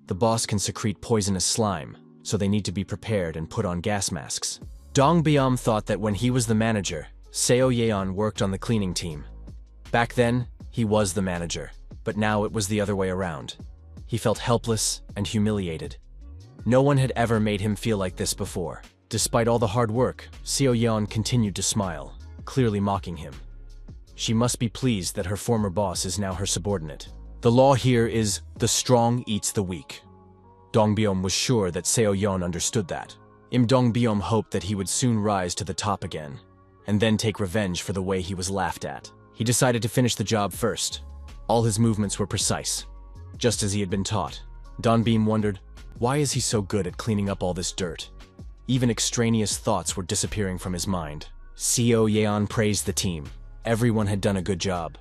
The boss can secrete poisonous slime, so they need to be prepared and put on gas masks. Dong-byum thought that when he was the manager, Seo Yeon worked on the cleaning team. Back then, he was the manager, but now it was the other way around. He felt helpless and humiliated. No one had ever made him feel like this before. Despite all the hard work, Seo Yeon continued to smile, clearly mocking him. She must be pleased that her former boss is now her subordinate. The law here is, the strong eats the weak. Dong-byum was sure that Seo Yeon understood that. Im Dong-byum hoped that he would soon rise to the top again, and then take revenge for the way he was laughed at. He decided to finish the job first. All his movements were precise, just as he had been taught. Dong-byum wondered, why is he so good at cleaning up all this dirt? Even extraneous thoughts were disappearing from his mind. Seo Yeon praised the team. Everyone had done a good job.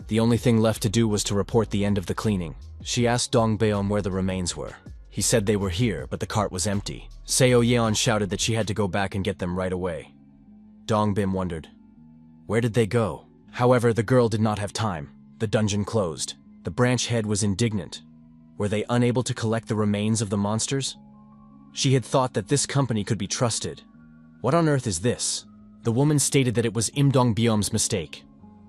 The only thing left to do was to report the end of the cleaning. She asked Dong-byum where the remains were. He said they were here, but the cart was empty. Seo Yeon shouted that she had to go back and get them right away. Dong-byum wondered, where did they go? However, the girl did not have time. The dungeon closed. The branch head was indignant. Were they unable to collect the remains of the monsters? She had thought that this company could be trusted. What on earth is this? The woman stated that it was Im Dong-byum's mistake.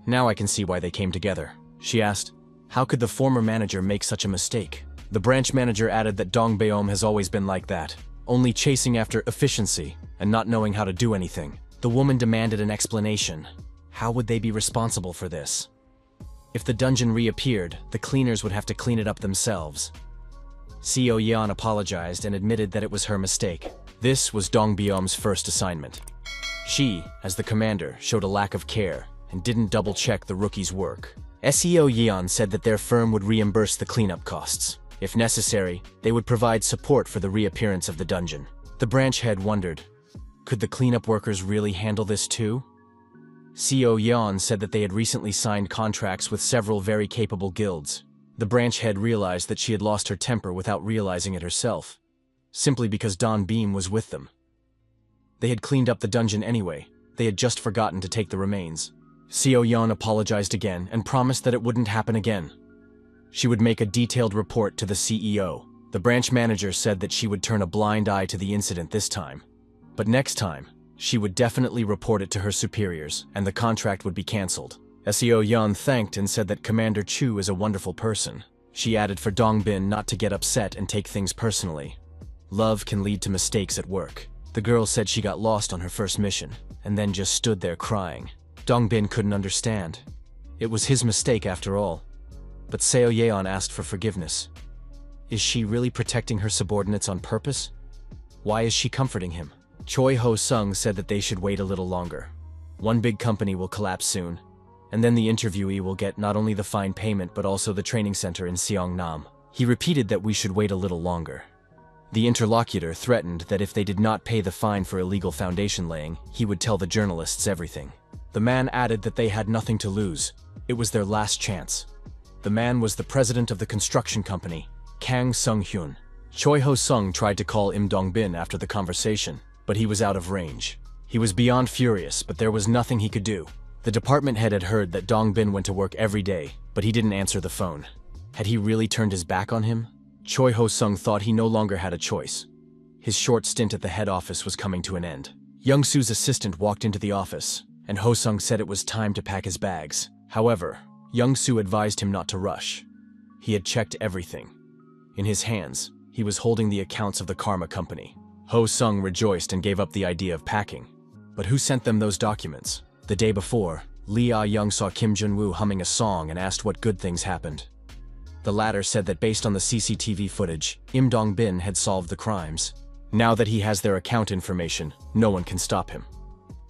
Now I can see why they came together. She asked, how could the former manager make such a mistake? The branch manager added that Dong-byum has always been like that, only chasing after efficiency and not knowing how to do anything. The woman demanded an explanation. How would they be responsible for this? If the dungeon reappeared, the cleaners would have to clean it up themselves. Seo Yeon apologized and admitted that it was her mistake. This was Dong Byom's first assignment. She, as the commander, showed a lack of care and didn't double-check the rookie's work. Seo Yeon said that their firm would reimburse the cleanup costs. If necessary, they would provide support for the reappearance of the dungeon. The branch head wondered, could the cleanup workers really handle this too? Seo Yeon said that they had recently signed contracts with several very capable guilds. The branch head realized that she had lost her temper without realizing it herself, simply because Don Beam was with them. They had cleaned up the dungeon anyway. They had just forgotten to take the remains. Seo Yeon apologized again and promised that it wouldn't happen again. She would make a detailed report to the CEO. The branch manager said that she would turn a blind eye to the incident this time. But next time, she would definitely report it to her superiors, and the contract would be cancelled. Seo Yeon thanked and said that Commander Chu is a wonderful person. She added for Dong Bin not to get upset and take things personally. Love can lead to mistakes at work. The girl said she got lost on her first mission, and then just stood there crying. Dong Bin couldn't understand. It was his mistake after all. But Seo Yeon asked for forgiveness. Is she really protecting her subordinates on purpose? Why is she comforting him? Choi Ho-sung said that they should wait a little longer. One big company will collapse soon, and then the interviewee will get not only the fine payment but also the training center in Seongnam. He repeated that we should wait a little longer. The interlocutor threatened that if they did not pay the fine for illegal foundation laying, he would tell the journalists everything. The man added that they had nothing to lose. It was their last chance. The man was the president of the construction company, Kang Sung-hyun. Choi Ho-sung tried to call Im Dong-bin after the conversation, but he was out of range. He was beyond furious, but there was nothing he could do. The department head had heard that Dong-bin went to work every day, but he didn't answer the phone. Had he really turned his back on him? Choi Ho-sung thought he no longer had a choice. His short stint at the head office was coming to an end. Young-soo's assistant walked into the office, and Ho-sung said it was time to pack his bags. However, Young-soo advised him not to rush. He had checked everything. In his hands, he was holding the accounts of the Karma Company. Ho-sung rejoiced and gave up the idea of packing. But who sent them those documents? The day before, Lee Ah-young saw Kim Jun-woo humming a song and asked what good things happened. The latter said that based on the CCTV footage, Im Dong-bin had solved the crimes. Now that he has their account information, no one can stop him.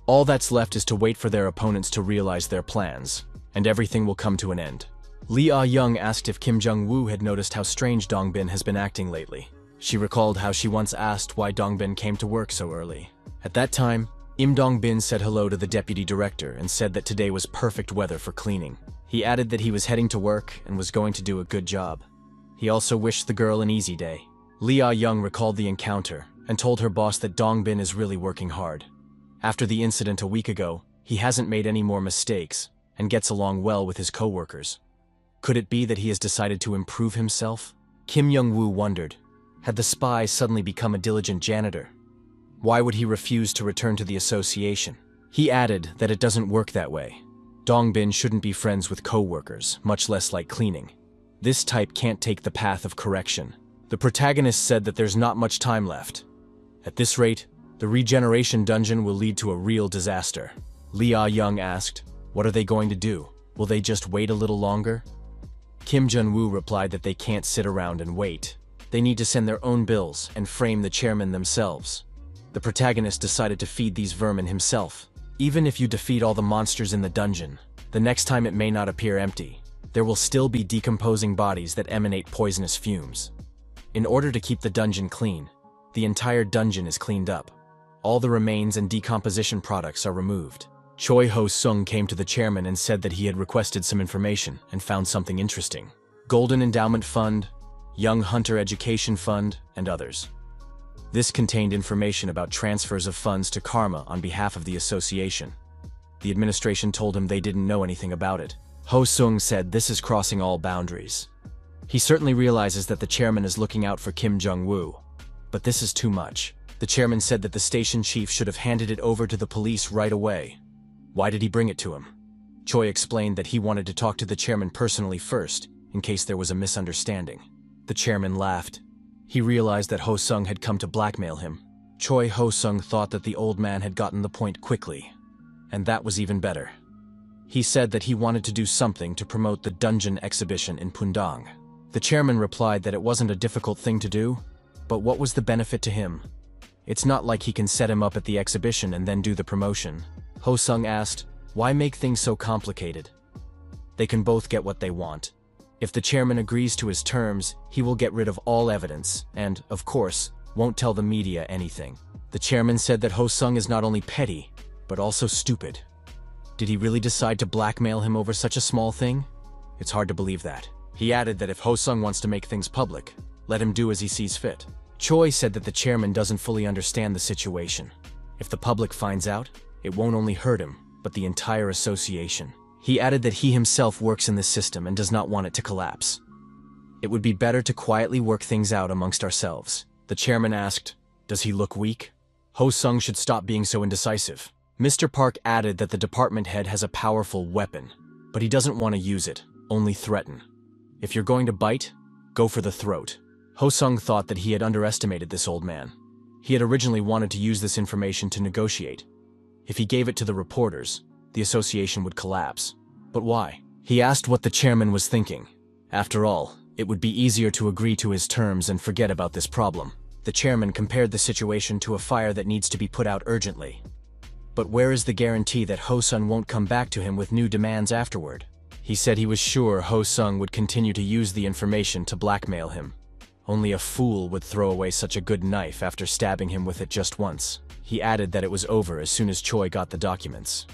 All that's left is to wait for their opponents to realize their plans, and everything will come to an end. Lee Ah-young asked if Kim Jung-woo had noticed how strange Dong-bin has been acting lately. She recalled how she once asked why Dong-bin came to work so early. At that time, Im Dong-bin said hello to the deputy director and said that today was perfect weather for cleaning. He added that he was heading to work and was going to do a good job. He also wished the girl an easy day. Lee Ah-young recalled the encounter and told her boss that Dong-bin is really working hard. After the incident a week ago, he hasn't made any more mistakes and gets along well with his co-workers. Could it be that he has decided to improve himself? Kim Young-woo wondered. Had the spy suddenly become a diligent janitor? Why would he refuse to return to the association? He added that it doesn't work that way. Dong-bin shouldn't be friends with co-workers, much less like cleaning. This type can't take the path of correction. The protagonist said that there's not much time left. At this rate, the regeneration dungeon will lead to a real disaster. Lee Ah-young asked, what are they going to do? Will they just wait a little longer? Kim Jun-woo replied that they can't sit around and wait. They need to send their own bills and frame the chairman themselves. The protagonist decided to feed these vermin himself. Even if you defeat all the monsters in the dungeon, the next time it may not appear empty. There will still be decomposing bodies that emanate poisonous fumes. In order to keep the dungeon clean, the entire dungeon is cleaned up. All the remains and decomposition products are removed. Choi Ho-sung came to the chairman and said that he had requested some information and found something interesting. Golden Endowment Fund, Young Hunter Education Fund, and others. This contained information about transfers of funds to Karma on behalf of the association. The administration told him they didn't know anything about it. Ho-sung said this is crossing all boundaries. He certainly realizes that the chairman is looking out for Kim Jung-woo. But this is too much. The chairman said that the station chief should have handed it over to the police right away. Why did he bring it to him? Choi explained that he wanted to talk to the chairman personally first, in case there was a misunderstanding. The chairman laughed. He realized that Ho-sung had come to blackmail him. Choi Ho-sung thought that the old man had gotten the point quickly, and that was even better. He said that he wanted to do something to promote the dungeon exhibition in Pundong. The chairman replied that it wasn't a difficult thing to do, but what was the benefit to him? It's not like he can set him up at the exhibition and then do the promotion. Ho Sung asked, why make things so complicated? They can both get what they want. If the chairman agrees to his terms, he will get rid of all evidence and, of course, won't tell the media anything. The chairman said that Ho Sung is not only petty, but also stupid. Did he really decide to blackmail him over such a small thing? It's hard to believe that. He added that if Ho Sung wants to make things public, let him do as he sees fit. Choi said that the chairman doesn't fully understand the situation. If the public finds out, it won't only hurt him, but the entire association. He added that he himself works in this system and does not want it to collapse. It would be better to quietly work things out amongst ourselves. The chairman asked, does he look weak? Ho Sung should stop being so indecisive. Mr. Park added that the department head has a powerful weapon, but he doesn't want to use it, only threaten. If you're going to bite, go for the throat. Ho Sung thought that he had underestimated this old man. He had originally wanted to use this information to negotiate. If he gave it to the reporters, the association would collapse. But why? He asked what the chairman was thinking. After all, it would be easier to agree to his terms and forget about this problem. The chairman compared the situation to a fire that needs to be put out urgently. But where is the guarantee that Ho Sung won't come back to him with new demands afterward? He said he was sure Ho Sung would continue to use the information to blackmail him. Only a fool would throw away such a good knife after stabbing him with it just once. He added that it was over as soon as Choi got the documents.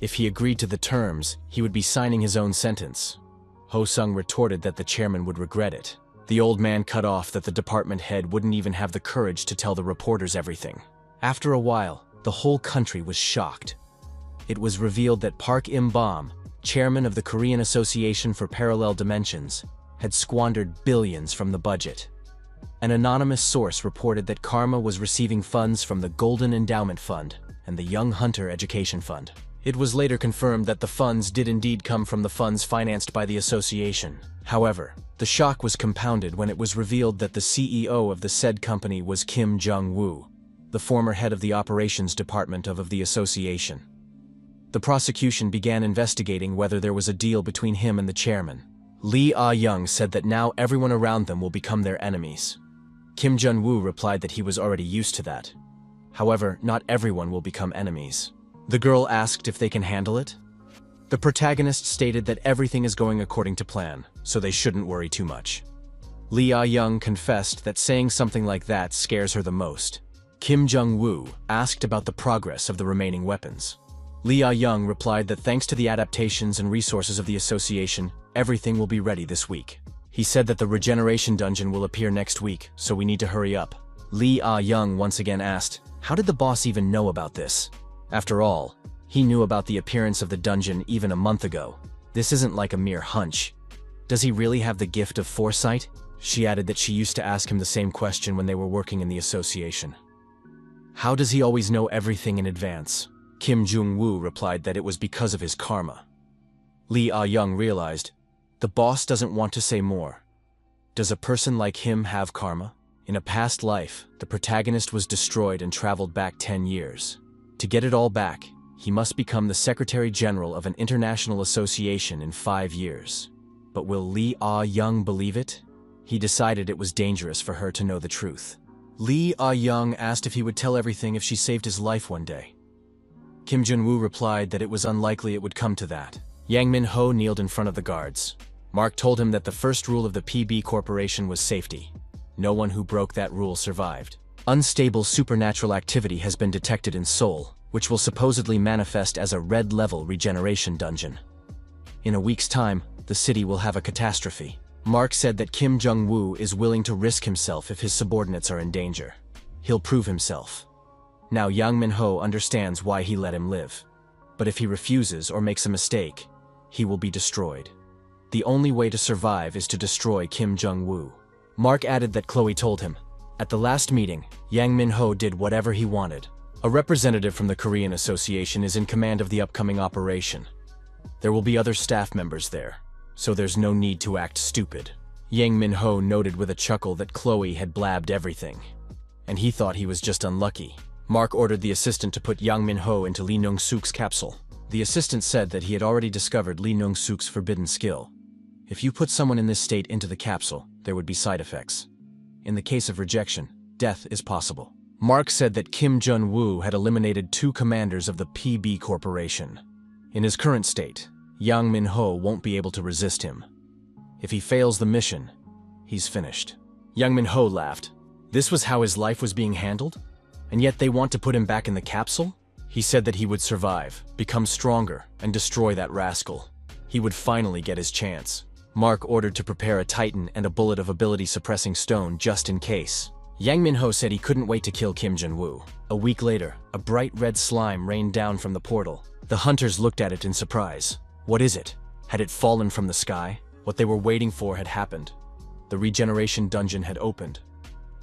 If he agreed to the terms, he would be signing his own sentence. Ho Sung retorted that the chairman would regret it. The old man cut off that the department head wouldn't even have the courage to tell the reporters everything. After a while, the whole country was shocked. It was revealed that Park Im-bom, chairman of the Korean Association for Parallel Dimensions, had squandered billions from the budget. An anonymous source reported that Karma was receiving funds from the Golden Endowment Fund and the Young Hunter Education Fund. It was later confirmed that the funds did indeed come from the funds financed by the association. However, the shock was compounded when it was revealed that the CEO of the said company was Kim Jung-woo, the former head of the operations department of the association. The prosecution began investigating whether there was a deal between him and the chairman. Lee Ah-young said that now everyone around them will become their enemies. Kim Jun-woo replied that he was already used to that. However, not everyone will become enemies. The girl asked if they can handle it. The protagonist stated that everything is going according to plan, so they shouldn't worry too much. Lee Ah-young confessed that saying something like that scares her the most. Kim Jung-woo asked about the progress of the remaining weapons. Lee Ah-young replied that thanks to the adaptations and resources of the association, everything will be ready this week. He said that the regeneration dungeon will appear next week, so we need to hurry up. Lee Ah-young once again asked, how did the boss even know about this? After all, he knew about the appearance of the dungeon even a month ago. This isn't like a mere hunch. Does he really have the gift of foresight? She added that she used to ask him the same question when they were working in the association. How does he always know everything in advance? Kim Jung-woo replied that it was because of his karma. Lee Ah-young realized, the boss doesn't want to say more. Does a person like him have karma? In a past life, the protagonist was destroyed and traveled back 10 years. To get it all back, he must become the Secretary General of an international association in 5 years. But will Lee Ah-young believe it? He decided it was dangerous for her to know the truth. Lee Ah-young asked if he would tell everything if she saved his life one day. Kim Jun-woo replied that it was unlikely it would come to that. Yang Min-ho kneeled in front of the guards. Mark told him that the first rule of the PB Corporation was safety. No one who broke that rule survived. Unstable supernatural activity has been detected in Seoul, which will supposedly manifest as a red-level regeneration dungeon. In a week's time, the city will have a catastrophe. Mark said that Kim Jung-woo is willing to risk himself if his subordinates are in danger. He'll prove himself. Now Yang Min-ho understands why he let him live. But if he refuses or makes a mistake, he will be destroyed. The only way to survive is to destroy Kim Jung-woo. Mark added that Chloe told him. At the last meeting, Yang Min-ho did whatever he wanted. A representative from the Korean Association is in command of the upcoming operation. There will be other staff members there, so there's no need to act stupid. Yang Min-ho noted with a chuckle that Chloe had blabbed everything, and he thought he was just unlucky. Mark ordered the assistant to put Yang Min-ho into Lee Nung-suk's capsule. The assistant said that he had already discovered Lee Nung-suk's forbidden skill. If you put someone in this state into the capsule, there would be side effects. In the case of rejection, death is possible. Mark said that Kim Jun-woo had eliminated 2 commanders of the PB Corporation. In his current state, Yang Min-ho won't be able to resist him. If he fails the mission, he's finished. Yang Min-ho laughed. This was how his life was being handled? And yet they want to put him back in the capsule? He said that he would survive, become stronger, and destroy that rascal. He would finally get his chance. Mark ordered to prepare a titan and a bullet of ability-suppressing stone just in case. Yang Min-ho said he couldn't wait to kill Kim Jun-woo. A week later, a bright red slime rained down from the portal. The hunters looked at it in surprise. What is it? Had it fallen from the sky? What they were waiting for had happened. The regeneration dungeon had opened.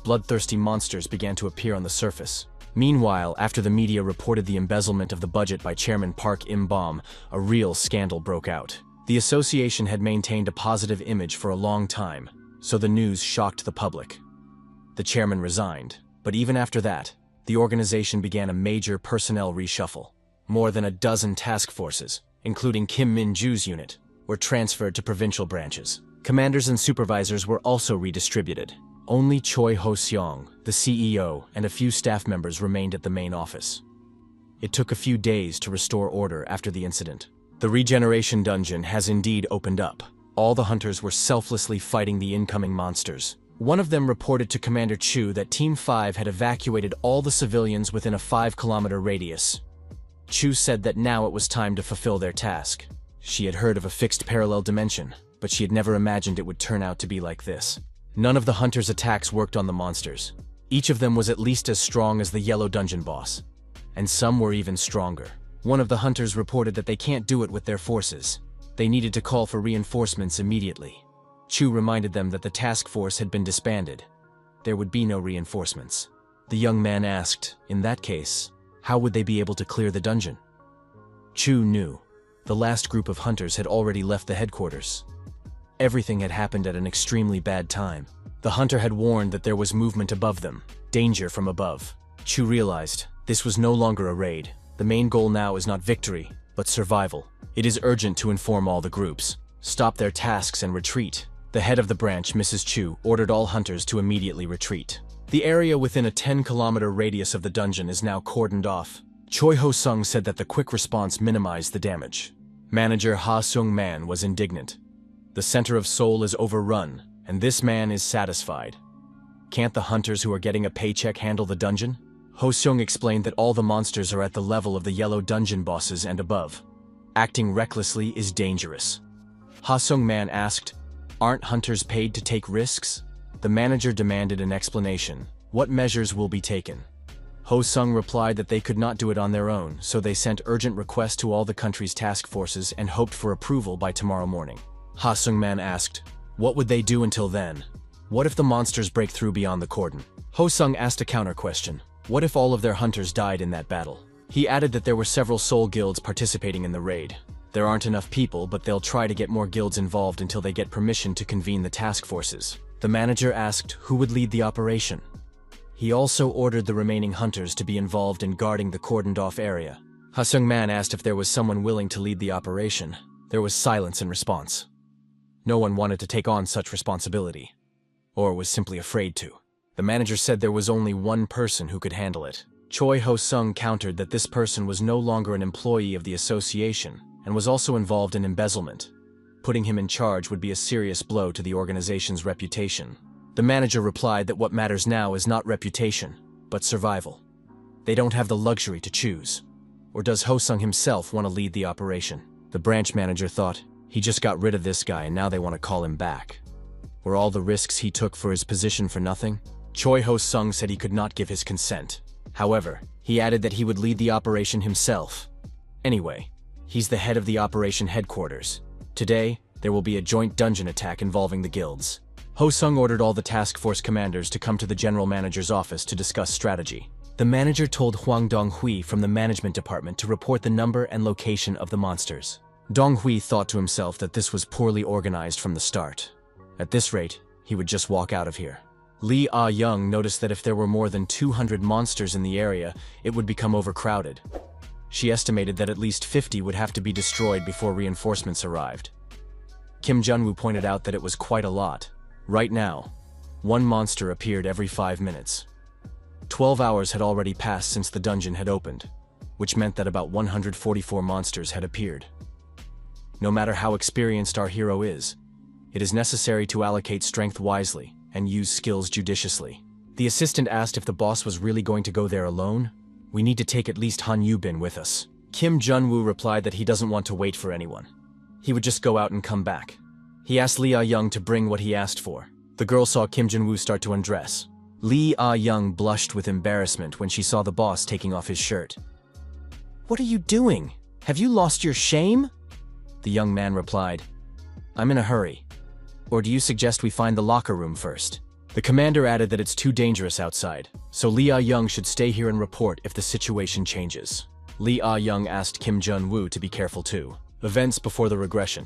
Bloodthirsty monsters began to appear on the surface. Meanwhile, after the media reported the embezzlement of the budget by Chairman Park Im-bom, a real scandal broke out. The association had maintained a positive image for a long time, so the news shocked the public. The chairman resigned, but even after that, the organization began a major personnel reshuffle. More than a dozen task forces, including Kim Min-ju's unit, were transferred to provincial branches. Commanders and supervisors were also redistributed. Only Choi Ho-seong, the CEO, and a few staff members remained at the main office. It took a few days to restore order after the incident. The regeneration dungeon has indeed opened up. All the hunters were selflessly fighting the incoming monsters. One of them reported to Commander Chu that Team 5 had evacuated all the civilians within a 5-kilometer radius. Chu said that now it was time to fulfill their task. She had heard of a fixed parallel dimension, but she had never imagined it would turn out to be like this. None of the hunters' attacks worked on the monsters. Each of them was at least as strong as the yellow dungeon boss, and some were even stronger. One of the hunters reported that they can't do it with their forces. They needed to call for reinforcements immediately. Chu reminded them that the task force had been disbanded. There would be no reinforcements. The young man asked, in that case, how would they be able to clear the dungeon? Chu knew. The last group of hunters had already left the headquarters. Everything had happened at an extremely bad time. The hunter had warned that there was movement above them, danger from above. Chu realized this was no longer a raid. The main goal now is not victory, but survival. It is urgent to inform all the groups, stop their tasks and retreat. The head of the branch, Mrs. Chu, ordered all hunters to immediately retreat. The area within a 10-kilometer radius of the dungeon is now cordoned off. Choi Ho-sung said that the quick response minimized the damage. Manager Ha Sung-man was indignant. The center of Seoul is overrun, and this man is satisfied. Can't the hunters who are getting a paycheck handle the dungeon? Ho-sung explained that all the monsters are at the level of the yellow dungeon bosses and above. Acting recklessly is dangerous. Ha Sung-man asked, "Aren't hunters paid to take risks?" The manager demanded an explanation. What measures will be taken? Ho-sung replied that they could not do it on their own, so they sent urgent requests to all the country's task forces and hoped for approval by tomorrow morning. Ha Sung-man asked, what would they do until then? What if the monsters break through beyond the cordon? Ho-sung asked a counter question. What if all of their hunters died in that battle? He added that there were several soul guilds participating in the raid. There aren't enough people, but they'll try to get more guilds involved until they get permission to convene the task forces. The manager asked who would lead the operation. He also ordered the remaining hunters to be involved in guarding the cordoned-off area. Ha Sung-man asked if there was someone willing to lead the operation. There was silence in response. No one wanted to take on such responsibility, or was simply afraid to. The manager said there was only one person who could handle it. Choi Ho-sung countered that this person was no longer an employee of the association and was also involved in embezzlement. Putting him in charge would be a serious blow to the organization's reputation. The manager replied that what matters now is not reputation, but survival. They don't have the luxury to choose. Or does Ho-sung himself want to lead the operation? The branch manager thought, he just got rid of this guy and now they want to call him back. Were all the risks he took for his position for nothing? Choi Ho-sung said he could not give his consent. However, he added that he would lead the operation himself. Anyway, he's the head of the operation headquarters. Today, there will be a joint dungeon attack involving the guilds. Ho-sung ordered all the task force commanders to come to the general manager's office to discuss strategy. The manager told Hwang Dong-hui from the management department to report the number and location of the monsters. Dong-hui thought to himself that this was poorly organized from the start. At this rate, he would just walk out of here. Lee Ah-young noticed that if there were more than 200 monsters in the area, it would become overcrowded. She estimated that at least 50 would have to be destroyed before reinforcements arrived. Kim Junwoo pointed out that it was quite a lot. Right now, one monster appeared every 5 minutes. 12 hours had already passed since the dungeon had opened, which meant that about 144 monsters had appeared. No matter how experienced our hero is, it is necessary to allocate strength wisely and use skills judiciously. The assistant asked if the boss was really going to go there alone. We need to take at least Han Yubin with us. Kim Junwoo replied that he doesn't want to wait for anyone. He would just go out and come back. He asked Lee Ah-young to bring what he asked for. The girl saw Kim Junwoo start to undress. Lee Ah-young blushed with embarrassment when she saw the boss taking off his shirt. "What are you doing? Have you lost your shame?" The young man replied, "I'm in a hurry. Or do you suggest we find the locker room first?" The commander added that it's too dangerous outside, so Lee Ah-young should stay here and report if the situation changes. Lee Ah-young asked Kim Junwoo to be careful too. Events before the regression.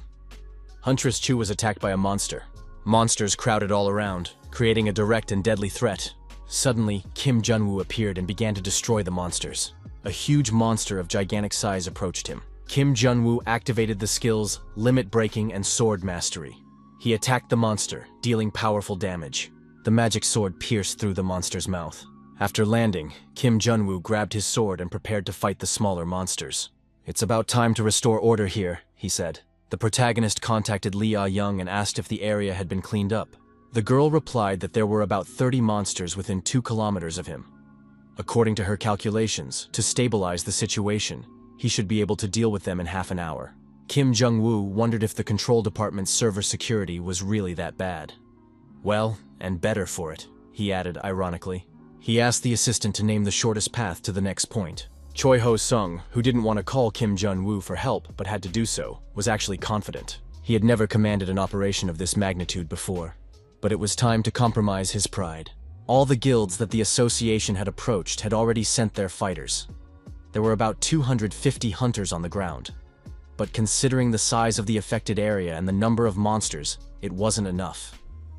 Huntress Chu was attacked by a monster. Monsters crowded all around, creating a direct and deadly threat. Suddenly, Kim Junwoo appeared and began to destroy the monsters. A huge monster of gigantic size approached him. Kim Junwoo activated the skills Limit Breaking and Sword Mastery. He attacked the monster, dealing powerful damage. The magic sword pierced through the monster's mouth. After landing, Kim Junwoo grabbed his sword and prepared to fight the smaller monsters. "It's about time to restore order here," he said. The protagonist contacted Lee Ah-young and asked if the area had been cleaned up. The girl replied that there were about 30 monsters within 2 kilometers of him. According to her calculations, to stabilize the situation, he should be able to deal with them in half an hour. Kim Junwoo wondered if the control department's server security was really that bad. "Well, and better for it," he added ironically. He asked the assistant to name the shortest path to the next point. Choi Ho-sung, who didn't want to call Kim Junwoo for help but had to do so, was actually confident. He had never commanded an operation of this magnitude before. But it was time to compromise his pride. All the guilds that the association had approached had already sent their fighters. There were about 250 hunters on the ground. But considering the size of the affected area and the number of monsters, it wasn't enough.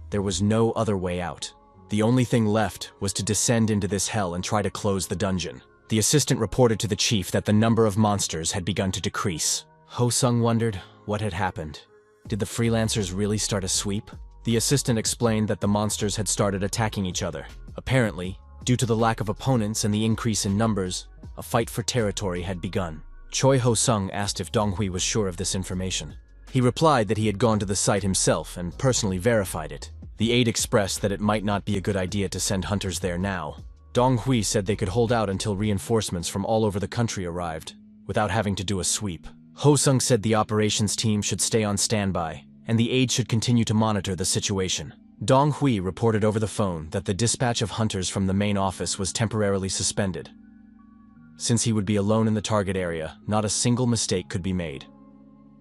There was no other way out. The only thing left was to descend into this hell and try to close the dungeon. The assistant reported to the chief that the number of monsters had begun to decrease. Ho-sung wondered what had happened. Did the freelancers really start a sweep? The assistant explained that the monsters had started attacking each other. Apparently, due to the lack of opponents and the increase in numbers, a fight for territory had begun. Choi Ho-sung asked if Dong Hui was sure of this information. He replied that he had gone to the site himself and personally verified it. The aide expressed that it might not be a good idea to send hunters there now. Dong Hui said they could hold out until reinforcements from all over the country arrived, without having to do a sweep. Ho-sung said the operations team should stay on standby, and the aide should continue to monitor the situation. Dong Hui reported over the phone that the dispatch of hunters from the main office was temporarily suspended. Since he would be alone in the target area, not a single mistake could be made.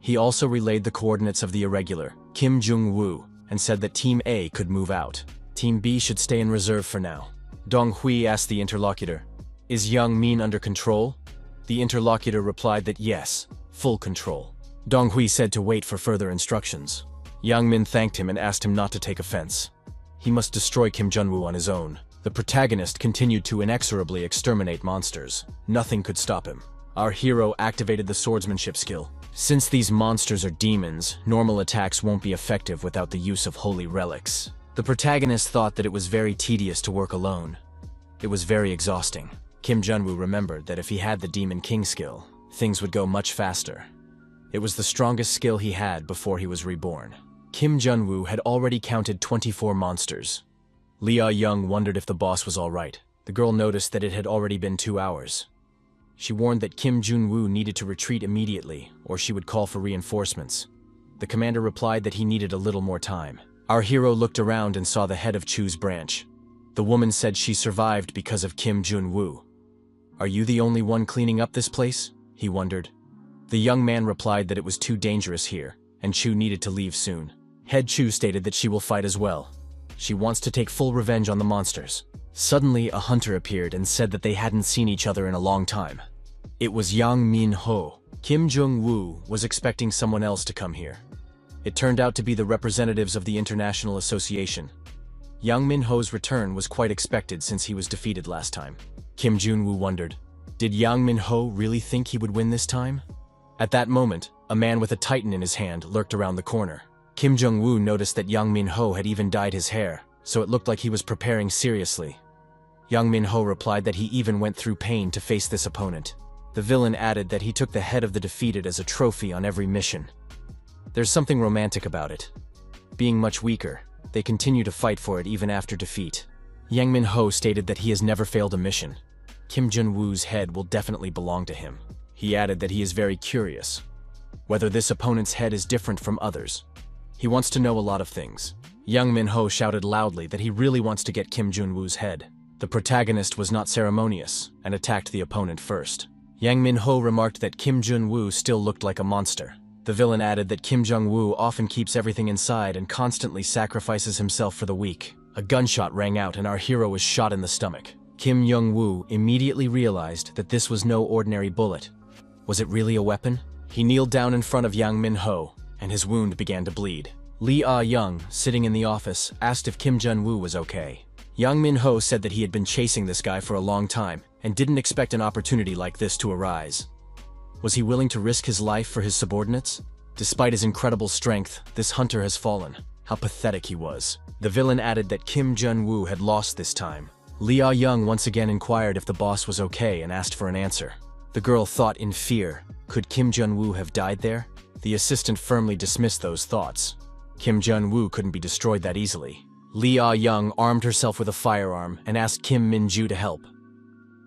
He also relayed the coordinates of the irregular, Kim Jung-woo, and said that Team A could move out. Team B should stay in reserve for now. Dong Hui asked the interlocutor, "Is Young Min under control?" The interlocutor replied that yes, full control. Dong Hui said to wait for further instructions. Yang Min thanked him and asked him not to take offense. He must destroy Kim Junwoo on his own. The protagonist continued to inexorably exterminate monsters. Nothing could stop him. Our hero activated the swordsmanship skill. Since these monsters are demons, normal attacks won't be effective without the use of holy relics. The protagonist thought that it was very tedious to work alone. It was very exhausting. Kim Junwoo remembered that if he had the Demon King skill, things would go much faster. It was the strongest skill he had before he was reborn. Kim Junwoo had already counted 24 monsters. Lee Ah-young wondered if the boss was all right. The girl noticed that it had already been 2 hours. She warned that Kim Junwoo needed to retreat immediately, or she would call for reinforcements. The commander replied that he needed a little more time. Our hero looked around and saw the head of Chu's branch. The woman said she survived because of Kim Junwoo. "Are you the only one cleaning up this place?" he wondered. The young man replied that it was too dangerous here, and Chu needed to leave soon. Head Chu stated that she will fight as well. She wants to take full revenge on the monsters. Suddenly, a hunter appeared and said that they hadn't seen each other in a long time. It was Yang Min-ho. Kim Jung-woo was expecting someone else to come here. It turned out to be the representatives of the International Association. Yang Min-ho's return was quite expected since he was defeated last time. Kim Jun-woo wondered, Did Yang Min-ho really think he would win this time? At that moment, a man with a titan in his hand lurked around the corner. Kim Jong-woo noticed that Yang Min-ho had even dyed his hair, so it looked like he was preparing seriously. Yang Min-ho replied that he even went through pain to face this opponent. The villain added that he took the head of the defeated as a trophy on every mission. There's something romantic about it. Being much weaker, they continue to fight for it even after defeat. Yang Min-ho stated that he has never failed a mission. Kim Jong-woo's head will definitely belong to him. He added that he is very curious, whether this opponent's head is different from others. He wants to know a lot of things. Yang Min-ho shouted loudly that he really wants to get Kim Jong-woo's head. The protagonist was not ceremonious and attacked the opponent first. Yang Min-ho remarked that Kim Jong-woo still looked like a monster. The villain added that Kim Jong-woo often keeps everything inside and constantly sacrifices himself for the weak. A gunshot rang out and our hero was shot in the stomach. Kim Jong-woo immediately realized that this was no ordinary bullet. Was it really a weapon? He kneeled down in front of Yang Min-ho, and his wound began to bleed. Lee Ah-young, sitting in the office, asked if Kim Jong-woo was okay. Yang Min-ho said that he had been chasing this guy for a long time and didn't expect an opportunity like this to arise. Was he willing to risk his life for his subordinates? Despite his incredible strength, this hunter has fallen. How pathetic he was. The villain added that Kim Jong-woo had lost this time. Lee Ah-young once again inquired if the boss was okay and asked for an answer. The girl thought in fear, could Kim Jong-woo have died there? The assistant firmly dismissed those thoughts. Kim Jong-woo couldn't be destroyed that easily. Lee Ah-young armed herself with a firearm and asked Kim Min-ju to help.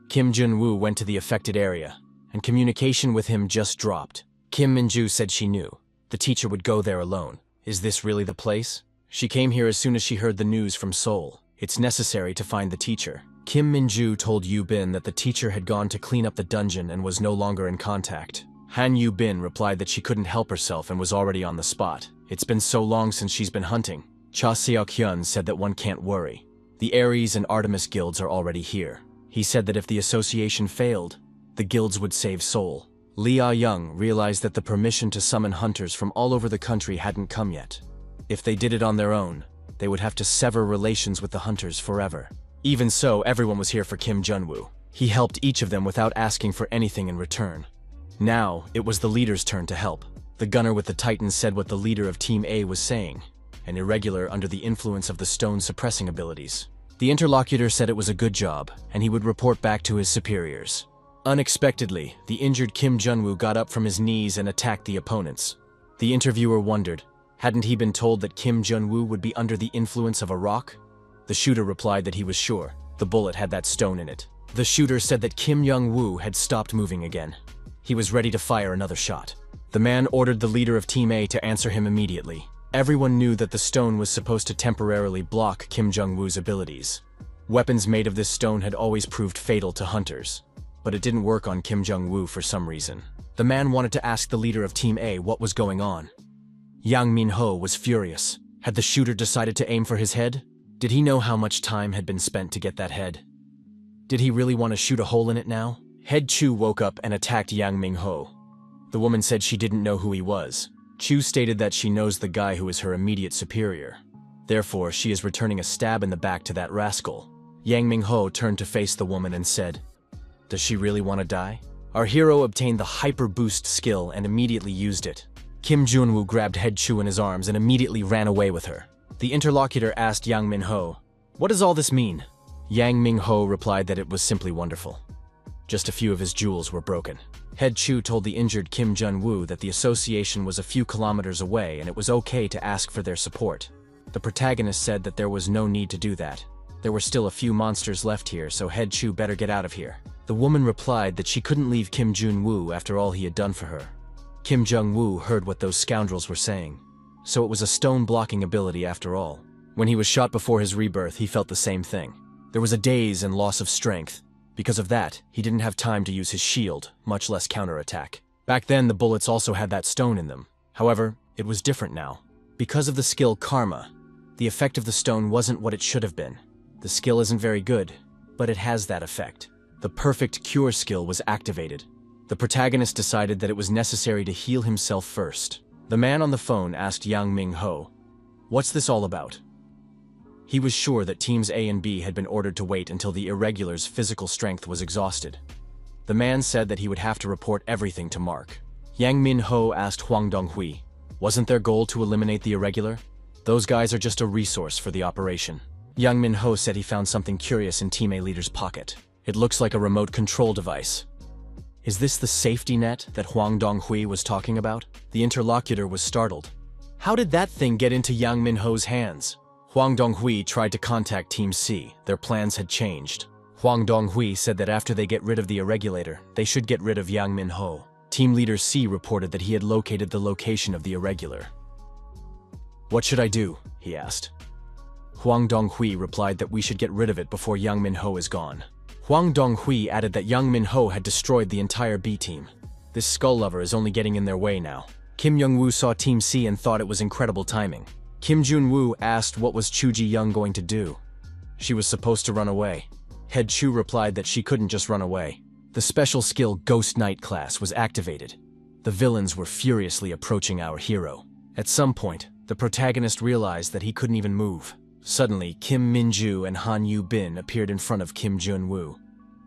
Kim Jong-woo went to the affected area, and communication with him just dropped. Kim Min-ju said she knew. The teacher would go there alone. Is this really the place? She came here as soon as she heard the news from Seoul. It's necessary to find the teacher. Kim Min-ju told Yu Bin that the teacher had gone to clean up the dungeon and was no longer in contact. Han Yu Bin replied that she couldn't help herself and was already on the spot. It's been so long since she's been hunting. Cha Seok-hyun said that one can't worry. The Ares and Artemis guilds are already here. He said that if the association failed, the guilds would save Seoul. Lee Ah-young realized that the permission to summon hunters from all over the country hadn't come yet. If they did it on their own, they would have to sever relations with the hunters forever. Even so, everyone was here for Kim Jong-woo. He helped each of them without asking for anything in return. Now, it was the leader's turn to help. The gunner with the Titan said what the leader of Team A was saying, an irregular under the influence of the stone's suppressing abilities. The interlocutor said it was a good job, and he would report back to his superiors. Unexpectedly, the injured Kim Jong-woo got up from his knees and attacked the opponents. The interviewer wondered, hadn't he been told that Kim Jong-woo would be under the influence of a rock? The shooter replied that he was sure. The bullet had that stone in it. The shooter said that Kim Jong-woo had stopped moving again. He was ready to fire another shot. The man ordered the leader of Team A to answer him immediately. Everyone knew that the stone was supposed to temporarily block Kim Jong-woo's abilities. Weapons made of this stone had always proved fatal to hunters, but it didn't work on Kim Jong-woo for some reason. The man wanted to ask the leader of Team A what was going on. Yang Min-ho was furious. Had the shooter decided to aim for his head? Did he know how much time had been spent to get that head? Did he really want to shoot a hole in it now? Head Chu woke up and attacked Yang Min-ho. The woman said she didn't know who he was. Chu stated that she knows the guy who is her immediate superior. Therefore, she is returning a stab in the back to that rascal. Yang Min-ho turned to face the woman and said, "Does she really want to die?" Our hero obtained the Hyper Boost skill and immediately used it. Kim Jong-woo grabbed Head Chu in his arms and immediately ran away with her. The interlocutor asked Yang Min-ho, "What does all this mean?" Yang Min-ho replied that it was simply wonderful. Just a few of his jewels were broken. Head Chu told the injured Kim Jong-woo that the association was a few kilometers away and it was okay to ask for their support. The protagonist said that there was no need to do that. There were still a few monsters left here, so Head Chu better get out of here. The woman replied that she couldn't leave Kim Jong-woo after all he had done for her. Kim Jong-woo heard what those scoundrels were saying. So it was a stone-blocking ability after all. When he was shot before his rebirth, he felt the same thing. There was a daze and loss of strength. Because of that, he didn't have time to use his shield, much less counterattack. Back then, the bullets also had that stone in them. However, it was different now. Because of the skill Karma, the effect of the stone wasn't what it should have been. The skill isn't very good, but it has that effect. The perfect cure skill was activated. The protagonist decided that it was necessary to heal himself first. The man on the phone asked Yang Min-ho, "What's this all about?" He was sure that teams A and B had been ordered to wait until the irregular's physical strength was exhausted. The man said that he would have to report everything to Mark. Yang Min-ho asked Huang Donghui, wasn't their goal to eliminate the irregular? Those guys are just a resource for the operation. Yang Min-ho said he found something curious in Team A leader's pocket. It looks like a remote control device. Is this the safety net that Huang Donghui was talking about? The interlocutor was startled. How did that thing get into Yang Min-ho's hands? Huang Donghui tried to contact Team C. Their plans had changed. Huang Donghui said that after they get rid of the irregulator, they should get rid of Yang Min-ho. Team leader C reported that he had located the location of the irregular. What should I do? He asked. Huang Donghui replied that we should get rid of it before Yang Min-ho is gone. Huang Donghui added that Yang Min-ho had destroyed the entire B team. This skull lover is only getting in their way now. Kim Young-woo saw Team C and thought it was incredible timing. Kim Jun-woo asked what was Chu Ji-young going to do. She was supposed to run away. Head Chu replied that she couldn't just run away. The special skill Ghost Knight class was activated. The villains were furiously approaching our hero. At some point, the protagonist realized that he couldn't even move. Suddenly, Kim Min-ju and Han Yu-bin appeared in front of Kim Jun-woo.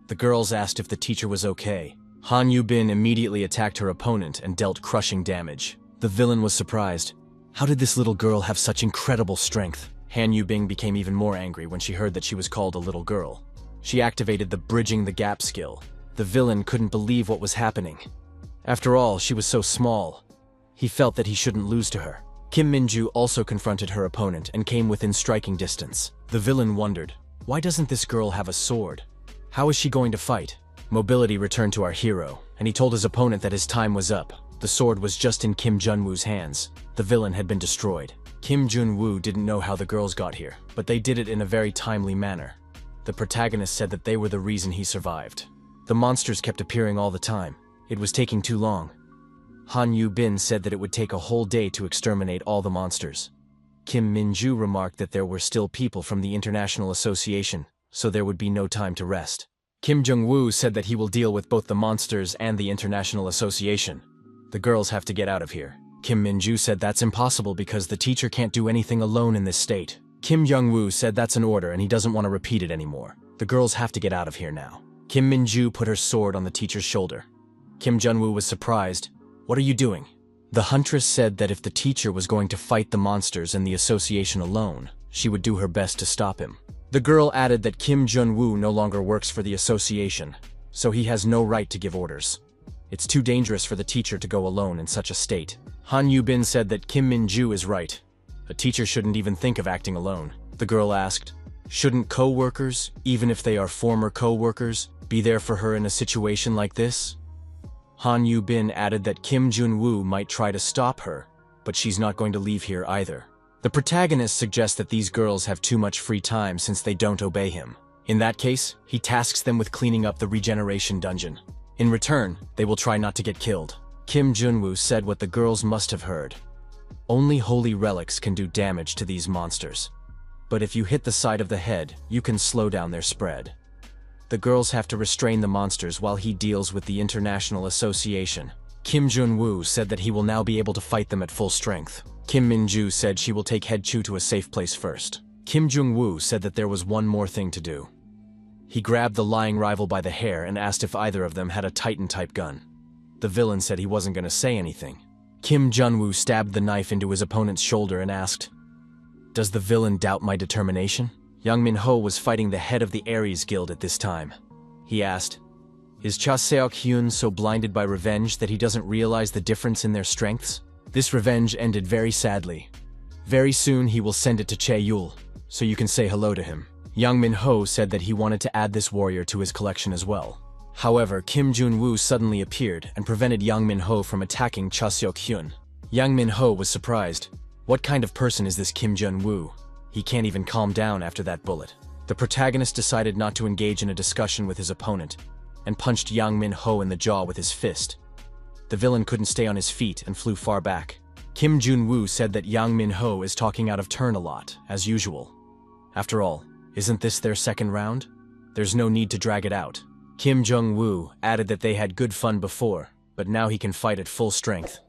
The girls asked if the teacher was okay. Han Yu-bin immediately attacked her opponent and dealt crushing damage. The villain was surprised. How did this little girl have such incredible strength? Han Yu-bin became even more angry when she heard that she was called a little girl. She activated the Bridging the Gap skill. The villain couldn't believe what was happening. After all, she was so small. He felt that he shouldn't lose to her. Kim Min-ju also confronted her opponent and came within striking distance. The villain wondered, why doesn't this girl have a sword? How is she going to fight? Mobility returned to our hero, and he told his opponent that his time was up. The sword was just in Kim Jun-woo's hands. The villain had been destroyed. Kim Jun-woo didn't know how the girls got here, but they did it in a very timely manner. The protagonist said that they were the reason he survived. The monsters kept appearing all the time. It was taking too long. Han Yu-bin said that it would take a whole day to exterminate all the monsters. Kim Min-ju remarked that there were still people from the International Association, so there would be no time to rest. Kim Jung-woo said that he will deal with both the monsters and the International Association. The girls have to get out of here. Kim Min-ju said that's impossible because the teacher can't do anything alone in this state. Kim Jung-woo said that's an order and he doesn't want to repeat it anymore. The girls have to get out of here now. Kim Min-ju put her sword on the teacher's shoulder. Kim Jun-woo was surprised. What are you doing? The huntress said that if the teacher was going to fight the monsters and the association alone, she would do her best to stop him. The girl added that Kim Jun-woo no longer works for the association, so he has no right to give orders. It's too dangerous for the teacher to go alone in such a state. Han Yu-bin said that Kim Min-ju is right. A teacher shouldn't even think of acting alone. The girl asked, shouldn't co-workers, even if they are former co-workers, be there for her in a situation like this? Han Yu-bin added that Kim Jun-woo might try to stop her, but she's not going to leave here either. The protagonist suggests that these girls have too much free time since they don't obey him. In that case, he tasks them with cleaning up the regeneration dungeon. In return, they will try not to get killed. Kim Jun-woo said what the girls must have heard. Only holy relics can do damage to these monsters. But if you hit the side of the head, you can slow down their spread. The girls have to restrain the monsters while he deals with the International Association. Kim Jun-woo said that he will now be able to fight them at full strength. Kim Min-ju said she will take Head Chu to a safe place first. Kim Jung-woo said that there was one more thing to do. He grabbed the lying rival by the hair and asked if either of them had a Titan-type gun. The villain said he wasn't going to say anything. Kim Jun-woo stabbed the knife into his opponent's shoulder and asked, does the villain doubt my determination? Yang Min-ho was fighting the head of the Ares Guild at this time. He asked, is Cha Seok-hyun so blinded by revenge that he doesn't realize the difference in their strengths? This revenge ended very sadly. Very soon he will send it to Chae-yul, so you can say hello to him. Yang Min-ho said that he wanted to add this warrior to his collection as well. However, Kim Jun-woo suddenly appeared and prevented Yang Min-ho from attacking Cha Seok-hyun. Yang Min-ho was surprised. What kind of person is this Kim Jun-woo? He can't even calm down after that bullet. The protagonist decided not to engage in a discussion with his opponent and punched Yang Min-ho in the jaw with his fist. The villain couldn't stay on his feet and flew far back. Kim Jun-woo said that Yang Min-ho is talking out of turn a lot, as usual. After all, isn't this their second round? There's no need to drag it out. Kim Jung-woo added that they had good fun before, but now he can fight at full strength.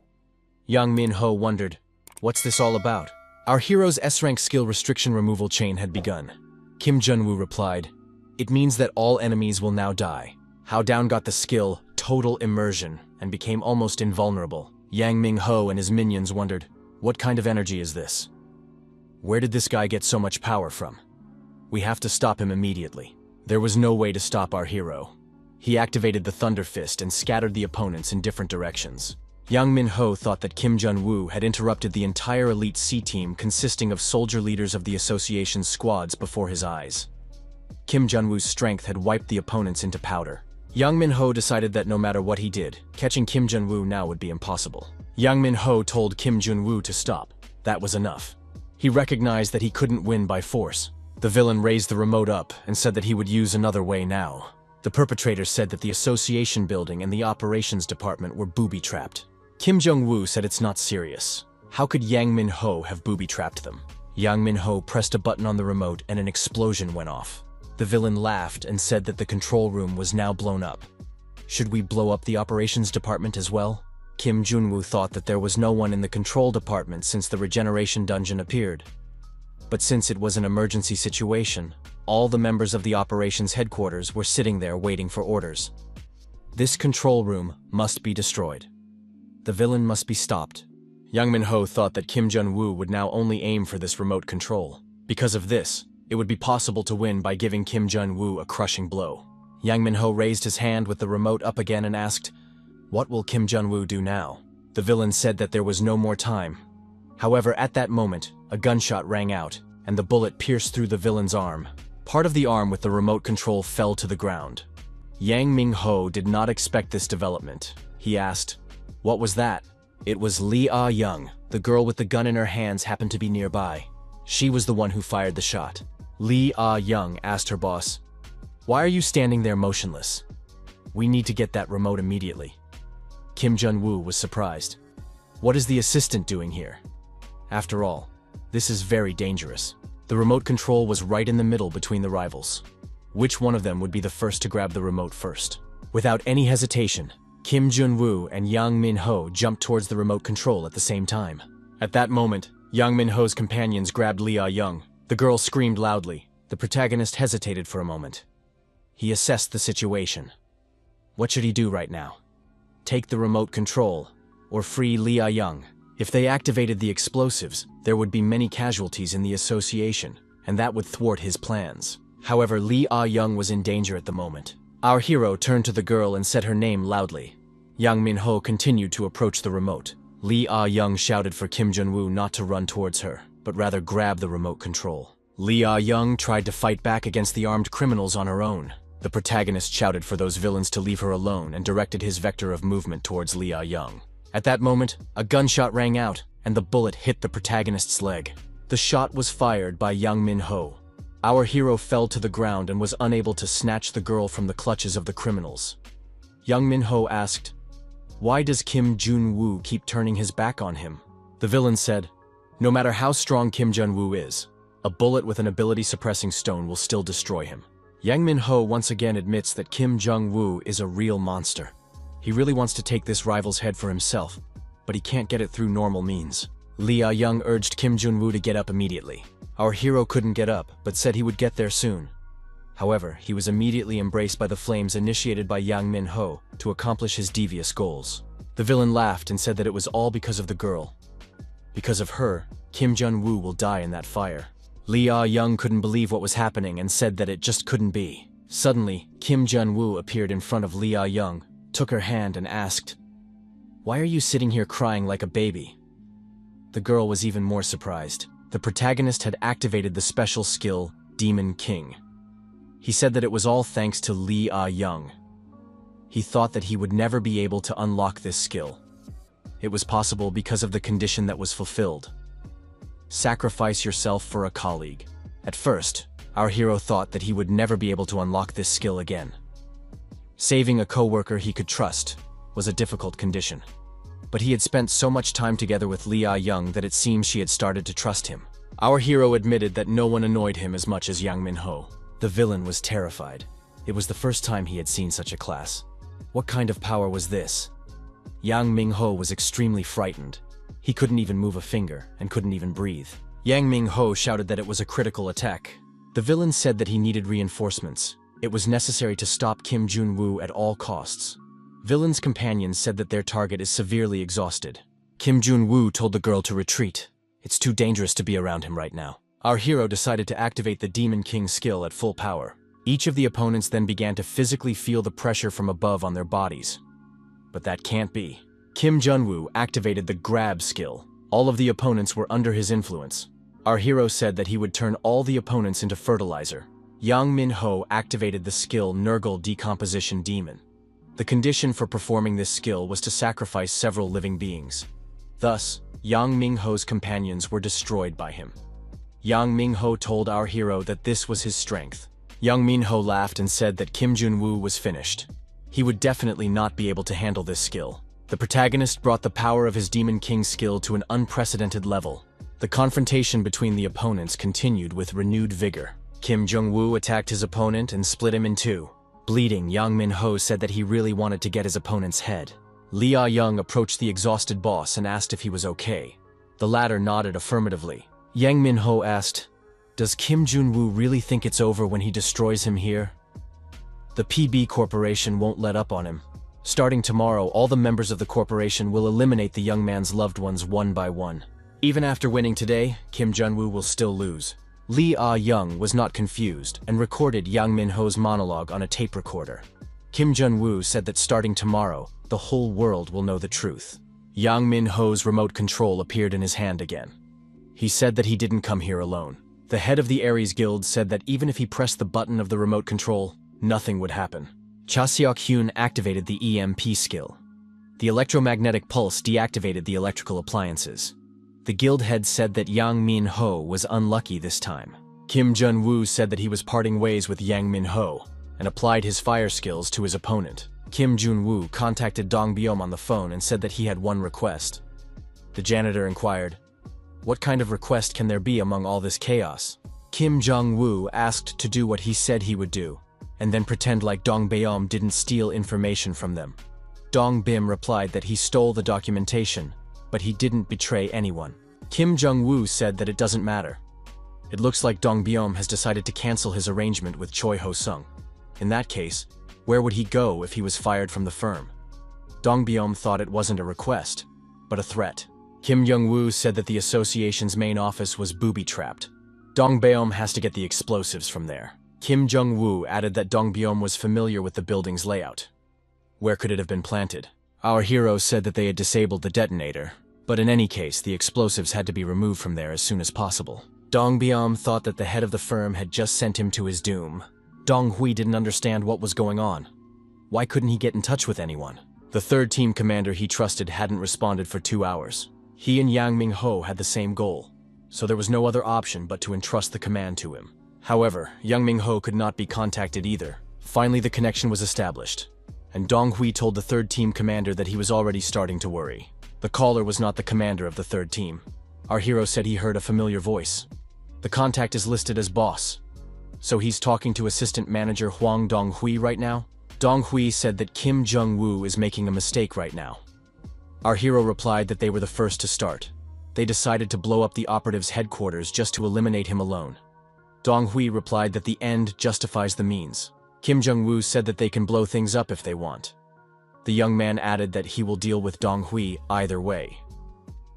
Yang Min-ho wondered, what's this all about? Our hero's S-rank skill restriction removal chain had begun. Kim Jun-woo replied, it means that all enemies will now die. Hao Down got the skill, Total Immersion, and became almost invulnerable. Yang Ming-ho and his minions wondered, what kind of energy is this? Where did this guy get so much power from? We have to stop him immediately. There was no way to stop our hero. He activated the Thunder Fist and scattered the opponents in different directions. Yang Min-ho thought that Kim Jun-woo had interrupted the entire elite C team consisting of soldier leaders of the association's squads before his eyes. Kim Jun-woo's strength had wiped the opponents into powder. Yang Min-ho decided that no matter what he did, catching Kim Jun-woo now would be impossible. Yang Min-ho told Kim Jun-woo to stop. That was enough. He recognized that he couldn't win by force. The villain raised the remote up and said that he would use another way now. The perpetrators said that the association building and the operations department were booby-trapped. Kim Jong-woo said it's not serious. How could Yang Min-ho have booby-trapped them? Yang Min-ho pressed a button on the remote and an explosion went off. The villain laughed and said that the control room was now blown up. Should we blow up the operations department as well? Kim Jun-woo thought that there was no one in the control department since the regeneration dungeon appeared. But since it was an emergency situation, all the members of the operations headquarters were sitting there waiting for orders. This control room must be destroyed. The villain must be stopped. Yang Min-ho thought that Kim Jun-woo would now only aim for this remote control. Because of this, it would be possible to win by giving Kim Jun-woo a crushing blow. Yang Min-ho raised his hand with the remote up again and asked, "What will Kim Jun-woo do now?" The villain said that there was no more time. However, at that moment, a gunshot rang out, and the bullet pierced through the villain's arm. Part of the arm with the remote control fell to the ground. Yang Ming-ho did not expect this development. He asked, "What was that?" It was Lee Ah-young. The girl with the gun in her hands happened to be nearby. She was the one who fired the shot. Lee Ah-young asked her boss, "Why are you standing there motionless? We need to get that remote immediately." Kim Jun-woo was surprised. What is the assistant doing here? After all, this is very dangerous. The remote control was right in the middle between the rivals. Which one of them would be the first to grab the remote first? Without any hesitation, Kim Jun-woo and Yang Min-ho jumped towards the remote control at the same time. At that moment, Yang Min-ho's companions grabbed Lee Ah-young. The girl screamed loudly. The protagonist hesitated for a moment. He assessed the situation. What should he do right now? Take the remote control, or free Lee Ah-young? If they activated the explosives, there would be many casualties in the association, and that would thwart his plans. However, Lee Ah-young was in danger at the moment. Our hero turned to the girl and said her name loudly. Yang Min-ho continued to approach the remote. Lee Ah-young shouted for Kim Jun-woo not to run towards her, but rather grab the remote control. Lee Ah-young tried to fight back against the armed criminals on her own. The protagonist shouted for those villains to leave her alone and directed his vector of movement towards Lee Ah-young. At that moment, a gunshot rang out, and the bullet hit the protagonist's leg. The shot was fired by Yang Min-ho. Our hero fell to the ground and was unable to snatch the girl from the clutches of the criminals. Yang Min-ho asked, "Why does Kim Jun-woo keep turning his back on him?" The villain said, "No matter how strong Kim Jun-woo is, a bullet with an ability-suppressing stone will still destroy him." Yang Min-ho once again admits that Kim Jung-woo is a real monster. He really wants to take this rival's head for himself, but he can't get it through normal means. Lee Ah-young urged Kim Jun-woo to get up immediately. Our hero couldn't get up, but said he would get there soon. However, he was immediately embraced by the flames initiated by Yang Min-ho to accomplish his devious goals. The villain laughed and said that it was all because of the girl. Because of her, Kim Jun-woo will die in that fire. Lee Ah-young couldn't believe what was happening and said that it just couldn't be. Suddenly, Kim Jun-woo appeared in front of Lee Ah-young, took her hand and asked, "Why are you sitting here crying like a baby?" The girl was even more surprised. The protagonist had activated the special skill, Demon King. He said that it was all thanks to Lee Ah-young. He thought that he would never be able to unlock this skill. It was possible because of the condition that was fulfilled. Sacrifice yourself for a colleague. At first, our hero thought that he would never be able to unlock this skill again. Saving a coworker he could trust was a difficult condition. But he had spent so much time together with Lee Ah-young that it seems she had started to trust him. Our hero admitted that no one annoyed him as much as Yang Min-ho. The villain was terrified. It was the first time he had seen such a class. What kind of power was this? Yang Ming-ho was extremely frightened. He couldn't even move a finger and couldn't even breathe. Yang Ming-ho shouted that it was a critical attack. The villain said that he needed reinforcements. It was necessary to stop Kim Jun-woo at all costs. Villain's companions said that their target is severely exhausted. Kim Jun-woo told the girl to retreat. It's too dangerous to be around him right now. Our hero decided to activate the Demon King skill at full power. Each of the opponents then began to physically feel the pressure from above on their bodies. But that can't be. Kim Jun-woo activated the grab skill. All of the opponents were under his influence. Our hero said that he would turn all the opponents into fertilizer. Yang Min-ho activated the skill Nurgle Decomposition Demon. The condition for performing this skill was to sacrifice several living beings. Thus, Yang Ming-ho's companions were destroyed by him. Yang Ming-ho told our hero that this was his strength. Yang Min-ho laughed and said that Kim Jun-woo was finished. He would definitely not be able to handle this skill. The protagonist brought the power of his Demon King skill to an unprecedented level. The confrontation between the opponents continued with renewed vigor. Kim Jung-woo attacked his opponent and split him in two. Bleeding, Yang Min-ho said that he really wanted to get his opponent's head. Lee Ah-young approached the exhausted boss and asked if he was okay. The latter nodded affirmatively. Yang Min-ho asked, "Does Kim Jun-woo really think it's over when he destroys him here?" The PB Corporation won't let up on him. Starting tomorrow, all the members of the corporation will eliminate the young man's loved ones one by one. Even after winning today, Kim Jun-woo will still lose. Lee Ah-young was not confused and recorded Yang Min-ho's monologue on a tape recorder. Kim Jun-woo said that starting tomorrow, the whole world will know the truth. Yang Min-ho's remote control appeared in his hand again. He said that he didn't come here alone. The head of the Ares Guild said that even if he pressed the button of the remote control, nothing would happen. Cha Seok-hyun activated the EMP skill. The electromagnetic pulse deactivated the electrical appliances. The guild head said that Yang Min-ho was unlucky this time. Kim Jun-woo said that he was parting ways with Yang Min-ho and applied his fire skills to his opponent. Kim Jun-woo contacted Dong Byom on the phone and said that he had one request. The janitor inquired, "What kind of request can there be among all this chaos?" Kim Jong-woo asked to do what he said he would do, and then pretend like Dong Byom didn't steal information from them. Dong Bim replied that he stole the documentation, but he didn't betray anyone. Kim Jong-woo said that it doesn't matter. It looks like Dong Byom has decided to cancel his arrangement with Choi Ho-sung. In that case, where would he go if he was fired from the firm? Dong Byom thought it wasn't a request, but a threat. Kim Jong-woo said that the association's main office was booby-trapped. Dong Byom has to get the explosives from there. Kim Jong-woo added that Dong Byom was familiar with the building's layout. Where could it have been planted? Our hero said that they had disabled the detonator, but in any case, the explosives had to be removed from there as soon as possible. Dong Byom thought that the head of the firm had just sent him to his doom. Dong Hui didn't understand what was going on. Why couldn't he get in touch with anyone? The third team commander he trusted hadn't responded for 2 hours. He and Yang Ming-ho had the same goal, so there was no other option but to entrust the command to him. However, Yang Ming-ho could not be contacted either. Finally, the connection was established, and Dong Hui told the third team commander that he was already starting to worry. The caller was not the commander of the third team. Our hero said he heard a familiar voice. The contact is listed as boss. So he's talking to assistant manager Hwang Dong-hui right now? Dong-hui said that Kim Jung-woo is making a mistake right now. Our hero replied that they were the first to start. They decided to blow up the operative's headquarters just to eliminate him alone. Dong-hui replied that the end justifies the means. Kim Jung-woo said that they can blow things up if they want. The young man added that he will deal with Dong-hui either way.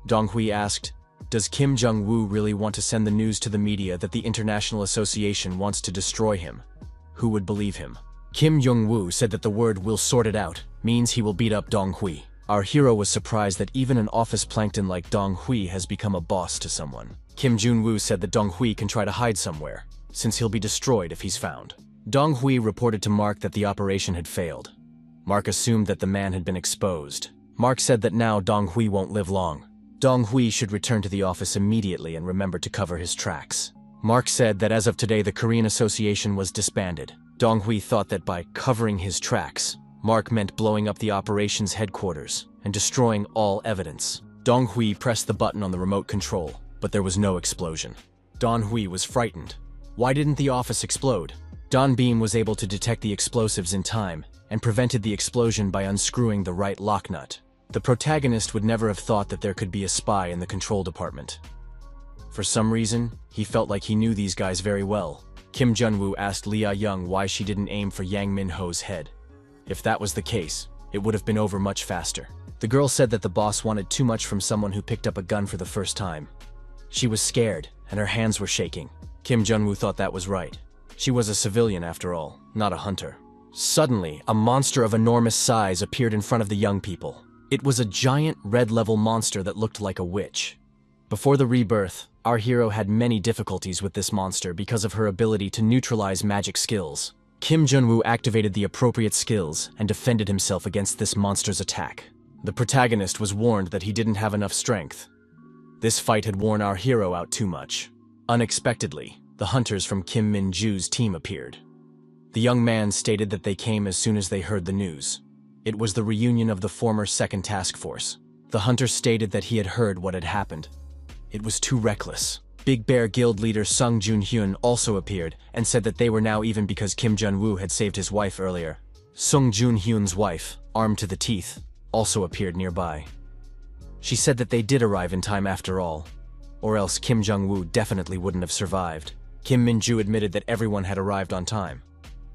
Dong-hui asked, "Does Kim Jung-woo really want to send the news to the media that the International Association wants to destroy him? Who would believe him?" Kim Jung-woo said that the word "will sort it out" means he will beat up Dong-hui. Our hero was surprised that even an office plankton like Dong-hui has become a boss to someone. Kim Jun-woo said that Dong-hui can try to hide somewhere, since he'll be destroyed if he's found. Dong-hui reported to Mark that the operation had failed. Mark assumed that the man had been exposed. Mark said that now Dong-hui won't live long. Dong-hui should return to the office immediately and remember to cover his tracks. Mark said that as of today the Korean Association was disbanded. Dong-hui thought that by covering his tracks, Mark meant blowing up the operations headquarters and destroying all evidence. Dong-hui pressed the button on the remote control, but there was no explosion. Dong-hui was frightened. Why didn't the office explode? Don Beam was able to detect the explosives in time and prevented the explosion by unscrewing the right lock nut. The protagonist would never have thought that there could be a spy in the control department. For some reason, he felt like he knew these guys very well. Kim Jun-woo asked Lee Ah-young why she didn't aim for Yang Min-ho's head. If that was the case, it would have been over much faster. The girl said that the boss wanted too much from someone who picked up a gun for the first time. She was scared, and her hands were shaking. Kim Jun-woo thought that was right. She was a civilian after all, not a hunter. Suddenly, a monster of enormous size appeared in front of the young people. It was a giant red-level monster that looked like a witch. Before the rebirth, our hero had many difficulties with this monster because of her ability to neutralize magic skills. Kim Jun-woo activated the appropriate skills and defended himself against this monster's attack. The protagonist was warned that he didn't have enough strength. This fight had worn our hero out too much. Unexpectedly, the hunters from Kim Min-ju's team appeared. The young man stated that they came as soon as they heard the news. It was the reunion of the former Second Task Force. The hunter stated that he had heard what had happened. It was too reckless. Big Bear Guild leader Sung Jun-hyun also appeared and said that they were now even because Kim Jun-woo had saved his wife earlier. Sung Jun-hyun's wife, armed to the teeth, also appeared nearby. She said that they did arrive in time after all, or else Kim Jung-woo definitely wouldn't have survived. Kim Min-ju admitted that everyone had arrived on time.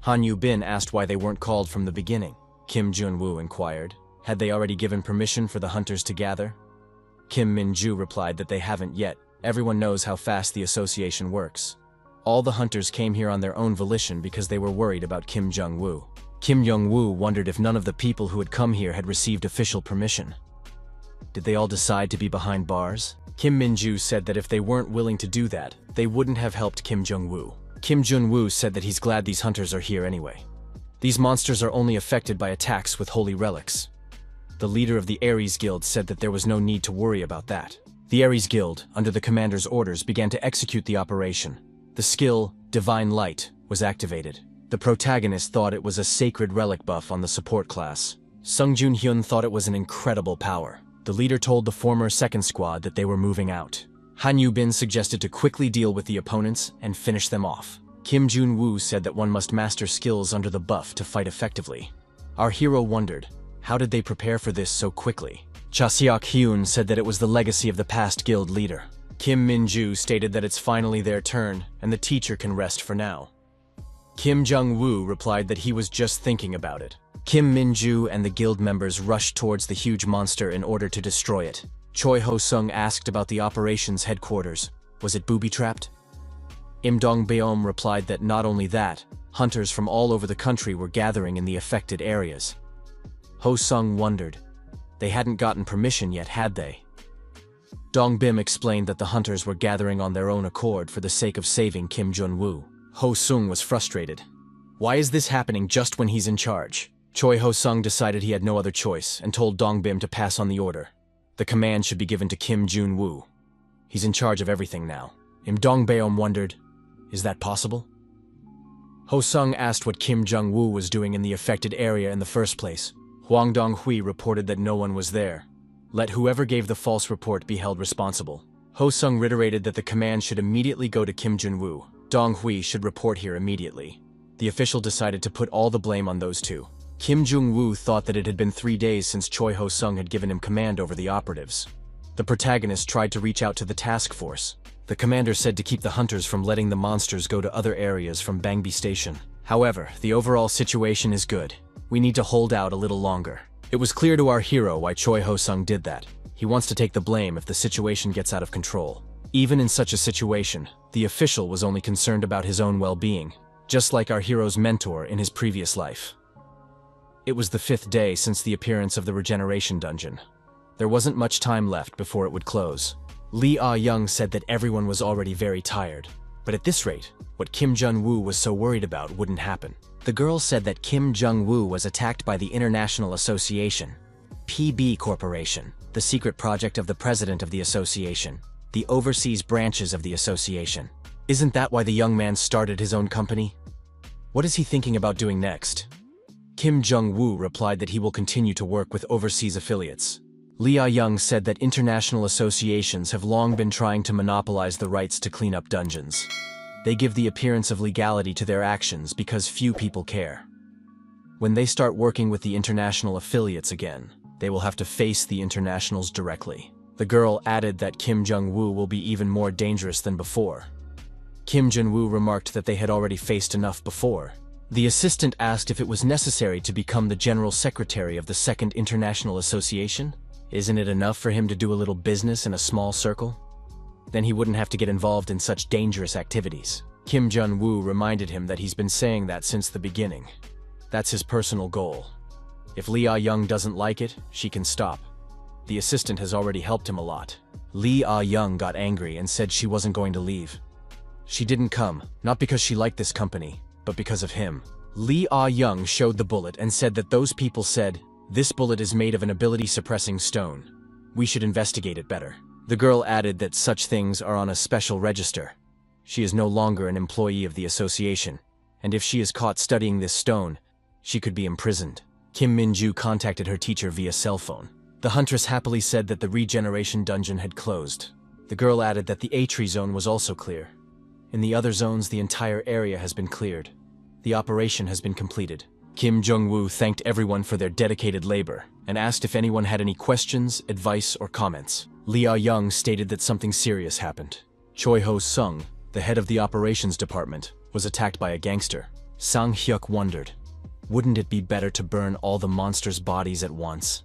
Han Yu-bin asked why they weren't called from the beginning. Kim Jun-woo inquired, had they already given permission for the hunters to gather? Kim Min-ju replied that they haven't yet. Everyone knows how fast the association works. All the hunters came here on their own volition because they were worried about Kim Jung-woo. Kim Jung-woo wondered if none of the people who had come here had received official permission. Did they all decide to be behind bars? Kim Min-ju said that if they weren't willing to do that, they wouldn't have helped Kim Jung-woo. Kim Jun-woo said that he's glad these hunters are here anyway. These monsters are only affected by attacks with holy relics. The leader of the Ares Guild said that there was no need to worry about that. The Ares Guild, under the commander's orders, began to execute the operation. The skill, Divine Light, was activated. The protagonist thought it was a sacred relic buff on the support class. Sung Jun-hyun thought it was an incredible power. The leader told the former second squad that they were moving out. Han Yu-bin suggested to quickly deal with the opponents and finish them off. Kim Jun-woo said that one must master skills under the buff to fight effectively. Our hero wondered, how did they prepare for this so quickly? Cha Seok-hyun said that it was the legacy of the past guild leader. Kim Min-ju stated that it's finally their turn and the teacher can rest for now. Kim Jung-woo replied that he was just thinking about it. Kim Min-ju and the guild members rushed towards the huge monster in order to destroy it. Choi Ho-sung asked about the operations headquarters. Was it booby-trapped? Im Dong-beom replied that not only that, hunters from all over the country were gathering in the affected areas. Ho-sung wondered. They hadn't gotten permission yet, had they? Dong-bim explained that the hunters were gathering on their own accord for the sake of saving Kim Jun-woo. Ho-sung was frustrated. Why is this happening just when he's in charge? Choi Ho-sung decided he had no other choice and told Dong-bim to pass on the order. The command should be given to Kim Jun-woo. He's in charge of everything now. Im Dong-beom wondered, is that possible? Ho-sung asked what Kim Jung-woo was doing in the affected area in the first place. Hwang Dong-hui reported that no one was there. Let whoever gave the false report be held responsible. Ho-sung reiterated that the command should immediately go to Kim Jun-woo. Dong-hui should report here immediately. The official decided to put all the blame on those two. Kim Jung-woo thought that it had been 3 days since Choi Ho-sung had given him command over the operatives. The protagonist tried to reach out to the task force. The commander said to keep the hunters from letting the monsters go to other areas from Bangbi Station. However, the overall situation is good. We need to hold out a little longer. It was clear to our hero why Choi Ho-sung did that. He wants to take the blame if the situation gets out of control. Even in such a situation, the official was only concerned about his own well-being, just like our hero's mentor in his previous life. It was the 5th day since the appearance of the regeneration dungeon. There wasn't much time left before it would close. Lee Ah-young said that everyone was already very tired. But at this rate, what Kim Jun-woo was so worried about wouldn't happen. The girl said that Kim Jung-woo was attacked by the International Association, PB Corporation, the secret project of the president of the association, the overseas branches of the association. Isn't that why the young man started his own company? What is he thinking about doing next? Kim Jung-woo replied that he will continue to work with overseas affiliates. Lee Ah-young said that international associations have long been trying to monopolize the rights to clean up dungeons. They give the appearance of legality to their actions because few people care. When they start working with the international affiliates again, they will have to face the internationals directly. The girl added that Kim Jung-woo will be even more dangerous than before. Kim Jun-woo remarked that they had already faced enough before. The assistant asked if it was necessary to become the general secretary of the Second International Association. Isn't it enough for him to do a little business in a small circle? Then he wouldn't have to get involved in such dangerous activities. Kim Jun-woo reminded him that he's been saying that since the beginning. That's his personal goal. If Lee Ah-young doesn't like it, she can stop. The assistant has already helped him a lot. Lee Ah-young got angry and said she wasn't going to leave. She didn't come, not because she liked this company, but because of him. Lee Ah-young showed the bullet and said that those people said, "This bullet is made of an ability-suppressing stone. We should investigate it better." The girl added that such things are on a special register. She is no longer an employee of the association, and if she is caught studying this stone, she could be imprisoned. Kim Min-ju contacted her teacher via cell phone. The huntress happily said that the regeneration dungeon had closed. The girl added that the A-tree zone was also clear. In the other zones, the entire area has been cleared. The operation has been completed. Kim Jung-woo thanked everyone for their dedicated labor and asked if anyone had any questions, advice, or comments. Lee Ah-young stated that something serious happened. Choi Ho-sung, the head of the operations department, was attacked by a gangster. Sang Hyuk wondered, wouldn't it be better to burn all the monsters' bodies at once?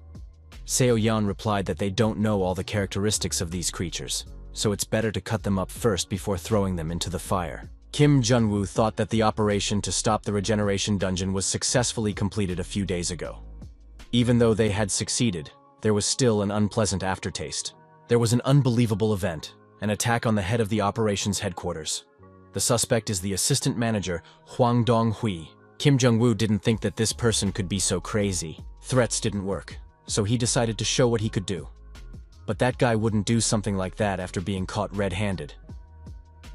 Seo-yeon replied that they don't know all the characteristics of these creatures, so it's better to cut them up first before throwing them into the fire. Kim Jun-woo thought that the operation to stop the regeneration dungeon was successfully completed a few days ago. Even though they had succeeded, there was still an unpleasant aftertaste. There was an unbelievable event, an attack on the head of the operations headquarters. The suspect is the assistant manager, Hwang Dong-hui. Kim Jung-woo didn't think that this person could be so crazy. Threats didn't work, so he decided to show what he could do. But that guy wouldn't do something like that after being caught red-handed.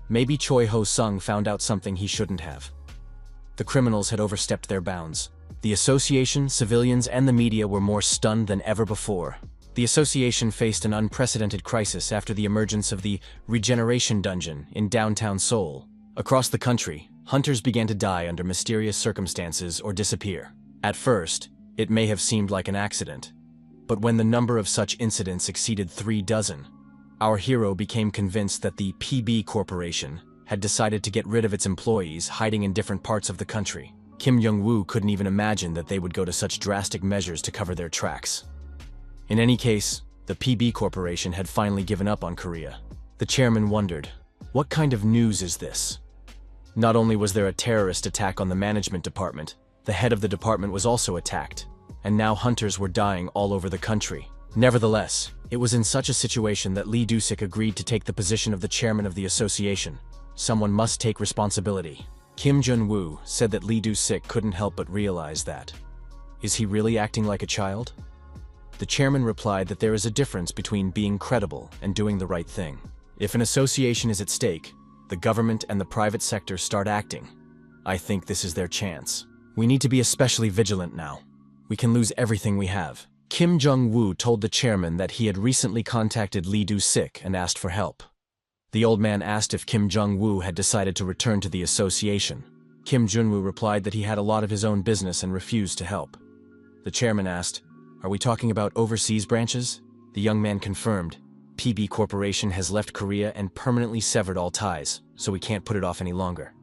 Maybe Choi Ho-sung found out something he shouldn't have. The criminals had overstepped their bounds. The association, civilians, and the media were more stunned than ever before. The association faced an unprecedented crisis after the emergence of the regeneration dungeon in downtown Seoul. Across the country, hunters began to die under mysterious circumstances or disappear. At first, it may have seemed like an accident. But when the number of such incidents exceeded 3 dozen, our hero became convinced that the PB Corporation had decided to get rid of its employees hiding in different parts of the country. Kim Jung-woo couldn't even imagine that they would go to such drastic measures to cover their tracks. In any case, the PB Corporation had finally given up on Korea. The chairman wondered, what kind of news is this? Not only was there a terrorist attack on the management department, the head of the department was also attacked, and now hunters were dying all over the country. Nevertheless, it was in such a situation that Lee Do-sik agreed to take the position of the chairman of the association. Someone must take responsibility. Kim Jun-woo said that Lee Do-sik couldn't help but realize that. Is he really acting like a child? The chairman replied that there is a difference between being credible and doing the right thing. If an association is at stake, the government and the private sector start acting. I think this is their chance. We need to be especially vigilant now. We can lose everything we have. Kim Jung-woo told the chairman that he had recently contacted Lee Do-sik and asked for help. The old man asked if Kim Jung-woo had decided to return to the association. Kim Jun-woo replied that he had a lot of his own business and refused to help. The chairman asked, "Are we talking about overseas branches?" The young man confirmed, "PB Corporation has left Korea and permanently severed all ties, so we can't put it off any longer.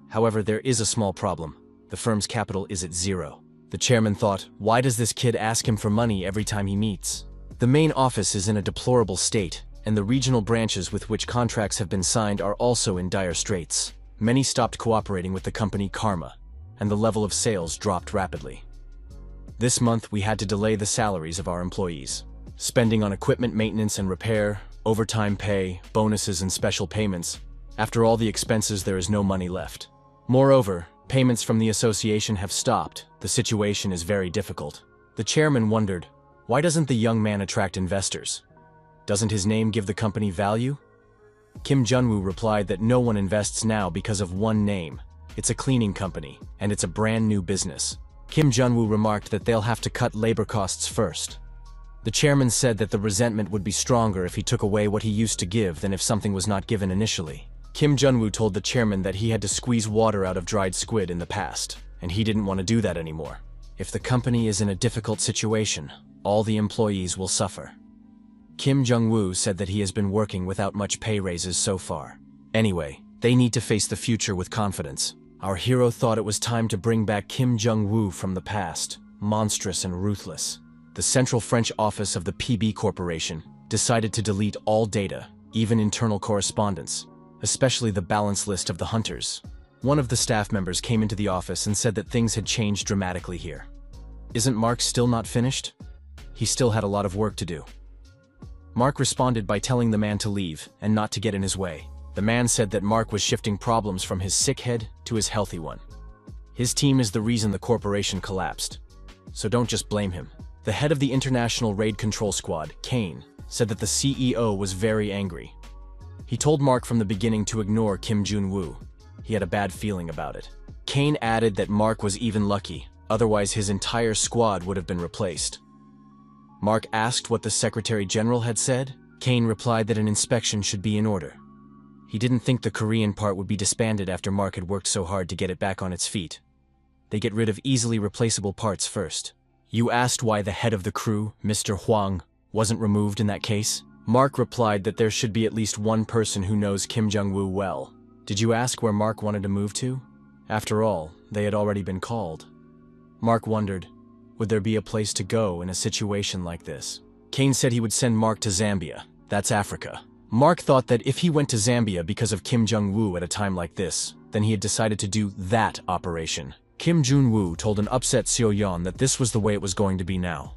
However, there is a small problem. The firm's capital is at 0. The chairman thought, why does this kid ask him for money every time he meets? The main office is in a deplorable state, and the regional branches with which contracts have been signed are also in dire straits. Many stopped cooperating with the company Karma, and the level of sales dropped rapidly. This month we had to delay the salaries of our employees. Spending on equipment maintenance and repair, overtime pay, bonuses and special payments. After all the expenses, there is no money left. Moreover, payments from the association have stopped. The situation is very difficult. The chairman wondered, why doesn't the young man attract investors? Doesn't his name give the company value? Kim Jun-woo replied that no one invests now because of one name. It's a cleaning company, and it's a brand new business. Kim Jun-woo remarked that they'll have to cut labor costs first. The chairman said that the resentment would be stronger if he took away what he used to give than if something was not given initially. Kim Jun-woo told the chairman that he had to squeeze water out of dried squid in the past, and he didn't want to do that anymore. If the company is in a difficult situation, all the employees will suffer. Kim Jung-woo said that he has been working without much pay raises so far. Anyway, They need to face the future with confidence. Our hero thought it was time to bring back Kim Jong-woo from the past, monstrous and ruthless. The central French office of the PB Corporation decided to delete all data, even internal correspondence, especially the balance list of the hunters. One of the staff members came into the office and said that things had changed dramatically here. Isn't Mark still not finished? He still had a lot of work to do. Mark responded by telling the man to leave and not to get in his way. The man said that Mark was shifting problems from his sick head to his healthy one. His team is the reason the corporation collapsed, so don't just blame him. The head of the International Raid Control Squad, Kane, said that the CEO was very angry. He told Mark from the beginning to ignore Kim Jong-woo. He had a bad feeling about it. Kane added that Mark was even lucky, otherwise his entire squad would have been replaced. Mark asked what the Secretary General had said. Kane replied that an inspection should be in order. He didn't think the Korean part would be disbanded after Mark had worked so hard to get it back on its feet. They get rid of easily replaceable parts first. You asked why the head of the crew, Mr. Huang, wasn't removed in that case? Mark replied that there should be at least one person who knows Kim Jong-woo well. Did you ask where Mark wanted to move to? After all, they had already been called. Mark wondered, would there be a place to go in a situation like this? Kane said he would send Mark to Zambia. That's Africa. Mark thought that if he went to Zambia because of Kim Jong-woo at a time like this, then he had decided to do that operation. Kim Jong-woo told an upset Seo-yeon that this was the way it was going to be now.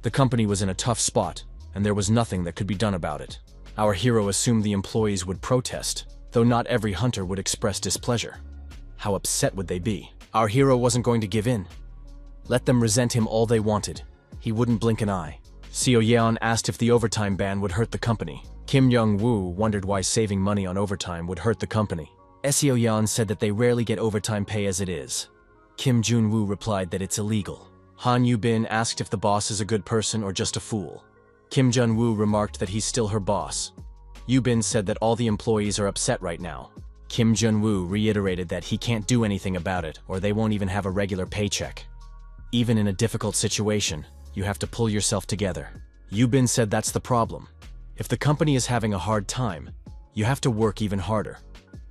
The company was in a tough spot, and there was nothing that could be done about it. Our hero assumed the employees would protest, though not every hunter would express displeasure. How upset would they be? Our hero wasn't going to give in. Let them resent him all they wanted. He wouldn't blink an eye. Seo-yeon asked if the overtime ban would hurt the company. Kim Jong-woo wondered why saving money on overtime would hurt the company. Seo-yeon said that they rarely get overtime pay as it is. Kim Jong-woo replied that it's illegal. Han Yu-bin asked if the boss is a good person or just a fool. Kim Jong-woo remarked that he's still her boss. Yu-bin said that all the employees are upset right now. Kim Jong-woo reiterated that he can't do anything about it or they won't even have a regular paycheck. Even in a difficult situation, you have to pull yourself together. Yu-bin said that's the problem. If the company is having a hard time, you have to work even harder.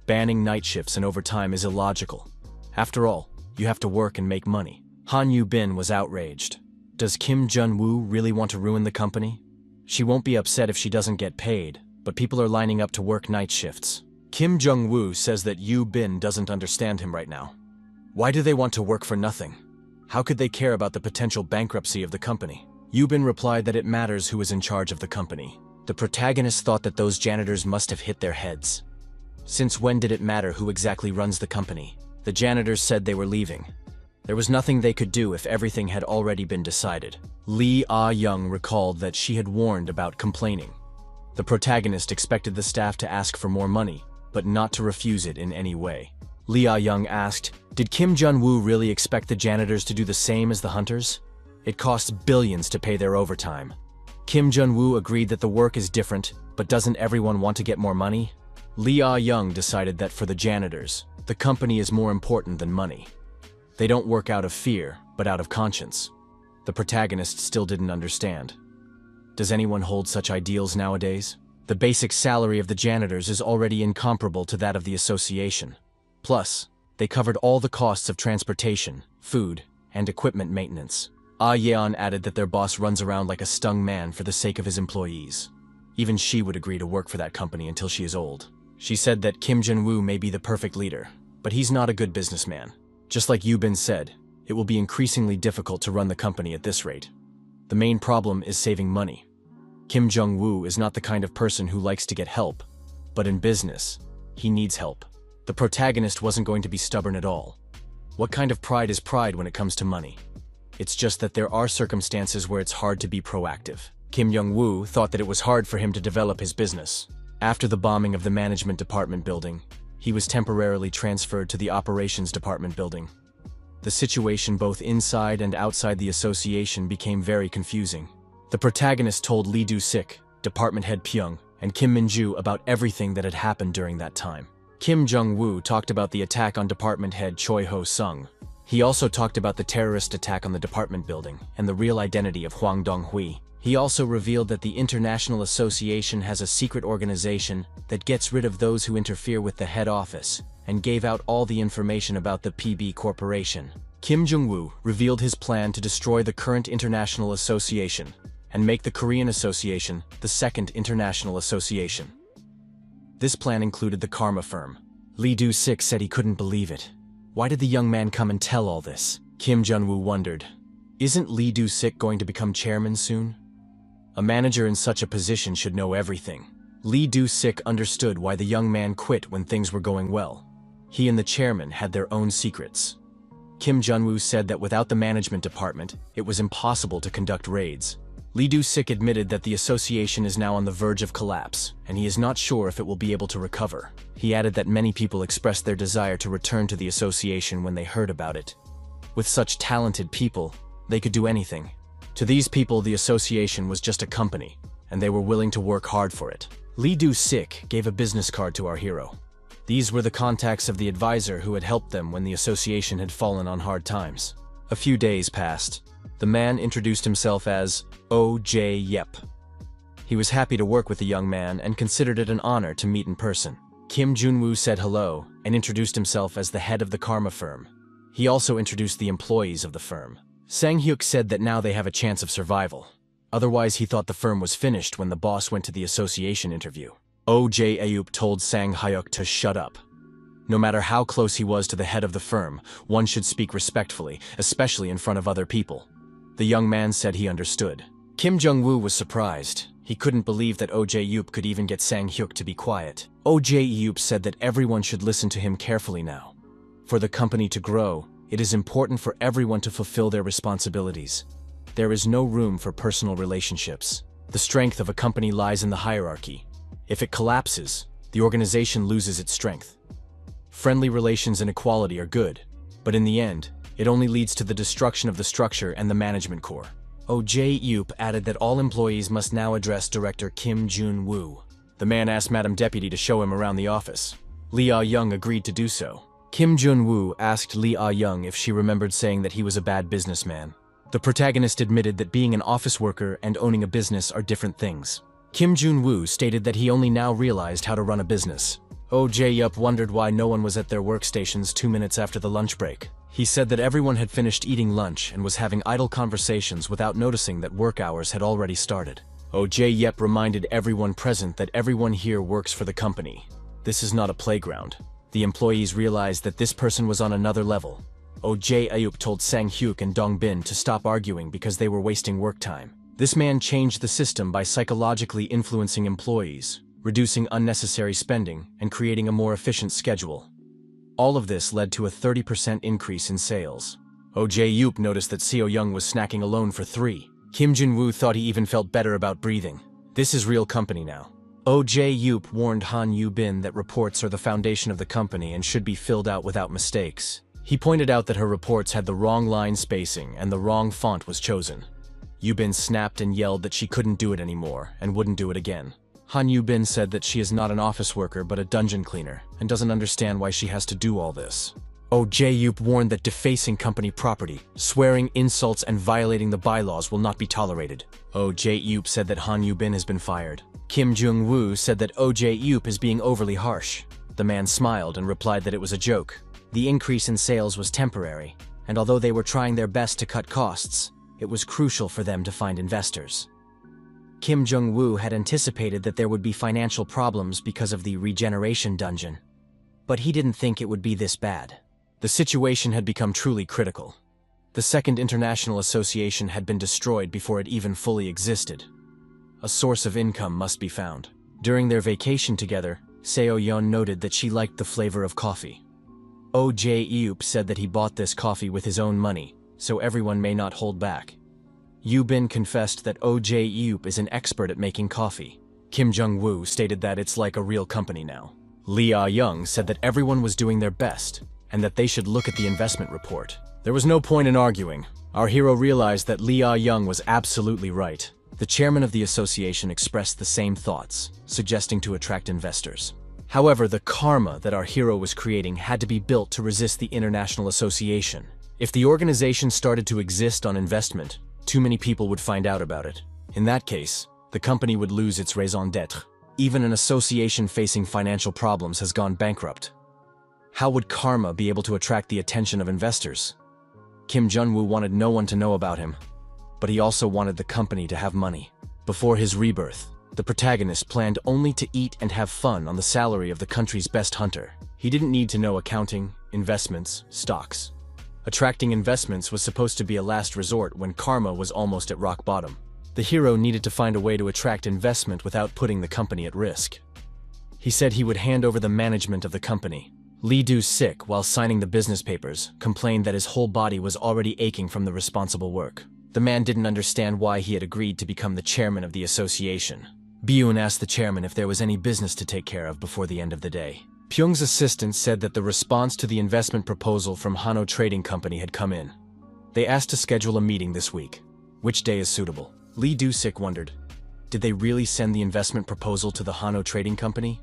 Banning night shifts and overtime is illogical. After all, you have to work and make money. Han Yu-bin was outraged. Does Kim Jong-woo really want to ruin the company? She won't be upset if she doesn't get paid, but people are lining up to work night shifts. Kim Jong-woo says that Yu-bin doesn't understand him right now. Why do they want to work for nothing? How could they care about the potential bankruptcy of the company? Yu-bin replied that it matters who is in charge of the company. The protagonist thought that those janitors must have hit their heads. Since when did it matter who exactly runs the company? The janitors said they were leaving. There was nothing they could do if everything had already been decided. Lee Ah-young recalled that she had warned about complaining. The protagonist expected the staff to ask for more money, but not to refuse it in any way. Lee Ah-young asked, did Kim Jong-woo really expect the janitors to do the same as the hunters? It costs billions to pay their overtime. Kim Jong-woo agreed that the work is different, but doesn't everyone want to get more money? Lee Ah-young decided that for the janitors, the company is more important than money. They don't work out of fear, but out of conscience. The protagonist still didn't understand. Does anyone hold such ideals nowadays? The basic salary of the janitors is already incomparable to that of the association. Plus, they covered all the costs of transportation, food, and equipment maintenance. Ah-yeon added that their boss runs around like a stung man for the sake of his employees. Even she would agree to work for that company until she is old. She said that Kim Jong-woo may be the perfect leader, but he's not a good businessman. Just like Yu-bin said, it will be increasingly difficult to run the company at this rate. The main problem is saving money. Kim Jong-woo is not the kind of person who likes to get help, but in business, he needs help. The protagonist wasn't going to be stubborn at all. What kind of pride is pride when it comes to money? It's just that there are circumstances where it's hard to be proactive. Kim Jong-woo thought that it was hard for him to develop his business. After the bombing of the management department building, he was temporarily transferred to the operations department building. The situation both inside and outside the association became very confusing. The protagonist told Lee Do-sik, department head Pyong, and Kim Min-ju about everything that had happened during that time. Kim Jong-woo talked about the attack on department head Choi Ho-sung. He also talked about the terrorist attack on the department building and the real identity of Hwang Dong-hui. He also revealed that the International Association has a secret organization that gets rid of those who interfere with the head office, and gave out all the information about the PB Corporation. Kim Jong-woo revealed his plan to destroy the current International Association and make the Korean Association the second International Association. This plan included the Karma firm. Lee Do-sik said he couldn't believe it. Why did the young man come and tell all this? Kim Jong-woo wondered. Isn't Lee Do-sik going to become chairman soon? A manager in such a position should know everything. Lee Do-sik understood why the young man quit when things were going well. He and the chairman had their own secrets. Kim Jong-woo said that without the management department, it was impossible to conduct raids. Lee Do-sik admitted that the association is now on the verge of collapse, and he is not sure if it will be able to recover. He added that many people expressed their desire to return to the association when they heard about it. With such talented people, they could do anything. To these people, the association was just a company, and they were willing to work hard for it. Lee Do-sik gave a business card to our hero. These were the contacts of the advisor who had helped them when the association had fallen on hard times. A few days passed. The man introduced himself as O.J. Yep. He was happy to work with the young man and considered it an honor to meet in person. Kim Jong-woo said hello and introduced himself as the head of the Karma firm. He also introduced the employees of the firm. Sang-hyuk said that now they have a chance of survival. Otherwise, he thought the firm was finished when the boss went to the association interview. O.J. Ayup told Sang-hyuk to shut up. No matter how close he was to the head of the firm, one should speak respectfully, especially in front of other people. The young man said he understood. Kim Jong-woo was surprised. He couldn't believe that O.J. Ayup could even get Sang-hyuk to be quiet. O.J. Ayup said that everyone should listen to him carefully now. For the company to grow, it is important for everyone to fulfill their responsibilities. There is no room for personal relationships. The strength of a company lies in the hierarchy. If it collapses, the organization loses its strength. Friendly relations and equality are good, but in the end, it only leads to the destruction of the structure and the management core. O.J. Ayup added that all employees must now address Director Kim Jong-woo. The man asked Madam Deputy to show him around the office. Lee Ah-young agreed to do so. Kim Jong-woo asked Lee Ah-young if she remembered saying that he was a bad businessman. The protagonist admitted that being an office worker and owning a business are different things. Kim Jong-woo stated that he only now realized how to run a business. O.J. Ayup wondered why no one was at their workstations 2 minutes after the lunch break. He said that everyone had finished eating lunch and was having idle conversations without noticing that work hours had already started. O.J. Ayup reminded everyone present that everyone here works for the company. This is not a playground. The employees realized that this person was on another level. O.J. Ayup told Sang-hyuk and Dong-bin to stop arguing because they were wasting work time. This man changed the system by psychologically influencing employees, reducing unnecessary spending, and creating a more efficient schedule. All of this led to a 30% increase in sales. O.J. Ayup noticed that Seo-young was snacking alone for 3. Kim Jong-woo thought he even felt better about breathing. This is real company now. O.J. Ayup warned Han Yu-bin that reports are the foundation of the company and should be filled out without mistakes. He pointed out that her reports had the wrong line spacing and the wrong font was chosen. Yu-bin snapped and yelled that she couldn't do it anymore and wouldn't do it again. Han Yu-bin said that she is not an office worker but a dungeon cleaner and doesn't understand why she has to do all this. O.J. Ayup warned that defacing company property, swearing, insults, and violating the bylaws will not be tolerated. O.J. Ayup said that Han Yu-bin has been fired. Kim Jong-woo said that O.J. Ayup is being overly harsh. The man smiled and replied that it was a joke. The increase in sales was temporary, and although they were trying their best to cut costs, it was crucial for them to find investors. Kim Jong-woo had anticipated that there would be financial problems because of the regeneration dungeon, but he didn't think it would be this bad. The situation had become truly critical. The Second International Association had been destroyed before it even fully existed. A source of income must be found. During their vacation together, Seo-yeon noted that she liked the flavor of coffee. O.J. Ayup said that he bought this coffee with his own money, so everyone may not hold back. Yu-bin confessed that O.J. Ayup is an expert at making coffee. Kim Jong-woo stated that it's like a real company now. Lee Ah-young said that everyone was doing their best, and that they should look at the investment report. There was no point in arguing. Our hero realized that Lee Ah-young was absolutely right. The chairman of the association expressed the same thoughts, suggesting to attract investors. However, the karma that our hero was creating had to be built to resist the International Association. If the organization started to exist on investment, too many people would find out about it. In that case, the company would lose its raison d'être. Even an association facing financial problems has gone bankrupt. How would Karma be able to attract the attention of investors? Kim Jun-woo wanted no one to know about him, but he also wanted the company to have money. Before his rebirth, the protagonist planned only to eat and have fun on the salary of the country's best hunter. He didn't need to know accounting, investments, stocks. Attracting investments was supposed to be a last resort when Karma was almost at rock bottom. The hero needed to find a way to attract investment without putting the company at risk. He said he would hand over the management of the company. Lee Do-sik, while signing the business papers, complained that his whole body was already aching from the responsible work. The man didn't understand why he had agreed to become the chairman of the association. Byun asked the chairman if there was any business to take care of before the end of the day. Pyung's assistant said that the response to the investment proposal from Hano Trading Company had come in. They asked to schedule a meeting this week. Which day is suitable? Lee Do-sik wondered, did they really send the investment proposal to the Hano Trading Company?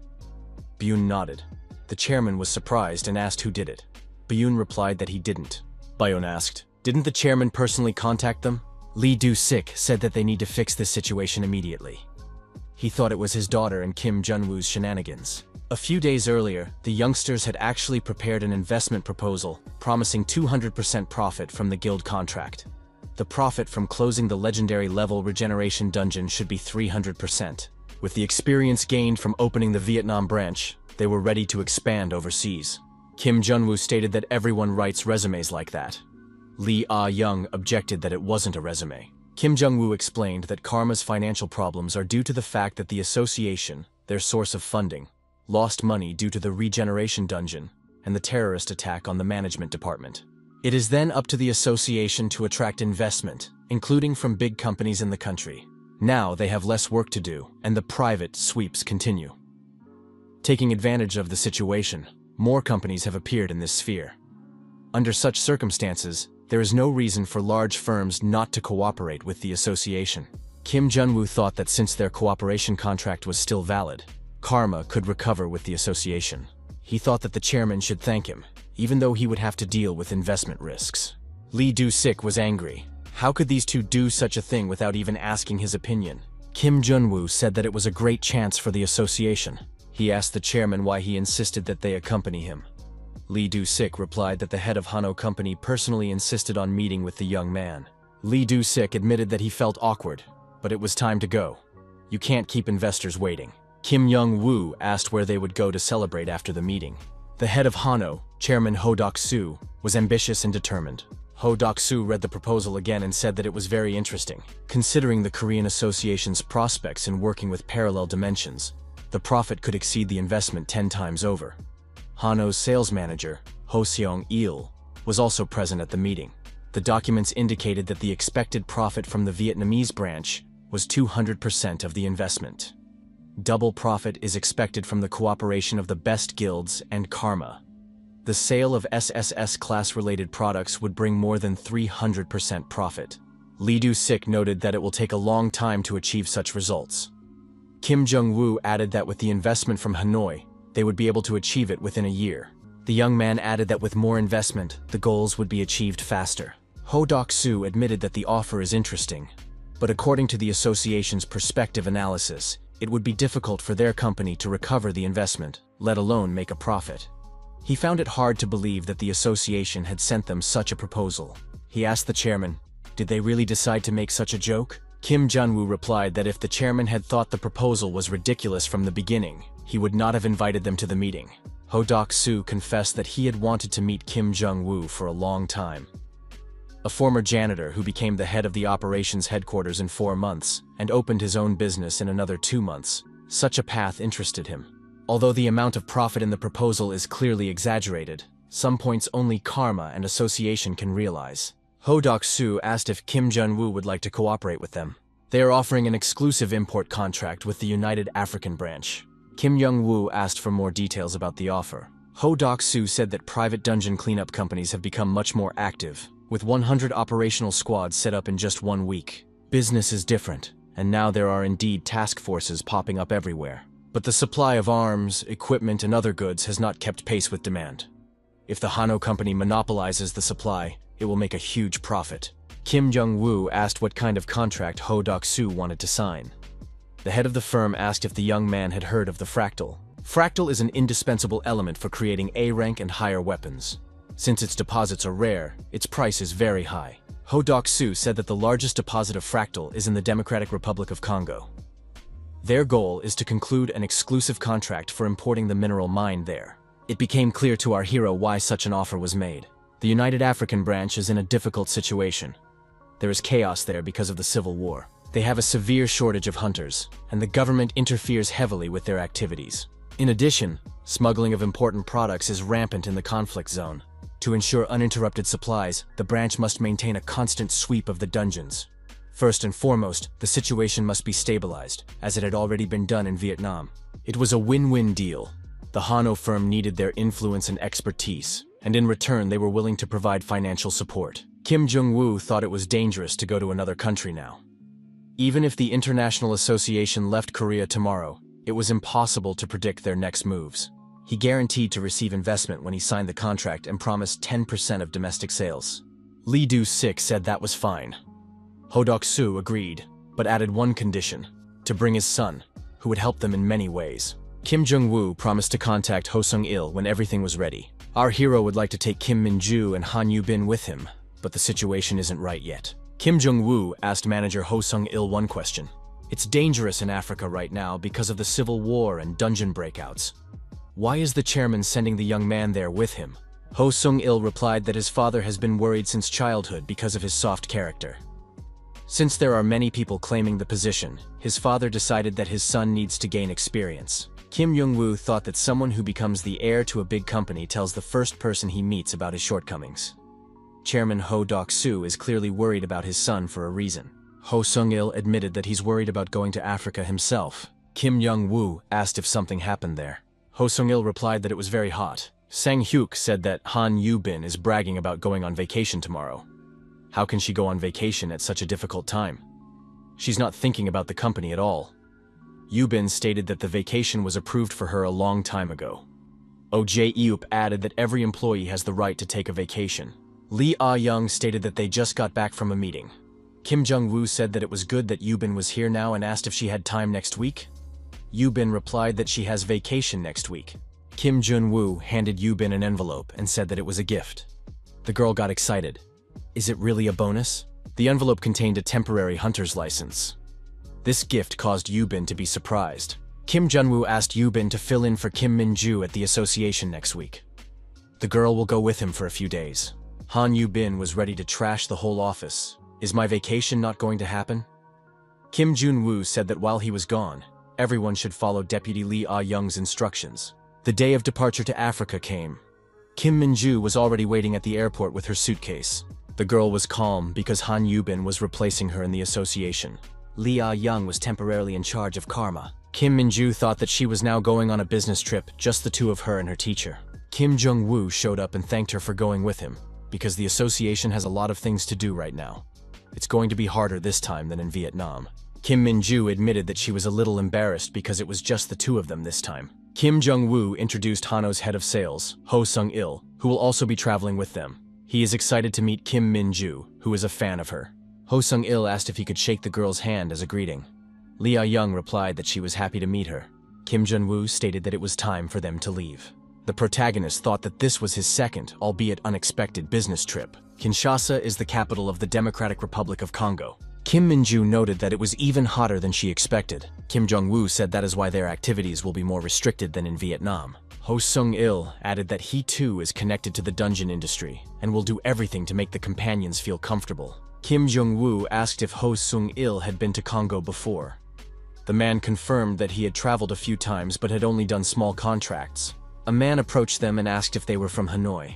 Byun nodded. The chairman was surprised and asked who did it. Byun replied that he didn't. Byun asked, didn't the chairman personally contact them? Lee Do-sik said that they need to fix this situation immediately. He thought it was his daughter and Kim Jun-woo's shenanigans. A few days earlier, the youngsters had actually prepared an investment proposal, promising 200% profit from the guild contract. The profit from closing the legendary level regeneration dungeon should be 300%. With the experience gained from opening the Vietnam branch, they were ready to expand overseas. Kim Jun-woo stated that everyone writes resumes like that. Lee Ah-young objected that it wasn't a resume. Kim Jung-woo explained that Karma's financial problems are due to the fact that the association, their source of funding, lost money due to the regeneration dungeon and the terrorist attack on the management department. It is then up to the association to attract investment, including from big companies in the country. Now they have less work to do, and the private sweeps continue. Taking advantage of the situation, more companies have appeared in this sphere. Under such circumstances, there is no reason for large firms not to cooperate with the association. Kim Jun-woo thought that since their cooperation contract was still valid, Karma could recover with the association. He thought that the chairman should thank him, even though he would have to deal with investment risks. Lee Do-sik was angry. How could these two do such a thing without even asking his opinion? Kim Jun-woo said that it was a great chance for the association. He asked the chairman why he insisted that they accompany him. Lee Do-sik replied that the head of Hano Company personally insisted on meeting with the young man. Lee Do-sik admitted that he felt awkward, but it was time to go. You can't keep investors waiting. Kim Young-woo asked where they would go to celebrate after the meeting. The head of Hano, Chairman Ho Dok-soo, was ambitious and determined. Ho Dok-soo read the proposal again and said that it was very interesting. Considering the Korean Association's prospects in working with parallel dimensions, the profit could exceed the investment 10 times over. Hano's sales manager, Ho Seong-il, was also present at the meeting. The documents indicated that the expected profit from the Vietnamese branch was 200% of the investment. Double profit is expected from the cooperation of the best guilds and Karma. The sale of SSS class-related products would bring more than 300% profit. Lee Do-sik noted that it will take a long time to achieve such results. Kim Jung-woo added that with the investment from Hanoi, they would be able to achieve it within a year. The young man added that with more investment, the goals would be achieved faster. Ho Dok-soo admitted that the offer is interesting, but according to the association's perspective analysis, it would be difficult for their company to recover the investment, let alone make a profit. He found it hard to believe that the association had sent them such a proposal. He asked the chairman, did they really decide to make such a joke? Kim Jun-woo replied that if the chairman had thought the proposal was ridiculous from the beginning, he would not have invited them to the meeting. Ho Dok-soo confessed that he had wanted to meet Kim Jung-woo for a long time. A former janitor who became the head of the operations headquarters in 4 months and opened his own business in another 2 months, such a path interested him. Although the amount of profit in the proposal is clearly exaggerated, some points only Karma and association can realize. Ho Dok-soo asked if Kim Jun-woo would like to cooperate with them. They are offering an exclusive import contract with the United African branch. Kim Young-woo asked for more details about the offer. Ho Dok-soo said that private dungeon cleanup companies have become much more active, with 100 operational squads set up in just 1 week. Business is different, and now there are indeed task forces popping up everywhere. But the supply of arms, equipment, and other goods has not kept pace with demand. If the Hano company monopolizes the supply, it will make a huge profit. Kim Jong-woo asked what kind of contract Ho Dok-soo wanted to sign. The head of the firm asked if the young man had heard of the fractal. Fractal is an indispensable element for creating A-rank and higher weapons. Since its deposits are rare, its price is very high. Ho Dok-soo said that the largest deposit of fractal is in the Democratic Republic of Congo. Their goal is to conclude an exclusive contract for importing the mineral mined there. It became clear to our hero why such an offer was made. The United African Branch is in a difficult situation. There is chaos there because of the civil war. They have a severe shortage of hunters, and the government interferes heavily with their activities. In addition, smuggling of important products is rampant in the conflict zone. To ensure uninterrupted supplies, the branch must maintain a constant sweep of the dungeons. First and foremost, the situation must be stabilized, as it had already been done in Vietnam. It was a win-win deal. The Hanno firm needed their influence and expertise, and in return they were willing to provide financial support. Kim Jong-woo thought it was dangerous to go to another country now. Even if the International Association left Korea tomorrow, it was impossible to predict their next moves. He guaranteed to receive investment when he signed the contract and promised 10% of domestic sales. Lee Do-sik said that was fine. Ho Dok-soo agreed, but added one condition: to bring his son, who would help them in many ways. Kim Jong-woo promised to contact Ho Sung-il when everything was ready. Our hero would like to take Kim Min-ju and Han Yu-bin with him, but the situation isn't right yet. Kim Jong-woo asked manager Ho Sung-il one question. It's dangerous in Africa right now because of the civil war and dungeon breakouts. Why is the chairman sending the young man there with him? Ho Sung-il replied that his father has been worried since childhood because of his soft character. Since there are many people claiming the position, his father decided that his son needs to gain experience. Kim Jong-woo thought that someone who becomes the heir to a big company tells the first person he meets about his shortcomings. Chairman Ho Dok-soo is clearly worried about his son for a reason. Ho Sung-il admitted that he's worried about going to Africa himself. Kim Jong-woo asked if something happened there. Ho Sung-il replied that it was very hot. Sang Hyuk said that Han Yu-bin is bragging about going on vacation tomorrow. How can she go on vacation at such a difficult time? She's not thinking about the company at all. Yu-bin stated that the vacation was approved for her a long time ago. Oh Jae-eub added that every employee has the right to take a vacation. Lee Ah-young stated that they just got back from a meeting. Kim Jong-woo said that it was good that Yu-bin was here now and asked if she had time next week. Yu-bin replied that she has vacation next week. Kim Jun-woo handed Yu-bin an envelope and said that it was a gift. The girl got excited. Is it really a bonus? The envelope contained a temporary hunter's license. This gift caused Yu-bin to be surprised. Kim Jun-woo asked Yu-bin to fill in for Kim Min-ju at the association next week. The girl will go with him for a few days. Han Yu-bin was ready to trash the whole office. Is my vacation not going to happen? Kim Jun-woo said that while he was gone, everyone should follow Deputy Lee Ah-young's instructions. The day of departure to Africa came. Kim Min-ju was already waiting at the airport with her suitcase. The girl was calm because Han Yu-bin was replacing her in the association. Lee Ah-young was temporarily in charge of Karma. Kim Min-ju thought that she was now going on a business trip, just the two of her and her teacher. Kim Jong-woo showed up and thanked her for going with him, because the association has a lot of things to do right now. It's going to be harder this time than in Vietnam. Kim Min-ju admitted that she was a little embarrassed because it was just the two of them this time. Kim Jong-woo introduced Hanno's head of sales, Ho Sung-il, who will also be traveling with them. He is excited to meet Kim Min-ju, who is a fan of her. Ho Sung-il asked if he could shake the girl's hand as a greeting. Lee Ah-young replied that she was happy to meet her. Kim Jun-woo stated that it was time for them to leave. The protagonist thought that this was his second, albeit unexpected, business trip. Kinshasa is the capital of the Democratic Republic of Congo. Kim Min-ju noted that it was even hotter than she expected. Kim Jong-woo said that is why their activities will be more restricted than in Vietnam. Ho Sung-il added that he too is connected to the dungeon industry and will do everything to make the companions feel comfortable. Kim Jong-woo asked if Ho Sung-il had been to Congo before. The man confirmed that he had traveled a few times but had only done small contracts. A man approached them and asked if they were from Hanoi.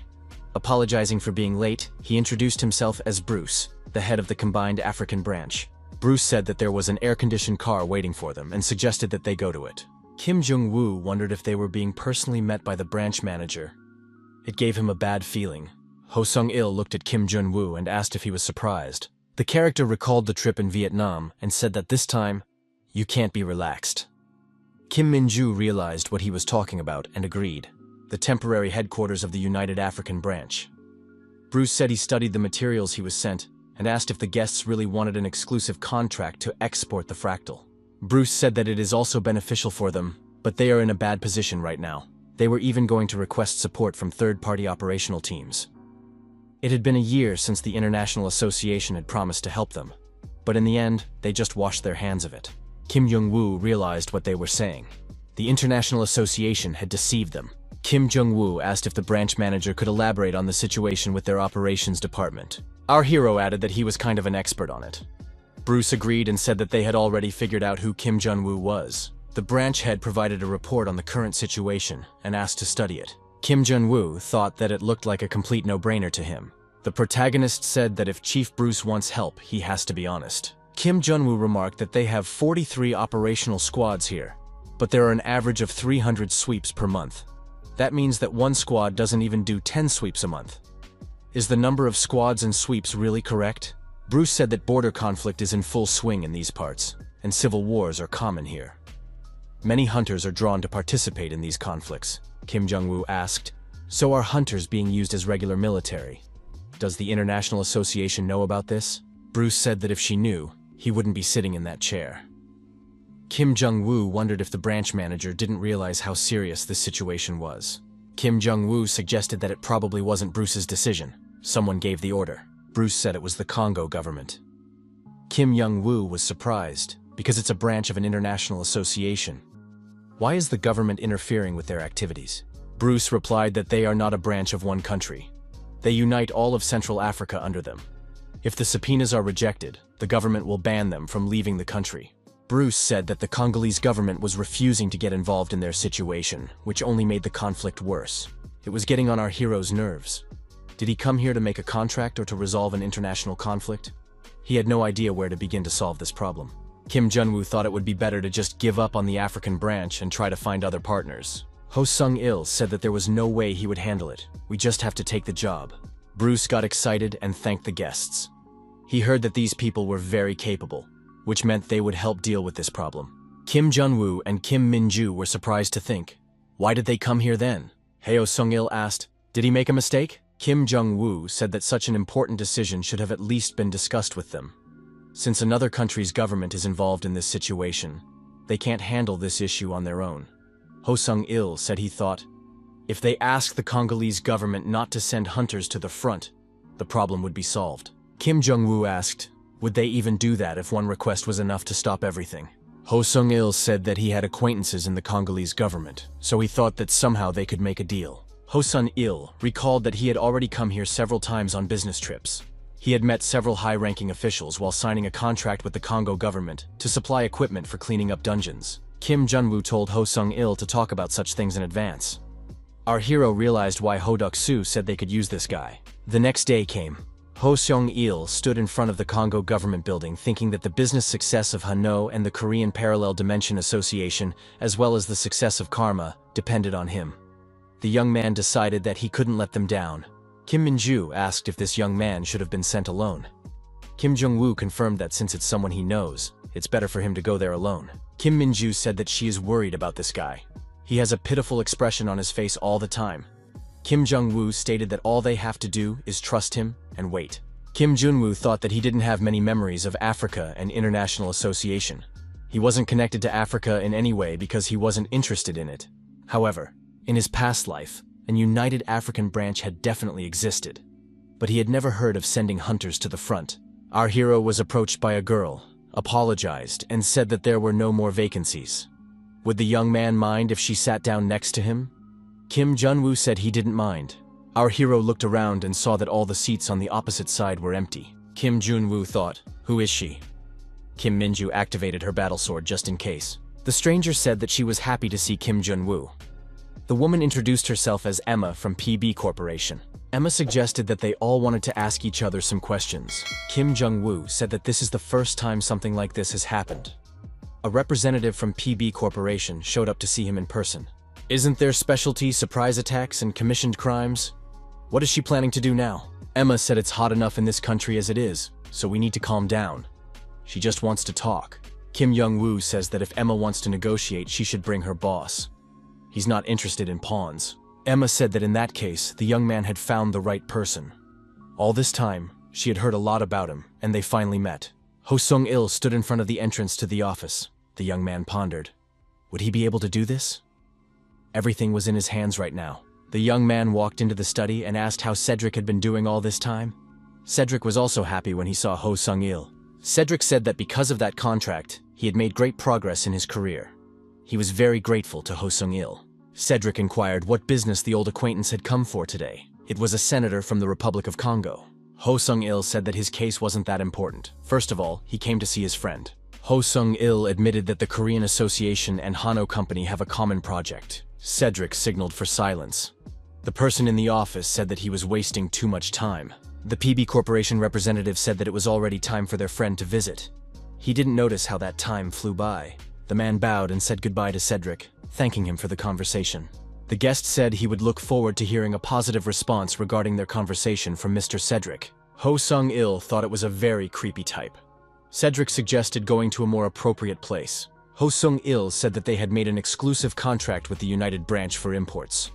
Apologizing for being late, he introduced himself as Bruce, the head of the combined African branch. Bruce said that there was an air-conditioned car waiting for them and suggested that they go to it. Kim Jong-woo wondered if they were being personally met by the branch manager. It gave him a bad feeling. Ho Sung-il looked at Kim Jun-woo and asked if he was surprised. The character recalled the trip in Vietnam and said that this time, you can't be relaxed. Kim Min-ju realized what he was talking about and agreed. The temporary headquarters of the United African Branch. Bruce said he studied the materials he was sent and asked if the guests really wanted an exclusive contract to export the fractal. Bruce said that it is also beneficial for them, but they are in a bad position right now. They were even going to request support from third-party operational teams. It had been a year since the International Association had promised to help them, but in the end, they just washed their hands of it. Kim Jong-woo realized what they were saying. The International Association had deceived them. Kim Jong-woo asked if the branch manager could elaborate on the situation with their operations department. Our hero added that he was kind of an expert on it. Bruce agreed and said that they had already figured out who Kim Jong-woo was. The branch head provided a report on the current situation and asked to study it. Kim Jong-woo thought that it looked like a complete no-brainer to him. The protagonist said that if Chief Bruce wants help, he has to be honest. Kim Jong-woo remarked that they have 43 operational squads here, but there are an average of 300 sweeps per month. That means that one squad doesn't even do 10 sweeps a month. Is the number of squads and sweeps really correct? Bruce said that border conflict is in full swing in these parts, and civil wars are common here. Many hunters are drawn to participate in these conflicts, Kim Jong-woo asked. So are hunters being used as regular military? Does the International Association know about this? Bruce said that if she knew, he wouldn't be sitting in that chair. Kim Jong-woo wondered if the branch manager didn't realize how serious this situation was. Kim Jong-woo suggested that it probably wasn't Bruce's decision. Someone gave the order. Bruce said it was the Congo government. Kim Jong-woo was surprised, because it's a branch of an international association. Why is the government interfering with their activities? Bruce replied that they are not a branch of one country. They unite all of Central Africa under them. If the subpoenas are rejected, the government will ban them from leaving the country. Bruce said that the Congolese government was refusing to get involved in their situation, which only made the conflict worse. It was getting on our hero's nerves. Did he come here to make a contract or to resolve an international conflict? He had no idea where to begin to solve this problem. Kim Jong-woo thought it would be better to just give up on the African branch and try to find other partners. Ho Sung-il said that there was no way he would handle it. We just have to take the job. Bruce got excited and thanked the guests. He heard that these people were very capable, which meant they would help deal with this problem. Kim Jong-woo and Kim Min-ju were surprised to think, why did they come here then? Ho Sung-il asked, did he make a mistake? Kim Jong-woo said that such an important decision should have at least been discussed with them. Since another country's government is involved in this situation, they can't handle this issue on their own. Ho Sung-il said he thought, if they ask the Congolese government not to send hunters to the front, the problem would be solved. Kim Jong-woo asked, would they even do that if one request was enough to stop everything? Ho Sung-il said that he had acquaintances in the Congolese government, so he thought that somehow they could make a deal. Ho Sung-il recalled that he had already come here several times on business trips. He had met several high-ranking officials while signing a contract with the Congo government to supply equipment for cleaning up dungeons. Kim Jong-woo told Ho Sung-il to talk about such things in advance. Our hero realized why Ho Duk-soo said they could use this guy. The next day came. Ho Sung-il stood in front of the Congo government building thinking that the business success of Hanoi and the Korean Parallel Dimension Association, as well as the success of Karma, depended on him. The young man decided that he couldn't let them down. Kim Min-ju asked if this young man should have been sent alone. Kim Jong-woo confirmed that since it's someone he knows, it's better for him to go there alone. Kim Min-ju said that she is worried about this guy. He has a pitiful expression on his face all the time. Kim Jong-woo stated that all they have to do is trust him and wait. Kim Jong-woo thought that he didn't have many memories of Africa and International Association. He wasn't connected to Africa in any way because he wasn't interested in it. However, in his past life, an united African branch had definitely existed, but he had never heard of sending hunters to the front. Our hero was approached by a girl, apologized, and said that there were no more vacancies. Would the young man mind if she sat down next to him? Kim Jong-woo said he didn't mind. Our hero looked around and saw that all the seats on the opposite side were empty. Kim Jong-woo thought, who is she? Kim Min-ju activated her battle sword just in case. The stranger said that she was happy to see Kim Jong-woo. The woman introduced herself as Emma from PB Corporation. Emma suggested that they all wanted to ask each other some questions. Kim Jong-woo said that this is the first time something like this has happened. A representative from PB Corporation showed up to see him in person. Isn't their specialty surprise attacks and commissioned crimes? What is she planning to do now? Emma said it's hot enough in this country as it is, so we need to calm down. She just wants to talk. Kim Jong-woo says that if Emma wants to negotiate, she should bring her boss. He's not interested in pawns. Emma said that in that case, the young man had found the right person. All this time, She had heard a lot about him, and they finally met. Ho Sung-il stood in front of the entrance to the office. The young man pondered. Would he be able to do this? Everything was in his hands right now. The young man walked into the study and asked how Cedric had been doing all this time. Cedric was also happy when he saw Ho Sung-il. Cedric said that because of that contract, he had made great progress in his career. He was very grateful to Ho Sung-il. Cedric inquired what business the old acquaintance had come for today. It was a senator from the Republic of Congo. Ho Sung-il said that his case wasn't that important. First of all, he came to see his friend. Ho Sung-il admitted that the Korean Association and Hano Company have a common project. Cedric signaled for silence. The person in the office said that he was wasting too much time. The PB Corporation representative said that it was already time for their friend to visit. He didn't notice how that time flew by. The man bowed and said goodbye to Cedric, thanking him for the conversation. The guest said he would look forward to hearing a positive response regarding their conversation from Mr. Cedric. Ho Sung-il thought it was a very creepy type. Cedric suggested going to a more appropriate place. Ho Sung-il said that they had made an exclusive contract with the United Branch for imports.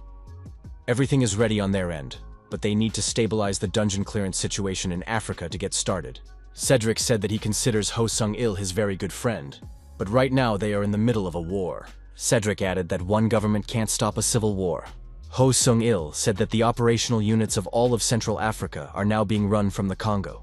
Everything is ready on their end, but they need to stabilize the dungeon clearance situation in Africa to get started. Cedric said that he considers Ho Sung-il his very good friend, but right now they are in the middle of a war. Cedric added that one government can't stop a civil war. Ho Sung-il said that the operational units of all of Central Africa are now being run from the Congo.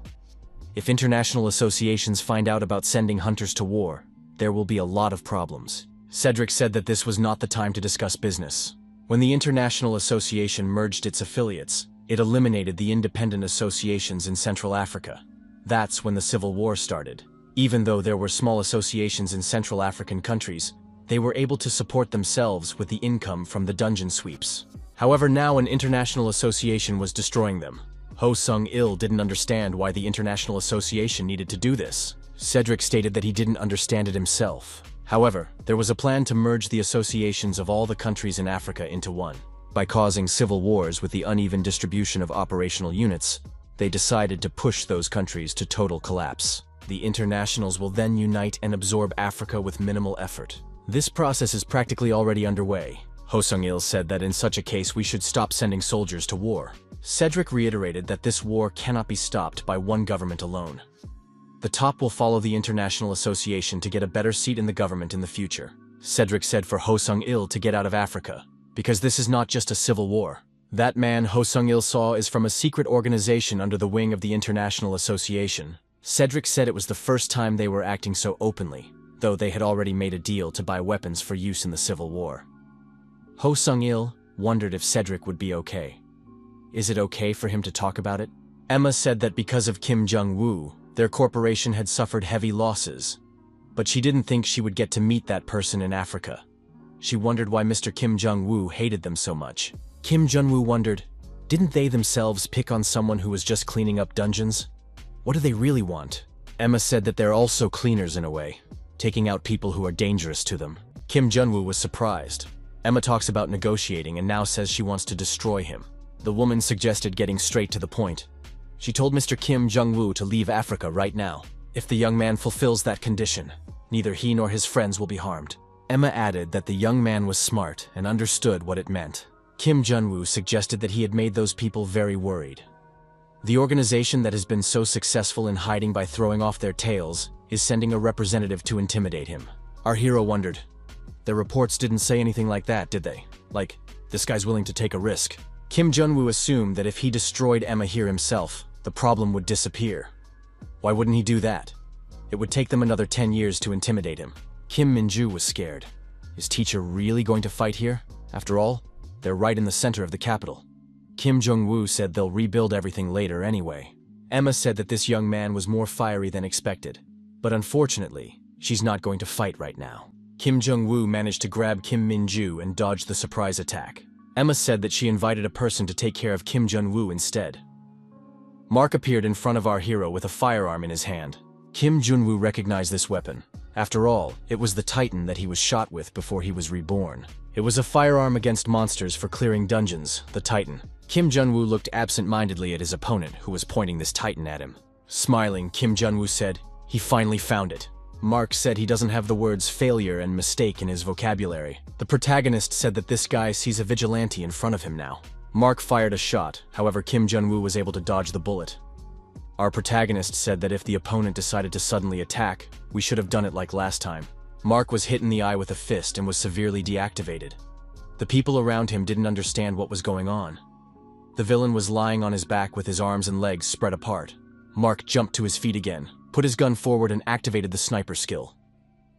If international associations find out about sending hunters to war, there will be a lot of problems. Cedric said that this was not the time to discuss business. When the International Association merged its affiliates, it eliminated the independent associations in Central Africa. That's when the Civil War started. Even though there were small associations in Central African countries, they were able to support themselves with the income from the dungeon sweeps. However, now an international association was destroying them. Ho Sung-il didn't understand why the International Association needed to do this. Cedric stated that he didn't understand it himself. However, there was a plan to merge the associations of all the countries in Africa into one. By causing civil wars with the uneven distribution of operational units, they decided to push those countries to total collapse. The internationals will then unite and absorb Africa with minimal effort. This process is practically already underway. Ho Sung-il said that in such a case we should stop sending soldiers to war. Cedric reiterated that this war cannot be stopped by one government alone. The top will follow the International Association to get a better seat in the government in the future. Cedric said for Ho Sung-il to get out of Africa, because this is not just a civil war. That man Ho Sung-il saw is from a secret organization under the wing of the International Association. Cedric said it was the first time they were acting so openly, though they had already made a deal to buy weapons for use in the Civil War. Ho Sung-il wondered if Cedric would be okay. Is it okay for him to talk about it? Emma said that because of Kim Jong-woo, their corporation had suffered heavy losses, but she didn't think she would get to meet that person in Africa. She wondered why Mr. Kim Jong-woo hated them so much. Kim Jong-woo wondered, didn't they themselves pick on someone who was just cleaning up dungeons? What do they really want? Emma said that they're also cleaners in a way, taking out people who are dangerous to them. Kim Jong-woo was surprised. Emma talks about negotiating and now says she wants to destroy him. The woman suggested getting straight to the point. She told Mr. Kim Jong-woo to leave Africa right now. If the young man fulfills that condition, neither he nor his friends will be harmed. Emma added that the young man was smart and understood what it meant. Kim Jong-woo suggested that he had made those people very worried. The organization that has been so successful in hiding by throwing off their tails is sending a representative to intimidate him. Our hero wondered, their reports didn't say anything like that, did they? Like, this guy's willing to take a risk. Kim Jong-woo assumed that if he destroyed Emma here himself, the problem would disappear. Why wouldn't he do that? It would take them another 10 years to intimidate him. Kim Min-ju was scared. Is teacher really going to fight here? After all, they're right in the center of the capital. Kim Jong-woo said they'll rebuild everything later anyway. Emma said that this young man was more fiery than expected, but unfortunately, she's not going to fight right now. Kim Jong-woo managed to grab Kim Min-ju and dodge the surprise attack. Emma said that she invited a person to take care of Kim Jong-woo instead. Mark appeared in front of our hero with a firearm in his hand. Kim Jong-woo recognized this weapon. After all, it was the Titan that he was shot with before he was reborn. It was a firearm against monsters for clearing dungeons, the Titan. Kim Jong-woo looked absent-mindedly at his opponent, who was pointing this Titan at him. Smiling, Kim Jong-woo said, he finally found it. Mark said he doesn't have the words failure and mistake in his vocabulary. The protagonist said that this guy sees a vigilante in front of him now. Mark fired a shot, however Kim Jong-woo was able to dodge the bullet. Our protagonist said that if the opponent decided to suddenly attack, we should have done it like last time. Mark was hit in the eye with a fist and was severely deactivated. The people around him didn't understand what was going on. The villain was lying on his back with his arms and legs spread apart. Mark jumped to his feet again, put his gun forward and activated the sniper skill.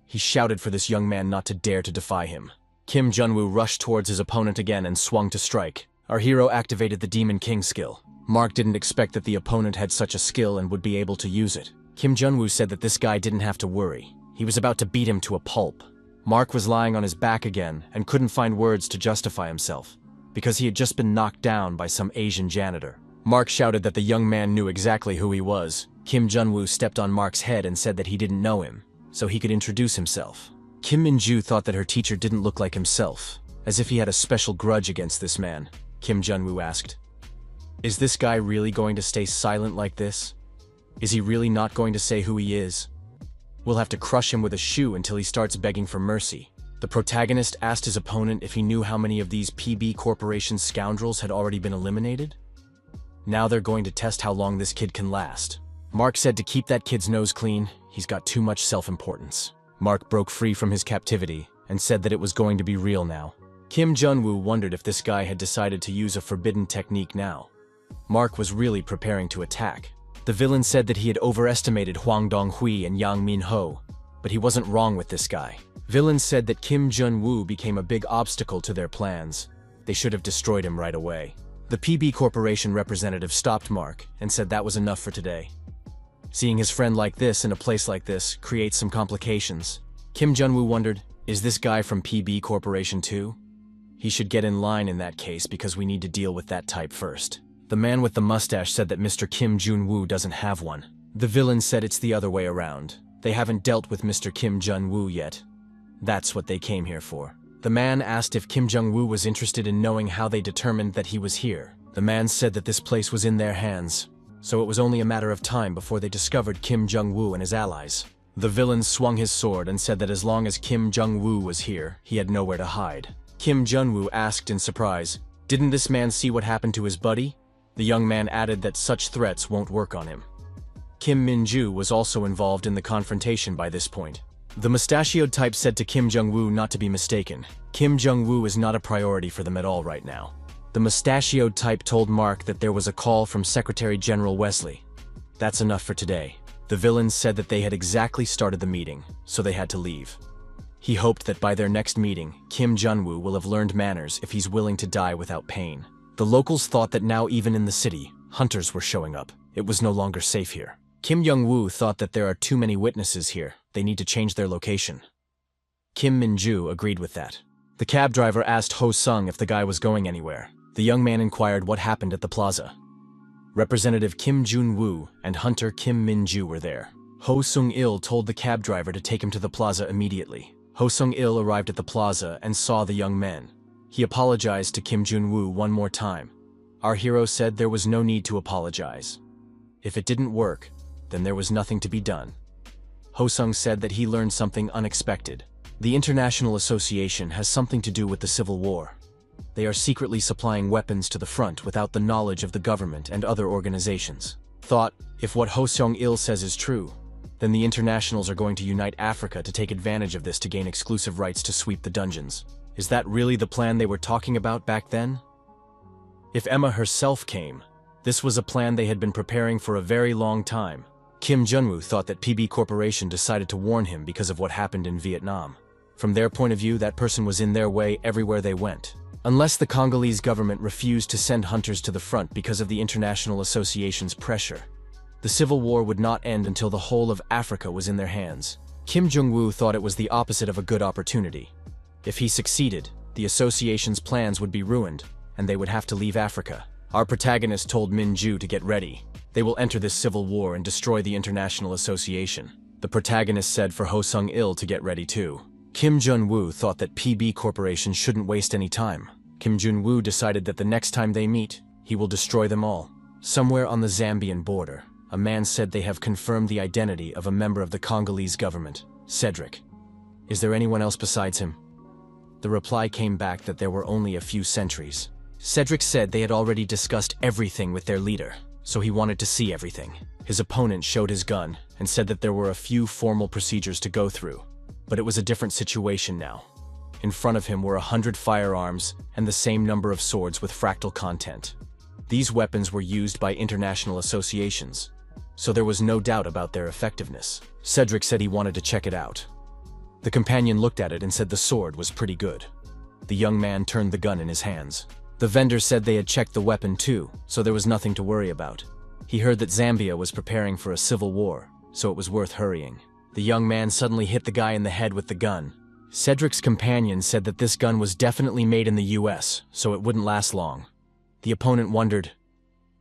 He shouted for this young man not to dare to defy him. Kim Jun-woo rushed towards his opponent again and swung to strike. Our hero activated the Demon King skill. Mark didn't expect that the opponent had such a skill and would be able to use it. Kim Jun-woo said that this guy didn't have to worry. He was about to beat him to a pulp. Mark was lying on his back again and couldn't find words to justify himself, because he had just been knocked down by some Asian janitor. Mark shouted that the young man knew exactly who he was. Kim Jun-woo stepped on Mark's head and said that he didn't know him, so he could introduce himself. Kim Min-ju thought that her teacher didn't look like himself, as if he had a special grudge against this man. Kim Jun-woo asked, "Is this guy really going to stay silent like this? Is he really not going to say who he is? We'll have to crush him with a shoe until he starts begging for mercy." The protagonist asked his opponent if he knew how many of these PB Corporation scoundrels had already been eliminated. Now they're going to test how long this kid can last. Mark said to keep that kid's nose clean, he's got too much self-importance. Mark broke free from his captivity and said that it was going to be real now. Kim Jun-woo wondered if this guy had decided to use a forbidden technique now. Mark was really preparing to attack. The villain said that he had overestimated Hwang Dong-hui and Yang Min-ho, but he wasn't wrong with this guy. Villains said that Kim Jun-woo became a big obstacle to their plans. They should have destroyed him right away. The PB Corporation representative stopped Mark and said that was enough for today. Seeing his friend like this in a place like this creates some complications. Kim Jun-woo wondered, is this guy from PB Corporation too? He should get in line in that case because we need to deal with that type first. The man with the mustache said that Mr. Kim Jun-woo doesn't have one. The villain said it's the other way around. They haven't dealt with Mr. Kim Jun-woo yet. That's what they came here for. The man asked if Kim Jung-woo was interested in knowing how they determined that he was here. The man said that this place was in their hands, so it was only a matter of time before they discovered Kim Jung-woo and his allies. The villain swung his sword and said that as long as Kim Jung-woo was here, he had nowhere to hide. Kim Jun-woo asked in surprise, "Didn't this man see what happened to his buddy?" The young man added that such threats won't work on him. Kim Min-ju was also involved in the confrontation by this point. The mustachioed type said to Kim Jung-woo not to be mistaken. Kim Jung-woo is not a priority for them at all right now. The mustachioed type told Mark that there was a call from Secretary General Wesley. That's enough for today. The villains said that they had exactly started the meeting, so they had to leave. He hoped that by their next meeting, Kim Jun-woo will have learned manners if he's willing to die without pain. The locals thought that now even in the city, hunters were showing up. It was no longer safe here. Kim Jung-woo thought that there are too many witnesses here. They need to change their location. Kim Min-ju agreed with that. The cab driver asked Ho Sung if the guy was going anywhere. The young man inquired what happened at the plaza. Representative Kim Jun-woo and Hunter Kim Min-ju were there. Ho Sung-il told the cab driver to take him to the plaza immediately. Ho Sung-il arrived at the plaza and saw the young men. He apologized to Kim Jun-woo one more time. Our hero said there was no need to apologize. If it didn't work, then there was nothing to be done. Ho Sung said that he learned something unexpected. The International Association has something to do with the Civil War. They are secretly supplying weapons to the front without the knowledge of the government and other organizations. Thought, if what Ho Sung-il says is true, then the internationals are going to unite Africa to take advantage of this to gain exclusive rights to sweep the dungeons. Is that really the plan they were talking about back then? If Emma herself came, this was a plan they had been preparing for a very long time. Kim Jun-woo thought that PB Corporation decided to warn him because of what happened in Vietnam. From their point of view, that person was in their way everywhere they went. Unless the Congolese government refused to send hunters to the front because of the International Association's pressure, the Civil War would not end until the whole of Africa was in their hands. Kim Jung-woo thought it was the opposite of a good opportunity. If he succeeded, the association's plans would be ruined, and they would have to leave Africa. Our protagonist told Min-ju to get ready. They will enter this civil war and destroy the International Association. The protagonist said for Ho Sung-il to get ready too. Kim Jun-woo thought that PB Corporation shouldn't waste any time. Kim Jun-woo decided that the next time they meet, he will destroy them all. Somewhere on the Zambian border, a man said they have confirmed the identity of a member of the Congolese government, Cedric. Is there anyone else besides him? The reply came back that there were only a few sentries. Cedric said they had already discussed everything with their leader, so he wanted to see everything. His opponent showed his gun and said that there were a few formal procedures to go through, but it was a different situation now. In front of him were 100 firearms and the same number of swords with fractal content. These weapons were used by international associations, so there was no doubt about their effectiveness. Cedric said he wanted to check it out. The companion looked at it and said the sword was pretty good. The young man turned the gun in his hands. The vendor said they had checked the weapon too, so there was nothing to worry about. He heard that Zambia was preparing for a civil war, so it was worth hurrying. The young man suddenly hit the guy in the head with the gun. Cedric's companion said that this gun was definitely made in the US, so it wouldn't last long. The opponent wondered,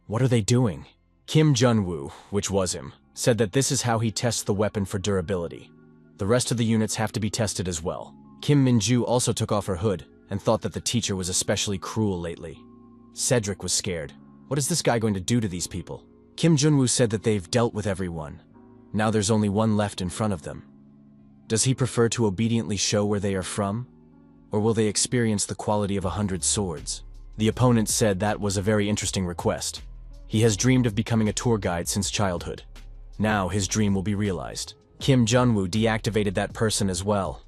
what are they doing? Kim Jun-woo, which was him, said that this is how he tests the weapon for durability. The rest of the units have to be tested as well. Kim Min-ju also took off her hood and thought that the teacher was especially cruel lately. Cedric was scared. What is this guy going to do to these people? Kim Jun-woo said that they've dealt with everyone. Now there's only one left in front of them. Does he prefer to obediently show where they are from? Or will they experience the quality of 100 swords? The opponent said that was a very interesting request. He has dreamed of becoming a tour guide since childhood. Now his dream will be realized. Kim Jun-woo deactivated that person as well.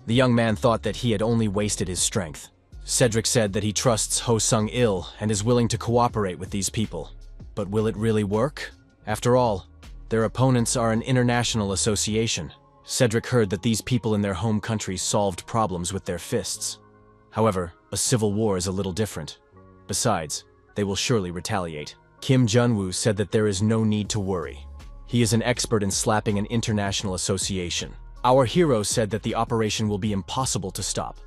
The young man thought that he had only wasted his strength. Cedric said that he trusts Ho Sung-il and is willing to cooperate with these people. But will it really work? After all, their opponents are an international association. Cedric heard that these people in their home countries solved problems with their fists. However, a civil war is a little different. Besides, they will surely retaliate. Kim Jun-woo said that there is no need to worry. He is an expert in slapping an international association. Our hero said that the operation will be impossible to stop.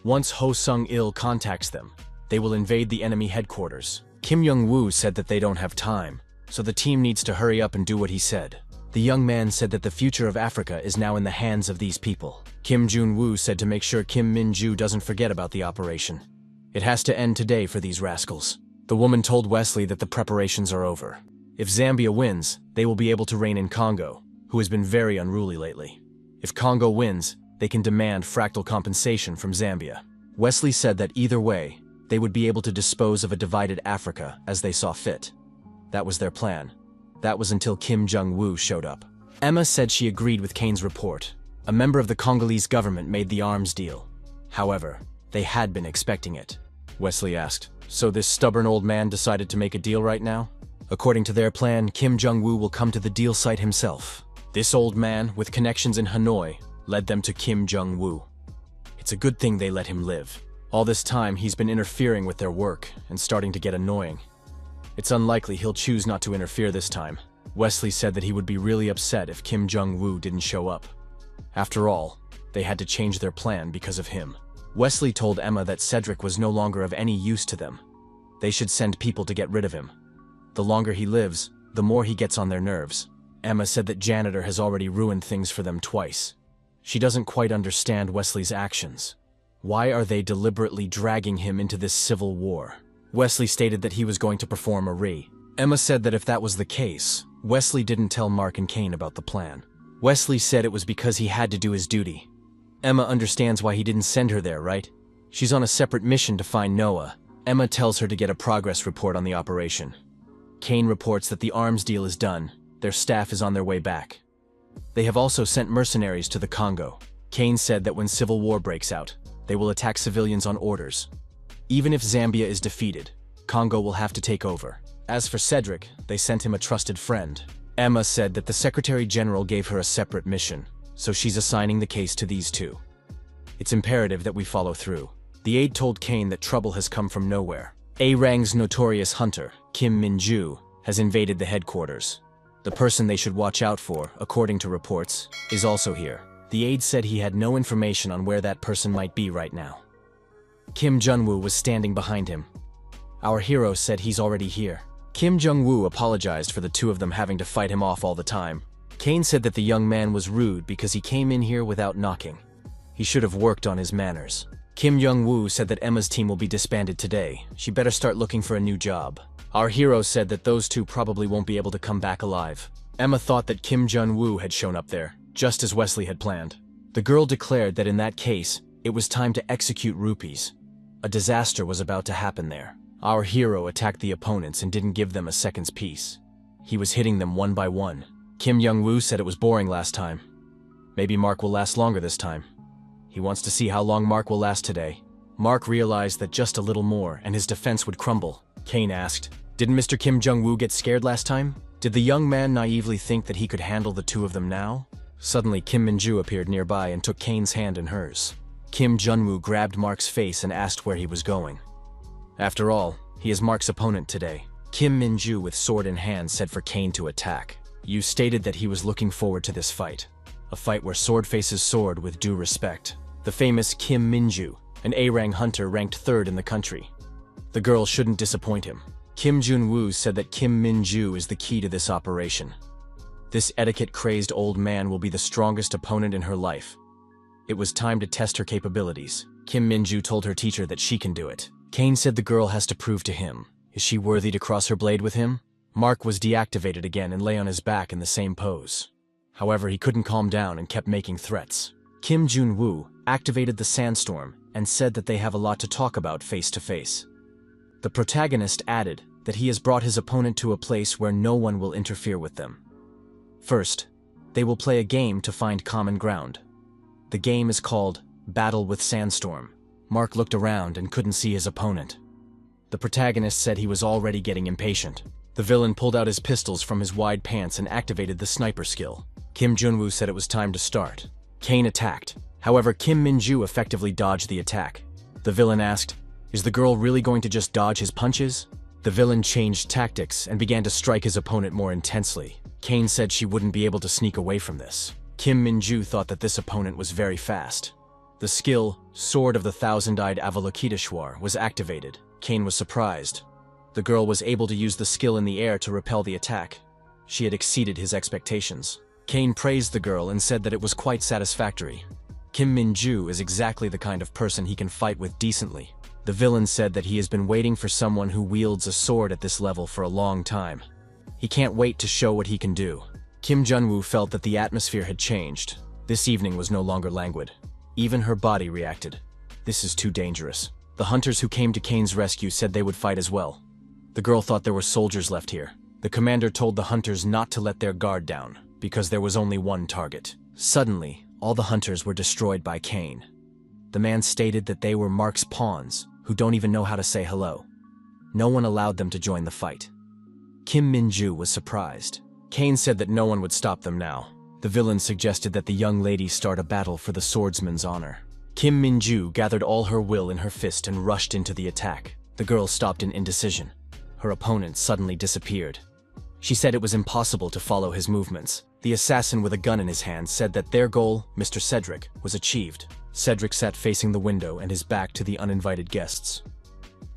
Once Ho Sung-il contacts them, they will invade the enemy headquarters. Kim Young-woo said that they don't have time, so the team needs to hurry up and do what he said. The young man said that the future of Africa is now in the hands of these people. Kim Jun-woo said to make sure Kim Min-ju doesn't forget about the operation. It has to end today for these rascals. The woman told Wesley that the preparations are over. If Zambia wins, they will be able to reign in Congo, who has been very unruly lately. If Congo wins, they can demand fractal compensation from Zambia. Wesley said that either way, they would be able to dispose of a divided Africa as they saw fit. That was their plan. That was until Kim Jung-woo showed up. Emma said she agreed with Kane's report. A member of the Congolese government made the arms deal. However, they had been expecting it. Wesley asked, so this stubborn old man decided to make a deal right now? According to their plan, Kim Jung-woo will come to the deal site himself. This old man, with connections in Hanoi, led them to Kim Jung-woo. It's a good thing they let him live. All this time, he's been interfering with their work and starting to get annoying. It's unlikely he'll choose not to interfere this time. Wesley said that he would be really upset if Kim Jung-woo didn't show up. After all, they had to change their plan because of him. Wesley told Emma that Cedric was no longer of any use to them. They should send people to get rid of him. The longer he lives, the more he gets on their nerves. Emma said that Janitor has already ruined things for them twice. She doesn't quite understand Wesley's actions. Why are they deliberately dragging him into this civil war? Wesley stated that he was going to perform a re. Emma said that if that was the case, Wesley didn't tell Mark and Kane about the plan. Wesley said it was because he had to do his duty. Emma understands why he didn't send her there, right? She's on a separate mission to find Noah. Emma tells her to get a progress report on the operation. Kane reports that the arms deal is done. Their staff is on their way back. They have also sent mercenaries to the Congo. Kane said that when civil war breaks out, they will attack civilians on orders. Even if Zambia is defeated, Congo will have to take over. As for Cedric, they sent him a trusted friend. Emma said that the Secretary General gave her a separate mission, so she's assigning the case to these two. It's imperative that we follow through. The aide told Kane that trouble has come from nowhere. A-Rang's notorious hunter, Kim Min-ju, has invaded the headquarters. The person they should watch out for, according to reports, is also here. The aide said he had no information on where that person might be right now. Kim Jun-woo was standing behind him. Our hero said he's already here. Kim Jung-woo apologized for the two of them having to fight him off all the time. Kane said that the young man was rude because he came in here without knocking. He should have worked on his manners. Kim Jung-woo said that Emma's team will be disbanded today. She better start looking for a new job. Our hero said that those two probably won't be able to come back alive. Emma thought that Kim Jun-woo had shown up there, just as Wesley had planned. The girl declared that in that case, it was time to execute rupees. A disaster was about to happen there. Our hero attacked the opponents and didn't give them a second's peace. He was hitting them one by one. Kim Jong-woo said it was boring last time. Maybe Mark will last longer this time. He wants to see how long Mark will last today. Mark realized that just a little more and his defense would crumble. Kane asked, "Didn't Mr. Kim Jong-woo get scared last time? Did the young man naively think that he could handle the two of them now?" Suddenly, Kim Min-ju appeared nearby and took Kane's hand in hers. Kim Jong-woo grabbed Mark's face and asked where he was going. After all, he is Mark's opponent today. Kim Min-ju, with sword in hand, said for Kane to attack. "You stated that he was looking forward to this fight. A fight where sword faces sword with due respect." The famous Kim Min-ju, an A-rank hunter ranked 3rd in the country. The girl shouldn't disappoint him. Kim Jun-woo said that Kim Min-ju is the key to this operation. This etiquette-crazed old man will be the strongest opponent in her life. It was time to test her capabilities. Kim Min-ju told her teacher that she can do it. Kane said the girl has to prove to him. Is she worthy to cross her blade with him? Mark was deactivated again and lay on his back in the same pose. However, he couldn't calm down and kept making threats. Kim Jun-woo activated the sandstorm and said that they have a lot to talk about face to face. The protagonist added that he has brought his opponent to a place where no one will interfere with them. First, they will play a game to find common ground. The game is called Battle with Sandstorm. Mark looked around and couldn't see his opponent. The protagonist said he was already getting impatient. The villain pulled out his pistols from his wide pants and activated the sniper skill. Kim Jun-woo said it was time to start. Kane attacked. However, Kim Min-ju effectively dodged the attack. The villain asked, "Is the girl really going to just dodge his punches?" The villain changed tactics and began to strike his opponent more intensely. Kane said she wouldn't be able to sneak away from this. Kim Min-ju thought that this opponent was very fast. The skill, Sword of the Thousand-Eyed Avalokiteshwar, was activated. Kane was surprised. The girl was able to use the skill in the air to repel the attack. She had exceeded his expectations. Kane praised the girl and said that it was quite satisfactory. Kim Min-ju is exactly the kind of person he can fight with decently. The villain said that he has been waiting for someone who wields a sword at this level for a long time. He can't wait to show what he can do. Kim Jun-woo felt that the atmosphere had changed. This evening was no longer languid. Even her body reacted. This is too dangerous. The hunters who came to Kane's rescue said they would fight as well. The girl thought there were soldiers left here. The commander told the hunters not to let their guard down, because there was only one target. Suddenly, all the hunters were destroyed by Kane. The man stated that they were Mark's pawns, who don't even know how to say hello. No one allowed them to join the fight. Kim Min-ju was surprised. Kane said that no one would stop them now. The villain suggested that the young lady start a battle for the swordsman's honor. Kim Min-ju gathered all her will in her fist and rushed into the attack. The girl stopped in indecision. Her opponent suddenly disappeared. She said it was impossible to follow his movements. The assassin with a gun in his hand said that their goal, Mr. Cedric, was achieved. Cedric sat facing the window and his back to the uninvited guests.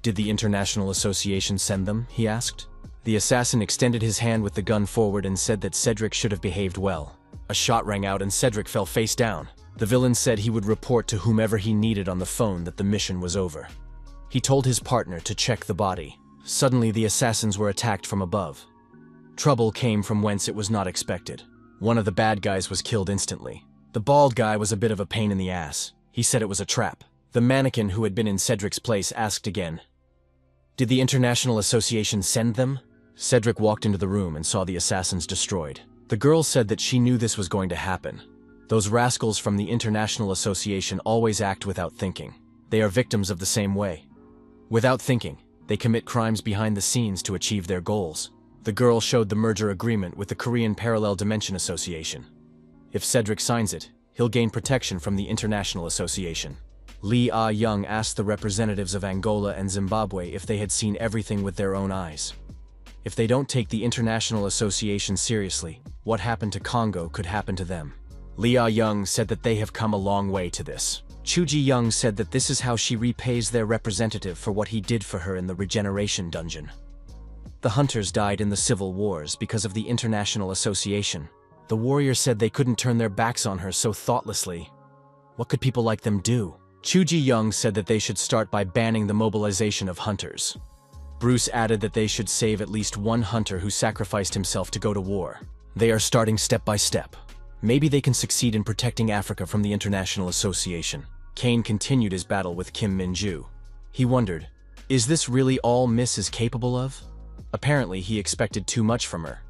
"Did the International Association send them?" he asked. The assassin extended his hand with the gun forward and said that Cedric should have behaved well. A shot rang out and Cedric fell face down. The villain said he would report to whomever he needed on the phone that the mission was over. He told his partner to check the body. Suddenly, the assassins were attacked from above. Trouble came from whence it was not expected. One of the bad guys was killed instantly. The bald guy was a bit of a pain in the ass. He said it was a trap. The mannequin who had been in Cedric's place asked again, "Did the International Association send them?" Cedric walked into the room and saw the assassins destroyed. The girl said that she knew this was going to happen. Those rascals from the International Association always act without thinking. They are victims of the same way. Without thinking, they commit crimes behind the scenes to achieve their goals. The girl showed the merger agreement with the Korean Parallel Dimension Association. If Cedric signs it, he'll gain protection from the International Association. Lee Ah-young asked the representatives of Angola and Zimbabwe if they had seen everything with their own eyes. If they don't take the International Association seriously, what happened to Congo could happen to them. Lee Ah-young said that they have come a long way to this. Chu Ji-young said that this is how she repays their representative for what he did for her in the regeneration dungeon. The hunters died in the civil wars because of the International Association. The warrior said they couldn't turn their backs on her so thoughtlessly. What could people like them do? Chu Ji-young said that they should start by banning the mobilization of hunters. Bruce added that they should save at least one hunter who sacrificed himself to go to war. They are starting step by step. Maybe they can succeed in protecting Africa from the International Association. Kane continued his battle with Kim Min-ju. He wondered, is this really all Miss is capable of? Apparently, he expected too much from her.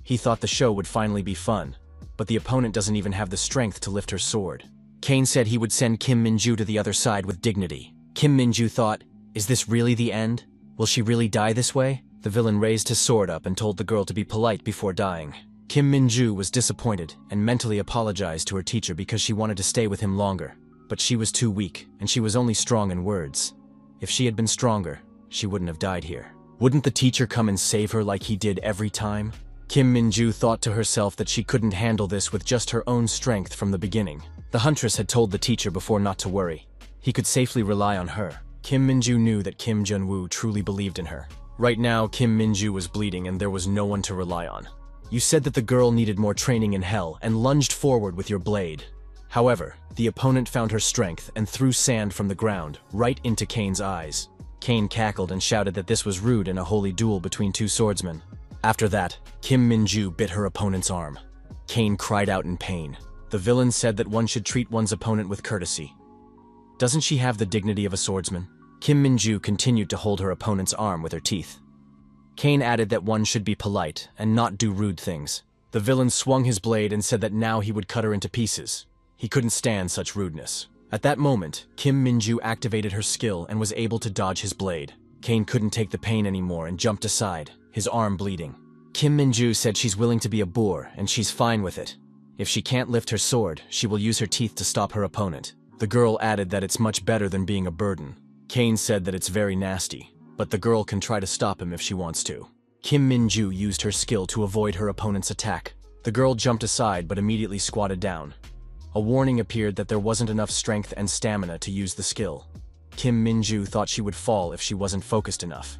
He thought the show would finally be fun, but the opponent doesn't even have the strength to lift her sword. Kane said he would send Kim Min-ju to the other side with dignity. Kim Min-ju thought, is this really the end? Will she really die this way? The villain raised his sword up and told the girl to be polite before dying. Kim Min-ju was disappointed and mentally apologized to her teacher because she wanted to stay with him longer. But she was too weak, and she was only strong in words. If she had been stronger, she wouldn't have died here. Wouldn't the teacher come and save her like he did every time? Kim Min-ju thought to herself that she couldn't handle this with just her own strength from the beginning. The huntress had told the teacher before not to worry. He could safely rely on her. Kim Min-ju knew that Kim Jun-woo truly believed in her. Right now, Kim Min-ju was bleeding and there was no one to rely on. You said that the girl needed more training in hell and lunged forward with your blade. However, the opponent found her strength and threw sand from the ground right into Kane's eyes. Kane cackled and shouted that this was rude in a holy duel between two swordsmen. After that, Kim Min-ju bit her opponent's arm. Kane cried out in pain. The villain said that one should treat one's opponent with courtesy. Doesn't she have the dignity of a swordsman? Kim Min-ju continued to hold her opponent's arm with her teeth. Kane added that one should be polite and not do rude things. The villain swung his blade and said that now he would cut her into pieces. He couldn't stand such rudeness. At that moment, Kim Min-ju activated her skill and was able to dodge his blade. Kane couldn't take the pain anymore and jumped aside, his arm bleeding. Kim Min-ju said she's willing to be a boor and she's fine with it. If she can't lift her sword, she will use her teeth to stop her opponent. The girl added that it's much better than being a burden. Kane said that it's very nasty, but the girl can try to stop him if she wants to. Kim Min-ju used her skill to avoid her opponent's attack. The girl jumped aside but immediately squatted down. A warning appeared that there wasn't enough strength and stamina to use the skill. Kim Min-ju thought she would fall if she wasn't focused enough.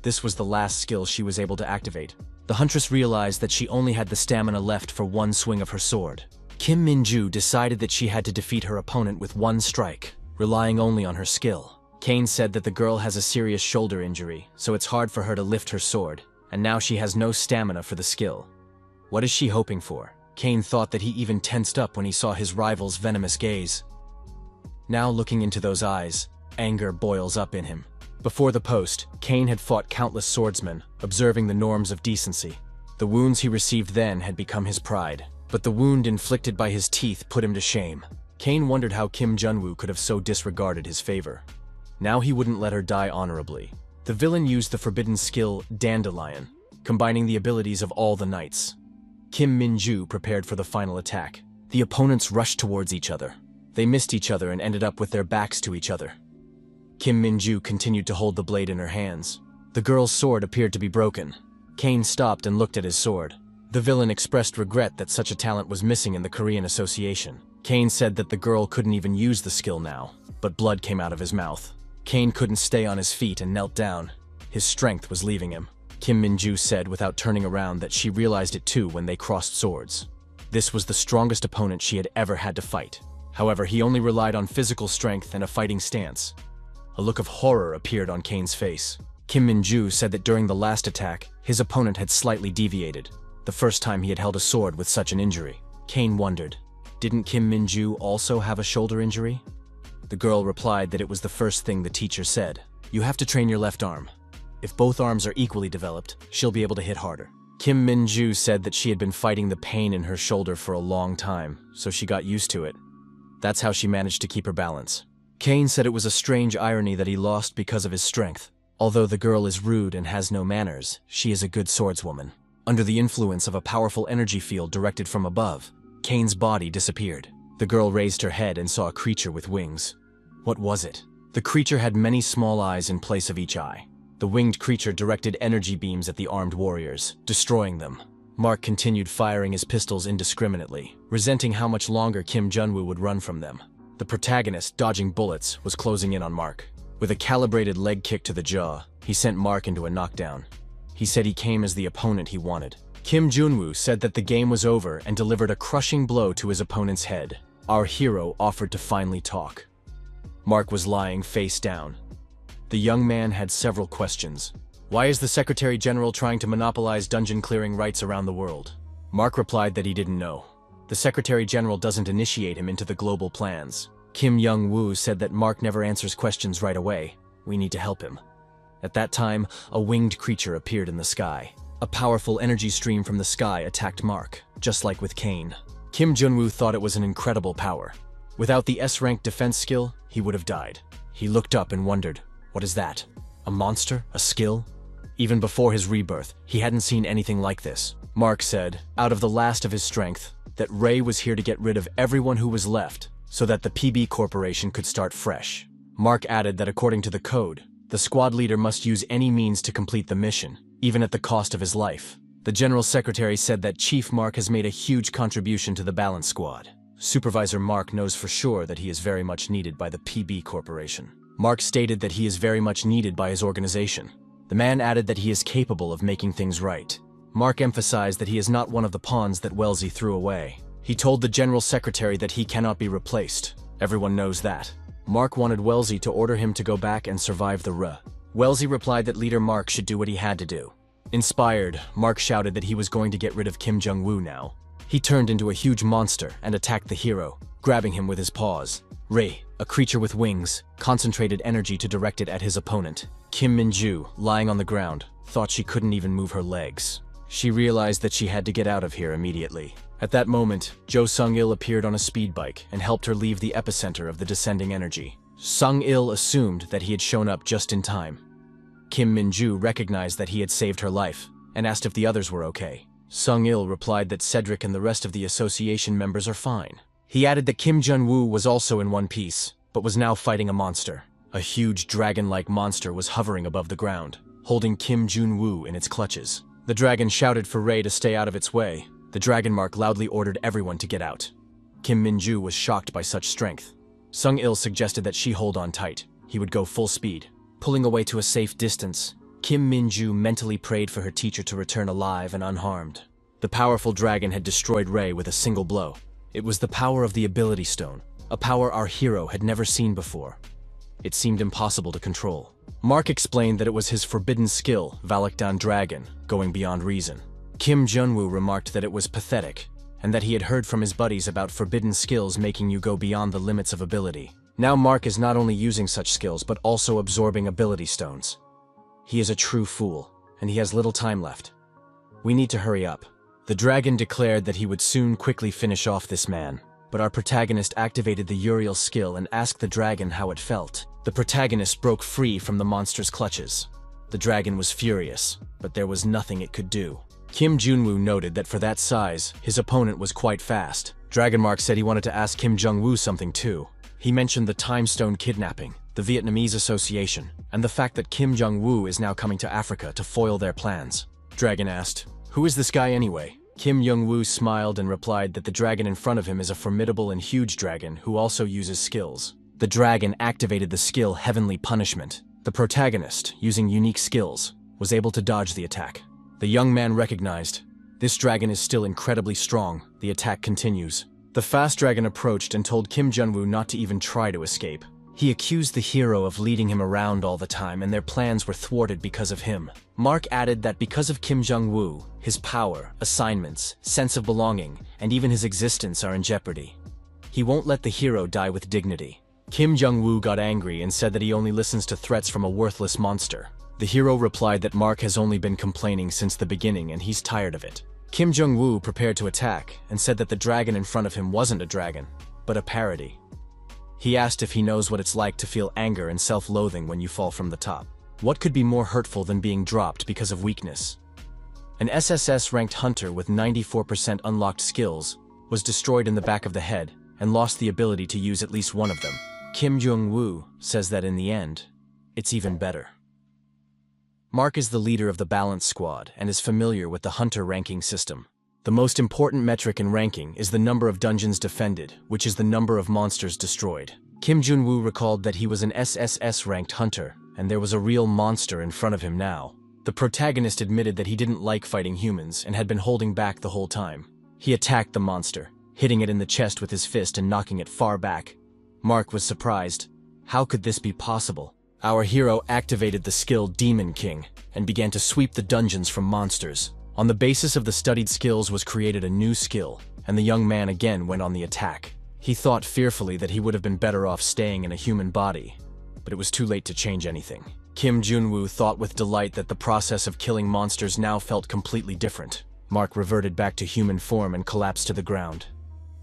This was the last skill she was able to activate. The huntress realized that she only had the stamina left for one swing of her sword. Kim Min-ju decided that she had to defeat her opponent with one strike, relying only on her skill. Kane said that the girl has a serious shoulder injury, so it's hard for her to lift her sword, and now she has no stamina for the skill. What is she hoping for? Kane thought that he even tensed up when he saw his rival's venomous gaze. Now looking into those eyes, anger boils up in him. Before the post, Kane had fought countless swordsmen, observing the norms of decency. The wounds he received then had become his pride, but the wound inflicted by his teeth put him to shame. Kane wondered how Kim Jun-woo could have so disregarded his favor. Now he wouldn't let her die honorably. The villain used the forbidden skill Dandelion, combining the abilities of all the knights. Kim Min-ju prepared for the final attack. The opponents rushed towards each other. They missed each other and ended up with their backs to each other. Kim Min-ju continued to hold the blade in her hands. The girl's sword appeared to be broken. Kane stopped and looked at his sword. The villain expressed regret that such a talent was missing in the Korean Association. Kane said that the girl couldn't even use the skill now, but blood came out of his mouth. Kane couldn't stay on his feet and knelt down. His strength was leaving him. Kim Min-ju said without turning around that she realized it too when they crossed swords. This was the strongest opponent she had ever had to fight. However, he only relied on physical strength and a fighting stance. A look of horror appeared on Kane's face. Kim Min-ju said that during the last attack, his opponent had slightly deviated, the first time he had held a sword with such an injury. Kane wondered, didn't Kim Min-ju also have a shoulder injury? The girl replied that it was the first thing the teacher said. You have to train your left arm. If both arms are equally developed, she'll be able to hit harder. Kim Min-ju said that she had been fighting the pain in her shoulder for a long time, so she got used to it. That's how she managed to keep her balance. Kane said it was a strange irony that he lost because of his strength. Although the girl is rude and has no manners, she is a good swordswoman. Under the influence of a powerful energy field directed from above, Kane's body disappeared. The girl raised her head and saw a creature with wings. What was it? The creature had many small eyes in place of each eye. The winged creature directed energy beams at the armed warriors, destroying them. Mark continued firing his pistols indiscriminately, resenting how much longer Kim Jun-woo would run from them. The protagonist, dodging bullets, was closing in on Mark. With a calibrated leg kick to the jaw, he sent Mark into a knockdown. He said he came as the opponent he wanted. Kim Jun-woo said that the game was over and delivered a crushing blow to his opponent's head. Our hero offered to finally talk. Mark was lying face down. The young man had several questions. Why is the Secretary General trying to monopolize dungeon clearing rights around the world? Mark replied that he didn't know. The Secretary General doesn't initiate him into the global plans. Kim Young-woo said that Mark never answers questions right away. We need to help him. At that time, a winged creature appeared in the sky. A powerful energy stream from the sky attacked Mark, just like with Kane. Kim Jun-woo thought it was an incredible power. Without the S-rank defense skill, he would have died. He looked up and wondered, what is that? A monster? A skill? Even before his rebirth, he hadn't seen anything like this. Mark said, out of the last of his strength, that Ray was here to get rid of everyone who was left, so that the PB Corporation could start fresh. Mark added that according to the code, the squad leader must use any means to complete the mission, even at the cost of his life. The General Secretary said that Chief Mark has made a huge contribution to the Balance Squad. Supervisor Mark knows for sure that he is very much needed by the PB Corporation. Mark stated that he is very much needed by his organization. The man added that he is capable of making things right. Mark emphasized that he is not one of the pawns that Wellesley threw away. He told the General Secretary that he cannot be replaced. Everyone knows that. Mark wanted Wellesley to order him to go back and survive the R. Wellesley replied that Leader Mark should do what he had to do. Inspired, Mark shouted that he was going to get rid of Kim Jong-woo now. He turned into a huge monster and attacked the hero, grabbing him with his paws. Ray, a creature with wings, concentrated energy to direct it at his opponent. Kim Min-ju, lying on the ground, thought she couldn't even move her legs. She realized that she had to get out of here immediately. At that moment, Jo Sung-il appeared on a speed bike and helped her leave the epicenter of the descending energy. Sung-il assumed that he had shown up just in time. Kim Min-ju recognized that he had saved her life and asked if the others were okay. Sung-il replied that Cedric and the rest of the association members are fine. He added that Kim Jun-woo was also in one piece, but was now fighting a monster. A huge dragon-like monster was hovering above the ground, holding Kim Jun-woo in its clutches. The dragon shouted for Ray to stay out of its way. The Dragon Mark loudly ordered everyone to get out. Kim Min-ju was shocked by such strength. Sung-il suggested that she hold on tight. He would go full speed. Pulling away to a safe distance, Kim Min-ju mentally prayed for her teacher to return alive and unharmed. The powerful dragon had destroyed Ray with a single blow. It was the power of the Ability Stone, a power our hero had never seen before. It seemed impossible to control. Mark explained that it was his forbidden skill, Valakdan Dragon, going beyond reason. Kim Jun-woo remarked that it was pathetic, and that he had heard from his buddies about forbidden skills making you go beyond the limits of ability. Now Mark is not only using such skills, but also absorbing ability stones. He is a true fool, and he has little time left. We need to hurry up. The dragon declared that he would soon quickly finish off this man, but our protagonist activated the Uriel skill and asked the dragon how it felt. The protagonist broke free from the monster's clutches. The dragon was furious, but there was nothing it could do. Kim Jun-woo noted that for that size, his opponent was quite fast. Dragon Mark said he wanted to ask Kim Jong-woo something too. He mentioned the Time Stone kidnapping, the Vietnamese Association, and the fact that Kim Jong-woo is now coming to Africa to foil their plans. Dragon asked, "Who is this guy anyway?" Kim Jong-woo smiled and replied that the dragon in front of him is a formidable and huge dragon who also uses skills. The dragon activated the skill Heavenly Punishment. The protagonist, using unique skills, was able to dodge the attack. The young man recognized, this dragon is still incredibly strong. The attack continues. The fast dragon approached and told Kim Jun-woo not to even try to escape. He accused the hero of leading him around all the time and their plans were thwarted because of him. Mark added that because of Kim Jong-woo, his power, assignments, sense of belonging, and even his existence are in jeopardy. He won't let the hero die with dignity. Kim Jong-woo got angry and said that he only listens to threats from a worthless monster. The hero replied that Mark has only been complaining since the beginning and he's tired of it. Kim Jong-woo prepared to attack and said that the dragon in front of him wasn't a dragon, but a parody. He asked if he knows what it's like to feel anger and self-loathing when you fall from the top. What could be more hurtful than being dropped because of weakness? An SSS-ranked hunter with 94% unlocked skills was destroyed in the back of the head and lost the ability to use at least one of them. Kim Jong-woo says that in the end, it's even better. Mark is the leader of the Balance Squad and is familiar with the hunter ranking system. The most important metric in ranking is the number of dungeons defended, which is the number of monsters destroyed. Kim Jun-woo recalled that he was an SSS-ranked hunter, and there was a real monster in front of him now. The protagonist admitted that he didn't like fighting humans and had been holding back the whole time. He attacked the monster, hitting it in the chest with his fist and knocking it far back. Mark was surprised. How could this be possible? Our hero activated the skill Demon King and began to sweep the dungeons from monsters. On the basis of the studied skills was created a new skill, and the young man again went on the attack. He thought fearfully that he would have been better off staying in a human body, but it was too late to change anything. Kim Junwoo thought with delight that the process of killing monsters now felt completely different. Mark reverted back to human form and collapsed to the ground.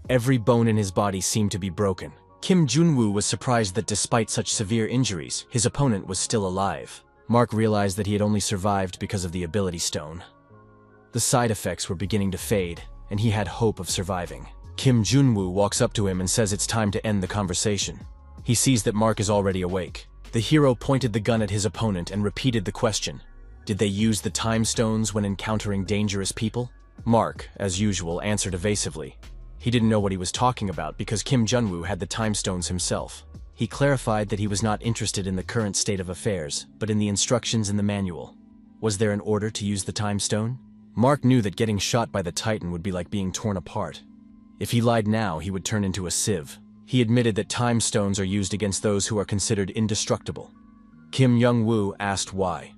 Every bone in his body seemed to be broken. Kim Junwoo was surprised that despite such severe injuries, his opponent was still alive. Mark realized that he had only survived because of the ability stone. The side effects were beginning to fade, and he had hope of surviving. Kim Junwoo walks up to him and says it's time to end the conversation. He sees that Mark is already awake. The hero pointed the gun at his opponent and repeated the question. Did they use the time stones when encountering dangerous people? Mark, as usual, answered evasively. He didn't know what he was talking about because Kim Junwoo had the time stones himself. He clarified that he was not interested in the current state of affairs, but in the instructions in the manual. Was there an order to use the time stone? Mark knew that getting shot by the Titan would be like being torn apart. If he lied now, he would turn into a sieve. He admitted that time stones are used against those who are considered indestructible. Kim Jung-woo asked why.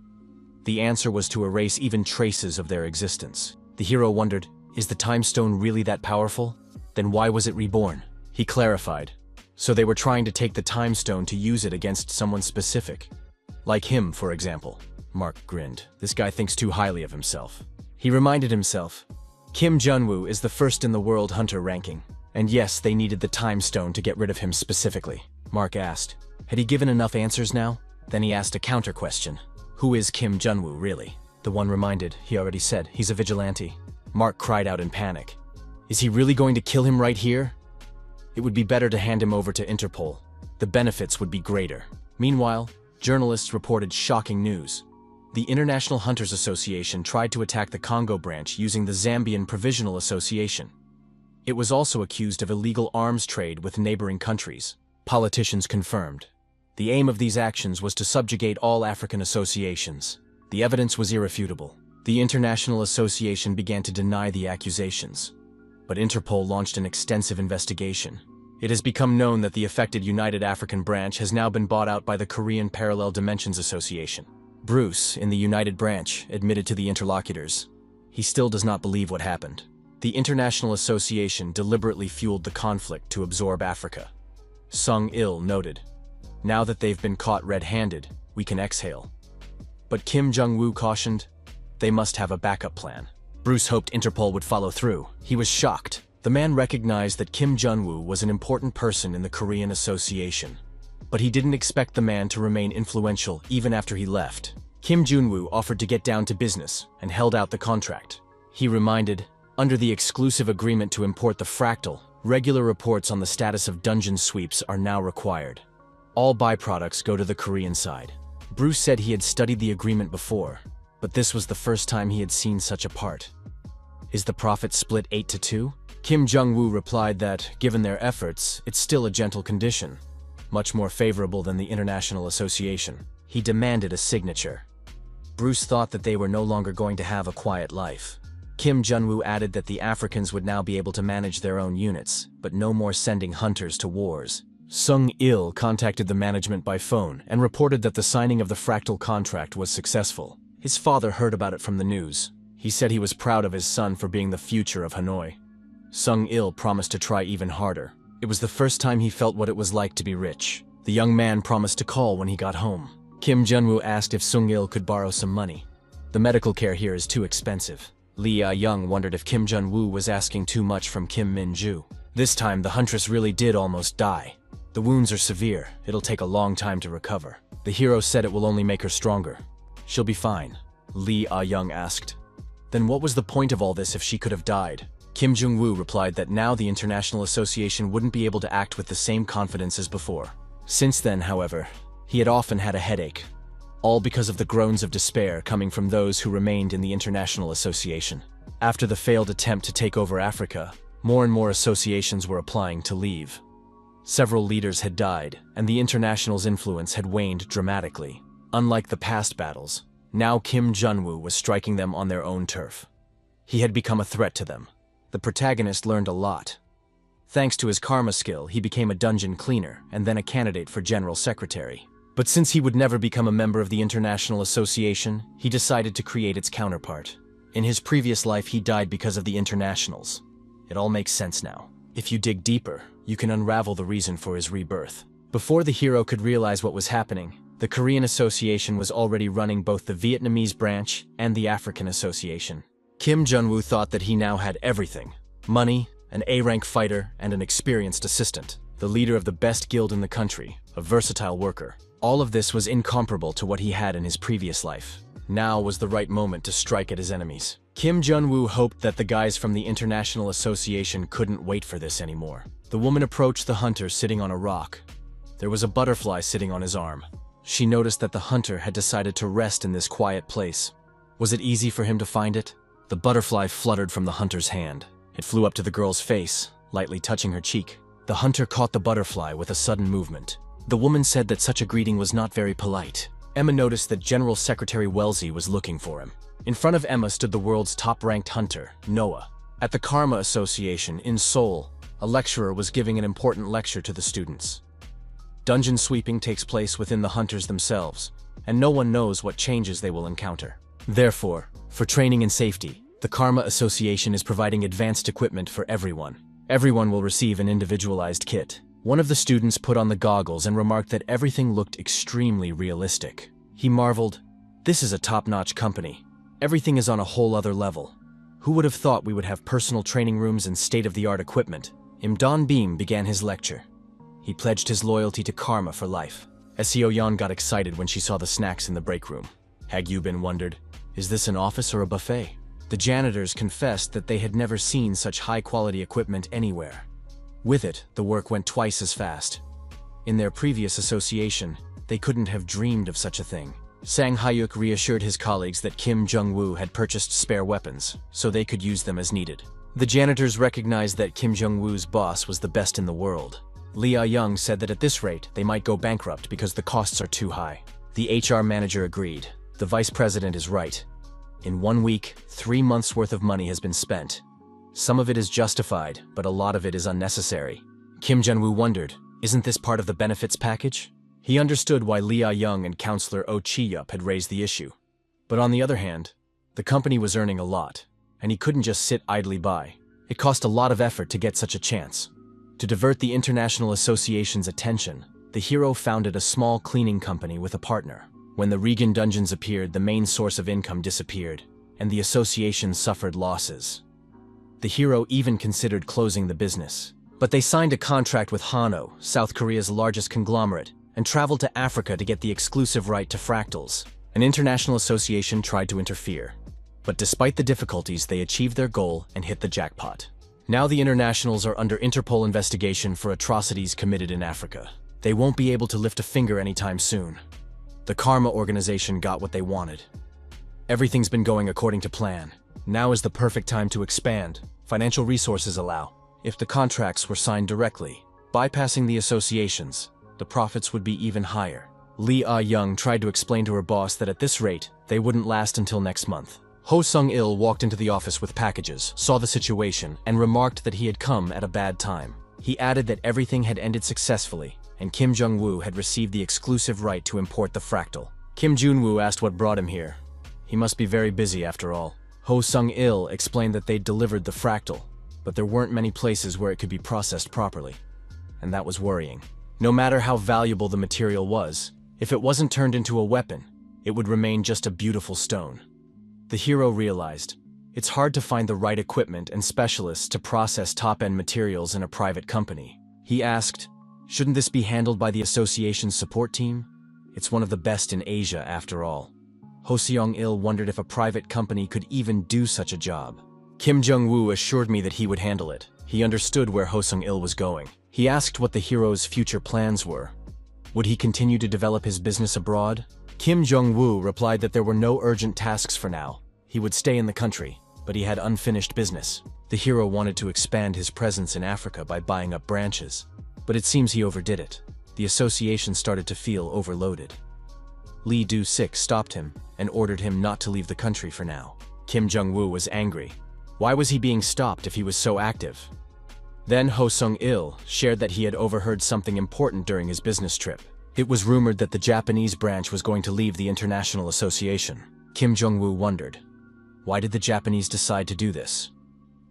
The answer was to erase even traces of their existence. The hero wondered, is the time stone really that powerful? Then why was it reborn? He clarified. So they were trying to take the time stone to use it against someone specific. Like him, for example. Mark grinned. This guy thinks too highly of himself. He reminded himself, Kim Junwoo is the first in the world hunter ranking. And yes, they needed the time stone to get rid of him specifically. Mark asked, had he given enough answers now? Then he asked a counter question. Who is Kim Junwoo really? The one reminded, he already said, he's a vigilante. Mark cried out in panic. Is he really going to kill him right here? It would be better to hand him over to Interpol. The benefits would be greater. Meanwhile, journalists reported shocking news. The International Hunters Association tried to attack the Congo branch using the Zambian Provisional Association. It was also accused of illegal arms trade with neighboring countries. Politicians confirmed. The aim of these actions was to subjugate all African associations. The evidence was irrefutable. The International Association began to deny the accusations. But Interpol launched an extensive investigation. It has become known that the affected United African branch has now been bought out by the Korean Parallel Dimensions Association. Bruce, in the United Branch, admitted to the interlocutors. He still does not believe what happened. The International Association deliberately fueled the conflict to absorb Africa. Sung-il noted, now that they've been caught red-handed, we can exhale. But Kim Jung-woo cautioned, they must have a backup plan. Bruce hoped Interpol would follow through. He was shocked. The man recognized that Kim Jung-woo was an important person in the Korean Association. But he didn't expect the man to remain influential even after he left. Kim Jung-woo offered to get down to business and held out the contract. He reminded, under the exclusive agreement to import the fractal, regular reports on the status of dungeon sweeps are now required. All byproducts go to the Korean side. Bruce said he had studied the agreement before, but this was the first time he had seen such a part. Is the profit split 8-2? Kim Jung-woo replied that, given their efforts, it's still a gentle condition, much more favorable than the International Association. He demanded a signature. Bruce thought that they were no longer going to have a quiet life. Kim Jung-woo added that the Africans would now be able to manage their own units, but no more sending hunters to wars. Sung-il contacted the management by phone and reported that the signing of the fractal contract was successful. His father heard about it from the news. He said he was proud of his son for being the future of Hanoi. Sung-il promised to try even harder. It was the first time he felt what it was like to be rich. The young man promised to call when he got home. Kim Jung-woo asked if Sung-il could borrow some money. The medical care here is too expensive. Lee Ah-young wondered if Kim Jung-woo was asking too much from Kim Min-ju. This time, the huntress really did almost die. The wounds are severe. It'll take a long time to recover. The hero said it will only make her stronger. She'll be fine, Lee Ah-young asked. Then what was the point of all this if she could have died? Kim Jung-woo replied that now the International Association wouldn't be able to act with the same confidence as before. Since then, however, he had often had a headache, all because of the groans of despair coming from those who remained in the International Association. After the failed attempt to take over Africa, more and more associations were applying to leave. Several leaders had died, and the International's influence had waned dramatically. Unlike the past battles, now Kim Jung-woo was striking them on their own turf. He had become a threat to them. The protagonist learned a lot. Thanks to his karma skill, he became a dungeon cleaner and then a candidate for general secretary. But since he would never become a member of the International Association, he decided to create its counterpart. In his previous life, he died because of the Internationals. It all makes sense now. If you dig deeper, you can unravel the reason for his rebirth. Before the hero could realize what was happening, The Korean Association was already running both the Vietnamese branch and the African Association. Kim Jun-woo thought that he now had everything: money, an A-rank fighter, and an experienced assistant, the leader of the best guild in the country, a versatile worker. All of this was incomparable to what he had in his previous life. Now was the right moment to strike at his enemies. Kim Jun-woo hoped that the guys from the International Association couldn't wait for this anymore. The woman approached the hunter sitting on a rock. There was a butterfly sitting on his arm. She noticed that the hunter had decided to rest in this quiet place. Was it easy for him to find it? The butterfly fluttered from the hunter's hand. It flew up to the girl's face, lightly touching her cheek. The hunter caught the butterfly with a sudden movement. The woman said that such a greeting was not very polite. Emma noticed that General Secretary Wellesley was looking for him. In front of Emma stood the world's top-ranked hunter, Noah. At the Karma Association in Seoul, a lecturer was giving an important lecture to the students. Dungeon sweeping takes place within the hunters themselves, and no one knows what changes they will encounter. Therefore, for training and safety, the Karma Association is providing advanced equipment for everyone. Everyone will receive an individualized kit. One of the students put on the goggles and remarked that everything looked extremely realistic. He marveled, "This is a top-notch company. Everything is on a whole other level. Who would have thought we would have personal training rooms and state-of-the-art equipment?" Im Don Beam began his lecture. He pledged his loyalty to Karma for life. Seo Yeon got excited when she saw the snacks in the break room. Hag Yubin wondered, is this an office or a buffet? The janitors confessed that they had never seen such high-quality equipment anywhere. With it, the work went twice as fast. In their previous association, they couldn't have dreamed of such a thing. Sang Hyuk reassured his colleagues that Kim Jung-woo had purchased spare weapons, so they could use them as needed. The janitors recognized that Kim Jung-woo's boss was the best in the world. Lee Ah-young said that at this rate, they might go bankrupt because the costs are too high. The HR manager agreed. The vice president is right. In 1 week, 3 months' worth of money has been spent. Some of it is justified, but a lot of it is unnecessary. Kim Jun-woo wondered, isn't this part of the benefits package? He understood why Lee Ah-young and Counselor Oh Chi-yup had raised the issue. But on the other hand, the company was earning a lot, and he couldn't just sit idly by. It cost a lot of effort to get such a chance. To divert the International Association's attention, the hero founded a small cleaning company with a partner. When the Regan dungeons appeared, the main source of income disappeared, and the association suffered losses. The hero even considered closing the business. But they signed a contract with Hano, South Korea's largest conglomerate, and traveled to Africa to get the exclusive right to fractals. An international association tried to interfere. But despite the difficulties, they achieved their goal and hit the jackpot. Now the internationals are under Interpol investigation for atrocities committed in Africa. They won't be able to lift a finger anytime soon. The Karma organization got what they wanted. Everything's been going according to plan. Now is the perfect time to expand. Financial resources allow. If the contracts were signed directly, bypassing the associations, the profits would be even higher. Lee Ah-young tried to explain to her boss that at this rate, they wouldn't last until next month. Ho Sung-il walked into the office with packages, saw the situation, and remarked that he had come at a bad time. He added that everything had ended successfully, and Kim Jung-woo had received the exclusive right to import the fractal. Kim Jun-woo asked what brought him here. He must be very busy after all. Ho Sung-il explained that they'd delivered the fractal, but there weren't many places where it could be processed properly. And that was worrying. No matter how valuable the material was, if it wasn't turned into a weapon, it would remain just a beautiful stone. The hero realized, it's hard to find the right equipment and specialists to process top-end materials in a private company. He asked, shouldn't this be handled by the association's support team? It's one of the best in Asia after all. Ho Seong-il wondered if a private company could even do such a job. Kim Jung-woo assured me that he would handle it. He understood where Ho Sung-il was going. He asked what the hero's future plans were. Would he continue to develop his business abroad? Kim Jung-woo replied that there were no urgent tasks for now. He would stay in the country, but he had unfinished business. The hero wanted to expand his presence in Africa by buying up branches, but it seems he overdid it. The association started to feel overloaded. Lee Do-sik stopped him and ordered him not to leave the country for now. Kim Jung-woo was angry. Why was he being stopped if he was so active? Then Ho Sung-il shared that he had overheard something important during his business trip. It was rumored that the Japanese branch was going to leave the International Association. Kim Jung-woo wondered, why did the Japanese decide to do this?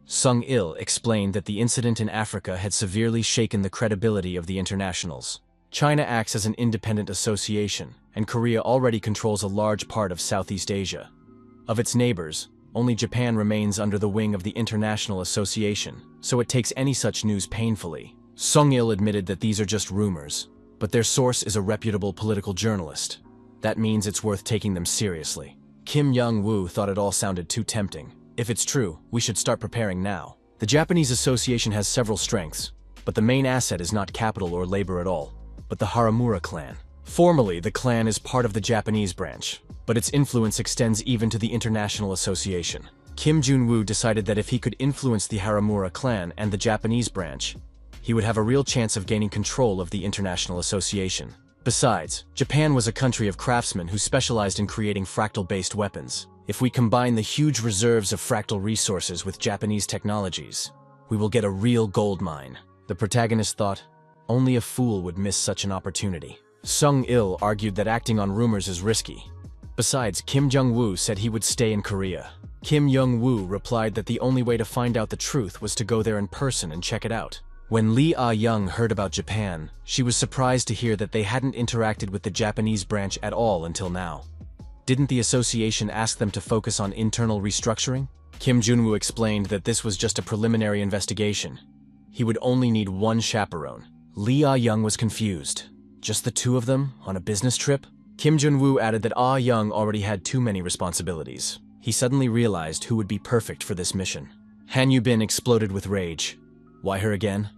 Sung-il explained that the incident in Africa had severely shaken the credibility of the internationals. China acts as an independent association, and Korea already controls a large part of Southeast Asia. Of its neighbors, only Japan remains under the wing of the International Association, so it takes any such news painfully. Sung-il admitted that these are just rumors, but their source is a reputable political journalist. That means it's worth taking them seriously. Kim Jong-woo thought it all sounded too tempting. If it's true, we should start preparing now. The Japanese association has several strengths, but the main asset is not capital or labor at all, but the Haramura clan. Formally, the clan is part of the Japanese branch, but its influence extends even to the International Association. Kim Jong-woo decided that if he could influence the Haramura clan and the Japanese branch, he would have a real chance of gaining control of the International Association. Besides, Japan was a country of craftsmen who specialized in creating fractal-based weapons. If we combine the huge reserves of fractal resources with Japanese technologies, we will get a real gold mine. The protagonist thought, only a fool would miss such an opportunity. Sung-il argued that acting on rumors is risky. Besides, Kim Jong-woo said he would stay in Korea. Kim Jong-woo replied that the only way to find out the truth was to go there in person and check it out. When Lee Ah-young heard about Japan, she was surprised to hear that they hadn't interacted with the Japanese branch at all until now. Didn't the association ask them to focus on internal restructuring? Kim Jong-woo explained that this was just a preliminary investigation. He would only need one chaperone. Lee Ah-young was confused. Just the two of them on a business trip? Kim Jong-woo added that Ah-young already had too many responsibilities. He suddenly realized who would be perfect for this mission. Han Yu-bin exploded with rage. Why her again?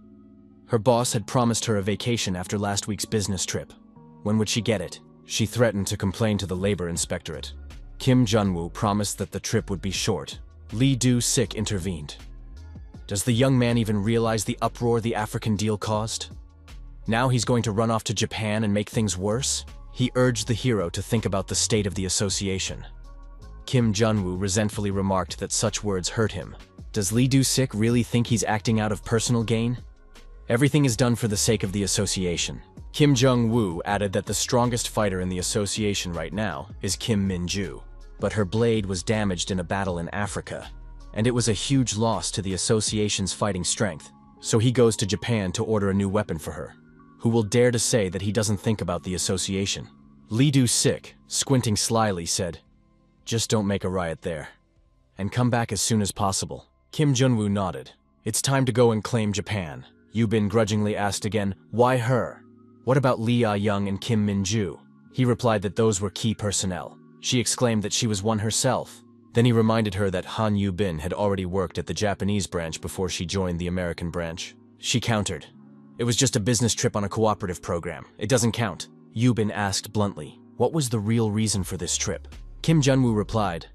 Her boss had promised her a vacation after last week's business trip. When would she get it? She threatened to complain to the labor inspectorate. Kim Jong-woo promised that the trip would be short. Lee Do-sik intervened. Does the young man even realize the uproar the African deal caused? Now he's going to run off to Japan and make things worse? He urged the hero to think about the state of the association. Kim Jong-woo resentfully remarked that such words hurt him. Does Lee Do-sik really think he's acting out of personal gain? Everything is done for the sake of the association. Kim Jong-woo added that the strongest fighter in the association right now is Kim Min-ju, but her blade was damaged in a battle in Africa, and it was a huge loss to the association's fighting strength, so he goes to Japan to order a new weapon for her. Who will dare to say that he doesn't think about the association? Lee Do-sik, squinting slyly, said, "Just don't make a riot there, and come back as soon as possible." Kim Jong-woo nodded. It's time to go and claim Japan. Yu-bin grudgingly asked again, why her? What about Lee Ah-young and Kim Min-ju? He replied that those were key personnel. She exclaimed that she was one herself. Then he reminded her that Han Yu-bin had already worked at the Japanese branch before she joined the American branch. She countered, "It was just a business trip on a cooperative program. It doesn't count." Yu-bin asked bluntly, what was the real reason for this trip? Kim Jong-woo replied,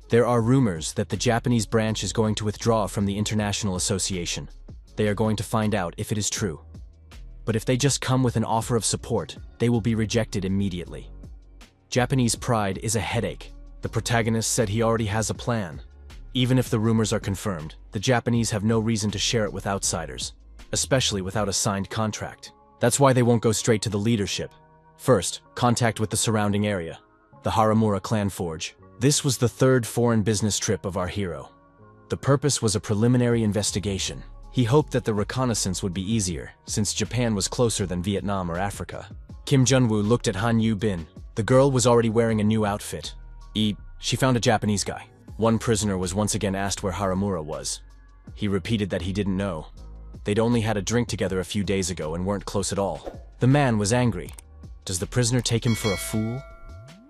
"There are rumors that the Japanese branch is going to withdraw from the International Association. They are going to find out if it is true. But if they just come with an offer of support, they will be rejected immediately. Japanese pride is a headache." The protagonist said he already has a plan. Even if the rumors are confirmed, the Japanese have no reason to share it with outsiders, especially without a signed contract. That's why they won't go straight to the leadership. First, contact with the surrounding area, the Haramura clan forge. This was the third foreign business trip of our hero. The purpose was a preliminary investigation. He hoped that the reconnaissance would be easier, since Japan was closer than Vietnam or Africa. Kim Jong-woo looked at Han Yu-bin. The girl was already wearing a new outfit. She found a Japanese guy. One prisoner was once again asked where Haramura was. He repeated that he didn't know. They'd only had a drink together a few days ago and weren't close at all. The man was angry. Does the prisoner take him for a fool?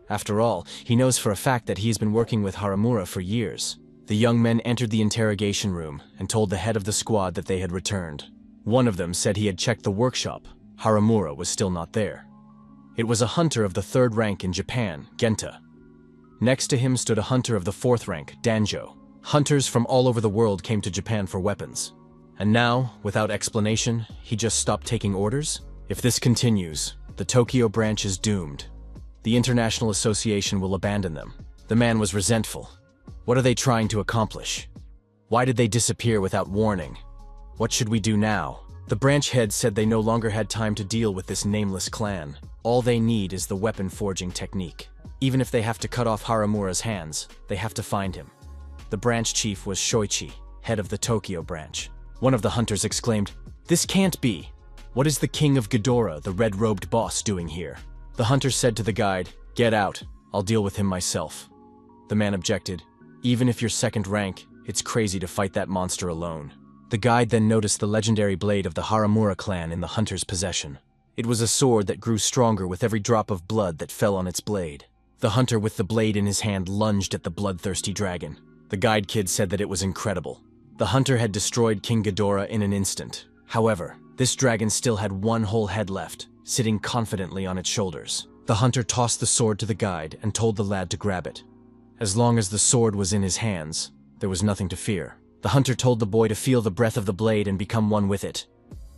After all, he knows for a fact that he has been working with Haramura for years. The young men entered the interrogation room and told the head of the squad that they had returned. One of them said he had checked the workshop. Haramura was still not there. It was a hunter of the 3rd rank in Japan, Genta. Next to him stood a hunter of the 4th rank, Danjo. Hunters from all over the world came to Japan for weapons. And now, without explanation, he just stopped taking orders? If this continues, the Tokyo branch is doomed. The International Association will abandon them. The man was resentful. What are they trying to accomplish? Why did they disappear without warning? What should we do now? The branch head said they no longer had time to deal with this nameless clan. All they need is the weapon forging technique. Even if they have to cut off Haramura's hands, they have to find him. The branch chief was Shoichi, head of the Tokyo branch. One of the hunters exclaimed, "This can't be. "What is the king of Ghidorah, the red-robed boss, doing here?" The hunter said to the guide, "Get out, I'll deal with him myself." The man objected, "Even if you're second rank, it's crazy to fight that monster alone." The guide then noticed the legendary blade of the Haramura clan in the hunter's possession. It was a sword that grew stronger with every drop of blood that fell on its blade. The hunter with the blade in his hand lunged at the bloodthirsty dragon. The guide kid said that it was incredible. The hunter had destroyed King Ghidorah in an instant. However, this dragon still had one whole head left, sitting confidently on its shoulders. The hunter tossed the sword to the guide and told the lad to grab it. As long as the sword was in his hands, there was nothing to fear. The hunter told the boy to feel the breath of the blade and become one with it.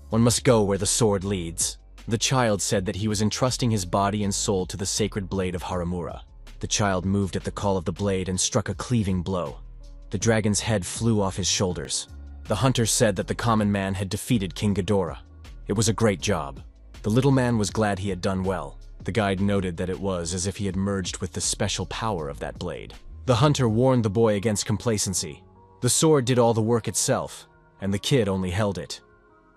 One must go where the sword leads. The child said that he was entrusting his body and soul to the sacred blade of Haramura. The child moved at the call of the blade and struck a cleaving blow. The dragon's head flew off his shoulders. The hunter said that the common man had defeated King Ghidorah. It was a great job. The little man was glad he had done well. The guide noted that it was as if he had merged with the special power of that blade. The hunter warned the boy against complacency. The sword did all the work itself, and the kid only held it.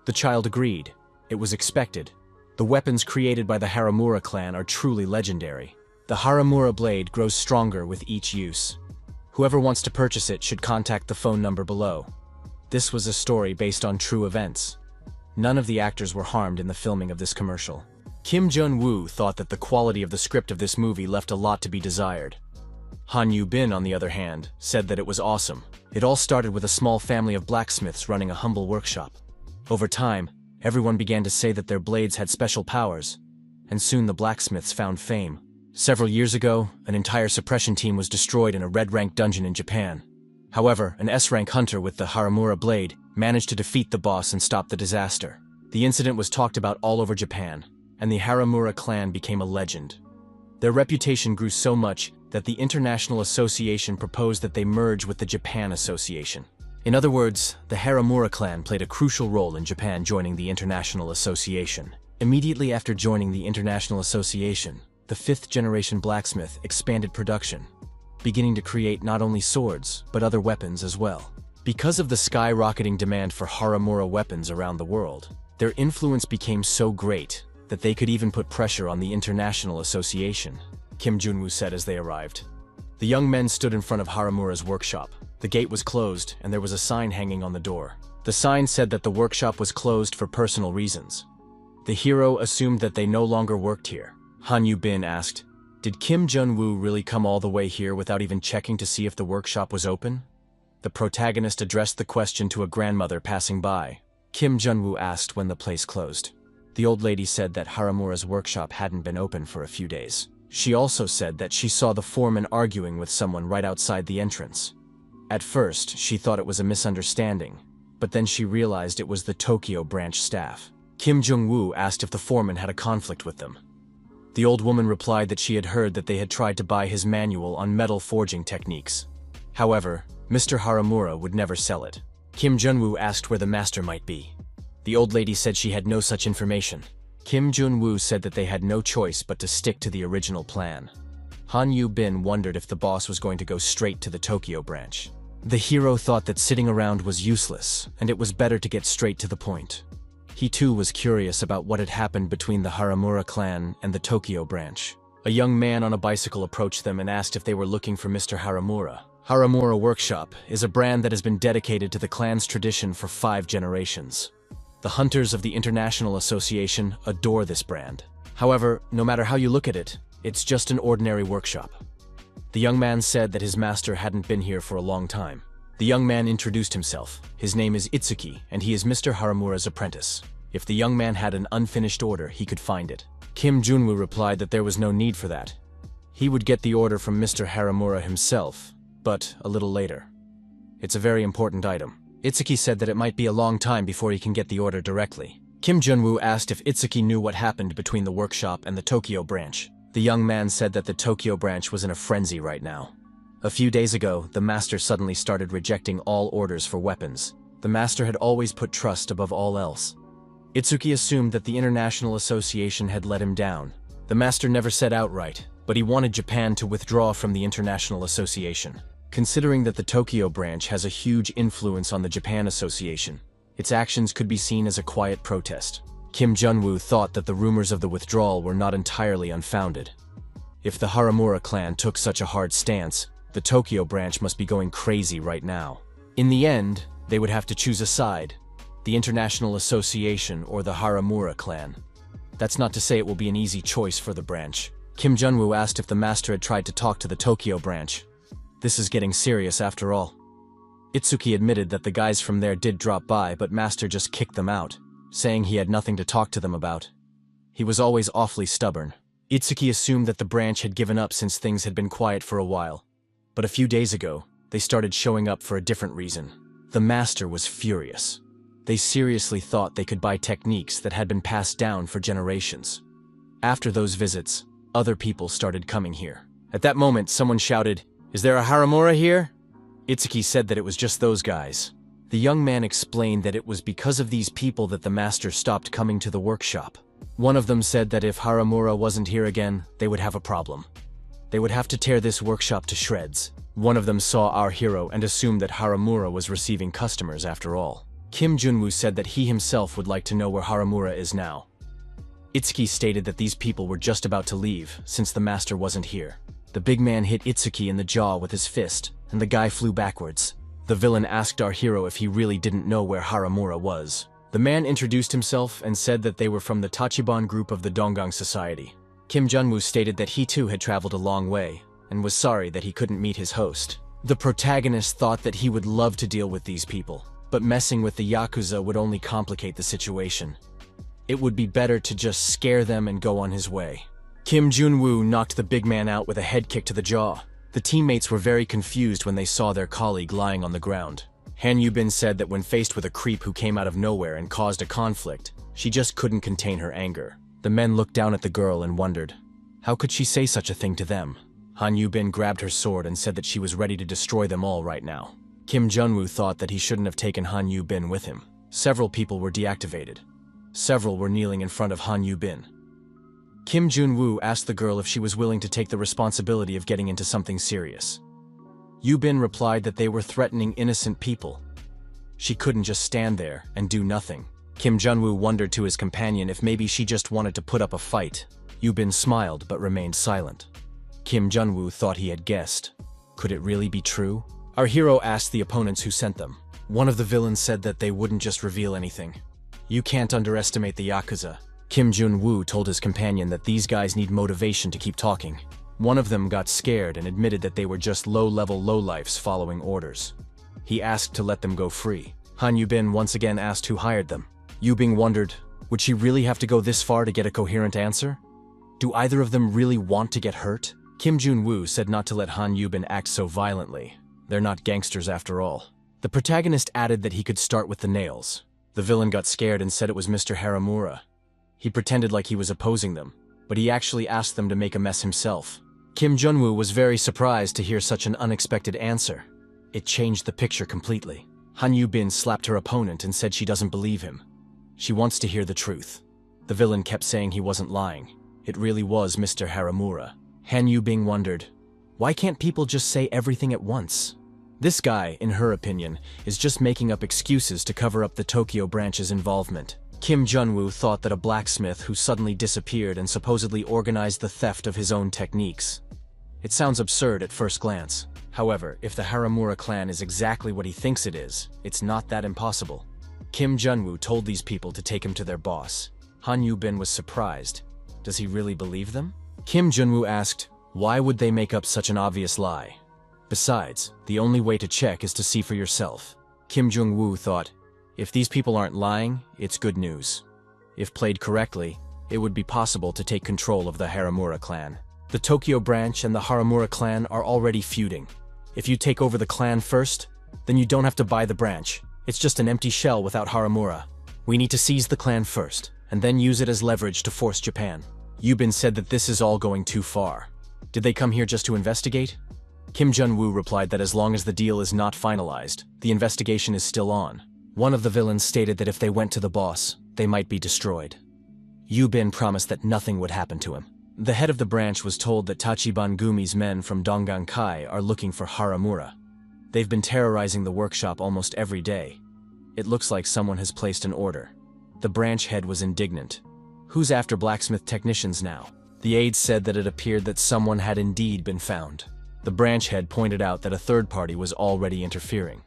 The child agreed. It was expected. The weapons created by the Haramura clan are truly legendary. The Haramura blade grows stronger with each use. Whoever wants to purchase it should contact the phone number below. This was a story based on true events. None of the actors were harmed in the filming of this commercial. Kim Jun-woo thought that the quality of the script of this movie left a lot to be desired. Han Yu-bin, on the other hand, said that it was awesome. It all started with a small family of blacksmiths running a humble workshop. Over time, everyone began to say that their blades had special powers, and soon the blacksmiths found fame. Several years ago, an entire suppression team was destroyed in a red-rank dungeon in Japan. However, an S-rank hunter with the Haramura blade managed to defeat the boss and stop the disaster. The incident was talked about all over Japan, and the Haramura clan became a legend. Their reputation grew so much that the International Association proposed that they merge with the Japan Association. In other words, the Haramura clan played a crucial role in Japan joining the International Association. Immediately after joining the International Association, the fifth-generation blacksmith expanded production, beginning to create not only swords, but other weapons as well. Because of the skyrocketing demand for Haramura weapons around the world, their influence became so great that they could even put pressure on the International Association, Kim Jun-woo said as they arrived. The young men stood in front of Haramura's workshop. The gate was closed, and there was a sign hanging on the door. The sign said that the workshop was closed for personal reasons. The hero assumed that they no longer worked here. Han Yu-bin asked, "Did Kim Jun-woo really come all the way here without even checking to see if the workshop was open?" The protagonist addressed the question to a grandmother passing by. Kim Jun-woo asked when the place closed. The old lady said that Haramura's workshop hadn't been open for a few days. She also said that she saw the foreman arguing with someone right outside the entrance. At first, she thought it was a misunderstanding, but then she realized it was the Tokyo branch staff. Kim Jung-woo asked if the foreman had a conflict with them. The old woman replied that she had heard that they had tried to buy his manual on metal forging techniques. However, Mr. Haramura would never sell it. Kim Jun-woo asked where the master might be. The old lady said she had no such information. Kim Jun-woo said that they had no choice but to stick to the original plan. Han Yu-bin wondered if the boss was going to go straight to the Tokyo branch. The hero thought that sitting around was useless, and it was better to get straight to the point. He too was curious about what had happened between the Haramura clan and the Tokyo branch. A young man on a bicycle approached them and asked if they were looking for Mr. Haramura. Haramura Workshop is a brand that has been dedicated to the clan's tradition for 5 generations. The hunters of the International Association adore this brand. However, no matter how you look at it, it's just an ordinary workshop. The young man said that his master hadn't been here for a long time. The young man introduced himself. His name is Itsuki, and he is Mr. Haramura's apprentice. If the young man had an unfinished order, he could find it. Kim Jun-woo replied that there was no need for that. He would get the order from Mr. Haramura himself, but a little later. It's a very important item. Itsuki said that it might be a long time before he can get the order directly. Kim Jun-woo asked if Itsuki knew what happened between the workshop and the Tokyo branch. The young man said that the Tokyo branch was in a frenzy right now. A few days ago, the master suddenly started rejecting all orders for weapons. The master had always put trust above all else. Itsuki assumed that the International Association had let him down. The master never said outright, but he wanted Japan to withdraw from the International Association. Considering that the Tokyo branch has a huge influence on the Japan Association, its actions could be seen as a quiet protest. Kim Jun-woo thought that the rumors of the withdrawal were not entirely unfounded. If the Haramura clan took such a hard stance, the Tokyo branch must be going crazy right now. In the end, they would have to choose a side, the International Association or the Haramura clan. That's not to say it will be an easy choice for the branch. Kim Jun-woo asked if the master had tried to talk to the Tokyo branch. This is getting serious after all. Itsuki admitted that the guys from there did drop by, but master just kicked them out, saying he had nothing to talk to them about. He was always awfully stubborn. Itsuki assumed that the branch had given up since things had been quiet for a while. But a few days ago, they started showing up for a different reason. The master was furious. They seriously thought they could buy techniques that had been passed down for generations. After those visits, other people started coming here. At that moment, someone shouted, "Is there a Haramura here?" Itsuki said that it was just those guys. The young man explained that it was because of these people that the master stopped coming to the workshop. One of them said that if Haramura wasn't here again, they would have a problem. They would have to tear this workshop to shreds. One of them saw our hero and assumed that Haramura was receiving customers after all. Kim Jun-woo said that he himself would like to know where Haramura is now. Itsuki stated that these people were just about to leave, since the master wasn't here. The big man hit Itsuki in the jaw with his fist, and the guy flew backwards. The villain asked our hero if he really didn't know where Haramura was. The man introduced himself and said that they were from the Tachiban group of the Donggang Society. Kim Jun-woo stated that he too had traveled a long way, and was sorry that he couldn't meet his host. The protagonist thought that he would love to deal with these people, but messing with the Yakuza would only complicate the situation. It would be better to just scare them and go on his way. Kim Jun-woo knocked the big man out with a head kick to the jaw. The teammates were very confused when they saw their colleague lying on the ground. Han Yu-bin said that when faced with a creep who came out of nowhere and caused a conflict, she just couldn't contain her anger. The men looked down at the girl and wondered, how could she say such a thing to them? Han Yu-bin grabbed her sword and said that she was ready to destroy them all right now. Kim Jun-woo thought that he shouldn't have taken Han Yu-bin with him. Several people were deactivated. Several were kneeling in front of Han Yu-bin. Kim Jun-woo asked the girl if she was willing to take the responsibility of getting into something serious. Yu-bin replied that they were threatening innocent people. She couldn't just stand there and do nothing. Kim Jun-woo wondered to his companion if maybe she just wanted to put up a fight. Yu-bin smiled but remained silent. Kim Jun-woo thought he had guessed. Could it really be true? Our hero asked the opponents who sent them. One of the villains said that they wouldn't just reveal anything. You can't underestimate the Yakuza. Kim Jun-woo told his companion that these guys need motivation to keep talking. One of them got scared and admitted that they were just low-level lowlifes following orders. He asked to let them go free. Han Yu-bin once again asked who hired them. Yu-bin wondered, would she really have to go this far to get a coherent answer? Do either of them really want to get hurt? Kim Jun-woo said not to let Han Yu-bin act so violently. They're not gangsters after all. The protagonist added that he could start with the nails. The villain got scared and said it was Mr. Haramura. He pretended like he was opposing them, but he actually asked them to make a mess himself. Kim Jun-woo was very surprised to hear such an unexpected answer. It changed the picture completely. Han Yu-bin slapped her opponent and said she doesn't believe him. She wants to hear the truth. The villain kept saying he wasn't lying. It really was Mr. Haramura. Han Yu-bin wondered, why can't people just say everything at once? This guy, in her opinion, is just making up excuses to cover up the Tokyo branch's involvement. Kim Jun-woo thought that a blacksmith who suddenly disappeared and supposedly organized the theft of his own techniques. It sounds absurd at first glance. However, if the Haramura clan is exactly what he thinks it is, it's not that impossible. Kim Jun-woo told these people to take him to their boss. Han Yu-bin was surprised. Does he really believe them? Kim Jun-woo asked, why would they make up such an obvious lie? Besides, the only way to check is to see for yourself. Kim Jun-woo thought, if these people aren't lying, it's good news. If played correctly, it would be possible to take control of the Haramura clan. The Tokyo branch and the Haramura clan are already feuding. If you take over the clan first, then you don't have to buy the branch. It's just an empty shell without Haramura. We need to seize the clan first, and then use it as leverage to force Japan. Yu-bin said that this is all going too far. Did they come here just to investigate? Kim Jun-woo replied that as long as the deal is not finalized, the investigation is still on. One of the villains stated that if they went to the boss, they might be destroyed. Yu-bin promised that nothing would happen to him. The head of the branch was told that Tachiban Gumi's men from Donggang Kai are looking for Haramura. They've been terrorizing the workshop almost every day. It looks like someone has placed an order. The branch head was indignant. Who's after blacksmith technicians now? The aides said that it appeared that someone had indeed been found. The branch head pointed out that a third party was already interfering.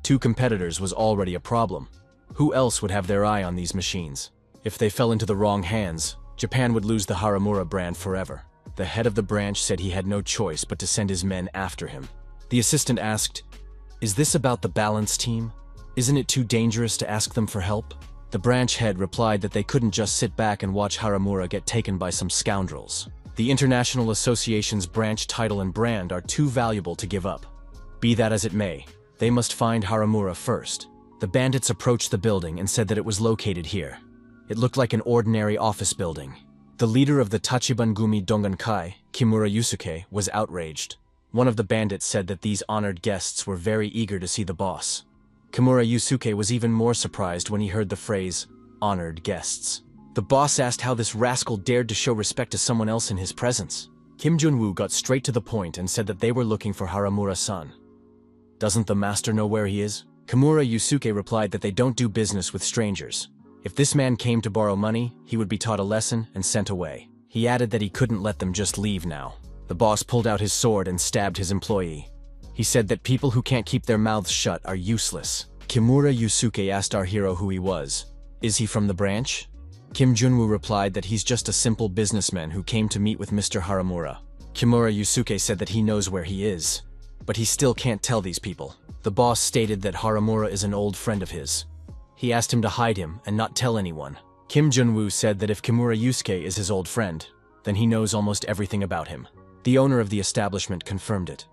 2 competitors was already a problem. Who else would have their eye on these machines? If they fell into the wrong hands, Japan would lose the Haramura brand forever. The head of the branch said he had no choice but to send his men after him. The assistant asked, "Is this about the balance team? Isn't it too dangerous to ask them for help?" The branch head replied that they couldn't just sit back and watch Haramura get taken by some scoundrels. The International Association's branch title and brand are too valuable to give up. Be that as it may, they must find Haramura first. The bandits approached the building and said that it was located here. It looked like an ordinary office building. The leader of the Tachibangumi Dongankai, Kimura Yusuke, was outraged. One of the bandits said that these honored guests were very eager to see the boss. Kimura Yusuke was even more surprised when he heard the phrase, "honored guests." The boss asked how this rascal dared to show respect to someone else in his presence. Kim Junwoo got straight to the point and said that they were looking for Haramura-san. "Doesn't the master know where he is?" Kimura Yusuke replied that they don't do business with strangers. If this man came to borrow money, he would be taught a lesson and sent away. He added that he couldn't let them just leave now. The boss pulled out his sword and stabbed his employee. He said that people who can't keep their mouths shut are useless. Kimura Yusuke asked our hero who he was. "Is he from the branch?" Kim Junwoo replied that he's just a simple businessman who came to meet with Mr. Haramura. Kimura Yusuke said that he knows where he is, but he still can't tell these people. The boss stated that Haramura is an old friend of his. He asked him to hide him and not tell anyone. Kim Junwoo said that if Kimura Yusuke is his old friend, then he knows almost everything about him. The owner of the establishment confirmed it.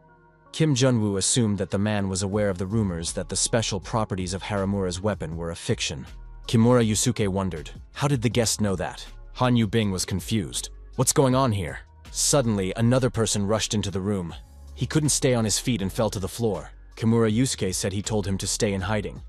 Kim Junwoo assumed that the man was aware of the rumors that the special properties of Haramura's weapon were a fiction. Kimura Yusuke wondered, how did the guest know that? Han Yubing was confused. What's going on here? Suddenly, another person rushed into the room. He couldn't stay on his feet and fell to the floor. Kimura Yusuke said he told him to stay in hiding.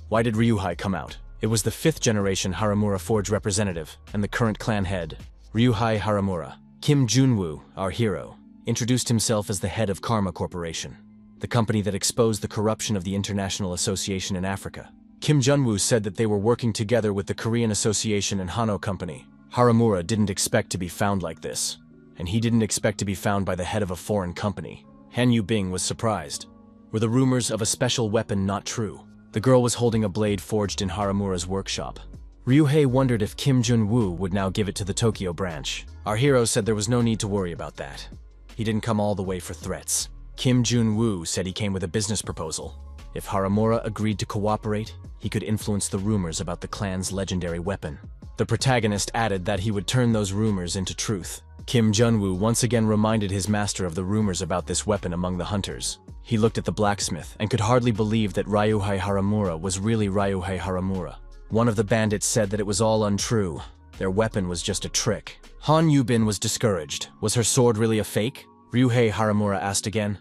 Why did Ryuhei come out? It was the 5th generation Haramura Forge representative and the current clan head, Ryuhei Haramura. Kim Junwoo, our hero, introduced himself as the head of Karma Corporation, the company that exposed the corruption of the International Association in Africa. Kim Junwoo said that they were working together with the Korean Association and Hano Company. Haramura didn't expect to be found like this, and he didn't expect to be found by the head of a foreign company. Han Yubing was surprised. Were the rumors of a special weapon not true? The girl was holding a blade forged in Haramura's workshop. Ryuhei wondered if Kim Junwoo would now give it to the Tokyo branch. Our hero said there was no need to worry about that. He didn't come all the way for threats. Kim Junwoo said he came with a business proposal. If Haramura agreed to cooperate, he could influence the rumors about the clan's legendary weapon. The protagonist added that he would turn those rumors into truth. Kim Junwoo once again reminded his master of the rumors about this weapon among the hunters. He looked at the blacksmith and could hardly believe that Ryuhei Haramura was really Ryuhei Haramura. One of the bandits said that it was all untrue. Their weapon was just a trick. Han Yubin was discouraged. Was her sword really a fake? Ryuhei Haramura asked again.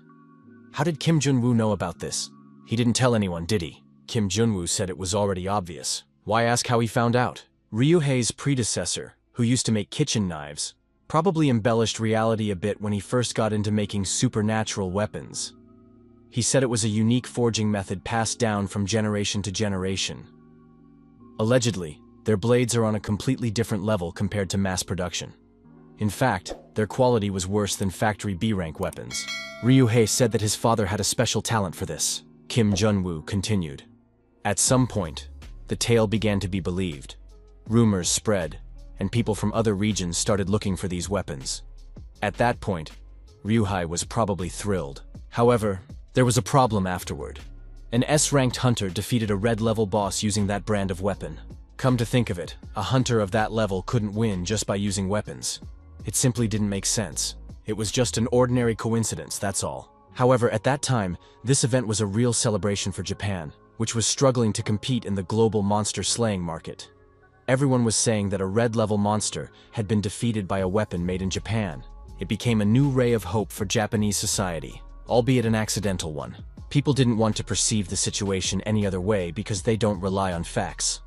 How did Kim Junwoo know about this? He didn't tell anyone, did he? Kim Junwoo said it was already obvious. Why ask how he found out? Ryuhei's predecessor, who used to make kitchen knives, probably embellished reality a bit when he first got into making supernatural weapons. He said it was a unique forging method passed down from generation to generation. Allegedly, their blades are on a completely different level compared to mass production. In fact, their quality was worse than factory B-rank weapons. Ryuhei said that his father had a special talent for this. Kim Junwoo continued. At some point, the tale began to be believed. Rumors spread, and people from other regions started looking for these weapons. At that point, Ryuhei was probably thrilled. However, there was a problem afterward. An S-ranked hunter defeated a red-level boss using that brand of weapon. Come to think of it, a hunter of that level couldn't win just by using weapons. It simply didn't make sense. It was just an ordinary coincidence, that's all. However, at that time, this event was a real celebration for Japan, which was struggling to compete in the global monster slaying market. Everyone was saying that a red-level monster had been defeated by a weapon made in Japan. It became a new ray of hope for Japanese society, albeit an accidental one. People didn't want to perceive the situation any other way because they don't rely on facts.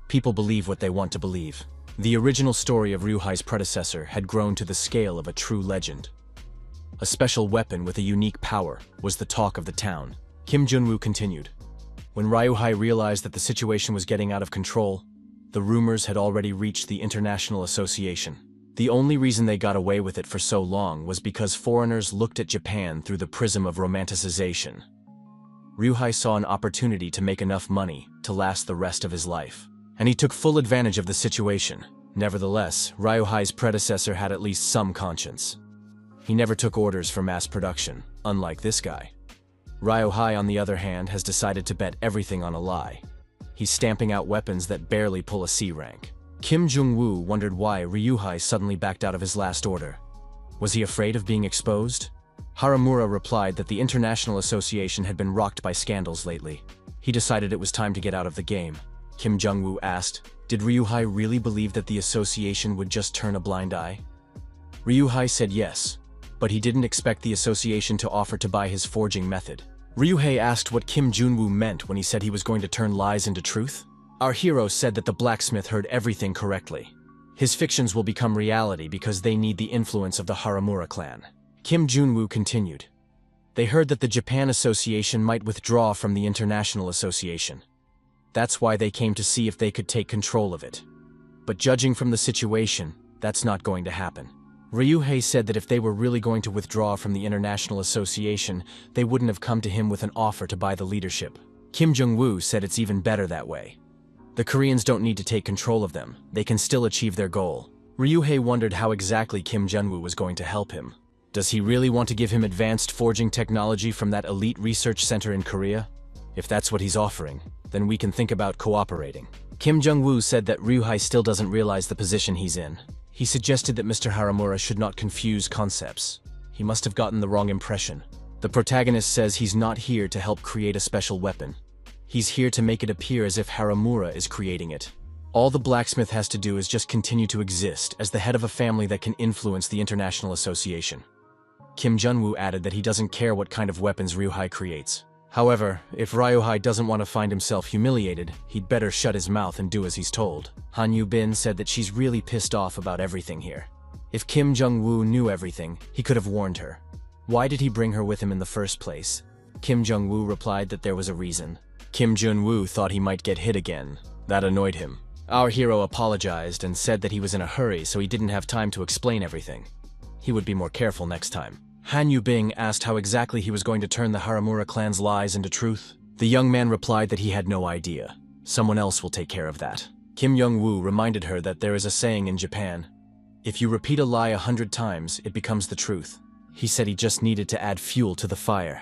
People believe what they want to believe. The original story of Ryuhei's predecessor had grown to the scale of a true legend. A special weapon with a unique power was the talk of the town. Kim Junwoo continued. When Ryuhei realized that the situation was getting out of control, The rumors had already reached the International Association. The only reason they got away with it for so long was because foreigners looked at Japan through the prism of romanticization. Ryuhei saw an opportunity to make enough money to last the rest of his life, and he took full advantage of the situation. Nevertheless, Ryuhei's predecessor had at least some conscience. He never took orders for mass production, unlike this guy. Ryuhei, on the other hand, has decided to bet everything on a lie. He's stamping out weapons that barely pull a C rank. Kim Jong-woo wondered why Ryuhei suddenly backed out of his last order. Was he afraid of being exposed? Haramura replied that the International Association had been rocked by scandals lately. He decided it was time to get out of the game. Kim Jong-woo asked, did Ryuhei really believe that the association would just turn a blind eye? Ryuhei said yes, but he didn't expect the association to offer to buy his forging method. Ryuhei asked what Kim Jong-woo meant when he said he was going to turn lies into truth. Our hero said that the blacksmith heard everything correctly. His fictions will become reality because they need the influence of the Haramura clan. Kim Jong-woo continued. They heard that the Japan Association might withdraw from the International Association. That's why they came to see if they could take control of it. But judging from the situation, that's not going to happen. Ryuhei said that if they were really going to withdraw from the International Association, they wouldn't have come to him with an offer to buy the leadership. Kim Jong-woo said it's even better that way. The Koreans don't need to take control of them, they can still achieve their goal. Ryuhei wondered how exactly Kim Jong-woo was going to help him. Does he really want to give him advanced forging technology from that elite research center in Korea? If that's what he's offering, then we can think about cooperating. Kim Jong-woo said that Ryuhei still doesn't realize the position he's in. He suggested that Mr. Haramura should not confuse concepts. He must have gotten the wrong impression. The protagonist says he's not here to help create a special weapon. He's here to make it appear as if Haramura is creating it. All the blacksmith has to do is just continue to exist as the head of a family that can influence the International Association. Kim Jong-woo added that he doesn't care what kind of weapons Ryuhei creates. However, if Ryuhei doesn't want to find himself humiliated, he'd better shut his mouth and do as he's told. Han Yu-bin said that she's really pissed off about everything here. If Kim Jong-woo knew everything, he could have warned her. Why did he bring her with him in the first place? Kim Jong-woo replied that there was a reason. Kim Jong-woo thought he might get hit again. That annoyed him. Our hero apologized and said that he was in a hurry so he didn't have time to explain everything. He would be more careful next time. Han Yu-bin asked how exactly he was going to turn the Haramura clan's lies into truth. The young man replied that he had no idea. Someone else will take care of that. Kim Jong-woo reminded her that there is a saying in Japan, if you repeat a lie 100 times, it becomes the truth. He said he just needed to add fuel to the fire.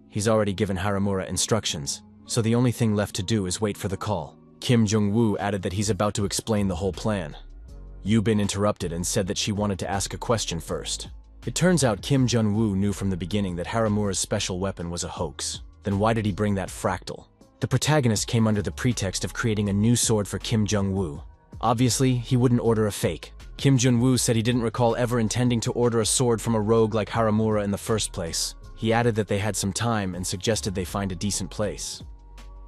He's already given Haramura instructions, so the only thing left to do is wait for the call. Kim Jong-woo added that he's about to explain the whole plan. Yu-bin interrupted and said that she wanted to ask a question first. It turns out Kim Jong-woo knew from the beginning that Haramura's special weapon was a hoax. Then why did he bring that fractal? The protagonist came under the pretext of creating a new sword for Kim Jong-woo. Obviously, he wouldn't order a fake. Kim Jong-woo said he didn't recall ever intending to order a sword from a rogue like Haramura in the first place. He added that they had some time and suggested they find a decent place.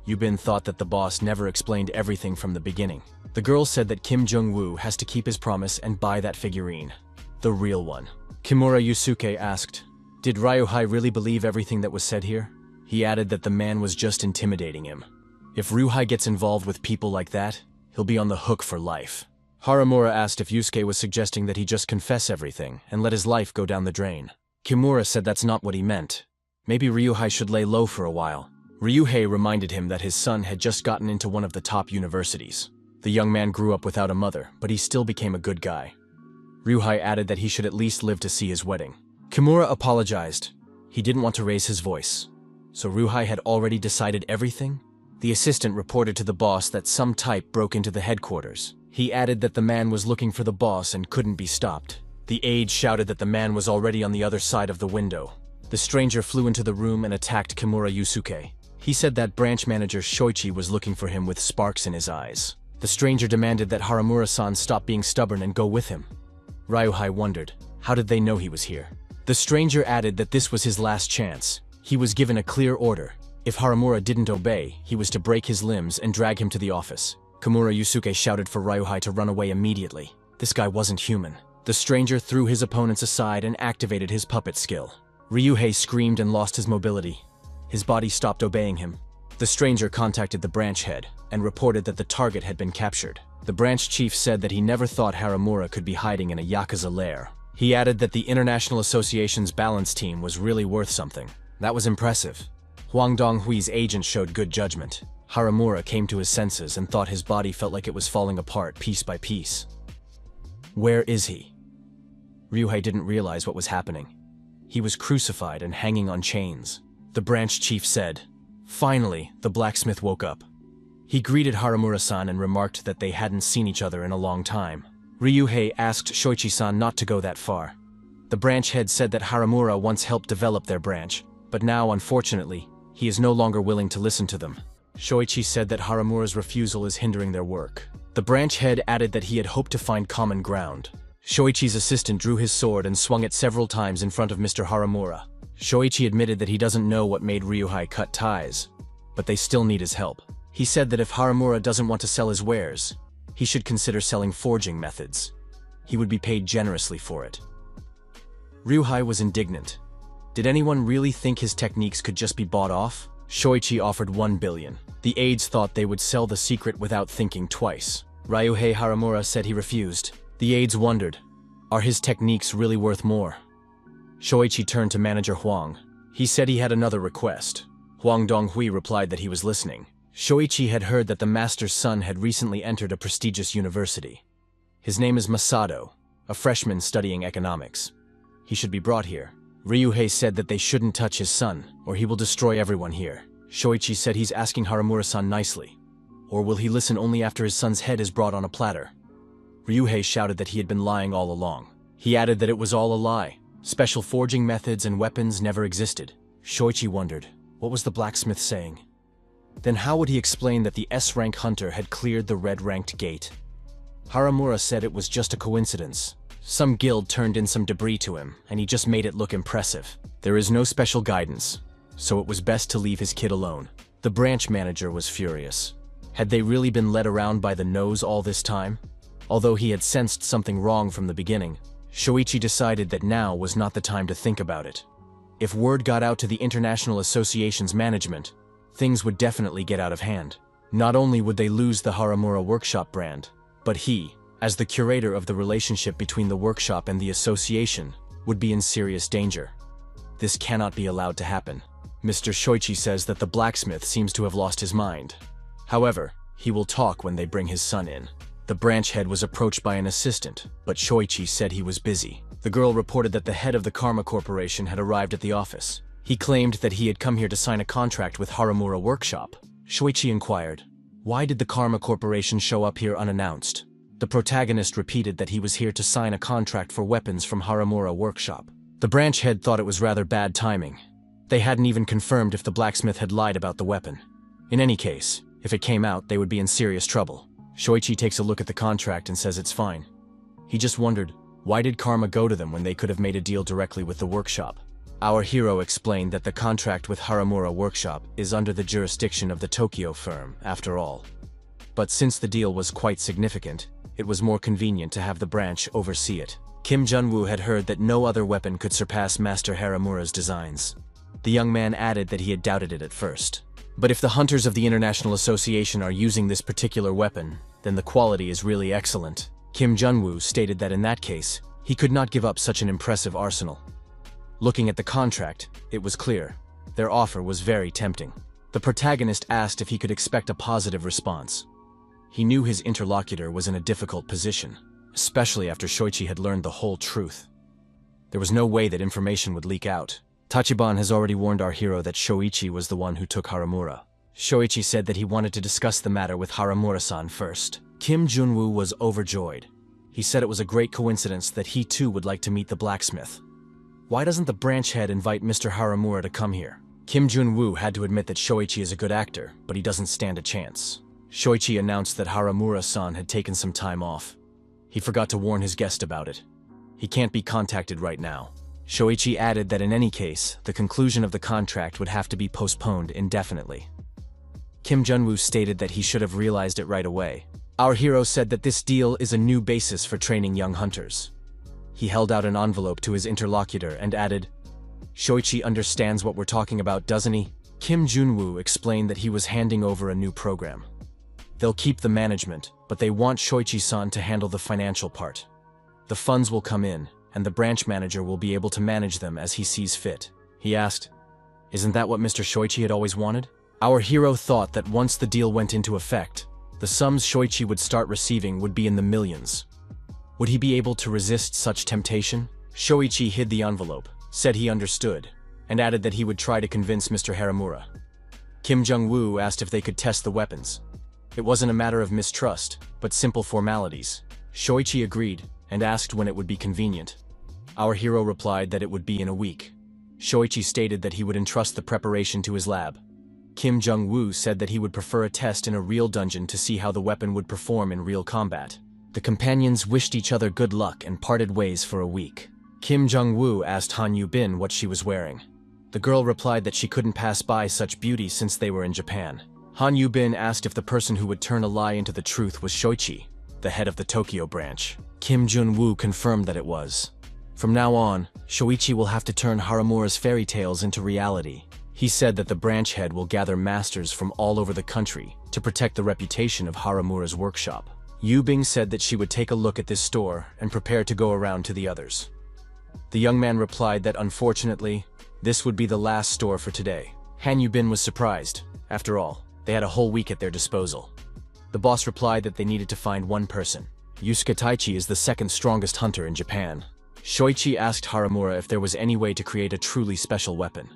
Yu-bin thought that the boss never explained everything from the beginning. The girl said that Kim Jong-woo has to keep his promise and buy that figurine. The real one. Kimura Yusuke asked, did Ryuhei really believe everything that was said here? He added that the man was just intimidating him. If Ryuhei gets involved with people like that, he'll be on the hook for life. Haramura asked if Yusuke was suggesting that he just confess everything and let his life go down the drain. Kimura said that's not what he meant. Maybe Ryuhei should lay low for a while. Ryuhei reminded him that his son had just gotten into one of the top universities. The young man grew up without a mother, but he still became a good guy. Ryuhei added that he should at least live to see his wedding. Kimura apologized. He didn't want to raise his voice. So Ryuhei had already decided everything? The assistant reported to the boss that some type broke into the headquarters. He added that the man was looking for the boss and couldn't be stopped. The aide shouted that the man was already on the other side of the window. The stranger flew into the room and attacked Kimura Yusuke. He said that branch manager Shoichi was looking for him with sparks in his eyes. The stranger demanded that Haramura-san stop being stubborn and go with him. Ryuhei wondered, how did they know he was here? The stranger added that this was his last chance. He was given a clear order. If Haramura didn't obey, he was to break his limbs and drag him to the office. Kimura Yusuke shouted for Ryuhei to run away immediately. This guy wasn't human. The stranger threw his opponents aside and activated his puppet skill. Ryuhei screamed and lost his mobility. His body stopped obeying him. The stranger contacted the branch head and reported that the target had been captured. The branch chief said that he never thought Haramura could be hiding in a Yakuza lair. He added that the International Association's balance team was really worth something. That was impressive. Huang Donghui's agent showed good judgment. Haramura came to his senses and thought his body felt like it was falling apart piece by piece. Where is he? Ryuhei didn't realize what was happening. He was crucified and hanging on chains. The branch chief said. Finally, the blacksmith woke up. He greeted Haramura-san and remarked that they hadn't seen each other in a long time. Ryuhei asked Shoichi-san not to go that far. The branch head said that Haramura once helped develop their branch, but now, unfortunately, he is no longer willing to listen to them. Shoichi said that Haramura's refusal is hindering their work. The branch head added that he had hoped to find common ground. Shoichi's assistant drew his sword and swung it several times in front of Mr. Haramura. Shoichi admitted that he doesn't know what made Ryuhei cut ties, but they still need his help. He said that if Haramura doesn't want to sell his wares, he should consider selling forging methods. He would be paid generously for it. Ryuhei was indignant. Did anyone really think his techniques could just be bought off? Shoichi offered 1 billion. The aides thought they would sell the secret without thinking twice. Ryuhei Haramura said he refused. The aides wondered, are his techniques really worth more? Shoichi turned to manager Huang. He said he had another request. Huang Donghui replied that he was listening. Shoichi had heard that the master's son had recently entered a prestigious university. His name is Masato, a freshman studying economics. He should be brought here. Ryuhei said that they shouldn't touch his son, or he will destroy everyone here. Shoichi said he's asking Haramura-san nicely. Or will he listen only after his son's head is brought on a platter? Ryuhei shouted that he had been lying all along. He added that it was all a lie. Special forging methods and weapons never existed. Shoichi wondered, what was the blacksmith saying? Then how would he explain that the S-rank hunter had cleared the red-ranked gate? Haramura said it was just a coincidence. Some guild turned in some debris to him, and he just made it look impressive. There is no special guidance, so it was best to leave his kid alone. The branch manager was furious. Had they really been led around by the nose all this time? Although he had sensed something wrong from the beginning, Shoichi decided that now was not the time to think about it. If word got out to the International Association's management, things would definitely get out of hand. Not only would they lose the Haramura Workshop brand, but he, as the curator of the relationship between the workshop and the association, would be in serious danger. This cannot be allowed to happen. Mr. Shoichi says that the blacksmith seems to have lost his mind. However, he will talk when they bring his son in. The branch head was approached by an assistant, but Shoichi said he was busy. The girl reported that the head of the Karma Corporation had arrived at the office. He claimed that he had come here to sign a contract with Haramura Workshop. Shoichi inquired, why did the Karma Corporation show up here unannounced? The protagonist repeated that he was here to sign a contract for weapons from Haramura Workshop. The branch head thought it was rather bad timing. They hadn't even confirmed if the blacksmith had lied about the weapon. In any case, if it came out, they would be in serious trouble. Shoichi takes a look at the contract and says it's fine. He just wondered, why did Karma go to them when they could have made a deal directly with the workshop? Our hero explained that the contract with Haramura Workshop is under the jurisdiction of the Tokyo firm, after all. But since the deal was quite significant, it was more convenient to have the branch oversee it. Kim Junwoo had heard that no other weapon could surpass Master Haramura's designs. The young man added that he had doubted it at first. But if the hunters of the International Association are using this particular weapon, then the quality is really excellent. Kim Junwoo stated that in that case, he could not give up such an impressive arsenal. Looking at the contract, it was clear. Their offer was very tempting. The protagonist asked if he could expect a positive response. He knew his interlocutor was in a difficult position, especially after Shoichi had learned the whole truth. There was no way that information would leak out. Tachiban has already warned our hero that Shoichi was the one who took Haramura. Shoichi said that he wanted to discuss the matter with Haramura-san first. Kim Junwoo was overjoyed. He said it was a great coincidence that he too would like to meet the blacksmith. Why doesn't the branch head invite Mr. Haramura to come here? Kim Junwoo had to admit that Shoichi is a good actor, but he doesn't stand a chance. Shoichi announced that Haramura-san had taken some time off. He forgot to warn his guest about it. He can't be contacted right now. Shoichi added that in any case, the conclusion of the contract would have to be postponed indefinitely. Kim Junwoo stated that he should have realized it right away. Our hero said that this deal is a new basis for training young hunters. He held out an envelope to his interlocutor and added, Shoichi understands what we're talking about, doesn't he? Kim Junwoo explained that he was handing over a new program. They'll keep the management, but they want Shoichi-san to handle the financial part. The funds will come in, and the branch manager will be able to manage them as he sees fit. He asked, "Isn't that what Mr. Shoichi had always wanted?" Our hero thought that once the deal went into effect, the sums Shoichi would start receiving would be in the millions. Would he be able to resist such temptation? Shoichi hid the envelope, said he understood, and added that he would try to convince Mr. Haramura. Kim Jong-woo asked if they could test the weapons. It wasn't a matter of mistrust, but simple formalities. Shoichi agreed and asked when it would be convenient. Our hero replied that it would be in a week. Shoichi stated that he would entrust the preparation to his lab. Kim Jong-woo said that he would prefer a test in a real dungeon to see how the weapon would perform in real combat. The companions wished each other good luck and parted ways for a week. Kim Jong-woo asked Han Yu-bin what she was wearing. The girl replied that she couldn't pass by such beauty since they were in Japan. Han Yu-bin asked if the person who would turn a lie into the truth was Shoichi, the head of the Tokyo branch. Kim Jun-woo confirmed that it was. From now on, Shoichi will have to turn Haramura's fairy tales into reality. He said that the branch head will gather masters from all over the country to protect the reputation of Haramura's workshop. Yu-bing said that she would take a look at this store and prepare to go around to the others. The young man replied that unfortunately, this would be the last store for today. Han Yu-bin was surprised. After all, they had a whole week at their disposal. The boss replied that they needed to find one person. Yusuke Taichi is the second strongest hunter in Japan. Shoichi asked Haramura if there was any way to create a truly special weapon.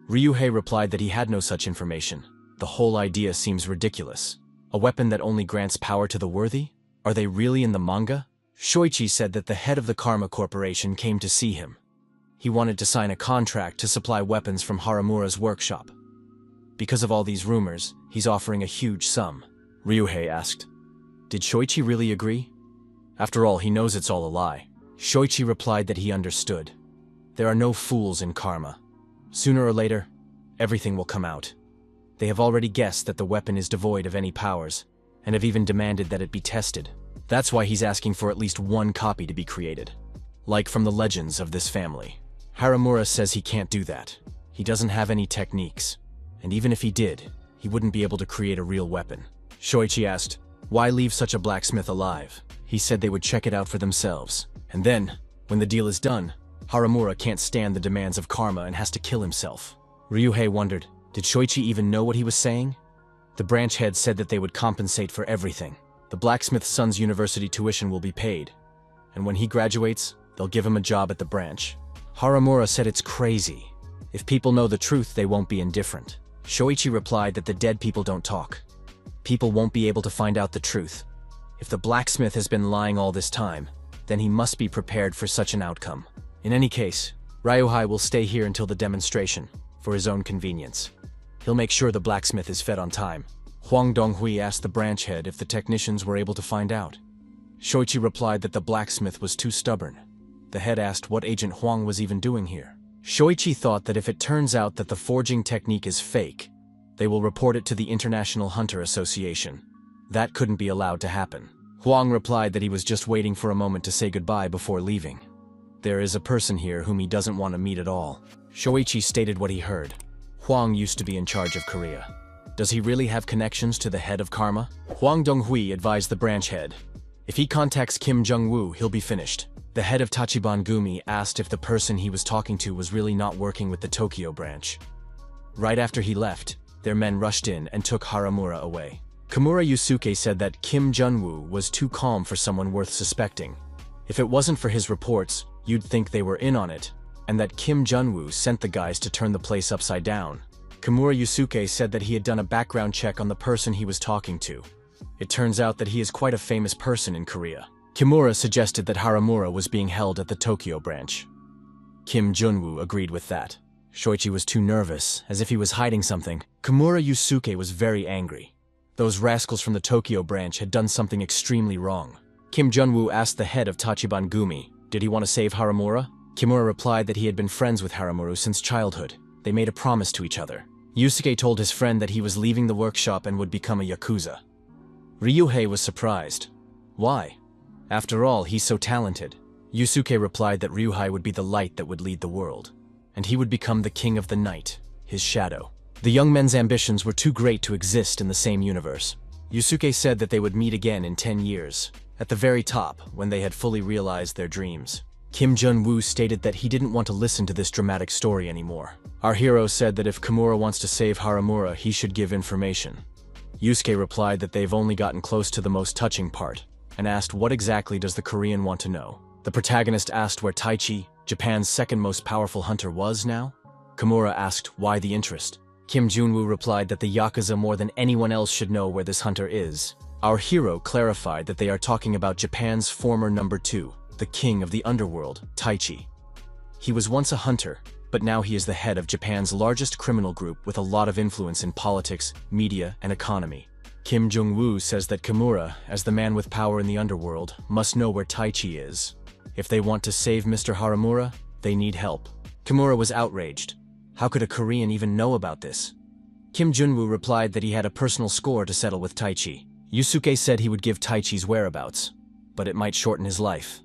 Ryuhei replied that he had no such information. The whole idea seems ridiculous. A weapon that only grants power to the worthy? Are they really in the manga? Shoichi said that the head of the Karma Corporation came to see him. He wanted to sign a contract to supply weapons from Haramura's workshop. Because of all these rumors, he's offering a huge sum. Ryuhei asked, "Did Shoichi really agree?" After all, he knows it's all a lie. Shoichi replied that he understood. There are no fools in Karma. Sooner or later, everything will come out. They have already guessed that the weapon is devoid of any powers, and have even demanded that it be tested. That's why he's asking for at least one copy to be created. Like from the legends of this family. Haramura says he can't do that. He doesn't have any techniques. And even if he did, he wouldn't be able to create a real weapon. Shoichi asked, "Why leave such a blacksmith alive?" He said they would check it out for themselves. And then, when the deal is done, Haramura can't stand the demands of Karma and has to kill himself. Ryuhei wondered, did Shoichi even know what he was saying? The branch head said that they would compensate for everything. The blacksmith's son's university tuition will be paid. And when he graduates, they'll give him a job at the branch. Haramura said it's crazy. If people know the truth, they won't be indifferent. Shoichi replied that the dead people don't talk. People won't be able to find out the truth. If the blacksmith has been lying all this time, then he must be prepared for such an outcome. In any case, Ryuhei will stay here until the demonstration, for his own convenience. He'll make sure the blacksmith is fed on time. Huang Donghui asked the branch head if the technicians were able to find out. Shoichi replied that the blacksmith was too stubborn. The head asked what Agent Huang was even doing here. Shoichi thought that if it turns out that the forging technique is fake, they will report it to the International Hunter Association. That couldn't be allowed to happen. Huang replied that he was just waiting for a moment to say goodbye before leaving. There is a person here whom he doesn't want to meet at all. Shoichi stated what he heard. Huang used to be in charge of Korea. Does he really have connections to the head of Karma? Huang Donghui advised the branch head. If he contacts Kim Jong-woo, he'll be finished. The head of Tachiban Gumi asked if the person he was talking to was really not working with the Tokyo branch. Right after he left, their men rushed in and took Haramura away. Kimura Yusuke said that Kim Jun-woo was too calm for someone worth suspecting. If it wasn't for his reports, you'd think they were in on it, and that Kim Jun-woo sent the guys to turn the place upside down. Kimura Yusuke said that he had done a background check on the person he was talking to. It turns out that he is quite a famous person in Korea. Kimura suggested that Haramura was being held at the Tokyo branch. Kim Jun-woo agreed with that. Shoichi was too nervous, as if he was hiding something. Kimura Yusuke was very angry. Those rascals from the Tokyo branch had done something extremely wrong. Kim Jun-woo asked the head of Tachiban Gumi, did he want to save Haramura? Kimura replied that he had been friends with Haramura since childhood. They made a promise to each other. Yusuke told his friend that he was leaving the workshop and would become a yakuza. Ryuhei was surprised. Why? After all, he's so talented. Yusuke replied that Ryuhei would be the light that would lead the world, and he would become the king of the night, his shadow. The young men's ambitions were too great to exist in the same universe. Yusuke said that they would meet again in 10 years, at the very top, when they had fully realized their dreams. Kim Jun-woo stated that he didn't want to listen to this dramatic story anymore. Our hero said that if Kimura wants to save Haramura, he should give information. Yusuke replied that they've only gotten close to the most touching part, and asked what exactly does the Korean want to know. The protagonist asked where Taichi, Japan's second most powerful hunter, was now. Kimura asked why the interest. Kim Jun-woo replied that the Yakuza more than anyone else should know where this hunter is. Our hero clarified that they are talking about Japan's former number 2, the king of the underworld, Taichi. He was once a hunter, but now he is the head of Japan's largest criminal group with a lot of influence in politics, media, and economy. Kim Jung-woo says that Kimura, as the man with power in the underworld, must know where Taichi is. If they want to save Mr. Haramura, they need help. Kimura was outraged. How could a Korean even know about this? Kim Jun-woo replied that he had a personal score to settle with Taichi. Yusuke said he would give Taichi's whereabouts, but it might shorten his life.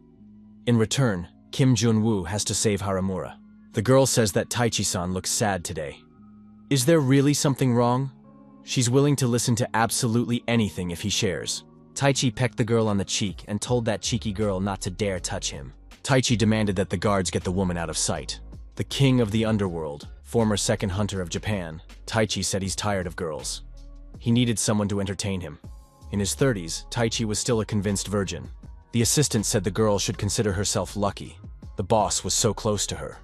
In return, Kim Jun-woo has to save Haramura. The girl says that Taichi-san looks sad today. Is there really something wrong? She's willing to listen to absolutely anything if he shares. Taichi pecked the girl on the cheek and told that cheeky girl not to dare touch him. Taichi demanded that the guards get the woman out of sight. The king of the underworld, former second hunter of Japan, Taichi said he's tired of girls. He needed someone to entertain him. In his 30s, Taichi was still a convinced virgin. The assistant said the girl should consider herself lucky. The boss was so close to her.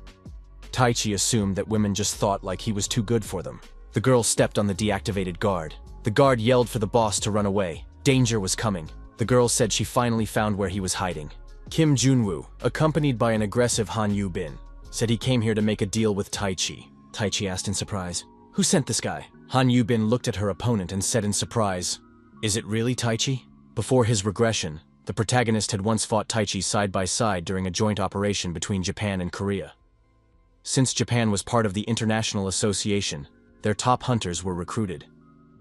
Taichi assumed that women just thought like he was too good for them. The girl stepped on the deactivated guard. The guard yelled for the boss to run away. Danger was coming. The girl said she finally found where he was hiding. Kim Jun-woo, accompanied by an aggressive Han Yu-bin, said he came here to make a deal with Taichi. Taichi asked in surprise, "Who sent this guy?" Han Yu-bin looked at her opponent and said in surprise, "Is it really Taichi?" Before his regression, the protagonist had once fought Taichi side by side during a joint operation between Japan and Korea. Since Japan was part of the International Association, their top hunters were recruited.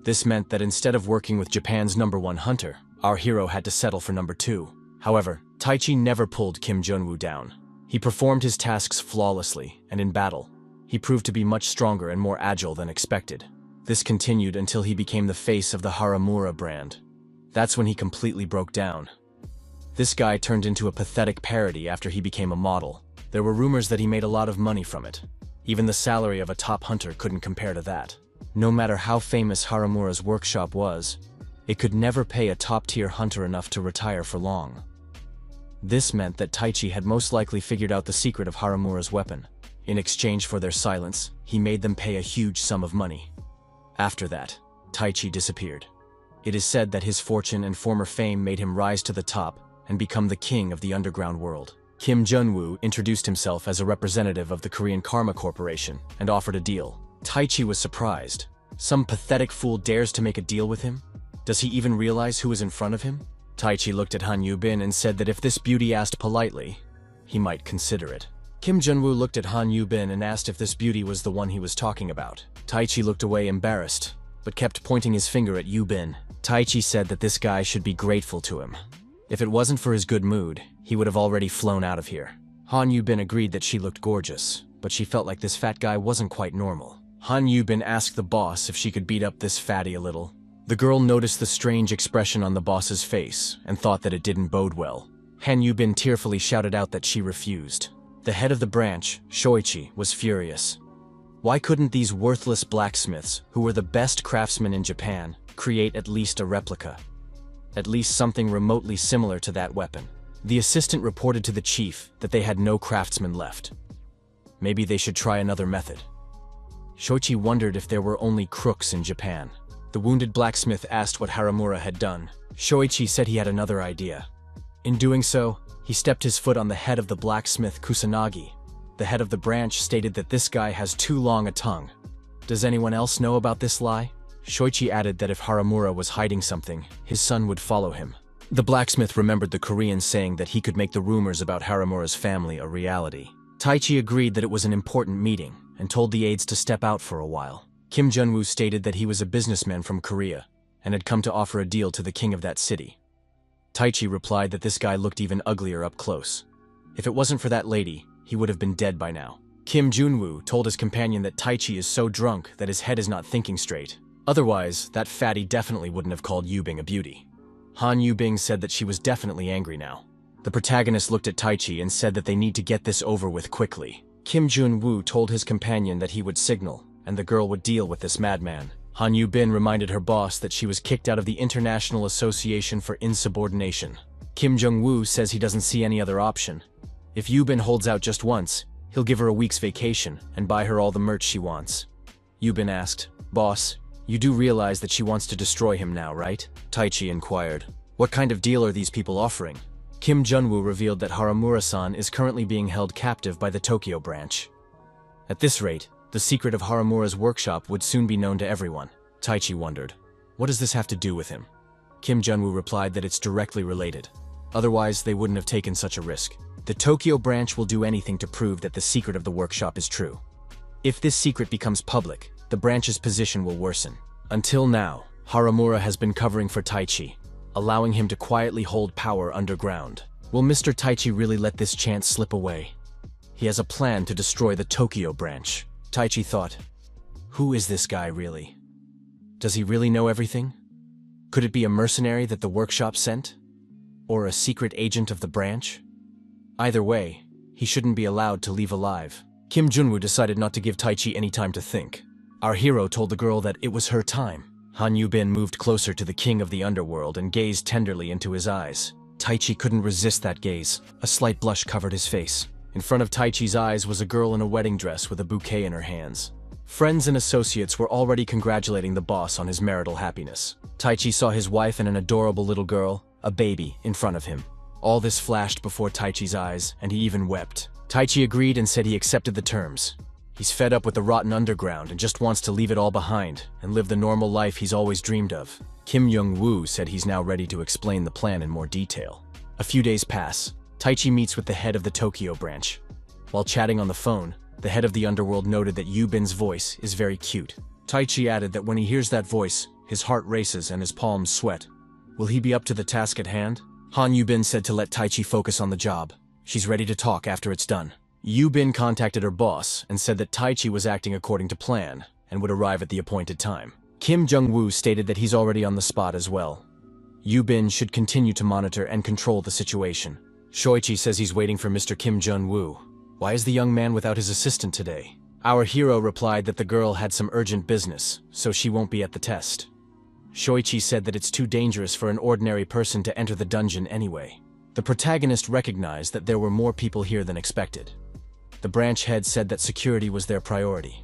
This meant that instead of working with Japan's number 1 hunter, our hero had to settle for number 2. However, Taichi never pulled Kim Jun-woo down. He performed his tasks flawlessly, and in battle, he proved to be much stronger and more agile than expected. This continued until he became the face of the Haramura brand. That's when he completely broke down. This guy turned into a pathetic parody after he became a model. There were rumors that he made a lot of money from it. Even the salary of a top hunter couldn't compare to that. No matter how famous Haramura's workshop was, it could never pay a top-tier hunter enough to retire for long. This meant that Taichi had most likely figured out the secret of Haramura's weapon. In exchange for their silence, he made them pay a huge sum of money. After that, Taichi disappeared. It is said that his fortune and former fame made him rise to the top and become the king of the underground world. Kim Jun-woo introduced himself as a representative of the Korean Karma Corporation and offered a deal. Taichi was surprised. Some pathetic fool dares to make a deal with him? Does he even realize who is in front of him? Taichi looked at Han Yu-bin and said that if this beauty asked politely, he might consider it. Kim Jun-woo looked at Han Yu-bin and asked if this beauty was the one he was talking about. Taichi looked away embarrassed, but kept pointing his finger at Yu-bin. Taichi said that this guy should be grateful to him. If it wasn't for his good mood, he would have already flown out of here. Han Yu-bin agreed that she looked gorgeous, but she felt like this fat guy wasn't quite normal. Han Yu-bin asked the boss if she could beat up this fatty a little. The girl noticed the strange expression on the boss's face and thought that it didn't bode well. Han Yu-bin tearfully shouted out that she refused. The head of the branch, Shoichi, was furious. Why couldn't these worthless blacksmiths, who were the best craftsmen in Japan, create at least a replica? At least something remotely similar to that weapon. The assistant reported to the chief that they had no craftsmen left. Maybe they should try another method. Shoichi wondered if there were only crooks in Japan. The wounded blacksmith asked what Haramura had done. Shoichi said he had another idea. In doing so, he stepped his foot on the head of the blacksmith Kusanagi. The head of the branch stated that this guy has too long a tongue. Does anyone else know about this lie? Shoichi added that if Haramura was hiding something, his son would follow him. The blacksmith remembered the Korean saying that he could make the rumors about Haramura's family a reality. Taichi agreed that it was an important meeting and told the aides to step out for a while. Kim Jun-woo stated that he was a businessman from Korea and had come to offer a deal to the king of that city. Taichi replied that this guy looked even uglier up close. If it wasn't for that lady, he would have been dead by now. Kim Jun-woo told his companion that Taichi is so drunk that his head is not thinking straight. Otherwise, that fatty definitely wouldn't have called Yubing a beauty. Han Yubing said that she was definitely angry now. The protagonist looked at Taichi and said that they need to get this over with quickly. Kim Jun-woo told his companion that he would signal, and the girl would deal with this madman. Han Yubin reminded her boss that she was kicked out of the International Association for Insubordination. Kim Jung-woo says he doesn't see any other option. If Yubin holds out just once, he'll give her a week's vacation and buy her all the merch she wants. Yubin asked, "Boss, you do realize that she wants to destroy him now, right?" Taichi inquired. "What kind of deal are these people offering?" Kim Jun-woo revealed that Haramura-san is currently being held captive by the Tokyo branch. At this rate, the secret of Haramura's workshop would soon be known to everyone. Taichi wondered, what does this have to do with him? Kim Jun-woo replied that it's directly related. Otherwise, they wouldn't have taken such a risk. The Tokyo branch will do anything to prove that the secret of the workshop is true. If this secret becomes public, the branch's position will worsen. Until now, Haramura has been covering for Taichi, allowing him to quietly hold power underground. Will Mr. Taichi really let this chance slip away? He has a plan to destroy the Tokyo branch. Taichi thought, who is this guy really? Does he really know everything? Could it be a mercenary that the workshop sent? Or a secret agent of the branch? Either way, he shouldn't be allowed to leave alive. Kim Jun-woo decided not to give Taichi any time to think. Our hero told the girl that it was her time. Han Yubin moved closer to the king of the underworld and gazed tenderly into his eyes. Taichi couldn't resist that gaze. A slight blush covered his face. In front of Taichi's eyes was a girl in a wedding dress with a bouquet in her hands. Friends and associates were already congratulating the boss on his marital happiness. Taichi saw his wife and an adorable little girl, a baby, in front of him. All this flashed before Taichi's eyes, and he even wept. Taichi agreed and said he accepted the terms. He's fed up with the rotten underground and just wants to leave it all behind and live the normal life he's always dreamed of. Kim Young-woo said he's now ready to explain the plan in more detail. A few days pass. Taichi meets with the head of the Tokyo branch. While chatting on the phone, the head of the underworld noted that Yubin's voice is very cute. Taichi added that when he hears that voice, his heart races and his palms sweat. Will he be up to the task at hand? Han Yubin said to let Taichi focus on the job. She's ready to talk after it's done. Yubin contacted her boss and said that Taichi was acting according to plan and would arrive at the appointed time. Kim Jung-woo stated that he's already on the spot as well. Yubin should continue to monitor and control the situation. Shoichi says he's waiting for Mr. Kim Jun-woo. Why is the young man without his assistant today? Our hero replied that the girl had some urgent business, so she won't be at the test. Shoichi said that it's too dangerous for an ordinary person to enter the dungeon anyway. The protagonist recognized that there were more people here than expected. The branch head said that security was their priority.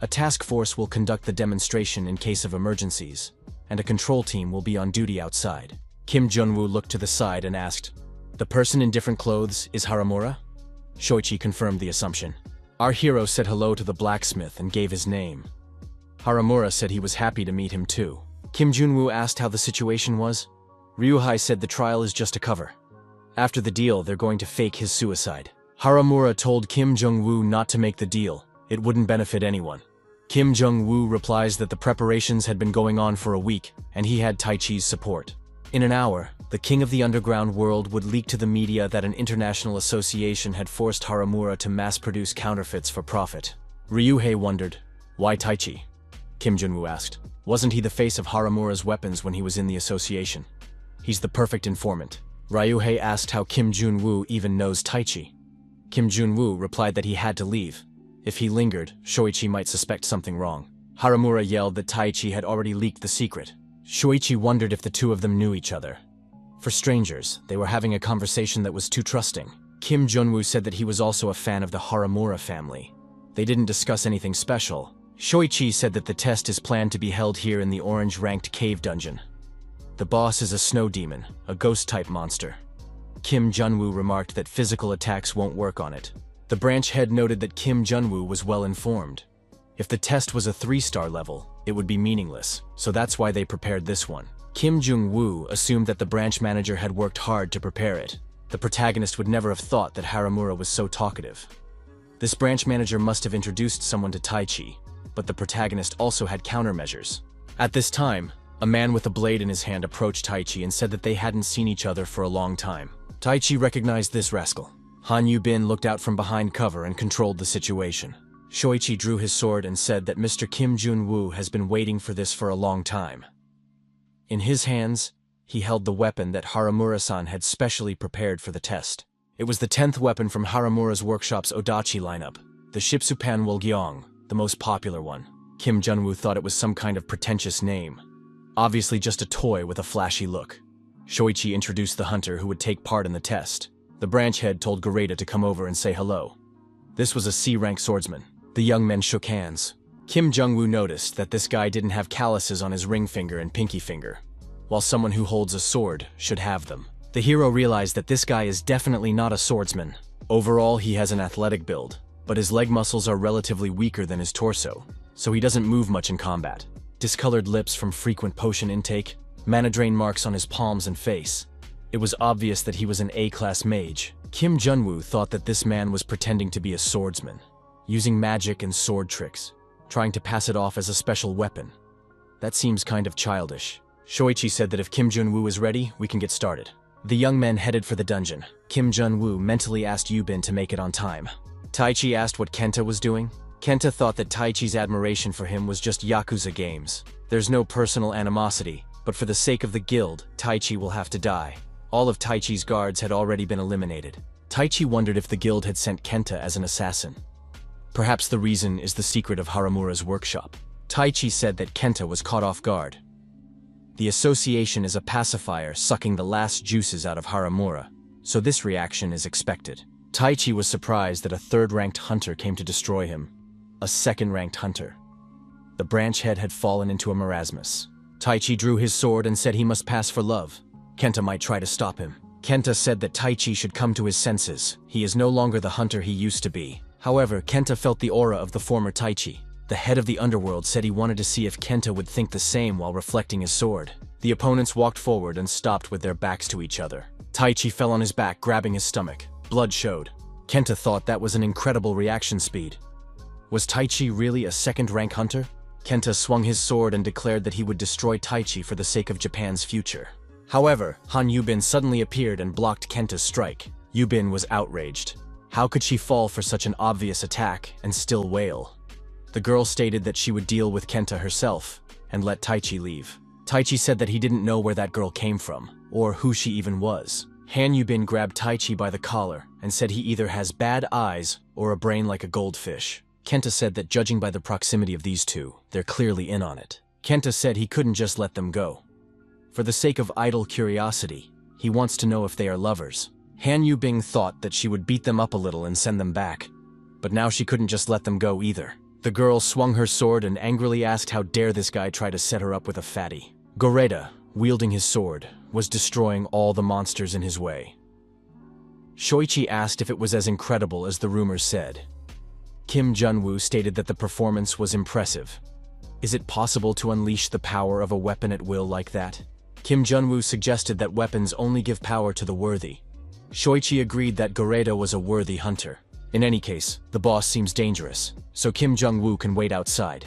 A task force will conduct the demonstration in case of emergencies, and a control team will be on duty outside. Kim Jun-woo looked to the side and asked, "The person in different clothes is Haramura?" Shoichi confirmed the assumption. Our hero said hello to the blacksmith and gave his name. Haramura said he was happy to meet him too. Kim Jun-woo asked how the situation was. Ryuhei said the trial is just a cover. After the deal, they're going to fake his suicide. Haramura told Kim Jung-woo not to make the deal. It wouldn't benefit anyone. Kim Jung-woo replies that the preparations had been going on for a week, and he had Taichi's support. In an hour, the king of the underground world would leak to the media that an international association had forced Haramura to mass-produce counterfeits for profit. Ryuhei wondered, why Taichi? Kim Jun-woo asked. Wasn't he the face of Haramura's weapons when he was in the association? He's the perfect informant. Ryuhei asked how Kim Jun-woo even knows Taichi. Kim Jun-woo replied that he had to leave. If he lingered, Shoichi might suspect something wrong. Haramura yelled that Taichi had already leaked the secret. Shoichi wondered if the two of them knew each other. For strangers, they were having a conversation that was too trusting. Kim Jun-woo said that he was also a fan of the Haramura family. They didn't discuss anything special. Shoichi said that the test is planned to be held here in the orange-ranked cave dungeon. The boss is a snow demon, a ghost-type monster. Kim Jun-woo remarked that physical attacks won't work on it. The branch head noted that Kim Jun-woo was well informed. If the test was a 3-star level, it would be meaningless, so that's why they prepared this one. Kim Jung-woo assumed that the branch manager had worked hard to prepare it. The protagonist would never have thought that Haramura was so talkative. This branch manager must have introduced someone to Taichi, but the protagonist also had countermeasures. At this time, a man with a blade in his hand approached Taichi and said that they hadn't seen each other for a long time. Taichi recognized this rascal. Han Yubin looked out from behind cover and controlled the situation. Shoichi drew his sword and said that Mr. Kim Jun-woo has been waiting for this for a long time. In his hands, he held the weapon that Haramura-san had specially prepared for the test. It was the 10th weapon from Haramura's workshop's Odachi lineup, the Shipsupan Wolgyeong, the most popular one. Kim Jun-woo thought it was some kind of pretentious name. Obviously just a toy with a flashy look. Shoichi introduced the hunter who would take part in the test. The branch head told Goreta to come over and say hello. This was a C-rank swordsman. The young men shook hands. Kim Jung-woo noticed that this guy didn't have calluses on his ring finger and pinky finger, while someone who holds a sword should have them. The hero realized that this guy is definitely not a swordsman. Overall, he has an athletic build, but his leg muscles are relatively weaker than his torso, so he doesn't move much in combat. Discolored lips from frequent potion intake, mana drain marks on his palms and face. It was obvious that he was an A-class mage. Kim Jun-woo thought that this man was pretending to be a swordsman, using magic and sword tricks, trying to pass it off as a special weapon. That seems kind of childish. Shoichi said that if Kim Jun-woo is ready, we can get started. The young men headed for the dungeon. Kim Jun-woo mentally asked Yubin to make it on time. Taichi asked what Kenta was doing. Kenta thought that Taichi's admiration for him was just Yakuza games. There's no personal animosity, but for the sake of the guild, Taichi will have to die. All of Taichi's guards had already been eliminated. Taichi wondered if the guild had sent Kenta as an assassin. Perhaps the reason is the secret of Haramura's workshop. Taichi said that Kenta was caught off guard. The association is a pacifier sucking the last juices out of Haramura, so this reaction is expected. Taichi was surprised that a 3rd-ranked hunter came to destroy him. A 2nd-ranked hunter. The branch head had fallen into a marasmus. Taichi drew his sword and said he must pass for love. Kenta might try to stop him. Kenta said that Taichi should come to his senses. He is no longer the hunter he used to be. However, Kenta felt the aura of the former Taichi. The head of the underworld said he wanted to see if Kenta would think the same while reflecting his sword. The opponents walked forward and stopped with their backs to each other. Taichi fell on his back, grabbing his stomach. Blood showed. Kenta thought that was an incredible reaction speed. Was Taichi really a 2nd-rank hunter? Kenta swung his sword and declared that he would destroy Taichi for the sake of Japan's future. However, Han Yubin suddenly appeared and blocked Kenta's strike. Yubin was outraged. How could she fall for such an obvious attack and still wail? The girl stated that she would deal with Kenta herself and let Taichi leave. Taichi said that he didn't know where that girl came from, or who she even was. Han Yubin grabbed Taichi by the collar and said he either has bad eyes or a brain like a goldfish. Kenta said that judging by the proximity of these two, they're clearly in on it. Kenta said he couldn't just let them go. For the sake of idle curiosity, he wants to know if they are lovers. Han Yubing thought that she would beat them up a little and send them back, but now she couldn't just let them go either. The girl swung her sword and angrily asked how dare this guy try to set her up with a fatty. Goreta, wielding his sword, was destroying all the monsters in his way. Shoichi asked if it was as incredible as the rumors said. Kim Jun-woo stated that the performance was impressive. Is it possible to unleash the power of a weapon at will like that? Kim Jun-woo suggested that weapons only give power to the worthy. Shoichi agreed that Goreta was a worthy hunter. In any case, the boss seems dangerous, so Kim Jung-woo can wait outside.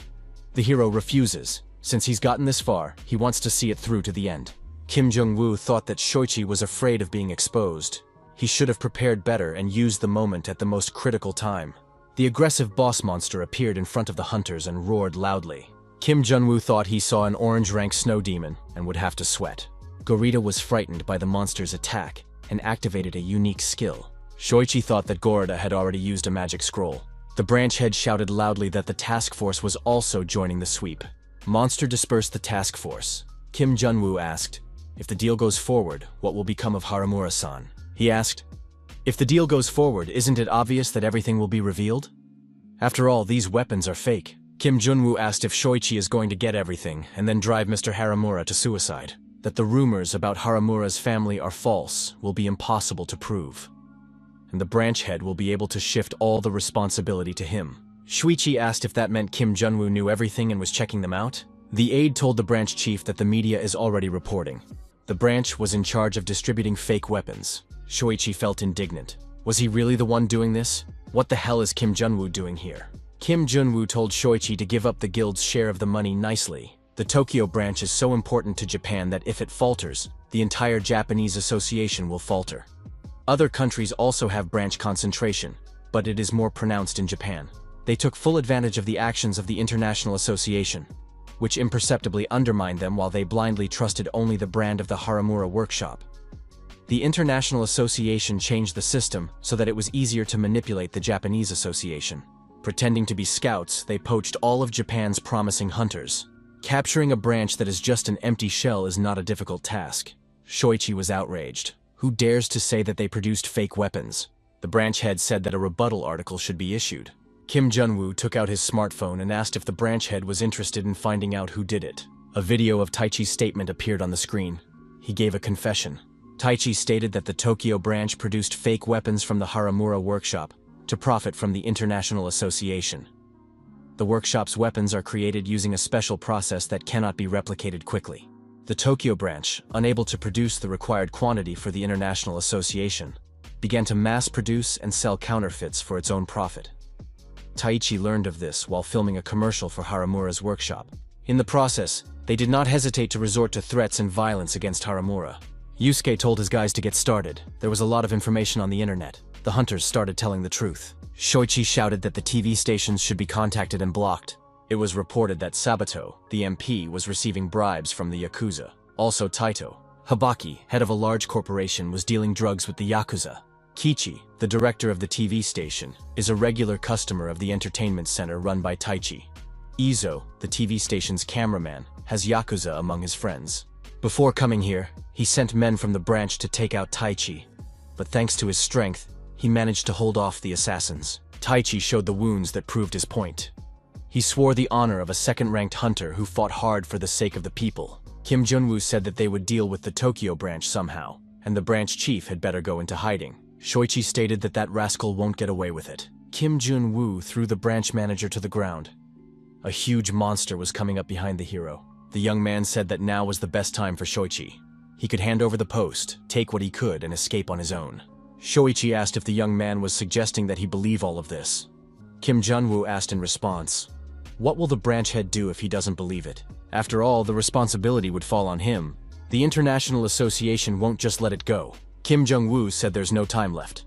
The hero refuses. Since he's gotten this far, he wants to see it through to the end. Kim Jung-woo thought that Shoichi was afraid of being exposed. He should have prepared better and used the moment at the most critical time. The aggressive boss monster appeared in front of the hunters and roared loudly. Kim Jun-woo thought he saw an orange-rank snow demon and would have to sweat. Goreta was frightened by the monster's attack and activated a unique skill. Shoichi thought that Goreta had already used a magic scroll. The branch head shouted loudly that the task force was also joining the sweep. Monster dispersed the task force. Kim Jun-woo asked, if the deal goes forward, what will become of Haramura-san? He asked, if the deal goes forward, isn't it obvious that everything will be revealed? After all, these weapons are fake. Kim Jun-woo asked if Shoichi is going to get everything and then drive Mr. Haramura to suicide. That the rumors about Haramura's family are false will be impossible to prove, and the branch head will be able to shift all the responsibility to him. Shuichi asked if that meant Kim Jun-woo knew everything and was checking them out. The aide told the branch chief that the media is already reporting. The branch was in charge of distributing fake weapons. Shoichi felt indignant. Was he really the one doing this? What the hell is Kim Jun-woo doing here? Kim Jun-woo told Shoichi to give up the guild's share of the money nicely. The Tokyo branch is so important to Japan that if it falters, the entire Japanese association will falter. Other countries also have branch concentration, but it is more pronounced in Japan. They took full advantage of the actions of the International Association, which imperceptibly undermined them while they blindly trusted only the brand of the Haramura workshop. The International Association changed the system so that it was easier to manipulate the Japanese Association. Pretending to be scouts, they poached all of Japan's promising hunters. Capturing a branch that is just an empty shell is not a difficult task. Shoichi was outraged. Who dares to say that they produced fake weapons? The branch head said that a rebuttal article should be issued. Kim Jun-woo took out his smartphone and asked if the branch head was interested in finding out who did it. A video of Taichi's statement appeared on the screen. He gave a confession. Taichi stated that the Tokyo branch produced fake weapons from the Haramura workshop to profit from the International Association. The workshop's weapons are created using a special process that cannot be replicated quickly. The Tokyo branch, unable to produce the required quantity for the International Association, began to mass produce and sell counterfeits for its own profit. Taichi learned of this while filming a commercial for Haramura's workshop. In the process, they did not hesitate to resort to threats and violence against Haramura. Yusuke told his guys to get started. There was a lot of information on the internet. The hunters started telling the truth. Shoichi shouted that the TV stations should be contacted and blocked. It was reported that Sabato, the MP, was receiving bribes from the Yakuza. Also Taito Habaki, head of a large corporation, was dealing drugs with the Yakuza. Kichi, the director of the TV station, is a regular customer of the entertainment center run by Taichi. Izo, the TV station's cameraman, has Yakuza among his friends. Before coming here, he sent men from the branch to take out Taichi, but thanks to his strength, he managed to hold off the assassins. Taichi showed the wounds that proved his point. He swore the honor of a second-ranked hunter who fought hard for the sake of the people. Kim Jun-woo said that they would deal with the Tokyo branch somehow, and the branch chief had better go into hiding. Shoichi stated that that rascal won't get away with it. Kim Jun-woo threw the branch manager to the ground. A huge monster was coming up behind the hero. The young man said that now was the best time for Shoichi. He could hand over the post, take what he could, and escape on his own. Shoichi asked if the young man was suggesting that he believe all of this. Kim Jun-woo asked in response, "What will the branch head do if he doesn't believe it? After all, the responsibility would fall on him. The International Association won't just let it go." Kim Jung-woo said there's no time left.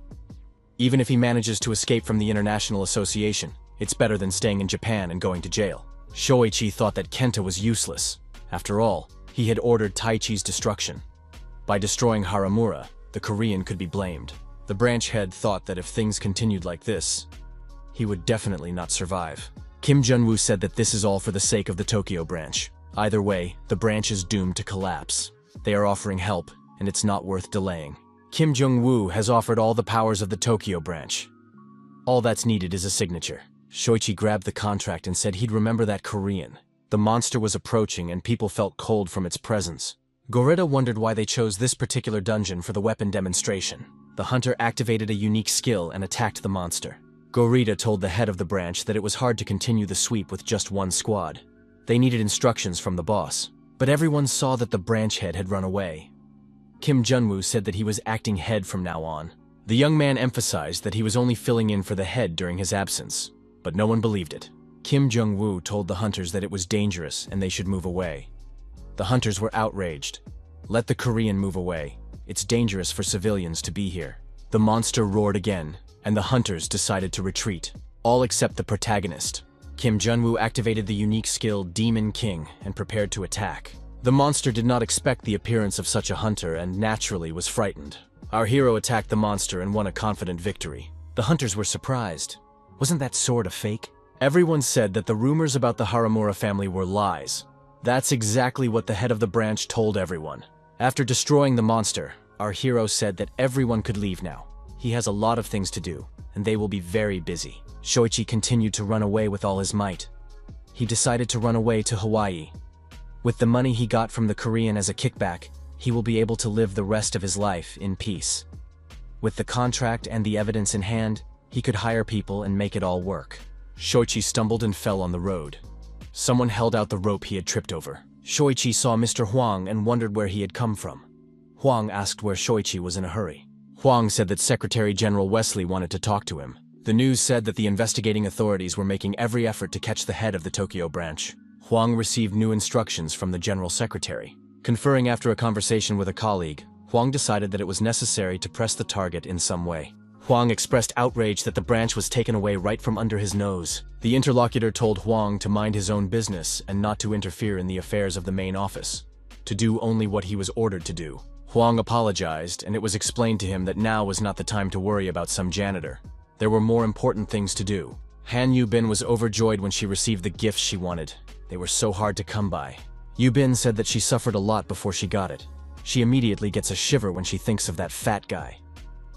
Even if he manages to escape from the International Association, it's better than staying in Japan and going to jail. Shoichi thought that Kenta was useless. After all, he had ordered Taichi's destruction. By destroying Haramura, the Korean could be blamed. The branch head thought that if things continued like this, he would definitely not survive. Kim Jun-woo said that this is all for the sake of the Tokyo branch. Either way, the branch is doomed to collapse. They are offering help, and it's not worth delaying. Kim Jung-woo has offered all the powers of the Tokyo branch. All that's needed is a signature. Shoichi grabbed the contract and said he'd remember that Korean. The monster was approaching and people felt cold from its presence. Gorita wondered why they chose this particular dungeon for the weapon demonstration. The hunter activated a unique skill and attacked the monster. Gorita told the head of the branch that it was hard to continue the sweep with just one squad. They needed instructions from the boss. But everyone saw that the branch head had run away. Kim Jun-woo said that he was acting head from now on. The young man emphasized that he was only filling in for the head during his absence, but no one believed it. Kim Jung-woo told the hunters that it was dangerous and they should move away. The hunters were outraged. "Let the Korean move away. It's dangerous for civilians to be here." The monster roared again, and the hunters decided to retreat, all except the protagonist. Kim Jun-woo activated the unique skill Demon King and prepared to attack. The monster did not expect the appearance of such a hunter and naturally was frightened. Our hero attacked the monster and won a confident victory. The hunters were surprised. Wasn't that sword a fake? Everyone said that the rumors about the Haramura family were lies. That's exactly what the head of the branch told everyone. After destroying the monster, our hero said that everyone could leave now. He has a lot of things to do, and they will be very busy. Shoichi continued to run away with all his might. He decided to run away to Hawaii. With the money he got from the Korean as a kickback, he will be able to live the rest of his life in peace. With the contract and the evidence in hand, he could hire people and make it all work. Shoichi stumbled and fell on the road. Someone held out the rope he had tripped over. Shoichi saw Mr. Huang and wondered where he had come from. Huang asked where Shoichi was in a hurry. Huang said that Secretary General Wesley wanted to talk to him. The news said that the investigating authorities were making every effort to catch the head of the Tokyo branch. Huang received new instructions from the General Secretary. Conferring after a conversation with a colleague, Huang decided that it was necessary to press the target in some way. Huang expressed outrage that the branch was taken away right from under his nose. The interlocutor told Huang to mind his own business and not to interfere in the affairs of the main office, to do only what he was ordered to do. Huang apologized, and it was explained to him that now was not the time to worry about some janitor. There were more important things to do. Han Yubin was overjoyed when she received the gifts she wanted. They were so hard to come by. Yubin said that she suffered a lot before she got it. She immediately gets a shiver when she thinks of that fat guy.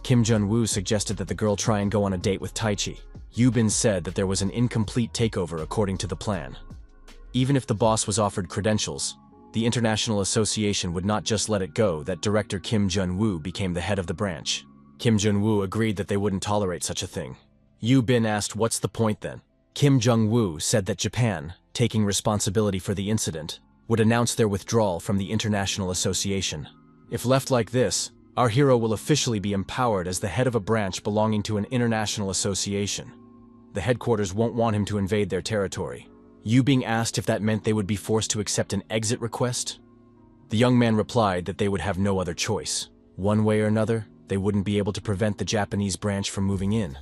Kim Jun-woo suggested that the girl try and go on a date with Taichi. Yubin said that there was an incomplete takeover according to the plan. Even if the boss was offered credentials, the International Association would not just let it go that Director Kim Jun-woo became the head of the branch. Kim Jun-woo agreed that they wouldn't tolerate such a thing. Yubin asked what's the point then? Kim Jung-woo said that Japan, taking responsibility for the incident, would announce their withdrawal from the International Association. If left like this, our hero will officially be empowered as the head of a branch belonging to an international association. The headquarters won't want him to invade their territory. Yubin asked if that meant they would be forced to accept an exit request. The young man replied that they would have no other choice. One way or another, they wouldn't be able to prevent the Japanese branch from moving in.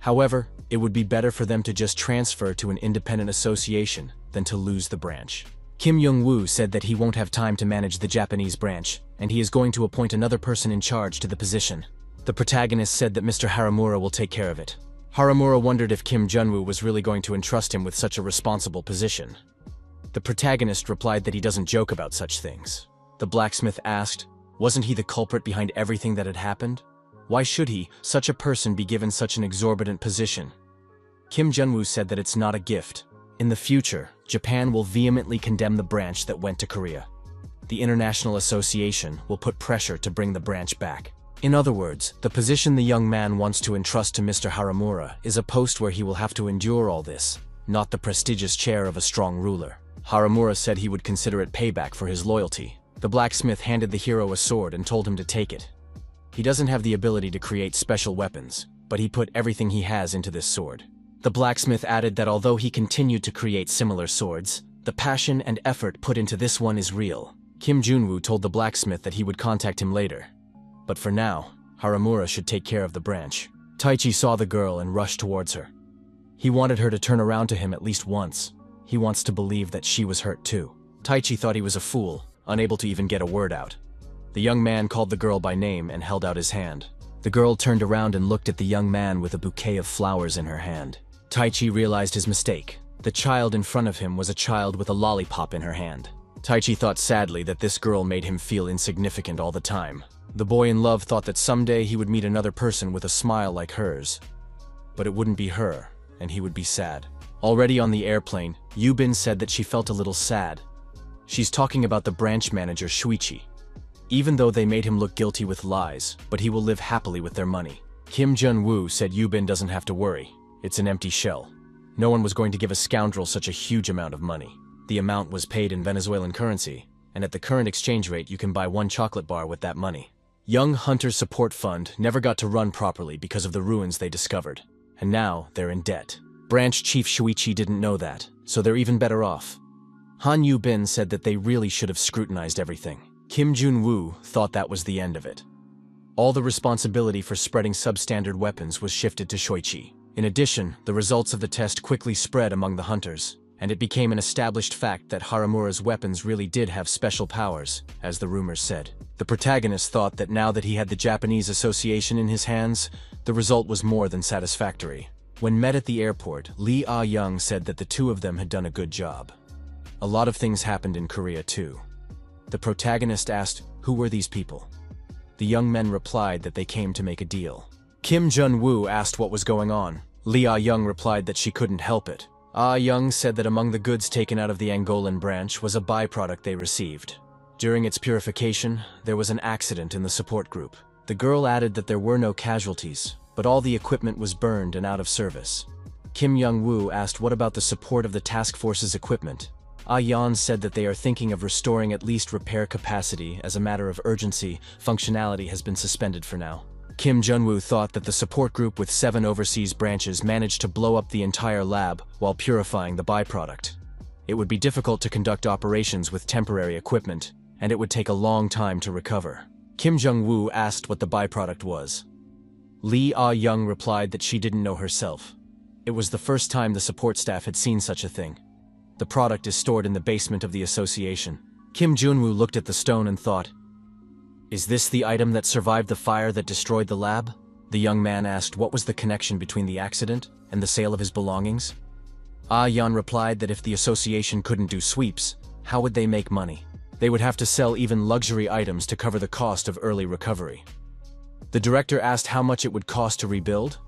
However, it would be better for them to just transfer to an independent association than to lose the branch. Kim Young-woo said that he won't have time to manage the Japanese branch, and he is going to appoint another person in charge to the position. The protagonist said that Mr. Haramura will take care of it. Haramura wondered if Kim Jun-woo was really going to entrust him with such a responsible position. The protagonist replied that he doesn't joke about such things. The blacksmith asked, wasn't he the culprit behind everything that had happened? Why should he, such a person, be given such an exorbitant position? Kim Jun-woo said that it's not a gift. In the future, Japan will vehemently condemn the branch that went to Korea. The International Association will put pressure to bring the branch back. In other words, the position the young man wants to entrust to Mr. Haramura is a post where he will have to endure all this, not the prestigious chair of a strong ruler. Haramura said he would consider it payback for his loyalty. The blacksmith handed the hero a sword and told him to take it. He doesn't have the ability to create special weapons, but he put everything he has into this sword. The blacksmith added that although he continued to create similar swords, the passion and effort put into this one is real. Kim Jun-woo told the blacksmith that he would contact him later. But for now, Haramura should take care of the branch. Taichi saw the girl and rushed towards her. He wanted her to turn around to him at least once. He wants to believe that she was hurt too. Taichi thought he was a fool, unable to even get a word out. The young man called the girl by name and held out his hand. The girl turned around and looked at the young man with a bouquet of flowers in her hand. Taichi realized his mistake. The child in front of him was a child with a lollipop in her hand. Taichi thought sadly that this girl made him feel insignificant all the time. The boy in love thought that someday he would meet another person with a smile like hers. But it wouldn't be her, and he would be sad. Already on the airplane, Yubin said that she felt a little sad. She's talking about the branch manager Shuichi. Even though they made him look guilty with lies, but he will live happily with their money. Kim Jun-woo said Yubin doesn't have to worry. It's an empty shell. No one was going to give a scoundrel such a huge amount of money. The amount was paid in Venezuelan currency, and at the current exchange rate you can buy one chocolate bar with that money. Young Hunter Support Fund never got to run properly because of the ruins they discovered, and now they're in debt. Branch Chief Shuichi didn't know that, so they're even better off. Han Yubin said that they really should have scrutinized everything. Kim Jun-woo thought that was the end of it. All the responsibility for spreading substandard weapons was shifted to Shuichi. In addition, the results of the test quickly spread among the hunters, and it became an established fact that Haramura's weapons really did have special powers, as the rumors said. The protagonist thought that now that he had the Japanese Association in his hands, the result was more than satisfactory. When met at the airport, Lee Ah-young said that the two of them had done a good job. A lot of things happened in Korea too. The protagonist asked, who were these people? The young men replied that they came to make a deal. Kim Jun-woo asked what was going on. Lee Ah-young replied that she couldn't help it. Ah-young said that among the goods taken out of the Angolan branch was a byproduct they received. During its purification, there was an accident in the support group. The girl added that there were no casualties, but all the equipment was burned and out of service. Kim Young-woo asked what about the support of the task force's equipment. Ah-yeon said that they are thinking of restoring at least repair capacity. As a matter of urgency, functionality has been suspended for now. Kim Jun-woo thought that the support group with 7 overseas branches managed to blow up the entire lab while purifying the byproduct. It would be difficult to conduct operations with temporary equipment, and it would take a long time to recover. Kim Jung-woo asked what the byproduct was. Lee Ah-young replied that she didn't know herself. It was the first time the support staff had seen such a thing. The product is stored in the basement of the association. Kim Junwoo looked at the stone and thought, "Is this the item that survived the fire that destroyed the lab?" The young man asked what was the connection between the accident and the sale of his belongings. Ah Yan replied that if the association couldn't do sweeps, how would they make money? They would have to sell even luxury items to cover the cost of early recovery. The director asked how much it would cost to rebuild.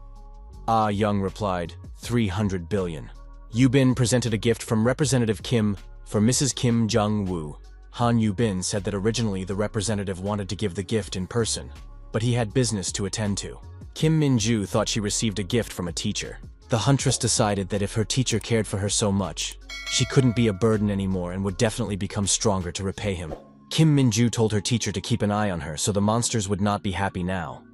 Ah Young replied, 300 billion. Yubin presented a gift from Representative Kim for Mrs. Kim Jung-woo. Han Yubin said that originally the representative wanted to give the gift in person, but he had business to attend to. Kim Min-ju thought she received a gift from a teacher. The huntress decided that if her teacher cared for her so much, she couldn't be a burden anymore and would definitely become stronger to repay him. Kim Min-ju told her teacher to keep an eye on her so the monsters would not be happy now.